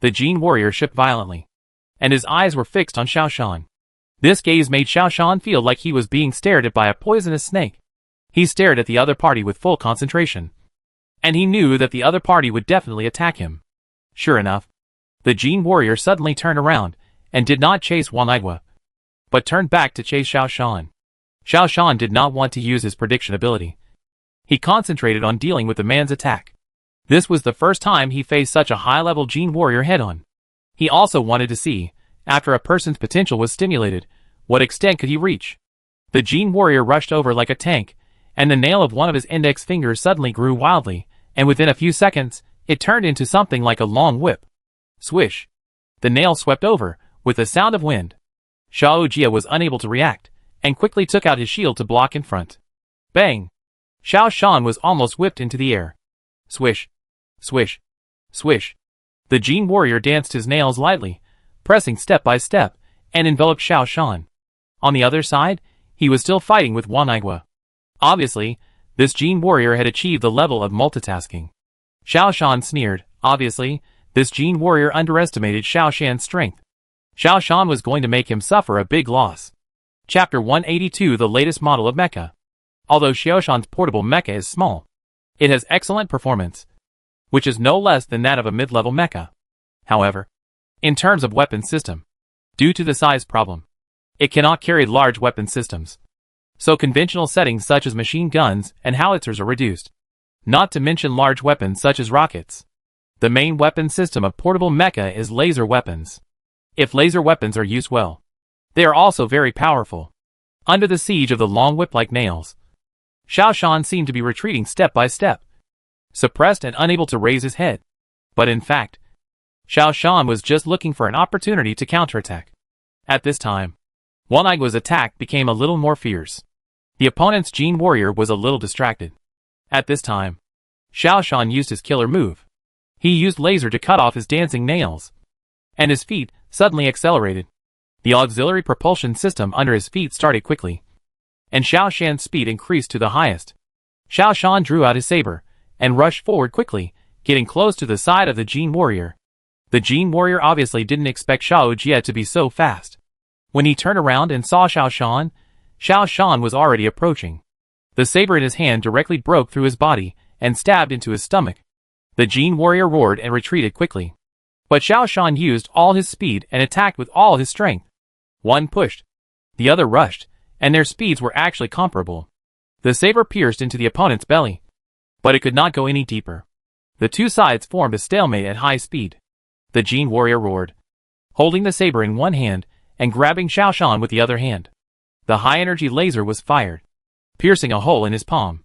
The Gene warrior shook violently, and his eyes were fixed on Xiaoshan. This gaze made Xiaoshan feel like he was being stared at by a poisonous snake. He stared at the other party with full concentration, and he knew that the other party would definitely attack him. Sure enough, the Gene warrior suddenly turned around and did not chase One-Aigua, but turned back to chase Xiaoshan. Xiaoshan did not want to use his prediction ability. He concentrated on dealing with the man's attack. This was the first time he faced such a high-level Gene warrior head-on. He also wanted to see, after a person's potential was stimulated, what extent could he reach. The Gene warrior rushed over like a tank, and the nail of one of his index fingers suddenly grew wildly, and within a few seconds, it turned into something like a long whip. Swish! The nail swept over, with the sound of wind. Xiao Jia was unable to react, and quickly took out his shield to block in front. Bang! Xiaoshan was almost whipped into the air. Swish! Swish! Swish! The Gene warrior danced his nails lightly, pressing step by step, and enveloped Xiaoshan. On the other side, he was still fighting with One-Aigua. Obviously, this Gene warrior had achieved the level of multitasking. Xiaoshan sneered. Obviously, this Gene warrior underestimated Xiaoshan's strength. Xiaoshan was going to make him suffer a big loss. Chapter 182, the latest model of mecha. Although Xiaoshan's portable mecha is small, it has excellent performance, which is no less than that of a mid-level mecha. However, in terms of weapon system, due to the size problem, it cannot carry large weapon systems. So conventional settings such as machine guns and howitzers are reduced. Not to mention large weapons such as rockets. The main weapon system of portable mecha is laser weapons. If laser weapons are used well, they are also very powerful. Under the siege of the long whip-like nails, Xiaoshan seemed to be retreating step by step, suppressed and unable to raise his head. But in fact, Xiaoshan was just looking for an opportunity to counterattack. At this time, One-Aigua's attack became a little more fierce. The opponent's Gene warrior was a little distracted. At this time, Xiaoshan used his killer move. He used laser to cut off his dancing nails, and his feet suddenly accelerated. The auxiliary propulsion system under his feet started quickly, and Xiaoshan's speed increased to the highest. Xiaoshan drew out his saber and rushed forward quickly, getting close to the side of the Gene warrior. The Gene warrior obviously didn't expect Xiao Jia to be so fast. When he turned around and saw Xiaoshan was already approaching. The saber in his hand directly broke through his body and stabbed into his stomach. The Gene warrior roared and retreated quickly. But Xiaoshan used all his speed and attacked with all his strength. One pushed, the other rushed, and their speeds were actually comparable. The saber pierced into the opponent's belly, but it could not go any deeper. The two sides formed a stalemate at high speed. The Gene warrior roared, holding the saber in one hand and grabbing Xiaoshan with the other hand. The high-energy laser was fired, piercing a hole in his palm.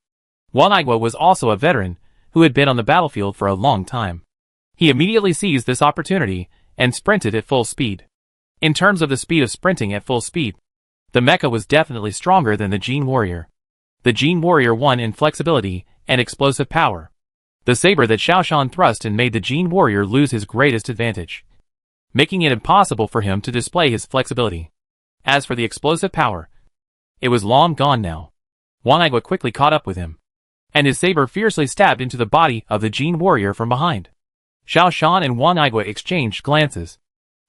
One-Aigua was also a veteran who had been on the battlefield for a long time. He immediately seized this opportunity and sprinted at full speed. In terms of the speed of sprinting at full speed, the mecha was definitely stronger than the Gene warrior. The Gene warrior won in flexibility and explosive power. The saber that Xiaoshan thrust in made the Gene warrior lose his greatest advantage, making it impossible for him to display his flexibility. As for the explosive power, it was long gone now. One-Aigua quickly caught up with him, and his saber fiercely stabbed into the body of the Gene warrior from behind. Xiaoshan and One-Aigua exchanged glances,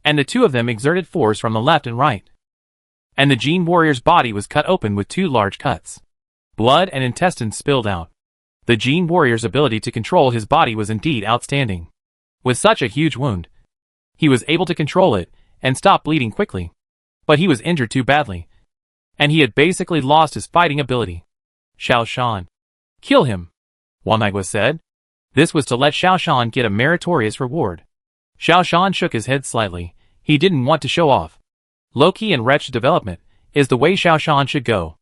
and the two of them exerted force from the left and right. And the Gene warrior's body was cut open with two large cuts. Blood and intestines spilled out. The Gene warrior's ability to control his body was indeed outstanding. With such a huge wound, he was able to control it and stop bleeding quickly. But he was injured too badly, and he had basically lost his fighting ability. Xiaoshan, kill him, One-Aigua said. This was to let Xiaoshan get a meritorious reward. Xiaoshan shook his head slightly. He didn't want to show off. Low-key and wretched development is the way Xiaoshan should go.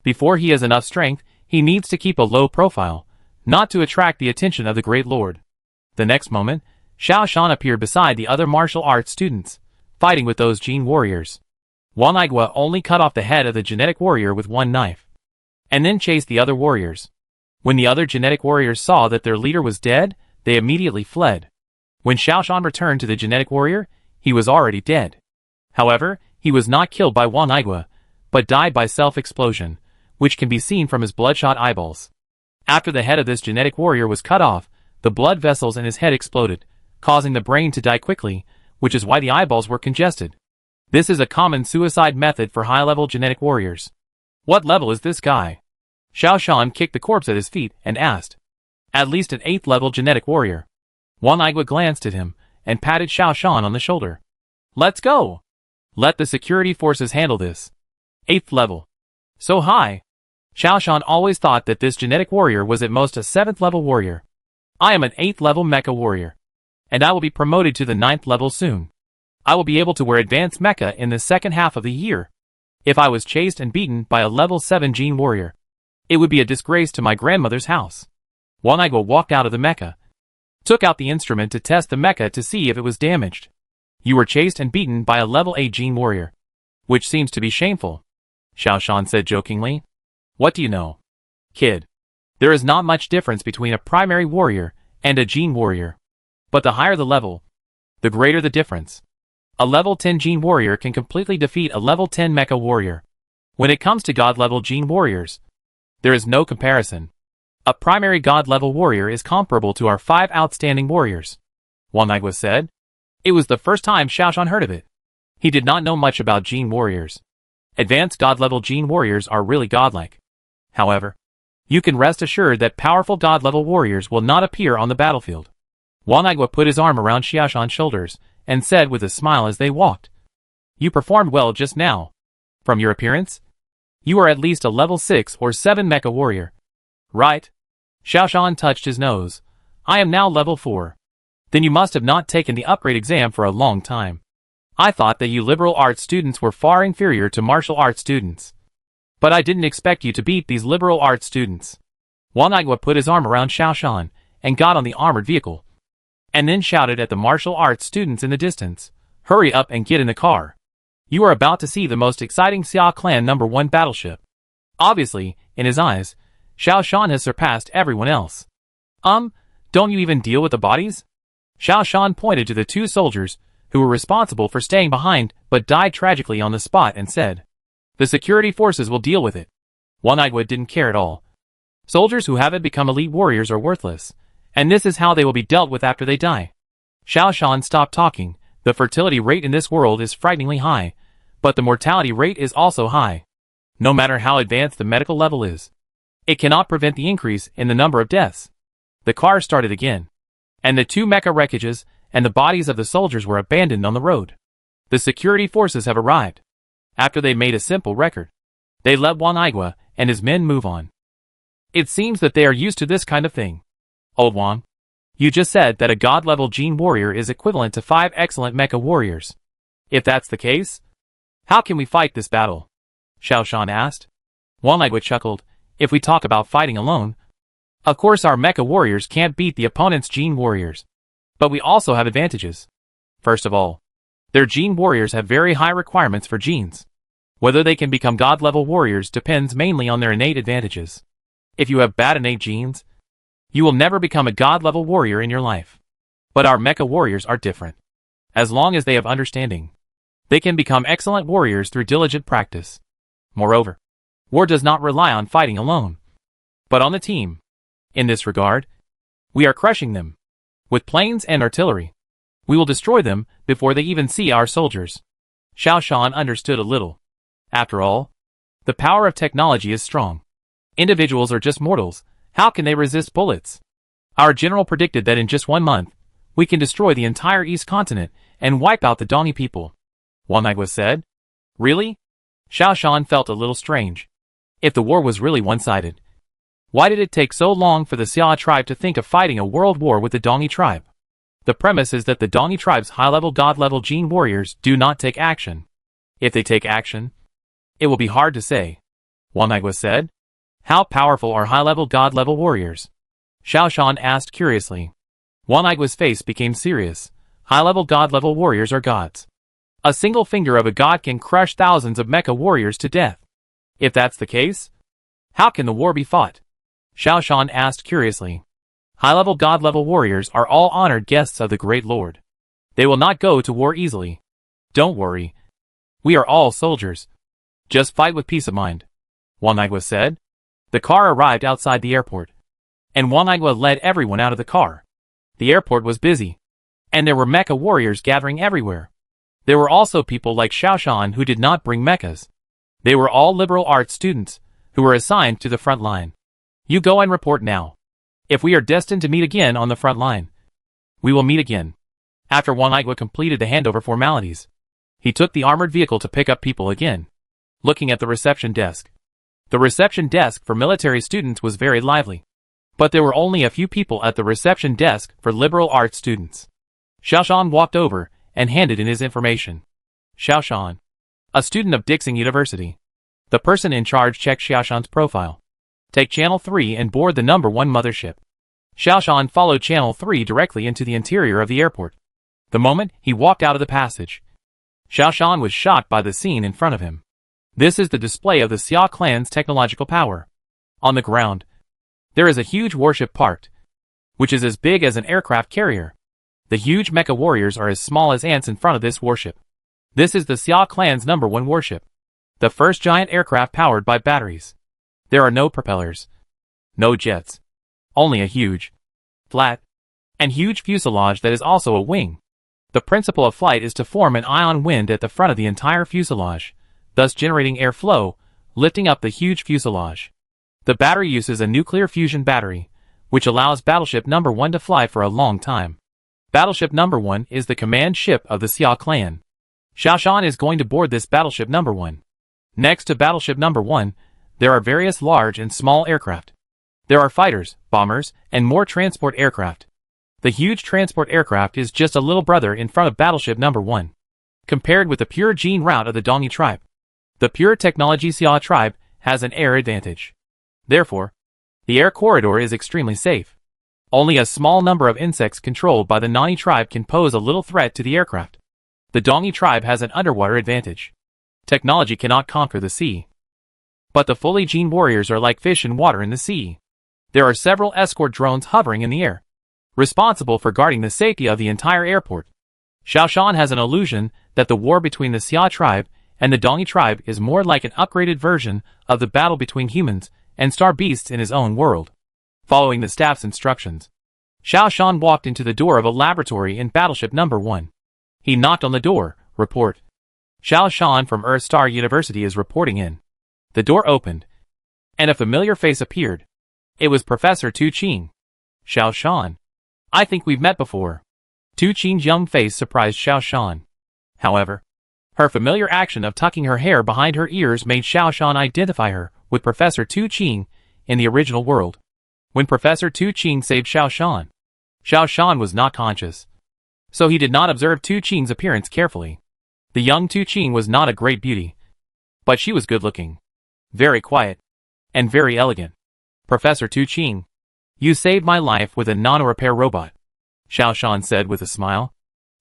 Before he has enough strength, he needs to keep a low profile, not to attract the attention of the Great Lord. The next moment, Xiaoshan appeared beside the other martial arts students, fighting with those Gene warriors. One-Aigua only cut off the head of the genetic warrior with one knife, and then chased the other warriors. When the other genetic warriors saw that their leader was dead, they immediately fled. When Xiaoshan returned to the genetic warrior, he was already dead. However, he was not killed by Wan Aigua, but died by self-explosion, which can be seen from his bloodshot eyeballs. After the head of this genetic warrior was cut off, the blood vessels in his head exploded, causing the brain to die quickly, which is why the eyeballs were congested. This is a common suicide method for high-level genetic warriors. What level is this guy? Xiaoshan kicked the corpse at his feet and asked. At least an 8th level genetic warrior. Wan Aigua glanced at him and patted Xiaoshan on the shoulder. Let's go! Let the security forces handle this. 8th level. So high. Xiaoshan always thought that this genetic warrior was at most a 7th level warrior. I am an 8th level mecha warrior. And I will be promoted to the 9th level soon. I will be able to wear advanced mecha in the second half of the year. If I was chased and beaten by a level 7 gene warrior, it would be a disgrace to my grandmother's house. Wan Aigua walked out of the mecha, took out the instrument to test the mecha to see if it was damaged. You were chased and beaten by a level 8 gene warrior, which seems to be shameful, Xiaoshan said jokingly. What do you know, kid? There is not much difference between a primary warrior and a gene warrior. But the higher the level, the greater the difference. A level 10 gene warrior can completely defeat a level 10 mecha warrior. When it comes to god-level gene warriors, there is no comparison. A primary god-level warrior is comparable to our 5 outstanding warriors, Wan Aigua said. It was the first time Xiaoshan heard of it. He did not know much about gene warriors. Advanced god-level gene warriors are really godlike. However, you can rest assured that powerful god-level warriors will not appear on the battlefield. Wan Aigua put his arm around Xiaoshan's shoulders and said with a smile as they walked. You performed well just now. From your appearance, you are at least a level 6 or 7 mecha warrior. Right? Xiaoshan touched his nose. I am now level 4. Then you must have not taken the upgrade exam for a long time. I thought that you liberal arts students were far inferior to martial arts students. But I didn't expect you to beat these liberal arts students. Wan Aigua put his arm around Xiaoshan and got on the armored vehicle, and then shouted at the martial arts students in the distance, hurry up and get in the car. You are about to see the most exciting Xia Clan No. 1 battleship. Obviously, in his eyes, Xiaoshan has surpassed everyone else. Don't you even deal with the bodies? Xiaoshan pointed to the 2 soldiers who were responsible for staying behind but died tragically on the spot and said, the security forces will deal with it. Wan Aigua didn't care at all. Soldiers who haven't become elite warriors are worthless, and this is how they will be dealt with after they die. Xiaoshan stopped talking. The fertility rate in this world is frighteningly high, but the mortality rate is also high. No matter how advanced the medical level is, it cannot prevent the increase in the number of deaths. The car started again, and the 2 mecha wreckages and the bodies of the soldiers were abandoned on the road. The security forces have arrived. After they made a simple record, they let Wan Aigua and his men move on. It seems that they are used to this kind of thing. Old Wan, you just said that a god-level gene warrior is equivalent to 5 excellent mecha warriors. If that's the case, how can we fight this battle? Xiaoshan asked. Wan Aigua chuckled. If we talk about fighting alone, of course our mecha warriors can't beat the opponent's gene warriors. But we also have advantages. First of all, their gene warriors have very high requirements for genes. Whether they can become god-level warriors depends mainly on their innate advantages. If you have bad innate genes, you will never become a god-level warrior in your life. But our mecha warriors are different. As long as they have understanding, they can become excellent warriors through diligent practice. Moreover, war does not rely on fighting alone, but on the team. In this regard, we are crushing them. With planes and artillery, we will destroy them before they even see our soldiers. Xiaoshan understood a little. After all, the power of technology is strong. Individuals are just mortals. How can they resist bullets? Our general predicted that in just 1 month, we can destroy the entire East Continent and wipe out the Dongi people. Wan Aigua said. Really? Xiaoshan felt a little strange. If the war was really one-sided, why did it take so long for the Xia tribe to think of fighting a world war with the Dongi tribe? The premise is that the Dongi tribe's high-level god-level gene warriors do not take action. If they take action, it will be hard to say. Wan Aigua said. How powerful are high-level god-level warriors? Xiaoshan asked curiously. Wan Aigua's face became serious. High-level god-level warriors are gods. A single finger of a god can crush thousands of mecha warriors to death. If that's the case, how can the war be fought? Xiao Shan asked curiously. High-level god-level warriors are all honored guests of the Great Lord. They will not go to war easily. Don't worry. We are all soldiers. Just fight with peace of mind. Wang Igua said. The car arrived outside the airport, and Wang Igua led everyone out of the car. The airport was busy, and there were mecha warriors gathering everywhere. There were also people like Xiao Shan who did not bring mechas. They were all liberal arts students, who were assigned to the front line. You go and report now. If we are destined to meet again on the front line, we will meet again. After Wang Igua completed the handover formalities, he took the armored vehicle to pick up people again. Looking at the reception desk. The reception desk for military students was very lively. But there were only a few people at the reception desk for liberal arts students. Xiao Shan walked over and handed in his information. Xiao Shan, a student of Dixing University. The person in charge checked Xiao Shan's profile. Take Channel 3 and board the number 1 mothership. Xiao Shan followed Channel 3 directly into the interior of the airport. The moment he walked out of the passage, Xiao Shan was shocked by the scene in front of him. This is the display of the Xia clan's technological power. On the ground, there is a huge warship parked, which is as big as an aircraft carrier. The huge mecha warriors are as small as ants in front of this warship. This is the Xia clan's number 1 warship. The first giant aircraft powered by batteries. There are no propellers, no jets, only a huge, flat, and huge fuselage that is also a wing. The principle of flight is to form an ion wind at the front of the entire fuselage, thus generating airflow, lifting up the huge fuselage. The battery uses a nuclear fusion battery, which allows Battleship Number 1 to fly for a long time. Battleship Number 1 is the command ship of the Xia clan. Xiao Shan is going to board this Battleship Number 1. Next to Battleship Number 1, there are various large and small aircraft. There are fighters, bombers, and more transport aircraft. The huge transport aircraft is just a little brother in front of Battleship Number 1. Compared with the pure gene route of the Dongi tribe, the pure technology Xia tribe has an air advantage. Therefore, the air corridor is extremely safe. Only a small number of insects controlled by the Nani tribe can pose a little threat to the aircraft. The Dongi tribe has an underwater advantage. Technology cannot conquer the sea. But the fully gene warriors are like fish in water in the sea. There are several escort drones hovering in the air, responsible for guarding the safety of the entire airport. Xiao Shan has an illusion that the war between the Xia tribe and the Dongi tribe is more like an upgraded version of the battle between humans and star beasts in his own world. Following the staff's instructions, Xiao Shan walked into the door of a laboratory in Battleship Number 1. He knocked on the door. Report. Xiao Shan from Earth Star University is reporting in. The door opened, and a familiar face appeared. It was Professor Tu Qing. Xiao Shan. I think we've met before. Tu Qing's young face surprised Xiao Shan. However, her familiar action of tucking her hair behind her ears made Xiao Shan identify her with Professor Tu Qing in the original world. When Professor Tu Qing saved Xiao Shan was not conscious, so he did not observe Tu Qing's appearance carefully. The young Tu Qing was not a great beauty, but she was good-looking, very quiet, and very elegant. Professor Tu Qing, you saved my life with a nano-repair robot, Xiao Shan said with a smile.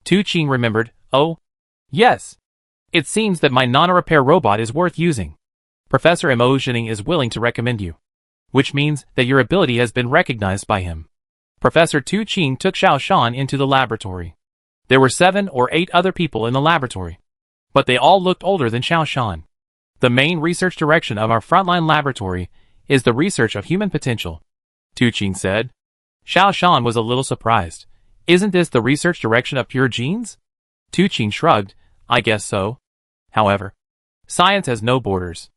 Tu Qing remembered. Oh, yes. It seems that my nano-repair robot is worth using. Professor Mo Zhining is willing to recommend you, which means that your ability has been recognized by him. Professor Tu Qing took Xiao Shan into the laboratory. There were 7 or 8 other people in the laboratory, but they all looked older than Xiao Shan. The main research direction of our frontline laboratory is the research of human potential, Tu Qing said. Xiao Shan was a little surprised. Isn't this the research direction of pure genes? Tu Qing shrugged. I guess so. However, science has no borders.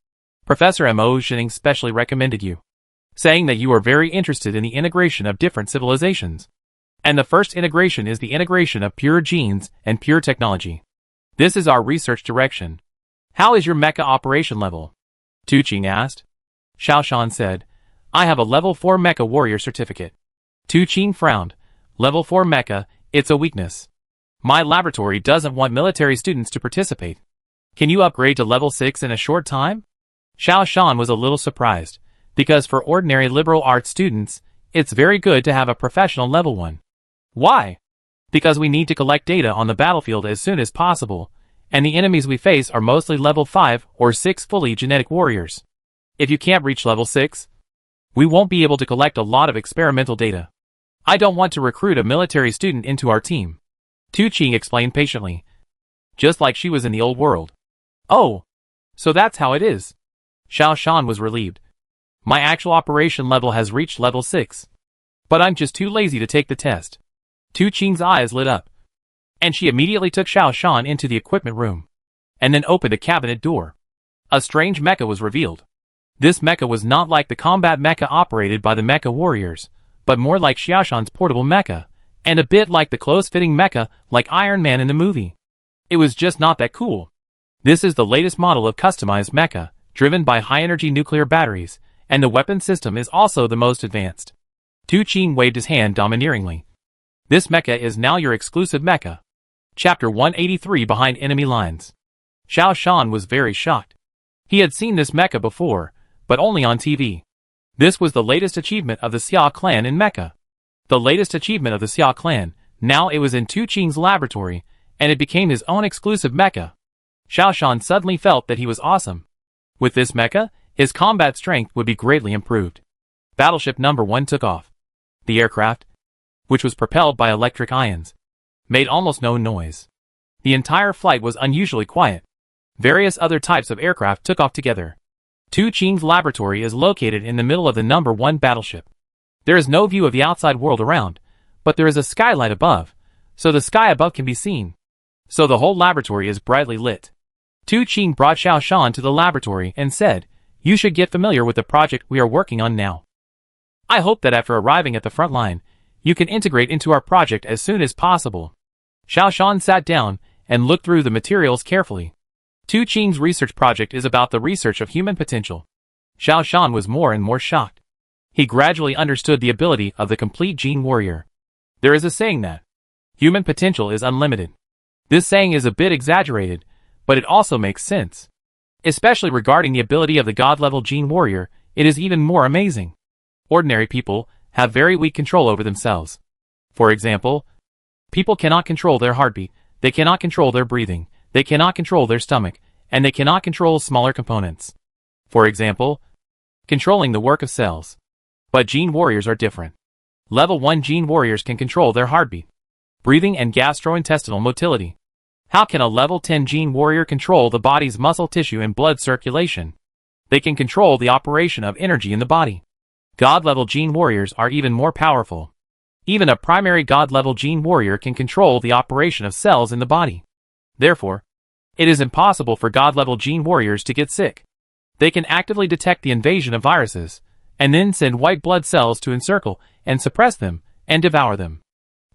Professor Mo Zhining specially recommended you, saying that you are very interested in the integration of different civilizations. And the first integration is the integration of pure genes and pure technology. This is our research direction. How is your mecha operation level? Tu Qing asked. Xiao Shan said, I have a level 4 mecha warrior certificate. Tu Qing frowned. Level 4 mecha, it's a weakness. My laboratory doesn't want military students to participate. Can you upgrade to level 6 in a short time? Xiao Shan was a little surprised, because for ordinary liberal arts students, it's very good to have a professional level 1. Why? Because we need to collect data on the battlefield as soon as possible, and the enemies we face are mostly level 5 or 6 fully genetic warriors. If you can't reach level 6, We won't be able to collect a lot of experimental data. I don't want to recruit a military student into our team. Tu Qing explained patiently, just like she was in the old world. Oh, so that's how it is. Xiao Shan was relieved. My actual operation level has reached level 6. But I'm just too lazy to take the test. Tu Qing's eyes lit up, and she immediately took Xiao Shan into the equipment room, and then opened a cabinet door. A strange mecha was revealed. This mecha was not like the combat mecha operated by the mecha warriors, but more like Xiao Shan's portable mecha, and a bit like the close-fitting mecha like Iron Man in the movie. It was just not that cool. This is the latest model of customized mecha, driven by high-energy nuclear batteries, and the weapon system is also the most advanced. Tu Qing waved his hand domineeringly. This mecha is now your exclusive mecha. Chapter 183 Behind Enemy Lines. Xiao Shan was very shocked. He had seen this mecha before, but only on TV. This was the latest achievement of the Xia clan in mecha. The latest achievement of the Xia clan, now it was in Tu Qing's laboratory, and it became his own exclusive mecha. Xiao Shan suddenly felt that he was awesome. With this mecha, his combat strength would be greatly improved. Battleship number 1 took off. The aircraft, which was propelled by electric ions, made almost no noise. The entire flight was unusually quiet. Various other types of aircraft took off together. Tu Qing's laboratory is located in the middle of the number 1 battleship. There is no view of the outside world around, but there is a skylight above, so the sky above can be seen. So the whole laboratory is brightly lit. Tu Qing brought Xiao Shan to the laboratory and said, "You should get familiar with the project we are working on now. I hope that after arriving at the front line, you can integrate into our project as soon as possible." Xiao Shan sat down and looked through the materials carefully. Tu Qing's research project is about the research of human potential. Xiao Shan was more and more shocked. He gradually understood the ability of the complete gene warrior. There is a saying that human potential is unlimited. This saying is a bit exaggerated, but it also makes sense. Especially regarding the ability of the god-level gene warrior, it is even more amazing. Ordinary people have very weak control over themselves. For example, people cannot control their heartbeat, they cannot control their breathing, they cannot control their stomach, and they cannot control smaller components. For example, controlling the work of cells. But gene warriors are different. Level 1 gene warriors can control their heartbeat, breathing, and gastrointestinal motility. How can a level 10 gene warrior control the body's muscle tissue and blood circulation? They can control the operation of energy in the body. God-level gene warriors are even more powerful. Even a primary God-level gene warrior can control the operation of cells in the body. Therefore, it is impossible for God-level gene warriors to get sick. They can actively detect the invasion of viruses, and then send white blood cells to encircle and suppress them and devour them.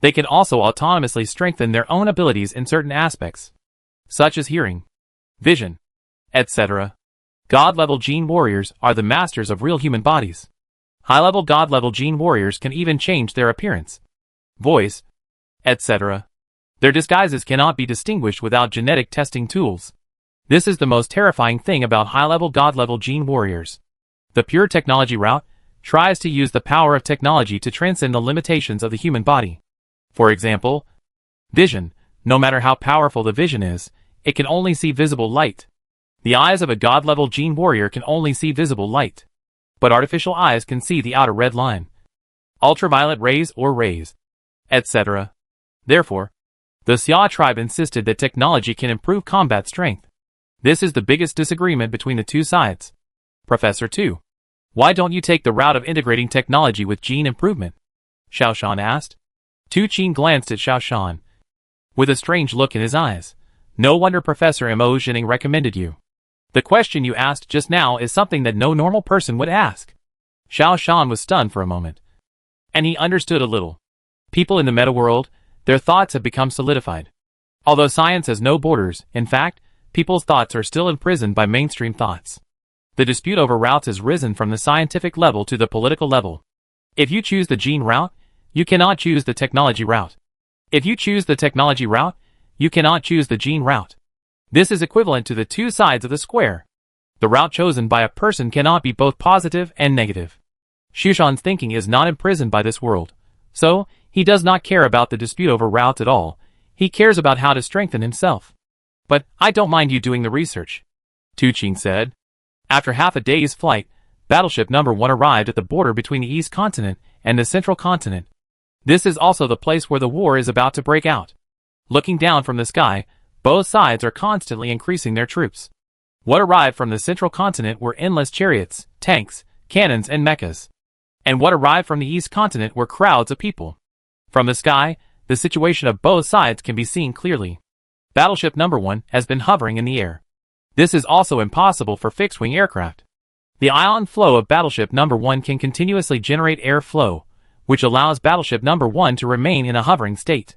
They can also autonomously strengthen their own abilities in certain aspects, such as hearing, vision, etc. God-level gene warriors are the masters of real human bodies. High-level God-level gene warriors can even change their appearance, voice, etc. Their disguises cannot be distinguished without genetic testing tools. This is the most terrifying thing about high-level God-level gene warriors. The pure technology route tries to use the power of technology to transcend the limitations of the human body. For example, vision. No matter how powerful the vision is, it can only see visible light. The eyes of a God-level gene warrior can only see visible light. But artificial eyes can see the outer red line, ultraviolet rays or rays, etc. Therefore, the Xia tribe insisted that technology can improve combat strength. This is the biggest disagreement between the two sides. Professor 2. Why don't you take the route of integrating technology with gene improvement? Xiao Shan asked. Tu Qing glanced at Xiao Shan with a strange look in his eyes. No wonder Professor Mo Jining recommended you. The question you asked just now is something that no normal person would ask. Xiao Shan was stunned for a moment, and he understood a little. People in the meta world, their thoughts have become solidified. Although science has no borders, in fact, people's thoughts are still imprisoned by mainstream thoughts. The dispute over routes has risen from the scientific level to the political level. If you choose the gene route, you cannot choose the technology route. If you choose the technology route, you cannot choose the gene route. This is equivalent to the two sides of the square. The route chosen by a person cannot be both positive and negative. Xushan's thinking is not imprisoned by this world, so he does not care about the dispute over routes at all. He cares about how to strengthen himself. But I don't mind you doing the research, Tu Qing said. After half a day's flight, Battleship number 1 arrived at the border between the East Continent and the Central Continent. This is also the place where the war is about to break out. Looking down from the sky, both sides are constantly increasing their troops. What arrived from the Central Continent were endless chariots, tanks, cannons and mechas. And what arrived from the East Continent were crowds of people. From the sky, the situation of both sides can be seen clearly. Battleship number 1 has been hovering in the air. This is also impossible for fixed-wing aircraft. The ion flow of Battleship number 1 can continuously generate air flow, which allows Battleship number 1 to remain in a hovering state.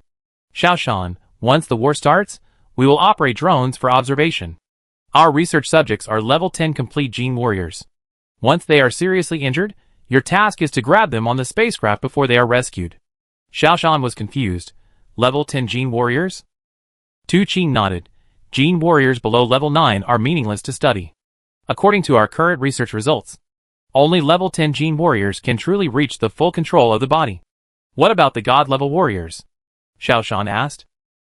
Xiaoshan, once the war starts, we will operate drones for observation. Our research subjects are level 10 complete gene warriors. Once they are seriously injured, your task is to grab them on the spacecraft before they are rescued. Xiaoshan was confused. Level 10 gene warriors? Tu Qing nodded. Gene warriors below level 9 are meaningless to study. According to our current research results, only level 10 gene warriors can truly reach the full control of the body. What about the god-level warriors? Xiaoshan asked.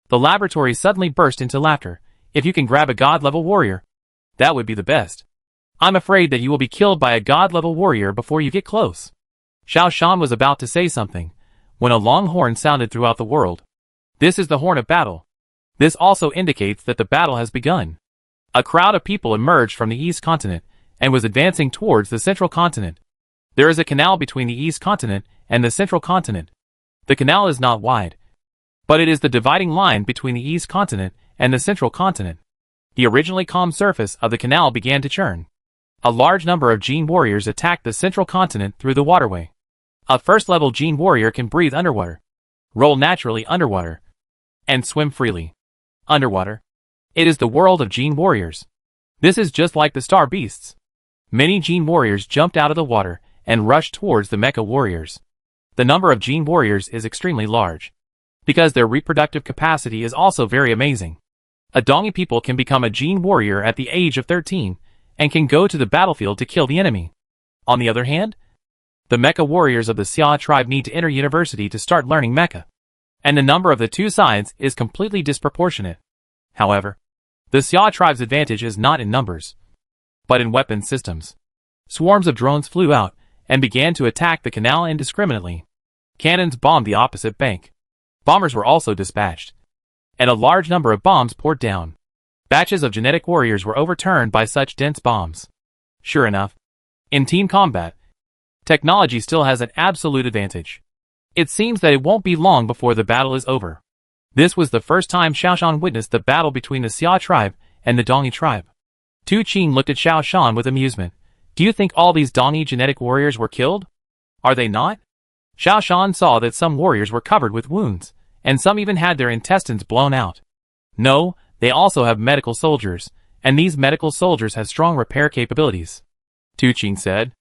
The laboratory suddenly burst into laughter. If you can grab a god-level warrior, that would be the best. I'm afraid that you will be killed by a god-level warrior before you get close. Xiaoshan was about to say something, when a long horn sounded throughout the world. This is the horn of battle. This also indicates that the battle has begun. A crowd of people emerged from the East Continent and was advancing towards the Central Continent. There is a canal between the East Continent and the Central Continent. The canal is not wide, but it is the dividing line between the East Continent and the Central Continent. The originally calm surface of the canal began to churn. A large number of gene warriors attacked the Central Continent through the waterway. A first-level gene warrior can breathe underwater, roll naturally underwater, and swim freely. Underwater. It is the world of gene warriors. This is just like the star beasts. Many gene warriors jumped out of the water and rushed towards the mecha warriors. The number of gene warriors is extremely large, because their reproductive capacity is also very amazing. A Dongi people can become a gene warrior at the age of 13 and can go to the battlefield to kill the enemy. On the other hand, the mecha warriors of the Xia tribe need to enter university to start learning mecha, and the number of the two sides is completely disproportionate. However, the Xia tribe's advantage is not in numbers, but in weapon systems. Swarms of drones flew out and began to attack the canal indiscriminately. Cannons bombed the opposite bank. Bombers were also dispatched, and a large number of bombs poured down. Batches of genetic warriors were overturned by such dense bombs. Sure enough, in team combat, technology still has an absolute advantage. It seems that it won't be long before the battle is over. This was the first time Xiaoshan witnessed the battle between the Xia tribe and the Dongi tribe. Tu Qing looked at Xiaoshan with amusement. Do you think all these Dongi genetic warriors were killed? Are they not? Xiaoshan saw that some warriors were covered with wounds, and some even had their intestines blown out. No, they also have medical soldiers, and these medical soldiers have strong repair capabilities. Tu Qing said.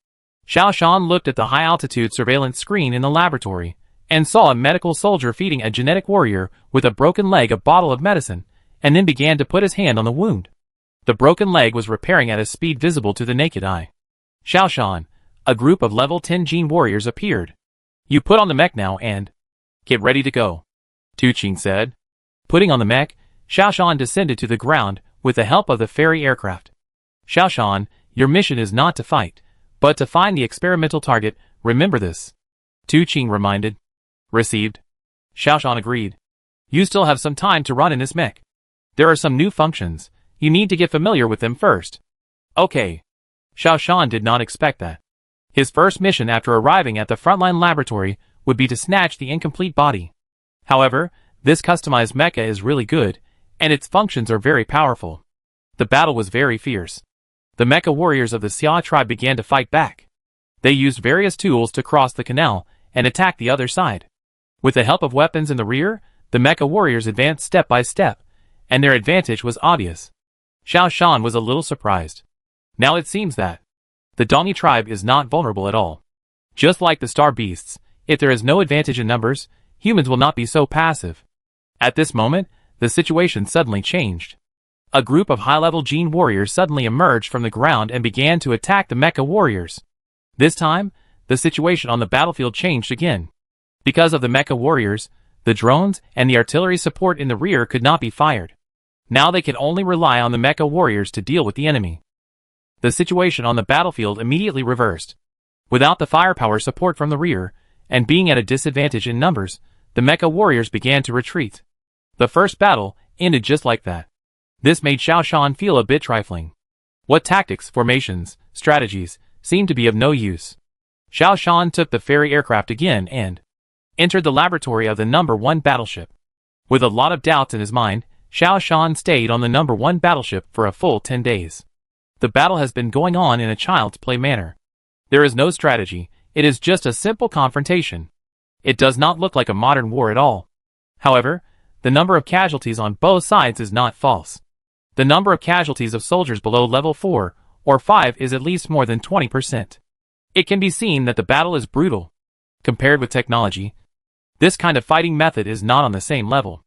Xiaoshan looked at the high-altitude surveillance screen in the laboratory, and saw a medical soldier feeding a genetic warrior with a broken leg a bottle of medicine, and then began to put his hand on the wound. The broken leg was repairing at a speed visible to the naked eye. Xiaoshan, a group of level 10 gene warriors appeared. You put on the mech now and get ready to go, Tu Qing said. Putting on the mech, Xiaoshan descended to the ground with the help of the ferry aircraft. Xiaoshan, your mission is not to fight, but to find the experimental target, remember this. Tu Qing reminded. Received. Xiaoshan agreed. You still have some time to run in this mech. There are some new functions. You need to get familiar with them first. Okay. Xiaoshan did not expect that. His first mission after arriving at the frontline laboratory would be to snatch the incomplete body. However, this customized mecha is really good, and its functions are very powerful. The battle was very fierce. The mecha warriors of the Xia tribe began to fight back. They used various tools to cross the canal and attack the other side. With the help of weapons in the rear, the mecha warriors advanced step by step, and their advantage was obvious. Xiaoshan was a little surprised. Now it seems that the Dongi tribe is not vulnerable at all. Just like the star beasts, if there is no advantage in numbers, humans will not be so passive. At this moment, the situation suddenly changed. A group of high-level gene warriors suddenly emerged from the ground and began to attack the mecha warriors. This time, the situation on the battlefield changed again. Because of the mecha warriors, the drones and the artillery support in the rear could not be fired. Now they can only rely on the mecha warriors to deal with the enemy. The situation on the battlefield immediately reversed. Without the firepower support from the rear, and being at a disadvantage in numbers, the mecha warriors began to retreat. The first battle ended just like that. This made Xiao Shan feel a bit trifling. What tactics, formations, strategies, seemed to be of no use. Xiao Shan took the ferry aircraft again and entered the laboratory of the number 1 battleship. With a lot of doubts in his mind, Xiao Shan stayed on the number 1 battleship for a full 10 days. The battle has been going on in a child's play manner. There is no strategy, it is just a simple confrontation. It does not look like a modern war at all. However, the number of casualties on both sides is not false. The number of casualties of soldiers below level 4 or 5 is at least more than 20%. It can be seen that the battle is brutal. Compared with technology, this kind of fighting method is not on the same level.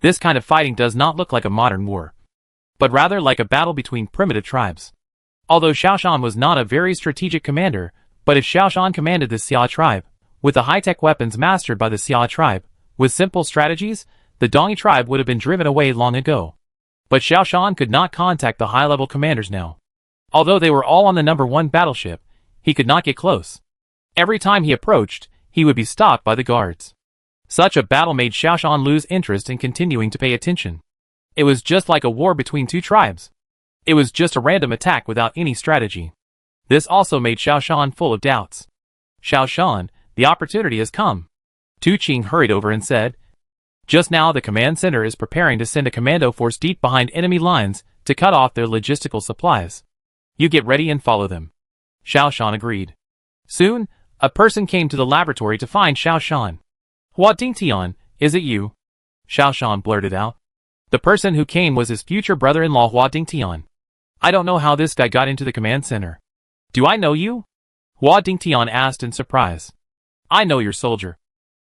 This kind of fighting does not look like a modern war, but rather like a battle between primitive tribes. Although Xiao Shan was not a very strategic commander, but if Xiao Shan commanded the Xia tribe, with the high-tech weapons mastered by the Xia tribe, with simple strategies, the Dongi tribe would have been driven away long ago. But Xiao Shan could not contact the high-level commanders now. Although they were all on the number 1 battleship, he could not get close. Every time he approached, he would be stopped by the guards. Such a battle made Xiao Shan lose interest in continuing to pay attention. It was just like a war between 2 tribes. It was just a random attack without any strategy. This also made Xiao Shan full of doubts. Xiao Shan, the opportunity has come. Tu Qing hurried over and said, just now the command center is preparing to send a commando force deep behind enemy lines to cut off their logistical supplies. You get ready and follow them. Xiao Shan agreed. Soon, a person came to the laboratory to find Xiao Shan. Hua Dingtian, is it you? Xiao Shan blurted out. The person who came was his future brother-in-law Hua Dingtian. I don't know how this guy got into the command center. Do I know you? Hua Dingtian asked in surprise. I know your soldier.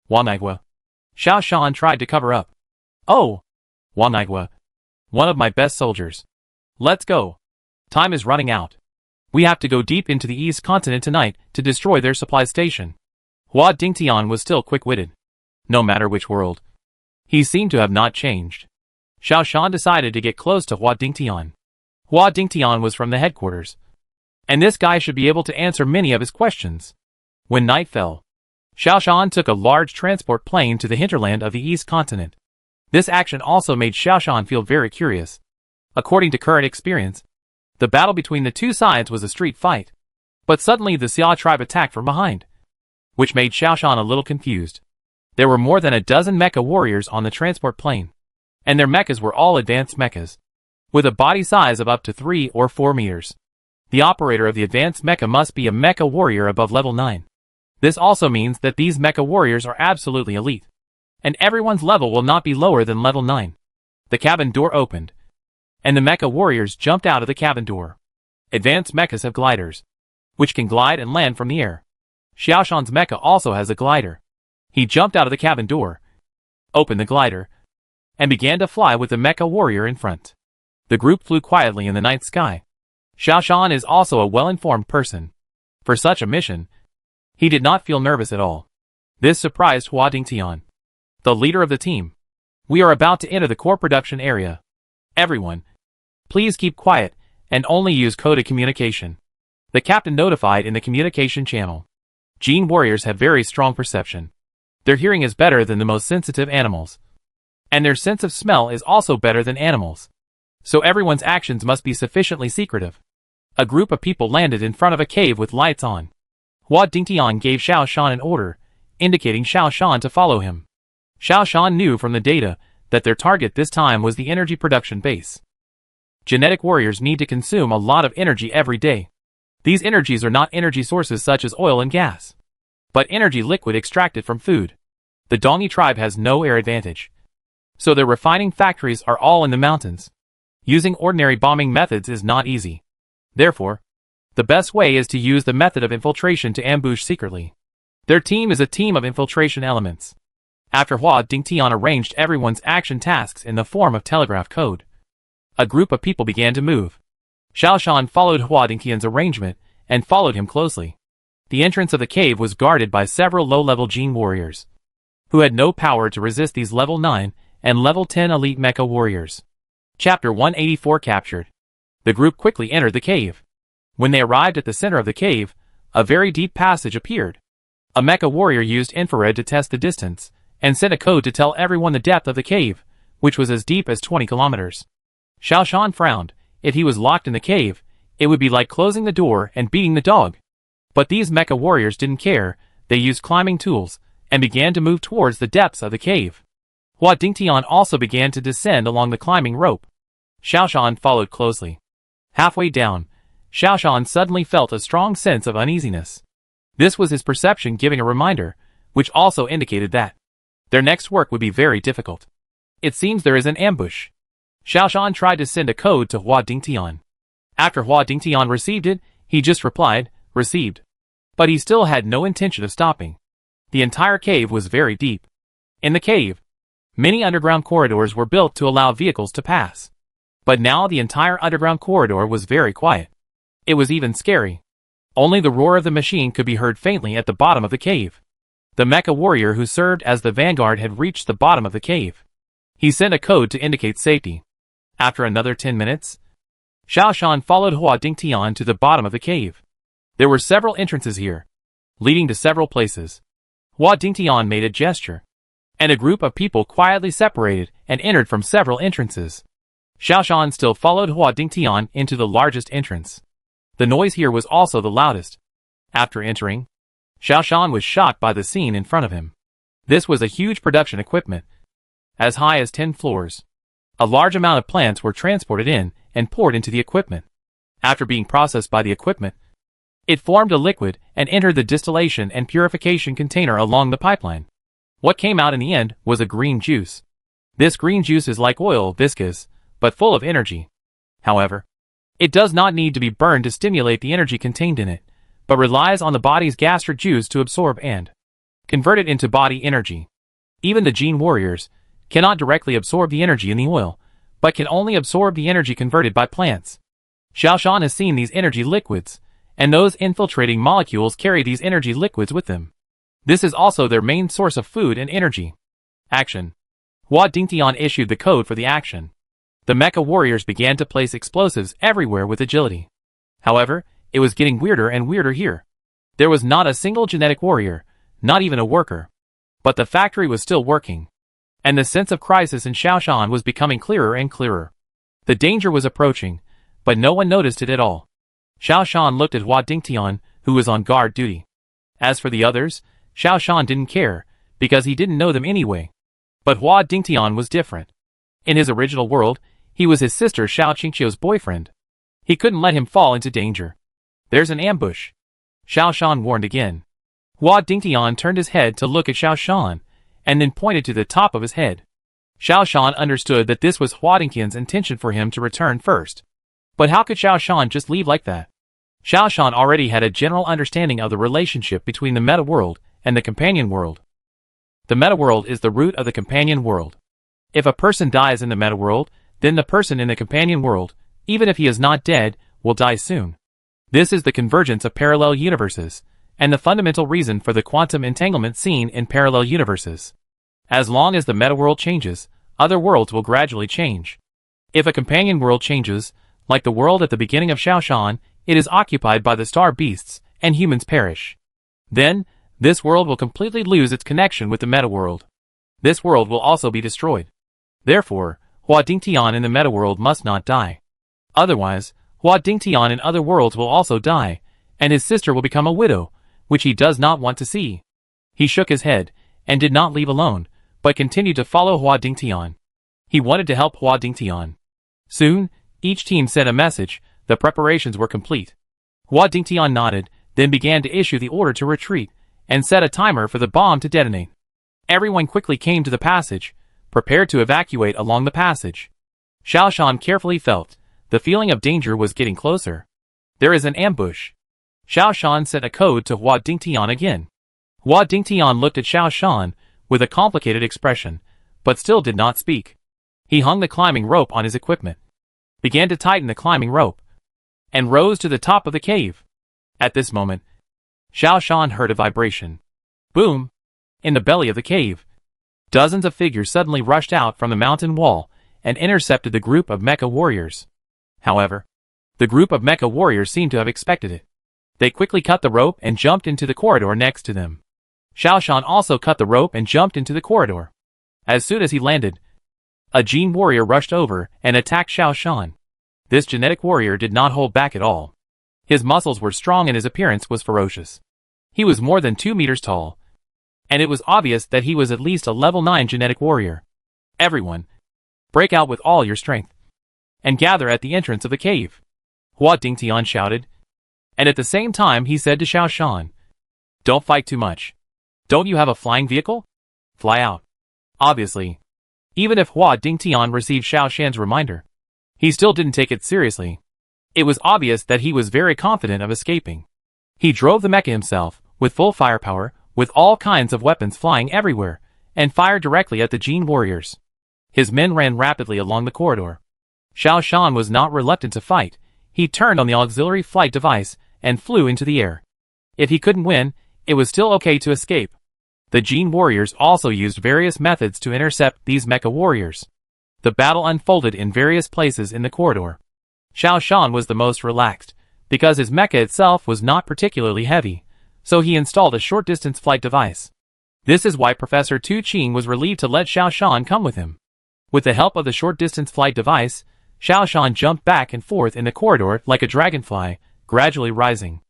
Hua Naigua. Xiao Shan tried to cover up. Oh! Hua Naigua. One of my best soldiers. Let's go. Time is running out. We have to go deep into the East Continent tonight to destroy their supply station. Hua Dingtian was still quick-witted. No matter which world. He seemed to have not changed. Xiao Shan decided to get close to Hua Dingtian. Hua Dingtian was from the headquarters, and this guy should be able to answer many of his questions. When night fell, Xiao Shan took a large transport plane to the hinterland of the East Continent. This action also made Xiao Shan feel very curious. According to current experience, the battle between the 2 sides was a street fight. But suddenly the Xia tribe attacked from behind, which made Xiao Shan a little confused. There were more than a dozen mecha warriors on the transport plane, and their mechas were all advanced mechas, with a body size of up to 3 or 4 meters. The operator of the advanced mecha must be a mecha warrior above level 9. This also means that these mecha warriors are absolutely elite, and everyone's level will not be lower than level 9. The cabin door opened, and the mecha warriors jumped out of the cabin door. Advanced mechas have gliders, which can glide and land from the air. Xiao Shan's mecha also has a glider. He jumped out of the cabin door, opened the glider, and began to fly with the mecha warrior in front. The group flew quietly in the night sky. Xiao Shan is also a well-informed person. For such a mission, he did not feel nervous at all. This surprised Hua Dingtian, the leader of the team. We are about to enter the core production area. Everyone, please keep quiet and only use coded communication. The captain notified in the communication channel. Gene warriors have very strong perception. Their hearing is better than the most sensitive animals, and their sense of smell is also better than animals. So everyone's actions must be sufficiently secretive. A group of people landed in front of a cave with lights on. Hua Dingtian gave Xiao Shan an order, indicating Xiao Shan to follow him. Xiao Shan knew from the data that their target this time was the energy production base. Genetic warriors need to consume a lot of energy every day. These energies are not energy sources such as oil and gas, but energy liquid extracted from food. The Dongi tribe has no air advantage, so their refining factories are all in the mountains. Using ordinary bombing methods is not easy. Therefore, the best way is to use the method of infiltration to ambush secretly. Their team is a team of infiltration elements. After Hua Dingtian arranged everyone's action tasks in the form of telegraph code, a group of people began to move. Xiao Shan followed Hua Dingtian's arrangement and followed him closely. The entrance of the cave was guarded by several low-level gene warriors, who had no power to resist these level 9 and level 10 elite mecha warriors. Chapter 184 captured. The group quickly entered the cave. When they arrived at the center of the cave, a very deep passage appeared. A mecha warrior used infrared to test the distance, and sent a code to tell everyone the depth of the cave, which was as deep as 20 kilometers. Xiao Shan frowned. If he was locked in the cave, it would be like closing the door and beating the dog. But these mecha warriors didn't care. They used climbing tools, and began to move towards the depths of the cave. Hua Dingtian also began to descend along the climbing rope. Xiao Shan followed closely. Halfway down, Xiao Shan suddenly felt a strong sense of uneasiness. This was his perception giving a reminder, which also indicated that their next work would be very difficult. It seems there is an ambush. Xiao Shan tried to send a code to Hua Dingtian. After Hua Dingtian received it, he just replied, "Received." But he still had no intention of stopping. The entire cave was very deep. In the cave, many underground corridors were built to allow vehicles to pass. But now the entire underground corridor was very quiet. It was even scary. Only the roar of the machine could be heard faintly at the bottom of the cave. The mecha warrior who served as the vanguard had reached the bottom of the cave. He sent a code to indicate safety. After another 10 minutes, Xiao Shan followed Hua Dingtian to the bottom of the cave. There were several entrances here, leading to several places. Hua Dingtian made a gesture, and a group of people quietly separated and entered from several entrances. Xiao Shan still followed Hua Dingtian into the largest entrance. The noise here was also the loudest. After entering, Xiao Shan was shocked by the scene in front of him. This was a huge production equipment, as high as 10 floors. A large amount of plants were transported in and poured into the equipment. After being processed by the equipment, it formed a liquid and entered the distillation and purification container along the pipeline. What came out in the end was a green juice. This green juice is like oil, viscous, but full of energy. However, it does not need to be burned to stimulate the energy contained in it, but relies on the body's gastric juice to absorb and convert it into body energy. Even the Gene Warriors cannot directly absorb the energy in the oil, but can only absorb the energy converted by plants. Xiao Shan has seen these energy liquids, and those infiltrating molecules carry these energy liquids with them. This is also their main source of food and energy. Action. Hua Dingtian issued the code for the action. The mecha warriors began to place explosives everywhere with agility. However, it was getting weirder and weirder here. There was not a single genetic warrior, not even a worker. But the factory was still working. And the sense of crisis in Xiao Shan was becoming clearer and clearer. The danger was approaching, but no one noticed it at all. Xiao Shan looked at Hua Dingtian, who was on guard duty. As for the others, Xiao Shan didn't care, because he didn't know them anyway. But Hua Dingtian was different. In his original world, he was his sister Xiao Qingqiu's boyfriend. He couldn't let him fall into danger. There's an ambush. Xiao Shan warned again. Hua Dingtian turned his head to look at Xiao Shan, and then pointed to the top of his head. Xiao Shan understood that this was Hua Dingtian's intention for him to return first. But how could Xiao Shan just leave like that? Xiao Shan already had a general understanding of the relationship between the meta world and the companion world. The meta world is the root of the companion world. If a person dies in the meta world, then the person in the companion world, even if he is not dead, will die soon. This is the convergence of parallel universes, and the fundamental reason for the quantum entanglement seen in parallel universes. As long as the meta world changes, other worlds will gradually change. If a companion world changes, like the world at the beginning of Xiao Shan, it is occupied by the star beasts, and humans perish. Then, this world will completely lose its connection with the meta world. This world will also be destroyed. Therefore, Hua Dingtian in the meta world must not die. Otherwise, Hua Dingtian in other worlds will also die, and his sister will become a widow, which he does not want to see. He shook his head, and did not leave alone, but continued to follow Hua Dingtian. He wanted to help Hua Dingtian. Soon, each team sent a message. The preparations were complete. Hua Dingtian nodded, then began to issue the order to retreat, and set a timer for the bomb to detonate. Everyone quickly came to the passage, prepared to evacuate along the passage. Xiao Shan carefully felt. The feeling of danger was getting closer. There is an ambush. Xiao Shan sent a code to Hua Dingtian again. Hua Dingtian looked at Xiao Shan with a complicated expression, but still did not speak. He hung the climbing rope on his equipment, began to tighten the climbing rope, and rose to the top of the cave. At this moment, Xiao Shan heard a vibration. Boom! In the belly of the cave, dozens of figures suddenly rushed out from the mountain wall and intercepted the group of mecha warriors. However, The group of mecha warriors seemed to have expected it. They quickly cut the rope and jumped into the corridor next to them. Xiaoshan also cut the rope and jumped into the corridor. As soon as he landed, a Gene warrior rushed over and attacked Xiaoshan. This genetic warrior did not hold back at all. His muscles were strong and his appearance was ferocious. He was more than 2 meters tall, and it was obvious that he was at least a level 9 genetic warrior. Everyone, break out with all your strength, and gather at the entrance of the cave, Hua Dingtian shouted. And at the same time he said to Xiaoshan, don't fight too much. Don't you have a flying vehicle? Fly out. Obviously, even if Hua Dingtian received Xiaoshan's reminder, he still didn't take it seriously. It was obvious that he was very confident of escaping. He drove the mecha himself, with full firepower, with all kinds of weapons flying everywhere, and fired directly at the Gene warriors. His men ran rapidly along the corridor. Xiaoshan was not reluctant to fight. He turned on the auxiliary flight device and flew into the air. If he couldn't win, it was still okay to escape. The Gene warriors also used various methods to intercept these mecha warriors. The battle unfolded in various places in the corridor. Xiaoshan was the most relaxed, because his mecha itself was not particularly heavy, so he installed a short-distance flight device. This is why Professor Tu Qing was relieved to let Xiaoshan come with him. With the help of the short-distance flight device, Xiaoshan jumped back and forth in the corridor like a dragonfly, gradually rising.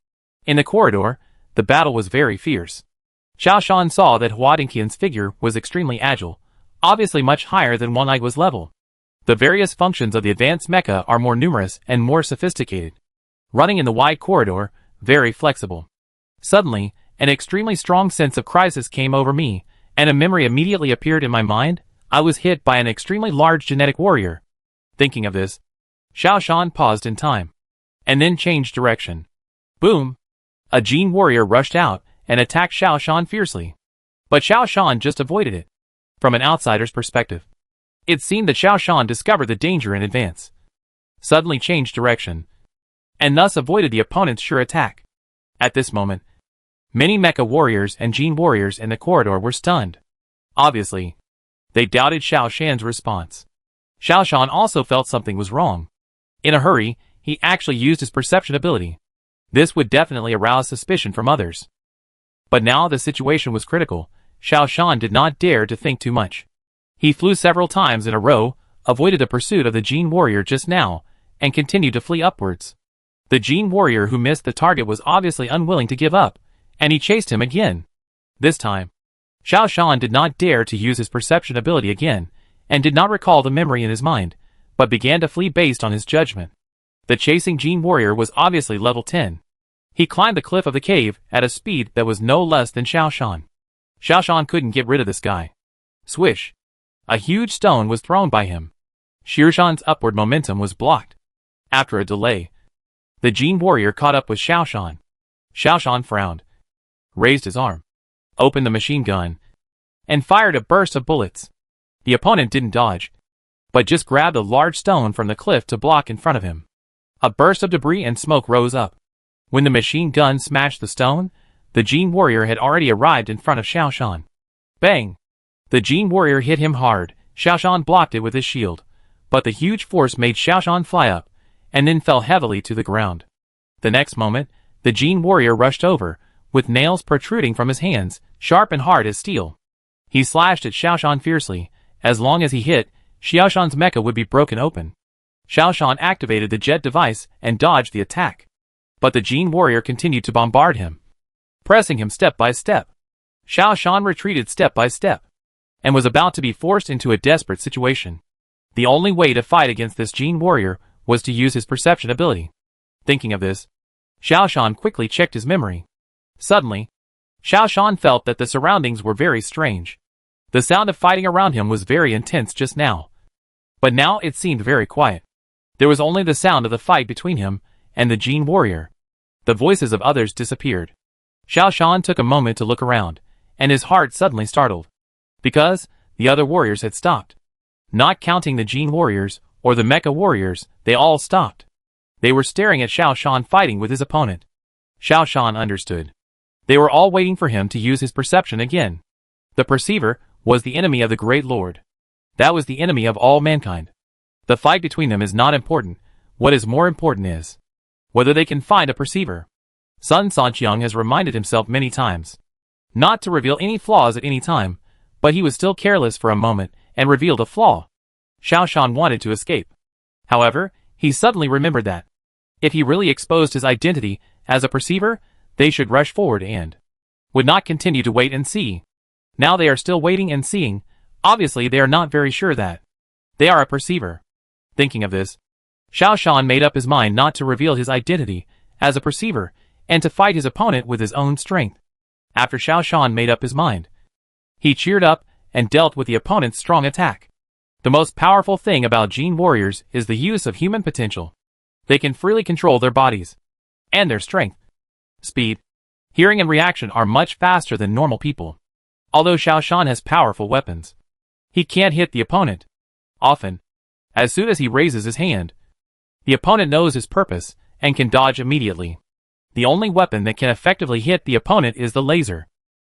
In the corridor, the battle was very fierce. Xiaoshan saw that Hua Dingtian's figure was extremely agile, obviously much higher than One Aigua's level. The various functions of the advanced mecha are more numerous and more sophisticated. Running in the wide corridor, very flexible. Suddenly, an extremely strong sense of crisis came over me, and a memory immediately appeared in my mind. I was hit by an extremely large genetic warrior. Thinking of this, Xiaoshan paused in time, and then changed direction. Boom! A Gene warrior rushed out and attacked Xiaoshan fiercely. But Xiaoshan just avoided it. From an outsider's perspective, it seemed that Xiaoshan discovered the danger in advance, suddenly changed direction, and thus avoided the opponent's sure attack. At this moment, many mecha warriors and Gene warriors in the corridor were stunned. Obviously, they doubted Xiaoshan's response. Xiaoshan also felt something was wrong. In a hurry, he actually used his perception ability. This would definitely arouse suspicion from others. But now the situation was critical. Xiaoshan did not dare to think too much. He flew several times in a row, avoided the pursuit of the Gene warrior just now, and continued to flee upwards. The Gene warrior who missed the target was obviously unwilling to give up, and he chased him again. This time, Xiaoshan did not dare to use his perception ability again, and did not recall the memory in his mind, but began to flee based on his judgment. The chasing Gene warrior was obviously level 10. He climbed the cliff of the cave at a speed that was no less than Xiaoshan. Xiaoshan couldn't get rid of this guy. Swish! A huge stone was thrown by him. Xiaoshan's upward momentum was blocked. After a delay, the Gene warrior caught up with Xiaoshan. Xiaoshan frowned, raised his arm, opened the machine gun, and fired a burst of bullets. The opponent didn't dodge, but just grabbed a large stone from the cliff to block in front of him. A burst of debris and smoke rose up. When the machine gun smashed the stone, the Gene warrior had already arrived in front of Xiaoshan. Bang! The Gene warrior hit him hard. Xiaoshan blocked it with his shield, but the huge force made Xiaoshan fly up, and then fell heavily to the ground. The next moment, the Gene warrior rushed over, with nails protruding from his hands, sharp and hard as steel. He slashed at Xiaoshan fiercely. As long as he hit, Xiaoshan's mecha would be broken open. Xiaoshan activated the jet device and dodged the attack. But the Gene warrior continued to bombard him, pressing him step by step. Xiaoshan retreated step by step, and was about to be forced into a desperate situation. The only way to fight against this Gene warrior was to use his perception ability. Thinking of this, Xiaoshan quickly checked his memory. Suddenly, Xiaoshan felt that the surroundings were very strange. The sound of fighting around him was very intense just now, but now it seemed very quiet. There was only the sound of the fight between him and the Gene warrior. The voices of others disappeared. Xiaoshan took a moment to look around, and his heart suddenly startled, because the other warriors had stopped. Not counting the Gene warriors or the mecha warriors, they all stopped. They were staring at Xiaoshan fighting with his opponent. Xiaoshan understood. They were all waiting for him to use his perception again. The perceiver was the enemy of the Great Lord. That was the enemy of all mankind. The fight between them is not important. What is more important is whether they can find a perceiver. Sun Sanqiang has reminded himself many times not to reveal any flaws at any time, but he was still careless for a moment and revealed a flaw. Xiaoshan wanted to escape. However, he suddenly remembered that if he really exposed his identity as a perceiver, they should rush forward and would not continue to wait and see. Now they are still waiting and seeing. Obviously they are not very sure that they are a perceiver. Thinking of this, Xiaoshan made up his mind not to reveal his identity as a perceiver and to fight his opponent with his own strength. After Xiaoshan made up his mind, he cheered up and dealt with the opponent's strong attack. The most powerful thing about Jin warriors is the use of human potential. They can freely control their bodies and their strength, speed, hearing and reaction are much faster than normal people. Although Xiaoshan has powerful weapons, he can't hit the opponent. Often, as soon as he raises his hand, the opponent knows his purpose and can dodge immediately. The only weapon that can effectively hit the opponent is the laser.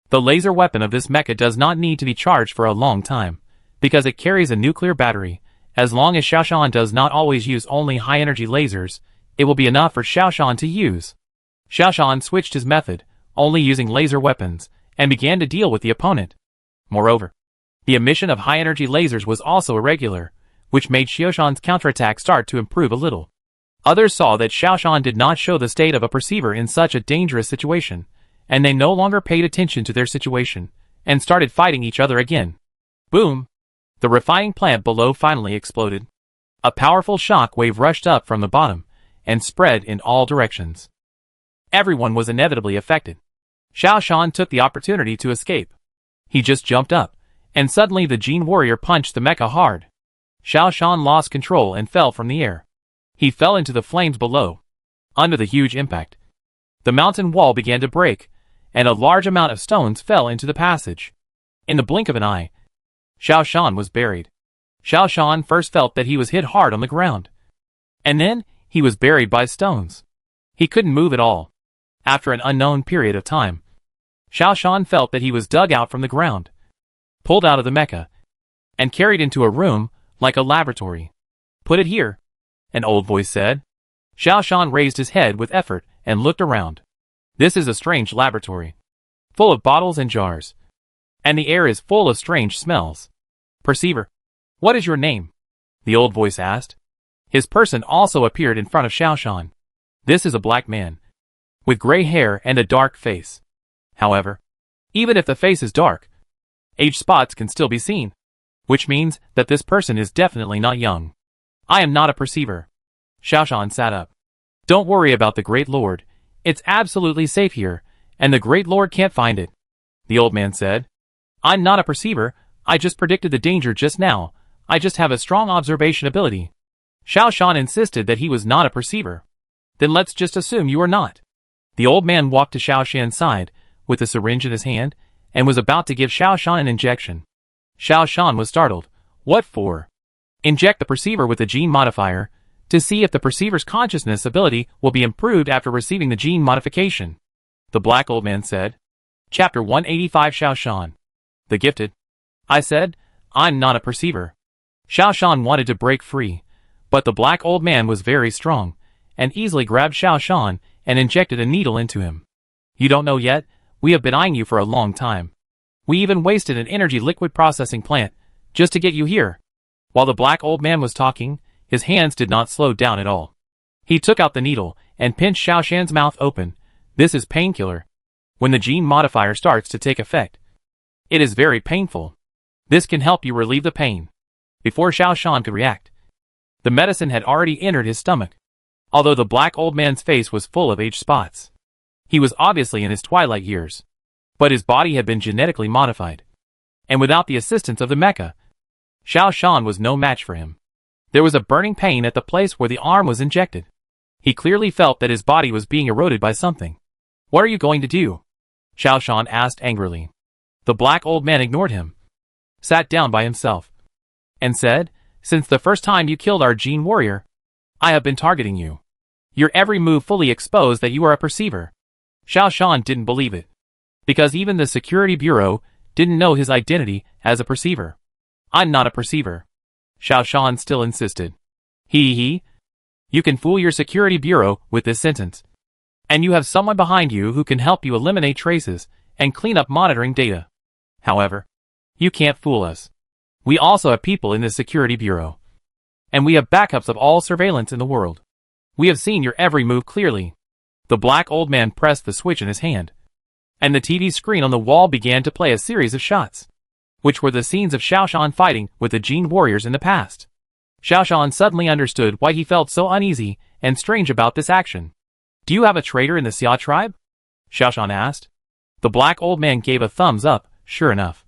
The laser weapon of this mecha does not need to be charged for a long time, because it carries a nuclear battery. As long as Xiaoshan does not always use only high-energy lasers, it will be enough for Xiaoshan to use. Xiaoshan switched his method, only using laser weapons, and began to deal with the opponent. Moreover, the emission of high-energy lasers was also irregular, which made Xiaoshan's counterattack start to improve a little. Others saw that Xiaoshan did not show the state of a perceiver in such a dangerous situation, and they no longer paid attention to their situation, and started fighting each other again. Boom! The refining plant below finally exploded. A powerful shock wave rushed up from the bottom, and spread in all directions. Everyone was inevitably affected. Xiaoshan took the opportunity to escape. He just jumped up, and suddenly the Jin warrior punched the mecha hard. Xiaoshan lost control and fell from the air. He fell into the flames below. Under the huge impact, the mountain wall began to break, and a large amount of stones fell into the passage. In the blink of an eye, Xiaoshan was buried. Xiaoshan first felt that he was hit hard on the ground, and then he was buried by stones. He couldn't move at all. After an unknown period of time, Xiaoshan felt that he was dug out from the ground, pulled out of the mecha, and carried into a room like a laboratory. "Put it here," an old voice said. Xiaoshan raised his head with effort and looked around. This is a strange laboratory, full of bottles and jars, and the air is full of strange smells. "Perceiver, what is your name?" the old voice asked. His person also appeared in front of Xiaoshan. This is a black man, with gray hair and a dark face. However, even if the face is dark, age spots can still be seen, which means that this person is definitely not young. "I am not a perceiver." Xiaoshan sat up. "Don't worry about the Great Lord. It's absolutely safe here, and the Great Lord can't find it," the old man said. "I'm not a perceiver. I just predicted the danger just now. I just have a strong observation ability." Xiaoshan insisted that he was not a perceiver. "Then let's just assume you are not." The old man walked to Xiaoshan's side, with a syringe in his hand, and was about to give Xiaoshan an injection. Xiaoshan was startled. "What for?" "Inject the perceiver with the gene modifier, to see if the perceiver's consciousness ability will be improved after receiving the gene modification," the black old man said. Chapter 185 Xiaoshan, the Gifted. "I said, I'm not a perceiver." Xiaoshan wanted to break free, but the black old man was very strong, and easily grabbed Xiaoshan and injected a needle into him. "You don't know yet? We have been eyeing you for a long time. We even wasted an energy liquid processing plant just to get you here." While the black old man was talking, his hands did not slow down at all. He took out the needle and pinched Xiaoshan's mouth open. This is painkiller. When the gene modifier starts to take effect, it is very painful. This can help you relieve the pain. Before Xiaoshan could react, the medicine had already entered his stomach. Although the black old man's face was full of age spots, he was obviously in his twilight years, but his body had been genetically modified, and without the assistance of the mecha, Xiaoshan was no match for him. There was a burning pain at the place where the arm was injected. He clearly felt that his body was being eroded by something. "What are you going to do?" Xiaoshan asked angrily. The black old man ignored him, sat down by himself, and said, "Since the first time you killed our Jin warrior, I have been targeting you. Your every move fully exposed that you are a perceiver." Xiaoshan didn't believe it, because even the security bureau didn't know his identity as a perceiver. "I'm not a perceiver." Xiaoshan still insisted. He. You can fool your security bureau with this sentence. And you have someone behind you who can help you eliminate traces and clean up monitoring data. However, you can't fool us. We also have people in the security bureau. And we have backups of all surveillance in the world. We have seen your every move clearly. The black old man pressed the switch in his hand, and the TV screen on the wall began to play a series of shots, which were the scenes of Xiaoshan fighting with the Jin warriors in the past. Xiaoshan suddenly understood why he felt so uneasy and strange about this action. Do you have a traitor in the Xia tribe? Xiaoshan asked. The black old man gave a thumbs up. Sure enough.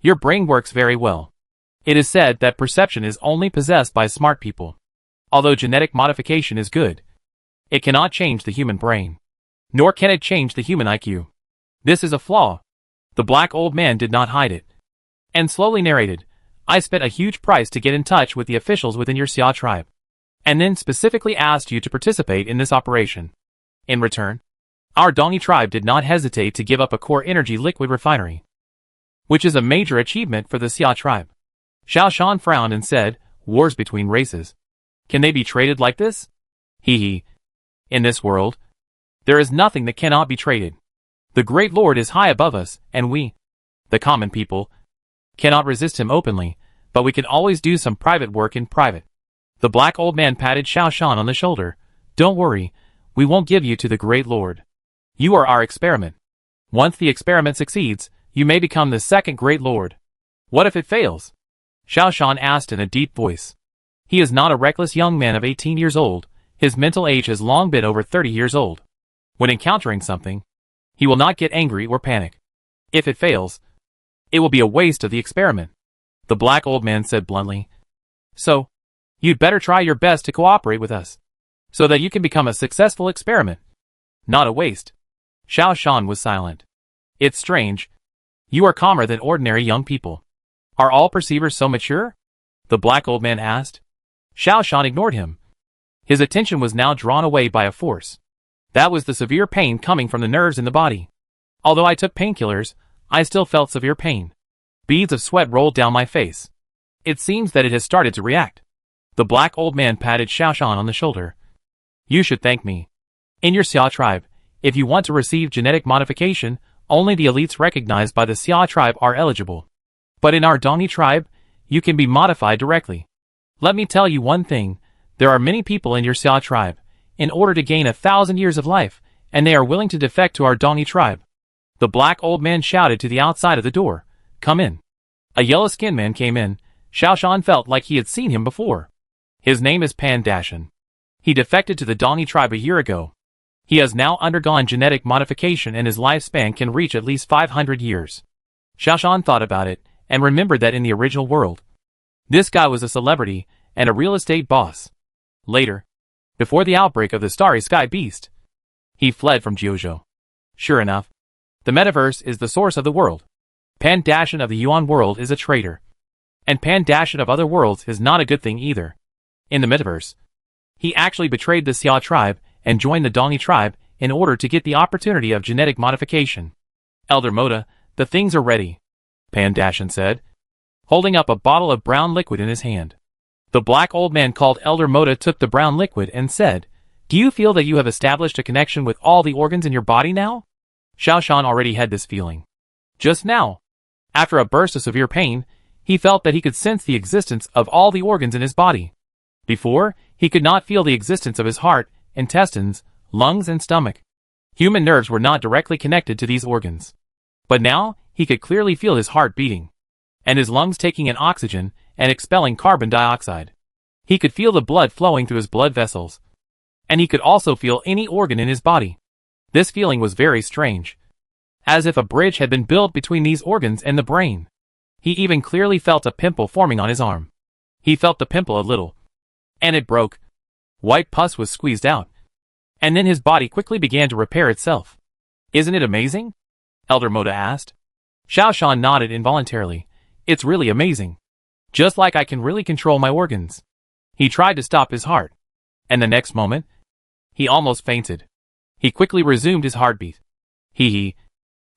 Your brain works very well. It is said that perception is only possessed by smart people. Although genetic modification is good, it cannot change the human brain. Nor can it change the human IQ. This is a flaw. The black old man did not hide it, and slowly narrated, I spent a huge price to get in touch with the officials within your Xia tribe, and then specifically asked you to participate in this operation. In return, our Dongi tribe did not hesitate to give up a core energy liquid refinery, which is a major achievement for the Xia tribe. Xiaoshan frowned and said, wars between races. Can they be traded like this? Hee hee. In this world, there is nothing that cannot be traded. The Great Lord is high above us, and we, the common people, cannot resist him openly, but we can always do some private work in private. The black old man patted Xiaoshan on the shoulder. Don't worry, we won't give you to the Great Lord. You are our experiment. Once the experiment succeeds, you may become the second Great Lord. What if it fails? Xiaoshan asked in a deep voice. He is not a reckless young man of 18 years old. His mental age has long been over 30 years old. When encountering something, he will not get angry or panic. If it fails, it will be a waste of the experiment. The black old man said bluntly. So, you'd better try your best to cooperate with us, so that you can become a successful experiment. Not a waste. Xiaoshan was silent. It's strange. You are calmer than ordinary young people. Are all perceivers so mature? The black old man asked. Xiaoshan ignored him. His attention was now drawn away by a force. That was the severe pain coming from the nerves in the body. Although I took painkillers, I still felt severe pain. Beads of sweat rolled down my face. It seems that it has started to react. The black old man patted Xiaoshan on the shoulder. You should thank me. In your Xia tribe, if you want to receive genetic modification, only the elites recognized by the Xia tribe are eligible. But in our Dongi tribe, you can be modified directly. Let me tell you one thing. There are many people in your Xia tribe, in order to gain 1,000 years of life, and they are willing to defect to our Dongi tribe. The black old man shouted to the outside of the door, Come in. A yellow-skinned man came in. Xiaoshan felt like he had seen him before. His name is Pan Dashan. He defected to the Dongi tribe a year ago. He has now undergone genetic modification and his lifespan can reach at least 500 years. Xiaoshan thought about it, and remembered that in the original world, this guy was a celebrity and a real estate boss. Later, before the outbreak of the Starry Sky Beast, he fled from Jiuzhou. Sure enough, the metaverse is the source of the world. Pan Dashan of the Yuan world is a traitor. And Pan Dashan of other worlds is not a good thing either. In the metaverse, he actually betrayed the Xia tribe and joined the Dongi tribe in order to get the opportunity of genetic modification. Elder Moda, the things are ready, Pan Dashan said, holding up a bottle of brown liquid in his hand. The black old man called Elder Moda took the brown liquid and said, Do you feel that you have established a connection with all the organs in your body now? Xiaoshan already had this feeling. Just now, after a burst of severe pain, he felt that he could sense the existence of all the organs in his body. Before, he could not feel the existence of his heart, intestines, lungs, and stomach. Human nerves were not directly connected to these organs. But now, he could clearly feel his heart beating, and his lungs taking in oxygen and expelling carbon dioxide. He could feel the blood flowing through his blood vessels, and he could also feel any organ in his body. This feeling was very strange, as if a bridge had been built between these organs and the brain. He even clearly felt a pimple forming on his arm. He felt the pimple a little, and it broke. White pus was squeezed out, and then his body quickly began to repair itself. Isn't it amazing? Elder Moda asked. Xiaoshan nodded involuntarily. It's really amazing. Just like I can really control my organs. He tried to stop his heart, and the next moment, he almost fainted. He quickly resumed his heartbeat. Hee.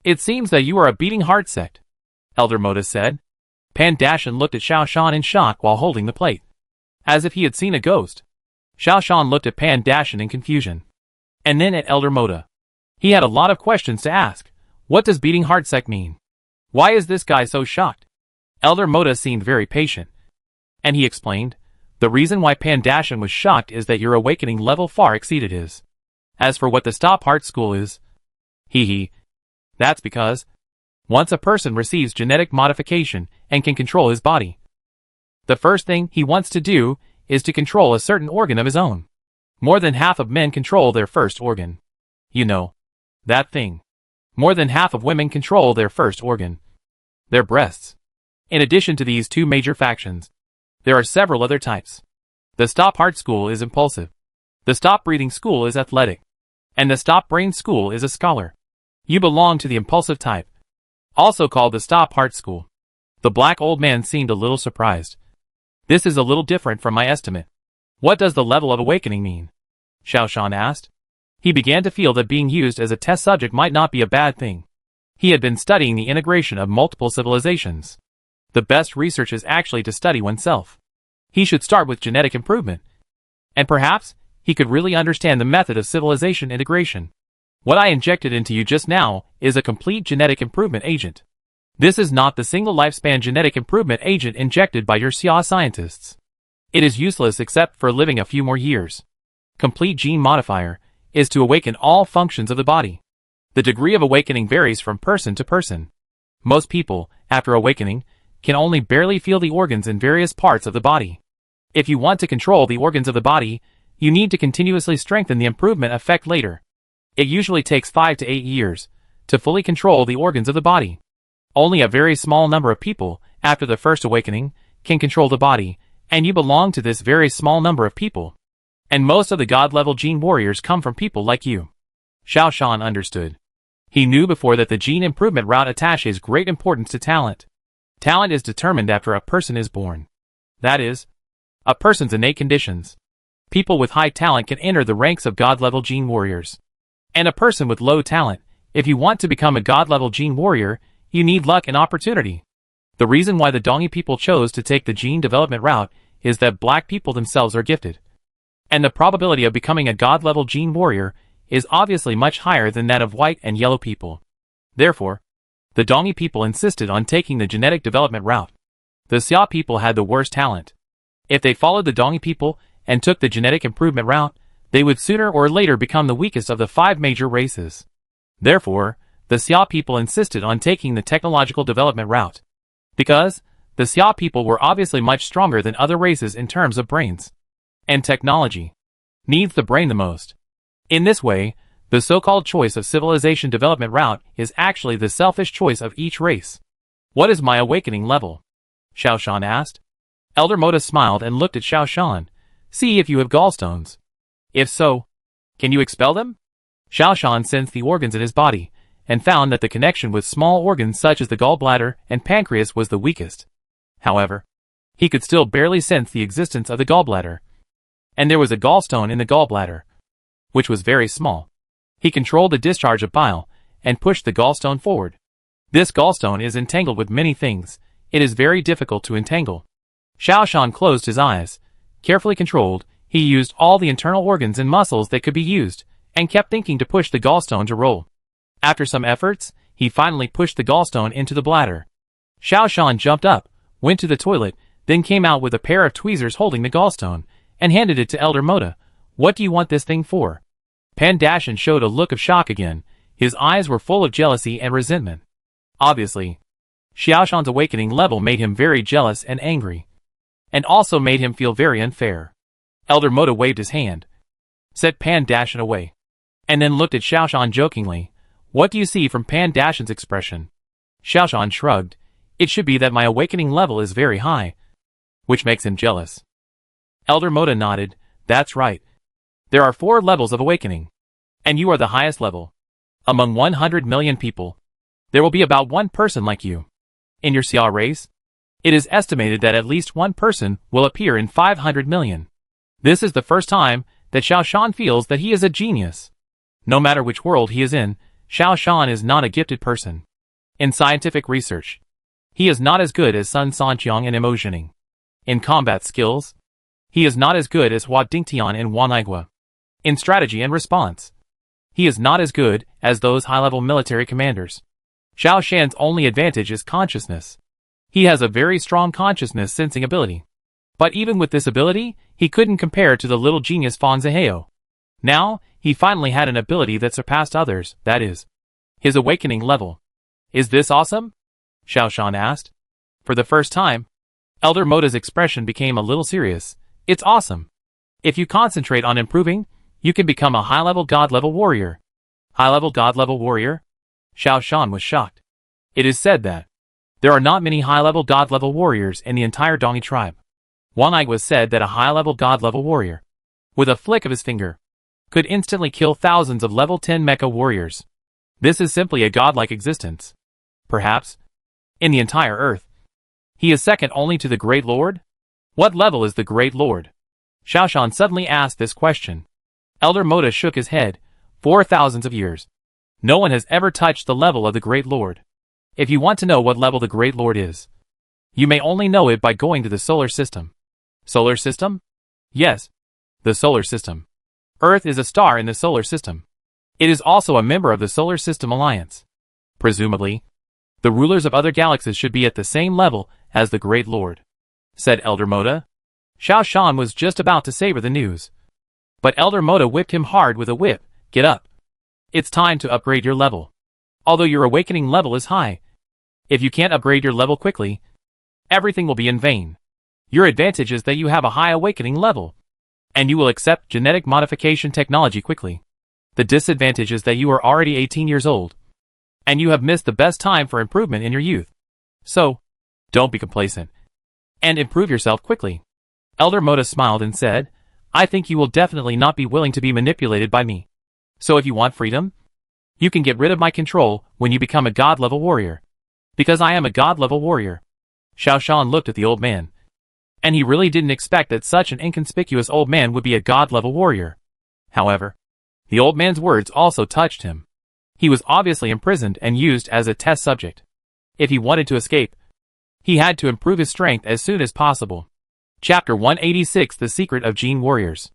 It seems that you are a beating heart sect, Elder Moda said. Pan Dashan looked at Xiaoshan in shock while holding the plate, as if he had seen a ghost. Xiao Shan looked at Pan Dashan in confusion. And then at Elder Moda. He had a lot of questions to ask. What does beating heart sec mean? Why is this guy so shocked? Elder Moda seemed very patient. And he explained, the reason why Pan Dashan was shocked is that your awakening level far exceeded his. As for what the Stop Heart School is, that's because, once a person receives genetic modification and can control his body, the first thing he wants to do is to control a certain organ of his own. More than half of men control their first organ. You know, that thing. More than half of women control their first organ. Their breasts. In addition to these two major factions, there are several other types. The Stop Heart School is impulsive. The Stop Breathing School is athletic. And the Stop Brain School is a scholar. You belong to the impulsive type, also called the Stop Heart School. The black old man seemed a little surprised. This is a little different from my estimate. What does the level of awakening mean? Xiao Shan asked. He began to feel that being used as a test subject might not be a bad thing. He had been studying the integration of multiple civilizations. The best research is actually to study oneself. He should start with genetic improvement. And perhaps, he could really understand the method of civilization integration. What I injected into you just now is a complete genetic improvement agent. This is not the single lifespan genetic improvement agent injected by your Xia scientists. It is useless except for living a few more years. Complete gene modifier is to awaken all functions of the body. The degree of awakening varies from person to person. Most people, after awakening, can only barely feel the organs in various parts of the body. If you want to control the organs of the body, you need to continuously strengthen the improvement effect later. It usually takes 5 to 8 years to fully control the organs of the body. Only a very small number of people, after the first awakening, can control the body, and you belong to this very small number of people. And most of the God-level gene warriors come from people like you. Xiao Shan understood. He knew before that the gene improvement route attaches great importance to talent. Talent is determined after a person is born. That is, a person's innate conditions. People with high talent can enter the ranks of God-level gene warriors. And a person with low talent, if you want to become a God-level gene warrior, you need luck and opportunity. The reason why the Dongi people chose to take the gene development route is that black people themselves are gifted. And the probability of becoming a God-level gene warrior is obviously much higher than that of white and yellow people. Therefore, the Dongi people insisted on taking the genetic development route. The Xia people had the worst talent. If they followed the Dongi people and took the genetic improvement route, they would sooner or later become the weakest of the 5 major races. Therefore, the Xia people insisted on taking the technological development route. Because, the Xia people were obviously much stronger than other races in terms of brains. And technology needs the brain the most. In this way, the so-called choice of civilization development route is actually the selfish choice of each race. What is my awakening level? Xiao Shan asked. Elder Moda smiled and looked at Xiao Shan. See if you have gallstones. If so, can you expel them? Xiao Shan sensed the organs in his body, and found that the connection with small organs such as the gallbladder and pancreas was the weakest. However, he could still barely sense the existence of the gallbladder. And there was a gallstone in the gallbladder, which was very small. He controlled the discharge of bile, and pushed the gallstone forward. This gallstone is entangled with many things. It is very difficult to entangle. Xiao Shan closed his eyes. Carefully controlled, he used all the internal organs and muscles that could be used, and kept thinking to push the gallstone to roll. After some efforts, he finally pushed the gallstone into the bladder. Xiao Shan jumped up, went to the toilet, then came out with a pair of tweezers holding the gallstone, and handed it to Elder Moda. What do you want this thing for? Pan Dashan showed a look of shock again. His eyes were full of jealousy and resentment. Obviously, Xiao Shan's awakening level made him very jealous and angry, and also made him feel very unfair. Elder Moda waved his hand, set Pan Dashan away, and then looked at Xiao Shan jokingly. What do you see from Pan Dashan's expression? Xiao Shan shrugged. It should be that my awakening level is very high, which makes him jealous. Elder Moda nodded. That's right. There are 4 levels of awakening, and you are the highest level. Among 100 million people, there will be about 1 person like you. In your Xia race, it is estimated that at least 1 person will appear in 500 million. This is the first time that Xiao Shan feels that he is a genius. No matter which world he is in, Xiao Shan is not a gifted person. In scientific research, he is not as good as Sun Sanqiang and Emotioning. In combat skills, He is not as good as Hua Dingtian and Wan Igua in strategy and response. He is not as good as those high-level military commanders. Xiao Shan's only advantage is consciousness. He has a very strong consciousness sensing ability. But even with this ability, he couldn't compare to the little genius Fang Zihao. Now, he finally had an ability that surpassed others, that is, his awakening level. Is this awesome? Xiao Shan asked. For the first time, Elder Moda's expression became a little serious. It's awesome. If you concentrate on improving, you can become a high-level god-level warrior. High-level god-level warrior? Xiao Shan was shocked. It is said that there are not many high-level god-level warriors in the entire Dongi tribe. Wan Igua said that a high-level god-level warrior, with a flick of his finger, could instantly kill thousands of level 10 mecha warriors. This is simply a godlike existence. Perhaps, in the entire earth, he is second only to the Great Lord? What level is the Great Lord? Xiao Shan suddenly asked this question. Elder Moda shook his head. For thousands of years, no one has ever touched the level of the Great Lord. If you want to know what level the Great Lord is, you may only know it by going to the solar system. Solar system? Yes, the solar system. Earth is a star in the solar system. It is also a member of the Solar System Alliance. Presumably, the rulers of other galaxies should be at the same level as the Great Lord, said Elder Moda. Xiao Shan was just about to savor the news. But Elder Moda whipped him hard with a whip. Get up. It's time to upgrade your level. Although your awakening level is high, if you can't upgrade your level quickly, everything will be in vain. Your advantage is that you have a high awakening level, and you will accept genetic modification technology quickly. The disadvantage is that you are already 18 years old, and you have missed the best time for improvement in your youth. So, don't be complacent, and improve yourself quickly. Elder Moda smiled and said, I think you will definitely not be willing to be manipulated by me. So if you want freedom, you can get rid of my control when you become a god-level warrior. Because I am a god-level warrior. Xiao Shan looked at the old man, and he really didn't expect that such an inconspicuous old man would be a god-level warrior. However, the old man's words also touched him. He was obviously imprisoned and used as a test subject. If he wanted to escape, he had to improve his strength as soon as possible. Chapter 186 The Secret of Gene Warriors.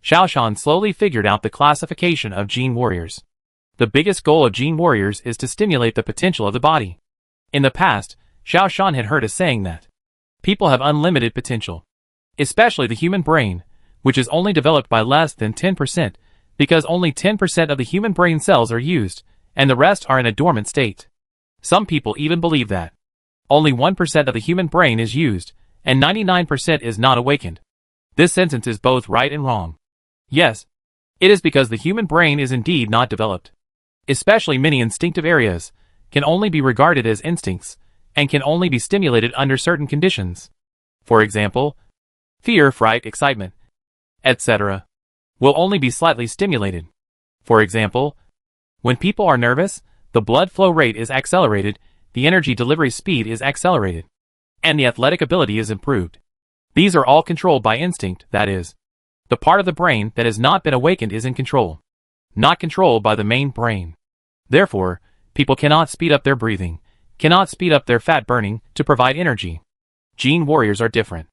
Xiao Shan slowly figured out the classification of gene warriors. The biggest goal of gene warriors is to stimulate the potential of the body. In the past, Xiao Shan had heard a saying that people have unlimited potential, especially the human brain, which is only developed by less than 10%, because only 10% of the human brain cells are used, and the rest are in a dormant state. Some people even believe that only 1% of the human brain is used, and 99% is not awakened. This sentence is both right and wrong. Yes, it is because the human brain is indeed not developed. Especially many instinctive areas can only be regarded as instincts, and can only be stimulated under certain conditions. For example, fear, fright, excitement, etc. will only be slightly stimulated. For example, when people are nervous, the blood flow rate is accelerated, the energy delivery speed is accelerated, and the athletic ability is improved. These are all controlled by instinct, that is, the part of the brain that has not been awakened is in control, not controlled by the main brain. Therefore, people cannot speed up their breathing, cannot speed up their fat burning to provide energy. Gene warriors are different.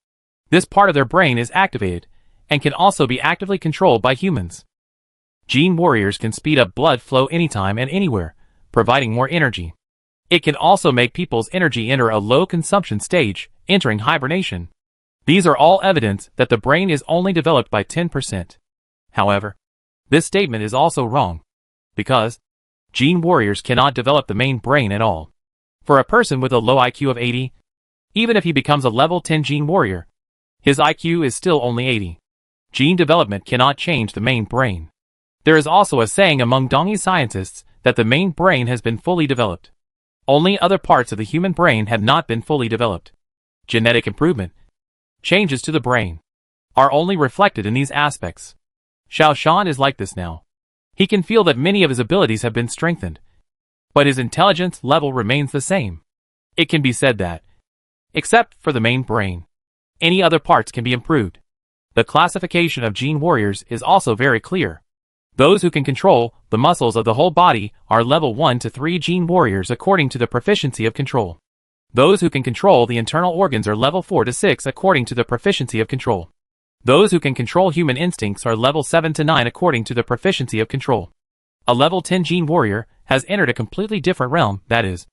This part of their brain is activated, and can also be actively controlled by humans. Gene warriors can speed up blood flow anytime and anywhere, providing more energy. It can also make people's energy enter a low consumption stage, entering hibernation. These are all evidence that the brain is only developed by 10%. However, this statement is also wrong, because gene warriors cannot develop the main brain at all. For a person with a low IQ of 80, even if he becomes a level 10 gene warrior, his IQ is still only 80. Gene development cannot change the main brain. There is also a saying among Dongi scientists that the main brain has been fully developed. Only other parts of the human brain have not been fully developed. Genetic improvement, changes to the brain, are only reflected in these aspects. Xiao Shan is like this now. He can feel that many of his abilities have been strengthened, but his intelligence level remains the same. It can be said that, except for the main brain, any other parts can be improved. The classification of gene warriors is also very clear. Those who can control the muscles of the whole body are level 1 to 3 gene warriors according to the proficiency of control. Those who can control the internal organs are level 4 to 6 according to the proficiency of control. Those who can control human instincts are level 7 to 9 according to the proficiency of control. A level 10 gene warrior has entered a completely different realm, that is,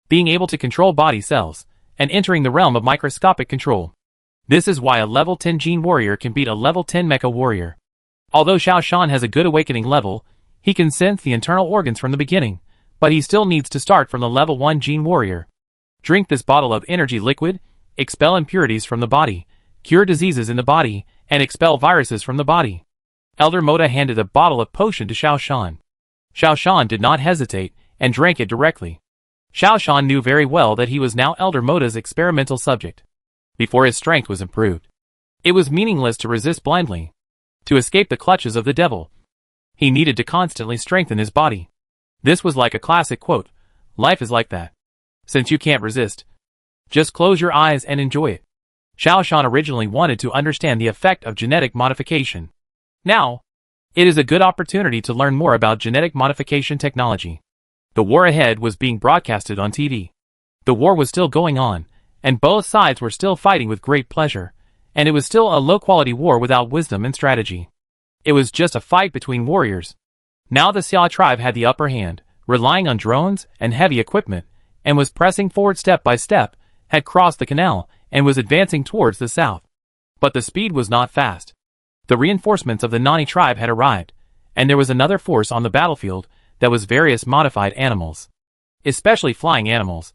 being able to control body cells, and entering the realm of microscopic control. This is why a level 10 gene warrior can beat a level 10 mecha warrior. Although Xiao Shan has a good awakening level, he can sense the internal organs from the beginning, but he still needs to start from the level 1 gene warrior. Drink this bottle of energy liquid, expel impurities from the body, cure diseases in the body, and expel viruses from the body. Elder Moda handed a bottle of potion to Xiao Shan. Xiao Shan did not hesitate, and drank it directly. Xiao Shan knew very well that he was now Elder Moda's experimental subject. Before his strength was improved, it was meaningless to resist blindly. To escape the clutches of the devil, he needed to constantly strengthen his body. This was like a classic quote, life is like that. Since you can't resist, just close your eyes and enjoy it. Xiao Shan originally wanted to understand the effect of genetic modification. Now, it is a good opportunity to learn more about genetic modification technology. The war ahead was being broadcasted on TV. The war was still going on, and both sides were still fighting with great pleasure, and it was still a low-quality war without wisdom and strategy. It was just a fight between warriors. Now the Xia tribe had the upper hand, relying on drones and heavy equipment, and was pressing forward step by step, had crossed the canal, and was advancing towards the south. But the speed was not fast. The reinforcements of the Nani tribe had arrived, and there was another force on the battlefield that was various modified animals, especially flying animals.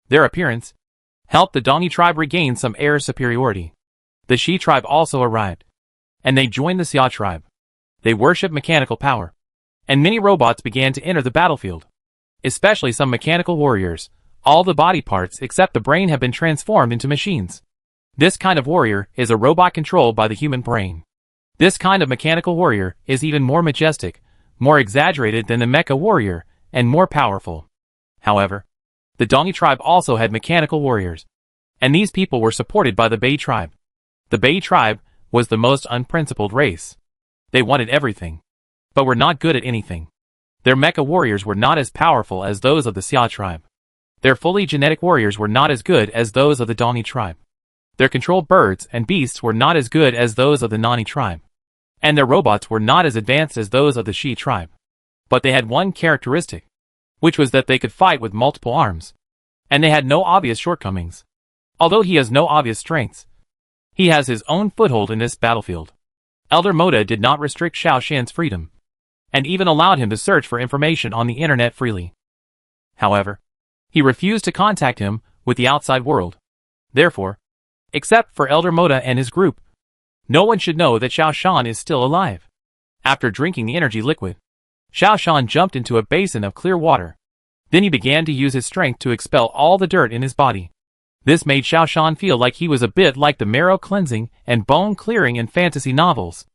Their appearance helped the Dongi tribe regain some air superiority. The Shi tribe also arrived, and they joined the Xia tribe. They worshipped mechanical power, and many robots began to enter the battlefield, especially some mechanical warriors. All the body parts except the brain have been transformed into machines. This kind of warrior is a robot controlled by the human brain. This kind of mechanical warrior is even more majestic, more exaggerated than the mecha warrior, and more powerful. However, the Dongi tribe also had mechanical warriors, and these people were supported by the Bei tribe. The Bei tribe was the most unprincipled race. They wanted everything, but were not good at anything. Their mecha warriors were not as powerful as those of the Xia tribe. Their fully genetic warriors were not as good as those of the Dongi tribe. Their controlled birds and beasts were not as good as those of the Nani tribe. And their robots were not as advanced as those of the Shi tribe. But they had one characteristic, which was that they could fight with multiple arms. And they had no obvious shortcomings. Although he has no obvious strengths, he has his own foothold in this battlefield. Elder Moda did not restrict Xiao Shan's freedom, and even allowed him to search for information on the internet freely. However, he refused to contact him with the outside world. Therefore, except for Elder Moda and his group, no one should know that Xiao Shan is still alive. After drinking the energy liquid, Xiao Shan jumped into a basin of clear water. Then he began to use his strength to expel all the dirt in his body. This made Xiao Shan feel like he was a bit like the marrow cleansing and bone clearing in fantasy novels.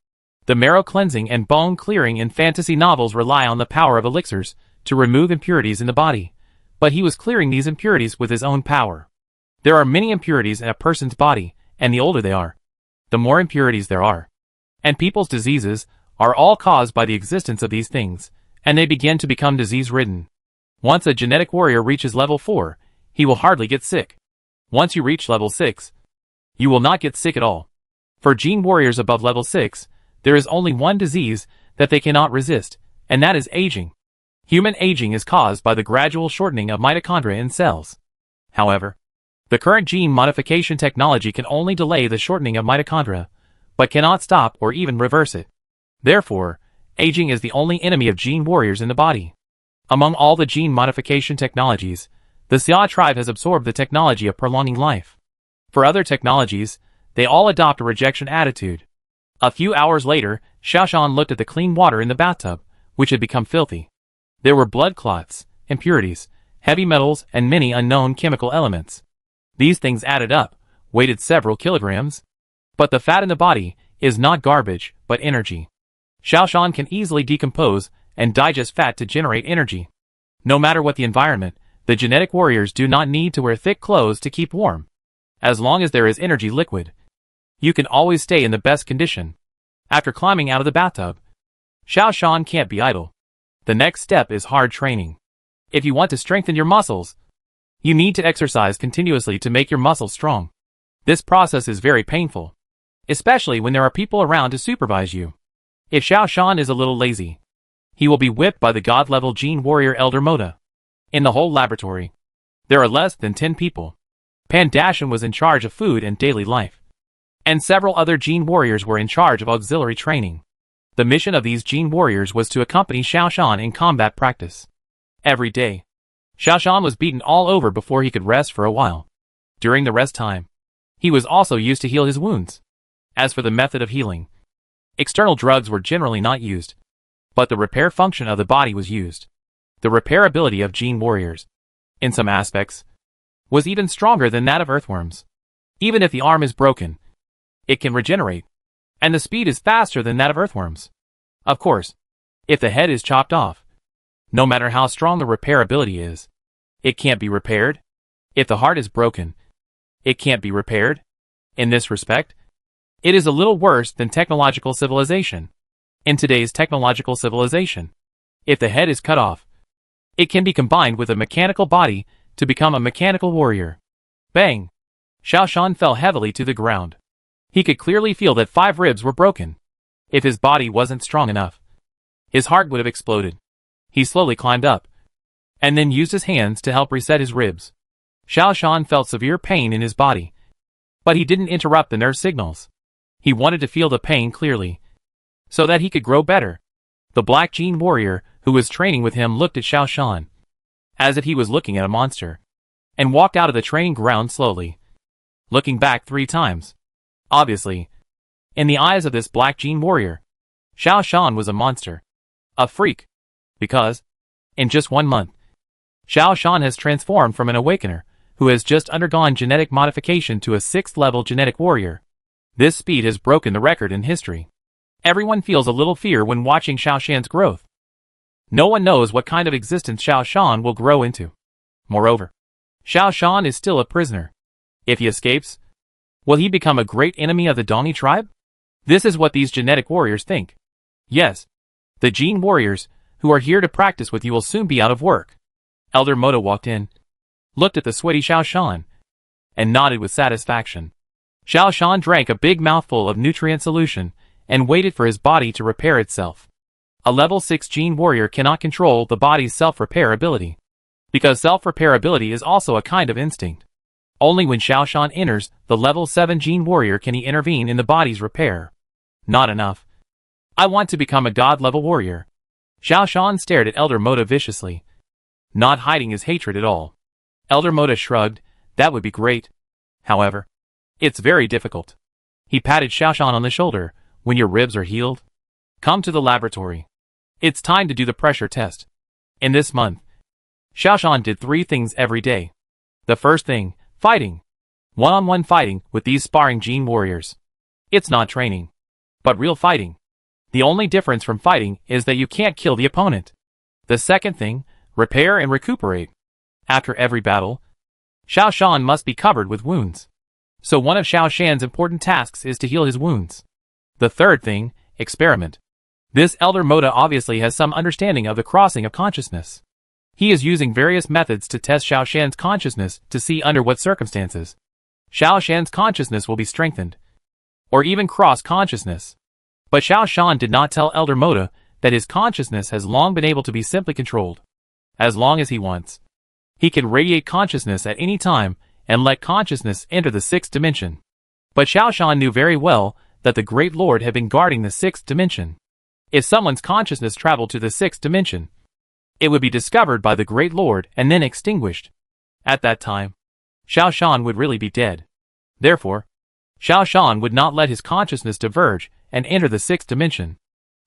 The marrow cleansing and bone clearing in fantasy novels rely on the power of elixirs to remove impurities in the body, but he was clearing these impurities with his own power. There are many impurities in a person's body, and the older they are, the more impurities there are. And people's diseases are all caused by the existence of these things, and they begin to become disease-ridden. Once a genetic warrior reaches level 4, he will hardly get sick. Once you reach level 6, you will not get sick at all. For gene warriors above level 6, there is only one disease that they cannot resist, and that is aging. Human aging is caused by the gradual shortening of mitochondria in cells. However, the current gene modification technology can only delay the shortening of mitochondria, but cannot stop or even reverse it. Therefore, aging is the only enemy of gene warriors in the body. Among all the gene modification technologies, the Xia tribe has absorbed the technology of prolonging life. For other technologies, they all adopt a rejection attitude. A few hours later, Xiao Shan looked at the clean water in the bathtub, which had become filthy. There were blood clots, impurities, heavy metals, and many unknown chemical elements. These things added up, weighed several kilograms. But the fat in the body is not garbage, but energy. Xiao Shan can easily decompose and digest fat to generate energy. No matter what the environment, the genetic warriors do not need to wear thick clothes to keep warm. As long as there is energy liquid, you can always stay in the best condition. After climbing out of the bathtub, Xiao Shan can't be idle. The next step is hard training. If you want to strengthen your muscles, you need to exercise continuously to make your muscles strong. This process is very painful. especially when there are people around to supervise you. If Xiao Shan is a little lazy, he will be whipped by the god-level Gene Warrior Elder Moda. In the whole laboratory, there are less than 10 people. Pandashan was in charge of food and daily life, and several other Gene Warriors were in charge of auxiliary training. The mission of these Gene Warriors was to accompany Xiao Shan in combat practice. Every day, Xiao Shan was beaten all over before he could rest for a while. During the rest time, he was also used to heal his wounds. As for the method of healing, external drugs were generally not used, but the repair function of the body was used. The repairability of Gene Warriors, in some aspects, was even stronger than that of earthworms. Even if the arm is broken, it can regenerate, and the speed is faster than that of earthworms. Of course, if the head is chopped off, no matter how strong the repairability is, it can't be repaired. If the heart is broken, it can't be repaired. In this respect, it is a little worse than technological civilization. In today's technological civilization, if the head is cut off, it can be combined with a mechanical body to become a mechanical warrior. Bang! Xiao Shan fell heavily to the ground. He could clearly feel that 5 ribs were broken. If his body wasn't strong enough, his heart would have exploded. He slowly climbed up, and then used his hands to help reset his ribs. Xiao Shan felt severe pain in his body, but he didn't interrupt the nerve signals. He wanted to feel the pain clearly, so that he could grow better. The Black Gene Warrior, who was training with him, looked at Xiao Shan, as if he was looking at a monster, and walked out of the training ground slowly, looking back 3 times. Obviously, in the eyes of this Black Gene Warrior, Xiao Shan was a monster, a freak, because, in just 1 month, Xiao Shan has transformed from an awakener, who has just undergone genetic modification, to a 6th-level genetic warrior. This speed has broken the record in history. Everyone feels a little fear when watching Xiao Shan's growth. No one knows what kind of existence Xiao Shan will grow into. Moreover, Xiao Shan is still a prisoner. If he escapes, will he become a great enemy of the Dongi tribe? This is what these genetic warriors think. Yes, the Gene Warriors, who are here to practice with you, will soon be out of work. Elder Moda walked in, looked at the sweaty Xiao Shan, and nodded with satisfaction. Xiao Shan drank a big mouthful of nutrient solution, and waited for his body to repair itself. A level 6 Gene Warrior cannot control the body's self-repair ability, because self-repair ability is also a kind of instinct. Only when Xiao Shan enters the level 7 Gene Warrior can he intervene in the body's repair. Not enough. I want to become a god-level warrior. Xiao Shan stared at Elder Moda viciously, not hiding his hatred at all. Elder Moda shrugged. That would be great. However, it's very difficult. He patted Xiao Shan on the shoulder. When your ribs are healed, come to the laboratory. It's time to do the pressure test. In this month, Xiao Shan did 3 things every day. The first thing, fighting. One-on-one fighting with these sparring Gene Warriors. It's not training, but real fighting. The only difference from fighting is that you can't kill the opponent. The second thing, repair and recuperate. After every battle, Xiao Shan must be covered with wounds. So one of Xiao Shan's important tasks is to heal his wounds. The third thing, experiment. This Elder Moda obviously has some understanding of the crossing of consciousness. He is using various methods to test Xiao Shan's consciousness to see under what circumstances Xiao Shan's consciousness will be strengthened, or even cross consciousness. But Xiao Shan did not tell Elder Moda that his consciousness has long been able to be simply controlled. As long as he wants, he can radiate consciousness at any time and let consciousness enter the 6th dimension. But Xiao Shan knew very well that the Great Lord had been guarding the 6th dimension. If someone's consciousness traveled to the 6th dimension, it would be discovered by the Great Lord and then extinguished. At that time, Xiao Shan would really be dead. Therefore, Xiao Shan would not let his consciousness diverge and enter the 6th dimension.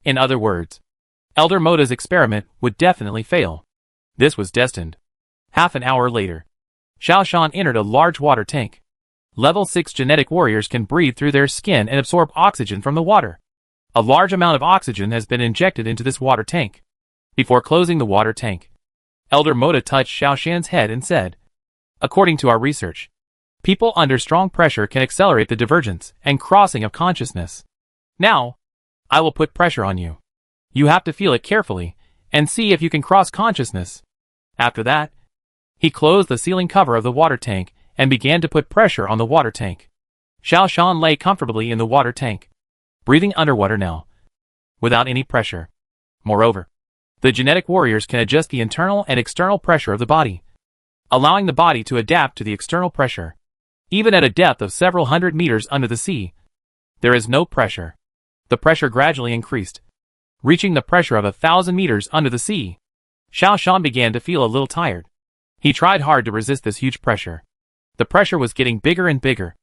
In other words, Elder Moda's experiment would definitely fail. This was destined. Half an hour later, Xiao Shan entered a large water tank. Level 6 genetic warriors can breathe through their skin and absorb oxygen from the water. A large amount of oxygen has been injected into this water tank. Before closing the water tank, Elder Moda touched Xiao Shan's head and said, "According to our research, people under strong pressure can accelerate the divergence and crossing of consciousness. Now, I will put pressure on you. You have to feel it carefully and see if you can cross consciousness." After that, he closed the sealing cover of the water tank and began to put pressure on the water tank. Xiao Shan lay comfortably in the water tank, breathing underwater now, without any pressure. Moreover, the genetic warriors can adjust the internal and external pressure of the body, allowing the body to adapt to the external pressure. Even at a depth of several hundred meters under the sea, there is no pressure. The pressure gradually increased, reaching the pressure of 1,000 meters under the sea. Xiao Shan began to feel a little tired. He tried hard to resist this huge pressure. The pressure was getting bigger and bigger,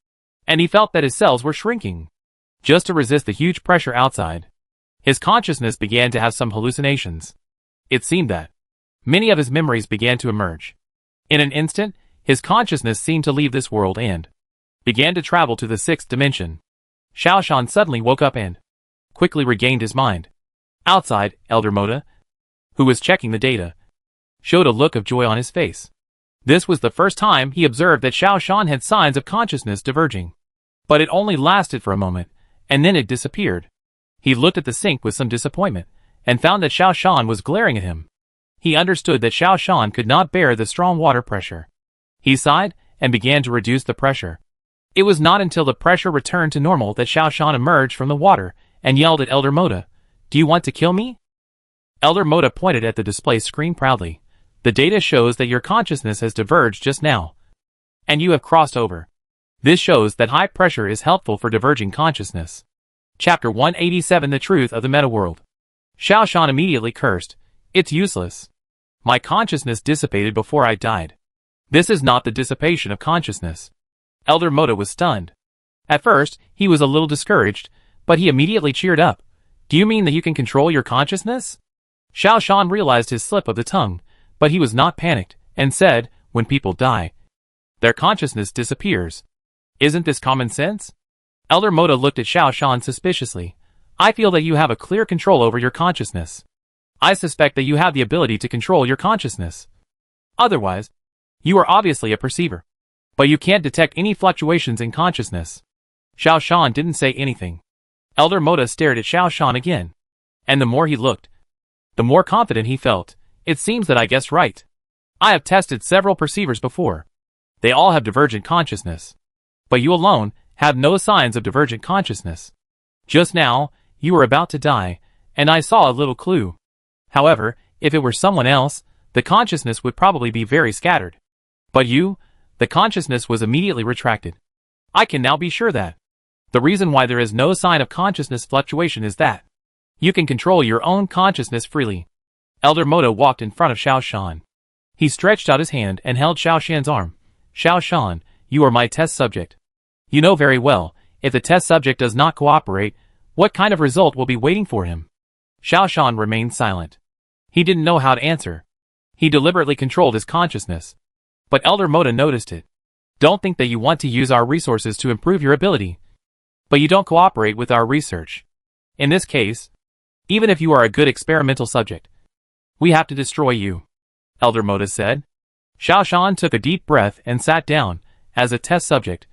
and he felt that his cells were shrinking. Just to resist the huge pressure outside, his consciousness began to have some hallucinations. It seemed that many of his memories began to emerge. In an instant, his consciousness seemed to leave this world and began to travel to the 6th dimension. Xiao Shan suddenly woke up and quickly regained his mind. Outside, Elder Moda, who was checking the data, showed a look of joy on his face. This was the first time he observed that Xiao Shan had signs of consciousness diverging. But it only lasted for a moment, and then it disappeared. He looked at the sink with some disappointment, and found that Xiao Shan was glaring at him. He understood that Xiao Shan could not bear the strong water pressure. He sighed, and began to reduce the pressure. It was not until the pressure returned to normal that Xiao Shan emerged from the water, and yelled at Elder Moda, "Do you want to kill me?" Elder Moda pointed at the display screen proudly. "The data shows that your consciousness has diverged just now, and you have crossed over. This shows that high pressure is helpful for diverging consciousness." Chapter 187 The Truth of the Metaworld. Xiao Shan immediately cursed. "It's useless. My consciousness dissipated before I died. This is not the dissipation of consciousness." Elder Moda was stunned. At first, he was a little discouraged, but he immediately cheered up. "Do you mean that you can control your consciousness?" Xiao Shan realized his slip of the tongue, but he was not panicked, and said, "When people die, their consciousness disappears. Isn't this common sense?" Elder Moda looked at Xiao Shan suspiciously. "I feel that you have a clear control over your consciousness. I suspect that you have the ability to control your consciousness. Otherwise, you are obviously a perceiver. But you can't detect any fluctuations in consciousness." Xiao Shan didn't say anything. Elder Moda stared at Xiao Shan again. And the more he looked, the more confident he felt. "It seems that I guessed right. I have tested several perceivers before. They all have divergent consciousness. But you alone have no signs of divergent consciousness. Just now, you were about to die, and I saw a little clue. However, if it were someone else, the consciousness would probably be very scattered. But you, the consciousness was immediately retracted. I can now be sure that the reason why there is no sign of consciousness fluctuation is that you can control your own consciousness freely." Elder Moda walked in front of Xiao Shan. He stretched out his hand and held Xiao Shan's arm. "Xiao Shan, you are my test subject. You know very well, if the test subject does not cooperate, what kind of result will be waiting for him?" Xiao Shan remained silent. He didn't know how to answer. He deliberately controlled his consciousness. But Elder Moda noticed it. "Don't think that you want to use our resources to improve your ability, but you don't cooperate with our research. In this case, even if you are a good experimental subject, we have to destroy you," Elder Moda said. Xiao Shan took a deep breath and sat down. "As a test subject,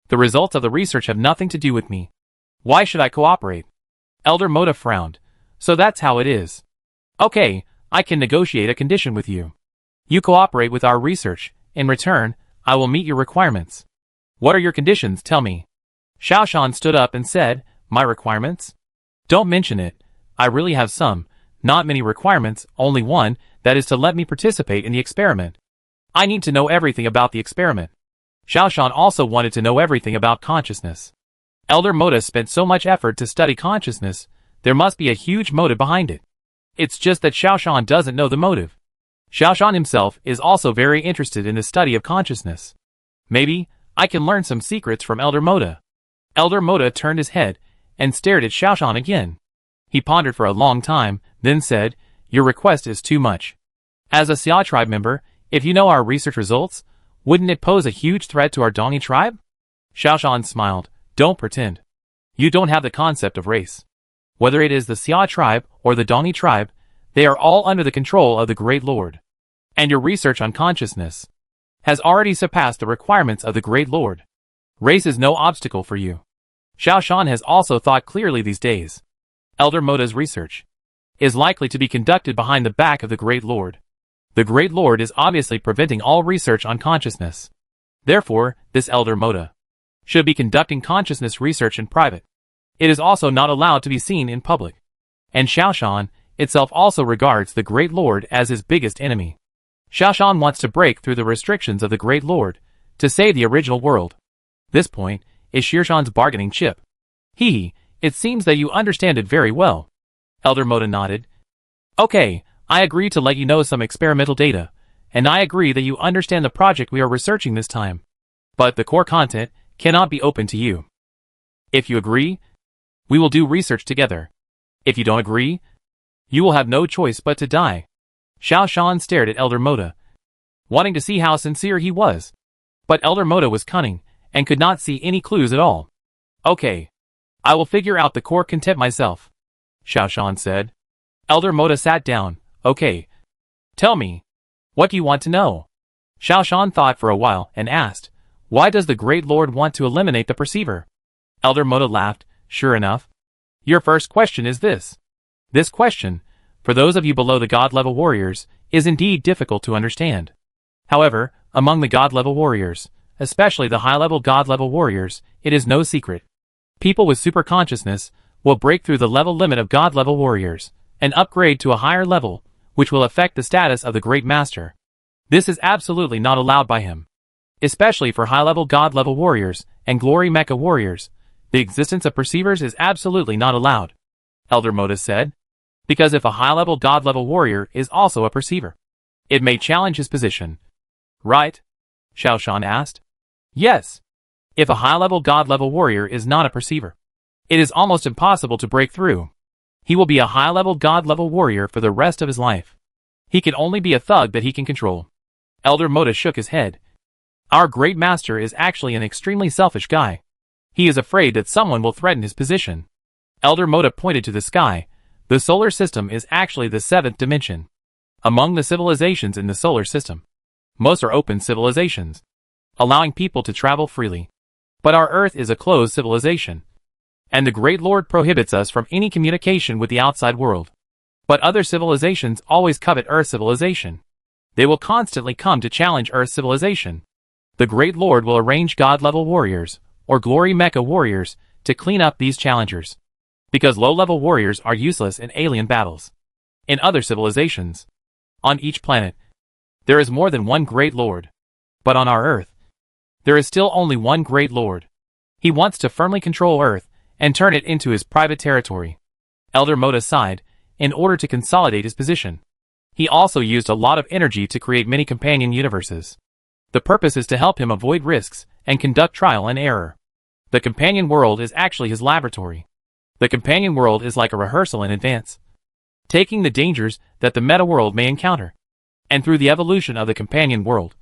the results of the research have nothing to do with me. Why should I cooperate?" Elder Moda frowned. "So that's how it is. Okay, I can negotiate a condition with you. You cooperate with our research. In return, I will meet your requirements." "What are your conditions? Tell me." Xiao Shan stood up and said, "My requirements? Don't mention it. I really have some. Not many requirements, only one, that is to let me participate in the experiment. I need to know everything about the experiment." Xiao Shan also wanted to know everything about consciousness. Elder Moda spent so much effort to study consciousness, there must be a huge motive behind it. It's just that Xiao Shan doesn't know the motive. Xiao Shan himself is also very interested in the study of consciousness. Maybe I can learn some secrets from Elder Moda. Elder Moda turned his head and stared at Xiao Shan again. He pondered for a long time, then said, "Your request is too much. As a Xia tribe member, if you know our research results, wouldn't it pose a huge threat to our Dongi tribe?" Xiao Shan smiled. "Don't pretend. You don't have the concept of race. Whether it is the Xia tribe or the Dongi tribe, they are all under the control of the Great Lord. And your research on consciousness has already surpassed the requirements of the Great Lord. Race is no obstacle for you." Xiao Shan has also thought clearly these days. Elder Moda's research is likely to be conducted behind the back of the Great Lord. The Great Lord is obviously preventing all research on consciousness. Therefore, this Elder Moda should be conducting consciousness research in private. It is also not allowed to be seen in public. And Xiaoshan itself also regards the Great Lord as his biggest enemy. Xiaoshan wants to break through the restrictions of the Great Lord to save the original world. This point is Xirshan's bargaining chip. It seems that you understand it very well. Elder Moda nodded. Okay, I agree to let you know some experimental data, and I agree that you understand the project we are researching this time. But the core content cannot be open to you. If you agree, we will do research together. If you don't agree, you will have no choice but to die. Xiaoshan stared at Elder Moda, wanting to see how sincere he was. But Elder Moda was cunning, and could not see any clues at all. Okay, I will figure out the core content myself, Xiaoshan said. Elder Moda sat down. Okay. Tell me, what do you want to know? Xiaoshan thought for a while and asked, why does the Great Lord want to eliminate the perceiver? Elder Moda laughed. Sure enough. Your first question is this. This question, for those of you below the God-level warriors, is indeed difficult to understand. However, among the God-level warriors, especially the high-level God-level warriors, it is no secret. People with super consciousness will break through the level limit of God-level warriors and upgrade to a higher level, which will affect the status of the Great Master. This is absolutely not allowed by him. Especially for high-level God-level warriors and Glory Mecha warriors, the existence of perceivers is absolutely not allowed, Elder Moda said. Because if a high-level God-level warrior is also a perceiver, it may challenge his position. Right? Xiaoshan asked. Yes. If a high-level God-level warrior is not a perceiver, it is almost impossible to break through. He will be a high-level God-level warrior for the rest of his life. He can only be a thug that he can control. Elder Moda shook his head. Our Great Master is actually an extremely selfish guy. He is afraid that someone will threaten his position. Elder Moda pointed to the sky. The solar system is actually the 7th dimension. Among the civilizations in the solar system, most are open civilizations, allowing people to travel freely. But our Earth is a closed civilization, and the Great Lord prohibits us from any communication with the outside world. But other civilizations always covet Earth civilization. They will constantly come to challenge Earth civilization. The Great Lord will arrange God-level warriors, or Glory Mecha warriors, to clean up these challengers. Because low-level warriors are useless in alien battles. In other civilizations, on each planet, there is more than one Great Lord. But on our Earth, there is still only one Great Lord. He wants to firmly control Earth and turn it into his private territory. Elder Moda sighed, in order to consolidate his position. He also used a lot of energy to create many companion universes. The purpose is to help him avoid risks and conduct trial and error. The companion world is actually his laboratory. The companion world is like a rehearsal in advance, taking the dangers that the meta world may encounter, and through the evolution of the companion world,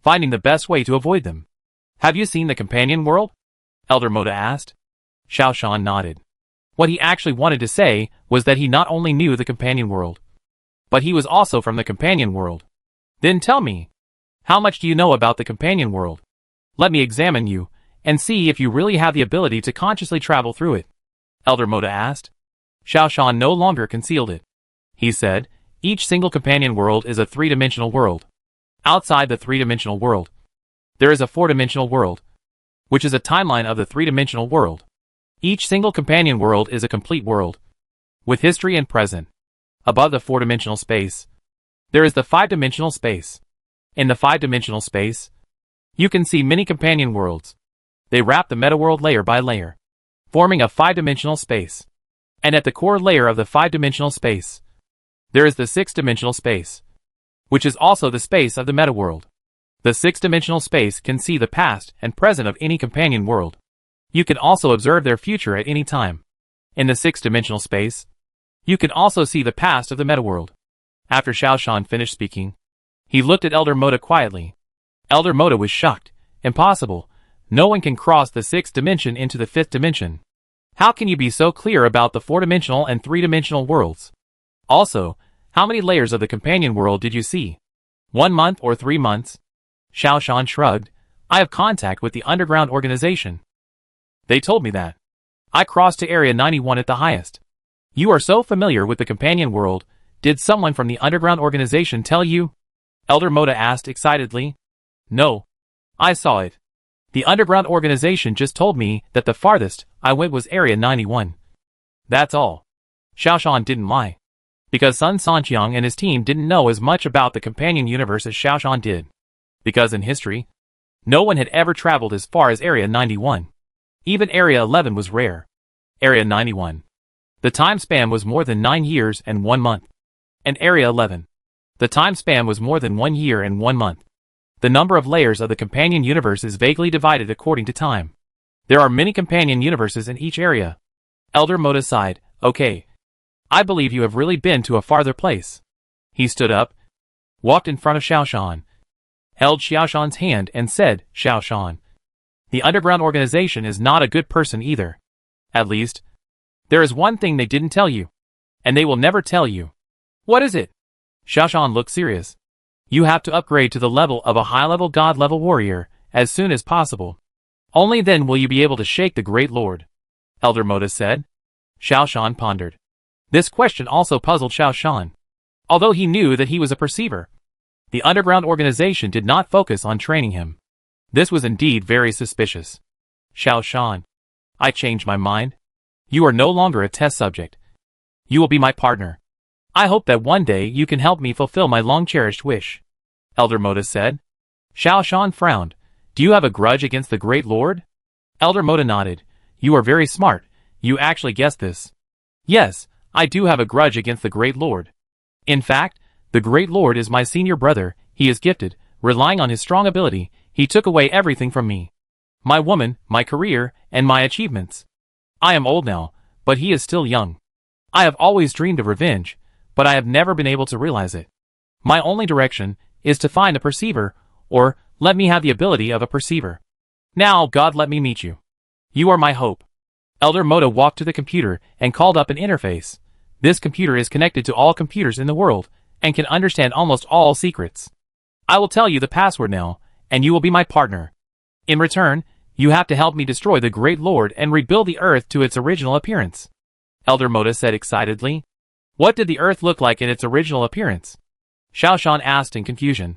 finding the best way to avoid them. Have you seen the companion world? Elder Moda asked. Xiaoshan nodded. What he actually wanted to say was that he not only knew the companion world, but he was also from the companion world. Then tell me, how much do you know about the companion world? Let me examine you, and see if you really have the ability to consciously travel through it, Elder Moda asked. Xiaoshan no longer concealed it. He said, each single companion world is a 3-dimensional world. Outside the 3-dimensional world, there is a 4-dimensional world, which is a timeline of the 3-dimensional world. Each single companion world is a complete world, with history and present. Above the 4-dimensional space, there is the 5-dimensional space. In the 5-dimensional space, you can see many companion worlds. They wrap the meta-world layer by layer, forming a 5-dimensional space. And at the core layer of the 5-dimensional space, there is the 6-dimensional space, which is also the space of the meta-world. The 6-dimensional space can see the past and present of any companion world. You can also observe their future at any time. In the 6-dimensional space, you can also see the past of the meta-world. After Xiaoshan finished speaking, he looked at Elder Moda quietly. Elder Moda was shocked. Impossible. No one can cross the 6th dimension into the 5th dimension. How can you be so clear about the 4-dimensional and 3-dimensional worlds? Also, how many layers of the companion world did you see? 1 month or 3 months? Xiaoshan shrugged. I have contact with the underground organization. They told me that. I crossed to Area 91 at the highest. You are so familiar with the companion world. Did someone from the underground organization tell you? Elder Moda asked excitedly. No. I saw it. The underground organization just told me that the farthest I went was Area 91. That's all. Xiaoshan didn't lie. Because Sun Sanqiang and his team didn't know as much about the companion universe as Xiaoshan did. Because in history, no one had ever traveled as far as Area 91. Even Area 11 was rare. Area 91. The time span was more than 9 years and 1 month. And Area 11. The time span was more than 1 year and 1 month. The number of layers of the companion universe is vaguely divided according to time. There are many companion universes in each area. Elder Moda sighed. Okay. I believe you have really been to a farther place. He stood up, walked in front of Xiaoshan, held Xiaoshan's hand and said, Xiaoshan, the underground organization is not a good person either. At least, there is one thing they didn't tell you. And they will never tell you. What is it? Xiaoshan looked serious. You have to upgrade to the level of a high-level god-level warrior as soon as possible. Only then will you be able to shake the Great Lord. Elder Moda said. Xiaoshan pondered. This question also puzzled Xiaoshan. Although he knew that he was a perceiver, the underground organization did not focus on training him. This was indeed very suspicious. Xiaoshan, I changed my mind. You are no longer a test subject. You will be my partner. I hope that one day you can help me fulfill my long-cherished wish. Elder Moda said. Xiaoshan frowned. Do you have a grudge against the Great Lord? Elder Moda nodded. You are very smart. You actually guessed this. Yes, I do have a grudge against the Great Lord. In fact, the Great Lord is my senior brother. He is gifted. Relying on his strong ability, he took away everything from me. My woman, my career, and my achievements. I am old now, but he is still young. I have always dreamed of revenge, but I have never been able to realize it. My only direction is to find a perceiver, or let me have the ability of a perceiver. Now, God, let me meet you. You are my hope. Elder Moda walked to the computer and called up an interface. This computer is connected to all computers in the world and can understand almost all secrets. I will tell you the password now, and you will be my partner. In return, you have to help me destroy the Great Lord and rebuild the Earth to its original appearance. Elder Moda said excitedly. What did the Earth look like in its original appearance? Xiaoshan asked in confusion.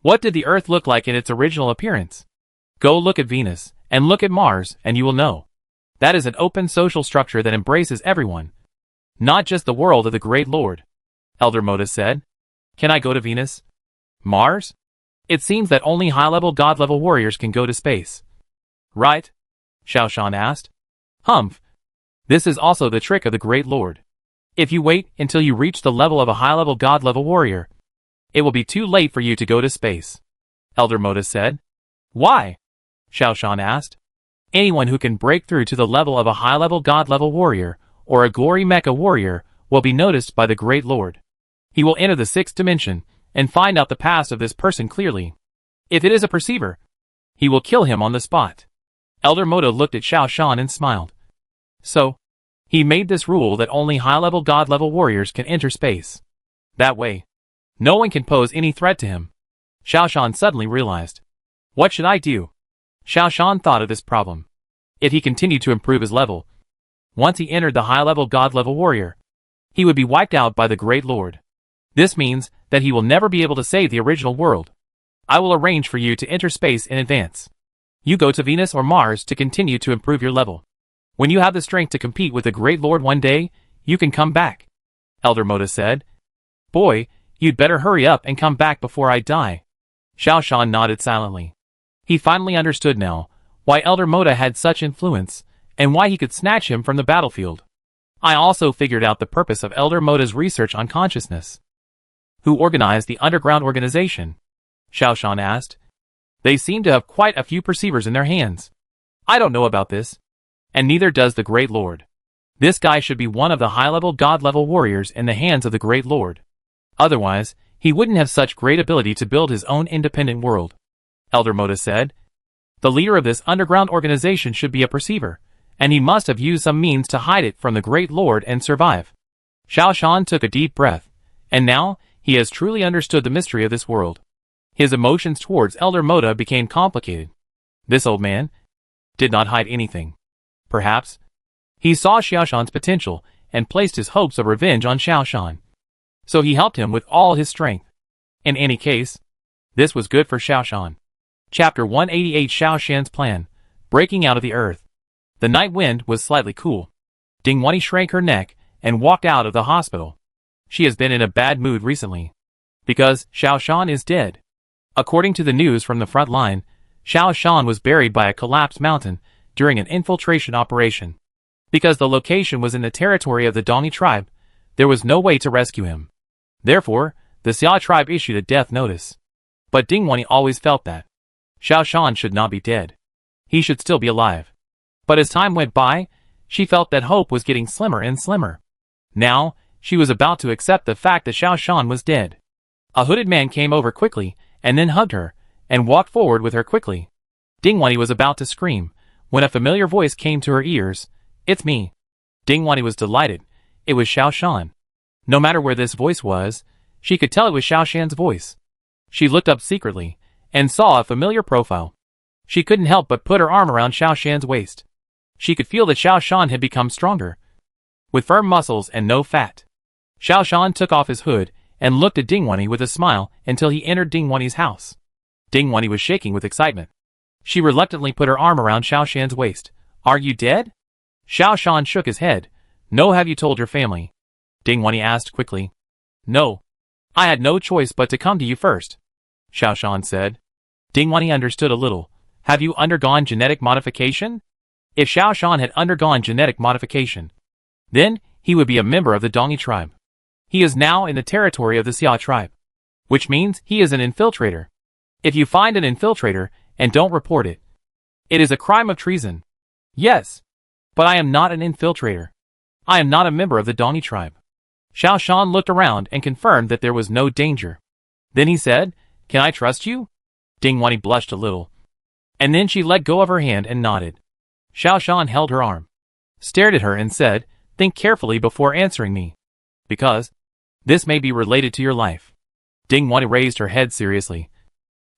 What did the Earth look like in its original appearance? Go look at Venus, and look at Mars, and you will know. That is an open social structure that embraces everyone. Not just the world of the Great Lord. Elder Moda said. Can I go to Venus? Mars? It seems that only high-level god-level warriors can go to space. Right? Xiaoshan asked. Humph. This is also the trick of the Great Lord. If you wait until you reach the level of a high-level god-level warrior, it will be too late for you to go to space. Elder Moda said. Why? Xiaoshan asked. Anyone who can break through to the level of a high-level god-level warrior, or a glory mecha warrior, will be noticed by the Great Lord. He will enter the 6th dimension, and find out the past of this person clearly. If it is a perceiver, he will kill him on the spot. Elder Moda looked at Xiaoshan and smiled. So, he made this rule that only high-level god-level warriors can enter space. That way, no one can pose any threat to him. Xiaoshan suddenly realized. What should I do? Xiaoshan thought of this problem. If he continued to improve his level, once he entered the high-level god-level warrior, he would be wiped out by the Great Lord. This means that he will never be able to save the original world. I will arrange for you to enter space in advance. You go to Venus or Mars to continue to improve your level. When you have the strength to compete with the Great Lord one day, you can come back. Elder Moda said. Boy, you'd better hurry up and come back before I die. Xiaoshan nodded silently. He finally understood now why Elder Moda had such influence, and why he could snatch him from the battlefield. I also figured out the purpose of Elder Moda's research on consciousness. Who organized the underground organization? Xiaoshan asked. They seem to have quite a few perceivers in their hands. I don't know about this. And neither does the Great Lord. This guy should be one of the high-level god-level warriors in the hands of the Great Lord. Otherwise, he wouldn't have such great ability to build his own independent world. Elder Moda said. The leader of this underground organization should be a perceiver, and he must have used some means to hide it from the Great Lord and survive. Xiaoshan took a deep breath, and now he has truly understood the mystery of this world. His emotions towards Elder Moda became complicated. This old man did not hide anything. Perhaps he saw Xiaoshan's potential and placed his hopes of revenge on Xiaoshan. So he helped him with all his strength. In any case, this was good for Xiaoshan. Chapter 188 Xiao Shan's Plan, Breaking Out of the Earth. The night wind was slightly cool. Ding Wanyi shrank her neck and walked out of the hospital. She has been in a bad mood recently. Because Xiao Shan is dead. According to the news from the front line, Xiao Shan was buried by a collapsed mountain during an infiltration operation. Because the location was in the territory of the Dongi tribe, there was no way to rescue him. Therefore, the Xia tribe issued a death notice. But Ding Wanyi always felt that Xiao Shan should not be dead. He should still be alive. But as time went by, she felt that hope was getting slimmer and slimmer. Now, she was about to accept the fact that Xiao Shan was dead. A hooded man came over quickly, and then hugged her, and walked forward with her quickly. Ding Wanyi was about to scream, when a familiar voice came to her ears. "It's me." Ding Wanyi was delighted. It was Xiao Shan. No matter where this voice was, she could tell it was Xiao Shan's voice. She looked up secretly, and saw a familiar profile. She couldn't help but put her arm around Xiao Shan's waist. She could feel that Xiao Shan had become stronger, with firm muscles and no fat. Xiao Shan took off his hood and looked at Ding Wanyi with a smile until he entered Ding Wanyi's house. Ding Wanyi was shaking with excitement. She reluctantly put her arm around Xiao Shan's waist. "Are you dead?" Xiao Shan shook his head. "No, have you told your family?" Ding Wanyi asked quickly. "No. I had no choice but to come to you first," Xiao Shan said. Ding Wanyi understood a little. "Have you undergone genetic modification?" If Xiao Shan had undergone genetic modification, then he would be a member of the Dongi tribe. He is now in the territory of the Xia tribe, which means he is an infiltrator. If you find an infiltrator and don't report it, it is a crime of treason. Yes, but I am not an infiltrator. I am not a member of the Dongi tribe. Xiao Shan looked around and confirmed that there was no danger. Then he said, "Can I trust you?" Ding Wanyi blushed a little. And then she let go of her hand and nodded. Xiao Shan held her arm, stared at her and said, "Think carefully before answering me. Because this may be related to your life." Ding Wanyi raised her head seriously,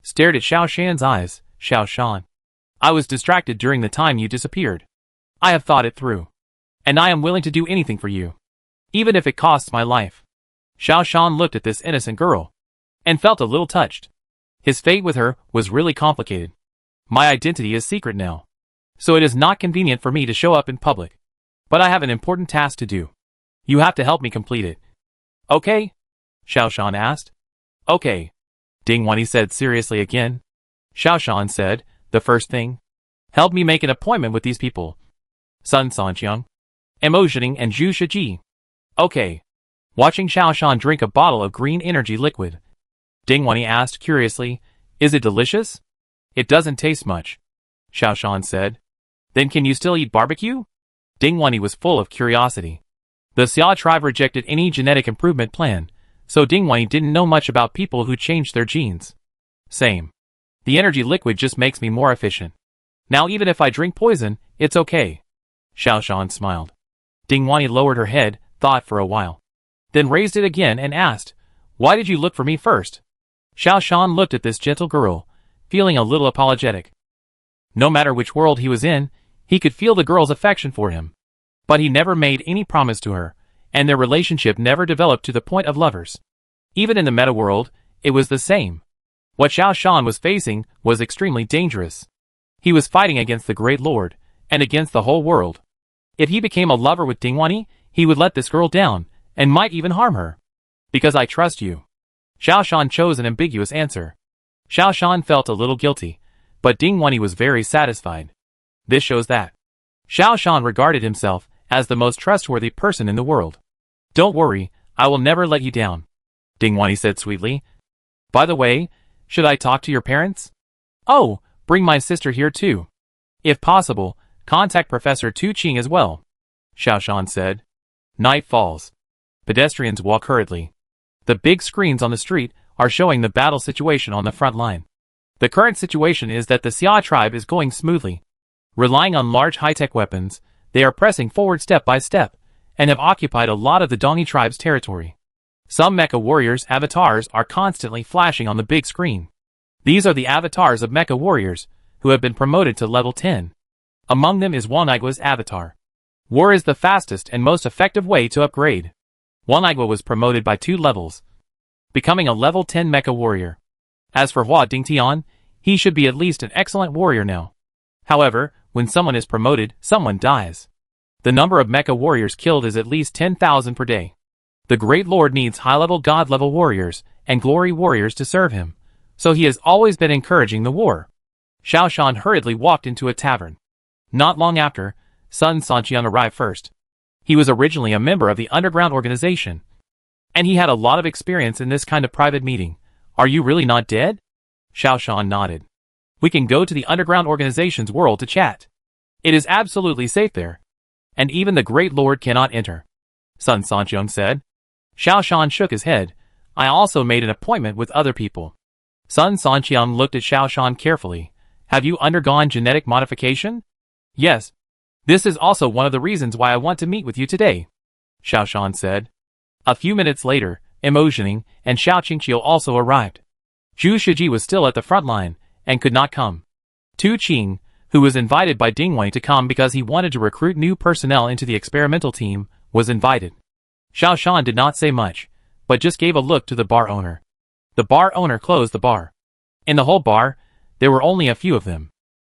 stared at Xiao Shan's eyes. "Xiao Shan, I was distracted during the time you disappeared. I have thought it through. And I am willing to do anything for you, even if it costs my life." Xiao Shan looked at this innocent girl, and felt a little touched. His fate with her was really complicated. "My identity is secret now, so it is not convenient for me to show up in public. But I have an important task to do. You have to help me complete it." "Okay?" Xiao Shan asked. "Okay," Ding Wanyi said seriously again. Xiao Shan said, "The first thing, help me make an appointment with these people. Sun Sanqiang, Mo Zhining and Zhu Shiji." "Okay." Watching Xiao Shan drink a bottle of green energy liquid, Ding Wanyi asked curiously, "Is it delicious?" "It doesn't taste much," Xiao Shan said. "Then can you still eat barbecue?" Ding Wanyi was full of curiosity. The Xia tribe rejected any genetic improvement plan, so Ding Wanyi didn't know much about people who changed their genes. "Same. The energy liquid just makes me more efficient. Now even if I drink poison, it's okay." Xiao Shan smiled. Ding Wanyi lowered her head, thought for a while, then raised it again and asked, "Why did you look for me first?" Xiao Shan looked at this gentle girl, feeling a little apologetic. No matter which world he was in, he could feel the girl's affection for him. But he never made any promise to her, and their relationship never developed to the point of lovers. Even in the meta world, it was the same. What Xiao Shan was facing was extremely dangerous. He was fighting against the Great Lord, and against the whole world. If he became a lover with Ding Wanyi, he would let this girl down, and might even harm her. "Because I trust you." Xiao Shan chose an ambiguous answer. Xiao Shan felt a little guilty, but Ding Wanyi was very satisfied. This shows that Xiao Shan regarded himself as the most trustworthy person in the world. "Don't worry, I will never let you down," Ding Wanyi said sweetly. "By the way, should I talk to your parents?" "Oh, bring my sister here too. If possible, contact Professor Tu Qing as well," Xiao Shan said. Night falls. Pedestrians walk hurriedly. The big screens on the street are showing the battle situation on the front line. The current situation is that the Xia tribe is going smoothly. Relying on large high-tech weapons, they are pressing forward step by step, and have occupied a lot of the Dongi tribe's territory. Some mecha warriors' avatars are constantly flashing on the big screen. These are the avatars of mecha warriors, who have been promoted to level 10. Among them is Wanaigua's avatar. War is the fastest and most effective way to upgrade. Wanaigua was promoted by 2 levels, becoming a level 10 mecha warrior. As for Hua Dingtian, He should be at least an excellent warrior now. However, when someone is promoted, someone dies. The number of mecha warriors killed is at least 10,000 per day. The Great Lord needs high-level god-level warriors and glory warriors to serve him, so he has always been encouraging the war. Xiao Shan hurriedly walked into a tavern. Not long after, Sun Sanqiang arrived first. He was originally a member of the underground organization, and he had a lot of experience in this kind of private meeting. Are you really not dead? Xiao Shan nodded. We can go to the underground organization's world to chat. It is absolutely safe there, and even the Great Lord cannot enter, Sun Sanqiang said. Xiao Shan shook his head. I also made an appointment with other people. Sun Sanqiang looked at Xiao Shan carefully. Have you undergone genetic modification? Yes. This is also one of the reasons why I want to meet with you today, Xiao Shan said. A few minutes later, Emotioning and Xiao Qingqiu also arrived. Zhu Shiji was still at the front line and could not come. Tu Qing, who was invited by Ding Wei to come because he wanted to recruit new personnel into the experimental team, was invited. Xiao Shan did not say much, but just gave a look to the bar owner. The bar owner closed the bar. In the whole bar, there were only a few of them.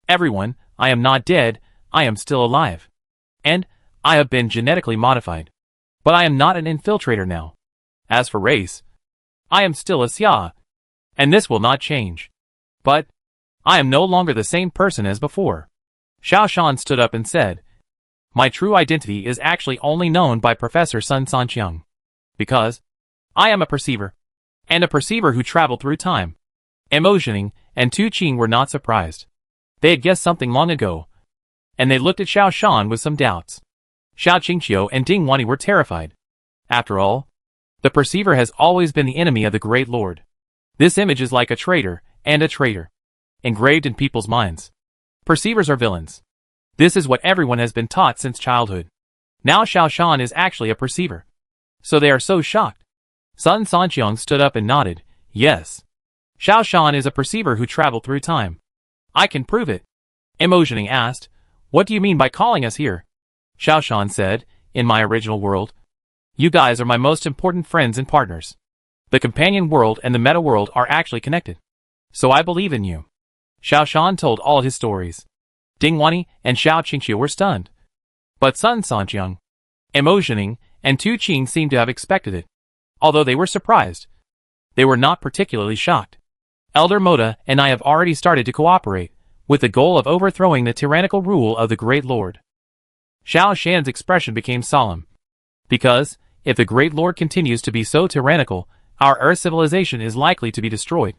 Everyone, I am not dead, I am still alive. And, I have been genetically modified. But I am not an infiltrator now. As for race, I am still a Xia. And this will not change. But, I am no longer the same person as before. Xiao Shan stood up and said, my true identity is actually only known by Professor Sun Sanqiang. Because, I am a perceiver. And a perceiver who traveled through time. Emotioning and Tu Qing were not surprised. They had guessed something long ago, and they looked at Xiao Shan with some doubts. Xiao Qingqiu and Ding Wani were terrified. After all, the perceiver has always been the enemy of the Great Lord. This image is like a traitor, and a traitor, engraved in people's minds. Perceivers are villains. This is what everyone has been taught since childhood. Now Xiao Shan is actually a perceiver. So they are so shocked. Sun Sanqiang stood up and nodded. Yes. Xiao Shan is a perceiver who traveled through time. I can prove it. Emotioning asked, what do you mean by calling us here? Xiao Shan said, in my original world, you guys are my most important friends and partners. The companion world and the meta world are actually connected. So I believe in you. Xiao Shan told all his stories. Ding Wani and Xiao Qingqiu were stunned. But Sun Sanqiang, Emotioning, and Tu Qing seemed to have expected it. Although they were surprised, they were not particularly shocked. Elder Moda and I have already started to cooperate, with the goal of overthrowing the tyrannical rule of the Great Lord. Xiao Shan's expression became solemn. Because, if the Great Lord continues to be so tyrannical, our Earth civilization is likely to be destroyed.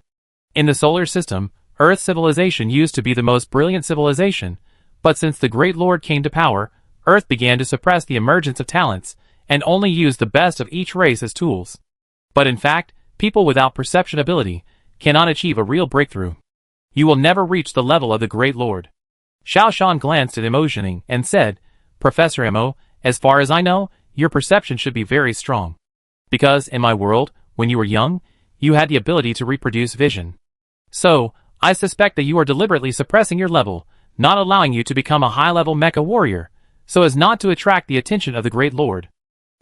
In the solar system, Earth civilization used to be the most brilliant civilization, but since the Great Lord came to power, Earth began to suppress the emergence of talents, and only use the best of each race as tools. But in fact, people without perception ability cannot achieve a real breakthrough. You will never reach the level of the Great Lord. Xiao Shan glanced at Emotioning and said, Professor Mo, as far as I know, your perception should be very strong. Because, in my world, when you were young, you had the ability to reproduce vision. So, I suspect that you are deliberately suppressing your level, not allowing you to become a high-level mecha warrior, so as not to attract the attention of the Great Lord.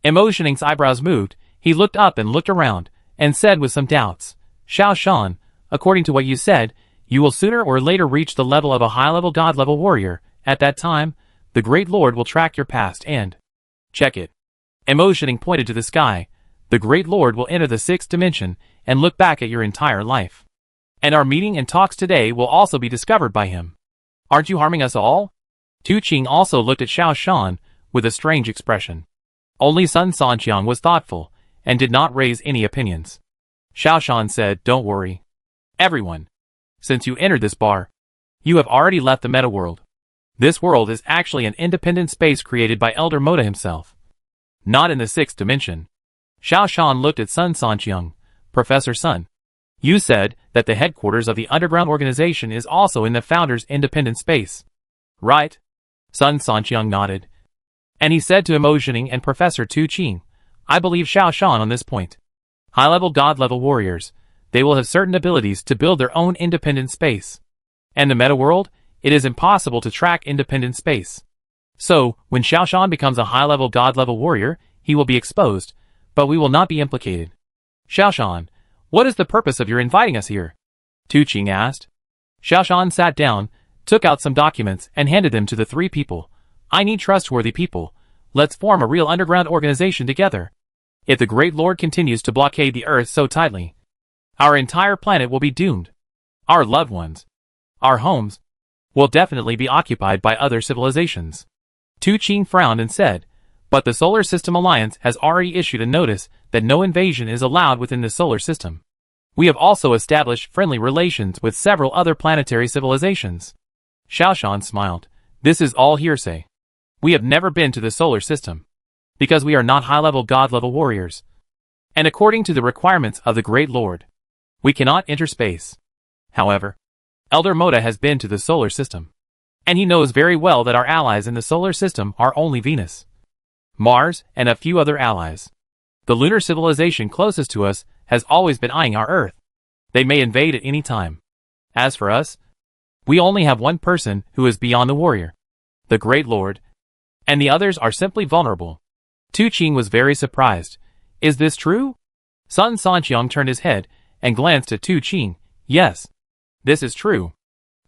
Emotioning's eyebrows moved, he looked up and looked around, and said with some doubts, Xiao Shan, according to what you said, you will sooner or later reach the level of a high-level god-level warrior. At that time, the Great Lord will track your past and check it. Emotioning pointed to the sky. The Great Lord will enter the 6th dimension and look back at your entire life. And our meeting and talks today will also be discovered by him. Aren't you harming us all? Tu Qing also looked at Xiao Shan with a strange expression. Only Sun Sanqiang was thoughtful and did not raise any opinions. Xiao Shan said, don't worry. Everyone, since you entered this bar, you have already left the meta world. This world is actually an independent space created by Elder Moda himself. Not in the 6th dimension. Xiao Shan looked at Sun Sanqiang. Professor Sun, you said that the headquarters of the underground organization is also in the founder's independent space. Right? Sun Sanqiang nodded. And he said to Emotioning and Professor Tu Qing, I believe Xiao Shan on this point. High-level god-level warriors, they will have certain abilities to build their own independent space. And the meta world, it is impossible to track independent space. So, when Xiao Shan becomes a high-level god-level warrior, he will be exposed, but we will not be implicated. Xiao Shan, what is the purpose of your inviting us here? Tu Qing asked. Xiaoshan sat down, took out some documents, and handed them to the three people. I need trustworthy people. Let's form a real underground organization together. If the Great Lord continues to blockade the Earth so tightly, our entire planet will be doomed. Our loved ones, our homes, will definitely be occupied by other civilizations. Tu Qing frowned and said, but the Solar System Alliance has already issued a notice that no invasion is allowed within the solar system. We have also established friendly relations with several other planetary civilizations. Xiaoshan smiled. This is all hearsay. We have never been to the solar system, because we are not high-level god-level warriors. And according to the requirements of the Great Lord, we cannot enter space. However, Elder Moda has been to the solar system, and he knows very well that our allies in the solar system are only Venus, Mars, and a few other allies. The lunar civilization closest to us has always been eyeing our Earth. They may invade at any time. As for us, we only have one person who is beyond the warrior, the Great Lord, and the others are simply vulnerable. Tu Qing was very surprised. Is this true? Sun Sanqiang turned his head and glanced at Tu Qing. Yes, this is true.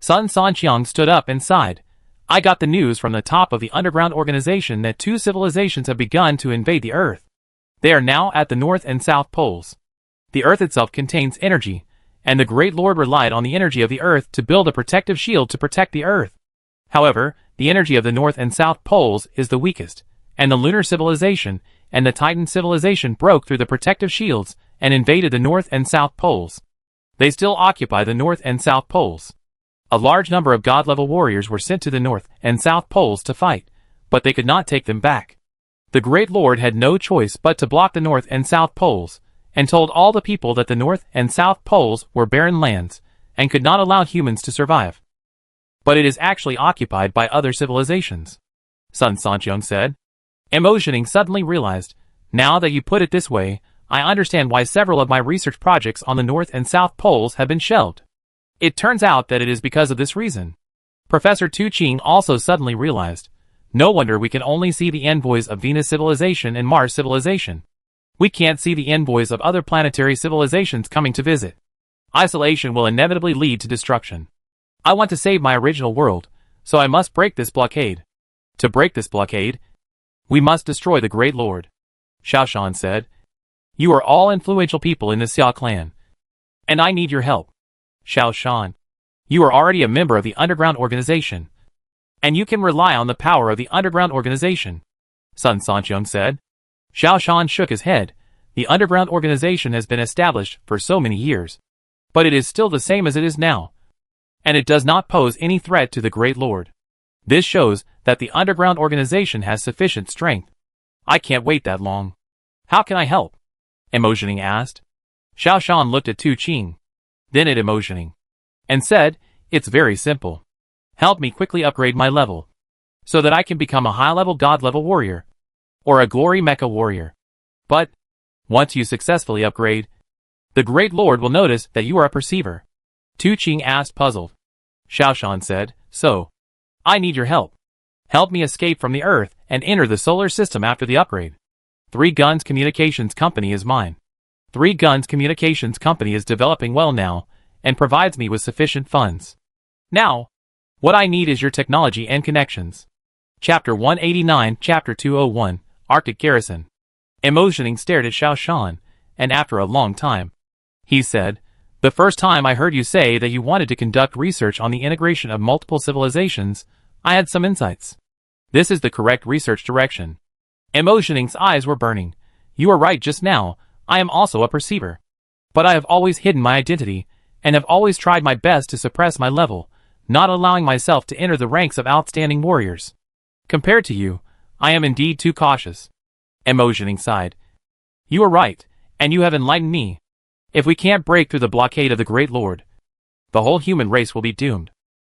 Sun Sanqiang stood up and sighed. I got the news from the top of the underground organization that two civilizations have begun to invade the Earth. They are now at the North and South Poles. The Earth itself contains energy, and the Great Lord relied on the energy of the Earth to build a protective shield to protect the Earth. However, the energy of the North and South Poles is the weakest, and the lunar civilization and the Titan civilization broke through the protective shields and invaded the North and South Poles. They still occupy the North and South Poles. A large number of god-level warriors were sent to the North and South Poles to fight, but they could not take them back. The Great Lord had no choice but to block the North and South Poles, and told all the people that the North and South Poles were barren lands, and could not allow humans to survive. But it is actually occupied by other civilizations, Sun Sanqiang said. Mo Zhining suddenly realized, now that you put it this way, I understand why several of my research projects on the North and South Poles have been shelved. It turns out that it is because of this reason. Professor Tu Qing also suddenly realized, no wonder we can only see the envoys of Venus civilization and Mars civilization. We can't see the envoys of other planetary civilizations coming to visit. Isolation will inevitably lead to destruction. I want to save my original world, so I must break this blockade. To break this blockade, we must destroy the Great Lord. Xiaoshan said, you are all influential people in the Xia clan, and I need your help. Xiaoshan, you are already a member of the underground organization, and you can rely on the power of the underground organization, Sun Sanqiang said. Xiaoshan shook his head. The underground organization has been established for so many years, but it is still the same as it is now, and it does not pose any threat to the Great Lord. This shows that the underground organization has sufficient strength. I can't wait that long. How can I help? Mo Zhining asked. Xiaoshan looked at Tu Qing, then at Mo Zhining, and said, it's very simple. Help me quickly upgrade my level, so that I can become a high-level god-level warrior, or a glory mecha warrior. But, once you successfully upgrade, the Great Lord will notice that you are a perceiver. Tu Qing asked, puzzled. Xiaoshan said, so, I need your help. Help me escape from the Earth and enter the solar system after the upgrade. Three Guns Communications Company is mine. Three Guns Communications Company is developing well now, and provides me with sufficient funds. Now, what I need is your technology and connections. Chapter 189, Chapter 201, Arctic Garrison. Mo Zhining stared at Xiaoshan, and after a long time, he said, the first time I heard you say that you wanted to conduct research on the integration of multiple civilizations, I had some insights. This is the correct research direction. Mo Zhining's eyes were burning. You are right just now, I am also a perceiver. But I have always hidden my identity, and have always tried my best to suppress my level, not allowing myself to enter the ranks of outstanding warriors. Compared to you, I am indeed too cautious. Mo Zhining sighed. You are right, and you have enlightened me. If we can't break through the blockade of the Great Lord, the whole human race will be doomed.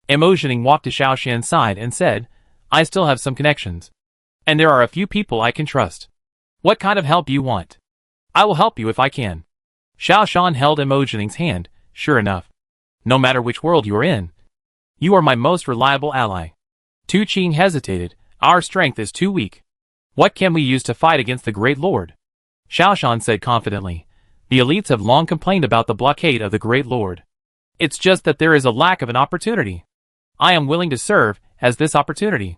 Mo Zhining walked to Xiaoshan's side and said, I still have some connections, and there are a few people I can trust. What kind of help do you want? I will help you if I can. Xiaoshan held Mo Zhining's hand. Sure enough, no matter which world you are in, you are my most reliable ally. Tu Qing hesitated. Our strength is too weak. What can we use to fight against the Great Lord? Xiaoshan said confidently, the elites have long complained about the blockade of the Great Lord. It's just that there is a lack of an opportunity. I am willing to serve as this opportunity.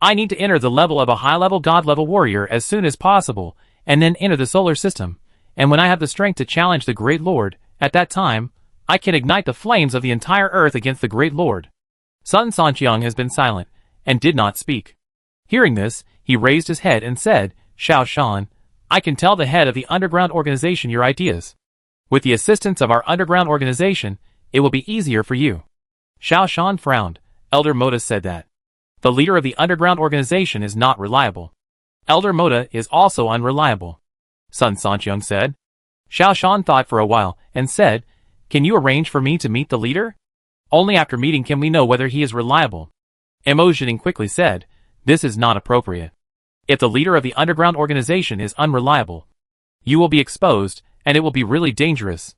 I need to enter the level of a high-level God-level warrior as soon as possible, and then enter the solar system. And when I have the strength to challenge the Great Lord, at that time, I can ignite the flames of the entire earth against the Great Lord. Sun Sanqiang has been silent, and did not speak. Hearing this, he raised his head and said, Xiao Shan, I can tell the head of the underground organization your ideas. With the assistance of our underground organization, it will be easier for you. Xiao Shan frowned. Elder Moda said that. The leader of the underground organization is not reliable. Elder Moda is also unreliable. Sun Sanqiang said. Xiao Shan thought for a while, and said, Can you arrange for me to meet the leader? Only after meeting can we know whether he is reliable. Mo Jining quickly said, This is not appropriate. If the leader of the underground organization is unreliable, you will be exposed, and it will be really dangerous.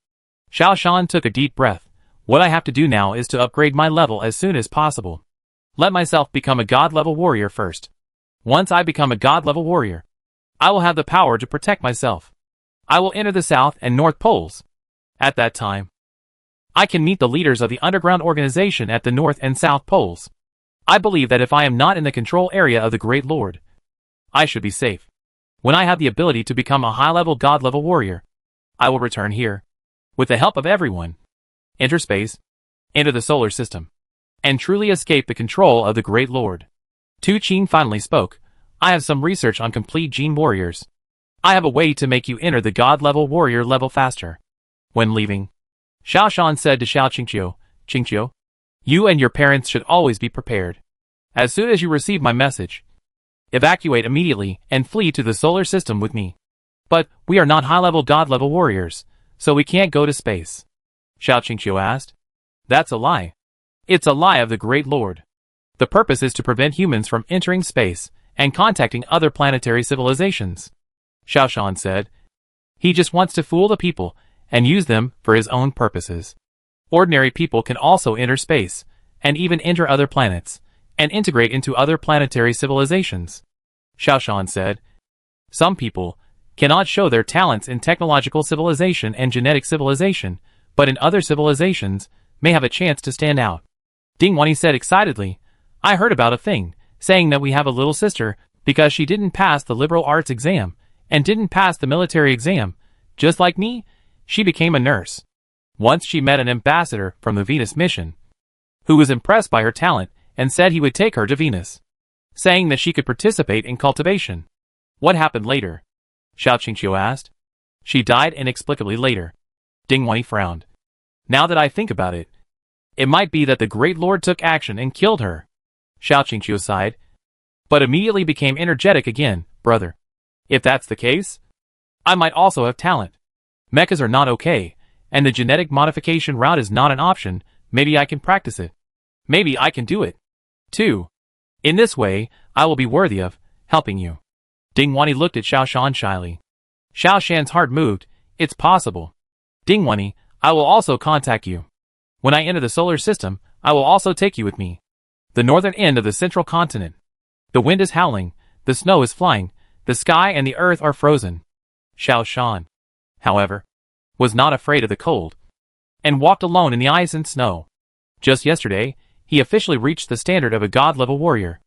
Xiao Shan took a deep breath. What I have to do now is to upgrade my level as soon as possible. Let myself become a God-level warrior first. Once I become a God-level warrior, I will have the power to protect myself. I will enter the South and North Poles. At that time, I can meet the leaders of the underground organization at the North and South Poles. I believe that if I am not in the control area of the Great Lord, I should be safe. When I have the ability to become a high-level God-level warrior, I will return here. With the help of everyone, enter space, enter the solar system, and truly escape the control of the Great Lord. Tu Qin finally spoke. I have some research on complete gene warriors. I have a way to make you enter the God-level warrior level faster. When leaving, Xiao Shan said to Xiao Qingqiu, you and your parents should always be prepared. As soon as you receive my message, evacuate immediately and flee to the solar system with me. But we are not high-level God-level warriors, so we can't go to space. Xiao Qingqiu asked. That's a lie. It's a lie of the Great Lord. The purpose is to prevent humans from entering space and contacting other planetary civilizations. Xiao Shan said. He just wants to fool the people and use them for his own purposes. Ordinary people can also enter space, and even enter other planets, and integrate into other planetary civilizations. Xiao Shan said. Some people cannot show their talents in technological civilization and genetic civilization, but in other civilizations, may have a chance to stand out. Ding Wanyi said excitedly, I heard about a thing, saying that we have a little sister, because she didn't pass the liberal arts exam, and didn't pass the military exam. Just like me, she became a nurse. Once she met an ambassador from the Venus mission, who was impressed by her talent, and said he would take her to Venus, saying that she could participate in cultivation. What happened later? Xiao Qingqiu asked. She died inexplicably later. Ding Wanyi frowned. Now that I think about it, it might be that the Great Lord took action and killed her. Xiao Qingqiu sighed, but immediately became energetic again. Brother, if that's the case, I might also have talent. Mechas are not okay, and the genetic modification route is not an option. Maybe I can practice it. Maybe I can do it, too. In this way, I will be worthy of helping you. Ding Wanyi looked at Xiao Shan shyly. Xiao Shan's heart moved. It's possible. Ding Wanyi, I will also contact you. When I enter the solar system, I will also take you with me. The northern end of the central continent. The wind is howling, the snow is flying, the sky and the earth are frozen. Xiao Shan, however, was not afraid of the cold, and walked alone in the ice and snow. Just yesterday, he officially reached the standard of a God-level warrior.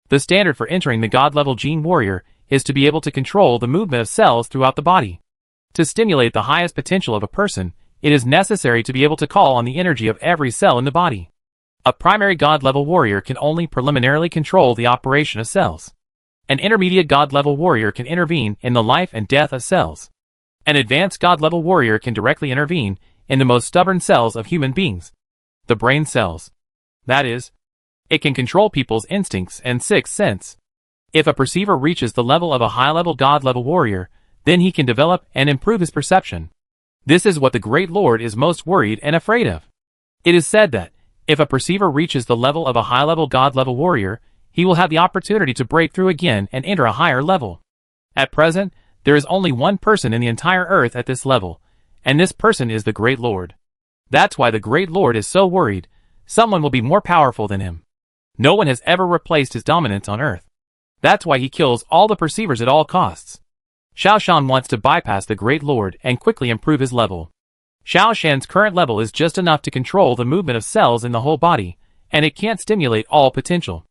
The standard for entering the God-level gene warrior is to be able to control the movement of cells throughout the body. To stimulate the highest potential of a person, it is necessary to be able to call on the energy of every cell in the body. A primary God-level warrior can only preliminarily control the operation of cells. An intermediate God-level warrior can intervene in the life and death of cells. An advanced God-level warrior can directly intervene in the most stubborn cells of human beings, the brain cells. That is, it can control people's instincts and sixth sense. If a perceiver reaches the level of a high-level God-level warrior, then he can develop and improve his perception. This is what the Great Lord is most worried and afraid of. It is said that, if a perceiver reaches the level of a high-level God-level warrior, he will have the opportunity to break through again and enter a higher level. At present, there is only one person in the entire earth at this level, and this person is the Great Lord. That's why the Great Lord is so worried. Someone will be more powerful than him. No one has ever replaced his dominance on earth. That's why he kills all the perceivers at all costs. Xiao Shan wants to bypass the Great Lord and quickly improve his level. Xiao Shan's current level is just enough to control the movement of cells in the whole body, and it can't stimulate all potential.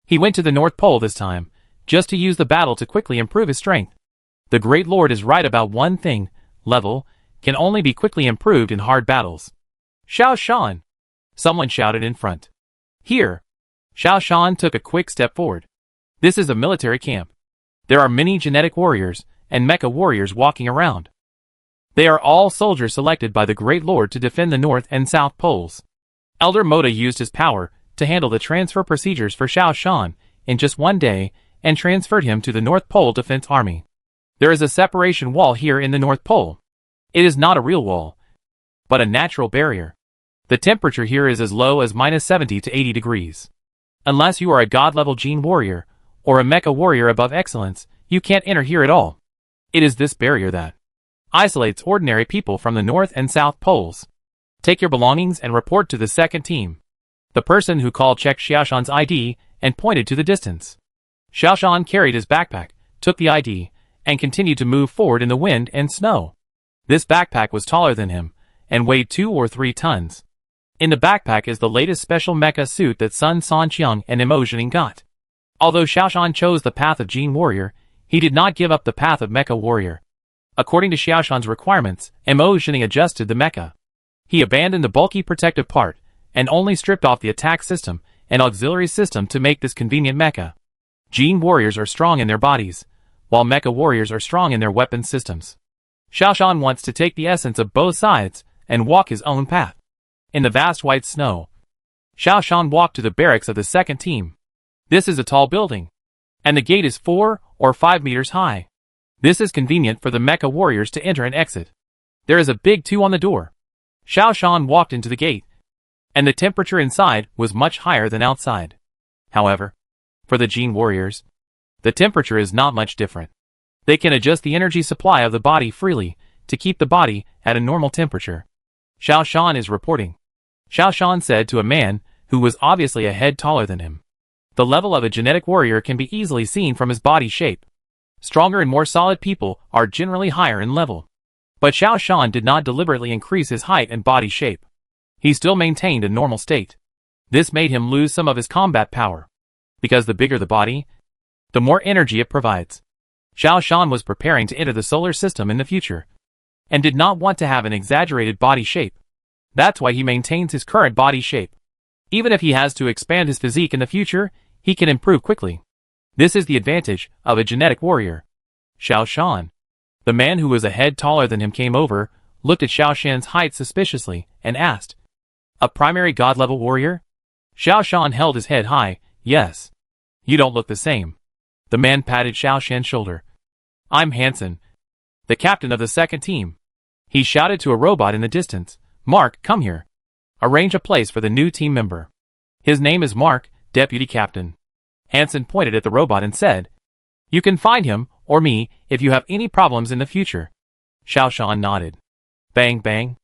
He went to the North Pole this time, just to use the battle to quickly improve his strength. The Great Lord is right about one thing: level can only be quickly improved in hard battles. Xiao Shan! Someone shouted in front. Here! Xiao Shan took a quick step forward. This is a military camp. There are many genetic warriors and mecha warriors walking around. They are all soldiers selected by the Great Lord to defend the North and South Poles. Elder Moda used his power to handle the transfer procedures for Xiao Shan in just one day and transferred him to the North Pole Defense Army. There is a separation wall here in the North Pole. It is not a real wall, but a natural barrier. The temperature here is as low as -70 to 80 degrees. Unless you are a god-level gene warrior or a mecha warrior above excellence, you can't enter here at all. It is this barrier that isolates ordinary people from the North and South Poles. Take your belongings and report to the second team. The person who called checked Xiaoshan's ID and pointed to the distance. Xiaoshan carried his backpack, took the ID, and continued to move forward in the wind and snow. This backpack was taller than him, and weighed 2 or 3 tons. In the backpack is the latest special mecha suit that Sun Sanqiang and Emotioning got. Although Xiaoshan chose the path of Gene Warrior, he did not give up the path of Mecha Warrior. According to Xiaoshan's requirements, Emotioning adjusted the mecha. He abandoned the bulky protective part, and only stripped off the attack system and auxiliary system to make this convenient mecha. Gene Warriors are strong in their bodies, while Mecha Warriors are strong in their weapon systems. Xiaoshan wants to take the essence of both sides and walk his own path. In the vast white snow, Xiaoshan walked to the barracks of the second team. This is a tall building, and the gate is 4 or 5 meters high. This is convenient for the Mecha Warriors to enter and exit. There is a big 2 on the door. Xiaoshan walked into the gate, and the temperature inside was much higher than outside. However, for the Gene Warriors, the temperature is not much different. They can adjust the energy supply of the body freely to keep the body at a normal temperature. Xiaoshan is reporting. Xiaoshan said to a man who was obviously a head taller than him. The level of a genetic warrior can be easily seen from his body shape. Stronger and more solid people are generally higher in level. But Xiaoshan did not deliberately increase his height and body shape. He still maintained a normal state. This made him lose some of his combat power. Because the bigger the body, the more energy it provides. Xiaoshan was preparing to enter the solar system in the future, and did not want to have an exaggerated body shape. That's why he maintains his current body shape. Even if he has to expand his physique in the future, he can improve quickly. This is the advantage of a genetic warrior. Xiaoshan. The man who was a head taller than him came over, looked at Xiaoshan's height suspiciously, and asked, "A primary god-level warrior?" Xiaoshan held his head high. "Yes. You don't look the same." The man patted Xiaoshan's shoulder. "I'm Hansen, the captain of the second team." He shouted to a robot in the distance, "Mark, come here. Arrange a place for the new team member. His name is Mark, deputy captain." Hansen pointed at the robot and said, "You can find him, or me, if you have any problems in the future." Xiaoshan nodded. Bang bang.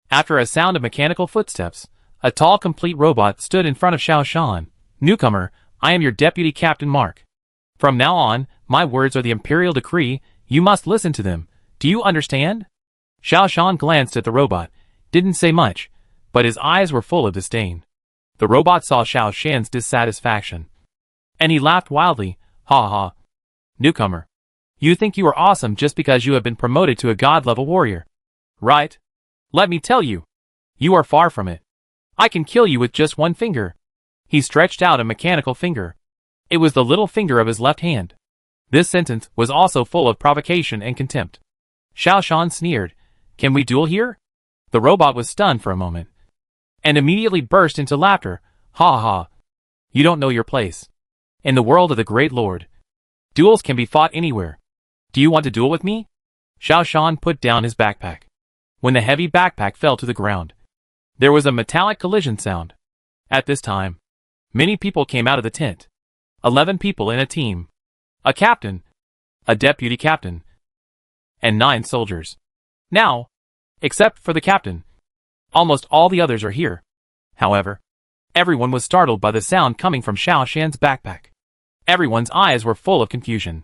After a sound of mechanical footsteps, a tall complete robot stood in front of Xiaoshan. "Newcomer, I am your deputy captain Mark. From now on, my words are the imperial decree, you must listen to them. Do you understand?" Xiaoshan glanced at the robot, didn't say much, but his eyes were full of disdain. The robot saw Xiaoshan's dissatisfaction, and he laughed wildly. "Ha ha. Newcomer. You think you are awesome just because you have been promoted to a god-level warrior. Right? Let me tell you. You are far from it. I can kill you with just one finger." He stretched out a mechanical finger. It was the little finger of his left hand. This sentence was also full of provocation and contempt. Xiaoshan sneered. "Can we duel here?" The robot was stunned for a moment, and immediately burst into laughter. "Ha ha. You don't know your place. In the world of the Great Lord, duels can be fought anywhere. Do you want to duel with me?" Xiaoshan put down his backpack. When the heavy backpack fell to the ground, there was a metallic collision sound. At this time, many people came out of the tent. 11 people in a team. A captain, a deputy captain, and 9 soldiers. Now, except for the captain, almost all the others are here. However, everyone was startled by the sound coming from Xiaoshan's backpack. Everyone's eyes were full of confusion,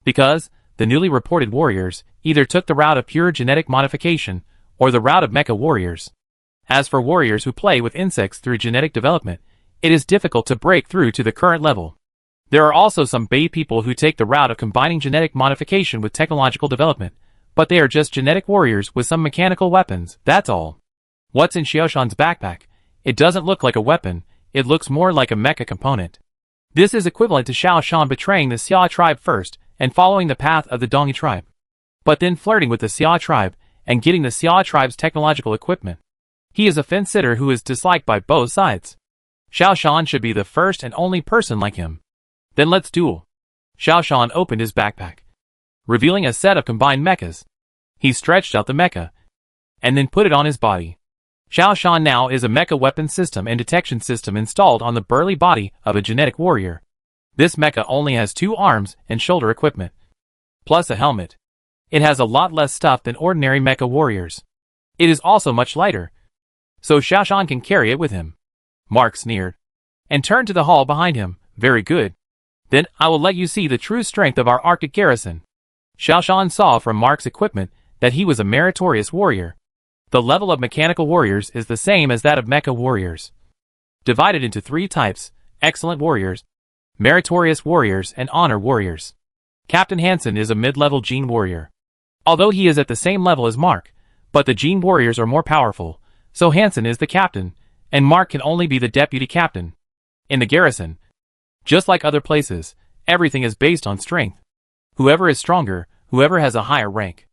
because the newly reported warriors either took the route of pure genetic modification or the route of mecha warriors. As for warriors who play with insects through genetic development, it is difficult to break through to the current level. There are also some bait people who take the route of combining genetic modification with technological development, but they are just genetic warriors with some mechanical weapons, that's all. What's in Xiaoshan's backpack? It doesn't look like a weapon, it looks more like a mecha component. This is equivalent to Xiaoshan betraying the Xia tribe first and following the path of the Dongyi tribe, but then flirting with the Xia tribe and getting the Xia tribe's technological equipment. He is a fence-sitter who is disliked by both sides. Xiaoshan should be the first and only person like him. Then let's duel. Xiaoshan opened his backpack, revealing a set of combined mechas. He stretched out the mecha, and then put it on his body. Xiaoshan now is a mecha weapon system and detection system installed on the burly body of a genetic warrior. This mecha only has 2 arms and shoulder equipment, plus a helmet. It has a lot less stuff than ordinary mecha warriors. It is also much lighter, so Xiaoshan can carry it with him. Mark sneered, and turned to the hall behind him. Very good. Then I will let you see the true strength of our Arctic garrison. Xiaoshan saw from Mark's equipment that he was a meritorious warrior. The level of mechanical warriors is the same as that of mecha warriors, divided into 3 types: excellent warriors, meritorious warriors, and honor warriors. Captain Hansen is a mid-level gene warrior, although he is at the same level as Mark, but the gene warriors are more powerful, so Hansen is the captain, and Mark can only be the deputy captain. In the garrison, just like other places, everything is based on strength. Whoever is stronger, whoever has a higher rank.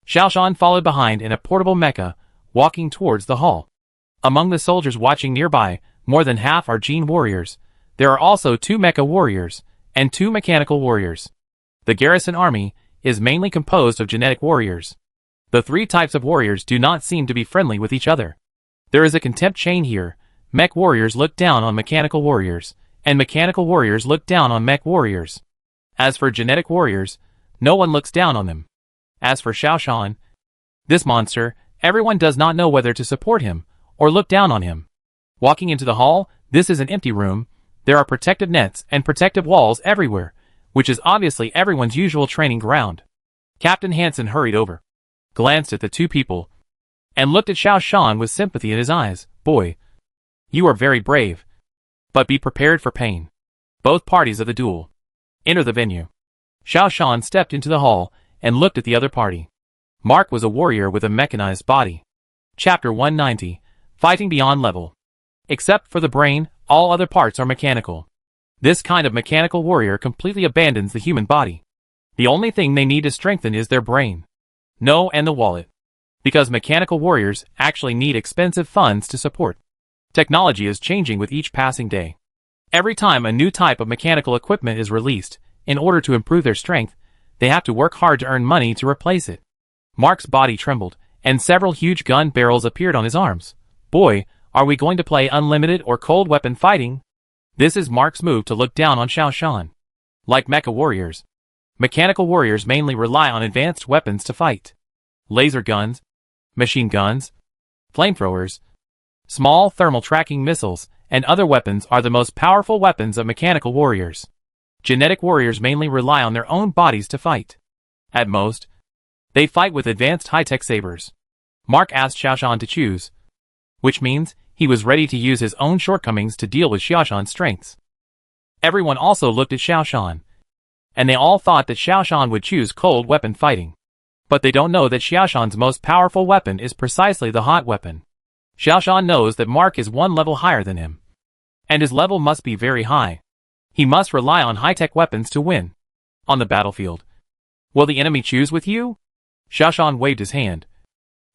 Xiaoshan followed behind in a portable mecha, walking towards the hall. Among the soldiers watching nearby, more than half are gene warriors. There are also 2 mecha warriors, and 2 mechanical warriors. The garrison army is mainly composed of genetic warriors. The 3 types of warriors do not seem to be friendly with each other. There is a contempt chain here. Mech warriors look down on mechanical warriors, and mechanical warriors look down on mech warriors. As for genetic warriors, no one looks down on them. As for Xiaoshan, this monster, everyone does not know whether to support him or look down on him. Walking into the hall, this is an empty room. There are protective nets and protective walls everywhere, which is obviously everyone's usual training ground. Captain Hansen hurried over, glanced at the 2 people, and looked at Xiaoshan with sympathy in his eyes. Boy, you are very brave, but be prepared for pain. Both parties of the duel enter the venue. Xiaoshan stepped into the hall and looked at the other party. Mark was a warrior with a mechanized body. Chapter 190, Fighting Beyond Level. Except for the brain, all other parts are mechanical. This kind of mechanical warrior completely abandons the human body. The only thing they need to strengthen is their brain. No, and the wallet. Because mechanical warriors actually need expensive funds to support. Technology is changing with each passing day. Every time a new type of mechanical equipment is released, in order to improve their strength, they have to work hard to earn money to replace it. Mark's body trembled, and several huge gun barrels appeared on his arms. Boy, are we going to play unlimited or cold weapon fighting? This is Mark's move to look down on Xiaoshan. Like mecha warriors, mechanical warriors mainly rely on advanced weapons to fight. Laser guns, machine guns, flamethrowers, small thermal tracking missiles, and other weapons are the most powerful weapons of mechanical warriors. Genetic warriors mainly rely on their own bodies to fight. At most, they fight with advanced high-tech sabers. Mark asked Xiaoshan to choose, which means he was ready to use his own shortcomings to deal with Xiaoshan's strengths. Everyone also looked at Xiaoshan, and they all thought that Xiaoshan would choose cold weapon fighting. But they don't know that Xiaoshan's most powerful weapon is precisely the hot weapon. Xiaoshan knows that Mark is 1 level higher than him, and his level must be very high. He must rely on high-tech weapons to win. On the battlefield, will the enemy choose with you? Xiaoshan waved his hand,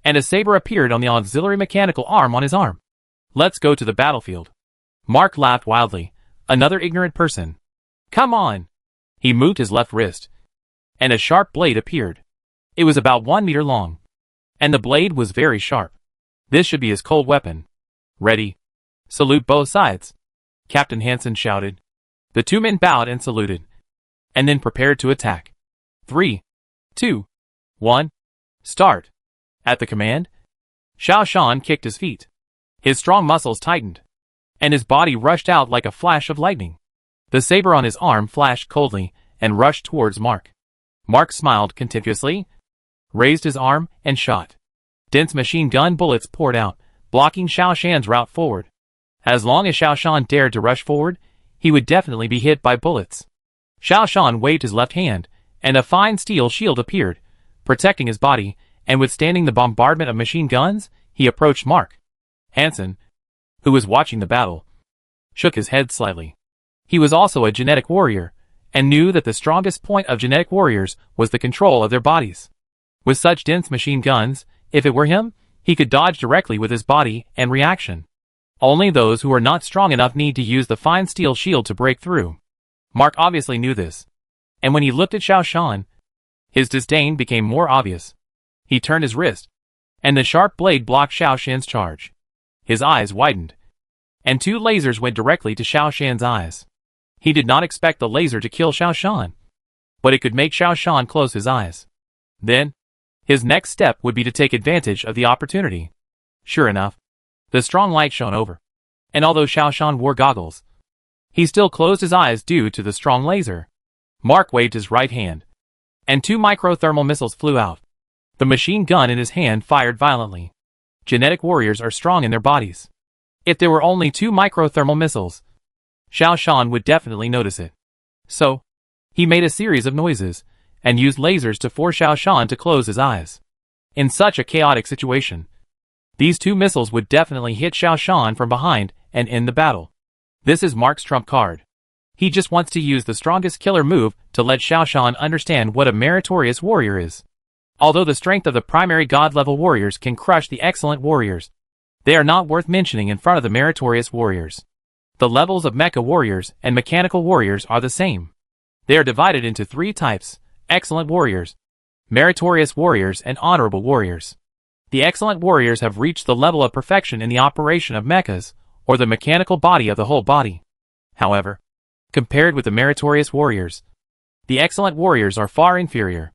and a saber appeared on the auxiliary mechanical arm on his arm. Let's go to the battlefield. Mark laughed wildly. Another ignorant person. Come on. He moved his left wrist, and a sharp blade appeared. It was about 1 meter long, and the blade was very sharp. This should be his cold weapon. Ready. Salute both sides. Captain Hansen shouted. The 2 men bowed and saluted, and then prepared to attack. 3, 2, 1, start. At the command, Xiaoshan kicked his feet. His strong muscles tightened, and his body rushed out like a flash of lightning. The saber on his arm flashed coldly and rushed towards Mark. Mark smiled contemptuously, raised his arm, and shot. Dense machine gun bullets poured out, blocking Xiao Shan's route forward. As long as Xiao Shan dared to rush forward, he would definitely be hit by bullets. Xiao Shan waved his left hand, and a fine steel shield appeared, protecting his body, and withstanding the bombardment of machine guns, he approached Mark. Hansen, who was watching the battle, shook his head slightly. He was also a genetic warrior, and knew that the strongest point of genetic warriors was the control of their bodies. With such dense machine guns, if it were him, he could dodge directly with his body and reaction. Only those who are not strong enough need to use the fine steel shield to break through. Mark obviously knew this, and when he looked at Xiao Shan, his disdain became more obvious. He turned his wrist, and the sharp blade blocked Xiao Shan's charge. His eyes widened, and two lasers went directly to Xiao Shan's eyes. He did not expect the laser to kill Xiao Shan, but it could make Xiao Shan close his eyes. Then, his next step would be to take advantage of the opportunity. Sure enough, the strong light shone over, and although Xiao Shan wore goggles, he still closed his eyes due to the strong laser. Mark waved his right hand, and two microthermal missiles flew out. The machine gun in his hand fired violently. Genetic warriors are strong in their bodies. If there were only two microthermal missiles, Xiao Shan would definitely notice it. So, he made a series of noises, and used lasers to force Xiao Shan to close his eyes. In such a chaotic situation, these two missiles would definitely hit Xiao Shan from behind and end the battle. This is Mark's trump card. He just wants to use the strongest killer move to let Xiao Shan understand what a meritorious warrior is. Although the strength of the primary god-level warriors can crush the excellent warriors, they are not worth mentioning in front of the meritorious warriors. The levels of mecha warriors and mechanical warriors are the same. They are divided into three types: excellent warriors, meritorious warriors, and honorable warriors. The excellent warriors have reached the level of perfection in the operation of mechas, or the mechanical body of the whole body. However, compared with the meritorious warriors, the excellent warriors are far inferior.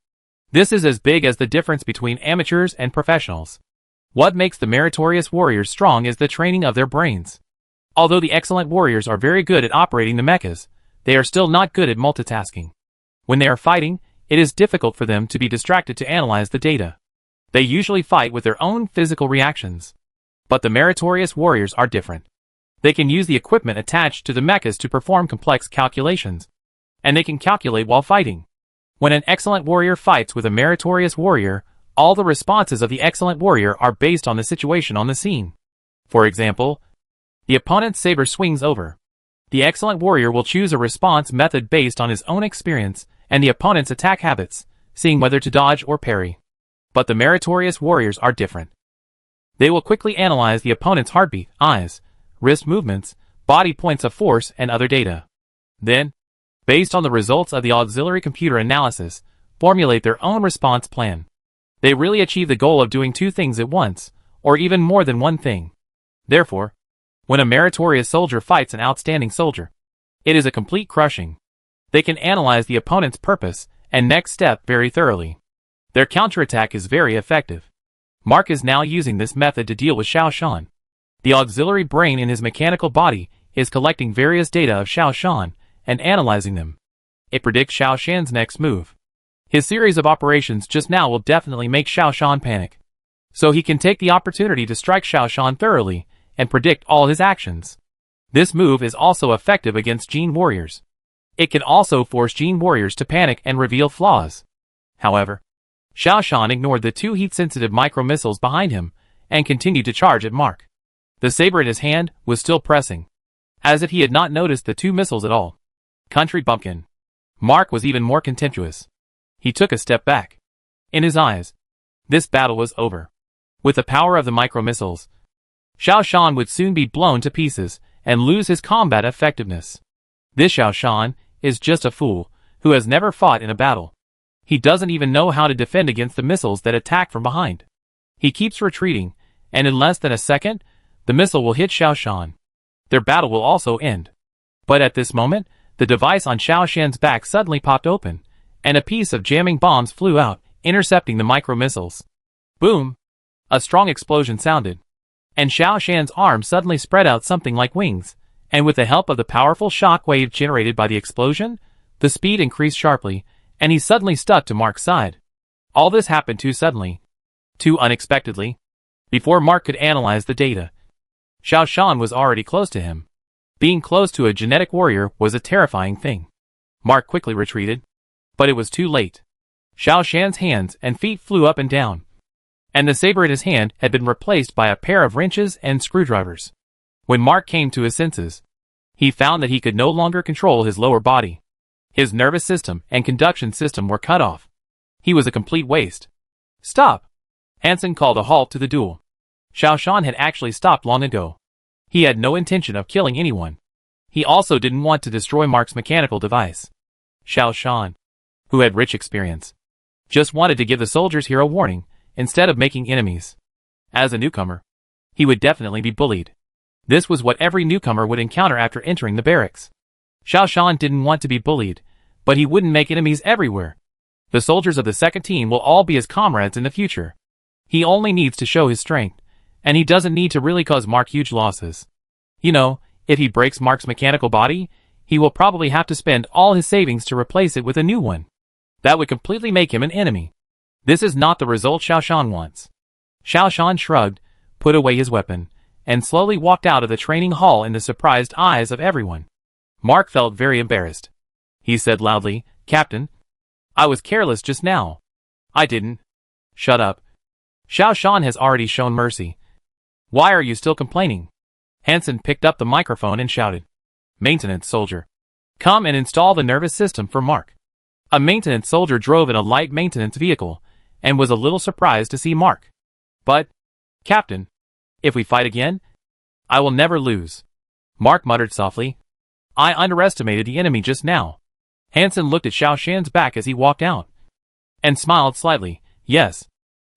This is as big as the difference between amateurs and professionals. What makes the meritorious warriors strong is the training of their brains. Although the excellent warriors are very good at operating the mechas, they are still not good at multitasking. When they are fighting, it is difficult for them to be distracted to analyze the data. They usually fight with their own physical reactions. But the meritorious warriors are different. They can use the equipment attached to the mechas to perform complex calculations, and they can calculate while fighting. When an excellent warrior fights with a meritorious warrior, all the responses of the excellent warrior are based on the situation on the scene. For example, the opponent's saber swings over. The excellent warrior will choose a response method based on his own experience and the opponent's attack habits, seeing whether to dodge or parry. But the meritorious warriors are different. They will quickly analyze the opponent's heartbeat, eyes, wrist movements, body points of force, and other data. Then, based on the results of the auxiliary computer analysis, formulate their own response plan. They really achieve the goal of doing two things at once, or even more than one thing. Therefore, when a meritorious soldier fights an outstanding soldier, it is a complete crushing. They can analyze the opponent's purpose and next step very thoroughly. Their counterattack is very effective. Mark is now using this method to deal with Xiao Shan. The auxiliary brain in his mechanical body is collecting various data of Xiao Shan and analyzing them. It predicts Xiao Shan's next move. His series of operations just now will definitely make Xiao Shan panic. So he can take the opportunity to strike Xiao Shan thoroughly and predict all his actions. This move is also effective against Gene warriors. It can also force Gene warriors to panic and reveal flaws. However, Xiao Shan ignored the two heat-sensitive micro-missiles behind him and continued to charge at Mark. The saber in his hand was still pressing, as if he had not noticed the two missiles at all. Country bumpkin. Mark was even more contemptuous. He took a step back. In his eyes, this battle was over. With the power of the micro-missiles, Xiao Shan would soon be blown to pieces and lose his combat effectiveness. This Xiao Shan is just a fool who has never fought in a battle. He doesn't even know how to defend against the missiles that attack from behind. He keeps retreating, and in less than a second, the missile will hit Xiao Shan. Their battle will also end. But at this moment, the device on Xiao Shan's back suddenly popped open, and a piece of jamming bombs flew out, intercepting the micro-missiles. Boom! A strong explosion sounded, and Xiao Shan's arm suddenly spread out something like wings, and with the help of the powerful shock wave generated by the explosion, the speed increased sharply, and he suddenly stuck to Mark's side. All this happened too suddenly, too unexpectedly. Before Mark could analyze the data, Xiao Shan was already close to him. Being close to a genetic warrior was a terrifying thing. Mark quickly retreated, but it was too late. Xiao Shan's hands and feet flew up and down, and the saber in his hand had been replaced by a pair of wrenches and screwdrivers. When Mark came to his senses, he found that he could no longer control his lower body. His nervous system and conduction system were cut off. He was a complete waste. Stop! Hansen called a halt to the duel. Xiao Shan had actually stopped long ago. He had no intention of killing anyone. He also didn't want to destroy Mark's mechanical device. Xiao Shan, who had rich experience, just wanted to give the soldiers here a warning, instead of making enemies. As a newcomer, he would definitely be bullied. This was what every newcomer would encounter after entering the barracks. Xiao Shan didn't want to be bullied, but he wouldn't make enemies everywhere. The soldiers of the second team will all be his comrades in the future. He only needs to show his strength, and he doesn't need to really cause Mark huge losses. You know, if he breaks Mark's mechanical body, he will probably have to spend all his savings to replace it with a new one. That would completely make him an enemy. This is not the result Xiao Shan wants. Xiao Shan shrugged, put away his weapon, and slowly walked out of the training hall in the surprised eyes of everyone. Mark felt very embarrassed. He said loudly, "Captain, I was careless just now." "I didn't." "Shut up. Xiao Shan has already shown mercy. Why are you still complaining?" Hansen picked up the microphone and shouted, "Maintenance soldier, come and install the nervous system for Mark." A maintenance soldier drove in a light maintenance vehicle, and was a little surprised to see Mark. "But, Captain, if we fight again, I will never lose," Mark muttered softly. "I underestimated the enemy just now." Hansen looked at Xiao Shan's back as he walked out, and smiled slightly. "Yes,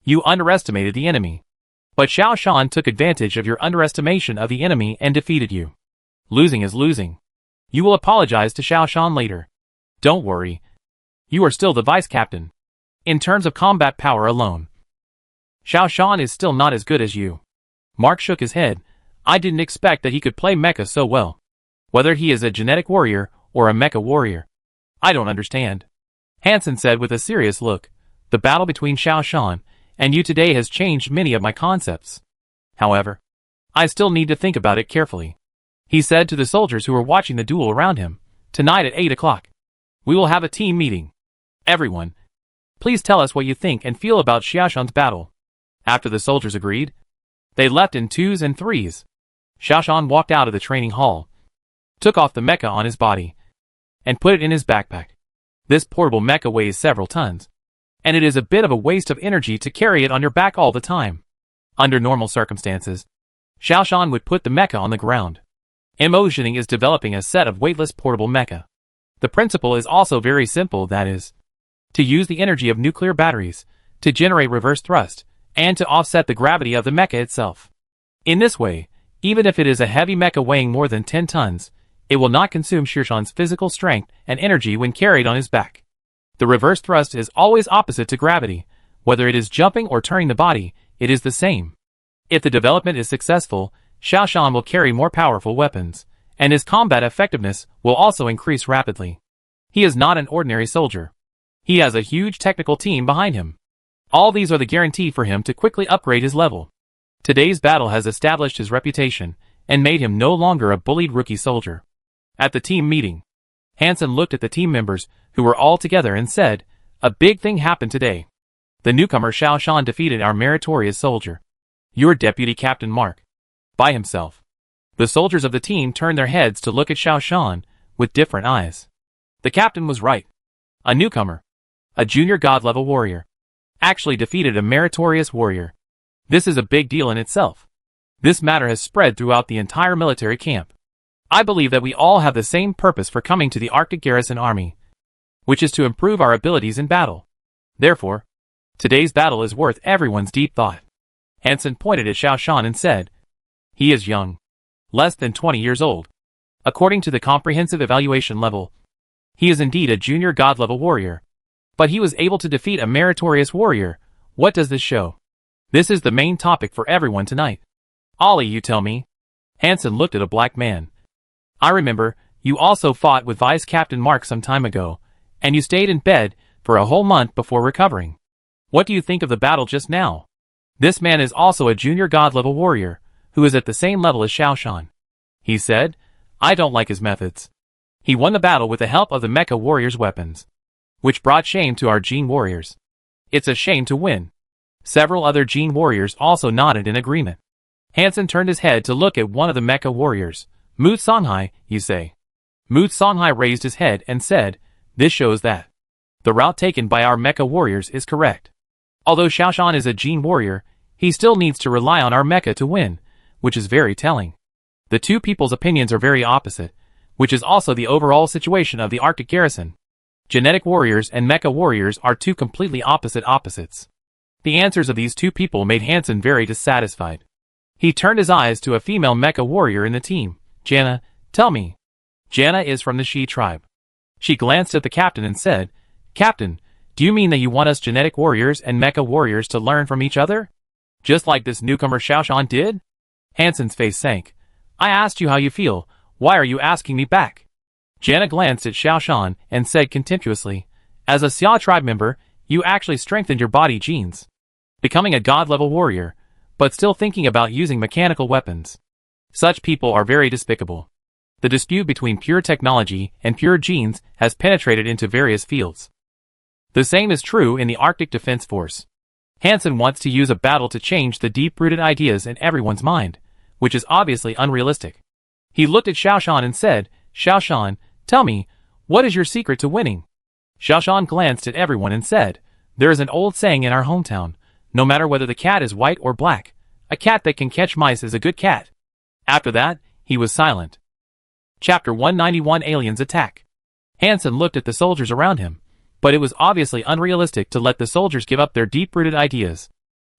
you underestimated the enemy. But Xiao Shan took advantage of your underestimation of the enemy and defeated you. Losing is losing. You will apologize to Xiao Shan later. Don't worry. You are still the vice captain. In terms of combat power alone, Xiao Shan is still not as good as you." Mark shook his head. "I didn't expect that he could play mecha so well. Whether he is a genetic warrior or a mecha warrior, I don't understand." Hansen said with a serious look, "The battle between Xiao Shan and you today has changed many of my concepts. However, I still need to think about it carefully." He said to the soldiers who were watching the duel around him, "Tonight at 8 o'clock, we will have a team meeting. Everyone, please tell us what you think and feel about Xiao Shan's battle." After the soldiers agreed, they left in twos and threes. Xiao Shan walked out of the training hall, took off the mecha on his body, and put it in his backpack. This portable mecha weighs several tons, and it is a bit of a waste of energy to carry it on your back all the time. Under normal circumstances, Xiao Shan would put the mecha on the ground. Emotioning is developing a set of weightless portable mecha. The principle is also very simple, that is, to use the energy of nuclear batteries to generate reverse thrust, and to offset the gravity of the mecha itself. In this way, even if it is a heavy mecha weighing more than 10 tons, it will not consume Xiao Shan's physical strength and energy when carried on his back. The reverse thrust is always opposite to gravity. Whether it is jumping or turning the body, it is the same. If the development is successful, Xiao Shan will carry more powerful weapons, and his combat effectiveness will also increase rapidly. He is not an ordinary soldier. He has a huge technical team behind him. All these are the guarantee for him to quickly upgrade his level. Today's battle has established his reputation, and made him no longer a bullied rookie soldier. At the team meeting, Hansen looked at the team members, who were all together, and said, "A big thing happened today. The newcomer Xiao Shan defeated our meritorious soldier, your deputy captain Mark, by himself." The soldiers of the team turned their heads to look at Xiao Shan, with different eyes. The captain was right. A newcomer, a junior god-level warrior, actually defeated a meritorious warrior. This is a big deal in itself. This matter has spread throughout the entire military camp. I believe that we all have the same purpose for coming to the Arctic Garrison Army, which is to improve our abilities in battle. Therefore, today's battle is worth everyone's deep thought. Hansen pointed at Xiao Shan and said, "He is young, less than 20 years old. According to the comprehensive evaluation level, he is indeed a junior god-level warrior. But he was able to defeat a meritorious warrior. What does this show?" This is the main topic for everyone tonight. "Ollie, you tell me." Hansen looked at a black man. "I remember, you also fought with Vice Captain Mark some time ago, and you stayed in bed for a whole month before recovering. What do you think of the battle just now?" This man is also a junior god-level warrior, who is at the same level as Xiao Shan. He said, I don't like his methods. He won the battle with the help of the Mecha Warriors' weapons, which brought shame to our Gene Warriors. It's a shame to win. Several other Gene Warriors also nodded in agreement. Hansen turned his head to look at one of the Mecha Warriors. Mu Songhai, you say? Mu Songhai raised his head and said, this shows that the route taken by our Mecha Warriors is correct. Although Xiao Shan is a Gene Warrior, he still needs to rely on our Mecha to win, which is very telling. The two people's opinions are very opposite, which is also the overall situation of the Arctic garrison. Genetic warriors and mecha warriors are two completely opposite opposites. The answers of these two people made Hansen very dissatisfied. He turned his eyes to a female mecha warrior in the team. Jana, tell me. Jana is from the Shi tribe. She glanced at the captain and said, Captain, do you mean that you want us genetic warriors and mecha warriors to learn from each other? Just like this newcomer Xiao Shan did? Hansen's face sank. I asked you how you feel. Why are you asking me back? Jana glanced at Xiao Shan and said contemptuously, as a Xia tribe member, you actually strengthened your body genes, becoming a god-level warrior, but still thinking about using mechanical weapons. Such people are very despicable. The dispute between pure technology and pure genes has penetrated into various fields. The same is true in the Arctic Defense Force. Hansen wants to use a battle to change the deep-rooted ideas in everyone's mind, which is obviously unrealistic. He looked at Xiao Shan and said, Xiao Shan, tell me, what is your secret to winning? Xiao Shan glanced at everyone and said, there is an old saying in our hometown, no matter whether the cat is white or black, a cat that can catch mice is a good cat. After that, he was silent. Chapter 191 Aliens Attack. Hansen looked at the soldiers around him, but it was obviously unrealistic to let the soldiers give up their deep-rooted ideas.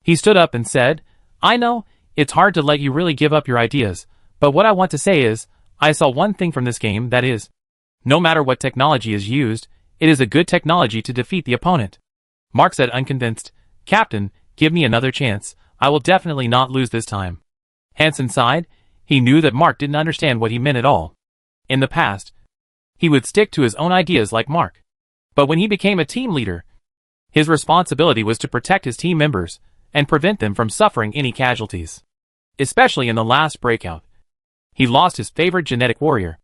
He stood up and said, I know, it's hard to let you really give up your ideas, but what I want to say is, I saw one thing from this game, that is, no matter what technology is used, it is a good technology to defeat the opponent. Mark said unconvinced, Captain, give me another chance, I will definitely not lose this time. Hansen sighed. He knew that Mark didn't understand what he meant at all. In the past, he would stick to his own ideas like Mark. But when he became a team leader, his responsibility was to protect his team members and prevent them from suffering any casualties. Especially in the last breakout. He lost his favorite genetic warrior.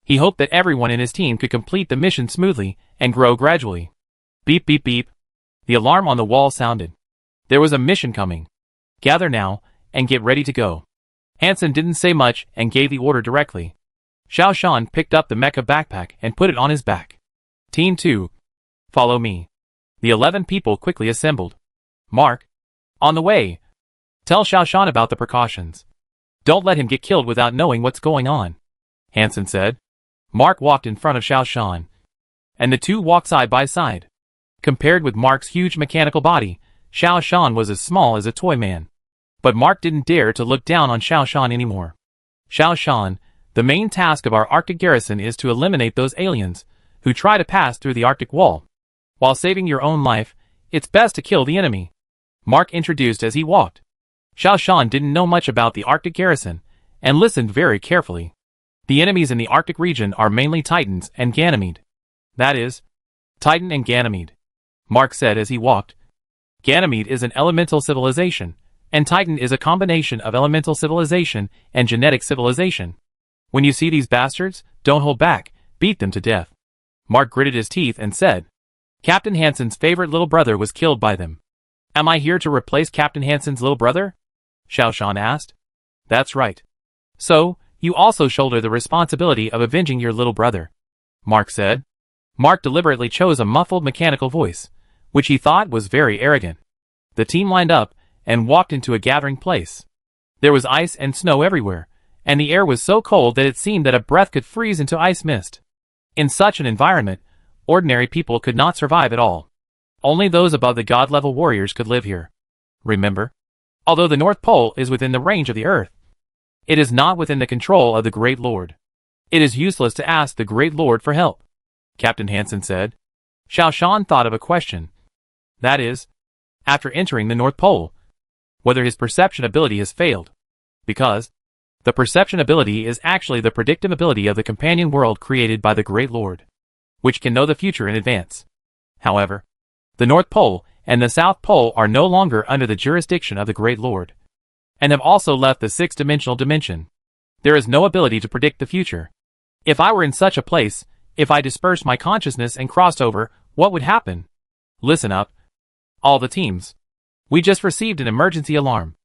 He hoped that everyone in his team could complete the mission smoothly and grow gradually. Beep beep beep. The alarm on the wall sounded. There was a mission coming. Gather now, and get ready to go. Hansen didn't say much and gave the order directly. Xiao Shan picked up the mecha backpack and put it on his back. Team 2. Follow me. The 11 people quickly assembled. Mark. On the way. Tell Xiao Shan about the precautions. Don't let him get killed without knowing what's going on. Hansen said. Mark walked in front of Xiao Shan, and the two walked side by side. Compared with Mark's huge mechanical body, Xiao Shan was as small as a toy man. But Mark didn't dare to look down on Xiao Shan anymore. Xiao Shan, the main task of our Arctic garrison is to eliminate those aliens who try to pass through the Arctic wall. While saving your own life, it's best to kill the enemy. Mark introduced as he walked. Xiao Shan didn't know much about the Arctic garrison, and listened very carefully. The enemies in the Arctic region are mainly Titans and Ganymede. That is, Titan and Ganymede. Mark said as he walked. Ganymede is an elemental civilization, and Titan is a combination of elemental civilization and genetic civilization. When you see these bastards, don't hold back, beat them to death. Mark gritted his teeth and said, Captain Hansen's favorite little brother was killed by them. Am I here to replace Captain Hansen's little brother? Xiao Shan asked. That's right. So, you also shoulder the responsibility of avenging your little brother. Mark said. Mark deliberately chose a muffled mechanical voice, which he thought was very arrogant. The team lined up and walked into a gathering place. There was ice and snow everywhere, and the air was so cold that it seemed that a breath could freeze into ice mist. In such an environment, ordinary people could not survive at all. Only those above the god-level warriors could live here. Remember? Although the North Pole is within the range of the Earth, it is not within the control of the Great Lord. It is useless to ask the Great Lord for help, Captain Hansen said. Xiao Shan thought of a question. That is, after entering the North Pole, whether his perception ability has failed. Because the perception ability is actually the predictive ability of the companion world created by the Great Lord, which can know the future in advance. However, the North Pole and the South Pole are no longer under the jurisdiction of the Great Lord, and have also left the six-dimensional dimension. There is no ability to predict the future. If I were in such a place, if I dispersed my consciousness and crossed over, what would happen? Listen up. All the teams. We just received an emergency alarm.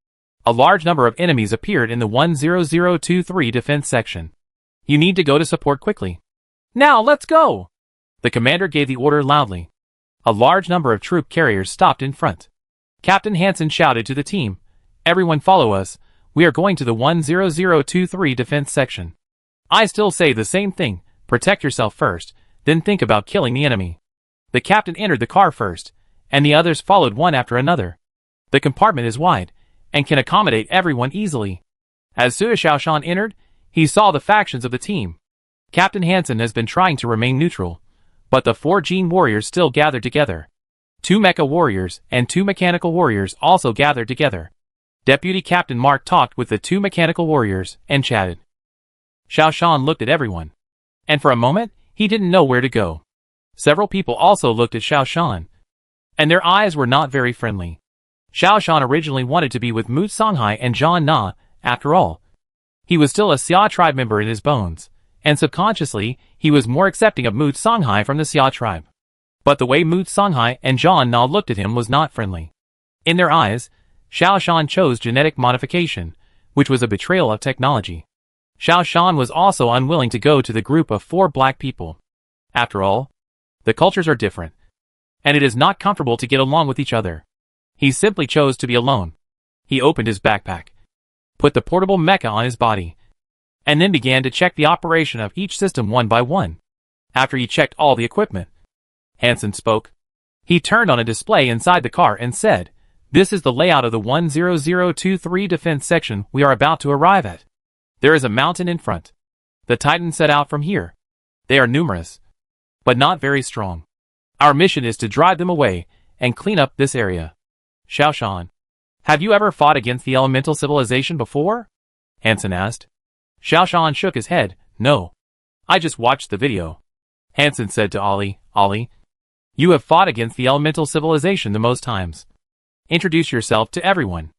A large number of enemies appeared in the 10023 defense section. You need to go to support quickly. Now let's go! The commander gave the order loudly. A large number of troop carriers stopped in front. Captain Hansen shouted to the team, "Everyone follow us, we are going to the 10023 defense section." I still say the same thing, protect yourself first, then think about killing the enemy. The captain entered the car first, and the others followed one after another. The compartment is wide, and can accommodate everyone easily. As soon as Xiaoshan entered, he saw the factions of the team. Captain Hansen has been trying to remain neutral, but the 4 gene warriors still gathered together. 2 mecha warriors and 2 mechanical warriors also gathered together. Deputy Captain Mark talked with the 2 mechanical warriors and chatted. Xiaoshan looked at everyone, and for a moment, he didn't know where to go. Several people also looked at Xiaoshan, and their eyes were not very friendly. Xiaoshan originally wanted to be with Mu Songhai and Zhang Na, after all. He was still a Xia tribe member in his bones, and subconsciously, he was more accepting of Mu Songhai from the Xia tribe. But the way Mu Songhai and Zhang Na looked at him was not friendly. In their eyes, Xiaoshan chose genetic modification, which was a betrayal of technology. Xiaoshan was also unwilling to go to the group of 4 black people. After all, the cultures are different, and it is not comfortable to get along with each other. He simply chose to be alone. He opened his backpack, put the portable mecha on his body, and then began to check the operation of each system one by one. After he checked all the equipment, Hansen spoke. He turned on a display inside the car and said, "This is the layout of the 10023 defense section we are about to arrive at. There is a mountain in front. The Titans set out from here. They are numerous, but not very strong. Our mission is to drive them away and clean up this area." Xiaoshan, have you ever fought against the elemental civilization before? Hansen asked. Xiaoshan shook his head. No. I just watched the video. Hansen said to Ollie, "Ollie, you have fought against the elemental civilization the most times. Introduce yourself to everyone."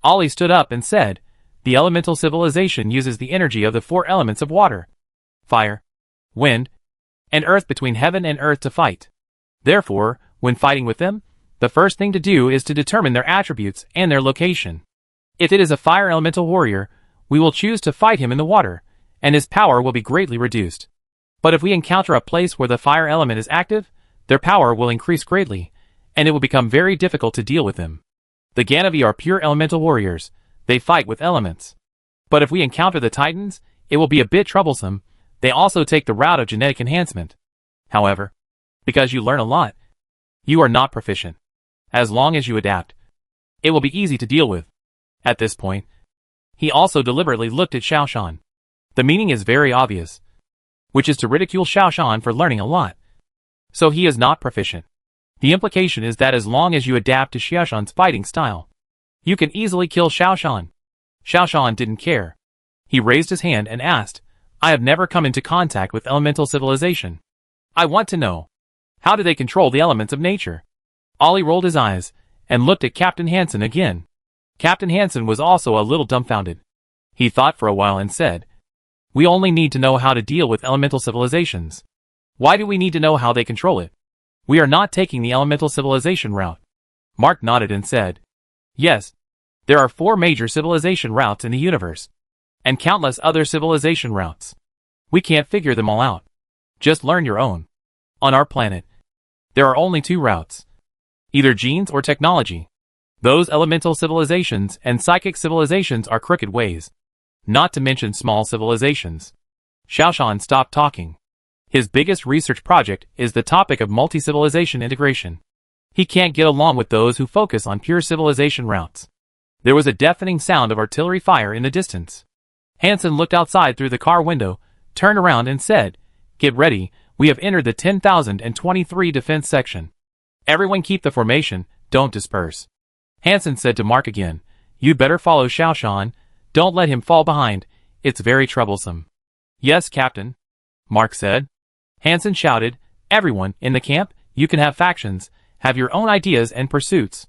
Ollie stood up and said, "The elemental civilization uses the energy of the 4 elements of water, fire, wind, and earth between heaven and earth to fight. Therefore, when fighting with them, the first thing to do is to determine their attributes and their location. If it is a fire elemental warrior, we will choose to fight him in the water, and his power will be greatly reduced. But if we encounter a place where the fire element is active, their power will increase greatly, and it will become very difficult to deal with them. The Ganavi are pure elemental warriors. They fight with elements. But if we encounter the Titans, it will be a bit troublesome. They also take the route of genetic enhancement. However, because you learn a lot, you are not proficient. As long as you adapt, it will be easy to deal with." At this point, he also deliberately looked at Xiaoshan. The meaning is very obvious, which is to ridicule Xiaoshan for learning a lot. So he is not proficient. The implication is that as long as you adapt to Xiaoshan's fighting style, you can easily kill Xiaoshan. Xiaoshan didn't care. He raised his hand and asked, "I have never come into contact with elemental civilization. I want to know, how do they control the elements of nature?" Ollie rolled his eyes and looked at Captain Hansen again. Captain Hansen was also a little dumbfounded. He thought for a while and said, "We only need to know how to deal with elemental civilizations. Why do we need to know how they control it? We are not taking the elemental civilization route." Mark nodded and said, "Yes, there are 4 major civilization routes in the universe, and countless other civilization routes. We can't figure them all out. Just learn your own. On our planet, there are only 2 routes. Either genes or technology. Those elemental civilizations and psychic civilizations are crooked ways. Not to mention small civilizations." Xiaoshan stopped talking. His biggest research project is the topic of multi-civilization integration. He can't get along with those who focus on pure civilization routes. There was a deafening sound of artillery fire in the distance. Hansen looked outside through the car window, turned around and said, "Get ready, we have entered the 10,023 defense section. Everyone keep the formation, don't disperse." Hansen said to Mark again, "You'd better follow Xiaoshan, don't let him fall behind, it's very troublesome." "Yes, Captain," Mark said. Hansen shouted, "Everyone, in the camp, you can have factions, have your own ideas and pursuits.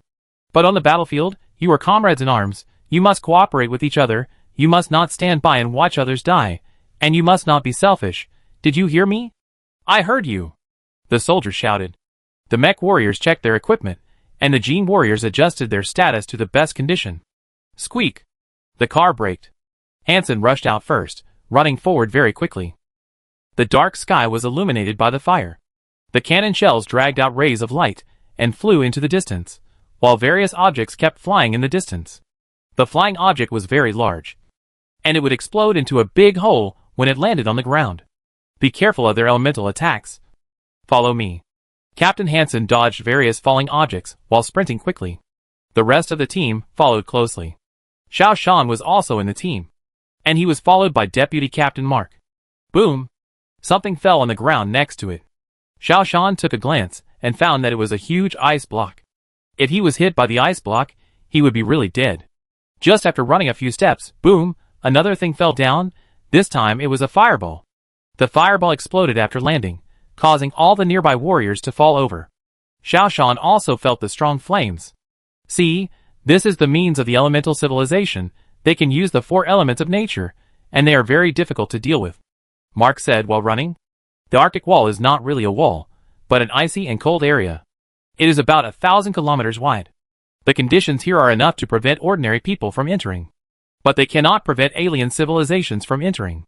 But on the battlefield, you are comrades in arms, you must cooperate with each other, you must not stand by and watch others die, and you must not be selfish. Did you hear me? I heard you. The soldiers shouted. The mech warriors checked their equipment, and the gene warriors adjusted their status to the best condition. Squeak! The car braked. Hansen rushed out first, running forward very quickly. The dark sky was illuminated by the fire. The cannon shells dragged out rays of light and flew into the distance, while various objects kept flying in the distance. The flying object was very large, and it would explode into a big hole when it landed on the ground. Be careful of their elemental attacks. Follow me. Captain Hansen dodged various falling objects while sprinting quickly. The rest of the team followed closely. Xiao Shan was also in the team, and he was followed by Deputy Captain Mark. Boom! Something fell on the ground next to it. Xiao Shan took a glance and found that it was a huge ice block. If he was hit by the ice block, he would be really dead. Just after running a few steps, boom, another thing fell down. This time it was a fireball. The fireball exploded after landing, causing all the nearby warriors to fall over. Xiao Shan also felt the strong flames. See, this is the means of the elemental civilization. They can use the 4 elements of nature, and they are very difficult to deal with. Mark said while running. The Arctic wall is not really a wall, but an icy and cold area. It is about 1,000 kilometers wide. The conditions here are enough to prevent ordinary people from entering, but they cannot prevent alien civilizations from entering.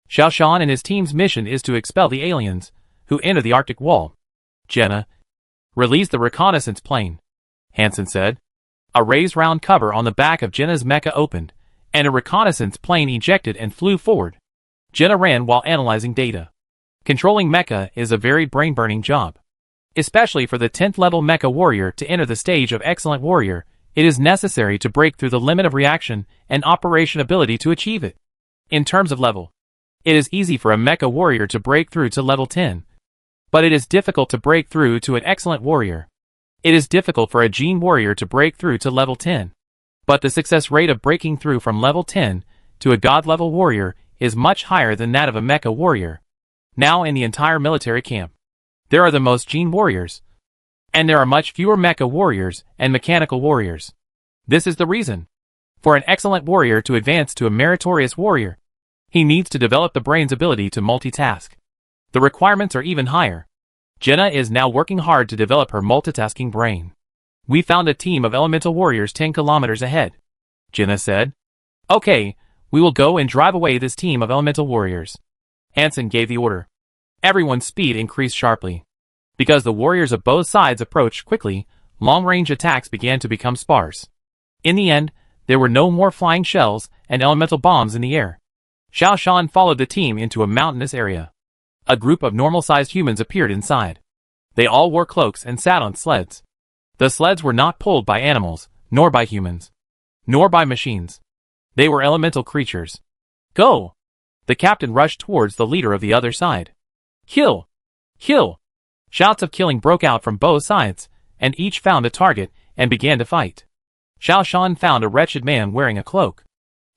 Xiao Shan and his team's mission is to expel the aliens who enter the Arctic wall. Jenna, release the reconnaissance plane, Hansen said. A raised round cover on the back of Jenna's mecha opened, and a reconnaissance plane ejected and flew forward. Jenna ran while analyzing data. Controlling mecha is a very brain-burning job. Especially for the 10th level mecha warrior to enter the stage of excellent warrior, it is necessary to break through the limit of reaction and operation ability to achieve it. In terms of level, it is easy for a mecha warrior to break through to level 10. But it is difficult to break through to an excellent warrior. It is difficult for a gene warrior to break through to level 10. But the success rate of breaking through from level 10 to a god level warrior is much higher than that of a mecha warrior. Now in the entire military camp, there are the most gene warriors, and there are much fewer mecha warriors and mechanical warriors. This is the reason. For an excellent warrior to advance to a meritorious warrior, he needs to develop the brain's ability to multitask. The requirements are even higher. Jenna is now working hard to develop her multitasking brain. We found a team of elemental warriors 10 kilometers ahead, Jenna said. Okay, we will go and drive away this team of elemental warriors. Hansen gave the order. Everyone's speed increased sharply. Because the warriors of both sides approached quickly, long-range attacks began to become sparse. In the end, there were no more flying shells and elemental bombs in the air. Xiao Shan followed the team into a mountainous area. A group of normal-sized humans appeared inside. They all wore cloaks and sat on sleds. The sleds were not pulled by animals, nor by humans, nor by machines. They were elemental creatures. Go! The captain rushed towards the leader of the other side. Kill! Kill! Shouts of killing broke out from both sides, and each found a target and began to fight. Xiao Shan found a wretched man wearing a cloak.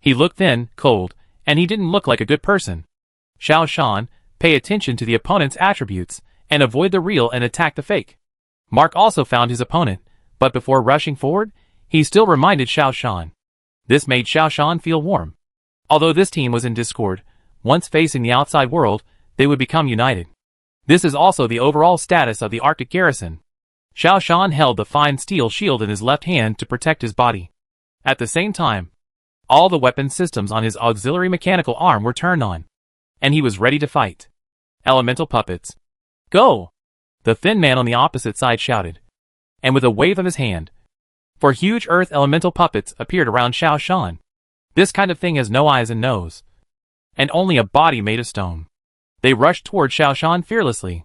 He looked thin, cold, and he didn't look like a good person. Xiao Shan, pay attention to the opponent's attributes, and avoid the real and attack the fake. Mark also found his opponent, but before rushing forward, he still reminded Xiao Shan. This made Xiao Shan feel warm. Although this team was in discord, once facing the outside world, they would become united. This is also the overall status of the Arctic garrison. Xiao Shan held the fine steel shield in his left hand to protect his body. At the same time, all the weapon systems on his auxiliary mechanical arm were turned on, and he was ready to fight. Elemental puppets. Go! The thin man on the opposite side shouted, and with a wave of his hand, 4 huge earth elemental puppets appeared around Xiao Shan. This kind of thing has no eyes and nose, and only a body made of stone. They rushed toward Xiao Shan fearlessly.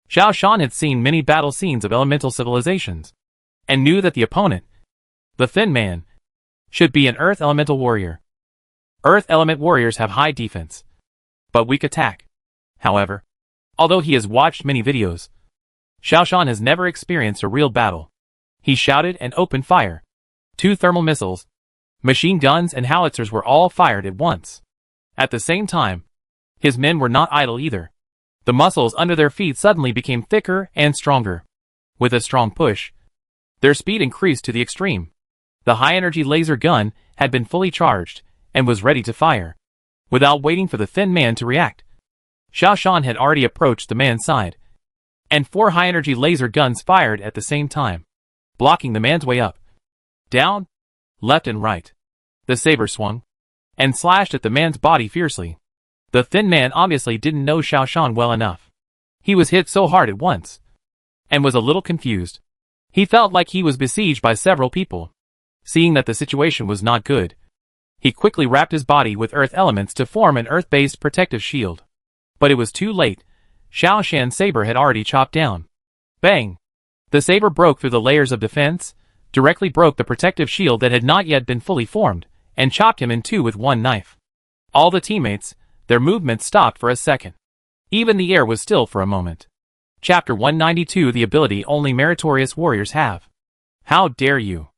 Xiao Shan had seen many battle scenes of elemental civilizations, and knew that the opponent, the thin man, should be an earth elemental warrior. Earth element warriors have high defense, but weak attack. However, although he has watched many videos, Xiao Shan has never experienced a real battle. He shouted and opened fire. 2 thermal missiles, machine guns and howitzers were all fired at once. At the same time, his men were not idle either. The muscles under their feet suddenly became thicker and stronger. With a strong push, their speed increased to the extreme. The high-energy laser gun had been fully charged and was ready to fire. Without waiting for the thin man to react, Xiao Shan had already approached the man's side, and 4 high-energy laser guns fired at the same time, blocking the man's way up, down, left and right. The saber swung and slashed at the man's body fiercely. The thin man obviously didn't know Xiao Shan well enough. He was hit so hard at once, and was a little confused. He felt like he was besieged by several people. Seeing that the situation was not good, he quickly wrapped his body with earth elements to form an earth-based protective shield. But it was too late. Xiao Shan's saber had already chopped down. Bang! The saber broke through the layers of defense, directly broke the protective shield that had not yet been fully formed, and chopped him in two with one knife. All the teammates, their movements stopped for a second. Even the air was still for a moment. Chapter 192. The ability only meritorious warriors have. How dare you!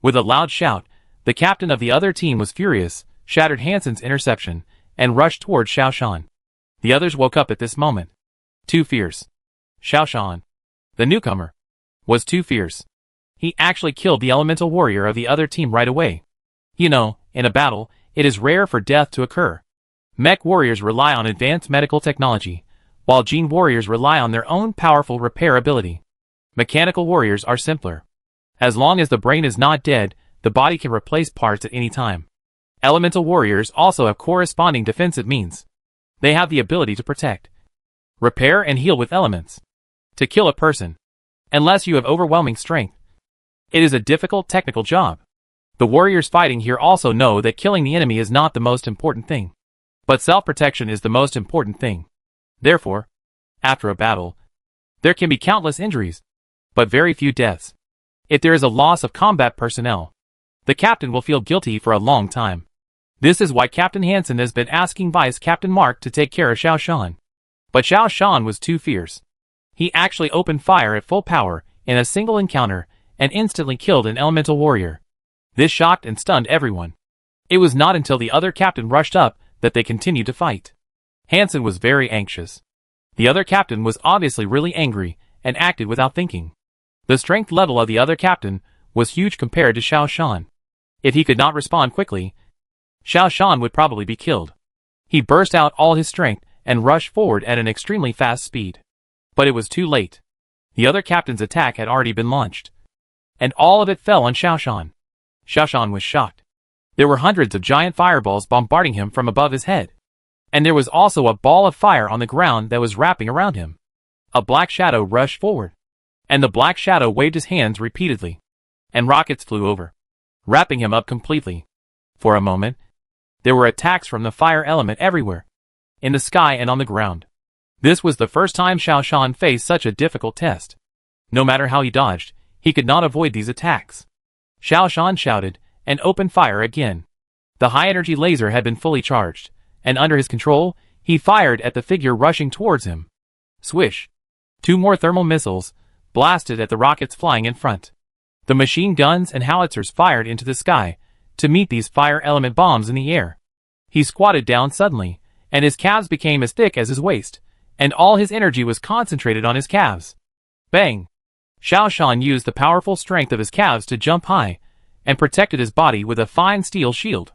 With a loud shout, the captain of the other team was furious, shattered Hansen's interception, and rushed toward Xiao Shan. The others woke up at this moment. Too fierce. Xiao Shan, the newcomer, was too fierce. He actually killed the elemental warrior of the other team right away. You know, in a battle, it is rare for death to occur. Mech warriors rely on advanced medical technology, while gene warriors rely on their own powerful repair ability. Mechanical warriors are simpler. As long as the brain is not dead, the body can replace parts at any time. Elemental warriors also have corresponding defensive means. They have the ability to protect, repair and heal with elements. To kill a person, unless you have overwhelming strength, it is a difficult technical job. The warriors fighting here also know that killing the enemy is not the most important thing, but self-protection is the most important thing. Therefore, after a battle, there can be countless injuries, but very few deaths. If there is a loss of combat personnel, the captain will feel guilty for a long time. This is why Captain Hansen has been asking Vice Captain Mark to take care of Xiao Shan. But Xiao Shan was too fierce. He actually opened fire at full power in a single encounter and instantly killed an elemental warrior. This shocked and stunned everyone. It was not until the other captain rushed up that they continued to fight. Hansen was very anxious. The other captain was obviously really angry and acted without thinking. The strength level of the other captain was huge compared to Xiao Shan. If he could not respond quickly, Xiao Shan would probably be killed. He burst out all his strength and rushed forward at an extremely fast speed. But it was too late. The other captain's attack had already been launched, and all of it fell on Xiao Shan. Xiao Shan was shocked. There were hundreds of giant fireballs bombarding him from above his head. And there was also a ball of fire on the ground that was wrapping around him. A black shadow rushed forward, and the black shadow waved his hands repeatedly, and rockets flew over, wrapping him up completely. For a moment, there were attacks from the fire element everywhere, in the sky and on the ground. This was the first time Xiao Shan faced such a difficult test. No matter how he dodged, he could not avoid these attacks. Xiao Shan shouted and opened fire again. The high-energy laser had been fully charged, and under his control, he fired at the figure rushing towards him. Swish! 2 more thermal missiles blasted at the rockets flying in front. The machine guns and howitzers fired into the sky to meet these fire element bombs in the air. He squatted down suddenly, and his calves became as thick as his waist, and all his energy was concentrated on his calves. Bang! Xiao Shan used the powerful strength of his calves to jump high, and protected his body with a fine steel shield.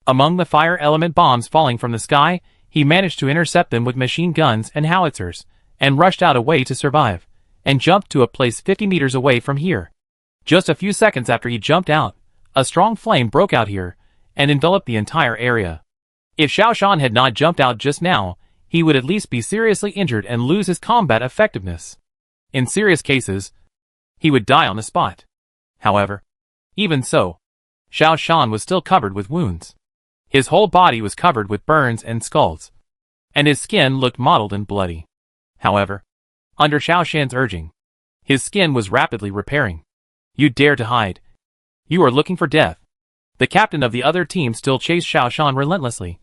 Among the fire element bombs falling from the sky, he managed to intercept them with machine guns and howitzers, and rushed out a way to survive, and jumped to a place 50 meters away from here. Just a few seconds after he jumped out, a strong flame broke out here, and enveloped the entire area. If Xiao Shan had not jumped out just now, he would at least be seriously injured and lose his combat effectiveness. In serious cases, he would die on the spot. However, even so, Xiao Shan was still covered with wounds. His whole body was covered with burns and scalds, and his skin looked mottled and bloody. However, under Xiao Shan's urging, his skin was rapidly repairing. You dare to hide. You are looking for death. The captain of the other team still chased Xiao Shan relentlessly,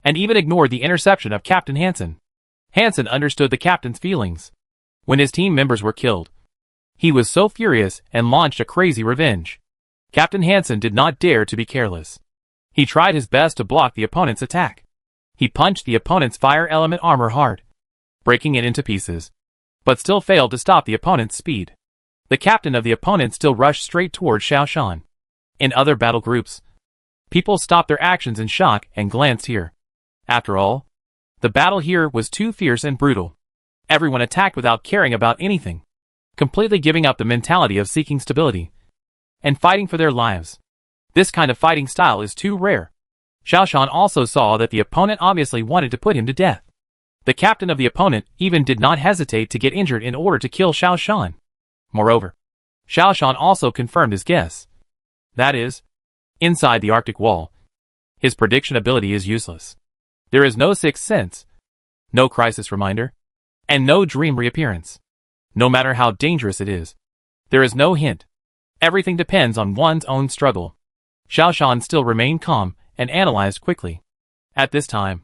and even ignored the interception of Captain Hansen. Hansen understood the captain's feelings. When his team members were killed, he was so furious and launched a crazy revenge. Captain Hansen did not dare to be careless. He tried his best to block the opponent's attack. He punched the opponent's fire element armor hard, breaking it into pieces. but still failed to stop the opponent's speed. The captain of the opponent still rushed straight toward Xiao Shan. In other battle groups, people stopped their actions in shock and glanced here. After all, the battle here was too fierce and brutal. Everyone attacked without caring about anything, completely giving up the mentality of seeking stability and fighting for their lives. This kind of fighting style is too rare. Xiao Shan also saw that the opponent obviously wanted to put him to death. The captain of the opponent even did not hesitate to get injured in order to kill Xiao Shan. Moreover, Xiao Shan also confirmed his guess. That is, inside the Arctic wall, his prediction ability is useless. There is no sixth sense, no crisis reminder, and no dream reappearance. No matter how dangerous it is, there is no hint. Everything depends on one's own struggle. Xiao Shan still remained calm and analyzed quickly. At this time,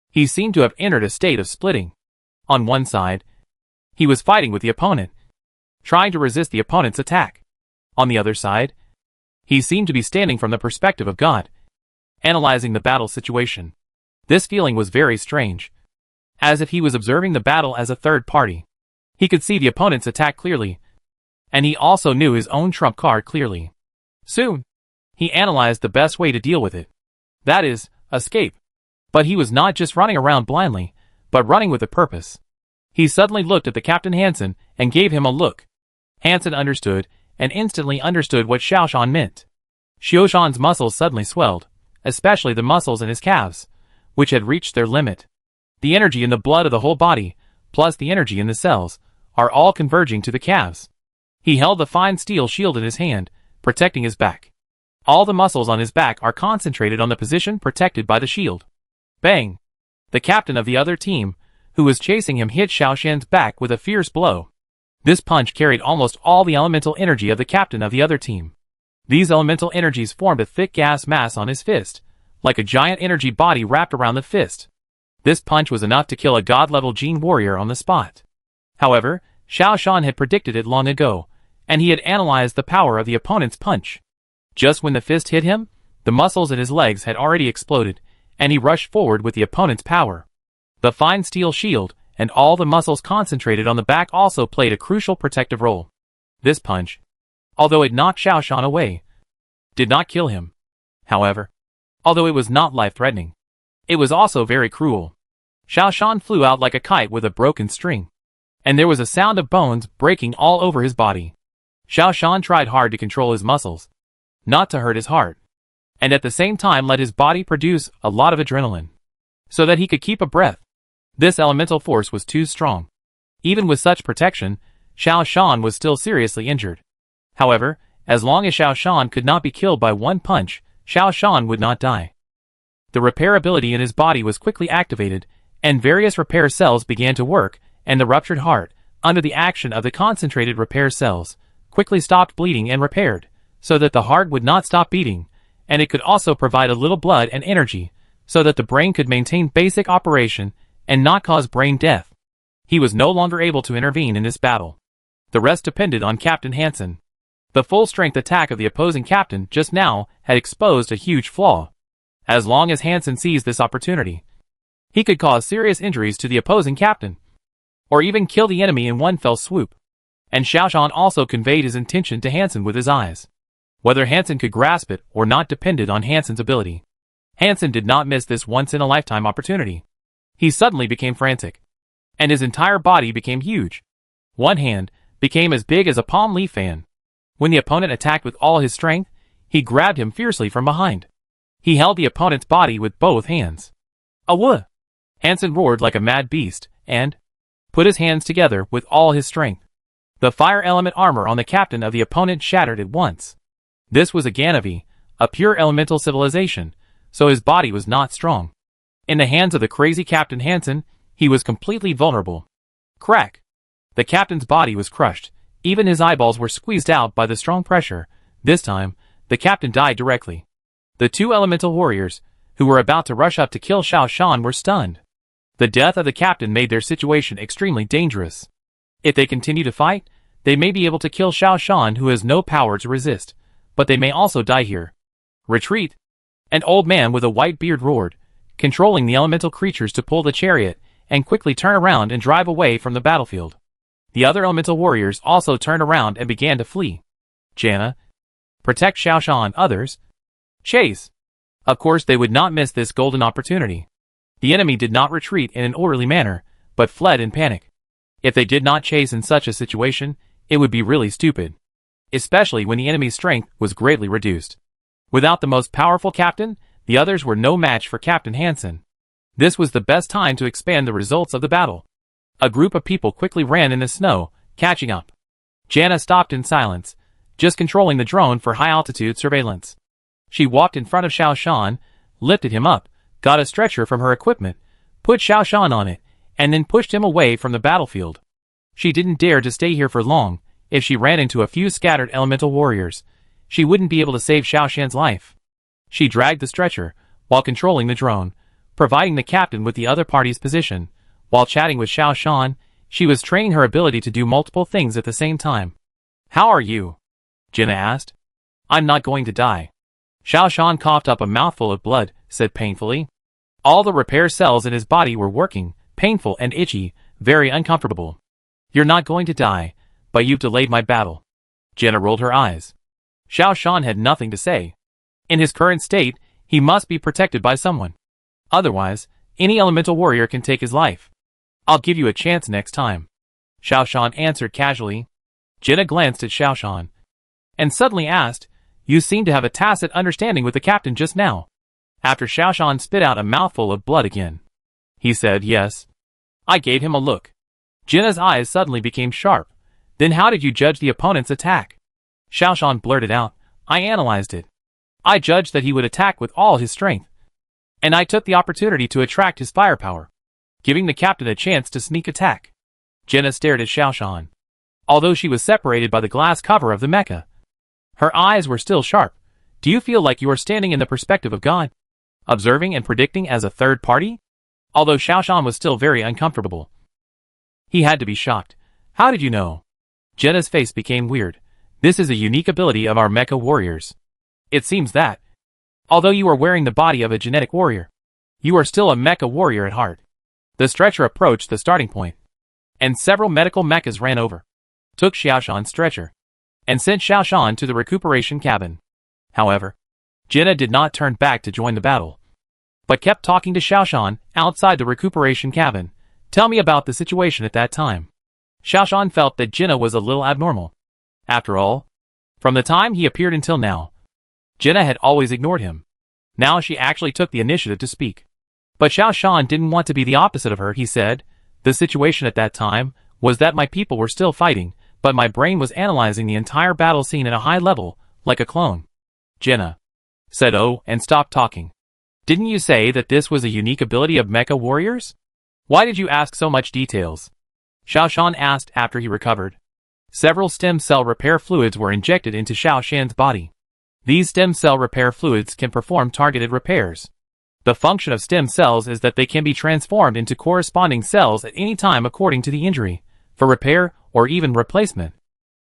he seemed to have entered a state of splitting. On one side, he was fighting with the opponent, trying to resist the opponent's attack. On the other side, he seemed to be standing from the perspective of God, analyzing the battle situation. This feeling was very strange, as if he was observing the battle as a third party. He could see the opponent's attack clearly, and he also knew his own trump card clearly. Soon, he analyzed the best way to deal with it. That is, escape. But he was not just running around blindly, but running with a purpose. He suddenly looked at the Captain Hansen and gave him a look. Hansen understood, and instantly understood what Xiao Shan meant. Xiao Shan's muscles suddenly swelled, especially the muscles in his calves, which had reached their limit. The energy in the blood of the whole body, plus the energy in the cells, are all converging to the calves. He held the fine steel shield in his hand, protecting his back. All the muscles on his back are concentrated on the position protected by the shield. Bang! The captain of the other team, who was chasing him, hit Xiao Shan's back with a fierce blow. This punch carried almost all the elemental energy of the captain of the other team. These elemental energies formed a thick gas mass on his fist, like a giant energy body wrapped around the fist. This punch was enough to kill a god-level Jin warrior on the spot. However, Xiao Shan had predicted it long ago, and he had analyzed the power of the opponent's punch. Just when the fist hit him, the muscles in his legs had already exploded, and he rushed forward with the opponent's power. The fine steel shield, and all the muscles concentrated on the back also played a crucial protective role. This punch, although it knocked Xiao Shan away, did not kill him. However, although it was not life-threatening, it was also very cruel. Xiao Shan flew out like a kite with a broken string, and there was a sound of bones breaking all over his body. Xiao Shan tried hard to control his muscles, not to hurt his heart, and at the same time let his body produce a lot of adrenaline, so that he could keep a breath. This elemental force was too strong. Even with such protection, Xiao Shan was still seriously injured. However, as long as Xiao Shan could not be killed by one punch, Xiao Shan would not die. The repair ability in his body was quickly activated, and various repair cells began to work, and the ruptured heart, under the action of the concentrated repair cells, quickly stopped bleeding and repaired, so that the heart would not stop beating, and it could also provide a little blood and energy, so that the brain could maintain basic operation and not cause brain death. He was no longer able to intervene in this battle. The rest depended on Captain Hansen. The full-strength attack of the opposing captain just now had exposed a huge flaw. As long as Hansen seized this opportunity, he could cause serious injuries to the opposing captain, or even kill the enemy in one fell swoop. And Xiao Shan also conveyed his intention to Hansen with his eyes. Whether Hansen could grasp it or not depended on Hansen's ability. Hansen did not miss this once-in-a-lifetime opportunity. He suddenly became frantic, and his entire body became huge. One hand became as big as a palm leaf fan. When the opponent attacked with all his strength, he grabbed him fiercely from behind. He held the opponent's body with both hands. "Awah!" Hansen roared like a mad beast, and put his hands together with all his strength. The fire element armor on the captain of the opponent shattered at once. This was a Ganavi, a pure elemental civilization, so his body was not strong. In the hands of the crazy Captain Hansen, he was completely vulnerable. Crack! The captain's body was crushed. Even his eyeballs were squeezed out by the strong pressure. This time, the captain died directly. The two elemental warriors, who were about to rush up to kill Xiao Shan, were stunned. The death of the captain made their situation extremely dangerous. If they continue to fight, they may be able to kill Xiao Shan, who has no power to resist, but they may also die here. Retreat! An old man with a white beard roared, controlling the elemental creatures to pull the chariot and quickly turn around and drive away from the battlefield. The other elemental warriors also turned around and began to flee. Jana. Protect Xiaoshan. Others. Chase. Of course they would not miss this golden opportunity. The enemy did not retreat in an orderly manner, but fled in panic. If they did not chase in such a situation, it would be really stupid. Especially when the enemy's strength was greatly reduced. Without the most powerful captain, the others were no match for Captain Hansen. This was the best time to expand the results of the battle. A group of people quickly ran in the snow, catching up. Jana stopped in silence, just controlling the drone for high-altitude surveillance. She walked in front of Xiaoshan, lifted him up, got a stretcher from her equipment, put Xiaoshan on it, and then pushed him away from the battlefield. She didn't dare to stay here for long. If she ran into a few scattered elemental warriors, she wouldn't be able to save Xiaoshan's life. She dragged the stretcher, while controlling the drone, providing the captain with the other party's position. While chatting with Xiaoshan, she was training her ability to do multiple things at the same time. How are you? Jana asked. I'm not going to die. Xiaoshan coughed up a mouthful of blood, said painfully. All the repair cells in his body were working, painful and itchy, very uncomfortable. You're not going to die, but you've delayed my battle. Jana rolled her eyes. Xiaoshan had nothing to say. In his current state, he must be protected by someone. Otherwise, any elemental warrior can take his life. I'll give you a chance next time. Xiaoshan answered casually. Jana glanced at Xiaoshan, and suddenly asked, You seem to have a tacit understanding with the captain just now. After Xiaoshan spit out a mouthful of blood again. He said yes. I gave him a look. Jana's eyes suddenly became sharp. Then how did you judge the opponent's attack? Xiaoshan blurted out, I analyzed it. I judged that he would attack with all his strength. And I took the opportunity to attract his firepower, giving the captain a chance to sneak attack. Jana stared at Xiaoshan. Although she was separated by the glass cover of the mecha, her eyes were still sharp. Do you feel like you are standing in the perspective of God, observing and predicting as a third party? Although Xiaoshan was still very uncomfortable, he had to be shocked. How did you know? Jana's face became weird. This is a unique ability of our mecha warriors. It seems that, although you are wearing the body of a genetic warrior, you are still a mecha warrior at heart. The stretcher approached the starting point, and several medical mechas ran over, took Xiaoshan's stretcher, and sent Xiaoshan to the recuperation cabin. However, Jana did not turn back to join the battle, but kept talking to Xiaoshan outside the recuperation cabin. Tell me about the situation at that time. Xiaoshan felt that Jana was a little abnormal. After all, from the time he appeared until now, Jana had always ignored him. Now she actually took the initiative to speak. But Xiaoshan didn't want to be the opposite of her. He said, the situation at that time was that my people were still fighting, but my brain was analyzing the entire battle scene at a high level, like a clone. Jana said oh and stopped talking. Didn't you say that this was a unique ability of mecha warriors? Why did you ask so much details? Xiaoshan asked after he recovered. Several stem cell repair fluids were injected into Xiaoshan's body. These stem cell repair fluids can perform targeted repairs. The function of stem cells is that they can be transformed into corresponding cells at any time according to the injury, for repair or even replacement.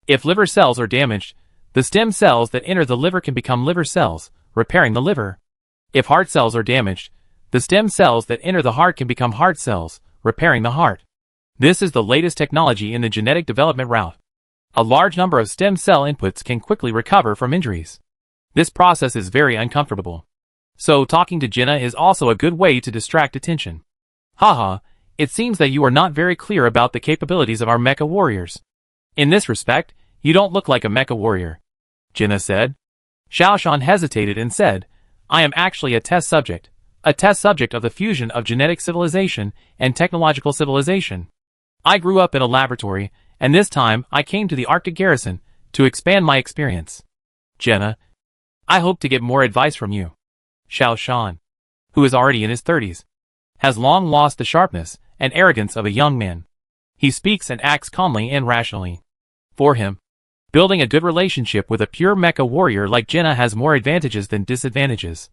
If liver cells are damaged, the stem cells that enter the liver can become liver cells, repairing the liver. If heart cells are damaged, the stem cells that enter the heart can become heart cells, repairing the heart. This is the latest technology in the genetic development route. A large number of stem cell inputs can quickly recover from injuries. This process is very uncomfortable. So talking to Jana is also a good way to distract attention. Haha, it seems that you are not very clear about the capabilities of our mecha warriors. In this respect, you don't look like a mecha warrior, Jana said. Xiaoshan hesitated and said, I am actually a test subject of the fusion of genetic civilization and technological civilization. I grew up in a laboratory, and this time I came to the Arctic garrison to expand my experience. Jana, I hope to get more advice from you. Xiaoshan, who is already in his 30s, has long lost the sharpness and arrogance of a young man. He speaks and acts calmly and rationally. For him, building a good relationship with a pure mecha warrior like Jana has more advantages than disadvantages.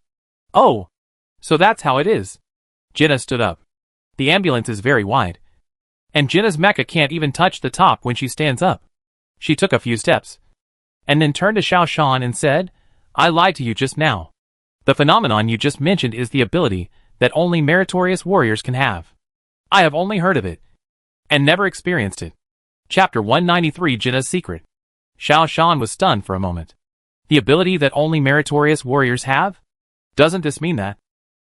Oh, so that's how it is. Jana stood up. The ambulance is very wide, and Jana's mecha can't even touch the top when she stands up. She took a few steps, and then turned to Xiaoshan and said, I lied to you just now. The phenomenon you just mentioned is the ability that only meritorious warriors can have. I have only heard of it, and never experienced it. Chapter 193 Jinna's Secret. Xiao Shan was stunned for a moment. The ability that only meritorious warriors have? Doesn't this mean that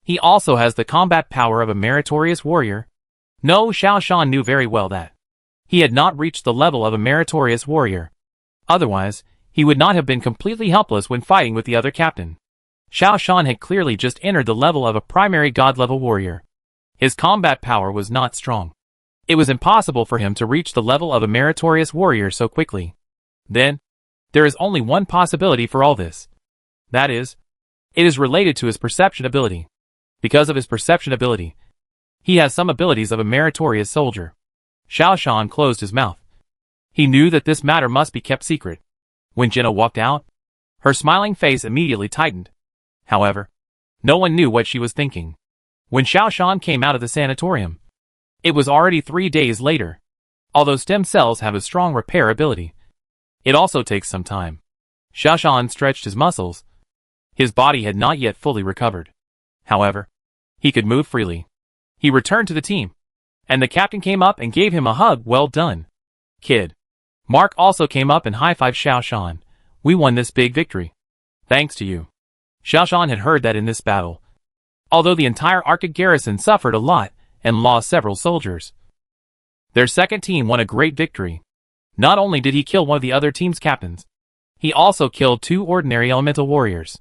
he also has the combat power of a meritorious warrior? No, Xiao Shan knew very well that he had not reached the level of a meritorious warrior. Otherwise, he would not have been completely helpless when fighting with the other captain. Xiao Shan had clearly just entered the level of a primary god-level warrior. His combat power was not strong. It was impossible for him to reach the level of a meritorious warrior so quickly. Then, there is only one possibility for all this. That is, it is related to his perception ability. Because of his perception ability, he has some abilities of a meritorious soldier. Xiao Shan closed his mouth. He knew that this matter must be kept secret. When Jinna walked out, her smiling face immediately tightened. However, no one knew what she was thinking. When Xiao Shan came out of the sanatorium, it was already 3 days later. Although stem cells have a strong repair ability, it also takes some time. Xiao Shan stretched his muscles. His body had not yet fully recovered. However, he could move freely. He returned to the team, and the captain came up and gave him a hug. Well done, kid. Mark also came up and high-fived Xiao Shan. We won this big victory. Thanks to you. Xiao Shan had heard that in this battle, although the entire Arctic garrison suffered a lot and lost several soldiers, their second team won a great victory. Not only did he kill one of the other team's captains, he also killed 2 ordinary elemental warriors.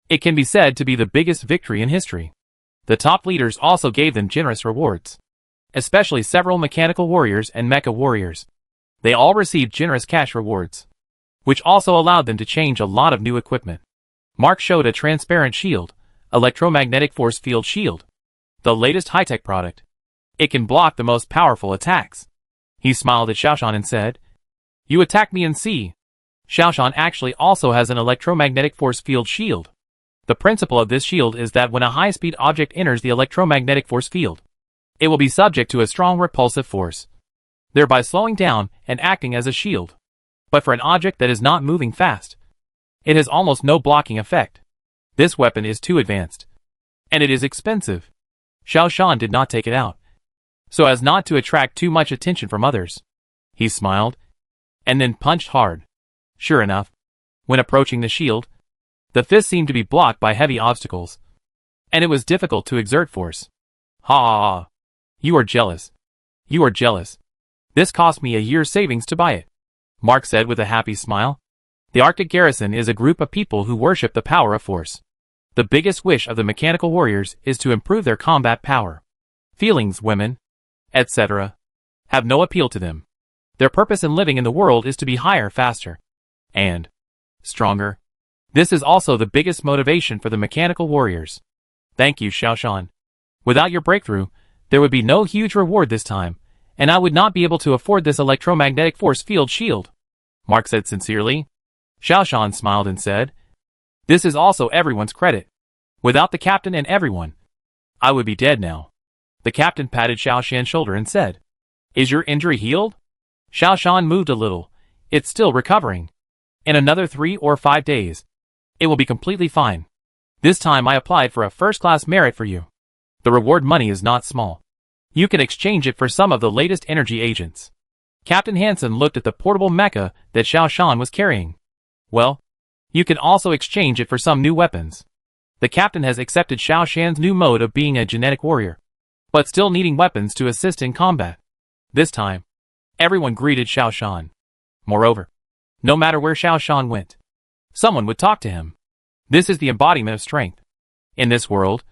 It can be said to be the biggest victory in history. The top leaders also gave them generous rewards, especially several mechanical warriors and mecha warriors. They all received generous cash rewards, which also allowed them to change a lot of new equipment. Mark showed a transparent shield, electromagnetic force field shield, the latest high-tech product. It can block the most powerful attacks. He smiled at Xiao Shan and said, "You attack me and see." Xiao Shan actually also has an electromagnetic force field shield. The principle of this shield is that when a high-speed object enters the electromagnetic force field, it will be subject to a strong repulsive force, thereby slowing down and acting as a shield. But for an object that is not moving fast, it has almost no blocking effect. This weapon is too advanced, and it is expensive. Xiao Shan did not take it out, so as not to attract too much attention from others. He smiled, and then punched hard. Sure enough, when approaching the shield, the fist seemed to be blocked by heavy obstacles, and it was difficult to exert force. Ha ha ha. You are jealous. You are jealous. This cost me a year's savings to buy it, Mark said with a happy smile. The Arctic Garrison is a group of people who worship the power of force. The biggest wish of the mechanical warriors is to improve their combat power. Feelings, women, etc., have no appeal to them. Their purpose in living in the world is to be higher, faster, and stronger. This is also the biggest motivation for the mechanical warriors. Thank you, Xiao Shan. Without your breakthrough, there would be no huge reward this time, and I would not be able to afford this electromagnetic force field shield, Mark said sincerely. Xiao Shan smiled and said, "This is also everyone's credit. Without the captain and everyone, I would be dead now." The captain patted Xiao Shan's shoulder and said, "Is your injury healed?" Xiao Shan moved a little. "It's still recovering. In another 3 or 5 days, it will be completely fine. This time I applied for a first-class merit for you. The reward money is not small. You can exchange it for some of the latest energy agents." Captain Hansen looked at the portable mecha that Xiao Shan was carrying. "Well, you can also exchange it for some new weapons." The captain has accepted Xiao Shan's new mode of being a genetic warrior, but still needing weapons to assist in combat. This time, everyone greeted Xiao Shan. Moreover, no matter where Xiao Shan went, someone would talk to him. This is the embodiment of strength. In this world,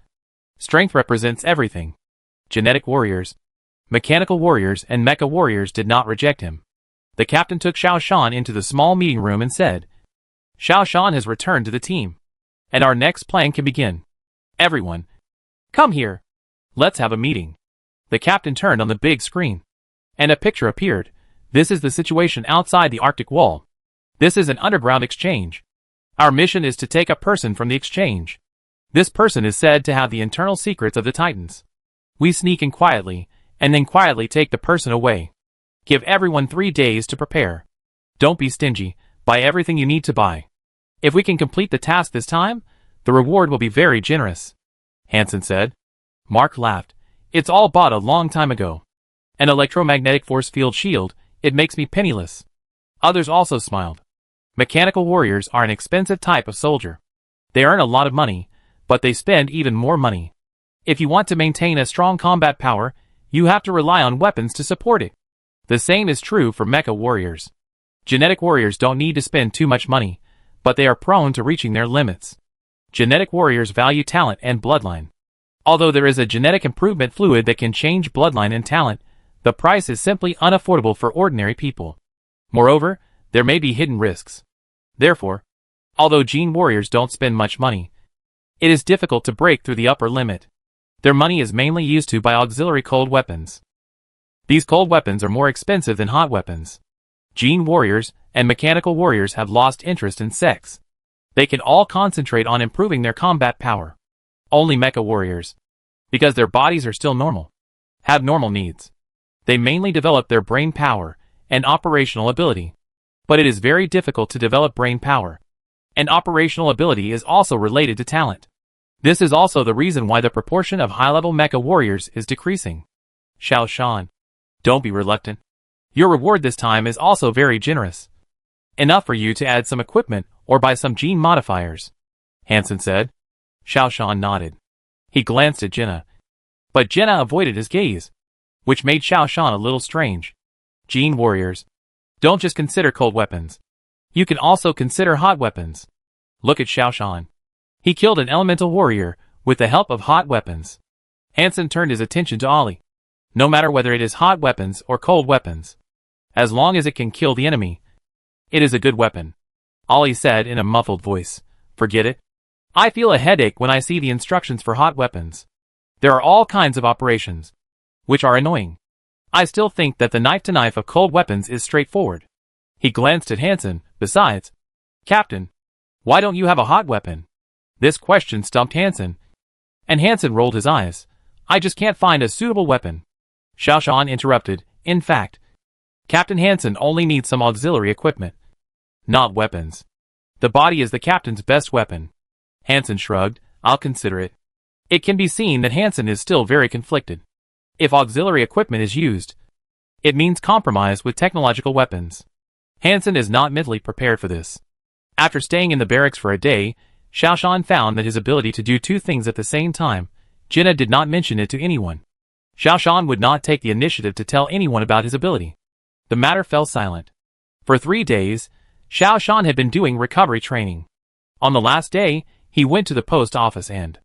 strength represents everything. Genetic warriors, mechanical warriors, and mecha warriors did not reject him. The captain took Xiao Shan into the small meeting room and said, "Xiao Shan has returned to the team, and our next plan can begin. Everyone, come here. Let's have a meeting." The captain turned on the big screen, and a picture appeared. This is the situation outside the Arctic Wall. This is an underground exchange. Our mission is to take a person from the exchange. This person is said to have the internal secrets of the Titans. We sneak in quietly, and then quietly take the person away. Give everyone 3 days to prepare. Don't be stingy, buy everything you need to buy. If we can complete the task this time, the reward will be very generous, Hansen said. Mark laughed. It's all bought a long time ago. An electromagnetic force field shield, It makes me penniless. Others also smiled. Mechanical warriors are an expensive type of soldier. They earn a lot of money, but they spend even more money. If you want to maintain a strong combat power, you have to rely on weapons to support it. The same is true for mecha warriors. Genetic warriors don't need to spend too much money, but they are prone to reaching their limits. Genetic warriors value talent and bloodline. Although there is a genetic improvement fluid that can change bloodline and talent, the price is simply unaffordable for ordinary people. Moreover, there may be hidden risks. Therefore, although gene warriors don't spend much money, it is difficult to break through the upper limit. Their money is mainly used to buy auxiliary cold weapons. These cold weapons are more expensive than hot weapons. Gene warriors and mechanical warriors have lost interest in sex. They can all concentrate on improving their combat power. Only mecha warriors, because their bodies are still normal, have normal needs. They mainly develop their brain power and operational ability. But it is very difficult to develop brain power, and operational ability is also related to talent. This is also the reason why the proportion of high-level mecha warriors is decreasing. Xiao Shan, don't be reluctant. Your reward this time is also very generous. Enough for you to add some equipment or buy some gene modifiers, Hansen said. Xiao Shan nodded. He glanced at Jenna, but Jenna avoided his gaze, which made Xiao Shan a little strange. Gene warriors don't just consider cold weapons. You can also consider hot weapons. Look at Xiao Shan. He killed an elemental warrior with the help of hot weapons. Hansen turned his attention to Ollie. No matter whether it is hot weapons or cold weapons, as long as it can kill the enemy, it is a good weapon. Ollie said in a muffled voice. Forget it. I feel a headache when I see the instructions for hot weapons. There are all kinds of operations, which are annoying. I still think that the knife-to-knife of cold weapons is straightforward. He glanced at Hansen. Besides, Captain, why don't you have a hot weapon? This question stumped Hansen, and Hansen rolled his eyes. I just can't find a suitable weapon. Xiao Shan interrupted. In fact, Captain Hansen only needs some auxiliary equipment, not weapons. The body is the captain's best weapon. Hansen shrugged. I'll consider it. It can be seen that Hansen is still very conflicted. If auxiliary equipment is used, it means compromise with technological weapons. Hansen is not mentally prepared for this. After staying in the barracks for a day, Xiao Shan found that his ability to do two things at the same time. Jenna did not mention it to anyone. Xiao Shan would not take the initiative to tell anyone about his ability. The matter fell silent. For 3 days, Xiao Shan had been doing recovery training. On the last day, he went to the post office and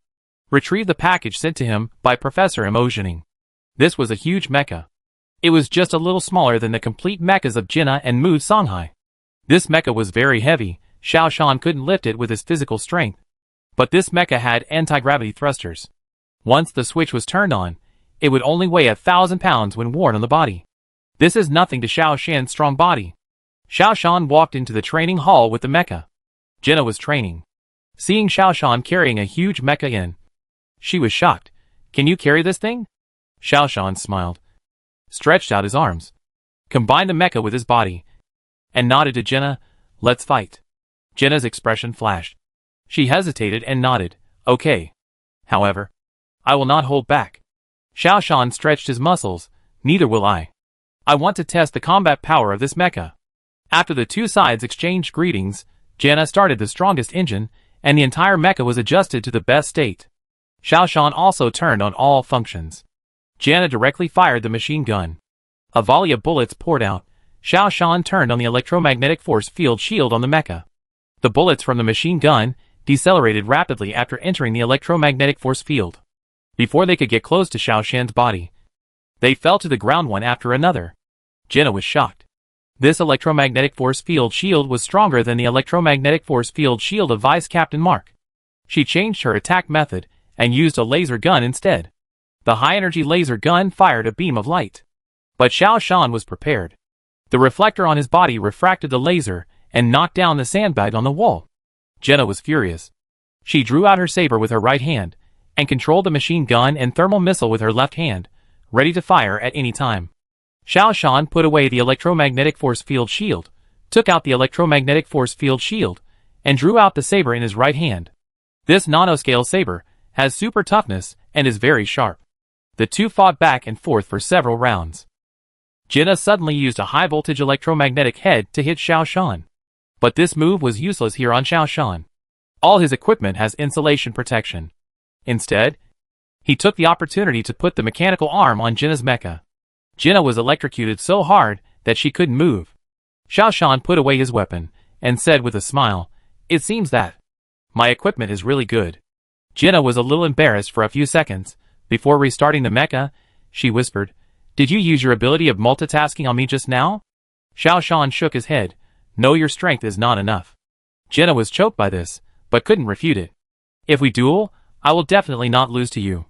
retrieved the package sent to him by Professor Emotioning. This was a huge mecha. It was just a little smaller than the complete mechas of Jinna and Mu Songhai. This mecha was very heavy. Xiao Shan couldn't lift it with his physical strength. But this mecha had anti-gravity thrusters. Once the switch was turned on, it would only weigh 1,000 pounds when worn on the body. This is nothing to Xiao Shan's strong body. Xiao Shan walked into the training hall with the mecha. Jinna was training. Seeing Xiao Shan carrying a huge mecha in, she was shocked. Can you carry this thing? Xiao Shan smiled, stretched out his arms, combined the mecha with his body, and nodded to Jinna. Let's fight. Jinna's expression flashed. She hesitated and nodded. Okay. However, I will not hold back. Xiao Shan stretched his muscles. Neither will I. I want to test the combat power of this mecha. After the two sides exchanged greetings, Jinna started the strongest engine, and the entire mecha was adjusted to the best state. Xiao Shan also turned on all functions. Jinna directly fired the machine gun. A volley of bullets poured out. Xiao Shan turned on the electromagnetic force field shield on the mecha. The bullets from the machine gun decelerated rapidly after entering the electromagnetic force field. Before they could get close to Xiao Shan's body, they fell to the ground one after another. Jinna was shocked. This electromagnetic force field shield was stronger than the electromagnetic force field shield of Vice Captain Mark. She changed her attack method and used a laser gun instead. The high-energy laser gun fired a beam of light. But Xiao Shan was prepared. The reflector on his body refracted the laser and knocked down the sandbag on the wall. Jinna was furious. She drew out her saber with her right hand and controlled the machine gun and thermal missile with her left hand, ready to fire at any time. Xiao Shan put away the electromagnetic force field shield, took out the electromagnetic force field shield, and drew out the saber in his right hand. This nanoscale saber has super toughness and is very sharp. The two fought back and forth for several rounds. Jinna suddenly used a high-voltage electromagnetic head to hit Xiao Shan. But this move was useless here on Xiao Shan. All his equipment has insulation protection. Instead, he took the opportunity to put the mechanical arm on Jinna's mecha. Jinna was electrocuted so hard that she couldn't move. Xiao Shan put away his weapon and said with a smile, "It seems that my equipment is really good." Jinna was a little embarrassed for a few seconds. Before restarting the mecha, she whispered, "Did you use your ability of multitasking on me just now?" Xiao Shan shook his head. "No, your strength is not enough." Jinna was choked by this, but couldn't refute it. "If we duel, I will definitely not lose to you,"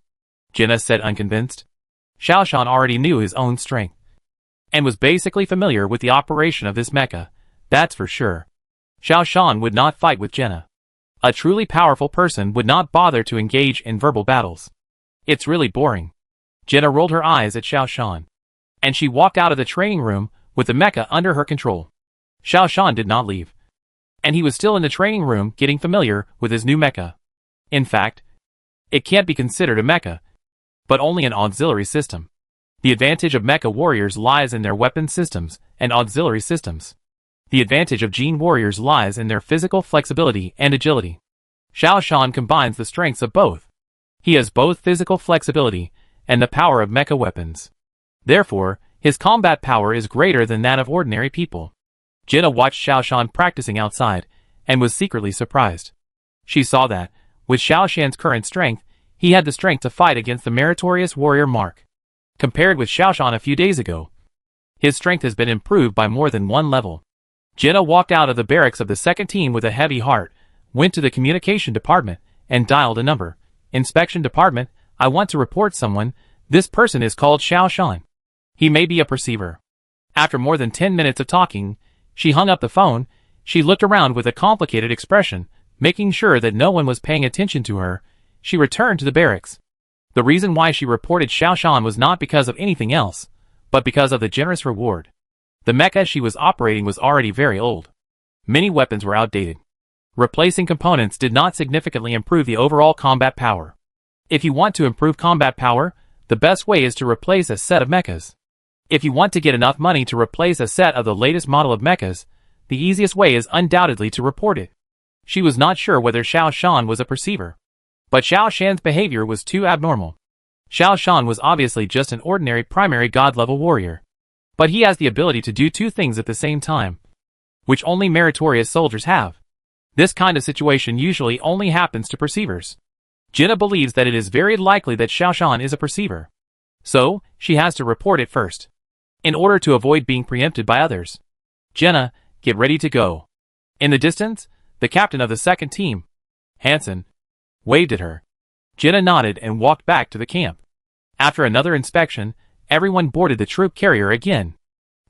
Jinna said unconvinced. Xiao Shan already knew his own strength, and was basically familiar with the operation of this mecha, that's for sure. Xiao Shan would not fight with Jinna. A truly powerful person would not bother to engage in verbal battles. It's really boring. Jinna rolled her eyes at Xiao Shan, and she walked out of the training room with the mecha under her control. Xiao Shan did not leave, and he was still in the training room getting familiar with his new mecha. In fact, it can't be considered a mecha, but only an auxiliary system. The advantage of mecha warriors lies in their weapon systems and auxiliary systems. The advantage of Gene warriors lies in their physical flexibility and agility. Xiao Shan combines the strengths of both. He has both physical flexibility and the power of mecha weapons. Therefore, his combat power is greater than that of ordinary people. Jinna watched Xiao Shan practicing outside, and was secretly surprised. She saw that, with Xiao Shan's current strength, he had the strength to fight against the meritorious warrior Mark. Compared with Xiao Shan a few days ago, his strength has been improved by more than one level. Jinna walked out of the barracks of the second team with a heavy heart, went to the communication department, and dialed a number. "Inspection department, I want to report someone. This person is called Xiao Shan. He may be a perceiver." After more than 10 minutes of talking, she hung up the phone. She looked around with a complicated expression, making sure that no one was paying attention to her. She returned to the barracks. The reason why she reported Xiao Shan was not because of anything else, but because of the generous reward. The mecha she was operating was already very old. Many weapons were outdated. Replacing components did not significantly improve the overall combat power. If you want to improve combat power, the best way is to replace a set of mechas. If you want to get enough money to replace a set of the latest model of mechas, the easiest way is undoubtedly to report it. She was not sure whether Xiao Shan was a perceiver, but Xiao Shan's behavior was too abnormal. Xiao Shan was obviously just an ordinary primary god-level warrior, but he has the ability to do two things at the same time, which only meritorious soldiers have. This kind of situation usually only happens to perceivers. Jinna believes that it is very likely that Xiao Shan is a perceiver, so she has to report it first, in order to avoid being preempted by others. "Jinna, get ready to go." In the distance, the captain of the second team, Hansen, waved at her. Jinna nodded and walked back to the camp. After another inspection, everyone boarded the troop carrier again.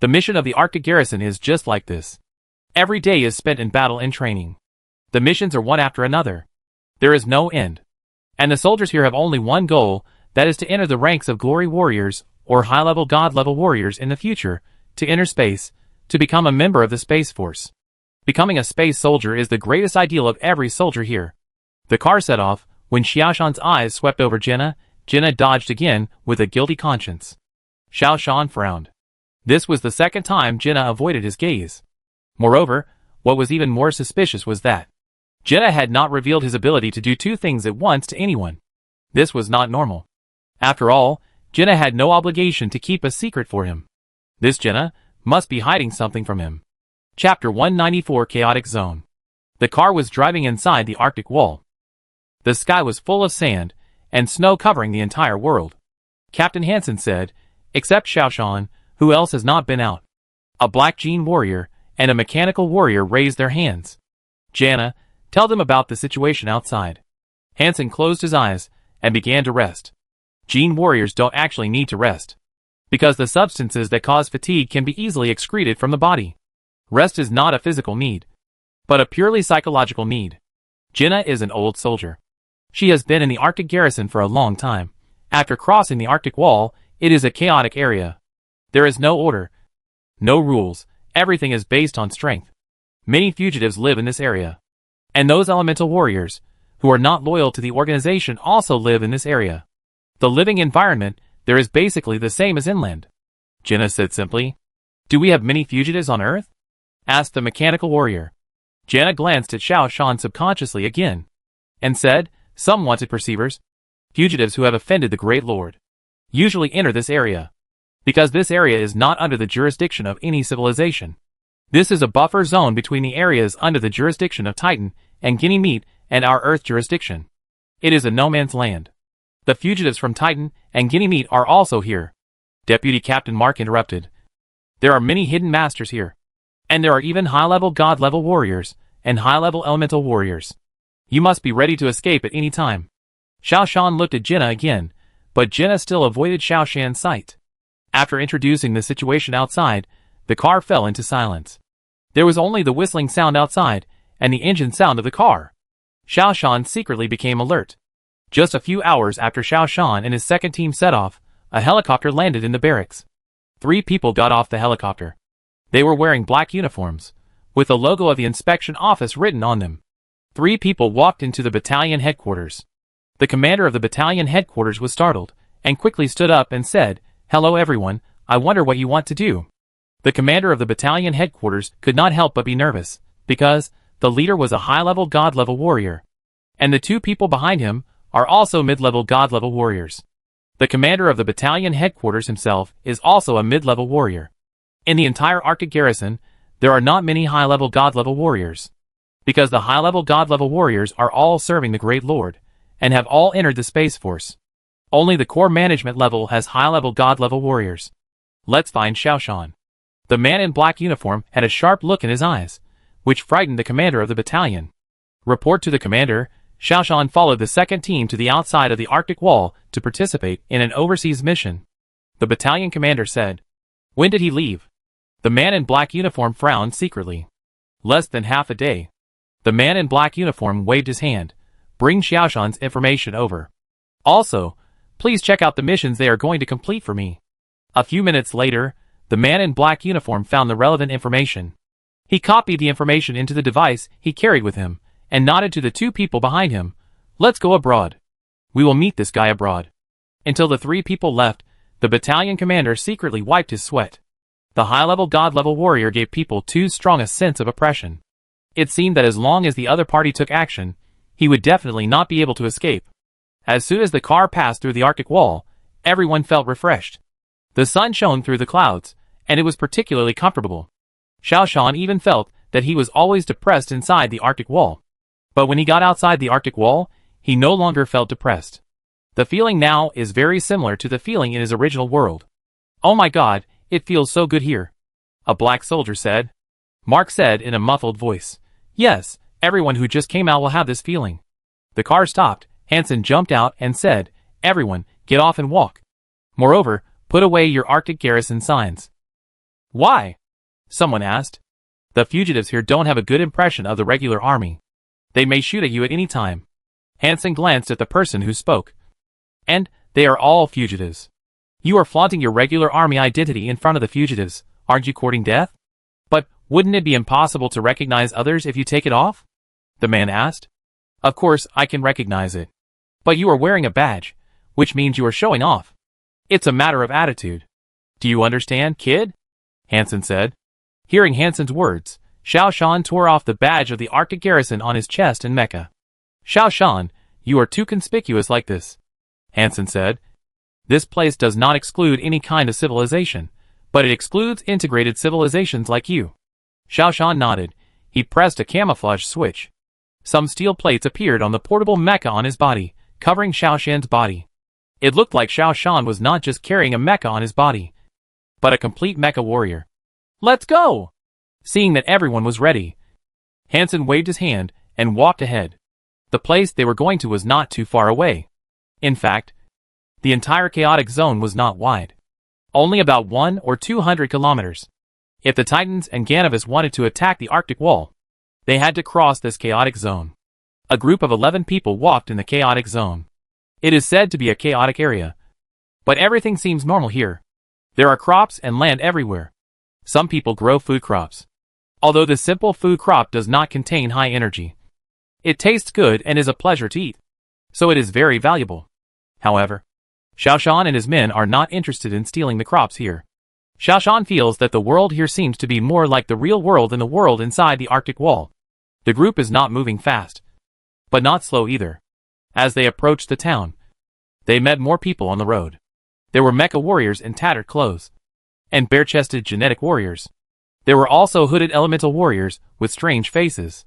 The mission of the Arctic garrison is just like this. Every day is spent in battle and training. The missions are one after another. There is no end. And the soldiers here have only one goal, that is to enter the ranks of glory warriors, or high-level god-level warriors in the future, to enter space, to become a member of the Space Force. Becoming a space soldier is the greatest ideal of every soldier here. The car set off. When Xiao Shan's eyes swept over Jinna, Jinna dodged again with a guilty conscience. Xiao Shan frowned. This was the second time Jinna avoided his gaze. Moreover, what was even more suspicious was that Jinna had not revealed his ability to do two things at once to anyone. This was not normal. After all, Jinna had no obligation to keep a secret for him. This Jinna must be hiding something from him. Chapter 194 Chaotic Zone. The car was driving inside the Arctic wall. The sky was full of sand, and snow covering the entire world. Captain Hansen said, "Except Xiao Shan, who else has not been out?" A black Gene warrior and a mechanical warrior raised their hands. "Janna, tell them about the situation outside." Hansen closed his eyes and began to rest. Gene warriors don't actually need to rest, because the substances that cause fatigue can be easily excreted from the body. Rest is not a physical need, but a purely psychological need. Jinna is an old soldier. She has been in the Arctic garrison for a long time. After crossing the Arctic wall, it is a chaotic area. There is no order, no rules, everything is based on strength. Many fugitives live in this area. And those elemental warriors, who are not loyal to the organization, also live in this area. The living environment there is basically the same as inland. Jenna said simply. Do we have many fugitives on Earth? Asked the mechanical warrior. Jenna glanced at Xiao Shan subconsciously again, and said, some wanted perceivers. Fugitives who have offended the Great Lord usually enter this area, because this area is not under the jurisdiction of any civilization. This is a buffer zone between the areas under the jurisdiction of Titan and Ganymede and our Earth jurisdiction. It is a no man's land. The fugitives from Titan and Ganymede are also here. Deputy Captain Mark interrupted. There are many hidden masters here. And there are even high-level god-level warriors and high-level elemental warriors. You must be ready to escape at any time. Xiao Shan looked at Jenna again, but Jenna still avoided Xiao Shan's sight. After introducing the situation outside, the car fell into silence. There was only the whistling sound outside and the engine sound of the car. Xiao Shan secretly became alert. Just a few hours after Xiao Shan and his second team set off, a helicopter landed in the barracks. 3 people got off the helicopter. They were wearing black uniforms, with the logo of the inspection office written on them. 3 people walked into the battalion headquarters. The commander of the battalion headquarters was startled, and quickly stood up and said, Hello everyone, I wonder what you want to do. The commander of the battalion headquarters could not help but be nervous, because the leader was a high-level god-level warrior. And the 2 people behind him are also mid-level god-level warriors. The commander of the battalion headquarters himself is also a mid-level warrior. In the entire Arctic garrison, there are not many high-level god-level warriors, because the high-level god-level warriors are all serving the Great Lord, and have all entered the Space Force. Only the core management level has high-level god-level warriors. Let's find Xiao Shan. The man in black uniform had a sharp look in his eyes, which frightened the commander of the battalion. Report to the commander. Xiao Shan followed the second team to the outside of the Arctic wall to participate in an overseas mission. The battalion commander said. When did he leave? The man in black uniform frowned secretly. Less than half a day. The man in black uniform waved his hand. Bring Xiao Shan's information over. Also, please check out the missions they are going to complete for me. A few minutes later, the man in black uniform found the relevant information. He copied the information into the device he carried with him, and nodded to the 2 people behind him. Let's go abroad. We will meet this guy abroad. Until the 3 people left, the battalion commander secretly wiped his sweat. The high-level god-level warrior gave people too strong a sense of oppression. It seemed that as long as the other party took action, he would definitely not be able to escape. As soon as the car passed through the Arctic wall, everyone felt refreshed. The sun shone through the clouds, and it was particularly comfortable. Xiao Shan even felt that he was always depressed inside the Arctic wall. But when he got outside the Arctic wall, he no longer felt depressed. The feeling now is very similar to the feeling in his original world. Oh my god, it feels so good here. A black soldier said. Mark said in a muffled voice. Yes, everyone who just came out will have this feeling. The car stopped. Hansen jumped out and said, Everyone, get off and walk. Moreover, put away your Arctic garrison signs. Why? Someone asked. The fugitives here don't have a good impression of the regular army. They may shoot at you at any time. Hansen glanced at the person who spoke. And they are all fugitives. You are flaunting your regular army identity in front of the fugitives. Aren't you courting death? But wouldn't it be impossible to recognize others if you take it off? The man asked. Of course, I can recognize it. But you are wearing a badge, which means you are showing off. It's a matter of attitude. Do you understand, kid? Hansen said. Hearing Hansen's words, Xiao Shan tore off the badge of the Arctic garrison on his chest and mecha. Xiao Shan, you are too conspicuous like this. Hansen said. This place does not exclude any kind of civilization, but it excludes integrated civilizations like you. Xiao Shan nodded. He pressed a camouflage switch. Some steel plates appeared on the portable mecha on his body, covering Xiao Shan's body. It looked like Xiao Shan was not just carrying a mecha on his body, but a complete mecha warrior. Let's go! Seeing that everyone was ready, Hansen waved his hand and walked ahead. The place they were going to was not too far away. In fact, the entire chaotic zone was not wide. Only about 100 or 200 kilometers. If the Titans and Ganavis wanted to attack the Arctic wall, they had to cross this chaotic zone. A group of 11 people walked in the chaotic zone. It is said to be a chaotic area, but everything seems normal here. There are crops and land everywhere. Some people grow food crops. Although the simple food crop does not contain high energy, it tastes good and is a pleasure to eat, so it is very valuable. However, Xiao Shan and his men are not interested in stealing the crops here. Xiaoshan feels that the world here seems to be more like the real world than the world inside the Arctic wall. The group is not moving fast, but not slow either. As they approached the town, they met more people on the road. There were mecha warriors in tattered clothes, and bare-chested genetic warriors. There were also hooded elemental warriors with strange faces.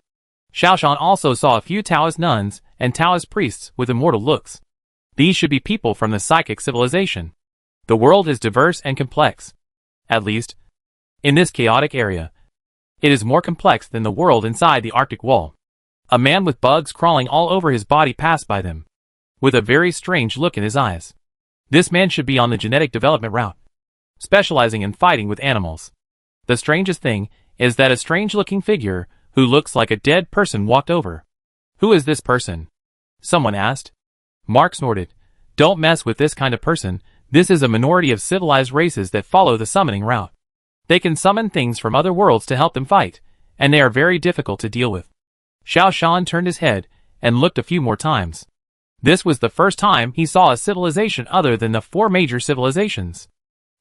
Xiaoshan also saw a few Taoist nuns and Taoist priests with immortal looks. These should be people from the psychic civilization. The world is diverse and complex. At least, in this chaotic area, it is more complex than the world inside the Arctic wall. A man with bugs crawling all over his body passed by them, with a very strange look in his eyes. This man should be on the genetic development route, specializing in fighting with animals. The strangest thing is that a strange-looking figure who looks like a dead person walked over. Who is this person? Someone asked. Mark snorted. Don't mess with this kind of person. This is a minority of civilized races that follow the summoning route. They can summon things from other worlds to help them fight, and they are very difficult to deal with. Xiaoshan turned his head and looked a few more times. This was the first time he saw a civilization other than the 4 major civilizations.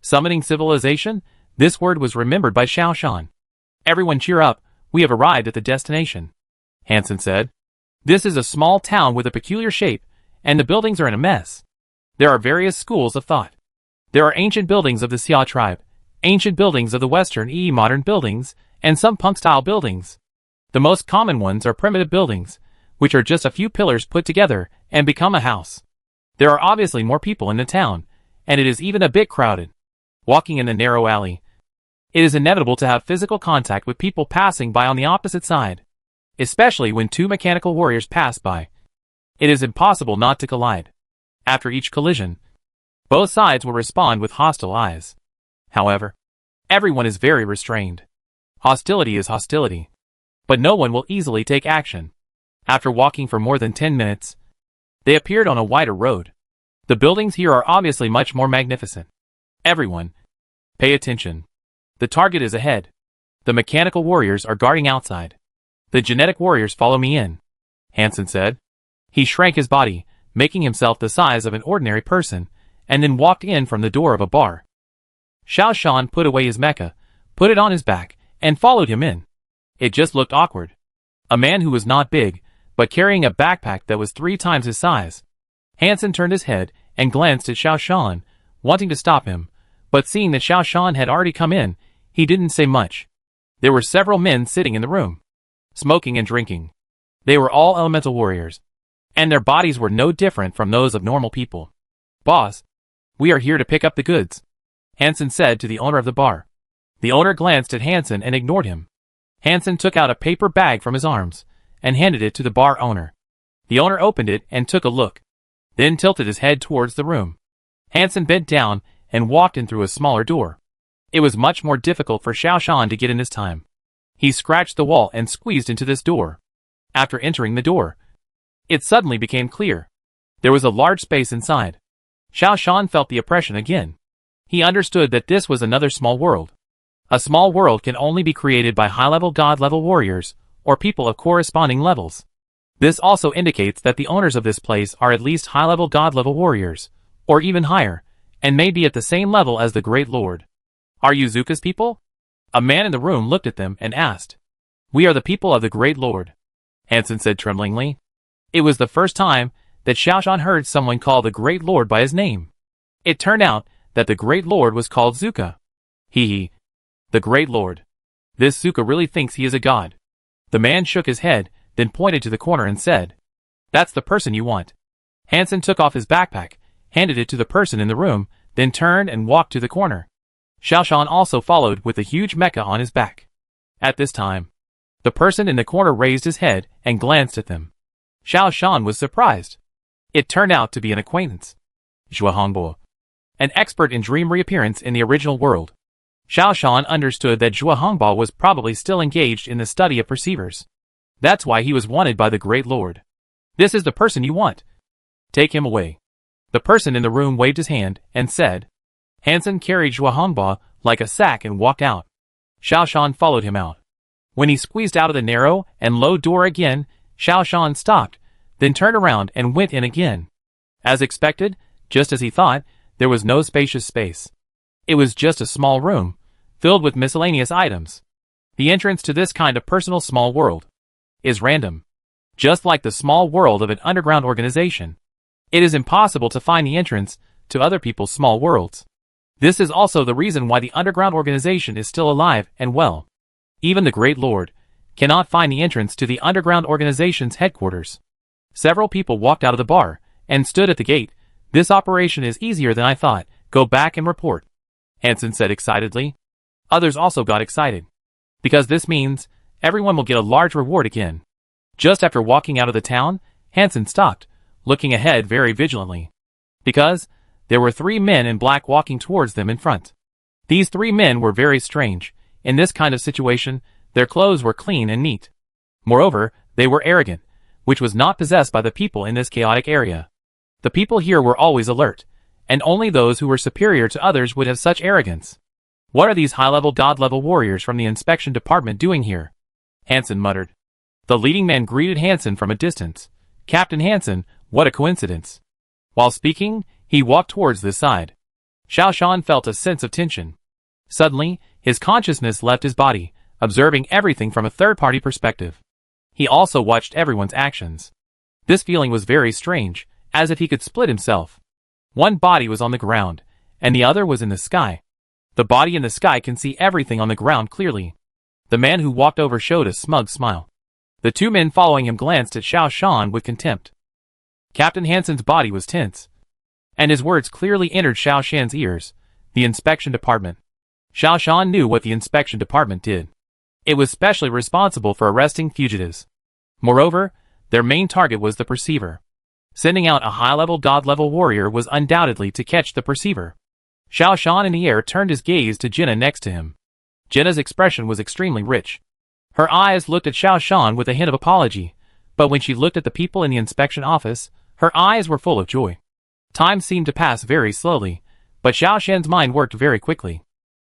Summoning civilization? This word was remembered by Xiaoshan. Everyone cheer up, we have arrived at the destination, Hansen said. This is a small town with a peculiar shape, and the buildings are in a mess. There are various schools of thought. There are ancient buildings of the Xia tribe, ancient buildings of the Western modern buildings, and some punk-style buildings. The most common ones are primitive buildings, which are just a few pillars put together and become a house. There are obviously more people in the town, and it is even a bit crowded. Walking in the narrow alley, it is inevitable to have physical contact with people passing by on the opposite side, especially when 2 mechanical warriors pass by. It is impossible not to collide. After each collision, both sides will respond with hostile eyes. However, everyone is very restrained. Hostility is hostility, but no one will easily take action. After walking for more than 10 minutes, they appeared on a wider road. The buildings here are obviously much more magnificent. Everyone, pay attention. The target is ahead. The mechanical warriors are guarding outside. The genetic warriors follow me in, Hansen said. He shrank his body, making himself the size of an ordinary person, and then walked in from the door of a bar. Xiaoshan put away his mecha, put it on his back, and followed him in. It just looked awkward. A man who was not big, but carrying a backpack that was 3 times his size. Hansen turned his head and glanced at Xiaoshan, wanting to stop him, but seeing that Xiaoshan had already come in, he didn't say much. There were several men sitting in the room, smoking and drinking. They were all elemental warriors, and their bodies were no different from those of normal people. Boss, we are here to pick up the goods, Hansen said to the owner of the bar. The owner glanced at Hansen and ignored him. Hansen took out a paper bag from his arms and handed it to the bar owner. The owner opened it and took a look, then tilted his head towards the room. Hansen bent down and walked in through a smaller door. It was much more difficult for Xiaoshan to get in this time. He scratched the wall and squeezed into this door. After entering the door, it suddenly became clear. There was a large space inside. Xiaoshan felt the oppression again. He understood that this was another small world. A small world can only be created by high-level god-level warriors, or people of corresponding levels. This also indicates that the owners of this place are at least high-level god-level warriors, or even higher, and may be at the same level as the Great Lord. Are you Zuka's people? A man in the room looked at them and asked. We are the people of the Great Lord, Hansen said tremblingly. It was the first time that Xiaoshan heard someone call the Great Lord by his name. It turned out that the Great Lord was called Zuka. He, the Great Lord. This Zuka really thinks he is a god. The man shook his head, then pointed to the corner and said, That's the person you want. Hansen took off his backpack, handed it to the person in the room, then turned and walked to the corner. Xiaoshan also followed with a huge mecha on his back. At this time, the person in the corner raised his head and glanced at them. Xiaoshan was surprised. It turned out to be an acquaintance. Zhua Hongbo, an expert in dream reappearance in the original world. Xiaoshan understood that Zhua Hongbo was probably still engaged in the study of perceivers. That's why he was wanted by the Great Lord. This is the person you want. Take him away. The person in the room waved his hand and said. Hansen carried Zhua Hongbo like a sack and walked out. Xiaoshan followed him out. When he squeezed out of the narrow and low door again, Xiaoshan stopped, then turned around and went in again. As expected, just as he thought, there was no spacious space. It was just a small room, filled with miscellaneous items. The entrance to this kind of personal small world is random. Just like the small world of an underground organization, it is impossible to find the entrance to other people's small worlds. This is also the reason why the underground organization is still alive and well. Even the Great Lord cannot find the entrance to the underground organization's headquarters. Several people walked out of the bar and stood at the gate. This operation is easier than I thought. Go back and report, Hansen said excitedly. Others also got excited, because this means everyone will get a large reward again. Just after walking out of the town, Hansen stopped, looking ahead very vigilantly, because there were 3 men in black walking towards them in front. These 3 men were very strange. In this kind of situation, their clothes were clean and neat. Moreover, they were arrogant, which was not possessed by the people in this chaotic area. The people here were always alert, and only those who were superior to others would have such arrogance. What are these high-level god-level warriors from the inspection department doing here? Hansen muttered. The leading man greeted Hansen from a distance. Captain Hansen, what a coincidence. While speaking, he walked towards this side. Xiao Shan felt a sense of tension. Suddenly, his consciousness left his body, observing everything from a third-party perspective. He also watched everyone's actions. This feeling was very strange, as if he could split himself. One body was on the ground, and the other was in the sky. The body in the sky can see everything on the ground clearly. The man who walked over showed a smug smile. The 2 men following him glanced at Xiao Shan with contempt. Captain Hansen's body was tense, and his words clearly entered Xiao Shan's ears. The inspection department. Xiao Shan knew what the inspection department did. It was specially responsible for arresting fugitives. Moreover, their main target was the perceiver. Sending out a high-level god-level warrior was undoubtedly to catch the perceiver. Xiao Shan in the air turned his gaze to Jinna next to him. Jinna's expression was extremely rich. Her eyes looked at Xiao Shan with a hint of apology, but when she looked at the people in the inspection office, her eyes were full of joy. Time seemed to pass very slowly, but Xiao Shan's mind worked very quickly.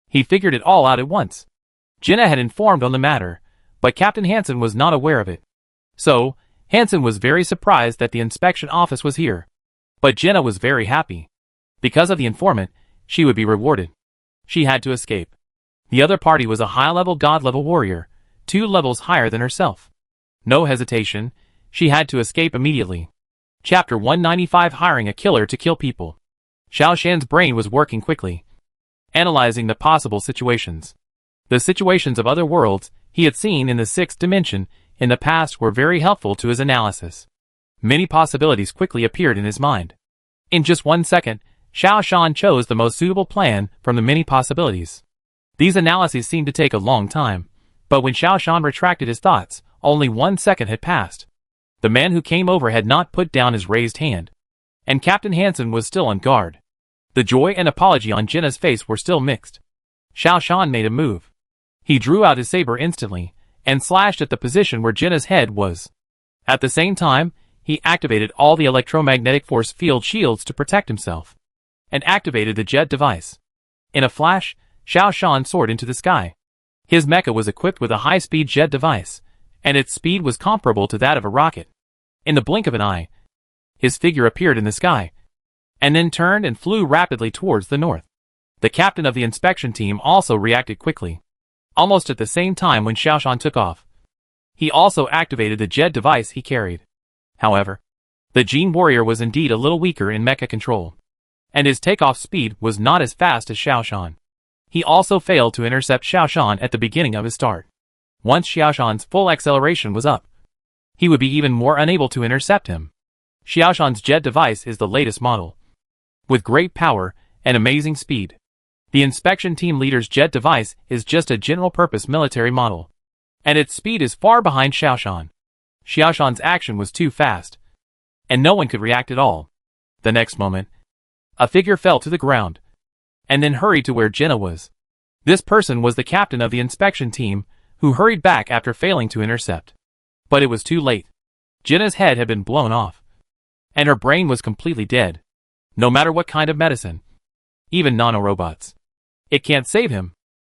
He figured it all out at once. Jinna had informed on the matter, but Captain Hansen was not aware of it. So, Hansen was very surprised that the inspection office was here. But Jinna was very happy. Because of the informant, she would be rewarded. She had to escape. The other party was a high-level god-level warrior, 2 levels higher than herself. No hesitation, she had to escape immediately. Chapter 195 Hiring a Killer to Kill People. Xiao Shan's brain was working quickly, analyzing the possible situations. The situations of other worlds he had seen in the 6th dimension in the past were very helpful to his analysis. Many possibilities quickly appeared in his mind. In just 1 second, Xiao Shan chose the most suitable plan from the many possibilities. These analyses seemed to take a long time, but when Xiao Shan retracted his thoughts, only 1 second had passed. The man who came over had not put down his raised hand, and Captain Hansen was still on guard. The joy and apology on Jinna's face were still mixed. Xiao Shan made a move. He drew out his saber instantly, and slashed at the position where Jinna's head was. At the same time, he activated all the electromagnetic force field shields to protect himself, and activated the jet device. In a flash, Xiao Shan soared into the sky. His mecha was equipped with a high-speed jet device, and its speed was comparable to that of a rocket. In the blink of an eye, his figure appeared in the sky, and then turned and flew rapidly towards the north. The captain of the inspection team also reacted quickly. Almost at the same time when Xiao Shan took off, he also activated the jet device he carried. However, the Gene Warrior was indeed a little weaker in mecha control, and his takeoff speed was not as fast as Xiao Shan. He also failed to intercept Xiao Shan at the beginning of his start. Once Xiao Shan's full acceleration was up, he would be even more unable to intercept him. Xiao Shan's jet device is the latest model, with great power and amazing speed. The inspection team leader's jet device is just a general-purpose military model, and its speed is far behind Xiao Shan. Xiao Shan's action was too fast, and no one could react at all. The next moment, a figure fell to the ground, and then hurried to where Jinna was. This person was the captain of the inspection team, who hurried back after failing to intercept. But it was too late. Jinna's head had been blown off, and her brain was completely dead. No matter what kind of medicine, even nanorobots, it can't save him.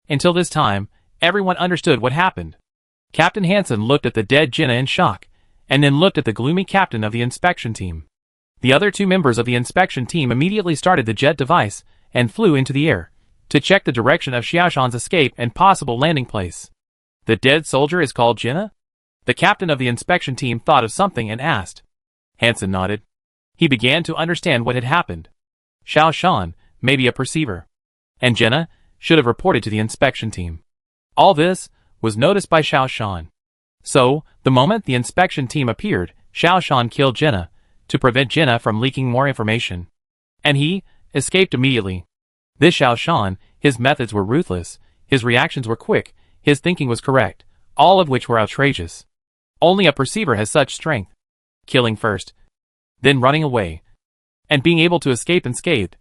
Until this time, everyone understood what happened. Captain Hansen looked at the dead Jinna in shock, and then looked at the gloomy captain of the inspection team. The other 2 members of the inspection team immediately started the jet device and flew into the air, to check the direction of Xiaoshan's escape and possible landing place. The dead soldier is called Jinna? The captain of the inspection team thought of something and asked. Hansen nodded. He began to understand what had happened. Xiaoshan, maybe a perceiver. And Jinna should have reported to the inspection team. All this was noticed by Xiaoshan. So, the moment the inspection team appeared, Xiaoshan killed Jinna to prevent Jinna from leaking more information. And he escaped immediately. This Xiaoshan, his methods were ruthless, his reactions were quick, his thinking was correct, all of which were outrageous. Only a perceiver has such strength. Killing first, then running away, and being able to escape unscathed.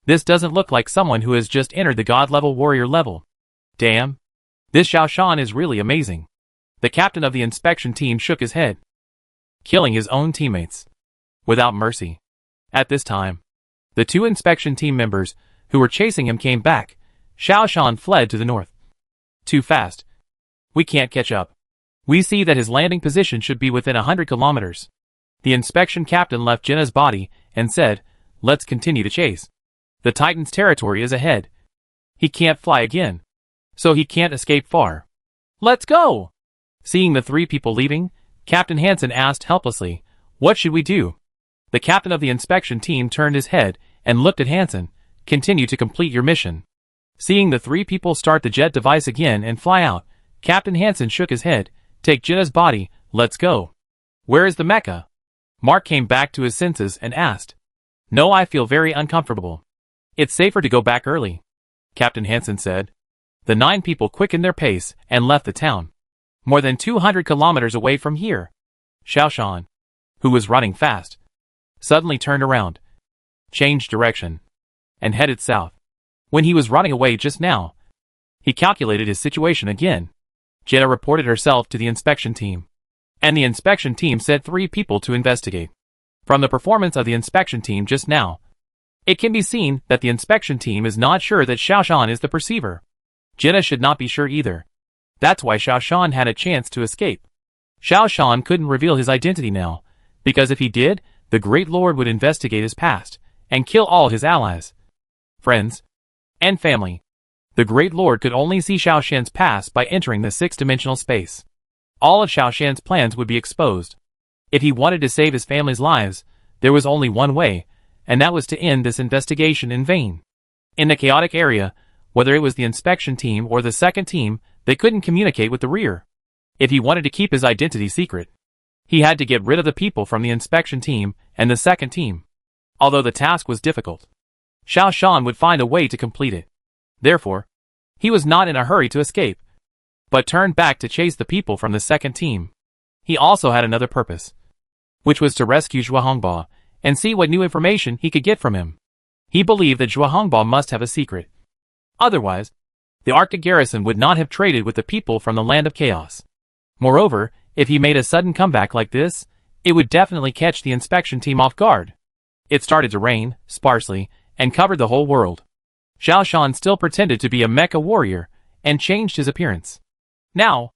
This doesn't look like someone who has just entered the god-level warrior level. Damn. This Xiaoshan is really amazing. The captain of the inspection team shook his head. Killing his own teammates. Without mercy. At this time, the two inspection team members who were chasing him came back. Xiaoshan fled to the north. Too fast. We can't catch up. We see that his landing position should be within 100 kilometers. The inspection captain left Jinna's body and said, let's continue to chase. The Titan's territory is ahead. He can't fly again. So he can't escape far. Let's go! Seeing the three people leaving, Captain Hansen asked helplessly, what should we do? The captain of the inspection team turned his head and looked at Hansen. Continue to complete your mission. Seeing the three people start the jet device again and fly out, Captain Hansen shook his head. Take Jinna's body, let's go. Where is the mecha? Mark came back to his senses and asked. No, I feel very uncomfortable. It's safer to go back early, Captain Hansen said. The 9 people quickened their pace and left the town. More than 200 kilometers away from here. Xiaoshan, who was running fast, suddenly turned around, changed direction, and headed south. When he was running away just now, he calculated his situation again. Jinna reported herself to the inspection team, and the inspection team sent 3 people to investigate. From the performance of the inspection team just now, it can be seen that the inspection team is not sure that Xiaoshan is the perceiver. Jinna should not be sure either. That's why Xiaoshan had a chance to escape. Xiaoshan couldn't reveal his identity now, because if he did, the Great Lord would investigate his past and kill all his allies, friends, and family. The Great Lord could only see Xiaoshan's past by entering the 6-dimensional space. All of Xiaoshan's plans would be exposed. If he wanted to save his family's lives, there was only one way, and that was to end this investigation in vain. In the chaotic area, whether it was the inspection team or the second team, they couldn't communicate with the rear. If he wanted to keep his identity secret, he had to get rid of the people from the inspection team and the second team. Although the task was difficult, Xiaoshan would find a way to complete it. Therefore, he was not in a hurry to escape, but turned back to chase the people from the second team. He also had another purpose, which was to rescue Zhuohongba and see what new information he could get from him. He believed that Zhuohongba must have a secret. Otherwise, the Arctic garrison would not have traded with the people from the Land of Chaos. Moreover, if he made a sudden comeback like this, it would definitely catch the inspection team off guard. It started to rain, sparsely, and covered the whole world. Xiaoshan still pretended to be a mecha warrior, and changed his appearance. Now,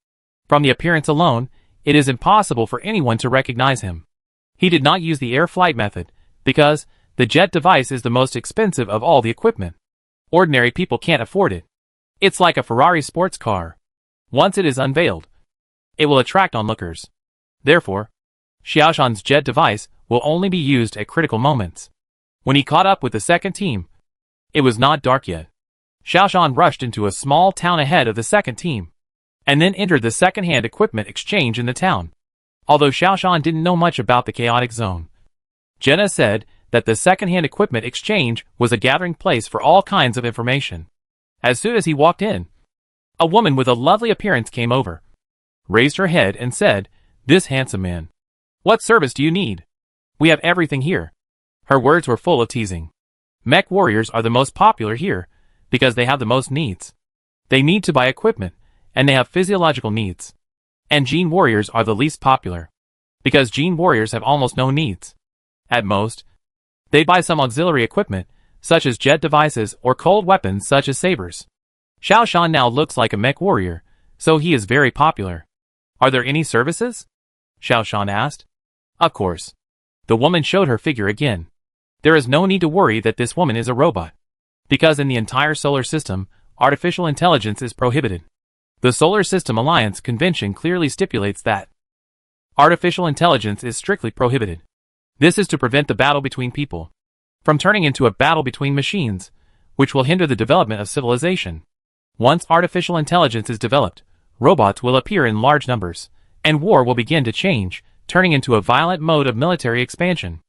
from the appearance alone, it is impossible for anyone to recognize him. He did not use the air flight method, because the jet device is the most expensive of all the equipment. Ordinary people can't afford it. It's like a Ferrari sports car. Once it is unveiled, it will attract onlookers. Therefore, Xiaoshan's jet device will only be used at critical moments. When he caught up with the second team, it was not dark yet. Xiaoshan rushed into a small town ahead of the second team, and then entered the second-hand equipment exchange in the town. Although Xiaoshan didn't know much about the chaotic zone, Jinna said that the second-hand equipment exchange was a gathering place for all kinds of information. As soon as he walked in, a woman with a lovely appearance came over, raised her head and said, "This handsome man, what service do you need? We have everything here." Her words were full of teasing. Mech warriors are the most popular here, because they have the most needs. They need to buy equipment, and they have physiological needs. And gene warriors are the least popular, because gene warriors have almost no needs. At most, they buy some auxiliary equipment, such as jet devices or cold weapons such as sabers. Xiaoshan now looks like a mech warrior, so he is very popular. Are there any services? Xiaoshan asked. Of course. The woman showed her figure again. There is no need to worry that this woman is a robot. Because in the entire solar system, artificial intelligence is prohibited. The Solar System Alliance Convention clearly stipulates that artificial intelligence is strictly prohibited. This is to prevent the battle between people from turning into a battle between machines, which will hinder the development of civilization. Once artificial intelligence is developed, robots will appear in large numbers, and war will begin to change, turning into a violent mode of military expansion.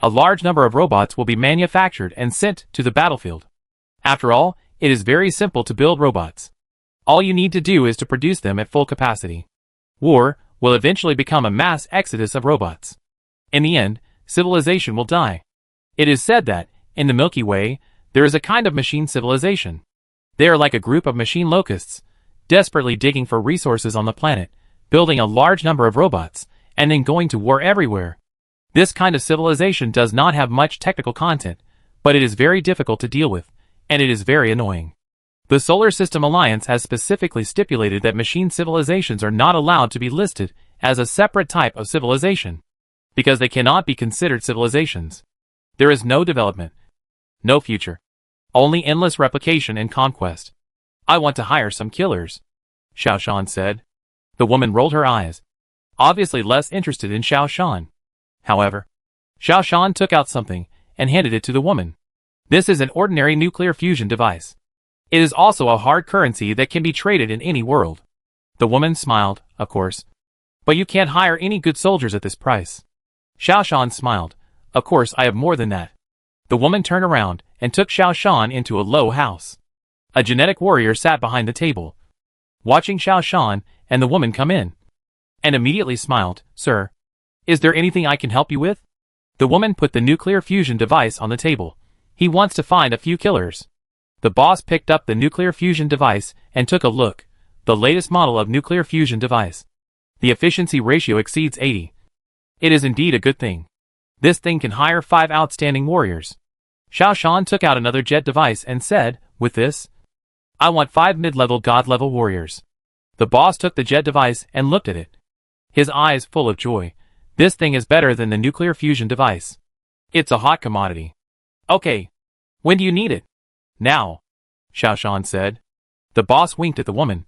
A large number of robots will be manufactured and sent to the battlefield. After all, it is very simple to build robots. All you need to do is to produce them at full capacity. War will eventually become a mass exodus of robots. In the end, civilization will die. It is said that, in the Milky Way, there is a kind of machine civilization. They are like a group of machine locusts, desperately digging for resources on the planet, building a large number of robots, and then going to war everywhere. This kind of civilization does not have much technical content, but it is very difficult to deal with, and it is very annoying. The Solar System Alliance has specifically stipulated that machine civilizations are not allowed to be listed as a separate type of civilization, because they cannot be considered civilizations. There is no development, no future, only endless replication and conquest. I want to hire some killers, Xiao Shan said. The woman rolled her eyes, obviously less interested in Xiao Shan. However, Xiao Shan took out something and handed it to the woman. This is an ordinary nuclear fusion device. It is also a hard currency that can be traded in any world. The woman smiled, of course. But you can't hire any good soldiers at this price. Xiao Shan smiled. Of course I have more than that. The woman turned around and took Xiao Shan into a low house. A genetic warrior sat behind the table, watching Xiao Shan and the woman come in, and immediately smiled. Sir, is there anything I can help you with? The woman put the nuclear fusion device on the table. He wants to find a few killers. The boss picked up the nuclear fusion device and took a look. The latest model of nuclear fusion device. The efficiency ratio exceeds 80. It is indeed a good thing. This thing can hire 5 outstanding warriors. Xiao Shan took out another jet device and said, with this, I want 5 mid-level god-level warriors. The boss took the jet device and looked at it, his eyes full of joy. This thing is better than the nuclear fusion device. It's a hot commodity. Okay. When do you need it? Now, Xiao Shan said. The boss winked at the woman,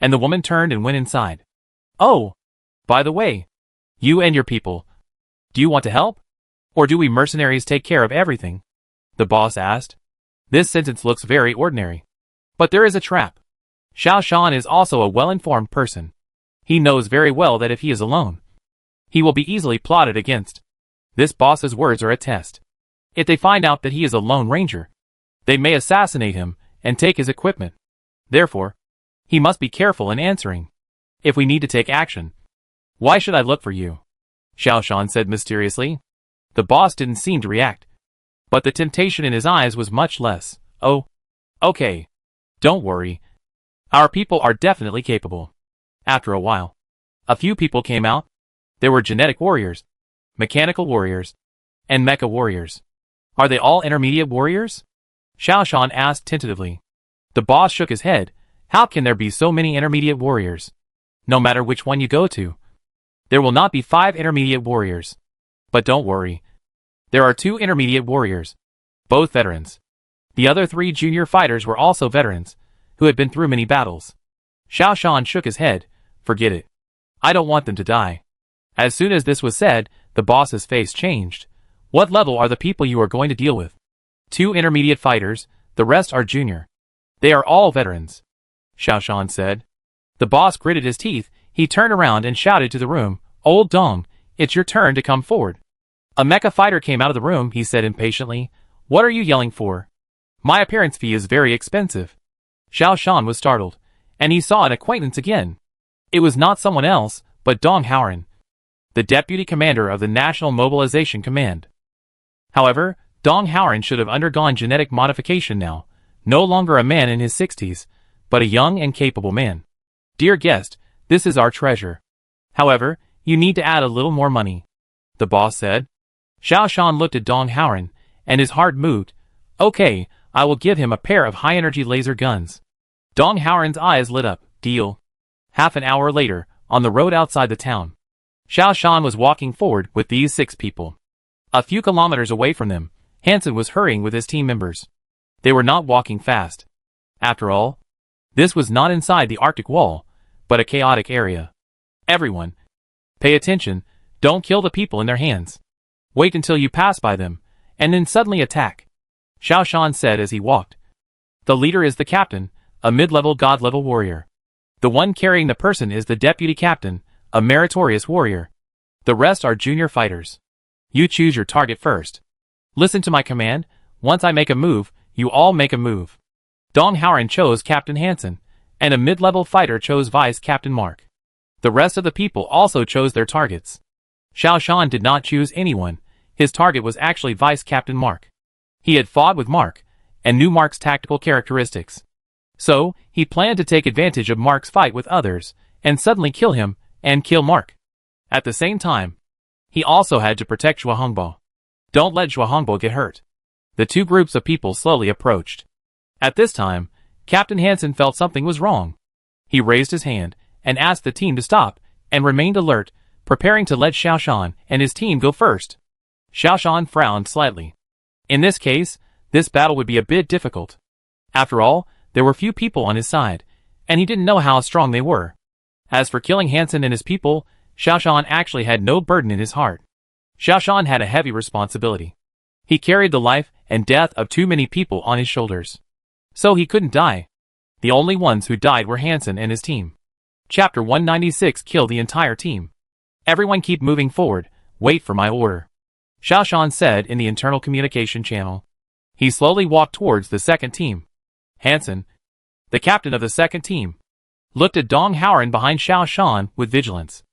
and the woman turned and went inside. Oh, by the way, you and your people, do you want to help? Or do we mercenaries take care of everything? The boss asked. This sentence looks very ordinary. But there is a trap. Xiao Shan is also a well-informed person. He knows very well that if he is alone, he will be easily plotted against. This boss's words are a test. If they find out that he is a lone ranger, they may assassinate him and take his equipment. Therefore, he must be careful in answering. If we need to take action, why should I look for you? Xiao Shan said mysteriously. The boss didn't seem to react, but the temptation in his eyes was much less. Oh, okay. Don't worry. Our people are definitely capable. After a while, a few people came out. There were genetic warriors, mechanical warriors, and mecha warriors. Are they all intermediate warriors? Xiao Shan asked tentatively. The boss shook his head. How can there be so many intermediate warriors? No matter which one you go to, there will not be 5 intermediate warriors. But don't worry. There are 2 intermediate warriors, both veterans. The other 3 junior fighters were also veterans, who had been through many battles. Xiao Shan shook his head. Forget it. I don't want them to die. As soon as this was said, the boss's face changed. What level are the people you are going to deal with? 2 intermediate fighters, the rest are junior. They are all veterans, Xiao Shan said. The boss gritted his teeth. He turned around and shouted to the room, Old Dong, it's your turn to come forward. A mecha fighter came out of the room, he said impatiently. What are you yelling for? My appearance fee is very expensive. Xiao Shan was startled, and he saw an acquaintance again. It was not someone else, but Dong Haoran, the deputy commander of the National Mobilization Command. However, Dong Haoran should have undergone genetic modification now, no longer a man in his 60s, but a young and capable man. Dear guest, this is our treasure. However, you need to add a little more money, the boss said. Xiao Shan looked at Dong Haoran, and his heart moved. Okay, I will give him a pair of high-energy laser guns. Dong Haoran's eyes lit up. Deal. Half an hour later, on the road outside the town, Xiao Shan was walking forward with these 6 people. A few kilometers away from them, Hansen was hurrying with his team members. They were not walking fast. After all, this was not inside the Arctic Wall, but a chaotic area. Everyone, pay attention, don't kill the people in their hands. Wait until you pass by them, and then suddenly attack, Xiao Shan said as he walked. The leader is the captain, a mid-level god-level warrior. The one carrying the person is the deputy captain, a meritorious warrior. The rest are junior fighters. You choose your target first. Listen to my command, once I make a move, you all make a move. Dong Haoren chose Captain Hansen, and a mid-level fighter chose Vice Captain Mark. The rest of the people also chose their targets. Xiao Shan did not choose anyone, his target was actually Vice Captain Mark. He had fought with Mark, and knew Mark's tactical characteristics. So, he planned to take advantage of Mark's fight with others, and suddenly kill him, and kill Mark. At the same time, he also had to protect Zhuo Hongbo. Don't let Zhuo Hongbo get hurt. The two groups of people slowly approached. At this time, Captain Hansen felt something was wrong. He raised his hand, and asked the team to stop, and remained alert, preparing to let Xiao Shan and his team go first. Xiao Shan frowned slightly. In this case, this battle would be a bit difficult. After all, there were few people on his side, and he didn't know how strong they were. As for killing Hansen and his people, Xiao Shan actually had no burden in his heart. Xiao Shan had a heavy responsibility. He carried the life and death of too many people on his shoulders. So he couldn't die. The only ones who died were Hansen and his team. Chapter 196 killed the entire team. Everyone keep moving forward, wait for my order, Xiao Shan said in the internal communication channel. He slowly walked towards the second team. Hansen, the captain of the second team, looked at Dong Haoren behind Xiao Shan with vigilance.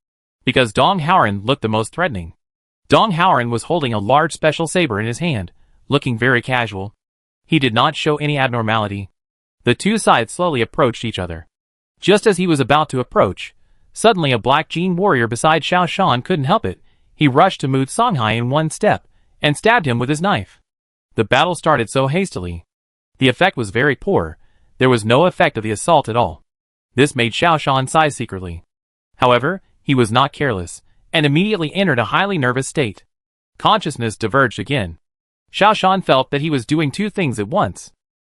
Because Dong Haoren looked the most threatening. Dong Haoren was holding a large special saber in his hand, looking very casual. He did not show any abnormality. The two sides slowly approached each other. Just as he was about to approach, suddenly a black jean warrior beside Xiao Shan couldn't help it. He rushed to Mu Songhai in one step, and stabbed him with his knife. The battle started so hastily. The effect was very poor. There was no effect of the assault at all. This made Xiao Shan sigh secretly. However, he was not careless, and immediately entered a highly nervous state. Consciousness diverged again. Xiao Shan felt that he was doing two things at once.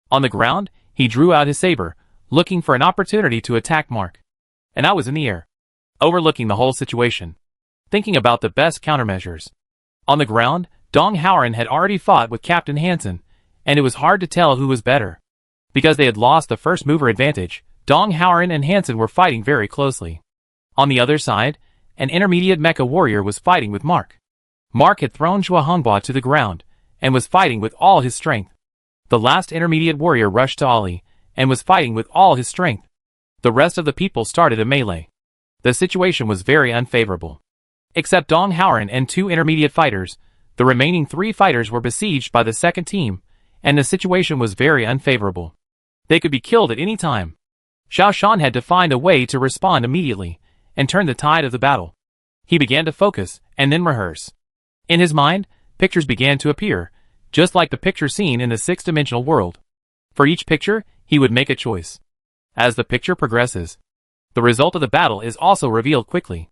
On the ground, he drew out his saber, looking for an opportunity to attack Mark. And I was in the air, overlooking the whole situation, thinking about the best countermeasures. On the ground, Dong Haoren had already fought with Captain Hansen, and it was hard to tell who was better. Because they had lost the first mover advantage, Dong Haoren and Hansen were fighting very closely. On the other side, an intermediate mecha warrior was fighting with Mark. Mark had thrown Zhuo Hongbo to the ground, and was fighting with all his strength. The last intermediate warrior rushed to Ali, and was fighting with all his strength. The rest of the people started a melee. The situation was very unfavorable. Except Dong Haoren and two intermediate fighters, the remaining three fighters were besieged by the second team, and the situation was very unfavorable. They could be killed at any time. Xiao Shan had to find a way to respond immediately, and turn the tide of the battle. He began to focus, and then rehearse. In his mind, pictures began to appear, just like the picture seen in the six-dimensional world. For each picture, he would make a choice. As the picture progresses, the result of the battle is also revealed quickly.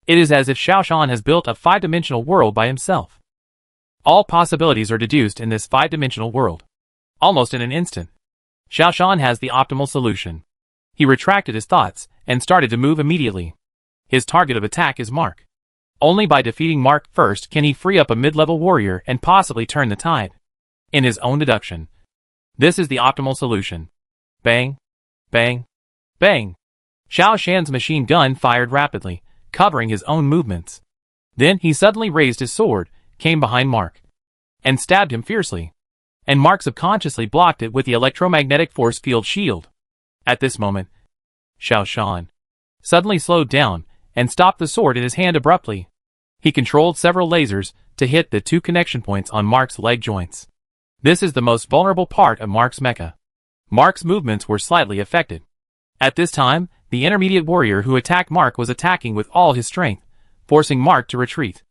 It is as if Xiao Shan has built a five-dimensional world by himself. All possibilities are deduced in this five-dimensional world. Almost in an instant, Xiao Shan has the optimal solution. He retracted his thoughts, and started to move immediately. His target of attack is Mark. Only by defeating Mark first can he free up a mid-level warrior and possibly turn the tide. In his own deduction, this is the optimal solution. Bang, bang, bang. Xiao Shan's machine gun fired rapidly, covering his own movements. Then he suddenly raised his sword, came behind Mark, and stabbed him fiercely. And Mark subconsciously blocked it with the electromagnetic force field shield. At this moment, Xiao Shan suddenly slowed down, and stopped the sword in his hand abruptly. He controlled several lasers to hit the two connection points on Mark's leg joints. This is the most vulnerable part of Mark's mecha. Mark's movements were slightly affected. At this time, the intermediate warrior who attacked Mark was attacking with all his strength, forcing Mark to retreat.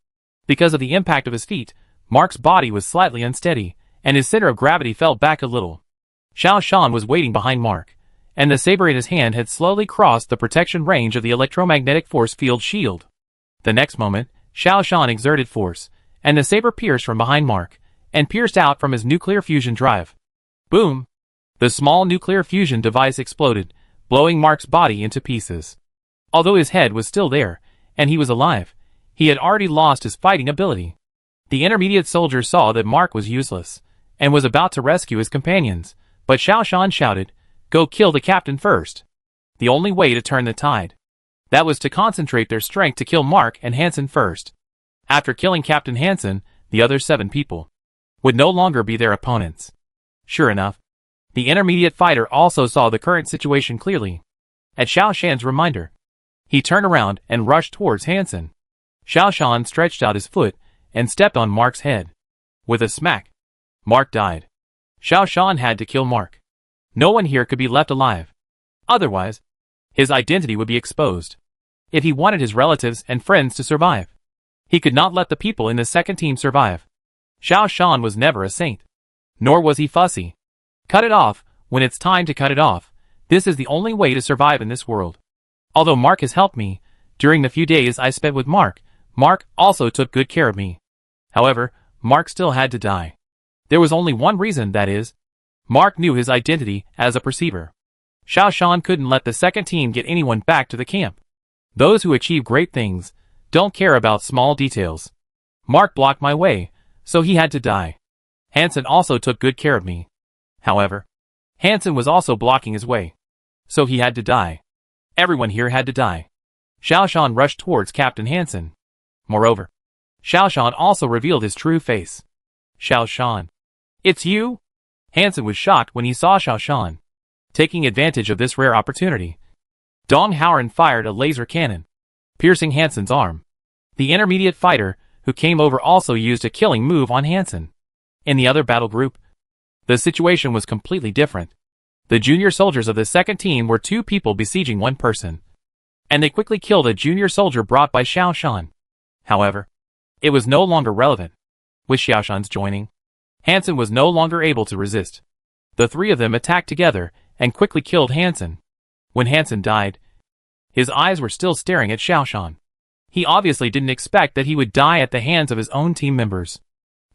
Because of the impact of his feet, Mark's body was slightly unsteady, and his center of gravity fell back a little. Xiao Shan was waiting behind Mark, and the saber in his hand had slowly crossed the protection range of the electromagnetic force field shield. The next moment, Xiao Shan exerted force, and the saber pierced from behind Mark, and pierced out from his nuclear fusion drive. Boom! The small nuclear fusion device exploded, blowing Mark's body into pieces. Although his head was still there, and he was alive, he had already lost his fighting ability. The intermediate soldier saw that Mark was useless, and was about to rescue his companions, but Xiao Shan shouted, "Go kill the captain first." The only way to turn the tide. That was to concentrate their strength to kill Mark and Hansen first. After killing Captain Hansen, the other 7 people would no longer be their opponents. Sure enough, the intermediate fighter also saw the current situation clearly. At Xiao Shan's reminder, he turned around and rushed towards Hansen. Xiao Shan stretched out his foot and stepped on Mark's head. With a smack, Mark died. Xiao Shan had to kill Mark. No one here could be left alive. Otherwise, his identity would be exposed. If he wanted his relatives and friends to survive, he could not let the people in the second team survive. Xiao Shan was never a saint. Nor was he fussy. Cut it off when it's time to cut it off. This is the only way to survive in this world. Although Mark has helped me, during the few days I spent with Mark also took good care of me. However, Mark still had to die. There was only one reason, that is, Mark knew his identity as a perceiver. Xiao Shan couldn't let the second team get anyone back to the camp. Those who achieve great things don't care about small details. Mark blocked my way, so he had to die. Hansen also took good care of me. However, Hansen was also blocking his way, so he had to die. Everyone here had to die. Xiao Shan rushed towards Captain Hansen. Moreover, Xiao Shan also revealed his true face. Xiao Shan. It's you? Hansen was shocked when he saw Xiao Shan. Taking advantage of this rare opportunity, Dong Howren fired a laser cannon, piercing Hansen's arm. The intermediate fighter who came over also used a killing move on Hansen. In the other battle group, the situation was completely different. The junior soldiers of the second team were 2 people besieging 1 person, and they quickly killed a junior soldier brought by Xiao Shan. However, it was no longer relevant. With Xiao Shan's joining, Hansen was no longer able to resist. The 3 of them attacked together and quickly killed Hansen. When Hansen died, his eyes were still staring at Xiao Shan. He obviously didn't expect that he would die at the hands of his own team members.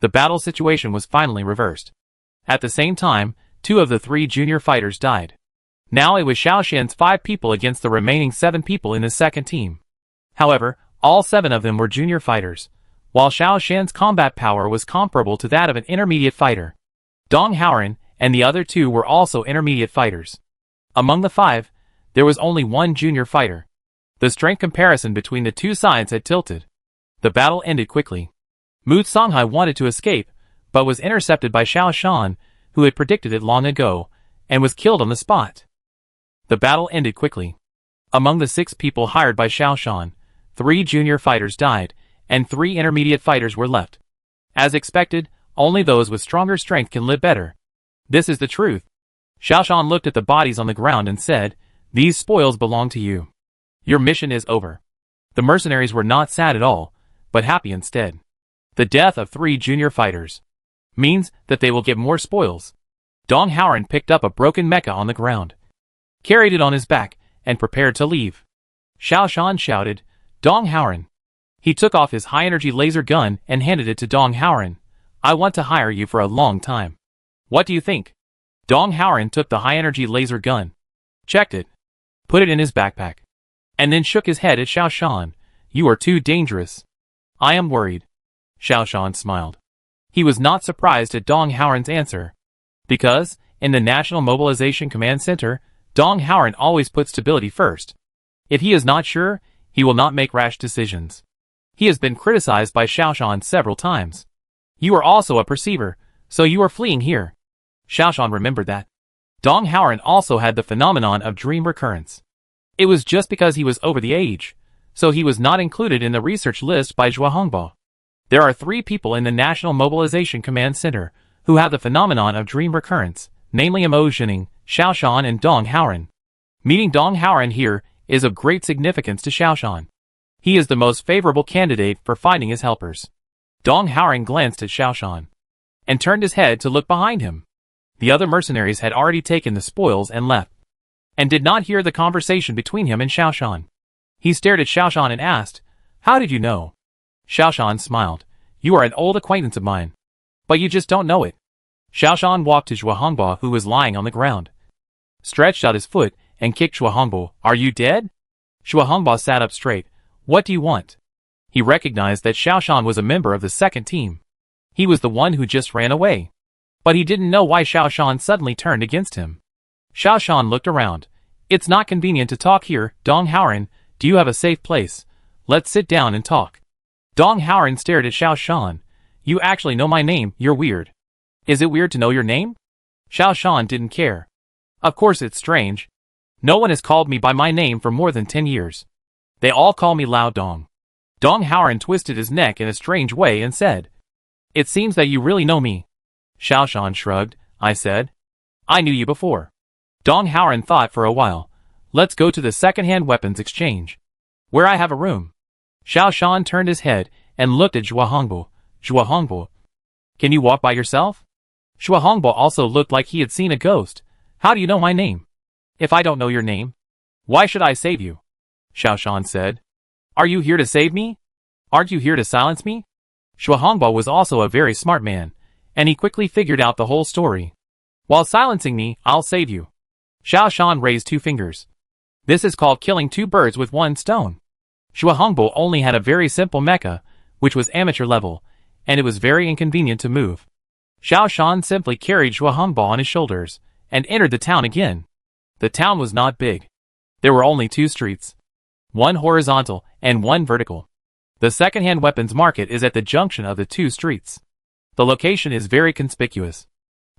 The battle situation was finally reversed. At the same time, 2 of the 3 junior fighters died. Now it was Xiao Shan's 5 people against the remaining 7 people in the second team. However, all 7 of them were junior fighters, while Xiao Shan's combat power was comparable to that of an intermediate fighter. Dong Howren and the other 2 were also intermediate fighters. Among the 5, there was only 1 junior fighter. The strength comparison between the 2 sides had tilted. The battle ended quickly. Mu Songhai wanted to escape, but was intercepted by Xiao Shan, who had predicted it long ago, and was killed on the spot. The battle ended quickly. Among the 6 people hired by Xiao Shan, 3 junior fighters died, and 3 intermediate fighters were left. As expected, only those with stronger strength can live better. This is the truth. Xiao Shan looked at the bodies on the ground and said, "These spoils belong to you. Your mission is over." The mercenaries were not sad at all, but happy instead. The death of 3 junior fighters means that they will get more spoils. Dong Howren picked up a broken mecha on the ground, carried it on his back, and prepared to leave. Xiao Shan shouted, "Dong Howren." He took off his high-energy laser gun and handed it to Dong Howren. "I want to hire you for a long time. What do you think?" Dong Howren took the high-energy laser gun, checked it, put it in his backpack, and then shook his head at Xiao Shan. "You are too dangerous. I am worried." Xiao Shan smiled. He was not surprised at Dong Howren's answer, because, in the National Mobilization Command Center, Dong Howren always puts stability first. If he is not sure, he will not make rash decisions. He has been criticized by Xiao Shan several times. "You are also a perceiver, so you are fleeing here." Xiao Shan remembered that. Dong Howren also had the phenomenon of dream recurrence. It was just because he was over the age, so he was not included in the research list by Zhua Hongbo. There are 3 people in the National Mobilization Command Center who have the phenomenon of dream recurrence, namely Mo Jining, Xiao Shan and Dong Howren. Meeting Dong Howren here is of great significance to Xiao Shan. He is the most favorable candidate for finding his helpers. Dong Howren glanced at Xiao Shan and turned his head to look behind him. The other mercenaries had already taken the spoils and left, and did not hear the conversation between him and Xiao Shan. He stared at Xiao Shan and asked, "How did you know?" Xiao Shan smiled. "You are an old acquaintance of mine, but you just don't know it." Xiaoshan walked to Zhuohongbo, who was lying on the ground, stretched out his foot, and kicked Zhuohongbo. Are you dead? Zhuohongbo sat up straight. What do you want? He recognized that Xiaoshan was a member of the second team. He was the one who just ran away. But he didn't know why Xiaoshan suddenly turned against him. Xiaoshan looked around. It's not convenient to talk here, Dong Haoran. Do you have a safe place? Let's sit down and talk. Dong Haoran stared at Xiaoshan. You actually know my name, you're weird. Is it weird to know your name? Xiaoshan didn't care. Of course it's strange. No one has called me by my name for more than 10 years. They all call me Lao Dong. Dong Haoran twisted his neck in a strange way and said, It seems that you really know me. Xiaoshan shrugged. I said, I knew you before. Dong Haoran thought for a while. Let's go to the second-hand weapons exchange, where I have a room. Xiaoshan turned his head and looked at Zhuohongbo. Zhuohongbo, can you walk by yourself? Zhuohongbo also looked like he had seen a ghost. How do you know my name? If I don't know your name, why should I save you? Xiaoshan said. Are you here to save me? Aren't you here to silence me? Zhuohongbo was also a very smart man, and he quickly figured out the whole story. While silencing me, I'll save you. Xiaoshan raised 2 fingers. This is called killing 2 birds with 1 stone. Zhuohongbo only had a very simple mecha, which was amateur level, and it was very inconvenient to move. Xiaoshan simply carried Zhuohongbo on his shoulders, and entered the town again. The town was not big. There were only 2 streets. 1 horizontal, and 1 vertical. The second-hand weapons market is at the junction of the 2 streets. The location is very conspicuous.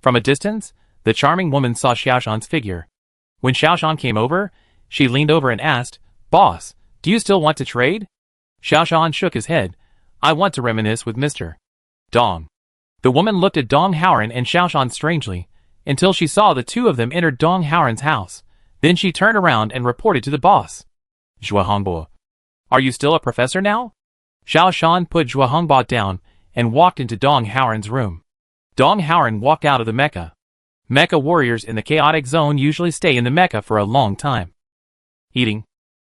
From a distance, the charming woman saw Xiaoshan's figure. When Xiaoshan came over, she leaned over and asked, Boss, do you still want to trade? Xiaoshan shook his head. I want to reminisce with Mr. Dong. The woman looked at Dong Haoran and Xiaoshan strangely, until she saw the 2 of them enter Dong Haoran's house. Then she turned around and reported to the boss. Zhuohongbo, are you still a professor now? Xiaoshan put Zhuohongbo down and walked into Dong Haoran's room. Dong Haoran walked out of the mecha. Mecha warriors in the chaotic zone usually stay in the mecha for a long time, eating,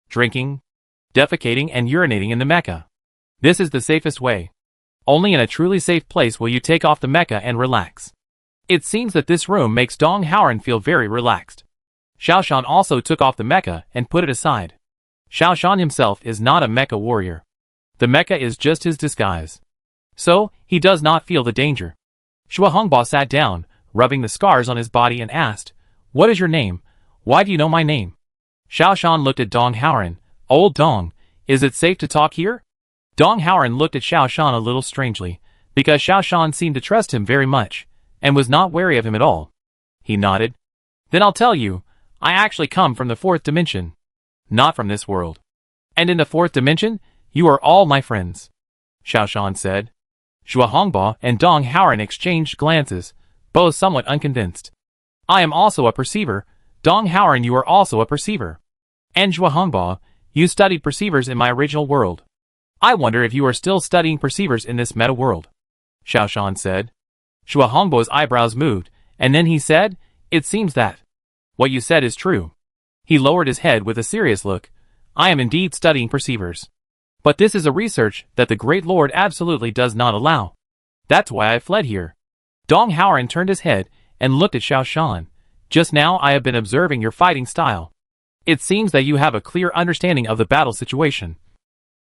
drinking, defecating and urinating in the mecha. This is the safest way. Only in a truly safe place will you take off the mecha and relax. It seems that this room makes Dong Haoran feel very relaxed. Xiaoshan also took off the mecha and put it aside. Xiaoshan himself is not a mecha warrior. The mecha is just his disguise. So, he does not feel the danger. Zhuohongbo sat down, rubbing the scars on his body and asked, What is your name? Why do you know my name? Xiaoshan looked at Dong Haoran. Old Dong, is it safe to talk here? Dong Haoran looked at Xiaoshan a little strangely, because Xiaoshan seemed to trust him very much, and was not wary of him at all. He nodded. Then I'll tell you, I actually come from the 4th dimension. Not from this world. And in the 4th dimension, you are all my friends. Xiaoshan said. Zhuohongbo and Dong Haoran exchanged glances, both somewhat unconvinced. I am also a perceiver. Dong Haoran, you are also a perceiver. And Zhuohongbo, you studied perceivers in my original world. I wonder if you are still studying perceivers in this meta world. Xiaoshan said. Zhuohongbo's eyebrows moved, and then he said, It seems that what you said is true. He lowered his head with a serious look. I am indeed studying perceivers. But this is a research that the Great Lord absolutely does not allow. That's why I fled here. Dong Haoran turned his head and looked at Xiaoshan. Just now I have been observing your fighting style. It seems that you have a clear understanding of the battle situation.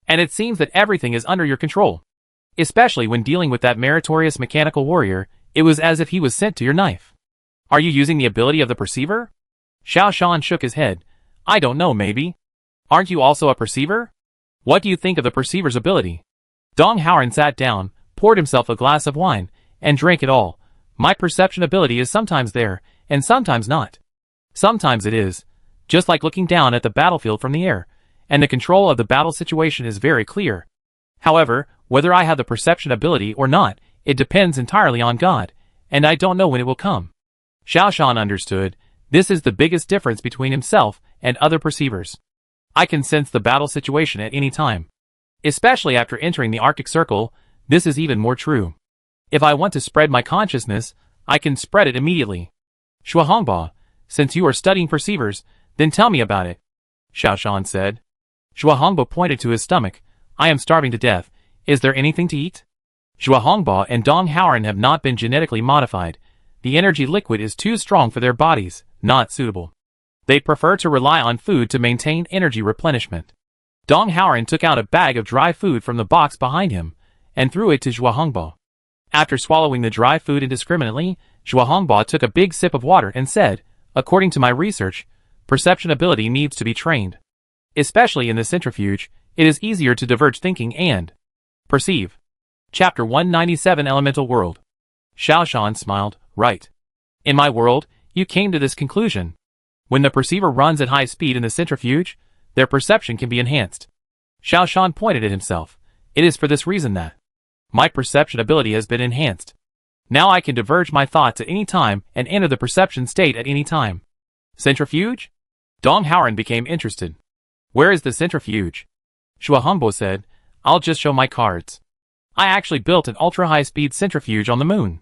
And it seems that everything is under your control. Especially when dealing with that meritorious mechanical warrior, it was as if he was sent to your knife. Are you using the ability of the perceiver? Xiaoshan shook his head. I don't know, maybe. Aren't you also a perceiver? What do you think of the perceiver's ability? Dong Haoran sat down, poured himself a glass of wine, and drank it all. My perception ability is sometimes there, and sometimes not. Sometimes it is, just like looking down at the battlefield from the air, and the control of the battle situation is very clear. However, whether I have the perception ability or not, it depends entirely on God, and I don't know when it will come. Xiaoshan understood. This is the biggest difference between himself and other perceivers. I can sense the battle situation at any time. Especially after entering the Arctic Circle, this is even more true. If I want to spread my consciousness, I can spread it immediately. Zhuohongbo, since you are studying perceivers, then tell me about it. Xiaoshan said. Zhuohongbo pointed to his stomach. I am starving to death. Is there anything to eat? Zhuohongbo and Dong Haoran have not been genetically modified. the energy liquid is too strong for their bodies, not suitable. They prefer to rely on food to maintain energy replenishment. Dong Haoran took out a bag of dry food from the box behind him and threw it to Zhuo Hongbo. After swallowing the dry food indiscriminately, Zhuo Hongbo took a big sip of water and said, "According to my research, perception ability needs to be trained. Especially in the centrifuge, it is easier to diverge thinking and perceive." Chapter 197 Elemental World. Xiaoshan smiled. "Right. In my world, you came to this conclusion. When the perceiver runs at high speed in the centrifuge, their perception can be enhanced." Xiaoshan pointed at himself. "It is for this reason that my perception ability has been enhanced. Now I can diverge my thoughts at any time and enter the perception state at any time." Centrifuge? Dong Haoran became interested. "Where is the centrifuge?" Zhuo Hongbo said, "I'll just show my cards. I actually built an ultra-high-speed centrifuge on the moon.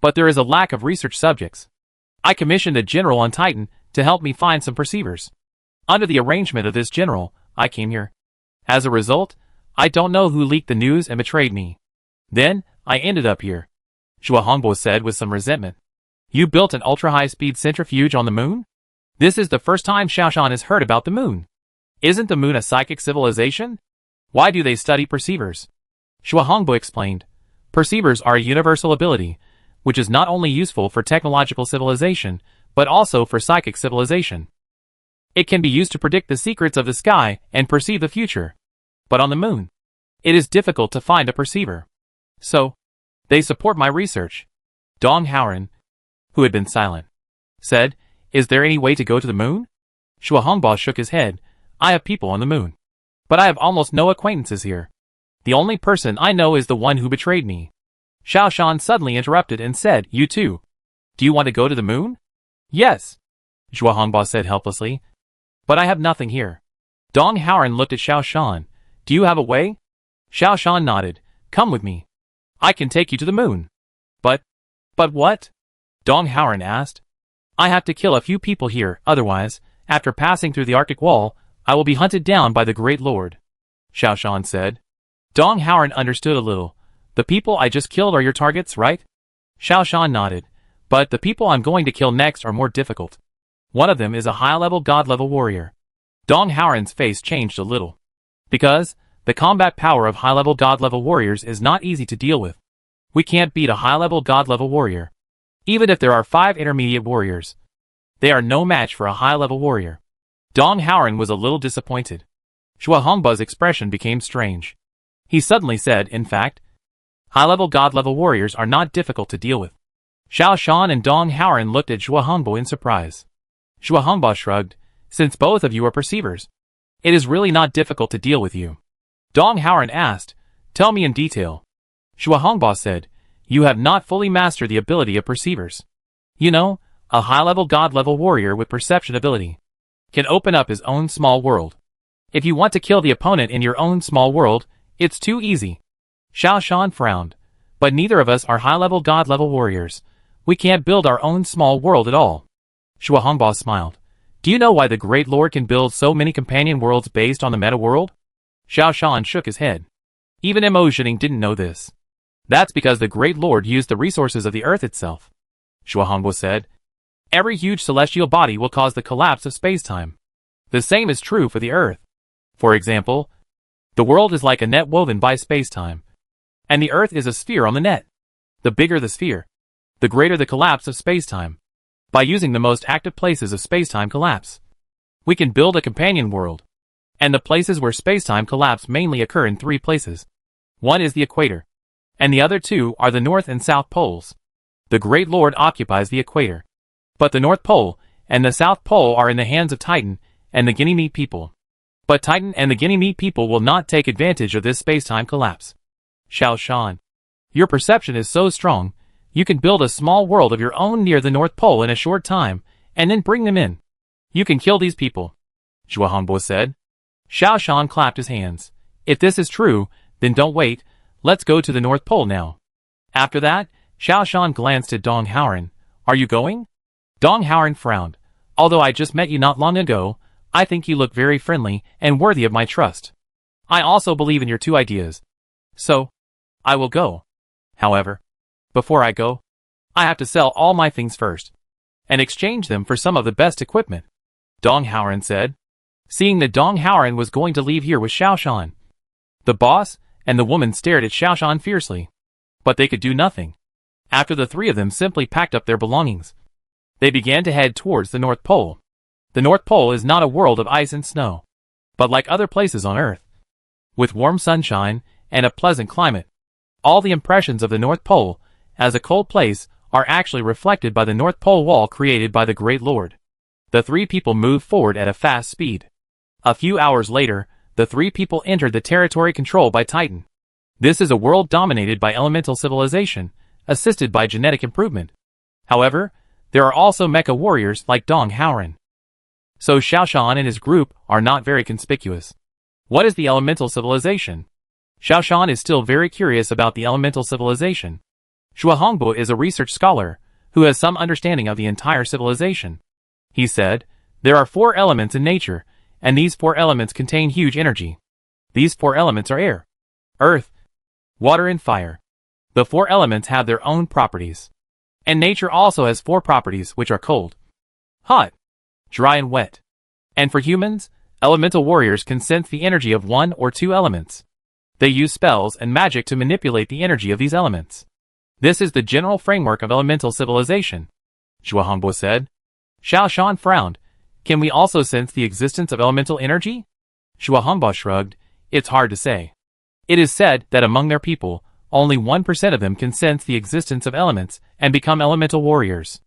But there is a lack of research subjects. I commissioned a general on Titan to help me find some perceivers. Under the arrangement of this general, I came here. As a result, I don't know who leaked the news and betrayed me. Then, I ended up here." Zhuo Hongbo said with some resentment. "You built an ultra-high-speed centrifuge on the moon? This is the first time Xiaoshan has heard about the moon. Isn't the moon a psychic civilization? Why do they study perceivers?" Zhuo Hongbo explained. "Perceivers are a universal ability, which is not only useful for technological civilization, but also for psychic civilization. It can be used to predict the secrets of the sky and perceive the future. But on the moon, it is difficult to find a perceiver. So, they support my research." Dong Haoran, who had been silent, said, "Is there any way to go to the moon?" Zhuo Hongbo shook his head. "I have people on the moon. But I have almost no acquaintances here. The only person I know is the one who betrayed me." Xiaoshan suddenly interrupted and said, "You too. Do you want to go to the moon?" "Yes," Zhuo Hongbo said helplessly. "But I have nothing here." Dong Haoran looked at Xiaoshan. "Do you have a way?" Xiaoshan nodded. "Come with me. I can take you to the moon." But what?" Dong Haoran asked. "I have to kill a few people here, otherwise, after passing through the Arctic Wall, I will be hunted down by the Great Lord," Xiaoshan said. Dong Haoran understood a little. "The people I just killed are your targets, right?" Xiaoshan nodded. "But the people I'm going to kill next are more difficult. One of them is a high-level god-level warrior." Dong Haoran's face changed a little. Because the combat power of high-level god-level warriors is not easy to deal with. We can't beat a high-level god-level warrior. Even if there are 5 intermediate warriors, they are no match for a high-level warrior. Dong Haoran was a little disappointed. Zhuo Hongbo's expression became strange. He suddenly said, "In fact, high-level god-level warriors are not difficult to deal with." Xiaoshan and Dong Haoran looked at Zhuo Hongbo in surprise. Zhuo Hongbo shrugged. "Since both of you are perceivers, it is really not difficult to deal with you." Dong Haoran asked, "Tell me in detail." Zhuo Hongbo said, "You have not fully mastered the ability of perceivers. You know, a high-level god-level warrior with perception ability can open up his own small world. If you want to kill the opponent in your own small world, it's too easy." Xiaoshan frowned. "But neither of us are high-level god-level warriors. We can't build our own small world at all." Zhuo Hongbo smiled. "Do you know why the Great Lord can build so many companion worlds based on the meta-world?" Xiaoshan shook his head. Even Mo Zhining didn't know this. "That's because the Great Lord used the resources of the Earth itself," Zhuo Hongbo said. "Every huge celestial body will cause the collapse of space-time. The same is true for the Earth. For example, the world is like a net woven by space-time, and the Earth is a sphere on the net. The bigger the sphere, the greater the collapse of space-time. By using the most active places of space-time collapse, we can build a companion world. And the places where space-time collapse mainly occur in 3 places. One is the equator, and the other 2 are the North and South Poles. The Great Lord occupies the equator, but the North Pole and the South Pole are in the hands of Titan and the Ganymede people. But Titan and the Ganymede people will not take advantage of this space-time collapse." Xiaoshan, "Your perception is so strong, you can build a small world of your own near the North Pole in a short time, and then bring them in. You can kill these people," Zhuo Hongbo said. Xiaoshan clapped his hands. "If this is true, then don't wait, let's go to the North Pole now." After that, Xiaoshan glanced at Dong Haoran. "Are you going?" Dong Haoran frowned. "Although I just met you not long ago, I think you look very friendly and worthy of my trust. I also believe in your 2 ideas. So, I will go. However, before I go, I have to sell all my things first, and exchange them for some of the best equipment, Dong Haoren said, seeing that Dong Haoren was going to leave here with Xiaoshan. The boss and the woman stared at Xiaoshan fiercely, but they could do nothing. After the three of them simply packed up their belongings, they began to head towards the North Pole. The North Pole is not a world of ice and snow, but like other places on Earth, with warm sunshine and a pleasant climate. All the impressions of the North Pole as a cold place are actually reflected by the North Pole wall created by the Great Lord. The three people moved forward at a fast speed. A few hours later, the three people entered the territory controlled by Titan. This is a world dominated by elemental civilization, assisted by genetic improvement. However, there are also mecha warriors like Dong Haoren. So Xiaoshan and his group are not very conspicuous. What is the elemental civilization? Xiaoshan is still very curious about the elemental civilization. Shuahongbo is a research scholar who has some understanding of the entire civilization. He said, there are 4 elements in nature, and these 4 elements contain huge energy. These 4 elements are air, earth, water and fire. The 4 elements have their own properties. And nature also has 4 properties which are cold, hot, dry and wet. And for humans, elemental warriors can sense the energy of 1 or 2 elements. They use spells and magic to manipulate the energy of these elements. This is the general framework of elemental civilization, Shuahongbo said. Xiaoshan frowned. Can we also sense the existence of elemental energy? Shuahongbo shrugged. It's hard to say. It is said that among their people, only 1% of them can sense the existence of elements and become elemental warriors.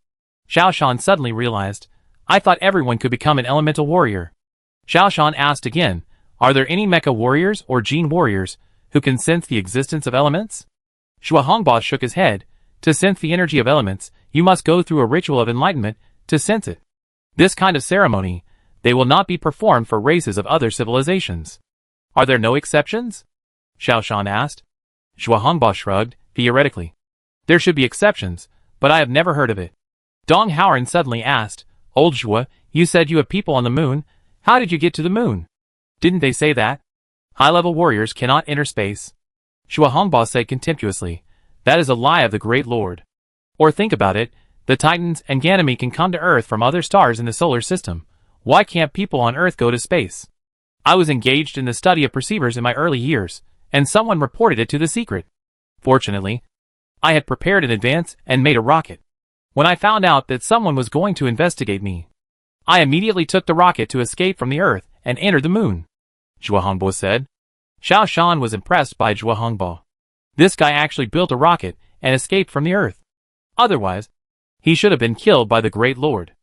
Xiaoshan suddenly realized, I thought everyone could become an elemental warrior. Xiaoshan asked again, are there any mecha warriors or gene warriors who can sense the existence of elements? Shuahongbo shook his head. To sense the energy of elements, you must go through a ritual of enlightenment to sense it. This kind of ceremony, they will not be performed for races of other civilizations. Are there no exceptions? Xiaoshan asked. Shuahongbo shrugged. Theoretically, there should be exceptions, but I have never heard of it. Dong Haoren suddenly asked, Old Zhua, you said you have people on the moon. How did you get to the moon? Didn't they say that high-level warriors cannot enter space? Shuahongbo said contemptuously, that is a lie of the Great Lord. Or think about it, the Titans and Ganymede can come to Earth from other stars in the solar system. Why can't people on Earth go to space? I was engaged in the study of perceivers in my early years, and someone reported it to the secret. Fortunately, I had prepared in advance and made a rocket. When I found out that someone was going to investigate me, I immediately took the rocket to escape from the Earth and entered the moon, Shuahongbo said. Xiaoshan was impressed by Shuahongbo. This guy actually built a rocket and escaped from the Earth. Otherwise, he should have been killed by the Great Lord.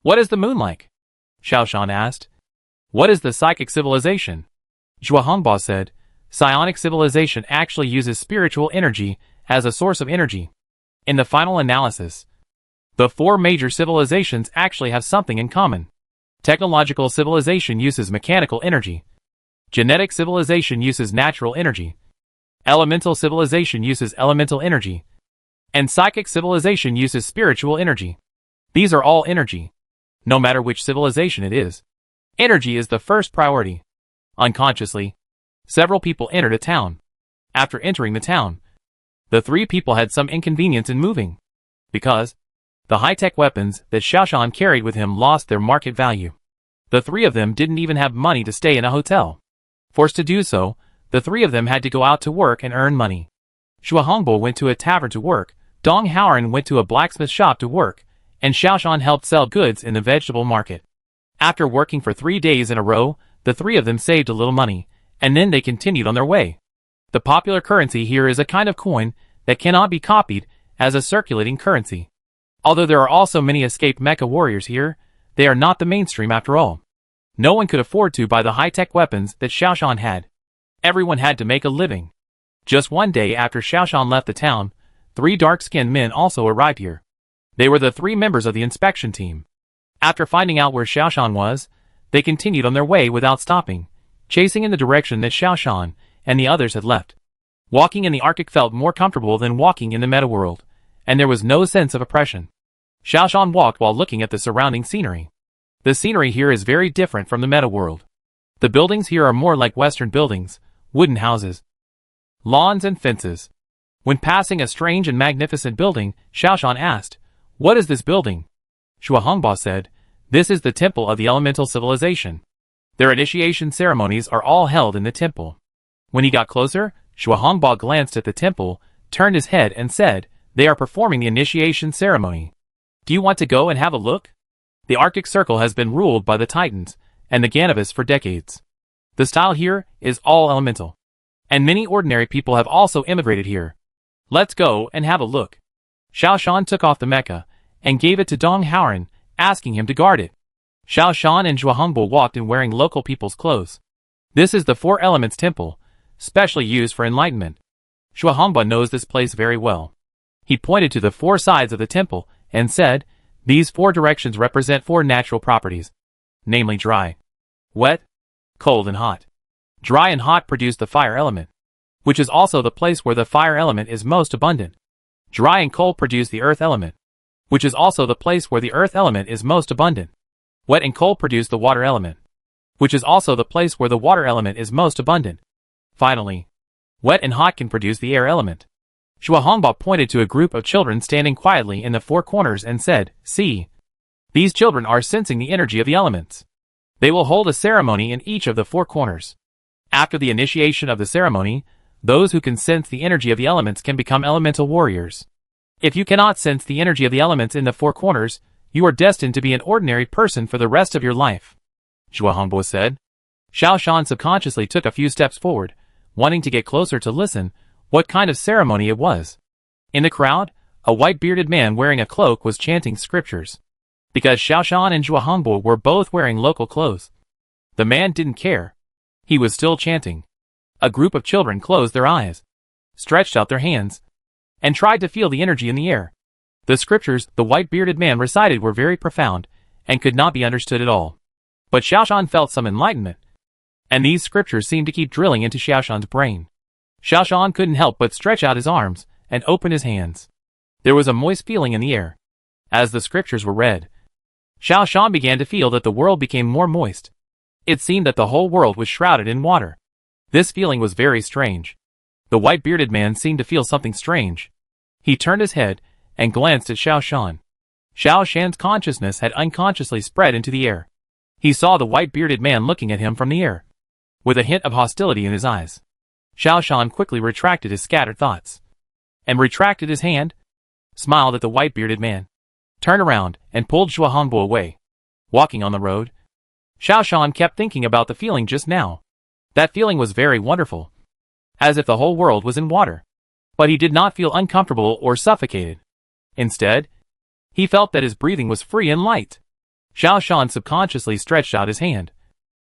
What is the moon like? Xiaoshan asked. What is the psychic civilization? Shuahongbo said. Psionic civilization actually uses spiritual energy as a source of energy. In the final analysis, the 4 major civilizations actually have something in common. Technological civilization uses mechanical energy. Genetic civilization uses natural energy. Elemental civilization uses elemental energy. And psychic civilization uses spiritual energy. These are all energy. No matter which civilization it is, energy is the first priority. Unconsciously, several people entered a town. After entering the town, the 3 people had some inconvenience in moving, because the high-tech weapons that Xiaoshan carried with him lost their market value. The 3 of them didn't even have money to stay in a hotel. Forced to do so, the 3 of them had to go out to work and earn money. Shuahongbo went to a tavern to work, Dong Haoren went to a blacksmith shop to work, and Xiaoshan helped sell goods in the vegetable market. After working for 3 days in a row, the 3 of them saved a little money, and then they continued on their way. The popular currency here is a kind of coin that cannot be copied as a circulating currency. Although there are also many escaped mecha warriors here, they are not the mainstream after all. No one could afford to buy the high-tech weapons that Xiaoshan had. Everyone had to make a living. Just one day after Xiaoshan left the town, 3 dark-skinned men also arrived here. They were the 3 members of the inspection team. After finding out where Xiaoshan was, they continued on their way without stopping, chasing in the direction that Xiaoshan and the others had left. Walking in the Arctic felt more comfortable than walking in the meta world, and there was no sense of oppression. Xiaoshan walked while looking at the surrounding scenery. The scenery here is very different from the meta world. The buildings here are more like Western buildings, wooden houses, lawns and fences. When passing a strange and magnificent building, Xiaoshan asked, "What is this building?" Shuahongba said, "This is the temple of the elemental civilization. Their initiation ceremonies are all held in the temple." When he got closer, Shuahongba glanced at the temple, turned his head and said, "They are performing the initiation ceremony. Do you want to go and have a look?" The Arctic Circle has been ruled by the Titans and the Ganavis for decades. The style here is all elemental. And many ordinary people have also immigrated here. Let's go and have a look. Xiaoshan took off the mecha and gave it to Dong Haoran, asking him to guard it. Xiaoshan and Zhuohongbo walked in wearing local people's clothes. This is the Four Elements Temple, specially used for enlightenment. Zhuohongbo knows this place very well. He pointed to the four sides of the temple and said, "These four directions represent four natural properties, namely dry, wet, cold and hot. Dry and hot produce the fire element, which is also the place where the fire element is most abundant. Dry and cold produce the earth element, which is also the place where the earth element is most abundant. Wet and cold produce the water element, which is also the place where the water element is most abundant. Finally, wet and hot can produce the air element." Zhuohongba pointed to a group of children standing quietly in the four corners and said, "See, these children are sensing the energy of the elements. They will hold a ceremony in each of the four corners. After the initiation of the ceremony, those who can sense the energy of the elements can become elemental warriors. If you cannot sense the energy of the elements in the four corners, you are destined to be an ordinary person for the rest of your life," Zhuohongbo said. Xiaoshan subconsciously took a few steps forward, wanting to get closer to listen what kind of ceremony it was. In the crowd, a white-bearded man wearing a cloak was chanting scriptures. Because Xiaoshan and Zhuohongbo were both wearing local clothes, the man didn't care. He was still chanting. A group of children closed their eyes, stretched out their hands, and tried to feel the energy in the air. The scriptures the white-bearded man recited were very profound and could not be understood at all. But Xiaoshan felt some enlightenment, and these scriptures seemed to keep drilling into Xiaoshan's brain. Xiaoshan couldn't help but stretch out his arms and open his hands. There was a moist feeling in the air. As the scriptures were read, Xiaoshan began to feel that the world became more moist. It seemed that the whole world was shrouded in water. This feeling was very strange. The white-bearded man seemed to feel something strange. He turned his head and glanced at Xiaoshan. Xiaoshan's consciousness had unconsciously spread into the air. He saw the white-bearded man looking at him from the air, with a hint of hostility in his eyes. Xiaoshan quickly retracted his scattered thoughts, and retracted his hand, smiled at the white-bearded man, turned around, and pulled Zhuohongbo away. Walking on the road, Xiaoshan kept thinking about the feeling just now. That feeling was very wonderful, as if the whole world was in water. But he did not feel uncomfortable or suffocated. Instead, he felt that his breathing was free and light. Xiaoshan subconsciously stretched out his hand,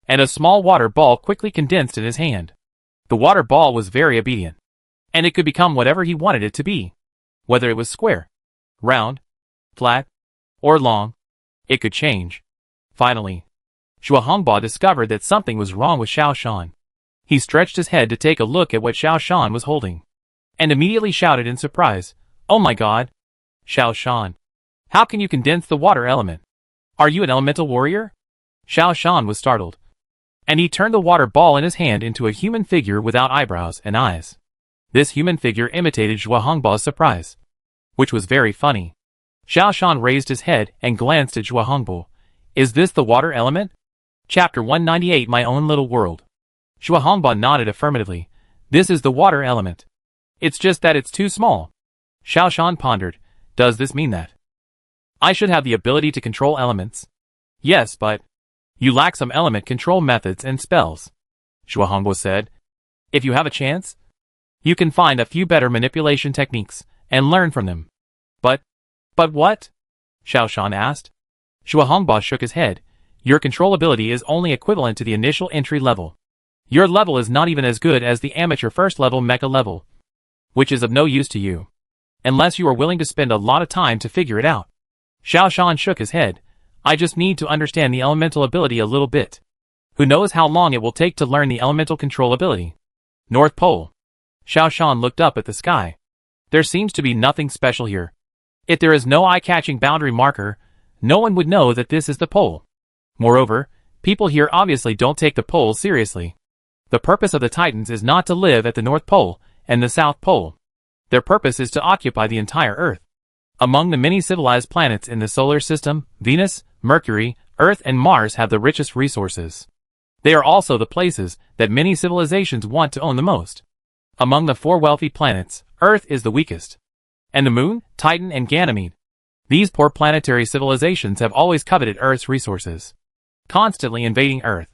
and a small water ball quickly condensed in his hand. The water ball was very obedient, and it could become whatever he wanted it to be. Whether it was square, round, flat, or long, it could change. Finally, Zhuohongba discovered that something was wrong with Xiaoshan. He stretched his head to take a look at what Xiaoshan was holding, and immediately shouted in surprise, "Oh my god! Xiaoshan, how can you condense the water element? Are you an elemental warrior?" Xiaoshan was startled, and he turned the water ball in his hand into a human figure without eyebrows and eyes. This human figure imitated Zhuohongba's surprise, which was very funny. Xiaoshan raised his head and glanced at Zhuohongbo. "Is this the water element?" Chapter 198 My Own Little World. Zhuohongba nodded affirmatively. "This is the water element. It's just that it's too small." Xiaoshan pondered. "Does this mean that I should have the ability to control elements?" "Yes, but you lack some element control methods and spells," Zhuohongbo said. "If you have a chance, you can find a few better manipulation techniques and learn from them." But what?" Xiaoshan asked. Zhuohongba shook his head. "Your control ability is only equivalent to the initial entry level. Your level is not even as good as the amateur first level mecha level, which is of no use to you, unless you are willing to spend a lot of time to figure it out." Xiaoshan shook his head. "I just need to understand the elemental ability a little bit. Who knows how long it will take to learn the elemental control ability?" North Pole. Xiaoshan looked up at the sky. There seems to be nothing special here. If there is no eye-catching boundary marker, no one would know that this is the pole. Moreover, people here obviously don't take the pole seriously. The purpose of the Titans is not to live at the North Pole and the South Pole. Their purpose is to occupy the entire Earth. Among the many civilized planets in the solar system, Venus, Mercury, Earth and Mars have the richest resources. They are also the places that many civilizations want to own the most. Among the 4 wealthy planets, Earth is the weakest. And the Moon, Titan and Ganymede. These poor planetary civilizations have always coveted Earth's resources, constantly invading Earth.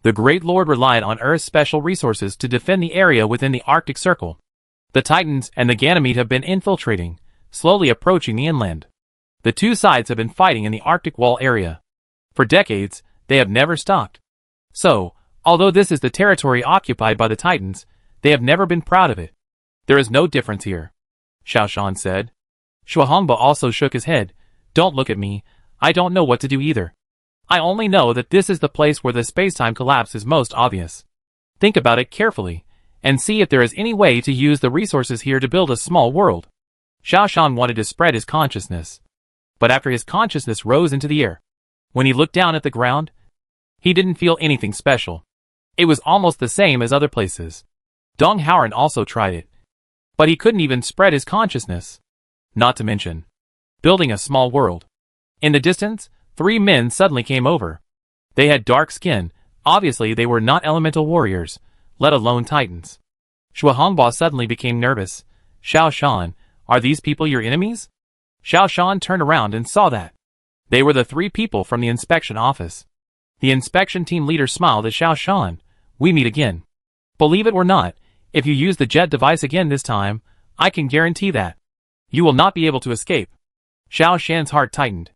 The Great Lord relied on Earth's special resources to defend the area within the Arctic Circle. The Titans and the Ganymede have been infiltrating, slowly approaching the inland. The two sides have been fighting in the Arctic Wall area. For decades, they have never stopped. So, although this is the territory occupied by the Titans, they have never been proud of it. There is no difference here, Xiaoshan said. Shuahongba also shook his head. Don't look at me, I don't know what to do either. I only know that this is the place where the space-time collapse is most obvious. Think about it carefully, and see if there is any way to use the resources here to build a small world. Xiaoshan wanted to spread his consciousness. But after his consciousness rose into the air, when he looked down at the ground, he didn't feel anything special. It was almost the same as other places. Dong Haoran also tried it. But he couldn't even spread his consciousness. Not to mention building a small world. In the distance, 3 men suddenly came over. They had dark skin. Obviously they were not elemental warriors, let alone titans. Shuahongba suddenly became nervous. Xiaoshan, are these people your enemies? Xiaoshan turned around and saw that they were the 3 people from the inspection office. The inspection team leader smiled at Xiaoshan. We meet again. Believe it or not, if you use the jet device again this time, I can guarantee that you will not be able to escape. Xiaoshan's heart tightened.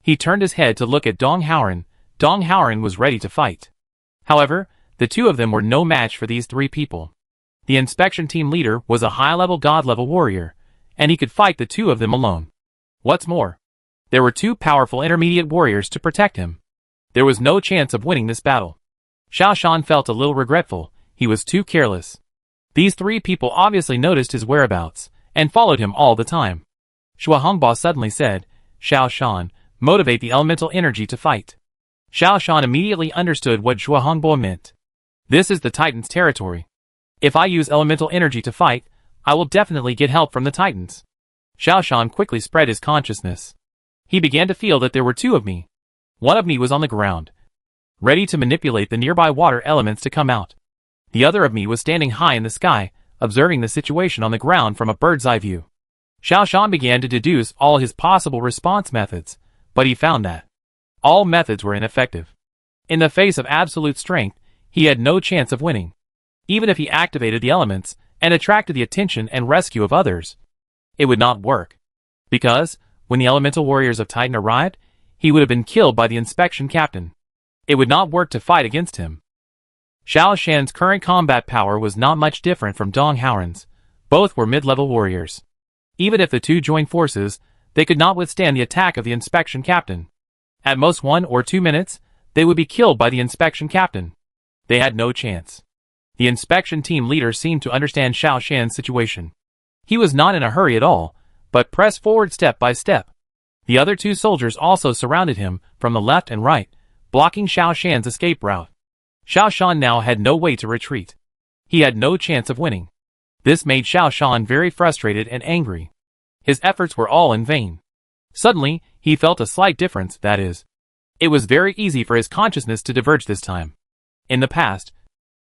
He turned his head to look at Dong Haoran. Dong Haoran was ready to fight. However, the 2 of them were no match for these 3 people. The inspection team leader was a high-level god-level warrior, and he could fight the 2 of them alone. What's more, there were 2 powerful intermediate warriors to protect him. There was no chance of winning this battle. Xiaoshan felt a little regretful. He was too careless. These 3 people obviously noticed his whereabouts, and followed him all the time. Shuahongba suddenly said, Xiaoshan, motivate the elemental energy to fight. Xiaoshan immediately understood what Shuahongba meant. This is the Titans' territory. If I use elemental energy to fight, I will definitely get help from the Titans. Xiaoshan quickly spread his consciousness. He began to feel that there were 2 of me. One of me was on the ground, ready to manipulate the nearby water elements to come out. The other of me was standing high in the sky, observing the situation on the ground from a bird's-eye view. Xiaoshan began to deduce all his possible response methods, but he found that all methods were ineffective. In the face of absolute strength, he had no chance of winning. Even if he activated the elements and attracted the attention and rescue of others, it would not work. Because, when the elemental warriors of Titan arrived, he would have been killed by the inspection captain. It would not work to fight against him. Xiaoshan's current combat power was not much different from Dong Haoran's. Both were mid-level warriors. Even if the 2 joined forces, they could not withstand the attack of the inspection captain. At most 1 or 2 minutes, they would be killed by the inspection captain. They had no chance. The inspection team leader seemed to understand Xiaoshan's situation. He was not in a hurry at all, but pressed forward step by step. The other 2 soldiers also surrounded him from the left and right, blocking Xiaoshan's escape route. Xiaoshan now had no way to retreat. He had no chance of winning. This made Xiaoshan very frustrated and angry. His efforts were all in vain. Suddenly, he felt a slight difference, that is. It was very easy for his consciousness to diverge this time. In the past,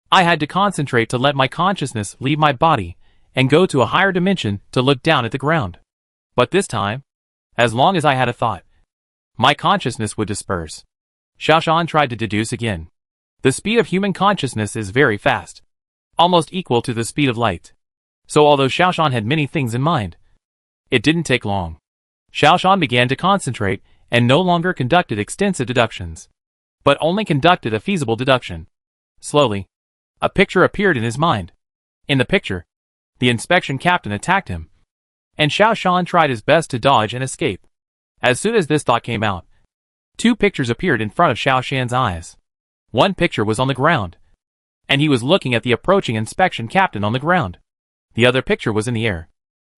I had to concentrate to let my consciousness leave my body and go to a higher dimension to look down at the ground. But this time, as long as I had a thought, my consciousness would disperse. Xiaoshan tried to deduce again. The speed of human consciousness is very fast, almost equal to the speed of light. So although Xiaoshan had many things in mind, it didn't take long. Xiaoshan began to concentrate and no longer conducted extensive deductions, but only conducted a feasible deduction. Slowly, a picture appeared in his mind. In the picture, the inspection captain attacked him, and Xiaoshan tried his best to dodge and escape. As soon as this thought came out, 2 pictures appeared in front of Xiaoshan's eyes. One picture was on the ground, and he was looking at the approaching inspection captain on the ground. The other picture was in the air,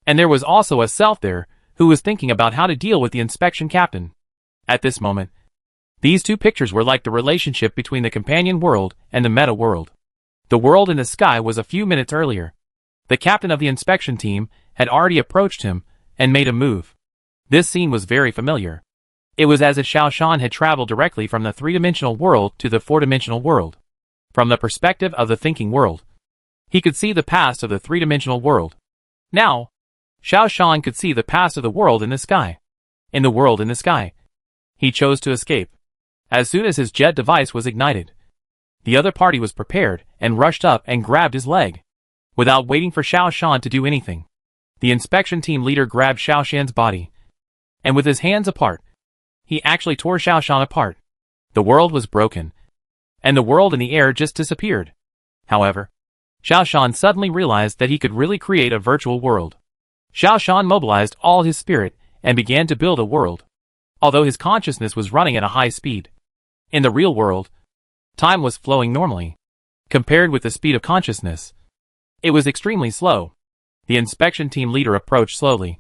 and there was also a self there who was thinking about how to deal with the inspection captain. At this moment, these 2 pictures were like the relationship between the companion world and the meta world. The world in the sky was a few minutes earlier. The captain of the inspection team had already approached him and made a move. This scene was very familiar. It was as if Xiao Shan had traveled directly from the three-dimensional world to the four-dimensional world. From the perspective of the thinking world, he could see the past of the three-dimensional world. Now, Xiao Shan could see the past of the world in the sky. In the world in the sky, he chose to escape. As soon as his jet device was ignited, the other party was prepared and rushed up and grabbed his leg. Without waiting for Xiao Shan to do anything, the inspection team leader grabbed Xiao Shan's body, and with his hands apart, he actually tore Xiao Shan apart. The world was broken, and the world in the air just disappeared. However, Xiao Shan suddenly realized that he could really create a virtual world. Xiao Shan mobilized all his spirit and began to build a world, although his consciousness was running at a high speed. In the real world, time was flowing normally. Compared with the speed of consciousness, it was extremely slow. The inspection team leader approached slowly,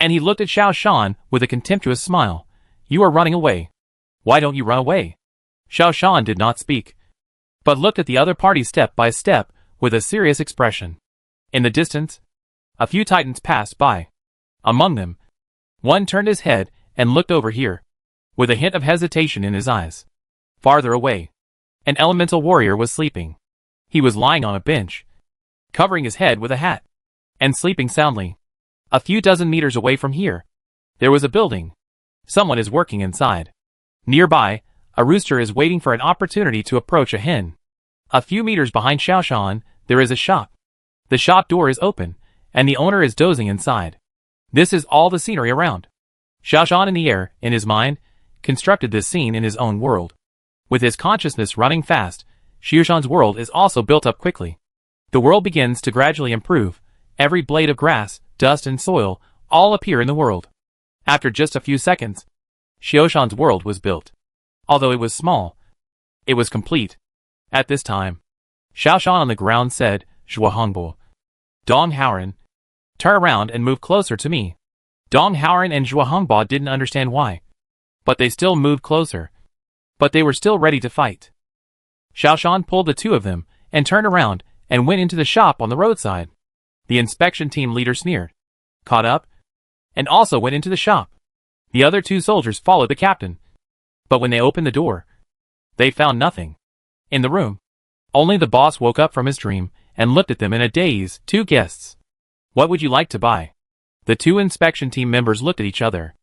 and he looked at Xiao Shan with a contemptuous smile. "You are running away. Why don't you run away?" Xiao Shan did not speak, but looked at the other party step by step with a serious expression. In the distance, a few titans passed by. Among them, one turned his head and looked over here, with a hint of hesitation in his eyes. Farther away, an elemental warrior was sleeping. He was lying on a bench, covering his head with a hat, and sleeping soundly. A few dozen meters away from here, there was a building. Someone is working inside. Nearby, a rooster is waiting for an opportunity to approach a hen. A few meters behind Xiao Shan, there is a shop. The shop door is open, and the owner is dozing inside. This is all the scenery around. Xiao Shan in the air, in his mind, constructed this scene in his own world. With his consciousness running fast, Xiao Shan's world is also built up quickly. The world begins to gradually improve. Every blade of grass, dust and soil, all appear in the world. After just a few seconds, Xiao Shan's world was built. Although it was small, it was complete. At this time, Xiao Shan on the ground said, "Zhuo Hongbo. Dong Haoran, turn around and move closer to me." Dong Haoran and Zhuo Hongbo didn't understand why, but they still moved closer. But they were still ready to fight. Xiao Shan pulled the two of them and turned around and went into the shop on the roadside. The inspection team leader sneered, caught up, and also went into the shop. The other two soldiers followed the captain. But when they opened the door, they found nothing. In the room, only the boss woke up from his dream and looked at them in a daze. "Two guests. What would you like to buy?" The two inspection team members looked at each other.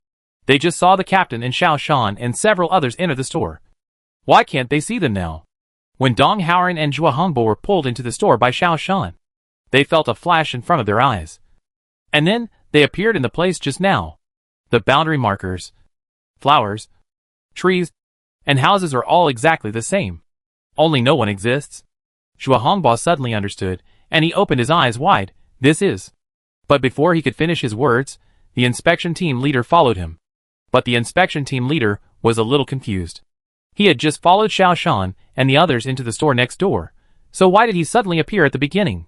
They just saw the captain and Xiao Shan and several others enter the store. Why can't they see them now? When Dong Haoran and Zhuo Hongbo were pulled into the store by Xiao Shan, they felt a flash in front of their eyes. And then, they appeared in the place just now. The boundary markers, flowers, trees, and houses are all exactly the same. Only no one exists. Zhuo Hongbo suddenly understood, and he opened his eyes wide. "This is..." But before he could finish his words, the inspection team leader followed him. But the inspection team leader was a little confused. He had just followed Xiao Shan and the others into the store next door, so why did he suddenly appear at the beginning?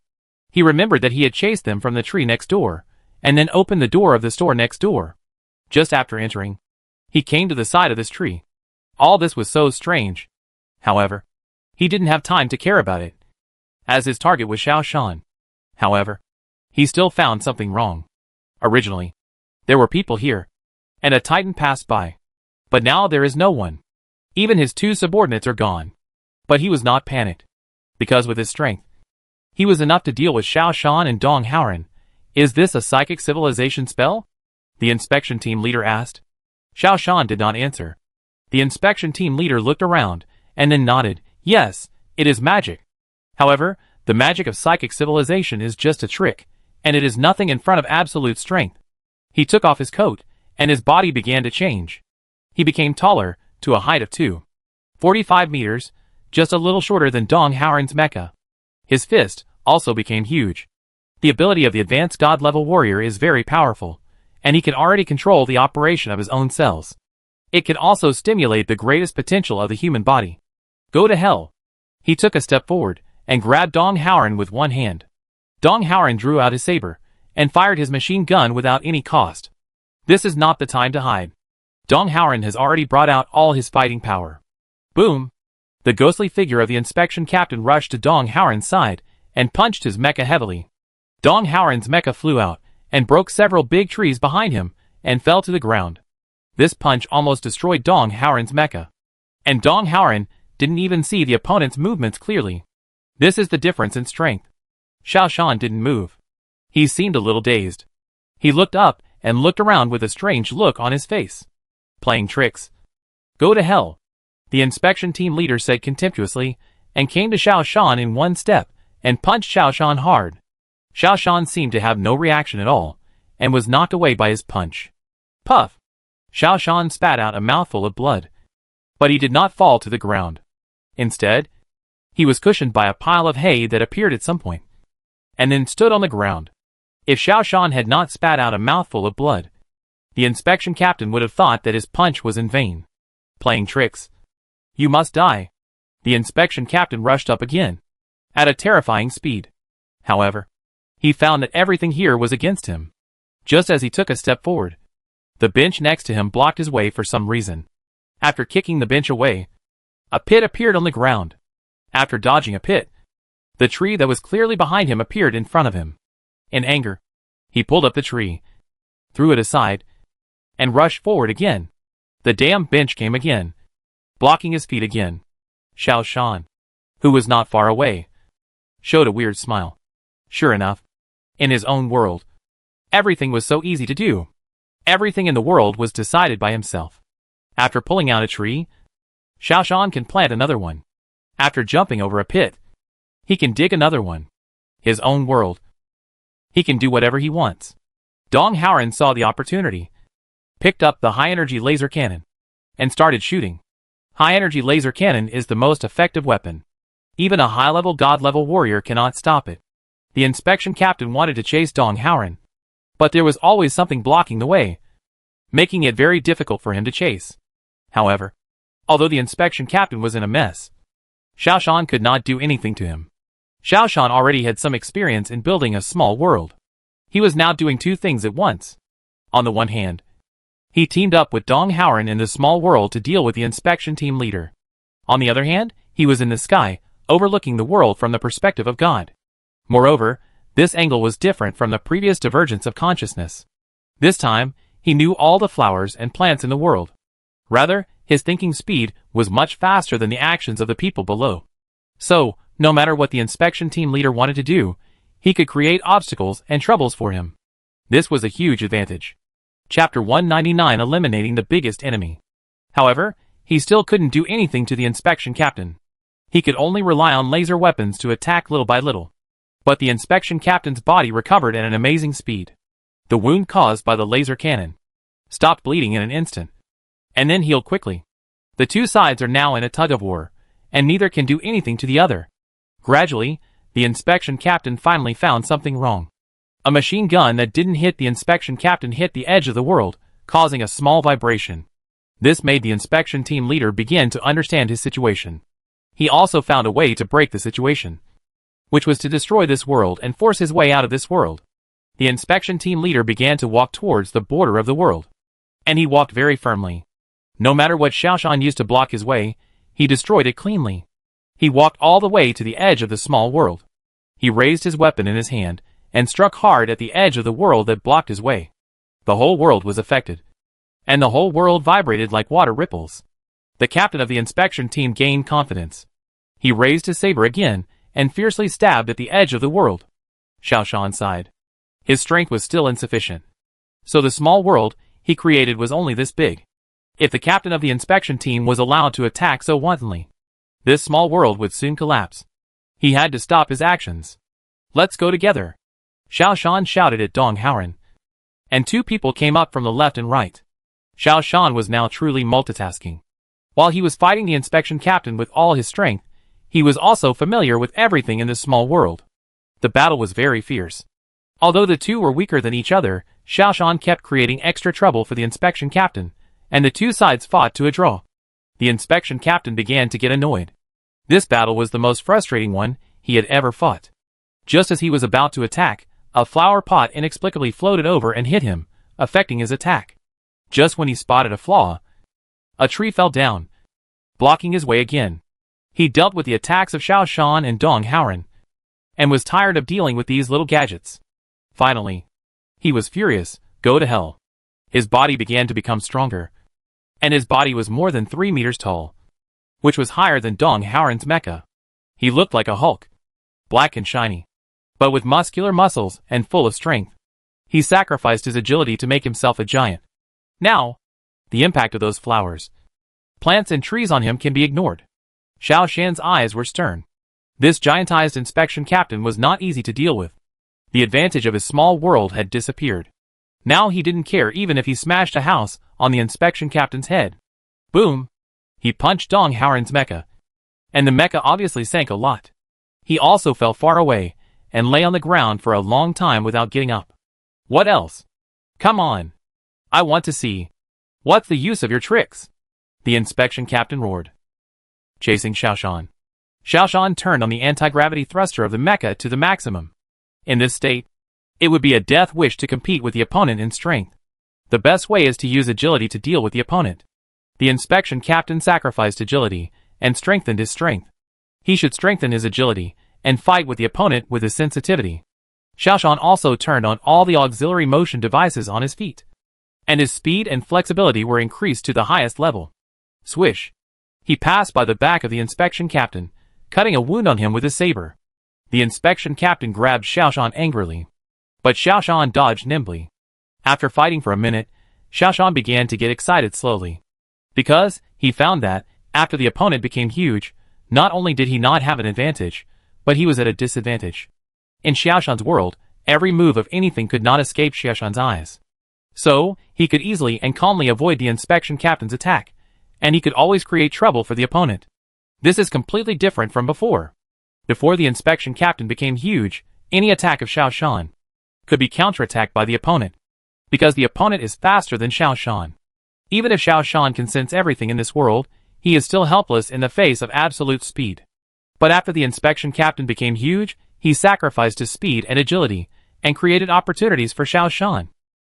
He remembered that he had chased them from the tree next door, and then opened the door of the store next door. Just after entering, he came to the side of this tree. All this was so strange. However, he didn't have time to care about it, as his target was Xiao Shan. However, he still found something wrong. Originally, there were people here, and a titan passed by. But now there is no one. Even his two subordinates are gone. But he was not panicked, because with his strength, he was enough to deal with Xiao Shan and Dong Haoran. "Is this a psychic civilization spell?" the inspection team leader asked. Xiao Shan did not answer. The inspection team leader looked around, and then nodded. "Yes, it is magic. However, the magic of psychic civilization is just a trick, and it is nothing in front of absolute strength." He took off his coat, and his body began to change. He became taller, to a height of 2.45 meters, just a little shorter than Dong Haoran's mecha. His fist also became huge. The ability of the advanced god-level warrior is very powerful, and he can already control the operation of his own cells. It can also stimulate the greatest potential of the human body. "Go to hell." He took a step forward, and grabbed Dong Haoran with one hand. Dong Haoran drew out his saber, and fired his machine gun without any cost. This is not the time to hide. Dong Haoran has already brought out all his fighting power. Boom! The ghostly figure of the inspection captain rushed to Dong Haoran's side, and punched his mecha heavily. Dong Howren's mecha flew out, and broke several big trees behind him, and fell to the ground. This punch almost destroyed Dong Howren's mecha. And Dong Howren didn't even see the opponent's movements clearly. This is the difference in strength. Xiao Shan didn't move. He seemed a little dazed. He looked up and looked around with a strange look on his face. Playing tricks. Go to hell, the inspection team leader said contemptuously, and came to Xiao Shan in one step, and punched Xiao Shan hard. Xiao Shan seemed to have no reaction at all, and was knocked away by his punch. Puff! Xiao Shan spat out a mouthful of blood. But he did not fall to the ground. Instead, he was cushioned by a pile of hay that appeared at some point, and then stood on the ground. If Xiao Shan had not spat out a mouthful of blood, the inspection captain would have thought that his punch was in vain. Playing tricks. You must die. The inspection captain rushed up again, at a terrifying speed. However, he found that everything here was against him. Just as he took a step forward, the bench next to him blocked his way for some reason. After kicking the bench away, a pit appeared on the ground. After dodging a pit, the tree that was clearly behind him appeared in front of him. In anger, he pulled up the tree, threw it aside, and rushed forward again. The damn bench came again, blocking his feet again. Xiao Shan, who was not far away, showed a weird smile. Sure enough, in his own world, everything was so easy to do. Everything in the world was decided by himself. After pulling out a tree, Xiao Shan can plant another one. After jumping over a pit, he can dig another one. His own world. He can do whatever he wants. Dong Howren saw the opportunity, picked up the high-energy laser cannon, and started shooting. High-energy laser cannon is the most effective weapon. Even a high-level god-level warrior cannot stop it. The inspection captain wanted to chase Dong Howren, but there was always something blocking the way, making it very difficult for him to chase. However, although the inspection captain was in a mess, Xiao Shan could not do anything to him. Xiao Shan already had some experience in building a small world. He was now doing two things at once. On the one hand, he teamed up with Dong Howren in the small world to deal with the inspection team leader. On the other hand, he was in the sky, overlooking the world from the perspective of God. Moreover, this angle was different from the previous divergence of consciousness. This time, he knew all the flowers and plants in the world. Rather, his thinking speed was much faster than the actions of the people below. So, no matter what the inspection team leader wanted to do, he could create obstacles and troubles for him. This was a huge advantage. Chapter 199, eliminating the biggest enemy. However, he still couldn't do anything to the inspection captain. He could only rely on laser weapons to attack little by little. But the inspection captain's body recovered at an amazing speed. The wound caused by the laser cannon stopped bleeding in an instant, and then healed quickly. The two sides are now in a tug-of-war, and neither can do anything to the other. Gradually, the inspection captain finally found something wrong. A machine gun that didn't hit the inspection captain hit the edge of the world, causing a small vibration. This made the inspection team leader begin to understand his situation. He also found a way to break the situation, which was to destroy this world and force his way out of this world. The inspection team leader began to walk towards the border of the world. And he walked very firmly. No matter what Xiao Shan used to block his way, he destroyed it cleanly. He walked all the way to the edge of the small world. He raised his weapon in his hand, and struck hard at the edge of the world that blocked his way. The whole world was affected, and the whole world vibrated like water ripples. The captain of the inspection team gained confidence. He raised his saber again, and fiercely stabbed at the edge of the world. Xiao Shan sighed. His strength was still insufficient. So the small world he created was only this big. If the captain of the inspection team was allowed to attack so wantonly, this small world would soon collapse. He had to stop his actions. Let's go together, Xiao Shan shouted at Dong Howren. And two people came up from the left and right. Xiao Shan was now truly multitasking. While he was fighting the inspection captain with all his strength, he was also familiar with everything in this small world. The battle was very fierce. Although the two were weaker than each other, Xiao Shan kept creating extra trouble for the inspection captain, and the two sides fought to a draw. The inspection captain began to get annoyed. This battle was the most frustrating one he had ever fought. Just as he was about to attack, a flower pot inexplicably floated over and hit him, affecting his attack. Just when he spotted a flaw, a tree fell down, blocking his way again. He dealt with the attacks of Xiao Shan and Dong Howren, and was tired of dealing with these little gadgets. Finally, he was furious. Go to hell. His body began to become stronger, and his body was more than 3 meters tall, which was higher than Dong Howren's mecha. He looked like a Hulk, black and shiny, but with muscular muscles and full of strength. He sacrificed his agility to make himself a giant. Now, the impact of those flowers, plants and trees on him can be ignored. Xiao Shan's eyes were stern. This giantized inspection captain was not easy to deal with. The advantage of his small world had disappeared. Now he didn't care even if he smashed a house on the inspection captain's head. Boom! He punched Dong Howren's mecha, and the mecha obviously sank a lot. He also fell far away and lay on the ground for a long time without getting up. What else? Come on! I want to see. What's the use of your tricks? The inspection captain roared, chasing Xiao Shan. Xiao Shan turned on the anti-gravity thruster of the mecha to the maximum. In this state, it would be a death wish to compete with the opponent in strength. The best way is to use agility to deal with the opponent. The inspection captain sacrificed agility and strengthened his strength. He should strengthen his agility and fight with the opponent with his sensitivity. Xiao Shan also turned on all the auxiliary motion devices on his feet, and his speed and flexibility were increased to the highest level. Swish! He passed by the back of the inspection captain, cutting a wound on him with his saber. The inspection captain grabbed Xiao Shan angrily, but Xiao Shan dodged nimbly. After fighting for a minute, Xiao Shan began to get excited slowly, because he found that, after the opponent became huge, not only did he not have an advantage, but he was at a disadvantage. In Xiao Shan's world, every move of anything could not escape Xiao Shan's eyes. So, he could easily and calmly avoid the inspection captain's attack, and he could always create trouble for the opponent. This is completely different from before. Before the inspection captain became huge, any attack of Xiao Shan could be counterattacked by the opponent, because the opponent is faster than Xiao Shan. Even if Xiao Shan can sense everything in this world, he is still helpless in the face of absolute speed. But after the inspection captain became huge, he sacrificed his speed and agility, and created opportunities for Xiao Shan.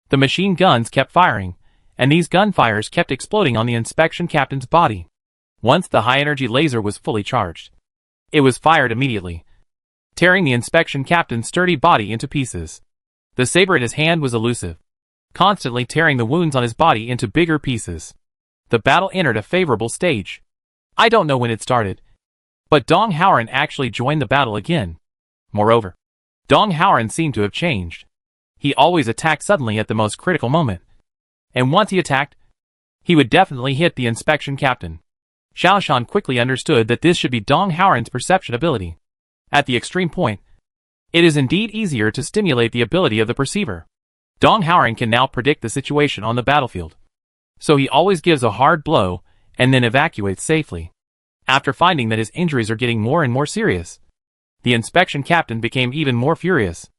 The machine guns kept firing, and these gunfires kept exploding on the inspection captain's body. Once the high-energy laser was fully charged, it was fired immediately, tearing the inspection captain's sturdy body into pieces. The saber in his hand was elusive, constantly tearing the wounds on his body into bigger pieces. The battle entered a favorable stage. I don't know when it started, but Dong Howren actually joined the battle again. Moreover, Dong Howren seemed to have changed. He always attacked suddenly at the most critical moment, and once he attacked, he would definitely hit the inspection captain. Xiao Shan quickly understood that this should be Dong Howren's perception ability. At the extreme point, it is indeed easier to stimulate the ability of the perceiver. Dong Howren can now predict the situation on the battlefield, so he always gives a hard blow and then evacuates safely. After finding that his injuries are getting more and more serious, the inspection captain became even more furious.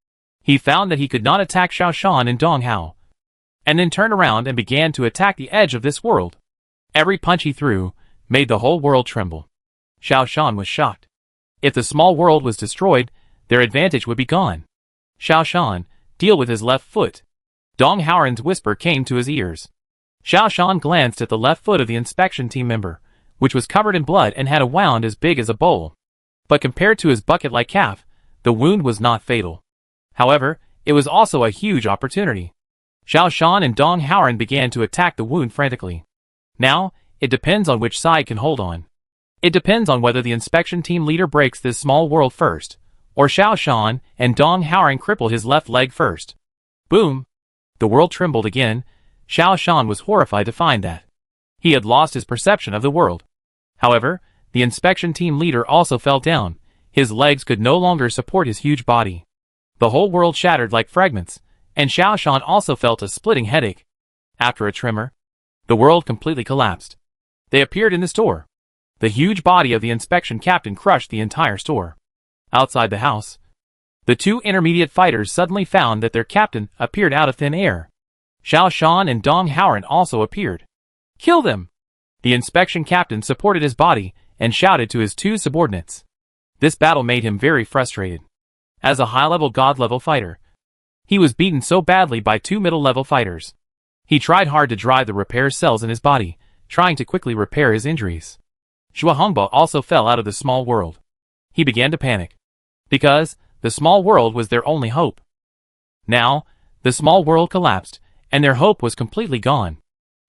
He found that he could not attack Xiao Shan and Dong Hao, and then turned around and began to attack the edge of this world. Every punch he threw made the whole world tremble. Xiao Shan was shocked. If the small world was destroyed, their advantage would be gone. Xiao Shan, deal with his left foot. Dong Howren's whisper came to his ears. Xiao Shan glanced at the left foot of the inspection team member, which was covered in blood and had a wound as big as a bowl. But compared to his bucket-like calf, the wound was not fatal. However, it was also a huge opportunity. Xiao Shan and Dong Howren began to attack the wound frantically. Now, it depends on which side can hold on. It depends on whether the inspection team leader breaks this small world first, or Xiao Shan and Dong Howren cripple his left leg first. Boom! The world trembled again. Xiao Shan was horrified to find that he had lost his perception of the world. However, the inspection team leader also fell down. His legs could no longer support his huge body. The whole world shattered like fragments, and Xiao Shan also felt a splitting headache. After a tremor, the world completely collapsed. They appeared in the store. The huge body of the inspection captain crushed the entire store. Outside the house, the two intermediate fighters suddenly found that their captain appeared out of thin air. Xiao Shan and Dong Howren also appeared. Kill them! The inspection captain supported his body and shouted to his two subordinates. This battle made him very frustrated. As a high-level god-level fighter, he was beaten so badly by two middle-level fighters. He tried hard to drive the repair cells in his body, trying to quickly repair his injuries. Zhua Hongbo also fell out of the small world. He began to panic, because the small world was their only hope. Now, the small world collapsed, and their hope was completely gone.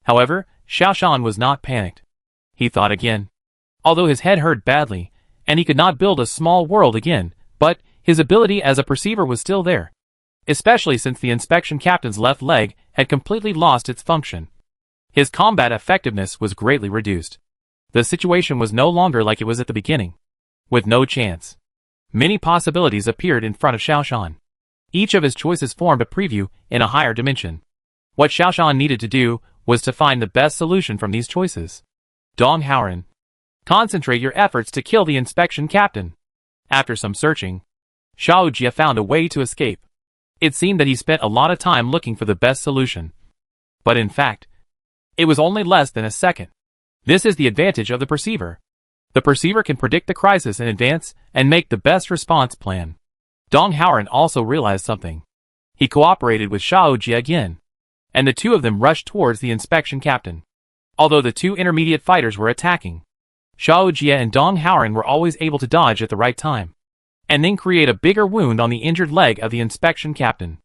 However, Xiao Shan was not panicked. He thought again. Although his head hurt badly, and he could not build a small world again, but his ability as a perceiver was still there. Especially since the inspection captain's left leg had completely lost its function. His combat effectiveness was greatly reduced. The situation was no longer like it was at the beginning. With no chance. Many possibilities appeared in front of Xiao Shan. Each of his choices formed a preview in a higher dimension. What Xiao Shan needed to do was to find the best solution from these choices. Dong Haoren. Concentrate your efforts to kill the inspection captain. After some searching, Xiao Jie found a way to escape. It seemed that he spent a lot of time looking for the best solution. But in fact, it was only less than a second. This is the advantage of the perceiver. The perceiver can predict the crisis in advance and make the best response plan. Dong Haoren also realized something. He cooperated with Xiao Jie again, and the two of them rushed towards the inspection captain. Although the two intermediate fighters were attacking, Xiao Jie and Dong Haoren were always able to dodge at the right time, and then create a bigger wound on the injured leg of the inspection captain.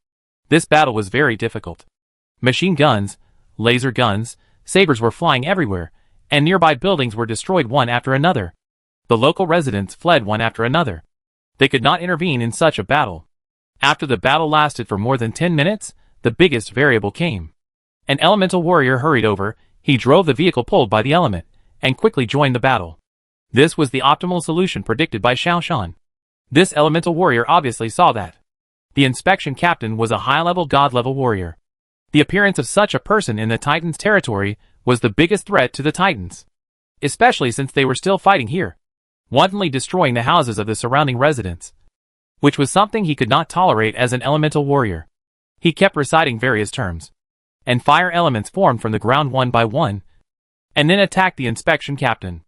This battle was very difficult. Machine guns, laser guns, sabers were flying everywhere, and nearby buildings were destroyed one after another. The local residents fled one after another. They could not intervene in such a battle. After the battle lasted for more than 10 minutes, the biggest variable came. An elemental warrior hurried over. He drove the vehicle pulled by the element, and quickly joined the battle. This was the optimal solution predicted by Xiao Shan. This elemental warrior obviously saw that. The inspection captain was a high-level god-level warrior. The appearance of such a person in the Titans' territory was the biggest threat to the Titans. Especially since they were still fighting here, wantonly destroying the houses of the surrounding residents, which was something he could not tolerate as an elemental warrior. He kept reciting various terms, and fire elements formed from the ground one by one, and then attacked the inspection captain.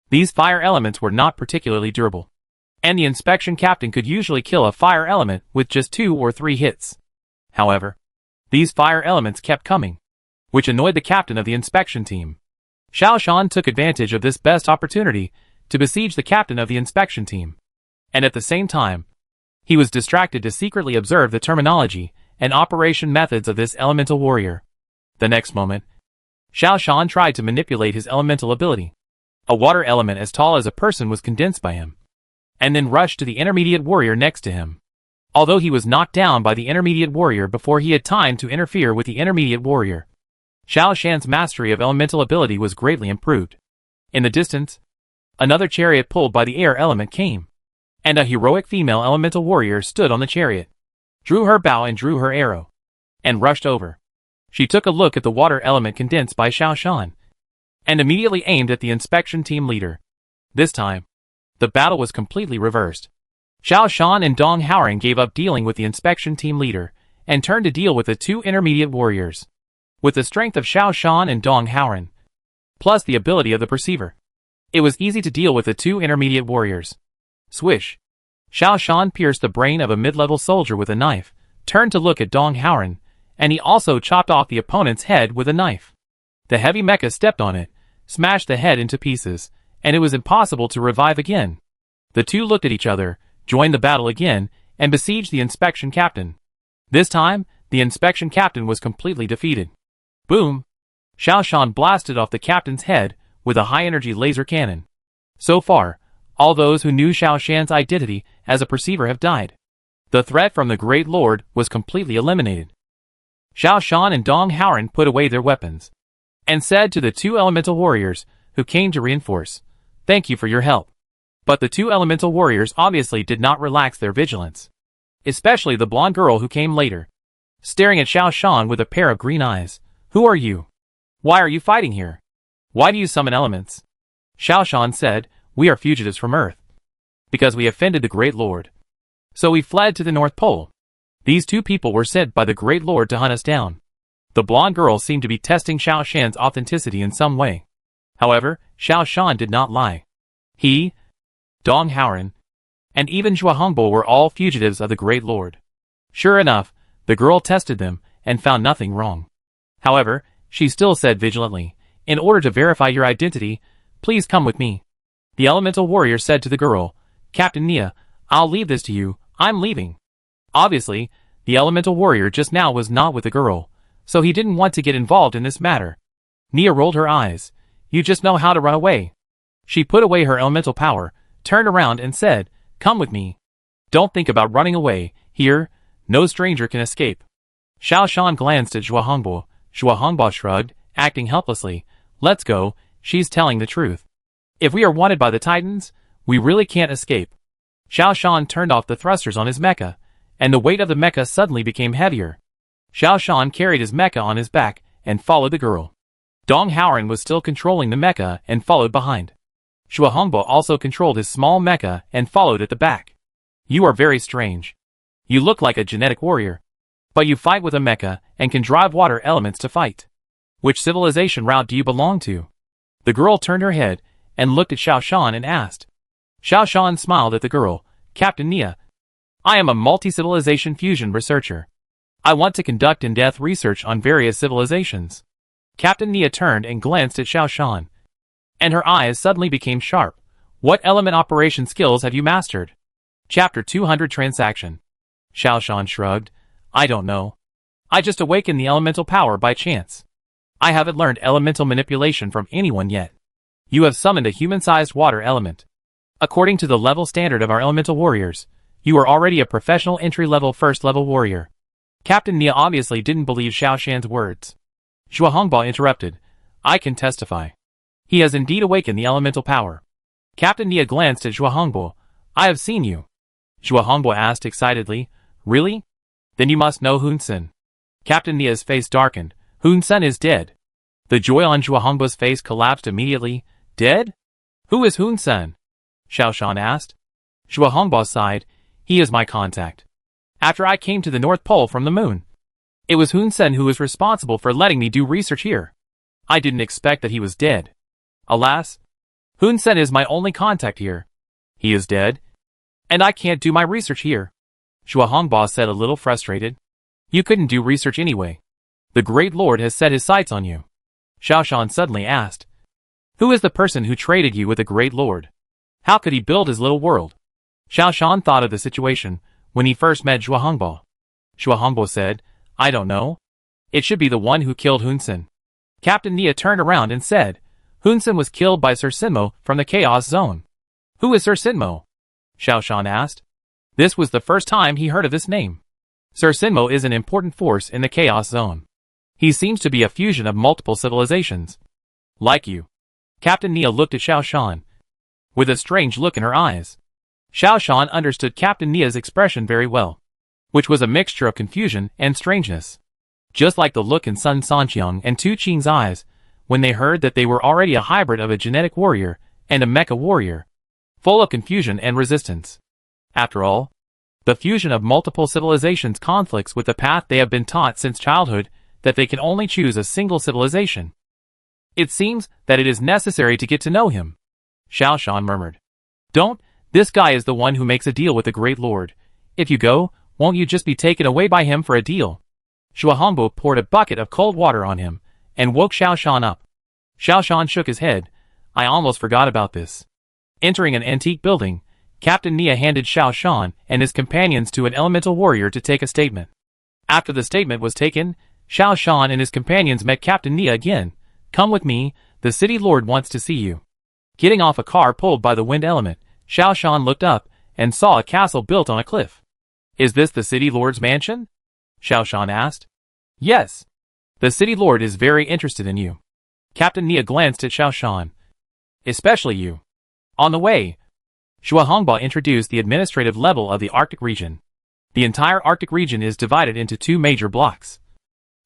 These fire elements were not particularly durable, and the inspection captain could usually kill a fire element with just 2 or 3 hits. However, these fire elements kept coming, which annoyed the captain of the inspection team. Xiao Shan took advantage of this best opportunity to besiege the captain of the inspection team, and at the same time, he was distracted to secretly observe the terminology and operation methods of this elemental warrior. The next moment, Xiao Shan tried to manipulate his elemental ability. A water element as tall as a person was condensed by him, and then rushed to the intermediate warrior next to him. Although he was knocked down by the intermediate warrior before he had time to interfere with the intermediate warrior, Xiao Shan's mastery of elemental ability was greatly improved. In the distance, another chariot pulled by the air element came, and a heroic female elemental warrior stood on the chariot, drew her bow and drew her arrow, and rushed over. She took a look at the water element condensed by Xiao Shan, and immediately aimed at the inspection team leader. This time, the battle was completely reversed. Xiao Shan and Dong Haoren gave up dealing with the inspection team leader, and turned to deal with the 2 intermediate warriors. With the strength of Xiao Shan and Dong Haoren, plus the ability of the perceiver, it was easy to deal with the 2 intermediate warriors. Swish! Xiao Shan pierced the brain of a mid-level soldier with a knife, turned to look at Dong Haoren, and he also chopped off the opponent's head with a knife. The heavy mecha stepped on it, smashed the head into pieces, and it was impossible to revive again. The two looked at each other, joined the battle again, and besieged the inspection captain. This time, the inspection captain was completely defeated. Boom! Xiao Shan blasted off the captain's head with a high-energy laser cannon. So far, all those who knew Xiao Shan's identity as a perceiver have died. The threat from the Great Lord was completely eliminated. Xiao Shan and Dong Haoren put away their weapons, and said to the 2 elemental warriors who came to reinforce, "Thank you for your help." But the 2 elemental warriors obviously did not relax their vigilance. Especially the blonde girl who came later, staring at Xiao Shan with a pair of green eyes. "Who are you? Why are you fighting here? Why do you summon elements?" Xiao Shan said, "We are fugitives from Earth, because we offended the Great Lord. So we fled to the North Pole. These 2 people were sent by the Great Lord to hunt us down." The blonde girl seemed to be testing Xiao Shan's authenticity in some way. However, Xiao Shan did not lie. He, Dong Haoren, and even Zhua Hongbo were all fugitives of the Great Lord. Sure enough, the girl tested them and found nothing wrong. However, she still said vigilantly, "In order to verify your identity, please come with me." The elemental warrior said to the girl, "Captain Nia, I'll leave this to you, I'm leaving." Obviously, The elemental warrior just now was not with the girl, so he didn't want to get involved in this matter. Nia rolled her eyes. You just know how to run away. She put away her elemental power, turned around and said, come with me. Don't think about running away. Here, no stranger can escape. Xiao Shan glanced at Zhuo Hongbo. Zhuo Hongbo shrugged, acting helplessly. Let's go, she's telling the truth. If we are wanted by the Titans, we really can't escape. Xiao Shan turned off the thrusters on his mecha, and the weight of the mecha suddenly became heavier. Xiao Shan carried his mecha on his back and followed the girl. Dong Haoran was still controlling the mecha and followed behind. Zhuo Hongbo also controlled his small mecha and followed at the back. You are very strange. You look like a genetic warrior. But you fight with a mecha and can drive water elements to fight. Which civilization route do you belong to? The girl turned her head and looked at Xiao Shan and asked. Xiao Shan smiled at the girl. Captain Nia. I am a multi-civilization fusion researcher. I want to conduct in-depth research on various civilizations. Captain Nia turned and glanced at Xiao Shan. And her eyes suddenly became sharp. What element operation skills have you mastered? Chapter 200 Transaction. Xiao Shan shrugged. I don't know. I just awakened the elemental power by chance. I haven't learned elemental manipulation from anyone yet. You have summoned a human-sized water element. According to the level standard of our elemental warriors, you are already a professional entry-level first-level warrior. Captain Nia obviously didn't believe Xiao Shan's words. Zhuo Hongbo interrupted. I can testify. He has indeed awakened the elemental power. Captain Nia glanced at Zhuo Hongbo. I have seen you. Zhuo Hongbo asked excitedly. Really? Then you must know Hun Sen. Captain Nia's face darkened. Hun Sen is dead. The joy on Zhuo Hongbo's face collapsed immediately. Dead? Who is Hun Sen? Xiao Shan asked. Zhuo Hongbo sighed. He is my contact. After I came to the North Pole from the moon, it was Hun Sen who was responsible for letting me do research here. I didn't expect that he was dead. Alas, Hun Sen is my only contact here. He is dead, and I can't do my research here. Zhuo Hongbo said a little frustrated. You couldn't do research anyway. The Great Lord has set his sights on you. Xiao Shan suddenly asked. Who is the person who traded you with the Great Lord? How could he build his little world? Xiao Shan thought of the situation when he first met Zhuo Hongbo. Zhuo Hongbo said, I don't know. It should be the one who killed Hun Sen. Captain Nia turned around and said, Hun Sen was killed by Sir Sinmo from the Chaos Zone. Who is Sir Sinmo? Xiao Shan asked. This was the first time he heard of this name. Sir Sinmo is an important force in the Chaos Zone. He seems to be a fusion of multiple civilizations. Like you. Captain Nia looked at Xiao Shan with a strange look in her eyes. Xiao Shan understood Captain Nia's expression very well, which was a mixture of confusion and strangeness. Just like the look in Sun Sanqiang and Tu Qing's eyes when they heard that they were already a hybrid of a genetic warrior and a mecha warrior, full of confusion and resistance. After all, the fusion of multiple civilizations conflicts with the path they have been taught since childhood that they can only choose a single civilization. It seems that it is necessary to get to know him. Xiao Shan murmured. Don't, this guy is the one who makes a deal with the Great Lord. If you go, won't you just be taken away by him for a deal? Zhuo Hongbo poured a bucket of cold water on him and woke Xiao Shan up. Xiao Shan shook his head. I almost forgot about this. Entering an antique building, Captain Nia handed Xiao Shan and his companions to an elemental warrior to take a statement. After the statement was taken, Xiao Shan and his companions met Captain Nia again. Come with me, the city lord wants to see you. Getting off a car pulled by the wind element, Xiao Shan looked up and saw a castle built on a cliff. Is this the city lord's mansion? Xiao Shan asked. Yes. The city lord is very interested in you. Captain Nia glanced at Xiao Shan. Especially you. On the way, Zhuo Hongbo introduced the administrative level of the Arctic region. The entire Arctic region is divided into two major blocks.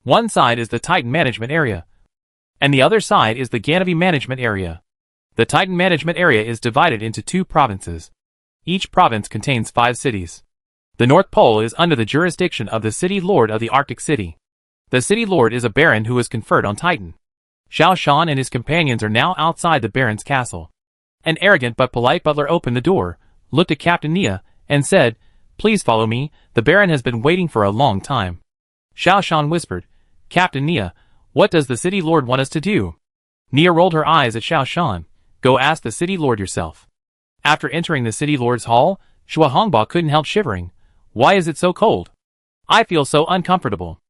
One side is the Titan management area, and the other side is the Ganavi management area. The Titan management area is divided into two provinces. Each province contains 5 cities. The North Pole is under the jurisdiction of the city lord of the Arctic city. The city lord is a baron who is conferred on Titan. Xiao Shan and his companions are now outside the baron's castle. An arrogant but polite butler opened the door, looked at Captain Nia, and said, Please follow me, the baron has been waiting for a long time. Xiao Shan whispered, Captain Nia, what does the city lord want us to do? Nia rolled her eyes at Xiao Shan. Go ask the city lord yourself. After entering the city lord's hall, Zhuo Hongbo couldn't help shivering. Why is it so cold? I feel so uncomfortable.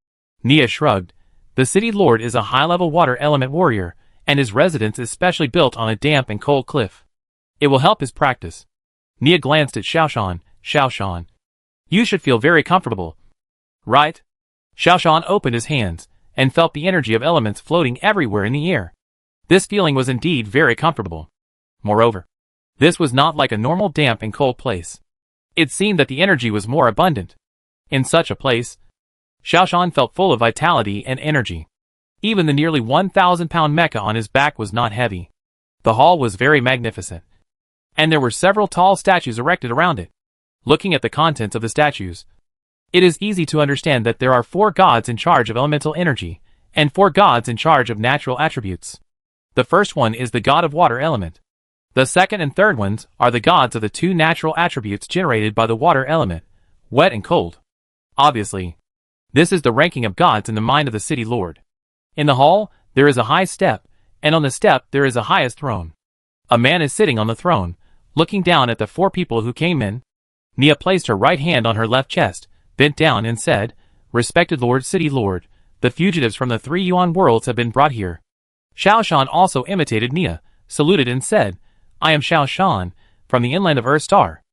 Nia shrugged. The city lord is a high-level water element warrior, and his residence is specially built on a damp and cold cliff. It will help his practice. Nia glanced at Xiaoshan. Xiaoshan, you should feel very comfortable, right? Xiaoshan opened his hands, and felt the energy of elements floating everywhere in the air. This feeling was indeed very comfortable. Moreover, this was not like a normal damp and cold place. It seemed that the energy was more abundant. In such a place, Xiaoshan felt full of vitality and energy. Even the nearly 1,000-pound mecha on his back was not heavy. The hall was very magnificent, and there were several tall statues erected around it. Looking at the contents of the statues, it is easy to understand that there are 4 gods in charge of elemental energy, and 4 gods in charge of natural attributes. The first one is the god of water element. The second and third ones are the gods of the 2 natural attributes generated by the water element, wet and cold. Obviously, this is the ranking of gods in the mind of the city lord. In the hall, there is a high step, and on the step there is a highest throne. A man is sitting on the throne, looking down at the 4 people who came in. Nia placed her right hand on her left chest, bent down and said, "Respected Lord City Lord, the fugitives from the 3 Yuan worlds have been brought here." Xiaoshan also imitated Nia, saluted and said, "I am Xiaoshan, from the inland of Star.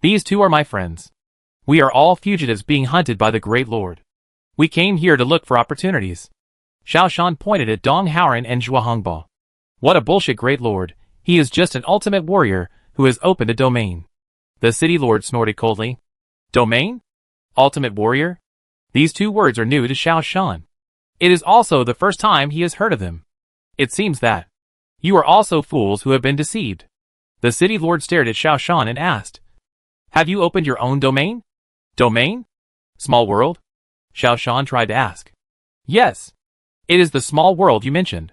These 2 are my friends. We are all fugitives being hunted by the Great Lord. We came here to look for opportunities." Xiaoshan pointed at Dong Haoran and Zhuohongba. "What a bullshit Great Lord, he is just an ultimate warrior who has opened a domain." The city lord snorted coldly. "Domain? Ultimate warrior?" These 2 words are new to Xiaoshan. It is also the first time he has heard of them. It seems that you are also fools who have been deceived. The city lord stared at Xiaoshan and asked, "Have you opened your own domain?" "Domain? Small world?" Xiaoshan tried to ask. "Yes. It is the small world you mentioned,"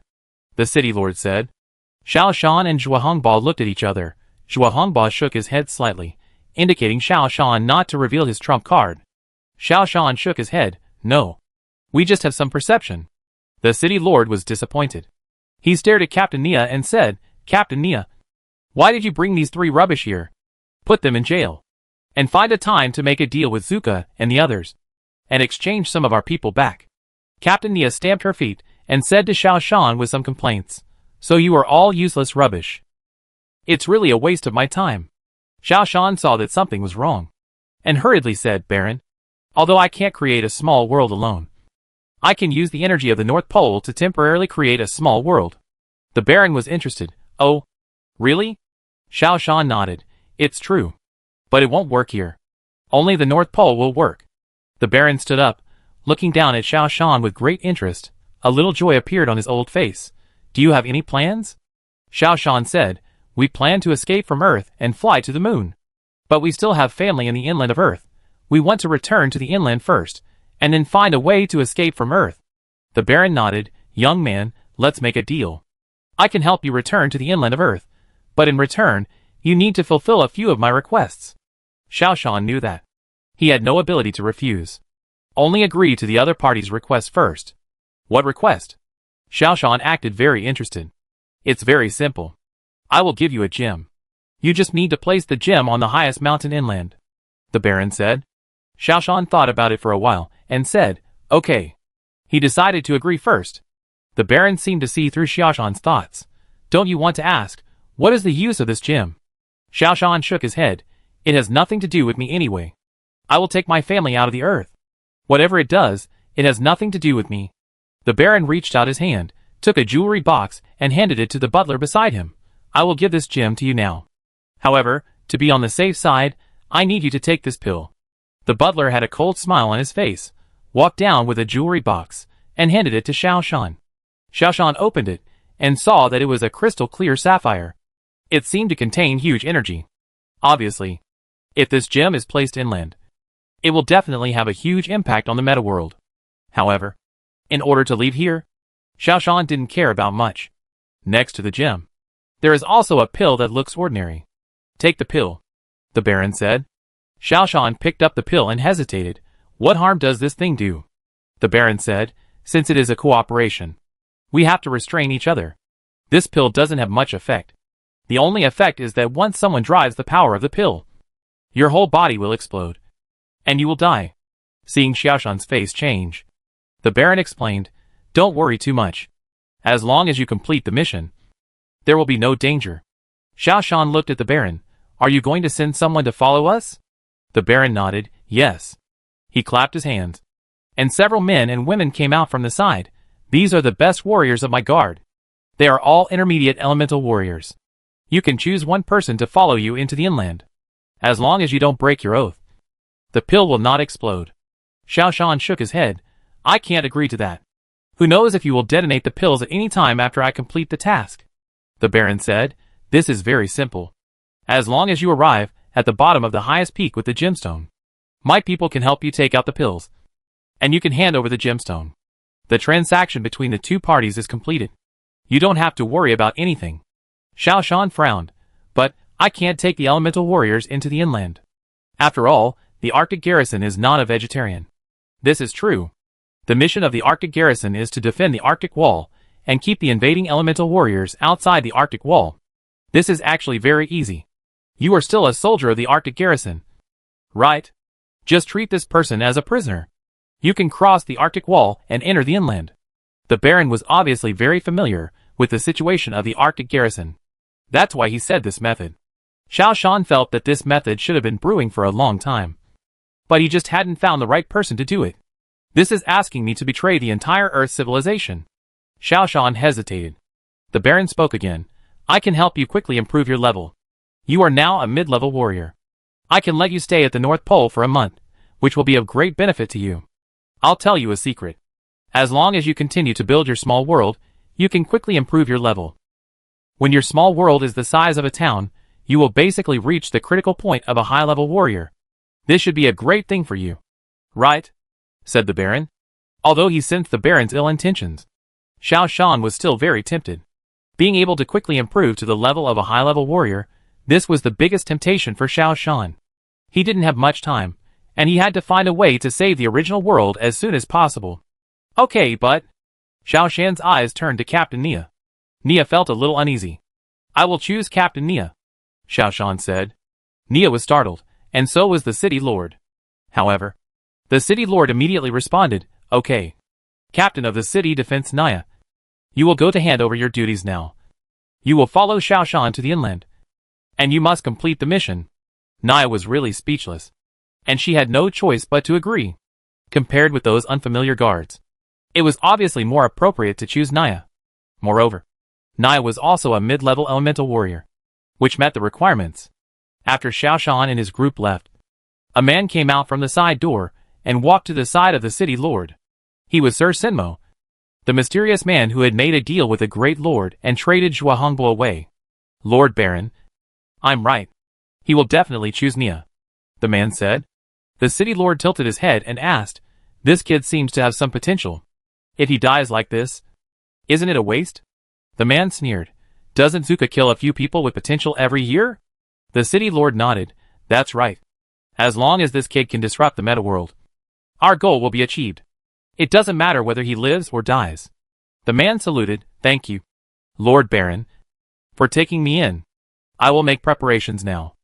the city lord said. Xiaoshan and Zhuohongba looked at each other. Zhuohongba shook his head slightly, indicating Xiaoshan not to reveal his trump card. Xiaoshan shook his head. "No. We just have some perception." The city lord was disappointed. He stared at Captain Nia and said, "Captain Nia, why did you bring these 3 rubbish here? Put them in jail. And find a time to make a deal with Zuka and the others, and exchange some of our people back." Captain Nia stamped her feet and said to Xiaoshan with some complaints, "So you are all useless rubbish. It's really a waste of my time." Xiaoshan saw that something was wrong, and hurriedly said, "Baron, although I can't create a small world alone, I can use the energy of the North Pole to temporarily create a small world." The Baron was interested. "Oh, really?" Xiaoshan nodded. "It's true. But it won't work here. Only the North Pole will work." The Baron stood up, looking down at Xiaoshan with great interest. A little joy appeared on his old face. "Do you have any plans?" Xiaoshan said, "We plan to escape from Earth and fly to the moon. But we still have family in the inland of Earth. We want to return to the inland first, and then find a way to escape from Earth." The Baron nodded. "Young man, let's make a deal. I can help you return to the inland of Earth, but in return, you need to fulfill a few of my requests." Xiaoshan knew that he had no ability to refuse. Only agree to the other party's request first. "What request?" Xiaoshan acted very interested. "It's very simple. I will give you a gem. You just need to place the gem on the highest mountain inland," the Baron said. Xiaoshan thought about it for a while, and said, "Okay." He decided to agree first. The Baron seemed to see through Xiaoshan's thoughts. "Don't you want to ask, what is the use of this gem?" Xiaoshan shook his head. "It has nothing to do with me anyway. I will take my family out of the earth. Whatever it does, it has nothing to do with me." The Baron reached out his hand, took a jewelry box, and handed it to the butler beside him. "I will give this gem to you now. However, to be on the safe side, I need you to take this pill." The butler had a cold smile on his face, walked down with a jewelry box, and handed it to Xiaoshan. Xiaoshan opened it, and saw that it was a crystal-clear sapphire. It seemed to contain huge energy. Obviously, if this gem is placed inland, it will definitely have a huge impact on the meta world. However, in order to leave here, Xiaoshan didn't care about much. Next to the gem, there is also a pill that looks ordinary. "Take the pill," the Baron said. Xiaoshan picked up the pill and hesitated. "What harm does this thing do?" The Baron said, "Since it is a cooperation, we have to restrain each other. This pill doesn't have much effect. The only effect is that once someone drives the power of the pill, your whole body will explode, and you will die." Seeing Xiaoshan's face change, the Baron explained, "Don't worry too much. As long as you complete the mission, there will be no danger." Xiaoshan looked at the Baron. "Are you going to send someone to follow us?" The Baron nodded, "Yes." He clapped his hands, and several men and women came out from the side. "These are the best warriors of my guard. They are all intermediate elemental warriors. You can choose one person to follow you into the inland. As long as you don't break your oath, the pill will not explode." Xiaoshan shook his head. "I can't agree to that. Who knows if you will detonate the pills at any time after I complete the task?" The Baron said, "This is very simple. As long as you arrive at the bottom of the highest peak with the gemstone, my people can help you take out the pills, and you can hand over the gemstone. The transaction between the two parties is completed. You don't have to worry about anything." Xiaoshan frowned. "But I can't take the elemental warriors into the inland. After all, the Arctic garrison is not a vegetarian." "This is true. The mission of the Arctic garrison is to defend the Arctic wall and keep the invading elemental warriors outside the Arctic wall. This is actually very easy. You are still a soldier of the Arctic garrison, right? Just treat this person as a prisoner. You can cross the Arctic wall and enter the inland." The Baron was obviously very familiar with the situation of the Arctic garrison. That's why he said this method. Xiaoshan felt that this method should have been brewing for a long time, but he just hadn't found the right person to do it. "This is asking me to betray the entire Earth civilization." Xiaoshan hesitated. The Baron spoke again. "I can help you quickly improve your level. You are now a mid-level warrior. I can let you stay at the North Pole for a month, which will be of great benefit to you. I'll tell you a secret. As long as you continue to build your small world, you can quickly improve your level. When your small world is the size of a town, you will basically reach the critical point of a high-level warrior. This should be a great thing for you." "Right," said the Baron. Although he sensed the Baron's ill intentions, Xiaoshan was still very tempted. Being able to quickly improve to the level of a high-level warrior, this was the biggest temptation for Xiaoshan. He didn't have much time, and he had to find a way to save the original world as soon as possible. "Okay, but..." Xiaoshan's eyes turned to Captain Nia. Nia felt a little uneasy. "I will choose Captain Nia," Xiaoshan said. Nia was startled, and so was the city lord. However, the city lord immediately responded, "Okay. Captain of the city defense Nia. You will go to hand over your duties now. You will follow Xiaoshan to the inland, and you must complete the mission." Nia was really speechless, and she had no choice but to agree. Compared with those unfamiliar guards, it was obviously more appropriate to choose Nia. Moreover, Nia was also a mid-level elemental warrior, which met the requirements. After Xiaoshan and his group left, a man came out from the side door and walked to the side of the city lord. He was Sir Sinmo, the mysterious man who had made a deal with the great lord and traded Zhuahongbo away. "Lord Baron, I'm right. He will definitely choose Nia," the man said. The city lord tilted his head and asked, "This kid seems to have some potential. If he dies like this, isn't it a waste?" The man sneered. "Doesn't Zuka kill a few people with potential every year?" The city lord nodded. "That's right. As long as this kid can disrupt the meta world, our goal will be achieved. It doesn't matter whether he lives or dies." The man saluted. "Thank you, Lord Baron, for taking me in. I will make preparations now.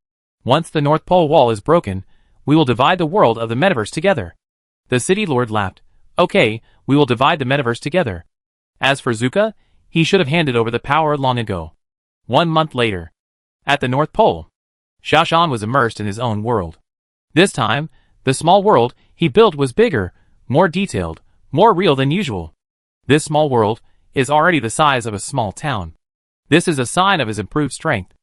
Once the North Pole wall is broken, we will divide the world of the metaverse together." The city lord laughed. "Okay, we will divide the metaverse together. As for Zuka, he should have handed over the power long ago." 1 month later, at the North Pole, Xiaoshan was immersed in his own world. This time, the small world he built was bigger, more detailed, more real than usual. This small world is already the size of a small town. This is a sign of his improved strength.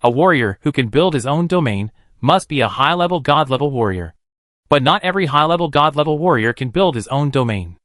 A warrior who can build his own domain must be a high-level god-level warrior. But not every high-level god-level warrior can build his own domain.